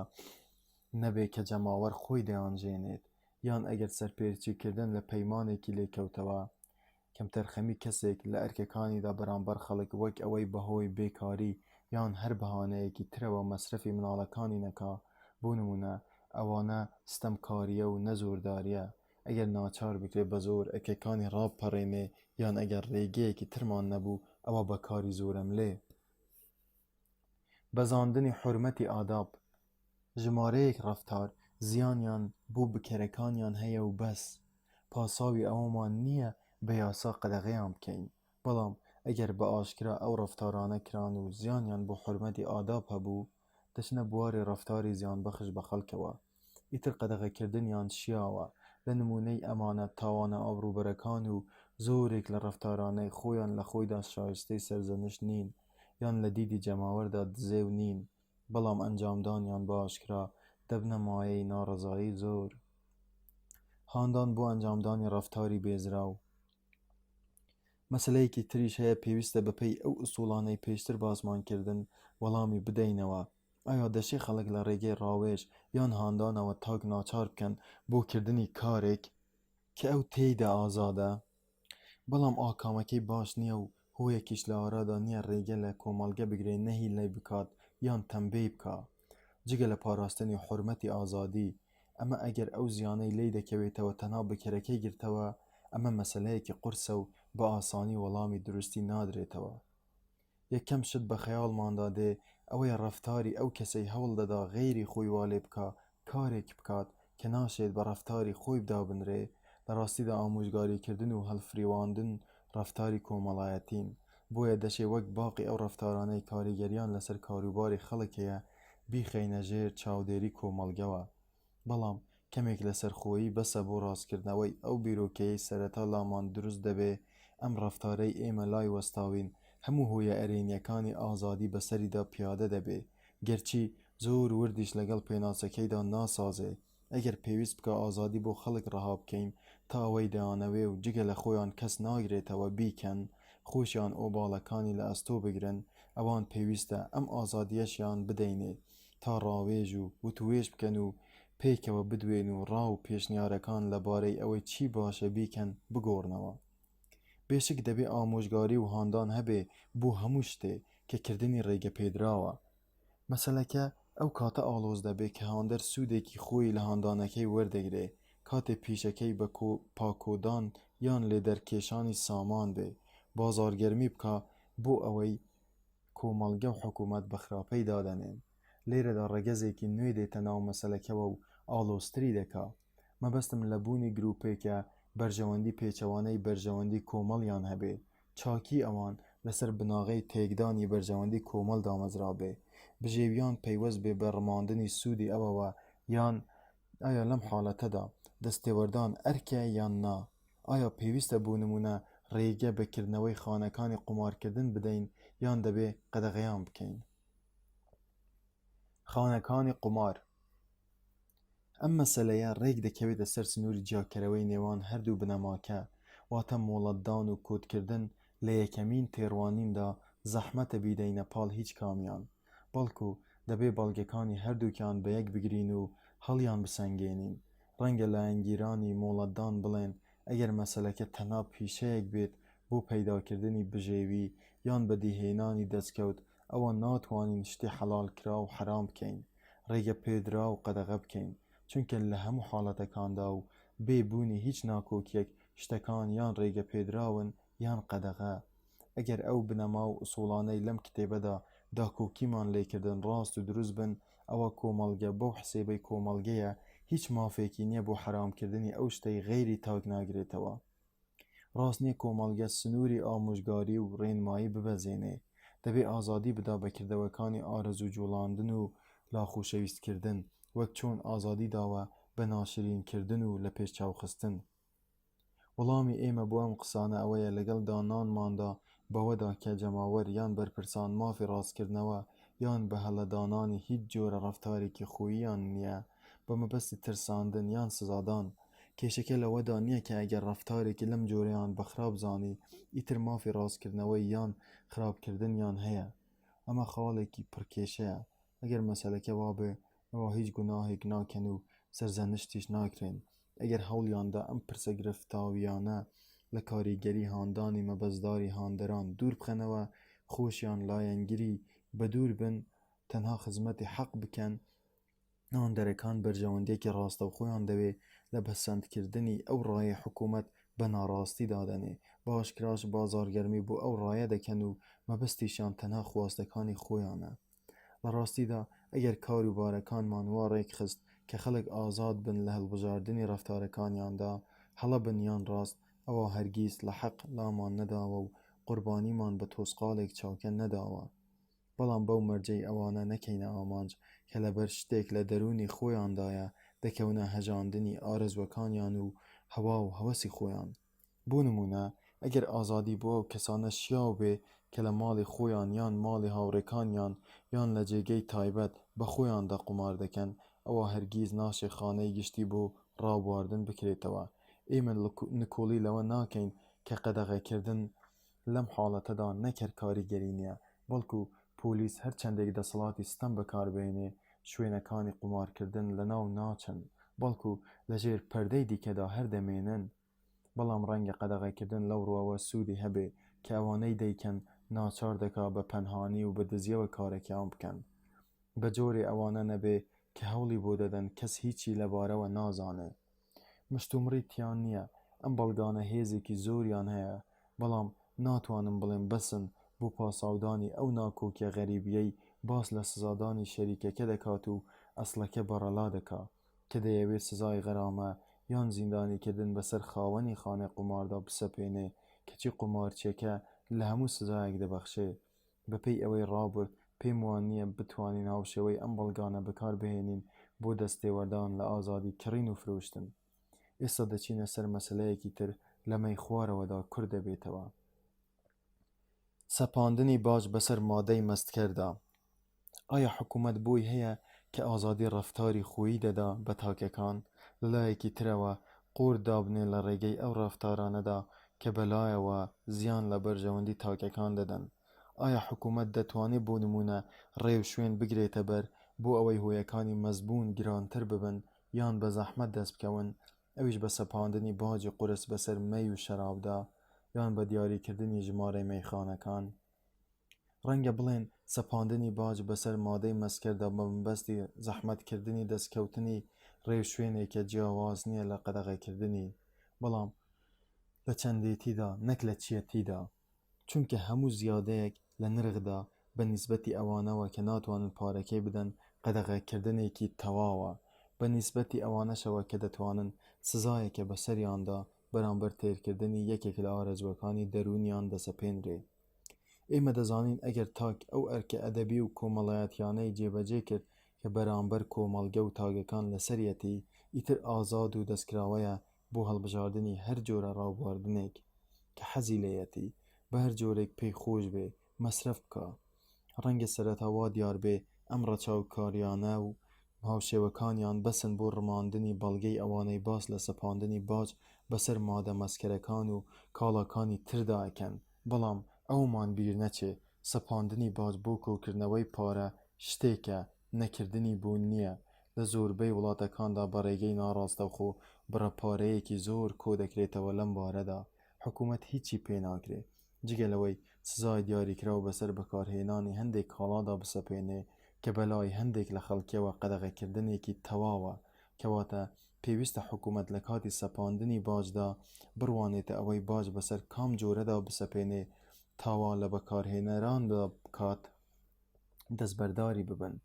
نەبێ کە جەماوەر خۆی دەیانژێنێت، یان ئەگەر سەرپێچیکردن لە پەیمانێکی لێکەوتەوە کەمتەرخەمی کەسێک لە ئەرکەکانیدا بەرامبەر خەڵک وەک ئەوەی بەهۆی بێکاری یان هەر بەهانەیەکی ترەوە مەسرەفی مناڵەکانی نەکا، بۆ نمونە ئەوانە ستەمکاریە و نەزۆرداریە، ئەگەر ناچار بکرێت بە زۆر ئەرکەکانی ڕابپەڕێنێ یان ئەگەر ڕێگەیەکی ترمان نەبوو ئەوە بەکاری زۆرەملێ. بەزاندنی حورمەتی ئاداب ژمارەیەک ڕەفتار زیانیان بۆ بکەرەکانیان هەیە و بەس، پاساوی ئەوەمان نییە بە یاسا قەدەغەیان بکەین، بەڵام ئەگەر بە ئاشکرا ئەو ڕەفتارانە کران و زیانیان بۆ حورمەتی ئاداب هەبوو دەچنە بواری ڕەفتاری زیانبەخش بە خەڵکەوە، ئیتر قەدەغەکردنیان شیاوە. لە نمونەی ئەمانە تاوانە ئابڕوبەرەکان و زۆرێک لە ڕەفتارانەی خۆیان لە خۆیدا شایستەی سەرزەنش نین یان لە دیدی جەماوەردا دزێ و نین، بەڵام ئەنجامدانیان بە ئاشکرا دەبنە مایەی ناڕەزایی زۆر. هاندان بۆ ئەنجامدانی ڕەفتاری بێزراو مەسەلەیەکی تریش هەیە پێویستە بەپێی ئەو ئوسوڵانەی پێشتر باسمانکردن وەڵامی بدەینەوە. ئایا دەشێ خەڵک لە ڕێگەی ڕاوێژ یان هاندانەوە تاک ناچار بکەن بۆ کردنی کارێک کە ئەو تێیدا ئازادە، بەڵام ئاکامەکەی باش نییە و هۆیەکیش لە ئارادا نییە ڕێگە لە کۆمەڵگە بگرێ نەهی لێ بکات یان تەمبێ بکە جگە لە پاراستنی حورمەتی ئازادی. ئەمە ئەگەر ئەو زیانەی لێی دەکەوێتەوە تەنها بکەرەکەی گرتەوە ئەمە مەسەلەیەکی قورسە و بە ئاسانی وەڵامی دروستی نادرێتەوە. یەکەم شت بە خەیاڵماندا دێ ئەوەی ڕەفتاری ئەو کەسەی هەوڵ دەدا غەیری خۆی والێ بکە کارێک بکات کە ناشێت بە ڕەفتاری خۆی بدابنرێ، لە ڕاستیدا ئامۆژگاریکردن و هەڵفریواندن ڕەفتاری کۆمەڵایەتین، بۆیە دەشێ وەک باقی ئەو ڕەفتارانەی کاریگەریان لەسەر کاروباری خەڵک هەیە بیخەینە ژێر چاودێری کۆمەڵگەوە، بەڵام کەمێک لەسەرخۆیی بەسە بۆ ڕاستکردنەوەی ئەو بیرۆکەیەی سەرەتا لامان دروست دەبێ ئەم ڕەفتارەی ئێمە لای وەستاوین هەموو هۆیە ئەرێنیەکانی ئازادی بەسەریدا پیادە دەبێ، گەرچی زۆر وردیش لەگەڵ پێناسەکەیدا ناسازێ. ئەگەر پێویست بکە ئازادی بۆ خەڵک ڕەها بکەین تا ئەوەی دەیانەوێ و جگە لە خۆیان کەس ناگرێتەوە بیکەن، خۆشیان ئۆباڵەکانی لە ئەستۆ بگرن، ئەوان پێویستە ئەم ئازادیەشیان بدەینێ تا ڕاوێژ و وتوێژ بکەن و پێکەوە بدوێن و ڕاو پێشنیارەکان لەبارەی ئەوەی چی باشە بیکەن بگۆڕنەوە. بێشک دەبێ ئامۆژگاری و هاندان هەبێ بۆ هەموو شتێ کە کردنی ڕێگە پێدراوە. مەسەلەکە ئەو کاتە ئاڵۆز دەبێ کە هاندەر سوودێکی خۆی لە هاندانەکەی وەردەگرێ کاتێ پیشەکەی بە پاکۆدان یان لێدەرکێشانی سامان بێ، بازارگەرمی بکە بۆ ئەوەی کۆمەڵگە و حکوومەت بە خراپەی دادەنێن. لێرەدا ڕەگەزێکی نوێ دێتە ناو مەسەلەکەوە و ئاڵۆزتری دەکا. مەبەستم لە بوونی گروپێکە بەرژەوەندی پێچەوانەی بەرژەوەندی کۆمەڵیان هەبێ، چاکی ئەوان لەسەر بناغەی تێکدانی بەرژەوەندی کۆمەڵ دامەزرا بێ، بژێویان پەیوەست بێ بە ڕماندنی سوودی ئەوەوە یان ئایا لەم حاڵەتەدا دەستێوەردان ئەرکە یان نا، ئایا پێویستە بۆ نمونە ڕێگە بەکردنەوەی خانەکانی قومارکردن بدەین یان دەبێ قەدەغەیان بکەین. خانەکانی قومار ئەم مەسەلەیە ڕێک دەکەوێتە سەر سنووری جیاکەرەوەی نێوان هەردوو بنەماکە، واتە مۆڵەتدان و کۆدکردن لە یەکەمین تێڕوانیندا زەحمەتە بیدەینە پاڵ هیچ کامیان، بەڵکو دەبێ بەڵگەکانی هەردووکیان بە یەک بگرین و هەڵیان بسەنگێنین. ڕەنگە لە ئەنگیرانی مۆڵەتدان بڵێن ئەگەر مەسەلەکە تەنها پیشەیەک بێت بۆ پەیداکردنی بژێوی یان بەدیهێنانی دەستکەوت ئەوە ناتوانین شتی حەڵال کرا و حەرام بکەین، ڕێگە پێدرا و قەدەغە بکەین، چونکە لە هەموو حاڵەتەکاندا و بێبوونی هیچ ناکۆکیەک شتەکان یان ڕێگە پێدراون یان قەدەغە. ئەگەر ئەو بنەما و ئوسوڵانەی لەم کتێبەدا داکۆکیمان لێکردن ڕاست و دروست بن، ئەوە کۆمەڵگە بەو حسێبەی کۆمەڵگەیە هیچ مافێکی نییە بۆ حەرامکردنی ئەو شتەی غەیری تاک ناگرێتەوە. ڕاست نییە کۆمەڵگە سنووری ئامۆژگاری و ڕێنمایی ببەزێنێ، دەبێ ئازادی بدا بەکردەوەکانی ئارەزوو جوڵاندن و لاخۆشەویستکردن وەک چۆن ئازادی داوە بە ناشرینکردن و لە پێشچاوخستن. وەڵامی ئێمە بۆ ئەم قسانە ئەوەیە لەگەڵ دانانماندا بەوەدا کە جەماوەر یان بەرپرسان مافی ڕاستکردنەوە یان بە هەڵەدانانی هیچ جۆرە ڕەفتارێکی خۆییان نییە بە مەبەستی ترساندن یان سزادان. کێشەکە لەوەدا نییە کە ئەگەر ڕەفتارێکی لەم جۆرەیان بەخراب زانی ئیتر مافی ڕاستکردنەوەی یان خراپکردنیان هەیە. ئەمە خاڵێکی پڕکێشەیە. ئەگەر مەسەلەکە وابێ ئەوە هیچ گوناهێک ناکەن و سەرزەنشتیش ناکرێن. ئەگەر هەوڵیاندا ئەم پرسە گرفتاویانە لە کاریگەری هاندانی مەبەزداری هاندەران دوور بخەنەوە، خۆشیان لایەنگری بە دوور بن، تەنها خزمەتی حەق بکەن، هاندەرەکان بەرژەوەندێکی ڕاستەوخۆیان دەوێ لە بەسەندکردنی ئەو ڕایە حکوومەت بە ناڕاستی دادەنێ، باشکراش بازارگەرمی بۆ ئەو ڕایە دەکەن و مەبەستیشان تەنها خواستەکانی خۆیانە. لە ڕاستیدا ئەگەر کاروبارەکانمان وا ڕێکخست کە خەڵک ئازاد بن لە هەڵبژاردننی ڕەفتارەکانیاندا، هەڵە بنیان ڕاست، ئەوە هەرگیز لە حەق لامان نەداوە و قوربانیمان بە تۆسقالێک چاکە نەداوە. بەڵام بەو مەرجەی ئەوانە نەکەینە ئامانج کە لەبەر شتێک لە دەرونی خۆیاندایە دەکەونە هەژاندنی ئارەزوەکانیان و هەوا و هەوەسی خۆیان. بۆ نمونە ئەگەر ئازادی بۆ ئەو کەسانە شیاو بێ کە لە ماڵی خۆیان یان ماڵی هاوڕێکانیان یان لە جێگەی تایبەت بە خۆیاندا قومار دەکەن، ئەوە هەرگیز ناشێ خانەی گشتی بۆ ڕابواردن بکرێتەوە. ئێمە نکۆڵی لەوە ناکەین کە قەدەغەکردن لەم حاڵەتەدا نەکرد کاریگەری نییە، بەڵکو پۆلیس هەر چەندێک دەسەڵاتی ستەم بەکاربێنێ شوێنەکانی قومارکردن لەناو ناچن، بەڵکو لەژێر پەردەی دیکەدا هەردەمێنن. بەڵام ڕەنگە قەدەغەکردن لەو ڕۆوە سوودی هەبێ کە ئەوانەی دەیکەن ناچار دەکا بە پەنهانی و بە دزیەوە کارێکیان بکەن. بە جۆرێ ئەوانە نەبێ کە هەوڵی بۆ دەدەن کەس هیچی لەبارەوە نازانێ. مشتومڕی تیان نییە، ئەم بەڵگانە هێزێکی زۆریان هەیە، بەڵام ناتوانم بڵێم بەسن بۆ پاساودانی ئەو ناکۆکیە غەریبیەی باس لە سزادانی شەریکەکە دەکات و ئەسڵەکە بەڕەلا دەکا کە دەیەوێت سزای غەرامە یان زیندانیکردن بەسەر خاوەنی خانێ قوماردا بسەپێنێ کەچی قومارچیەکە لە هەموو سزایەک دەبەخشێ. بەپێی ئەوەی ڕابرد پێم وان نییە بتوانین هاوشێوەی ئەم بەڵگانە بەکاربهێنین بۆ دەستێوەردان لە ئازادی کڕین و فرۆشتن. ئێستا دەچینە سەر مەسەلەیەکی تر لەمەی خوارەوەدا کوور دەبێتەوە. سەپاندنی باج بەسەر مادەی مەستکەردا. ئایا حکوومەت بۆی هەیە کە ئازادی ڕەفتاری خۆیی دەدا بە تاکەکان، لەلایەکی ترەوە قۆر دابنێ لە ڕێگەی ئەو ڕەفتارانەدا کە بەلایەوە زیان لە بەرژەوەندی تاکەکان دەدەن؟ ئایا حکوومەت دەتوانێت بۆ نمونە ڕێو شوێن بگرێتە بەر بۆ ئەوەی هۆیەکانی مەزبوون گرانتر ببن یان بە زەحمەت دەست بکەون، ئەویش بە سەپاندنی باجی قورس بەسەر مەی و شەرابدا یان بە دیاریکردنی ژمارەی مەیخانەکان؟ ڕەنگە بڵێن سەپاندنی باج بەسەر مادەی مەسکەردا بە مەبەستی زەحمەتکردنی دەستکەوتنی ڕێو شوێنێکە جیاواز نییە لە قەدەغەکردنی، بەڵام لە چەندێتیدا نەک لە چیەتیدا، چونکە هەموو زیادەیەک لە نرخدا بە نیسبەتی ئەوانەوە کە ناتوانن پارەکەی بدەن قەدەغەکردنێکی تەواوە، بە نیسبەتی ئەوانەشەوە کە دەتوانن سزایەکە بەسەریاندا بەرامبەر تێرکردنی یەکێک لە ئارەزوەکانی دەرونیان دەسەپێنرێ. ئێمە دەزانین ئەگەر تاک ئەو ئەرکە ئەدەبی و کۆمەڵایەتیانەی جێبەجێ کرد کە بەرامبەر کۆمەڵگە و تاگەکان لەسەرەتی ئیتر ئازاد و دەستکراوەیە بۆ هەڵبژاردننی هەر جۆرە ڕاوبواردنێک کە حەزی لەیەتی بە هەر جۆرێک پێی خۆش بێ مەسرف بکە. ڕەنگە سەرەتا وا دیار بێ ئەم ڕەچاوکاریانە و هاوشێوەکانیان بەسن بۆ ڕماندنی بەڵگەی ئەوانەی باس لە سەپاندنی باج بەسەر مادە مەسکەرەکان و کاڵاکانی تردا ئەکەن، بەڵام ئەومان بیر نەچێ سەپاندنی باج بۆ کۆکردنەوەی پارە شتێکە نەکردنی بوون نییە. لە زۆربەی وڵاتەکاندا بەڕێگەی ناڕاستەوخۆ بڕەپارەیەکی زۆر کۆ دەکرێتەوە لەم بارەدا، حکوومەت هیچی پێ ناکرێ جگەلەوەی سزای دیاریکراو بەسەر بەکارهێنانی هەندێک کاڵادا بسەپێنێ کە بەلای هەندێک لە خەڵکیەوە قەدەغەکردنێکی تەواوە، کەواتە پێویستە حکوومەت لە کاتی سەپاندنی باجدا بڕوانێتە ئەوەی باج بەسەر کام جۆرەدا بسەپێنێ تاوا لە بەکارهێنەراندا بکات دەستبەرداری ببن.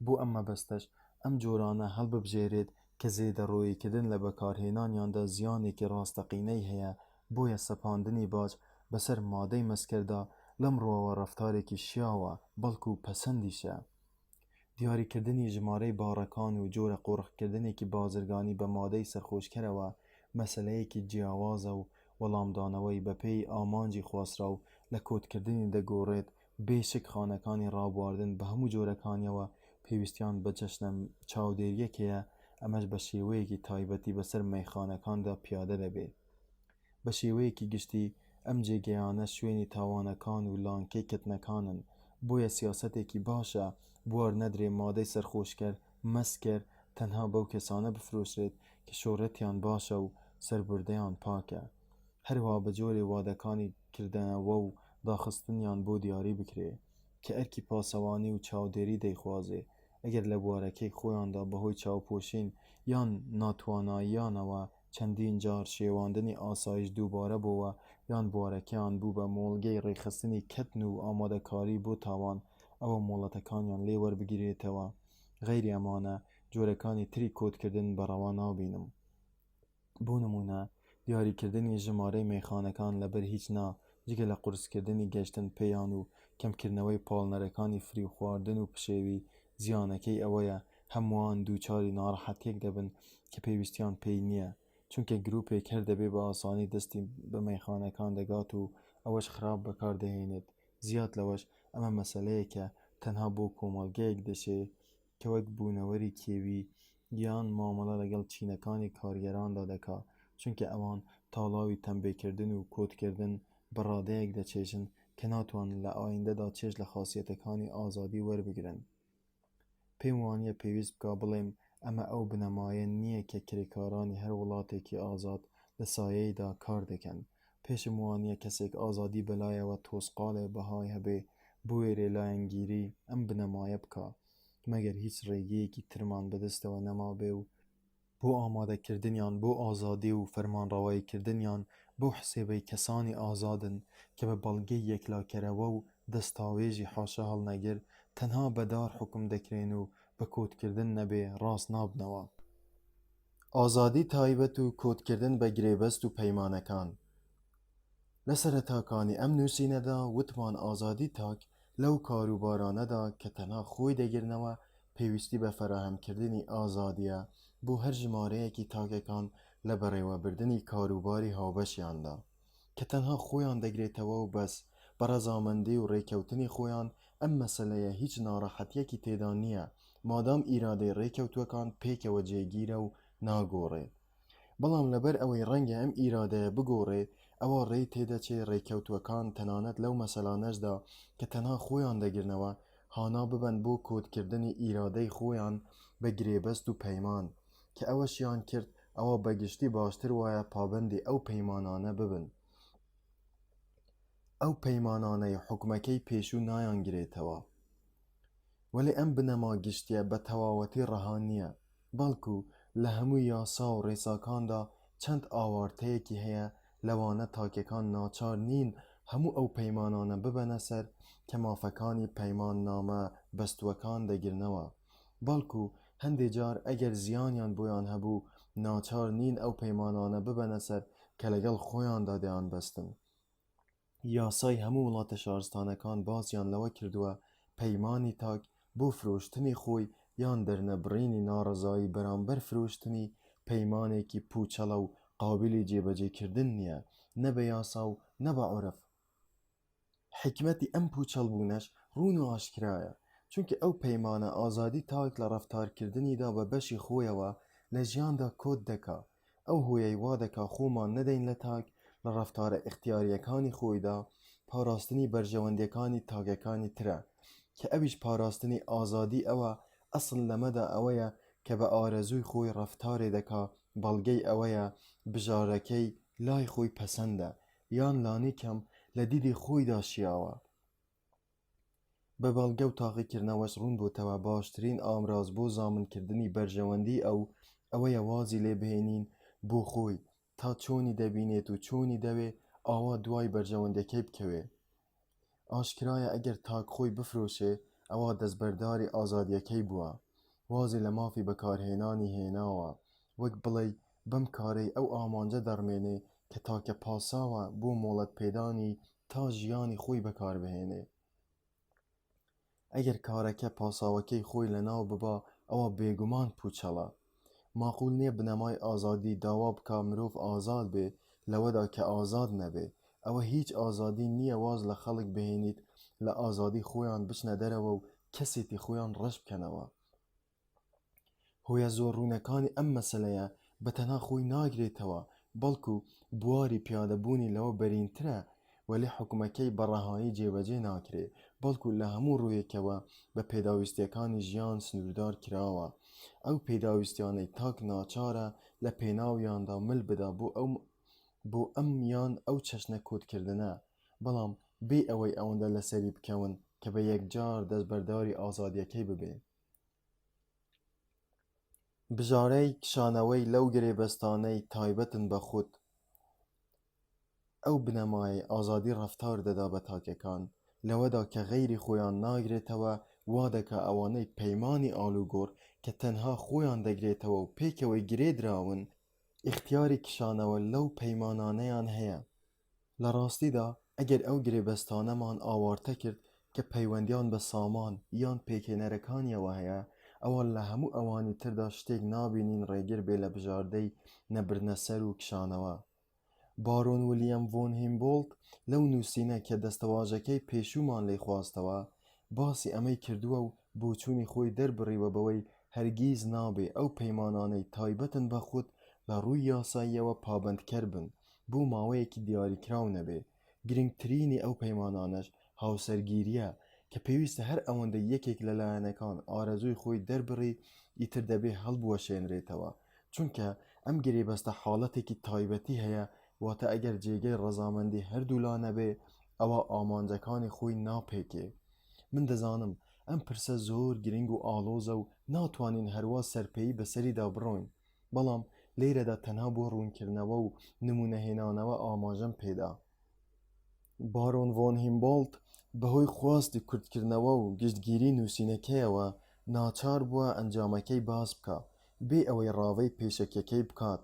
بۆ ئەم مەبەستەش ئەم جۆرانە هەڵببژێرێت کە زێدەڕۆیکردن لە بەکارهێنانیاندا زیانێکی ڕاستەقینەی هەیە، بۆیە سەپاندنی باج بەسەر مادەی مەسکەردا لەم ڕۆوە ڕەفتارێکی شیاوە بەڵکو پەسەندیشە. دیاریکردنی ژمارەی باڕەکان و جۆرە قۆڕکردنێکی بازرگانی بە مادەی سەرخۆشکەرەوە مەسەلەیەکی جیاوازە و وەڵامدانەوەی بەپێی ئامانجی خواسراو لە کۆتکردنی دەگۆڕێت بێشک خانەکانی ڕابواردن بە هەموو جۆرەکانیەوە پێویستیان بە جەشنە چاودێریەکەیە، ئەمەش بە شێوەیەکی تایبەتی بەسەر مەیخانەکاندا پیادە دەبێت. بە شێوەیەکی گشتی ئەم جێگەیانە شوێنی تاوانەکان و لانکەی کتنەکانن، بۆیە سیاسەتێکی باشە بوار نەدرێ مادەی سەرخۆشکەر مەسکر تەنها بەو کەسانە بفرۆشرێت کە شۆڕەتیان باشە و سەربردەیان پاکە. هەروەها بە جۆرێ وادەکانی کردنەوە و داخستنیان بۆ دیاری بکرێ کە ئەرکی پاسەوانی و چاودێری دەیخوازێ. ئەگەر لە بوارەکەی خۆیاندا بەهۆی چاوپۆشین یان ناتواناییانەوە چەندین جار شێواندنی ئاسایش دووبارە بووە یان بوارەکەیان بوو بە مۆڵگەی ڕێخستنی کەتن و ئامادەکاری بۆ تاوان، ئەوە مۆڵەتەکانیان لێ وەربگیرێتەوە. غەیری ئەمانە جۆرەکانی تری کۆتکردن بەڕەوا نابینم. بۆ نمونە دیاریکردنی ژمارەی مەیخانەکان لەبەر هیچ نا جگە لە قورسکردنی گەشتن پێیان و کەمکردنەوەی پاڵنەرەکانی فری خواردن و پشێوی. زیانەکەی ئەوەیە هەمووان دووچاری ناڕەحەتیەک دەبن کە پێویستیان پێی نییە، چونکە گروپێک هەر دەبێ بە ئاسانی دەستی بە مەیخانەکان دەگات و ئەوەش خراپ بەکاردەهێنێت. زیاد لەوەش ئەمە مەسەلەیەکە تەنها بۆ کۆمەڵگەیەک دەشێ کە وەک بوونەوەری کێوی یان مامەڵە لەگەڵ چینەکانی کارگەراندا دەکا، چونکە ئەوان تاڵاوی تەمبێکردن و کۆتکردن بە ڕادەیەک دەچێژن کە ناتوانن لە ئایندەدا چێژ لە خاسیەتەکانی ئازادی وەربگرن. پێم وانییە پێویست بکە بڵێم ئەمە ئەو بنەمایە نییە کە کرێکارانی هەر وڵاتێکی ئازاد لە سایەیدا کار دەکەن. پێشم وانییە کەسێک ئازادی بەلایەوە تۆسقالێ بەهای هەبێ بوێرێ لایەنگیری ئەم بنەمایە بکە، مەگەر هیچ ڕێگەیەکی ترمان بەدەستەوە نەمابێ و بۆ ئامادەکردنیان بۆ ئازادی و فەرمانڕەواییکردنیان بۆ حسێبەی کەسانی ئازادن کە بە بەڵگەی یەکلاکەرەوە و دەستاوێژی حاشا هەڵنەگر تەنها بەدار حکم دەکرێن و بە کۆتکردن نەبێ ڕاست نابنەوە. ئازادی تایبەت و کۆتکردن بە گرێبەست و پەیمانەکان. لە سەرەتاکانی ئەم نووسینەدا وتمان ئازادی تاک لەو کاروبارانەدا کە تەنها خۆی دەگرنەوە پێویستی بە فەراهەمکردنی ئازادیە بۆ هەر ژمارەیەکی تاکەکان لە بەڕێوەبردنی کاروباری هاوبەشیاندا کە تەنها خۆیان دەگرێتەوە و بەس بە ڕەزامەندی و ڕێکەوتنی خۆیان. ئەم مەسەلەیە هیچ ناڕەحەتیەکی تێدا نییە مادام ئیرادەی ڕێکەوتوەکان پێکەوە جێگیرە و ناگۆڕێت. بەڵام لەبەر ئەوەی ڕەنگە ئەم ئیرادەیە بگۆڕێ ئەوە ڕێی تێدەچێ ڕێکەوتوەکان تەنانەت لەو مەسەلانەشدا کە تەنها خۆیان دەگرنەوە هانا ببەن بۆ کۆتکردنی ئیرادەی خۆیان بە گرێبەست و پەیمان کە ئەوەشیان کرد ئەوە بەگشتی باشتر وایە پابەندی ئەو پەیمانانە ببن. ئەو پەیمانانەی حکومەکەی پێشوو نایانگرێتەوە. وەلی ئەم بنەما گشتیە بە تەواوەتی ڕەها نییە، بەڵکو لە هەموو یاسا و ڕێساکاندا چەند ئاوارتەیەکی هەیە لەوانە تاکەکان ناچار نین هەموو ئەو پەیمانانە ببەنە سەر کە مافەکانی پەیمان نامە بەستوەکان دەگرنەوە، بەڵکو هەندێک جار ئەگەر زیانیان بۆیان هەبوو ناچار نین ئەو پەیمانانە ببەنە سەر کە لەگەڵ خۆیاندا دەیان بەستن. یاسای هەموو وڵاتە شارستانەکان باسییان لەوە کردووە پەیمانی تاک بۆ فرۆشتنی خۆی یان دەرنەبڕینی ناڕەزایی بەرامبەر فرۆشتنی پەیمانێکی پوچەڵە و قابلی جێبەجێکردن نییە، نە بە یاسا و نە بە عورف. حکمەتی ئەم پوچەڵبوونەش ڕوون و ئاشکرایە، چونکە ئەو پەیمانە ئازادی تاک لە ڕەفتارکردنیدا بە بەشی خۆیەوە لە ژیاندا کۆت دەکا. ئەو هۆیەی وا دەکا خۆمان نەدەین لە تاک لە ڕەفتارە ئیختیاریەکانی خۆیدا پاراستنی بەرژەوەندیەکانی تاکەکانی ترە کە ئەویش پاراستنی ئازادی ئەوە. ئەسڵ لەمەدا ئەوەیە کە بە ئارەزووی خۆی ڕەفتارێ دەکا بەڵگەی ئەوەیە بژارەکەی لای خۆی پەسەندە یان لانی کەم لە دیدی خۆیدا شیاوە. بە بەڵگە و تاقیکردنەوەش ڕوون بۆتەوە باشترین ئامراز بۆ زامنکردنی بەرژەوەندی ئەوەیە وازی لێ بهێنین بۆ خۆی تا چۆنی دەبینێت و چۆنی دەوێ ئاوا دوای بەرژەوەندەکەی بکەوێ. ئاشکرایە ئەگەر تاک خۆی بفرۆشێ ئەوە دەستبەرداری ئازادیەکەی بووە، وازی لە مافی بەکارهێنانی هێناوە، وەک بڵێ بەم کارەی ئەو ئامانجە دەڕمێنێ کە تاکە پاساوە بۆ مۆڵەت پێدانی تا ژیانی خۆی بەکاربهێنێ. ئەگەر کارەکە پاساوەکەی خۆی لەناو ببا ئەوە بێگومان پوچەڵە. ماقول نییە بنەمای ئازادی داوا بکا مرۆڤ ئازاد بێ لەوەدا کە ئازاد نەبێ. ئەوە هیچ ئازادی نییە واز لە خەڵک بهێنیت لە ئازادی خۆیان بچنە دەرەوە و کەسێتی خۆیان ڕەش بکەنەوە. هۆیە زۆر ڕوونەکانی ئەم مەسەلەیە بە تەنها خۆی ناگرێتەوە، بەڵکو بواری پیادەبوونی لەوە بەرینترە، وەلی حکومەکەی بەڕەهایی جێبەجێ ناکرێ، بەڵکو لە هەموو ڕوویەکەوە بە پێداویستیەکانی ژیان سنووردار کراوە. ئەو پێداویستیانەی تاک ناچارە لە پێناویاندا مل بدا بۆ ئەم یان ئەو چەشنە کۆتکردنە، بەڵام بێ ئەوەی ئەوەندە لەسەری بکەون کە بە یەکجار دەستبەرداری ئازادیەکەی ببێ. بژارەی کشانەوەی لەو گرێبەستانەی تایبەتن بە خود ئەو بنەمایە ئازادی ڕەفتار دەدا بە تاکەکان، لەوەدا کە غەیری خۆیان ناگرێتەوە وا دەکا ئەوانەی پەیمانی ئالوگۆڕ کە تەنها خۆیان دەگرێتەوە و پێکەوەی گرێدراون ئیختیاری کشانەوە لەو پەیمانانەیان هەیە. لە ڕاستیدا ئەگەر ئەو گرێبەستانەمان ئاوارتە کرد کە پەیوەندیان بە سامان یان پێکهێنەرەکانیەوە هەیە، ئەوە لە هەموو ئەوانی تردا شتێک نابینین ڕێگر بێ لە بژاردەی نەبرنە سەر و کشانەوە. بارۆن ویلیام ڤۆن هیمبۆڵت لەو نووسینە کە دەستەواژەکەی پێشوومان لێ خواستەوە باسی ئەمەی کردووە و بۆچوونی خۆی دەربڕیوە بەوەی هەرگیز نابێ ئەو پەیمانانەی تایبەتن بە خود لە ڕووی یاساییەوە پابەندکەر بن بۆ ماوەیەکی دیاریکراو نەبێ. گرنگترینی ئەو پەیمانانەش هاوسەرگیریە کە پێویستە هەر ئەوەندە یەکێک لەلایەنەکان ئارەزووی خۆی دەربڕی ئیتر دەبێ هەڵبوەشێنرێتەوە، چونکە ئەم گرێبەستە حاڵەتێکی تایبەتی هەیە، واتە ئەگەر جێگەی ڕەزامەندی هەردوو لا نەبێ ئەوە ئامانجەکانی خۆی ناپێکێ. من دەزانم ئەم پرسە زۆر گرنگ و ئالۆزە و ناتوانین هەروە سەرپێیی بەسەریدا بڕۆین، بەڵام لێرەدا تەنها بۆ ڕوونکردنەوە و نمونەهێنانەوە ئاماژەم پێدا. بارۆن ڤۆن هیمبۆڵت بەهۆی خواستی کورتکردنەوە و گشتگیری نووسینەکەیەوە ناچار بووە ئەنجامەکەی باس بکە بێ ئەوەی ڕاوەی پێشەکیەکەی بکات.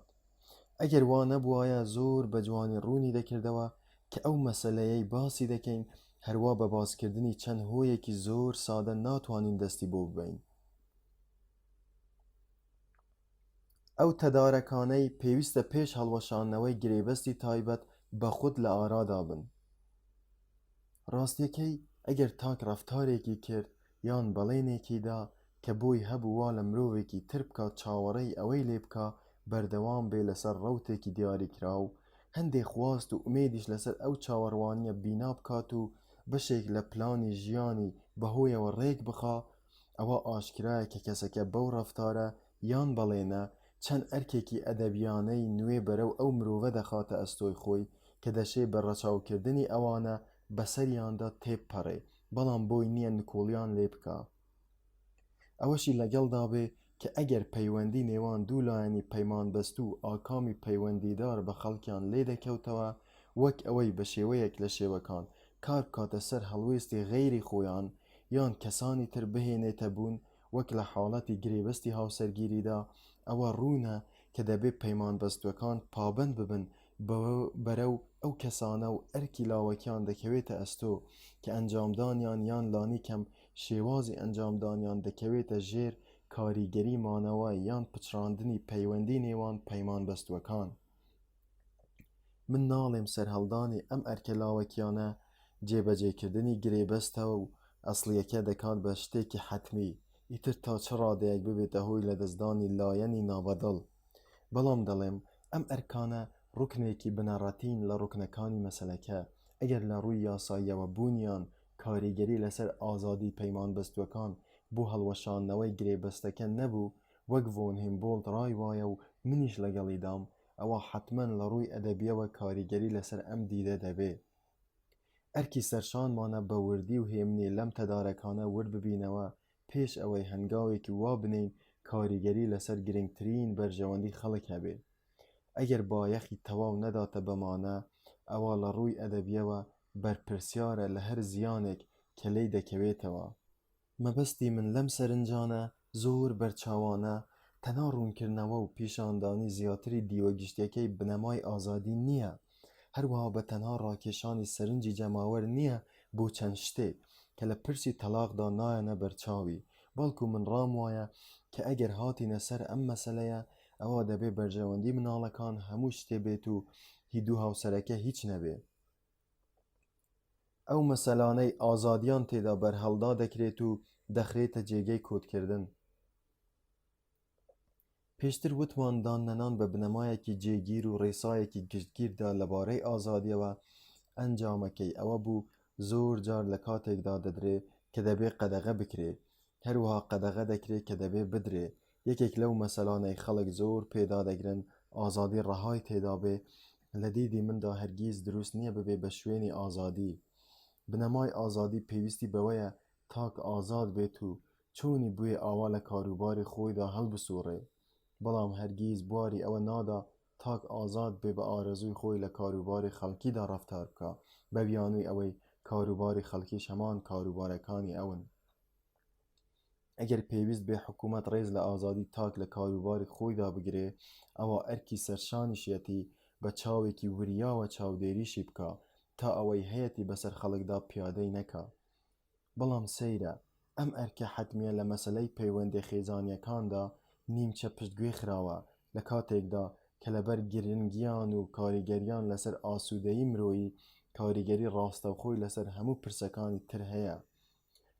ئەگەر وا نەبووایە زۆر بە جوانی ڕوونی دەکردەوە کە ئەو مەسەلەیەی باسی دەکەین هەروە بە باسکردنی چەند هۆیەکی زۆر سادە ناتوانین دەستی بۆ ببەین. ئەو تەدارەکانەی پێویستە پێش هەڵوەشاندنەوەی گرێبەستی تایبەت بە خود لە ئارادا بن. ڕاستیەکەی ئەگەر تاک ڕەفتارێکی کرد یان بەڵێنێکی دا کە بۆی هەبوو وا لە مرۆڤێکی تر بکات چاوەڕێی ئەوەی لێ بکا بەردەوام بێ لەسەر ڕەوتێکی دیاریکراو، هەندێک خواست و ئومێدیش لەسەر ئەو چاوەڕوانیە بینا بکات و بەشێک لە پلانی ژیانی بەهۆیەوە ڕێک بخا، ئەوە ئاشکرایە کە کەسەکە بەو ڕەفتارە یان بەڵێنە چەند ئەرکێکی ئەدەبیانەی نوێ بەرەو ئەو مرۆڤە دەخاتە ئەستۆی خۆی کە دەشێ بە ڕەچاوکردنی ئەوانە بەسەریاندا تێبپەڕێ، بەڵام بۆی نییە نکۆڵیان لێ بکا. ئەوەشی لەگەڵدا بێ کە ئەگەر پەیوەندی نێوان دوو لایەنی پەیمان بەست و ئاکامی پەیوەندیدار بە خەڵکیان لێ دەکەوتەوە، وەک ئەوەی بە شێوەیەک لە شێوەکان کار بکاتە سەر هەڵوێستی غەیری خۆیان یان کەسانی تر بهێنێتە بوون وەک لە حاڵەتی گرێبەستی هاوسەرگیریدا، ئەوە ڕوونە کە دەبێت پەیمانبەستوەکان پابەند ببن بەرەو ئەو کەسانە و ئەرکی لاوەکیان دەکەوێتە ئەستۆ کە ئەنجامدانیان یان لانی کەم شێوازی ئەنجامدانیان دەکەوێتە ژێر کاریگەری مانەوە یان پچڕاندنی پەیوەندی نێوان پەیمانبەستوەکان. من ناڵێم سەرهەڵدانی ئەم ئەرکە لاوەکیانە جێبەجێکردنی گرێبەستەوە و ئەسڵیەکە دەکات بە شتێکی حەتمی، ئیتر تا چ ڕادەیەک ببێتە هۆی لەدەستدانی لایەنی ناوەدڵ. بەڵام دەڵێم ئەم ئەرکانە ڕوکنێکی بنەڕەتین لە ڕوکنەکانی مەسەلەکە، ئەگەر لە ڕووی یاساییەوە بوونیان کاریگەری لەسەر ئازادی پەیمانبەستوەکان بۆ هەڵوەشاندنەوەی گرێبەستەکە نەبوو وەک ڤۆن هیمبۆڵت ڕای وایە و منیش لەگەڵیدام، ئەوە حتمەن لە ڕووی ئەدەبیەوە کاریگەری لەسەر ئەم دیدە دەبێ. ئەرکی سەرشانمانە بە وردی و هێمنی لەم تەدارەکانە ورد ببینەوە پێش ئەوەی هەنگاوێکی وا بنین کاریگەری لەسەر گرنگترین بەرژەوەندی خەڵک هەبێ. ئەگەر بایەخی تەواو نەداتە بەمانە، ئەوە لە ڕووی ئەدەبیەوە بەرپرسیارە لە هەر زیانێک کە لێی دەکەوێتەوە. مەبەستی من لەم سەرنجانە زۆر بەرچاوانە تەنها ڕوونکردنەوە و پیشاندانی زیاتری دیوەگشتیەکەی بنەمای ئازادی نییە، هەروەها بە تەنها ڕاکێشانی سەرنجی جەماوەر نییە بۆ چەند شتێک کە لە پرسی تەلاقدا نایەنە بەرچاوی، بەڵکو من ڕام وایە کە ئەگەر هاتینە سەر ئەم مەسەلەیە ئەوە دەبێ بەرژەوەندی مناڵەکان هەموو شتێ بێت و هیدوو هاوسەرەکە هیچ نەبێ. ئەو مەسەلانەی ئازادیان تێدا بەرهەڵدا دەکرێت و دەخرێتە جێگەی کۆدکردن. پێشتر وتمان داننەنان بە بنەمایەکی جێگیر و ڕێسایەکی گشتگیردا لەبارەی ئازادیەوە ئەنجامەکەی ئەوە بوو زۆر جار لە کاتێکدا دەدرێ کە دەبێ قەدەغە بکرێ، هەروەها قەدەغە دەکرێت کە دەبێ بدرێ. یەکێک لەو مەسەلانەی خەڵک زۆر پێدا دەگرن ئازادی ڕەهای تێدا بێ، لە دیدی مندا هەرگیز دروست نییە ببێ بە شوێنی ئازادی. بنەمای ئازادی پێویستی بەوەیە تاک ئازاد بێت و چۆنی بوێ ئاوا لە کاروباری خۆیدا هەڵبسووڕێ، بەڵام هەرگیز بواری ئەوە نادا تاک ئازاد بێ بە ئارەزووی خۆی لە کاروباری خەڵکیدا ڕەفتار بکە، بە بیانووی ئەوەی کاروباری خەڵکیش هەمان کاروبارەکانی ئەون. ئەگەر پێویست بێ حکوومەت ڕێز لە ئازادی تاک لە کاروباری خۆیدا بگرێ، ئەوە ئەرکی سەرشانیشیەتی بە چاوێکی وریاوە چاودێریشی بکە تا ئەوەی هەیەی بەسەر خەڵکدا پیادەی نەکا. بەڵام سەیرە ئەم ئەرکە حتمیە لە مەسەلەی پەیوەندی خێزانیەکاندا نیمچە پشتگوێ خراوە لە کاتێکدا کە لەبەر گرنگیان و کاریگەریان لەسەر ئاسوودەیی مرۆیی کاریگەری ڕاستەوخۆی لەسەر هەموو پرسەکانی تر هەیە.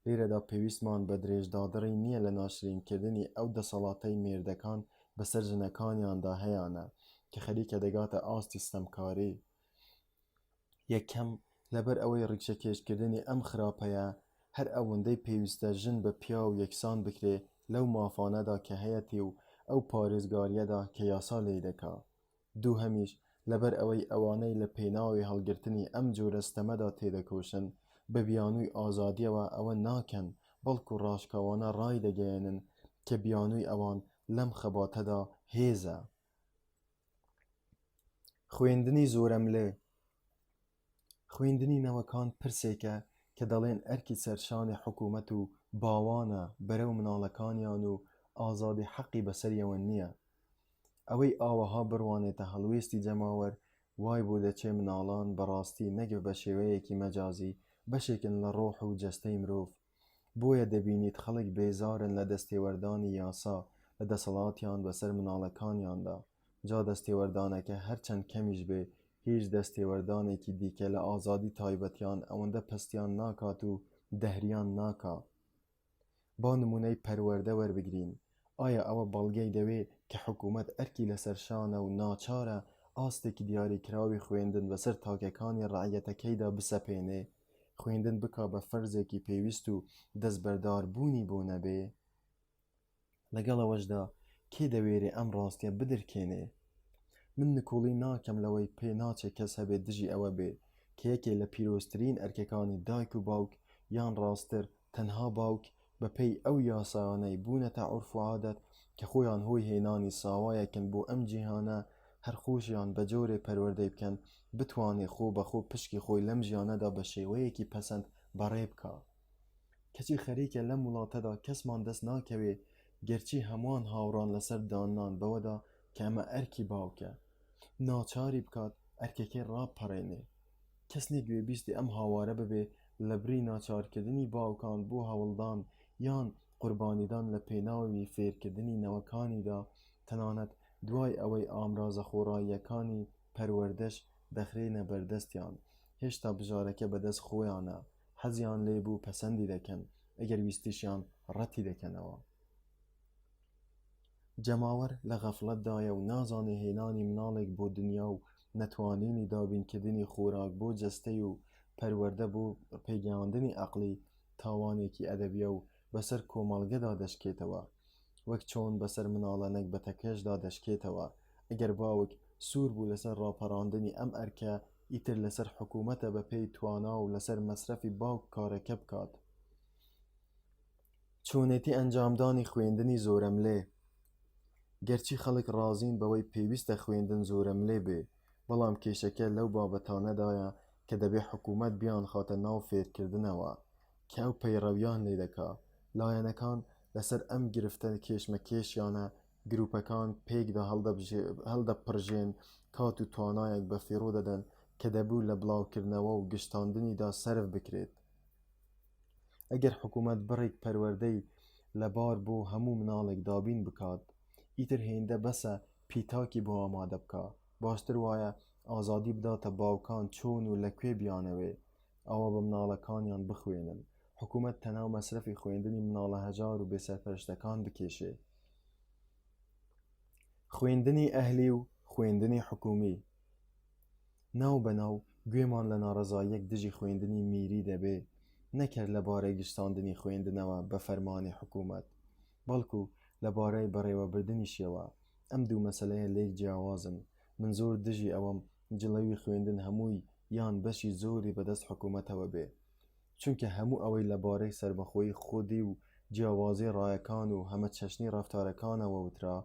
لێرەدا پێویستمان بە درێژدادڕی نییە لە ناشرینکردنی ئەو دەسەڵاتەی مێردەکان بەسەر ژنەکانیاندا هەیەە کە خەریکە دەگاتە ئاستی ستەمکاری. یەکەم لەبەر ئەوەی ڕیکشەکێشکردنی ئەم خراپەیە هەر ئەوەندەی پێویستە ژن بە پیا و یەکسان بکرێ لەو مافانەدا کە هەیەتی و ئەو پارێزگاریەدا کە یاسا لێی دەکا. دووهەمیش لەبەر ئەوەی ئەوانەی لە پێناوی هەڵگرتنی ئەم جۆرە ستەمەدا تێدەکۆشن بە بیانووی ئازادیەوە ئەوە ناکەن، بەڵکو ڕاشکاوانە ڕای دەگەێنن کە بیانووی ئەوان لەم خەباتەدا هێزە. خوێندنی زۆرەملێ. خوێندنی نەوەکان پرسێکە کە دەڵێن ئەرکی سەرشانی حکوومەت و باوانە بەرەو مناڵەکانیان و ئازادی حەقی بەسەریەوە نییە. ئەوەی ئاوەها بڕوانێتە هەڵوێستی جەماوەر وای بۆ دەچێ مناڵان بەڕاستی نەگە بە شێوەیەکی مەجازی بەشێکن لە ڕۆح و جەستەی مرۆڤ. بۆیە دەبینیت خەڵک بێزارن لە دەستێوەردانی یاسا لە دەسەڵاتیان بەسەر مناڵەکانیاندا، جا دەستێوەردانەکە هەرچەند کەمیش بێ هیچ دەستێوەردانێکی دیکە لە ئازادی تایبەتیان ئەوەندە پەستیان ناکات و دەهریان ناکا. با نمونەی پەروەردە وەربگرین. ئایا ئەوە بەڵگەی دەوێ کە حکوومەت ئەرکی لەسەرشانە و ناچارە ئاستێکی دیاریکراوی خوێندن بەسەر تاکەکانی ڕەعیەتەکەیدا بسەپێنێ، خوێندن بکا بە فەرزێکی پێویست و دەستبەرداربوونی بۆ نەبێ؟ لەگەڵەوەشدا کێ دەوێرێ ئەم ڕاستیە بدرکێنێ؟ من نکۆڵی ناکەم لەوەی پێ ناچێت کەس هەبێت دژی ئەوە بێ کە یەکێ لە پیرۆزترین ئەرکەکانی دایک و باوک یان ڕاستتر تەنها باوک بەپێی ئەو یاسایانەی بوونەتە عورف و عادەت کە خۆیان هۆی هێنانی ساوایەکن بۆ ئەم جیهانە هەر خۆشیان بە جۆرێ پەروەردەی بکەن بتوانێ خۆ بەخۆ پشکی خۆی لەم ژیانەدا بە شێوەیەکی پەسەند بەڕێ بکا. کەچی خەریکە لەم وڵاتەدا کەسمان دەست ناکەوێ گەرچی هەمووان هاوڕان لەسەر دانان بەوەدا کە ئەمە ئەرکی باوکە، ناچاری بکات ئەرکەکەی ڕاپەڕێنێ. کەس نەگوێبیستی ئەم هاوارە ببێ لە بری ناچارکردنی باوکان بۆ هەوڵدان یان قوربانیدان لە پێناوی فێرکردنی نەوەکانیدا، تەنانەت دوای ئەوەی ئامرازە خۆڕاییەکانی پەروەردەش دەخرێنە بەردەستیان، هێشتا بژارەکە بەدەست خۆیانە، حەزیان لێبوو پەسەندی دەکەن، ئەگەر ویستیشیان ڕەتی دەکەنەوە. جەماوەر لە غەفڵەتدایە و نازانێ هێنانی مناڵێک بۆ دنیا و نەتوانینی دابینکردنی خۆراک بۆ جەستەی و پەروەردە بۆ پێگەیاندنی عەقڵی تاوانێکی ئەدەبیە و بەسەر کۆمەڵگەدا دەشکێتەوە، وەک چۆن بەسەر مناڵەنەک بەتەکەشدا دەشکێتەوە. ئەگەر باوک سوور بوو لەسەر ڕاپەڕاندنی ئەم ئەرکە، ئیتر لەسەر حکوومەتە بەپێی توانا و لەسەر مەسرەفی باوک کارەکە بکات. چۆنێتی ئەنجامدانی خوێندنی زۆرەملێ. گەرچی خەڵک ڕازین بەوەی پێویستە خوێندن زۆرەملێ بێ، بەڵام کێشەکە لەو بابەتانەدایە کە دەبێ حکوومەت بیان خاتە ناو فێرکردنەوە کە ئەو پەیڕەویان لێ دەکا. لایەنەکان لەسەر ئەم گرفتە کێشمەکێشیانە گروپەکان پێکدا هەڵدەپڕژێن کات و توانایەک بە فیڕۆ دەدەن کە دەبوو لە بڵاوکردنەوە و گشتاندنیدا سەرف بکرێت. ئەگەر حکوومەت بڕێک پەروەردەی لەبار بۆ هەموو مناڵێک دابین بکات، ئیتر هێندە بەسە پیتاکی بۆ ئامادە بکا. باشتر وایە ئازادی بداتە باوکان چۆن و لەکوێ بیانەوێ ئەوە بە مناڵەکانیان بخوێنن. حکوومەت تەنها مەسرەفی خوێندنی مناڵە هەژار و بێسەرپەرشتەکان بکێشێ. خوێندنی ئەهلی و خوێندنی حکومی. ناو بەناو گوێمان لە ناڕەزاییەک دژی خوێندنی میری دەبێ نەکرد لەبارەی گشتاندنی خوێندنەوە بە فەرمانی حکوومەت، بەڵکو لەبارەی بەڕێوەبردنیشیەوە. ئەم دوو مەسەلەیە لێک جیاوازن. من زۆر دژی ئەوەم جڵەوی خوێندن هەمووی یان بەشی زۆری بەدەست حکوومەتەوە بێ، چونکە هەموو ئەوەی لەبارەی سەربەخۆیی خودی و جیاوازی ڕایەکان و هەمە چەشنی ڕەفتارەکانەوە وترا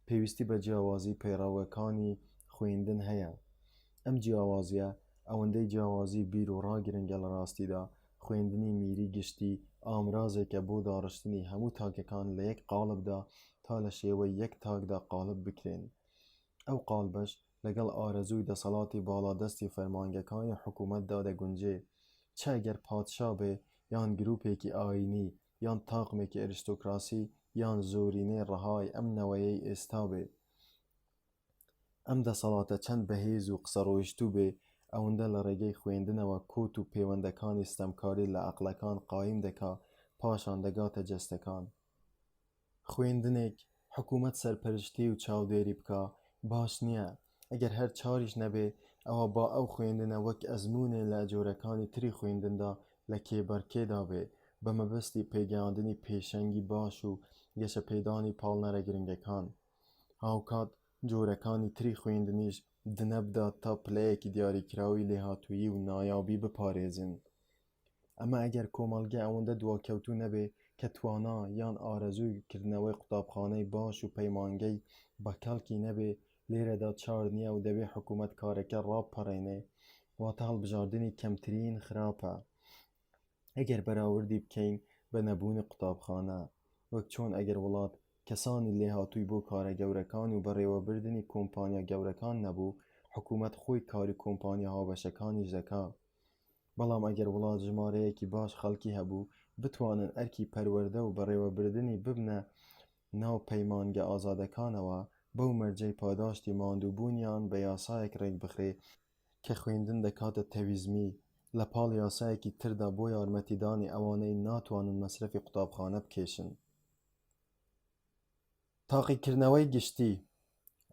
پێویستی بە جیاوازی پەیڕەوەکانی خوێندن هەیە. ئەم جیاوازیە ئەوەندەی جیاوازی بیر و ڕاگرنگە لە ڕاستیدا خوێندنی میری گشتی ئامرازێکە بۆ داڕشتنی هەموو تاکەکان لە یەک قاڵبدا تا لە شێوەی یەک تاکدا قالب بکرێن. ئەو قالبەش لەگەڵ ئارەزووی دەسەڵاتی باڵادەستی فەرمانگەکانی حکوومەتدا دەگونجێ، چ ئەگەر پادشا بێ یان گروپێکی ئاینی یان تاقمێکی ئەریستۆکراسی یان زۆرینەی ڕەهای ئەم نەوەیەی ئێستا بێ. ئەم دەسەڵاتە چەند بەهێز و قسە ڕۆیشتوو بێ ئەوەندە لە ڕێگەی خوێندنەوە کۆت و پەیوەندەکانی ستەمکاری لە عەقلەکان قایم دەکا پاشان دەگاتە جەستەکان. خوێندنێک حکوومەت سەرپەرشتی و چاودێری بکا باش نییە، ئەگەر هەر چاریش نەبێ ئەوە با ئەو خوێندنە وەک ئەزموونێ لە جۆرەکانی تری خوێندندا لە کێبەرکێدا بێ بە مەبەستی پێگەیاندنی پێشەنگی باش و گەشەپێدانی پاڵنەرە گرنگەکان. هاوکات جۆرەکانی تری خوێندنیش دنەبدا تا پلەیەکی دیاریکراوی لێهاتوویی و نایابی بپارێزن. ئەمە ئەگەر کۆمەڵگە ئەوەندە دواکەوتوو نەبێ کە توانا یان ئارەزووی کردنەوەی قوتابخانەی باش و پەیمانگەی بەکەڵکی نەبێ لێرەدا چار نییە و دەبێ حکوومەت کارەکە ڕاپەڕێنێ، واتە هەڵبژاردننی کەمترین خراپە. ئەگەر بەراوردی بکەین بە نەبوونی قوتابخانە، وەک چۆن ئەگەر وڵات کەسانی لێهاتووی بۆ کارە گەورەکان و بەڕێوەبردننی کۆمپانیا گەورەکان نەبوو، حکوومەت خۆی کاری کۆمپانیا هاوبەشەکانیش دەکا. بەڵام ئەگەر وڵات ژمارەیەکی باش خەڵکی هەبوو بتوانن ئەرکی پەروەردە و بەڕێوەبردننی ببنە ناو پەیمانگە ئازادەکانەوە، بەو مەرجەی پاداشتی ماندووبوونیان بە یاسایەک ڕێک بخرێ کە خوێندن دەکاتە تەویزمی لە پاڵ یاسایەکی تردا بۆ یارمەتیدانی ئەوانەی ناتوانن مەسرەفی قوتابخانە بکێشن. تاقیکردنەوەی گشتی.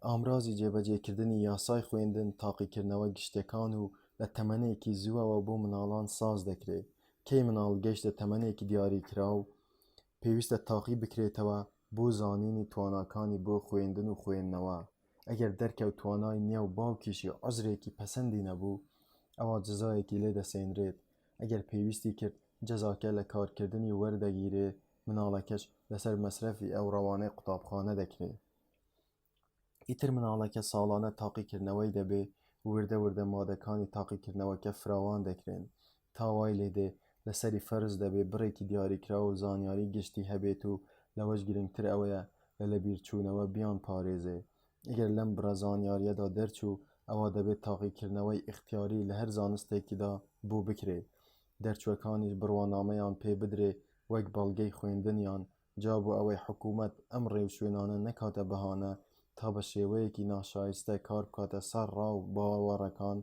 ئامرازی جێبەجێکردنی یاسای خوێندن تاقیکردنەوە گشتەکان و لە تەمەنێکی زووەوە بۆ مناڵان ساز دەکرێت. کەی مناڵ گەیشتە تەمەنێکی دیاریکراو پێویستە تاقی بکرێتەوە بۆ زانینی تواناکانی بۆ خوێندن و خوێندنەوە. ئەگەر دەرکەوت توانای نییە و باوکیشی عەزرێکی پەسەندی نەبوو ئەوە جەزایەکی لێ دەسێنرێت. ئەگەر پێویستی کرد جەزاکە لە کارکردنی وەردەگیرێ، مناڵەکەش لەسەر مەسرەفی ئەو ڕەوانەی قوتابخانە دەکرێت. ئیتر مناڵەکە ساڵانە تاقیکردنەوەی دەبێ وردە وردە مادەکانی تاقیکردنەوەکە فراوان دەکرێن. تاوای لێدێ لەسەری فەرز دەبێ بڕێکی دیاریکراوە و زانیاری گشتی هەبێت و لەوەش گرنگتر ئەوەیە لە بیرچوونەوە بیان پارێزێ. ئەگەر لەم برە زانیاریەدا دەرچوو ئەوە دەبێت تاقیکردنەوەی ئیختیاری لە هەر زانستێکیدا بۆ بکرێ. دەرچوەکانیش بڕوانامەیان پێ بدرێ وەک بەڵگەی خوێندنیان، جا بۆ ئەوەی حکوومەت ئەم ڕێوشوێنانە نەکاتە بەهانە تا بە شێوەیەکی ناشایستە کار بکاتە سەر ڕاو باوەڕەکان،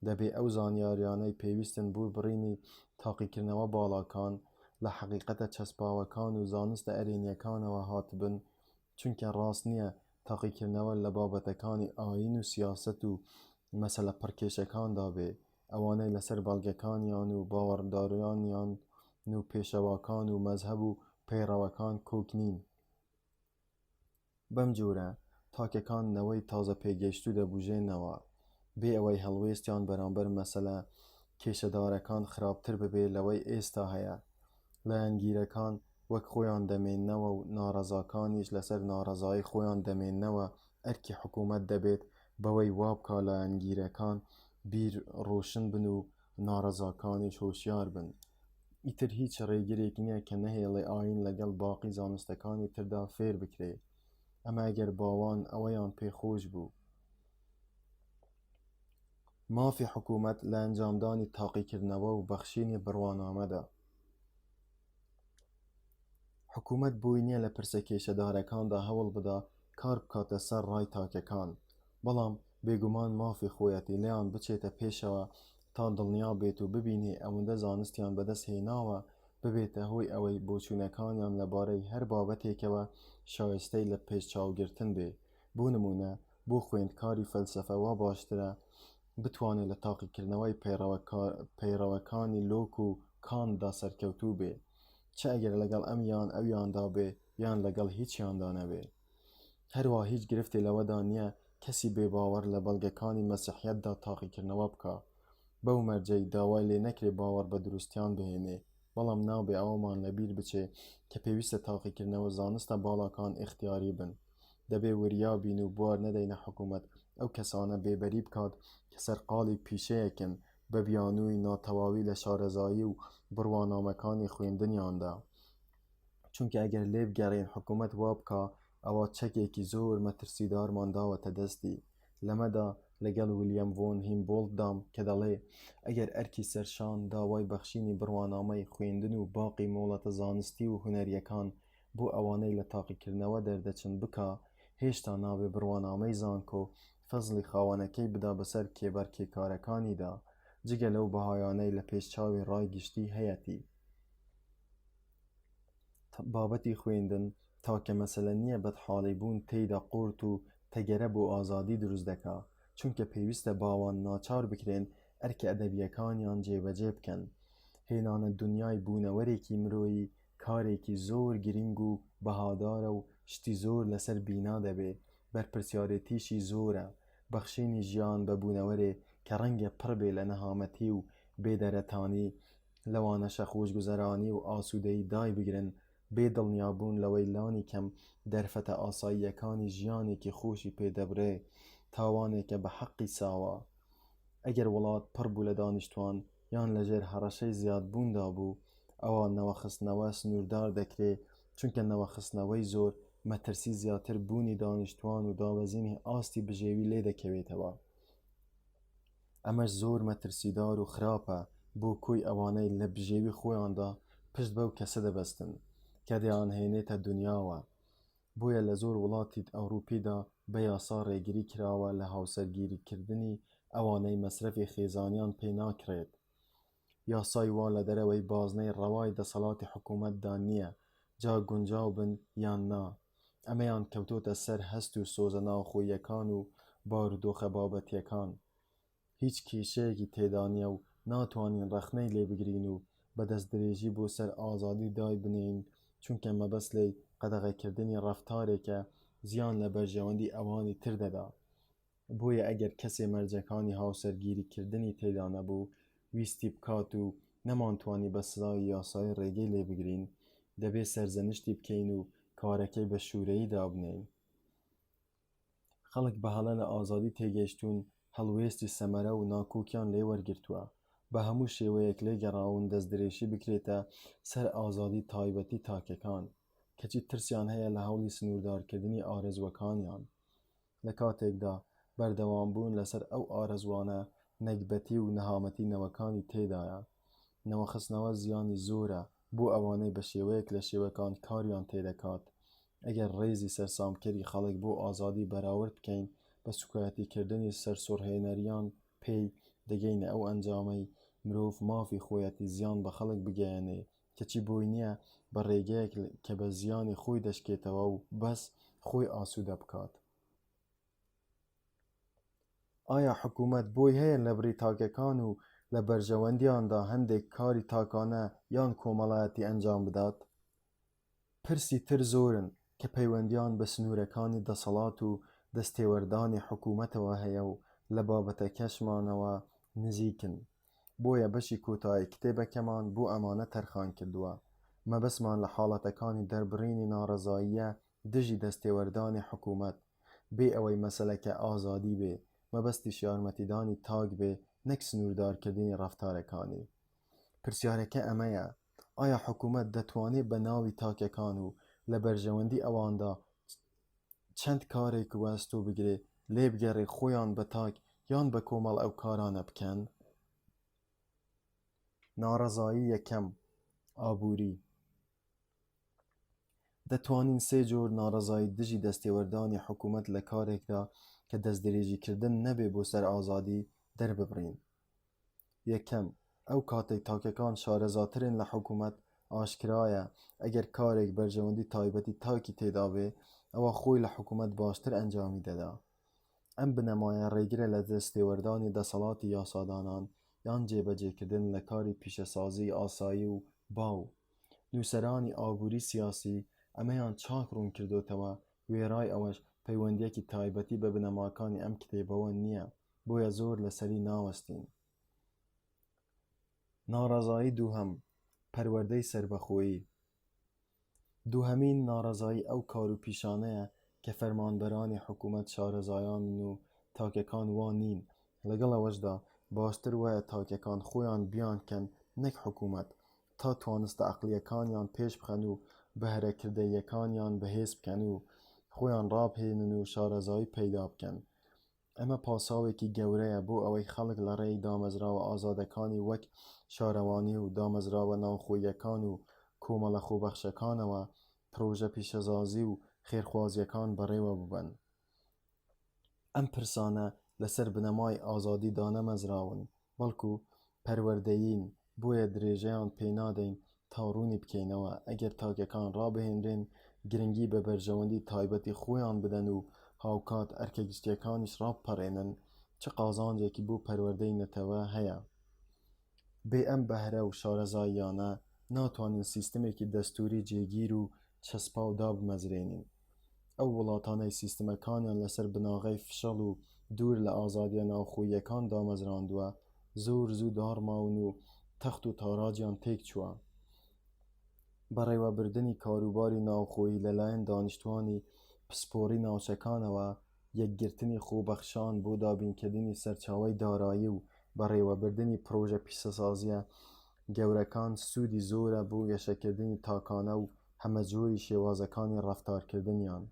دەبێ ئەو زانیاریانەی پێویستن بۆ بڕینی تاقیکردنەوە باڵاکان لە حەقیقەتە چەسپاوەکان و زانستە ئەرێنیەکانەوە هاتبن، چونکە ڕاست نییە تاقیکردنەوە لە بابەتەکانی ئاین و سیاسەت و مەسەلە پڕکێشەکاندا بێ، ئەوانەی لەسەر بەڵگەکانیان و باوەڕداریانیان و پێشەواکان و مەزهەب و پەیڕەوەکان کۆک نین. بەم جۆرە تاکەکان نەوەی تازە پێگەیشتوو دەبوژێنەوە بێ ئەوەی هەڵوێستیان بەرامبەر مەسەلە کێشەدارەکان خراپتر ببێ لەوەی ئێستا هەیە. لایەنگیرەکان وەک خۆیان دەمێننەوە و ناڕەزاکانیش لەسەر ناڕەزایی خۆیان دەمێننەوە. ئەرکی حکوومەت دەبێت بەوەی وابکا لایەنگیرەکان بیر ڕۆشن بن و ناڕەزاکانیش هۆشیار بن. ئیتر هیچ ڕێگرێک نییە کە نەهێڵێ ئاین لەگەڵ باقی زانستەکانی تردا فێر بکرێ، ئەمە ئەگەر باوان ئەوەیان پێخۆش بوو. مافی حکوومەت لە ئەنجامدانی تاقیکردنەوە و بەخشینی بڕوانامەدا. حکوومەت بۆی نییە لە پرسە کێشەدارەکاندا هەوڵ بدا کار بکاتە سەر ڕای تاکەکان، بەڵام بێگومان مافی خۆیەتی لێیان بچێتە پێشەوە تا دڵنیا بێت و ببینێ ئەوەندە زانستیان بەدەست هێناوە ببێتە هۆی ئەوەی بۆچوونەکانیان لەبارەی هەر بابەتێکەوە شایستەی لە پێشچاوگرتن بێ. بۆ نمونە بۆ خوێندکاری فەلسەفە وا باشترە بتوانێت لە تاقیکردنەوەی پەیڕەوەکانی لۆک و کانتدا سەرکەوتوو بێ، چ ئەگەر لەگەڵ ئەم یان ئەویاندا بێ یان لەگەڵ هیچیاندا نەبێ. هەروە هیچ گرفتی لەوەدا نییە کەسی بێباوەڕ لە بەڵگەکانی مەسیحیەتدا تاقیکردنەوە بکە، بەو مەرجەی داوای لێ نەکرێ باوەڕ بە دروستیان بهێنێ، بەڵام نابێ ئەوەمان لەبیر بچێ کە پێویستە تاقیکردنەوە زانستە باڵاکان ئیختیاری بن. دەبێ وریابین و بوار نەدەینە حکوومەت ئەو کەسانە بێبەری بکات کە سەرقاڵی پیشەیەکن بە بیانووی ناتەواوی لە شارەزایی و بڕوانامەکانی خوێندنیاندا، چونکە ئەگەر لێ بگەڕێن حکوومەت وا بکە ئەوە چەکێکی زۆر مەترسیدارمان داوەتە دەستی. لەمەدا لەگەڵ ویلیەم ڤۆن هیمبۆلتدام کە دەڵێ ئەگەر ئەرکی سەرشان داوای بەخشینی بڕوانامەی خوێندن و باقی مۆڵەتە زانستی و هونەریەکان بۆ ئەوانەی لە تاقیکردنەوە دەردەچن بکە، هێشتا نابێ بڕوانامەی زانکۆ فەزلی خاوەنەکەی بدا بەسەر کێبەر کێکارەکانیدا، جگە لەو بەهایانەی لە پێشچاوی ڕای گشتی هەیەتی. بابەتی خوێندن تاکە مەسەلە نییە بەدحاڵی بوون تێیدا قورت و تەگەرە بۆ ئازادی دروست دەکا، چونکە پێویستە باوان ناچار بکرێن ئەرکە ئەدەبیەکانیان جێبەجێ بکەن. هێنانە دنیای بوونەوەرێکی مرۆیی کارێکی زۆر گرنگ و بەهادارە و شتی زۆر لەسەر بینا دەبێ، بەرپرسیارەتیشی زۆرە. بەخشینی ژیان بە بوونەوەرێ کە ڕەنگە پڕ بێ لە نەهامەتی و بێدەرەتانی، لەوانەشە خۆشگوزەرانی و ئاسوودەی دای بگرن بێ دڵنیابوون لەوەی لانی کەم دەرفەتە ئاساییەکانی ژیانێکی خۆشی پێدەبرێ تاوانێکە بە حەقی ساوە. ئەگەر وڵات پڕ بوو لە دانیشتوان یان لەژێر هەڕەشەی زیادبووندا بوو، ئەوە نەوەخستنەوە سنووردار دەکرێ، چونکە نەوەخستنەوەی زۆر مەترسی زیاتر بوونی دانیشتوان و دابەزینی ئاستی بژێوی لێ دەکەوێتەوە. ئەمەش زۆر مەترسیدار و خراپە بۆ کۆی ئەوانەی لە بژێوی خۆیاندا پشت بەو کەسە دەبەستن کە دەیانهێنێتە دنیاوە. بۆیە لە زۆر وڵاتی ئەوروپیدا بە یاسا ڕێگیری کراوە لە هاوسەرگیریکردنی ئەوانەی مەسرەفی خێزانیان پێ ناکرێت. یاسای وا لە دەرەوەی بازنەی ڕەوای دەسەڵاتی حکوومەتدا نییە، جا گونجاو بن یان نا. ئەمەیان کەوتۆتە سەر هەست و سۆزە ناوخۆییەکان و بارودۆخە بابەتیەکان. هیچ کێشەیەکی تێدا نییە و ناتوانین ڕەخنەی لێ بگرین و بەدەست درێژی بۆ سەر ئازادی دای بنین، چونکە مەبەست لێی قەدەغەکردنی ڕەفتارێکە زیان لە بەرژەوەندی ئەوانی تر دەدا. بۆیە ئەگەر کەسێ مەرجەکانی هاوسەرگیریکردنی تێدا نەبوو ویستی بکات و نەمانتوانی بە سزای یاسای ڕێگەی لێ بگرین، دەبێ سەرزەنشتی بکەین و کارەکەی بە شوورەیی دابنین. خەڵک بەهەڵە لە ئازادی تێگەیشتوون هەڵوێستی سەمەرە و ناکۆکیان لێ وەرگرتووە، بە هەموو شێوەیەک لێگەڕاون دەستدرێژی بکرێتە سەر ئازادی تایبەتی تاکەکان، کەچی ترسیان هەیە لە هەوڵی سنووردارکردنی ئارەزوەکانیان. لە کاتێکدا بەردەوامبوون لەسەر ئەو ئارەزوانە نەکبەتی و نەهامەتی نەوەکانی تێدایە. نەوەخستنەوە زیانی زۆرە بۆ ئەوانەی بە شێوەیەک لە شێوەکان کاریان تێدەکات. ئەگەر ڕێزی سەرسامکەری خەڵک بۆ ئازادی بەراورد بکەین بە سوکاتیکردنی سەرسوڕهێنەریان پێی دەگەینە ئەو ئەنجامەی مرۆڤ مافی خۆیەتی زیان بە خەڵک بگەیەنێ، کەچی بۆی نییە بە ڕێگەیەک کە بە زیانی خۆی دەشکێتەوە و بەس خۆی ئاسوودە بکات. ئایا حکوومەت بۆی هەیە لە بڕی تاکەکان و لە بەرژەوەندیاندا هەندێک کاری تاکانە یان کۆمەڵایەتی ئەنجام بدات؟ پرسی تر زۆرن کە پەیوەندیان بە سنوورەکانی دەسەڵات و دەستێوەردانی حکوومەتەوە هەیە و لە بابەتە کەشمانەوە نزیکن. بۆیە بەشی کۆتایی کتێبەکەمان بۆ ئەمانە تەرخان کردووە. مەبەسمان لە حاڵەتەکانی دەربڕینی ناڕەزاییە دژی دەستێوەردانی حکوومەت، بێ ئەوەی مەسەلەکە ئازادی بێ، مەبەستی شارمەتیدانی تاک بێ نەک سنووردارکردنی ڕەفتارەکانی. پرسیارەکە ئەمەیە: ئایا حکوومەت دەتوانێت بە ناوی تاکەکان و لە بەرژەوەندی ئەواندا چەند کارێک وەستۆ بگرێ لێ بگەڕێ خۆیان بە تاک یان بە کۆمەڵ ئەو کارانە بکەن؟ ناڕەزایی یەکەم: ئابووری. دەتوانین سێ جۆر ناڕەزایی دژی دەستێوەردانی حکوومەت لە کارێکدا کە دەستدرێژیکردن نەبێ بۆ سەر ئازادی دەرببڕین. یەکەم، ئەو کاتێک تاکەکان شارەزاترن لە حکوومەت ئاشکرایە ئەگەر کارێک بەرژەوەندی تایبەتی تاکی تێدا بێ ئەوە خۆی لە حکوومەت باشتر ئەنجامی دەدا. ئەم بنەمایە ڕێگرە لە دەستێوەردانی دەسەڵاتی یاسادانان یان جێبەجێکردن لە کاری پیشەسازی ئاسایی و باو. نووسەرانی ئابووری سیاسی ئەمەیان چاک ڕوون کردوتەوە وێرای ئەوەش پەیوەندیەکی تایبەتی بە بنەماکانی ئەم کتێبەوە نییە، بۆیە زۆر لەسەری ناوەستین. ناڕەزایی دووهەم، پەروەردەی سەربەخۆیی. دووهەمین ناڕەزایی ئەو کاروپیشانەیە کە فەرمانبەرانی حکوومەت شارەزایان و تاکەکان وان نین، لەگەڵ ئەوەشدا باشتر وایە تاکەکان خۆیان بیانکەن نەک حکوومەت تا توانستە عەقڵیەکانیان پێش بخەن و بەهرەکردەییەکانیان بەهێز بکەن و خۆیان ڕابهێنن و شارەزایی پەیدا بکەن. ئەمە پاساوێکی گەورەیە بۆ ئەوەی خەڵک لە ڕێی دامەزراوە ئازادەکانی وەک شارەوانی و دامەزراوە ناوخۆییەکان و کۆمەڵە خۆبەخشەکانەوە پرۆژە پیشەسازی و خێرخوازیەکان بەڕێوە ببەن. ئەم پرسانە لەسەر بنەمای ئازادیدا نەمەزراون، بەڵکو پەروەردەیین، بۆیە درێژەیان پێنادەین تا ڕوونی بکەینەوە ئەگەر تاکەکان ڕابهێنرێن گرنگی بە بەرژەوەندی تایبەتی خۆیان بدەن و هاوکات ئەرکە گشتیەکانیش ڕابپەڕێنن، چ قازانجێکی بۆ پەروەردەی نەتەوە هەیە. بێ ئەم بەهرە و شارەزاییانە ناتوانین سیستمێکی دەستوری جێگیر و چەسپاو دابمەزرێنین. ئەو وڵاتانەی سیستمەکانیان لەسەر بناغەی فشەڵ و دوور لە ئازادیە ناوخۆییەکان دامەزراندووە زۆر زوو داڕماون و تەخت و تاراجیان تێک چووە. بەڕێوەبردنی کاروباری ناوخۆیی لەلایەن دانیشتوانی پسپۆڕی ناوچەکانەوە، یەکگرتنی خۆبەخشان بۆ دابینکردنی سەرچاوەی دارایی و بەڕێوەبردنی پرۆژە پیشەسازیە گەورەکان سوودی زۆرە بۆ یەشەکردنی تاکانە و هەمەجۆری شێوازەکانی ڕەفتارکردنیان.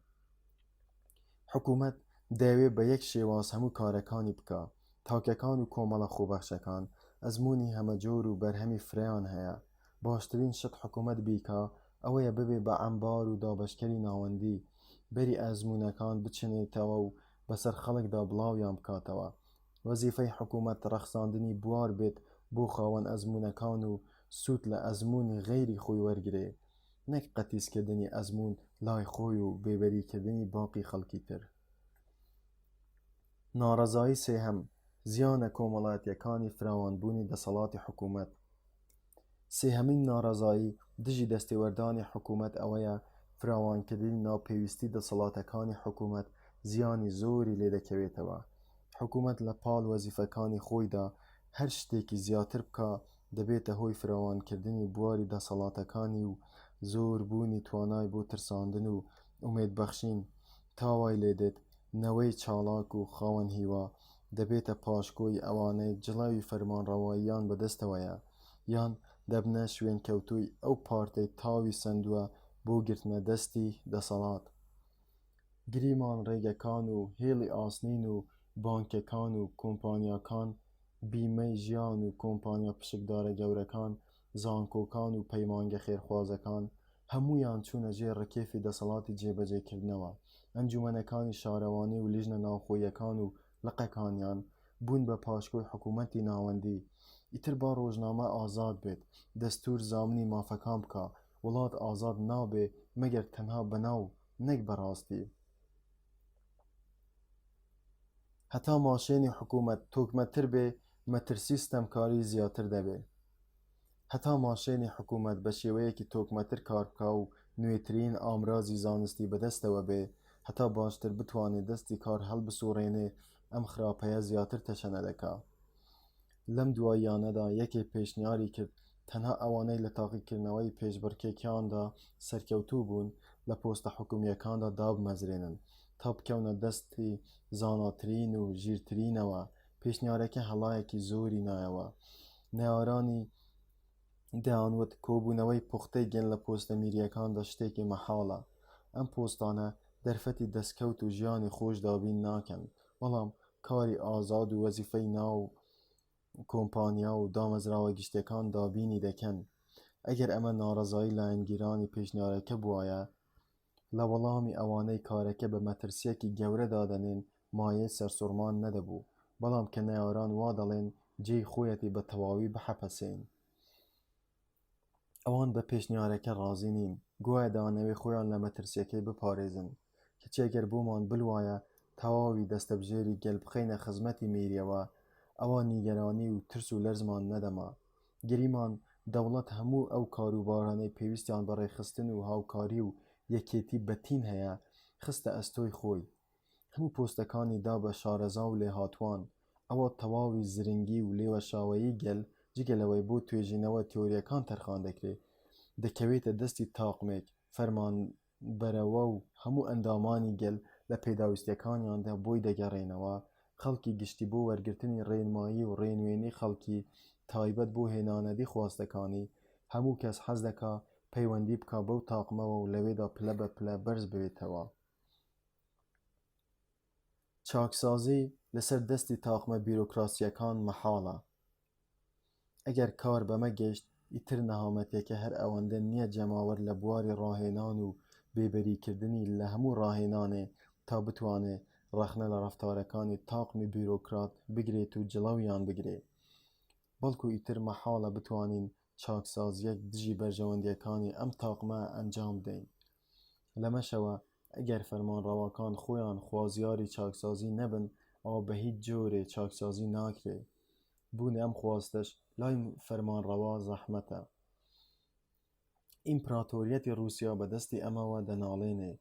حکوومەت دەیەوێ بە یەک شێواز هەموو کارەکانی بکە. تاکەکان و کۆمەڵە خۆبەخشەکان ئەزموونی هەمەجۆر و بەرهەمی فرەیان هەیە. باشترین شت حکوومەت بیکە ئەوەیە ببێ بە ئەمبار و دابەشکەری ناوەندی بەری ئەزموونەکان بچنێتەوە و بەسەر خەڵکدا بڵاویان بکاتەوە. وەزیفەی حکوومەت ڕەخساندنی بوار بێت بۆ خاوەن ئەزموونەکان و سوود لە ئەزموونی غەیری خۆی وەرگرێ، نەک قەتیسکردنی ئەزموون لای خۆی و بێبەریکردنی باقی خەڵکی تر. ناڕەزایی سێهەم، زیانە کۆمەڵایەتیەکانی فراوانبوونی دەسەڵاتی حکوومەت. سێهەمین ناڕەزایی دژی دەستێوەردانی حکوومەت ئەوەیە فراوانکردنی ناپێویستی دەسەڵاتەکانی حکوومەت زیانی زۆری لێدەکەوێتەوە. حکوومەت لە پاڵ وەزیفەکانی خۆیدا هەر شتێکی زیاتر بکە دەبێتە هۆی فراوانکردنی بواری دەسەڵاتەکانی و زۆربوونی توانای بۆ ترساندن و ئومێدبەخشین. تاوای لێدێت نەوەی چاڵاک و خاوەن هیوا دەبێتە پاشکۆی ئەوانەی جڵاوی فەرمانڕەواییان بەدەستەوەیە یان دەبنە شوێنکەوتووی ئەو پارتەی تاوی سندووە بۆ گرتنە دەستی دەسەڵات. گریمان ڕێگەکان و هێڵی ئاسنین و بانکەکان و کۆمپانیاکان، بیمەی ژیان و کۆمپانیا پشکدارە گەورەکان، زانکۆکان و پەیمانگە خێرخوازەکان هەموویان چوونە ژێر ڕکێفی دەسەڵاتی جێبەجێکردنەوە. ئەنجومەنەکانی شارەوانی و لیژنە ناوخۆییەکان و لقەکانیان بوون بە پاشکۆی حکوومەتی ناوەندی. ئیتر با ڕۆژنامە ئازاد بێت، دەستور زامنی مافەکان بکە، وڵات ئازاد نابێ مەگەر تەنها بەناو نەک بەڕاستی. هەتا ماشێنی حکوومەت تۆکمەتر بێ مەترسی ستەمکاری زیاتر دەبێ. هەتا ماشێنی حکوومەت بە شێوەیەکی تۆکمەتر کار بکە و نوێترین ئامرازی زانستی بەدەستەوە بێ، هەتا باشتر بتوانێت دەستی کار هەڵبسوڕێنێ، ئەم خراپەیە زیاتر تەشەنە دەکا. لەم دواییانەدا یەکێ پێشنیاری کرد تەنها ئەوانەی لە تاقیکردنەوەی پێشبڕکێکیاندا سەرکەوتوو بوون لە پۆستە حکوومیەکاندا دابمەزرێنن تا بکەونە دەستی زاناترین و ژیرترینەوە. پێشنیارەکە هەڵایەکی زۆری نایەوە. نێوارانی دەیانوت کۆبوونەوەی پوختەی گەن لە پۆستە میریەکاندا شتێکی مەحاڵە. ئەم پۆستانە دەرفەتی دەستکەوت و ژیانی خۆش دابین ناکەن، بەڵام کاری ئازاد و وەزیفەی ناو کۆمپانیا و دامەزراوە گشتەکان دابینی دەکەن. ئەگەر ئەمە ناڕەزایی لایەنگیرانی پێشنیارەکە بووایە، لە وەڵامی ئەوانەی کارەکە بە مەترسیەکی گەورە دادەنێن مایەی سەرسوڕمان نەدەبوو، بەڵام کە نەیاران وا دەڵێن جێی خۆیەتی بە تەواوی بحەپەسێن. ئەوان بە پێشنیارەکە ڕازی نین، گوایە دەیانەوێ خۆیان لە مەترسیەکەی بپارێزن، کەچی ئەگەر بۆمان بلوایە تەواوی دەستەبژێری گەل بخەینە خزمەتی میریەوە، ئەوە نیگەرانی و ترس و لەرزمان نەدەما. گریمان دەوڵەت هەموو ئەو کاروبارانەی پێویستیان بە ڕێخستن و هاوکاری و یەکێتی بەتین هەیە خستە ئەستۆی خۆی. هەموو پۆستەکانی دا بە شارەزا و لێهاتوان. ئەوە تەواوی زرنگی و لێوەشاوەیی گەل جگەلەوەی بۆ توێژینەوە تیۆریەکان تەرخان دەکرێت دەکەوێتە دەستی تاقمێک فەرمانبەرەوە و هەموو ئەندامانی گەل لە پێداویستیەکانیاندا بۆی دەگەڕێنەوە، خەڵکی گشتی بۆ وەرگرتنی ڕێنمایی و ڕێنوێنی خەڵکی تایبەت بۆ هێنانەدی خواستەکانی. هەموو کەس حەز دەکا پەیوەندی بکە بەو تاقمەوە و لەوێدا پلە بە پلە بەرز ببێتەوە. چاکسازی لەسەر دەستی تاقمە بیرۆکراسیەکان مەحاڵە. ئەگەر کار بەمە گەیشت ئیتر نەهامەتێکە هەر ئەوەندە نییە جەماوەر لە بواری ڕاهێنان و بێبەریکردنی لە هەموو ڕاهێنانێ تا بتوانێ ڕەخنە لە ڕەفتارەکانی تاقمی بیرۆکرات بگرێت و جڵەویان بگرێت، بەڵکو ئیتر مەحاڵە بتوانین چاکسازیەک دژی بەرژەوەندیەکانی ئەم تاقمە ئەنجام بدەین. لەمەشەوە ئەگەر فەرمانڕەواکان خۆیان خوازیاری چاکسازی نەبن، ئەوە بە هیچ جۆرێ چاکسازی ناکرێت. بوونی ئەم خواستەش لای فەرمانڕەوا زەحمەتە. ئیمپراتۆریەتی رووسیا بەدەستی ئەمەوە دەناڵێنێ.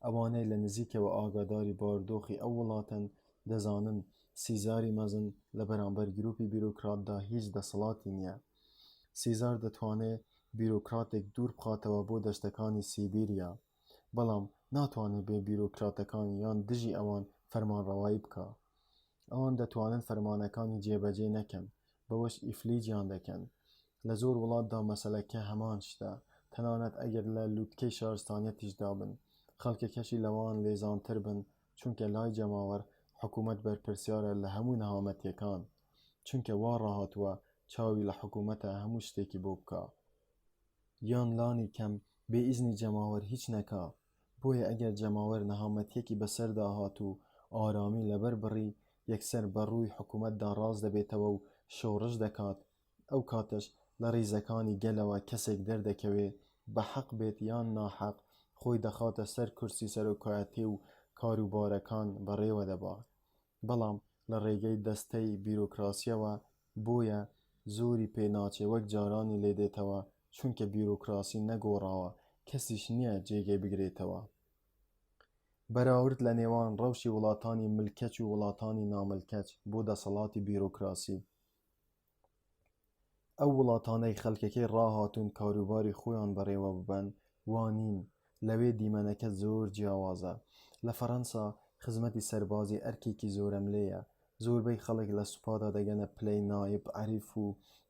ئەوانەی لە نزیکەوە ئاگاداری بارودۆخی ئەو وڵاتن دەزانن سیزاری مەزن لە بەرامبەر گروپی بیرۆکراتدا هیچ دەسەڵاتی نییە. سیزار دەتوانێت بیرۆکراتێک دوور بخاتەوە بۆ دەشتەکانی سیبیریا، بەڵام ناتوانێت بێ بیرۆکراتەکان یان دژی ئەوان فەرمانڕەوایی بکە. ئەوان دەتوانن فەرمانەکانی جێبەجێ نەکەن، بەوەش ئیفلیجیان دەکەن. لە زۆر وڵاتدا مەسەلەکە هەمان شتە، تەنانەت ئەگەر لە لووتکەی شارستانیەتیشدا بن، خەڵکەکەشی لەوان لێزانتر بن، چونکە لای جەماوەر حکوومەت بەرپرسیارە لە هەموو نەهامەتیەکان، چونکە وا ڕاهاتووە چاوی لە حکوومەتە هەموو شتێکی بۆ بکە، یان لانی کەم بێ ئیزنی جەماوەر هیچ نەکا. بۆیە ئەگەر جەماوەر نەهامەتیەکی بەسەردا هات و ئارامی لەبەر بڕی، یەکسەر بەڕووی حکوومەتدا ڕاز دەبێتەوە و شۆڕش دەکات. ئەو کاتەش لە ڕیزەکانی گەلەوە کەسێک دەردەکەوێ، بە حەق بێت یان ناحەق، خۆی دەخاتە سەر کورسی سەرۆکایەتی و کاروبارەکان بەڕێوە دەبات. بەڵام لە ڕێگەی دەستەی بیرۆکراسیەوە بۆیە زۆری پێناچێ وەک جارانی لێدێتەوە، چونکە بیرۆکراسی نەگۆڕاوە کەسیش نییە جێگەی بگرێتەوە. بەراورد لە نێوان ڕەوشی وڵاتانی ملکەچ و وڵاتانی ناملکەچ بۆ دەسەڵاتی بیرۆکراسی. ئەو وڵاتانەی خەڵکەکەی ڕاهاتوون کاروباری خۆیان بەڕێوە ببەن وانین، لەوێ دیمەنەکە زۆر جیاوازە. لە فەڕەنسا خزمەتی سەربازی ئەرکێکی زۆرەملەیە. زۆربەی خەڵک لە سوپادا دەگەنە پلەی نایب عەریف و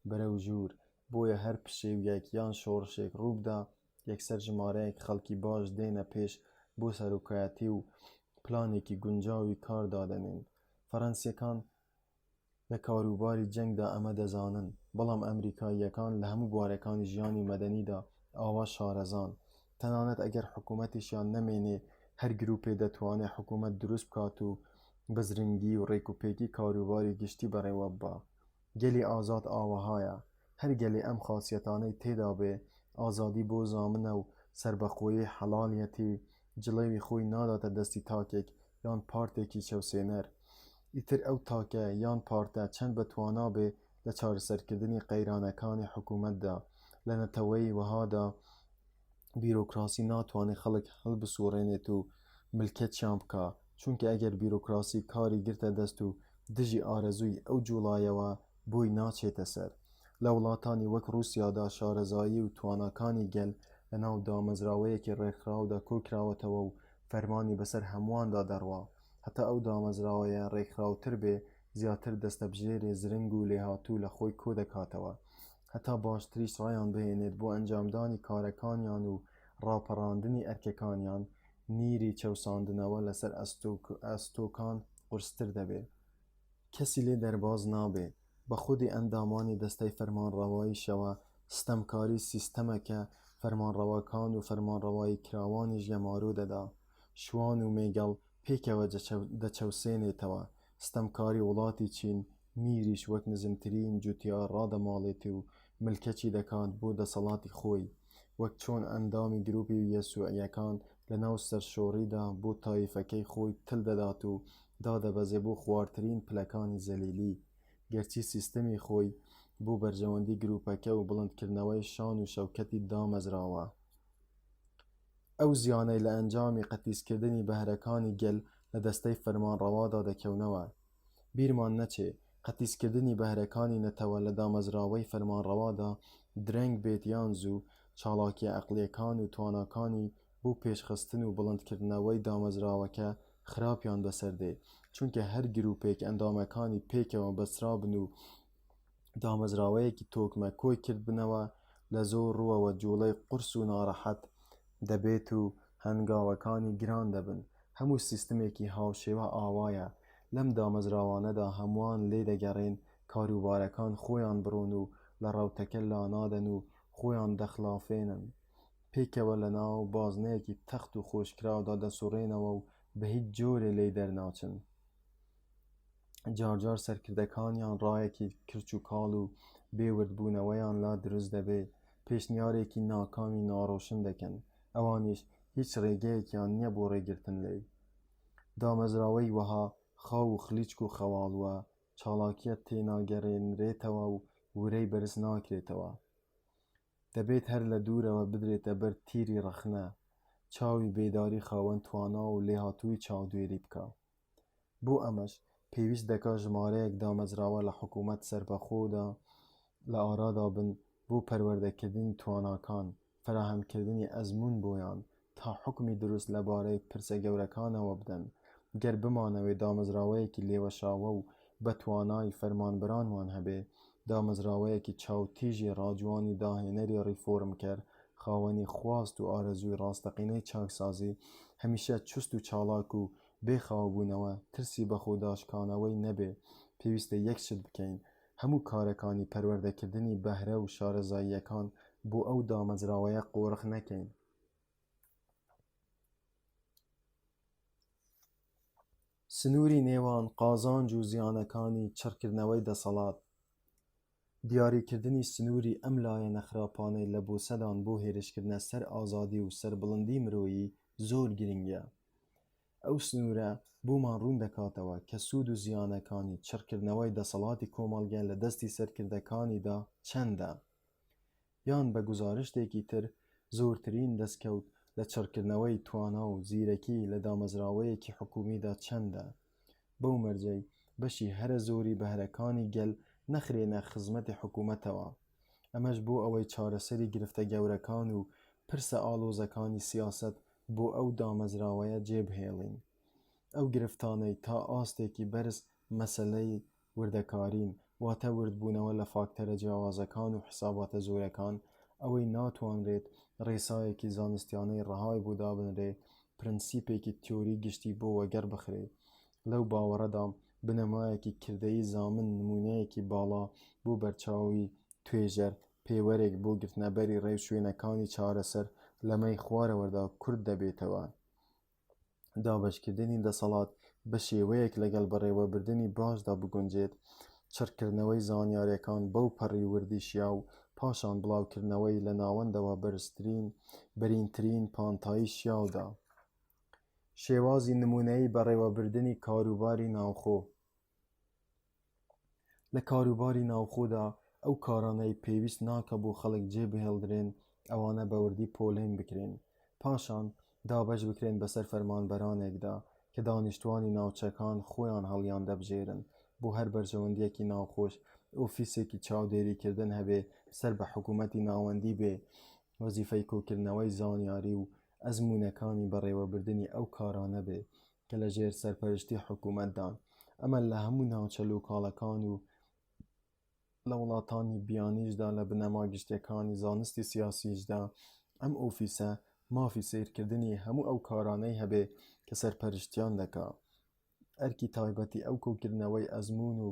بەرەو ژوور، بۆیە هەر پشێویەک یان شۆڕشێک ڕووبدا، یەکسەر ژمارەیەک خەڵکی باش دێنە پێش بۆ سەرۆکایەتی و پلانێکی گونجاوی کار دادەنێن. فەڕەنسیەکان لە کاروباری جەنگدا ئەمە دەزانن، بەڵام ئەمریکاییەکان لە هەموو بوارەکانی ژیانی مەدەنیدا ئاوا شارەزان. تەنانەت ئەگەر حکوومەتیشیان نەمێنێ، هەر گروپێ دەتوانێت حکوومەت دروست بکات و بەزرنگی و ڕێکوپێکی کاروباری گشتی بەڕێوە ببا. گەلی ئازاد ئاوەهایە، هەر گەلێ ئەم خاسیەتانەی تێدا بێ، ئازادی بۆ زامنە و سەربەخۆیی حەڵالیەتی جڵەوی خۆی ناداتە دەستی تاکێک یان پارتێکی چەوسێنەر. ئیتر ئەو تاکە یان پارتە چەند بەتوانا بێ لە چارەسەرکردنی قەیرانەکانی حکوومەتدا، لە نەتەوەی وەهادا بیرۆکراسی ناتوانێت خەڵک هەڵبسووڕێنێت و ملکەتیان بکە، چونکە ئەگەر بیرۆکراسی کاری گرتە دەست و دژی ئارەزووی ئەو جوڵایەوە بۆی ناچێتە سەر. لە وڵاتانی وەک رووسیادا شارەزایی و تواناکانی گەل لە ناو دامەزراوەیەکی ڕێکخراودا کۆکراوەتەوە و فەرمانی بەسەر هەموواندا دەڕوا. هەتا ئەو دامەزراوەیە ڕێکخراوتر بێ، زیاتر دەستەبژێرێ زرنگ و لێهاتوو لە خۆی کۆ دەکاتەوە، هەتا باشتریش ڕایان بهێنێت بۆ ئەنجامدانی کارەکانیان و ڕاپەڕاندنی ئەرکەکانیان. نیری چەوساندنەوە لەسەر ئەستۆکان قورستر دەبێت، کەسی لێ دەرباز نابێ. بە خودی ئەندامانی دەستەی فەرمانڕەواییشەوە ستەمکاری سیستەمەکە فەرمانڕەوەکان و فەرمانڕەوایی کراوانیش لە مارۆدەدا شوان و مێگەڵ پێکەوە دەچەوسێنێتەوە ستەمکاری وڵاتی چین میریش وەک نزمترین جوتیار ڕادەماڵێت و ملکەچی دەکات بۆ دەسەڵاتی خۆی وەک چۆن ئەندامی گروپی یەسوعیەکان لە ناو سەرشۆڕیدا بۆ تایفەکەی خۆی تل دەدات و دادەبەزێ بۆ خواردترین پلەکانی زەلیلی گەرچی سیستەمی خۆی بۆ بەرژەوەندی گروپەکە و بڵندکردنەوەی شان و شەوکەتی دامەزراوە ئەو زیانەی لە ئەنجامی قەتیسکردنی بەهرەکانی گەل لە دەستەی فەرمانڕەوادا دەکەونەوە بیرمان نەچێ قەتیسکردنی بەهرەکانی نەتەوە لە دامەزراوەی فەرمانڕەوادا درەنگ بێت یان زوو چاڵاکی عەقلیەکان و تواناکانی بۆ پێشخستن و بڵندکردنەوەی دامەزراوەکە خراپیان بەسەردێ چونکە هەر گروپێک ئەندامەکانی پێکەوە بەسرابن و دامەزراوەیەکی تۆکمە کۆی کرد بنەوە لە زۆر ڕووەوە جوڵەی قورس و ناڕەحەت دەبێت و هەنگاوەکانی گران دەبن هەموو سیستمێکی هاوشێوە ئاوایە لەم دامەزراوانەدا هەمووان لێ دەگەڕێن کاروبارەکان خۆیان بڕۆن و لە ڕەوتەکە لانادەن و خۆیان دەخلافێنن پێکەوە لە ناو بازنەیەکی تەخت و خۆشکراودا دەسوڕێنەوە و بە هیچ جۆرێ لێی دەرناچن جارجار سەرکردەکانیان ڕایەکی کرچ و کاڵ و بێوردبوونەوەیان لا دروست دەبێ پێشنیارێکی ناکامی ناڕۆشن دەکەن ئەوانیش هیچ ڕێگەیەکیان نییە بۆ ڕێگرتن لێی دامەزراوەی وەها خاو و خلیچک و خەواڵوە چاڵاکیە تێناگەڕێنرێتەوە و ورەی بەرز ناکرێتەوە دەبێت هەر لە دوورەوە بدرێتە بەر تیری ڕەخنە چاوی بێداری خاوەن توانا و لێهاتووی چاودێری بکە بۆ ئەمەش پێویست دەکا ژمارەیەک دامەزراوە لە حکوومەت سەربەخۆدا لە ئارادا بن بۆ پەروەردەکردنی تواناکان فراهەمکردنی ئەزموون بۆیان تا حکمی دروست لەبارەی پرسە گەورەکانەوە بدەن گەر بمانەوێت دامەزراوەیەکی لێوەشاوە و بە توانای فەرمانبەرانمان هەبێ دامەزراوەیەکی چاوتیژی ڕاجوانی داهێنەری ڕیفۆرمکەر خاوەنی خواست و ئارەزووی ڕاستەقینەی چاکسازی هەمیشە چست و چاڵاک و بێخاوبوونەوە ترسی بەخۆداشکانەوەی نەبێ پێویستە یەکشت بکەین هەموو کارەکانی پەروەردەکردنی بەهرە و شارەزاییەکان بۆ ئەو دامەزراوەیە قۆڕق نەکەین سنووری نێوان قازانج و زیانەکانی چڕکردنەوەی دەسەڵات دیاریکردنی سنووری ئەم لایەنە خراپانەی لە بۆ سەدان بۆ هێرشکردنە سەر ئازادی و سەربڵندی مرۆیی زۆر گرنگە ئەو سنوورە بۆمان ڕوون دەکاتەوە کە سوود و زیانەکانی چڕکردنەوەی دەسەڵاتی کۆمەڵگە لە دەستی سەرکردەکانیدا چەندە یان بە گوزارشتێکی تر زۆرترین دەستکەوت لە چڕکردنەوەی توانا و زیرەکی لە دامەزراوەیەکی حکومیدا چەندە بەو مەرجەی بەشی هەرە زۆری بەهرەکانی گەل نەخرێنە خزمەتی حکوومەتەوە ئەمەش بۆ ئەوەی چارەسەری گرفتە گەورەکان و پرسە ئاڵۆزەکانی سیاست بۆ ئەو دامەزراوەیە جێبهێڵین ئەو گرفتانەی تا ئاستێکی بەرز مەسەلەی وردەکارین واتە وردبوونەوە لە فاکتەرە جیاوازەکان و حساباتە زۆرەکان ئەوەی ناتوانرێت ڕێسایەکی زانستیانەی ڕەهای بۆ دابنرێ پرەنسیپێکی تیۆری گشتی بۆ وەگەر بخرێ لەو باوەڕەدا بنەمایەکی کردەیی زامن نمونەیەکی باڵا بۆ بەرچاوی توێژەر پێوەرێک بۆ گرتنەبەری ڕێوشوێنەکانی چارەسەر لەمەی خوارەوەدا کورد دەبێتەوە دابەشکردنی دەسەڵات بە شێوەیەک لەگەڵ بەڕێوەبردننی باشدا بگونجێت چڕکردنەوەی زانیاریەکان بەو پەڕی وردیشیا و پاشان بڵاوکردنەوەی لە ناوەندەوە بەرینترین پانتایی شیاودا شێوازی نمونەیی بەڕێوەبردننی کاروباری ناوخۆ لە کاروباری ناوخۆدا ئەو کارانەی پێویست ناکە بۆ خەڵک جێبهێڵدرێن ئەوانە بەوردی پۆلین بکرێن پاشان دابەش بکرێن بەسەر فەرمانبەرانێکدا کە دانیشتوانی ناوچەکان خۆیان هەڵیان دەبژێرن بۆ هەر بەرژەوەندیەکی ناوخۆش ئۆفیسێکی چاودێریکردن هەبێ سەر بە حکوومەتی ناوەندی بێ وەزیفەی کۆکردنەوەی زانیاری و ئەزموونەکانی بەڕێوەبردننی ئەو کارانە بێ کە لە ژێر سەرپەرشتی حکوومەتدان ئەمە لە هەموو ناوچە لۆکاڵەکان و لە وڵاتانی بیانیشدا لە بنەما گشتیەکانی زانستی سیاسیشدا ئەم ئۆفیسە مافی سیرکردنی هەموو ئەو کارانەی هەبێ کە سەرپەرشتیان دەکا ئەرکی تایبەتی ئەو کۆکردنەوەی ئەزموون و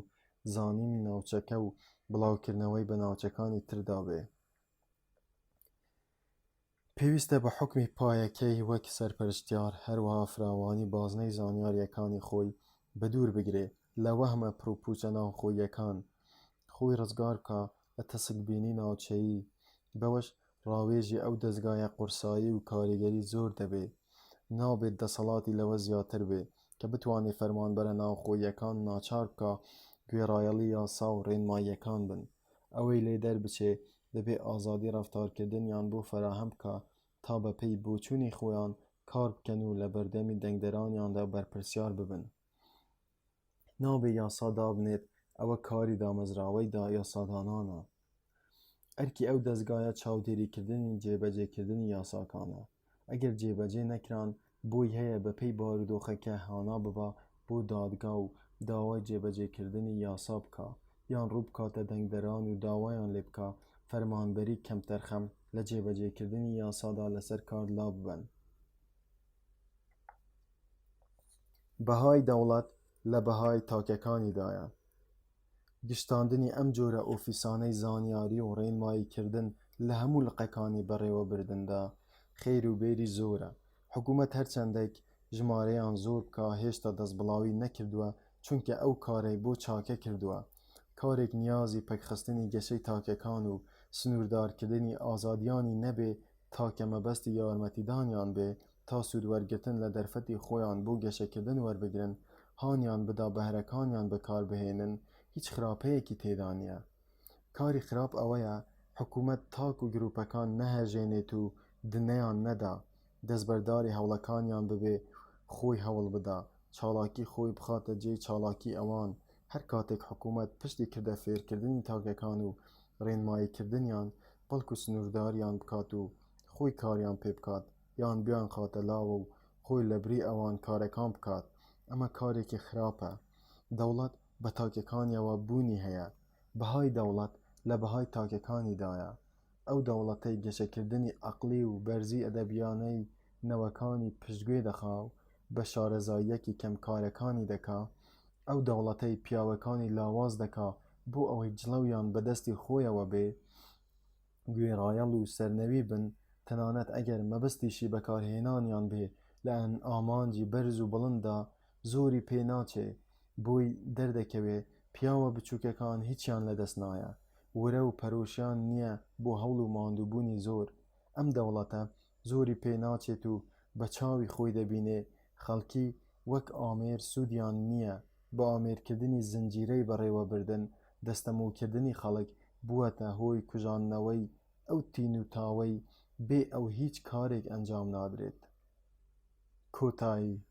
زانینی ناوچەکە و بڵاوکردنەوەی بە ناوچەکانی تردا بێ پێویستە بە حکمی پایەکەی وەک سەرپەرشتیار هەروەها فراوانی بازنەی زانیاریەکانی خۆی بە دوور بگرێ لە وەهمە پرۆپوچە ناوخۆییەکان، خۆی ڕزگار بکە لە تەسکبینی ناوچەیی. بەوەش ڕاوێژی ئەو دەستگایە قورسایی و کاریگەری زۆر دەبێ، نابێت دەسەڵاتی لەوە زیاتر بێ کە بتوانێت فەرمانبەرە ناوخۆییەکان ناچار بکە گوێڕایەڵی یاسا و ڕێنماییەکان بن. ئەوەی لێ دەربچێ دەبێ ئازادی ڕەفتارکردنیان بۆ فەراهەم بکە تا بەپێی بۆچوونی خۆیان کار بکەن و لە بەردەمی دەنگدەرانیاندا بەرپرسیار ببن. نابێ یاسا دابنێت ئەوە کاری دامەزراوەی یاسادانانە. ئەرکی ئەو دەستگایە چاودێریکردنی جێبەجێکردنی یاساکانە. ئەگەر جێبەجێ نەکران بۆی هەیە بەپێی بارودۆخەکە هانا ببە بۆ دادگا و داوای جێبەجێکردنی یاسا بکە یان ڕوو بکاتە دەنگدەران و داوایان لێ بکە فەرمانبەری کەمتەرخەم لە جێبەجێکردنی یاسادا لەسەر کار لا ببەن. بەهای دەوڵەت لە بەهای تاکەکانیدایە. گشتاندنی ئەم جۆرە ئۆفیسانەی زانیاری و ڕێنماییکردن لە هەموو لقەکانی بەڕێوەبردندا خێر و بێری زۆرە. حکوومەت هەرچەندێک ژمارەیان زۆر بکە هێشتا دەستبڵاوی نەکردووە چونکە ئەو کارەی بۆ چاکە کردووە. کارێک نیازی پەکخستنی گەشەی تاکەکان و سنووردارکردنی ئازادیانی نەبێ تاکە مەبەستی یارمەتیدانیان بێ تا سوودوەرگرتن لە دەرفەتی خۆیان بۆ گەشەکردن وەربگرن، هانیان بدا بەهرەکانیان بەکاربهێنن، هیچ خراپەیەکی تێدا نییە. کاری خراپ ئەوەیە حکوومەت تاک و گروپەکان نەهێژێنێت و دنەیان نەدا، دەستبەرداری هەوڵەکانیان ببێ خۆی هەوڵ بدا، چالاکی خۆی بخاتە جێی چالاکی ئەوان. هەر کاتێک حکوومەت پشتی کردە فێرکردنی تاکەکان و ڕێنماییکردنیان بەڵکو سنوورداریان بکات و خۆی کاریان پێ بکات یان بیان خاتە لاوە و خۆی لە بری ئەوان کارەکان بکات، ئەمە کارێکی خراپە. دەوڵەت بە تاکەکانیەوە بوونی هەیە. بەهای دەوڵەت لە بەهای تاکەکانیدایە. ئەو دەوڵەتەی گەشەکردنی عەقڵی و بەرزی ئەدەبیانەی نەوەکانی پشتگوێ دەخا و بە شارەزاییەکی کەمکارەکانی دەکا، ئەو دەوڵەتەی پیاوەکانی لاواز دەکا بۆ ئەوەی جڵەویان بەدەستی خۆیەوە بێ گوێڕایەڵ و سەرنەوی بن، تەنانەت ئەگەر مەبەستیشی بەکارهێنانیان بێ لە ئامانجی بەرز و بڵنددا زۆری پێ ناچێ، بۆی دەردەکەوێ پیاوە بچووکەکان هیچیان لەدەست نایە، وەرە و پەرۆشیان نییە بۆ هەوڵ و ماندووبوونی زۆر. ئەم دەوڵەتە زۆری پێ ناچێت و بە چاوی خۆی دەبینێ خەڵکی وەک ئامێر سوودیان نییە بە ئامێرکردنی زنجیرەی بەڕێوەبردن دەستەموکردنی خەڵک بووەتە هۆی کوژاندنەوەی ئەو تین و تاوەی بێ ئەو هیچ کارێک ئەنجام نادرێت. کۆتایی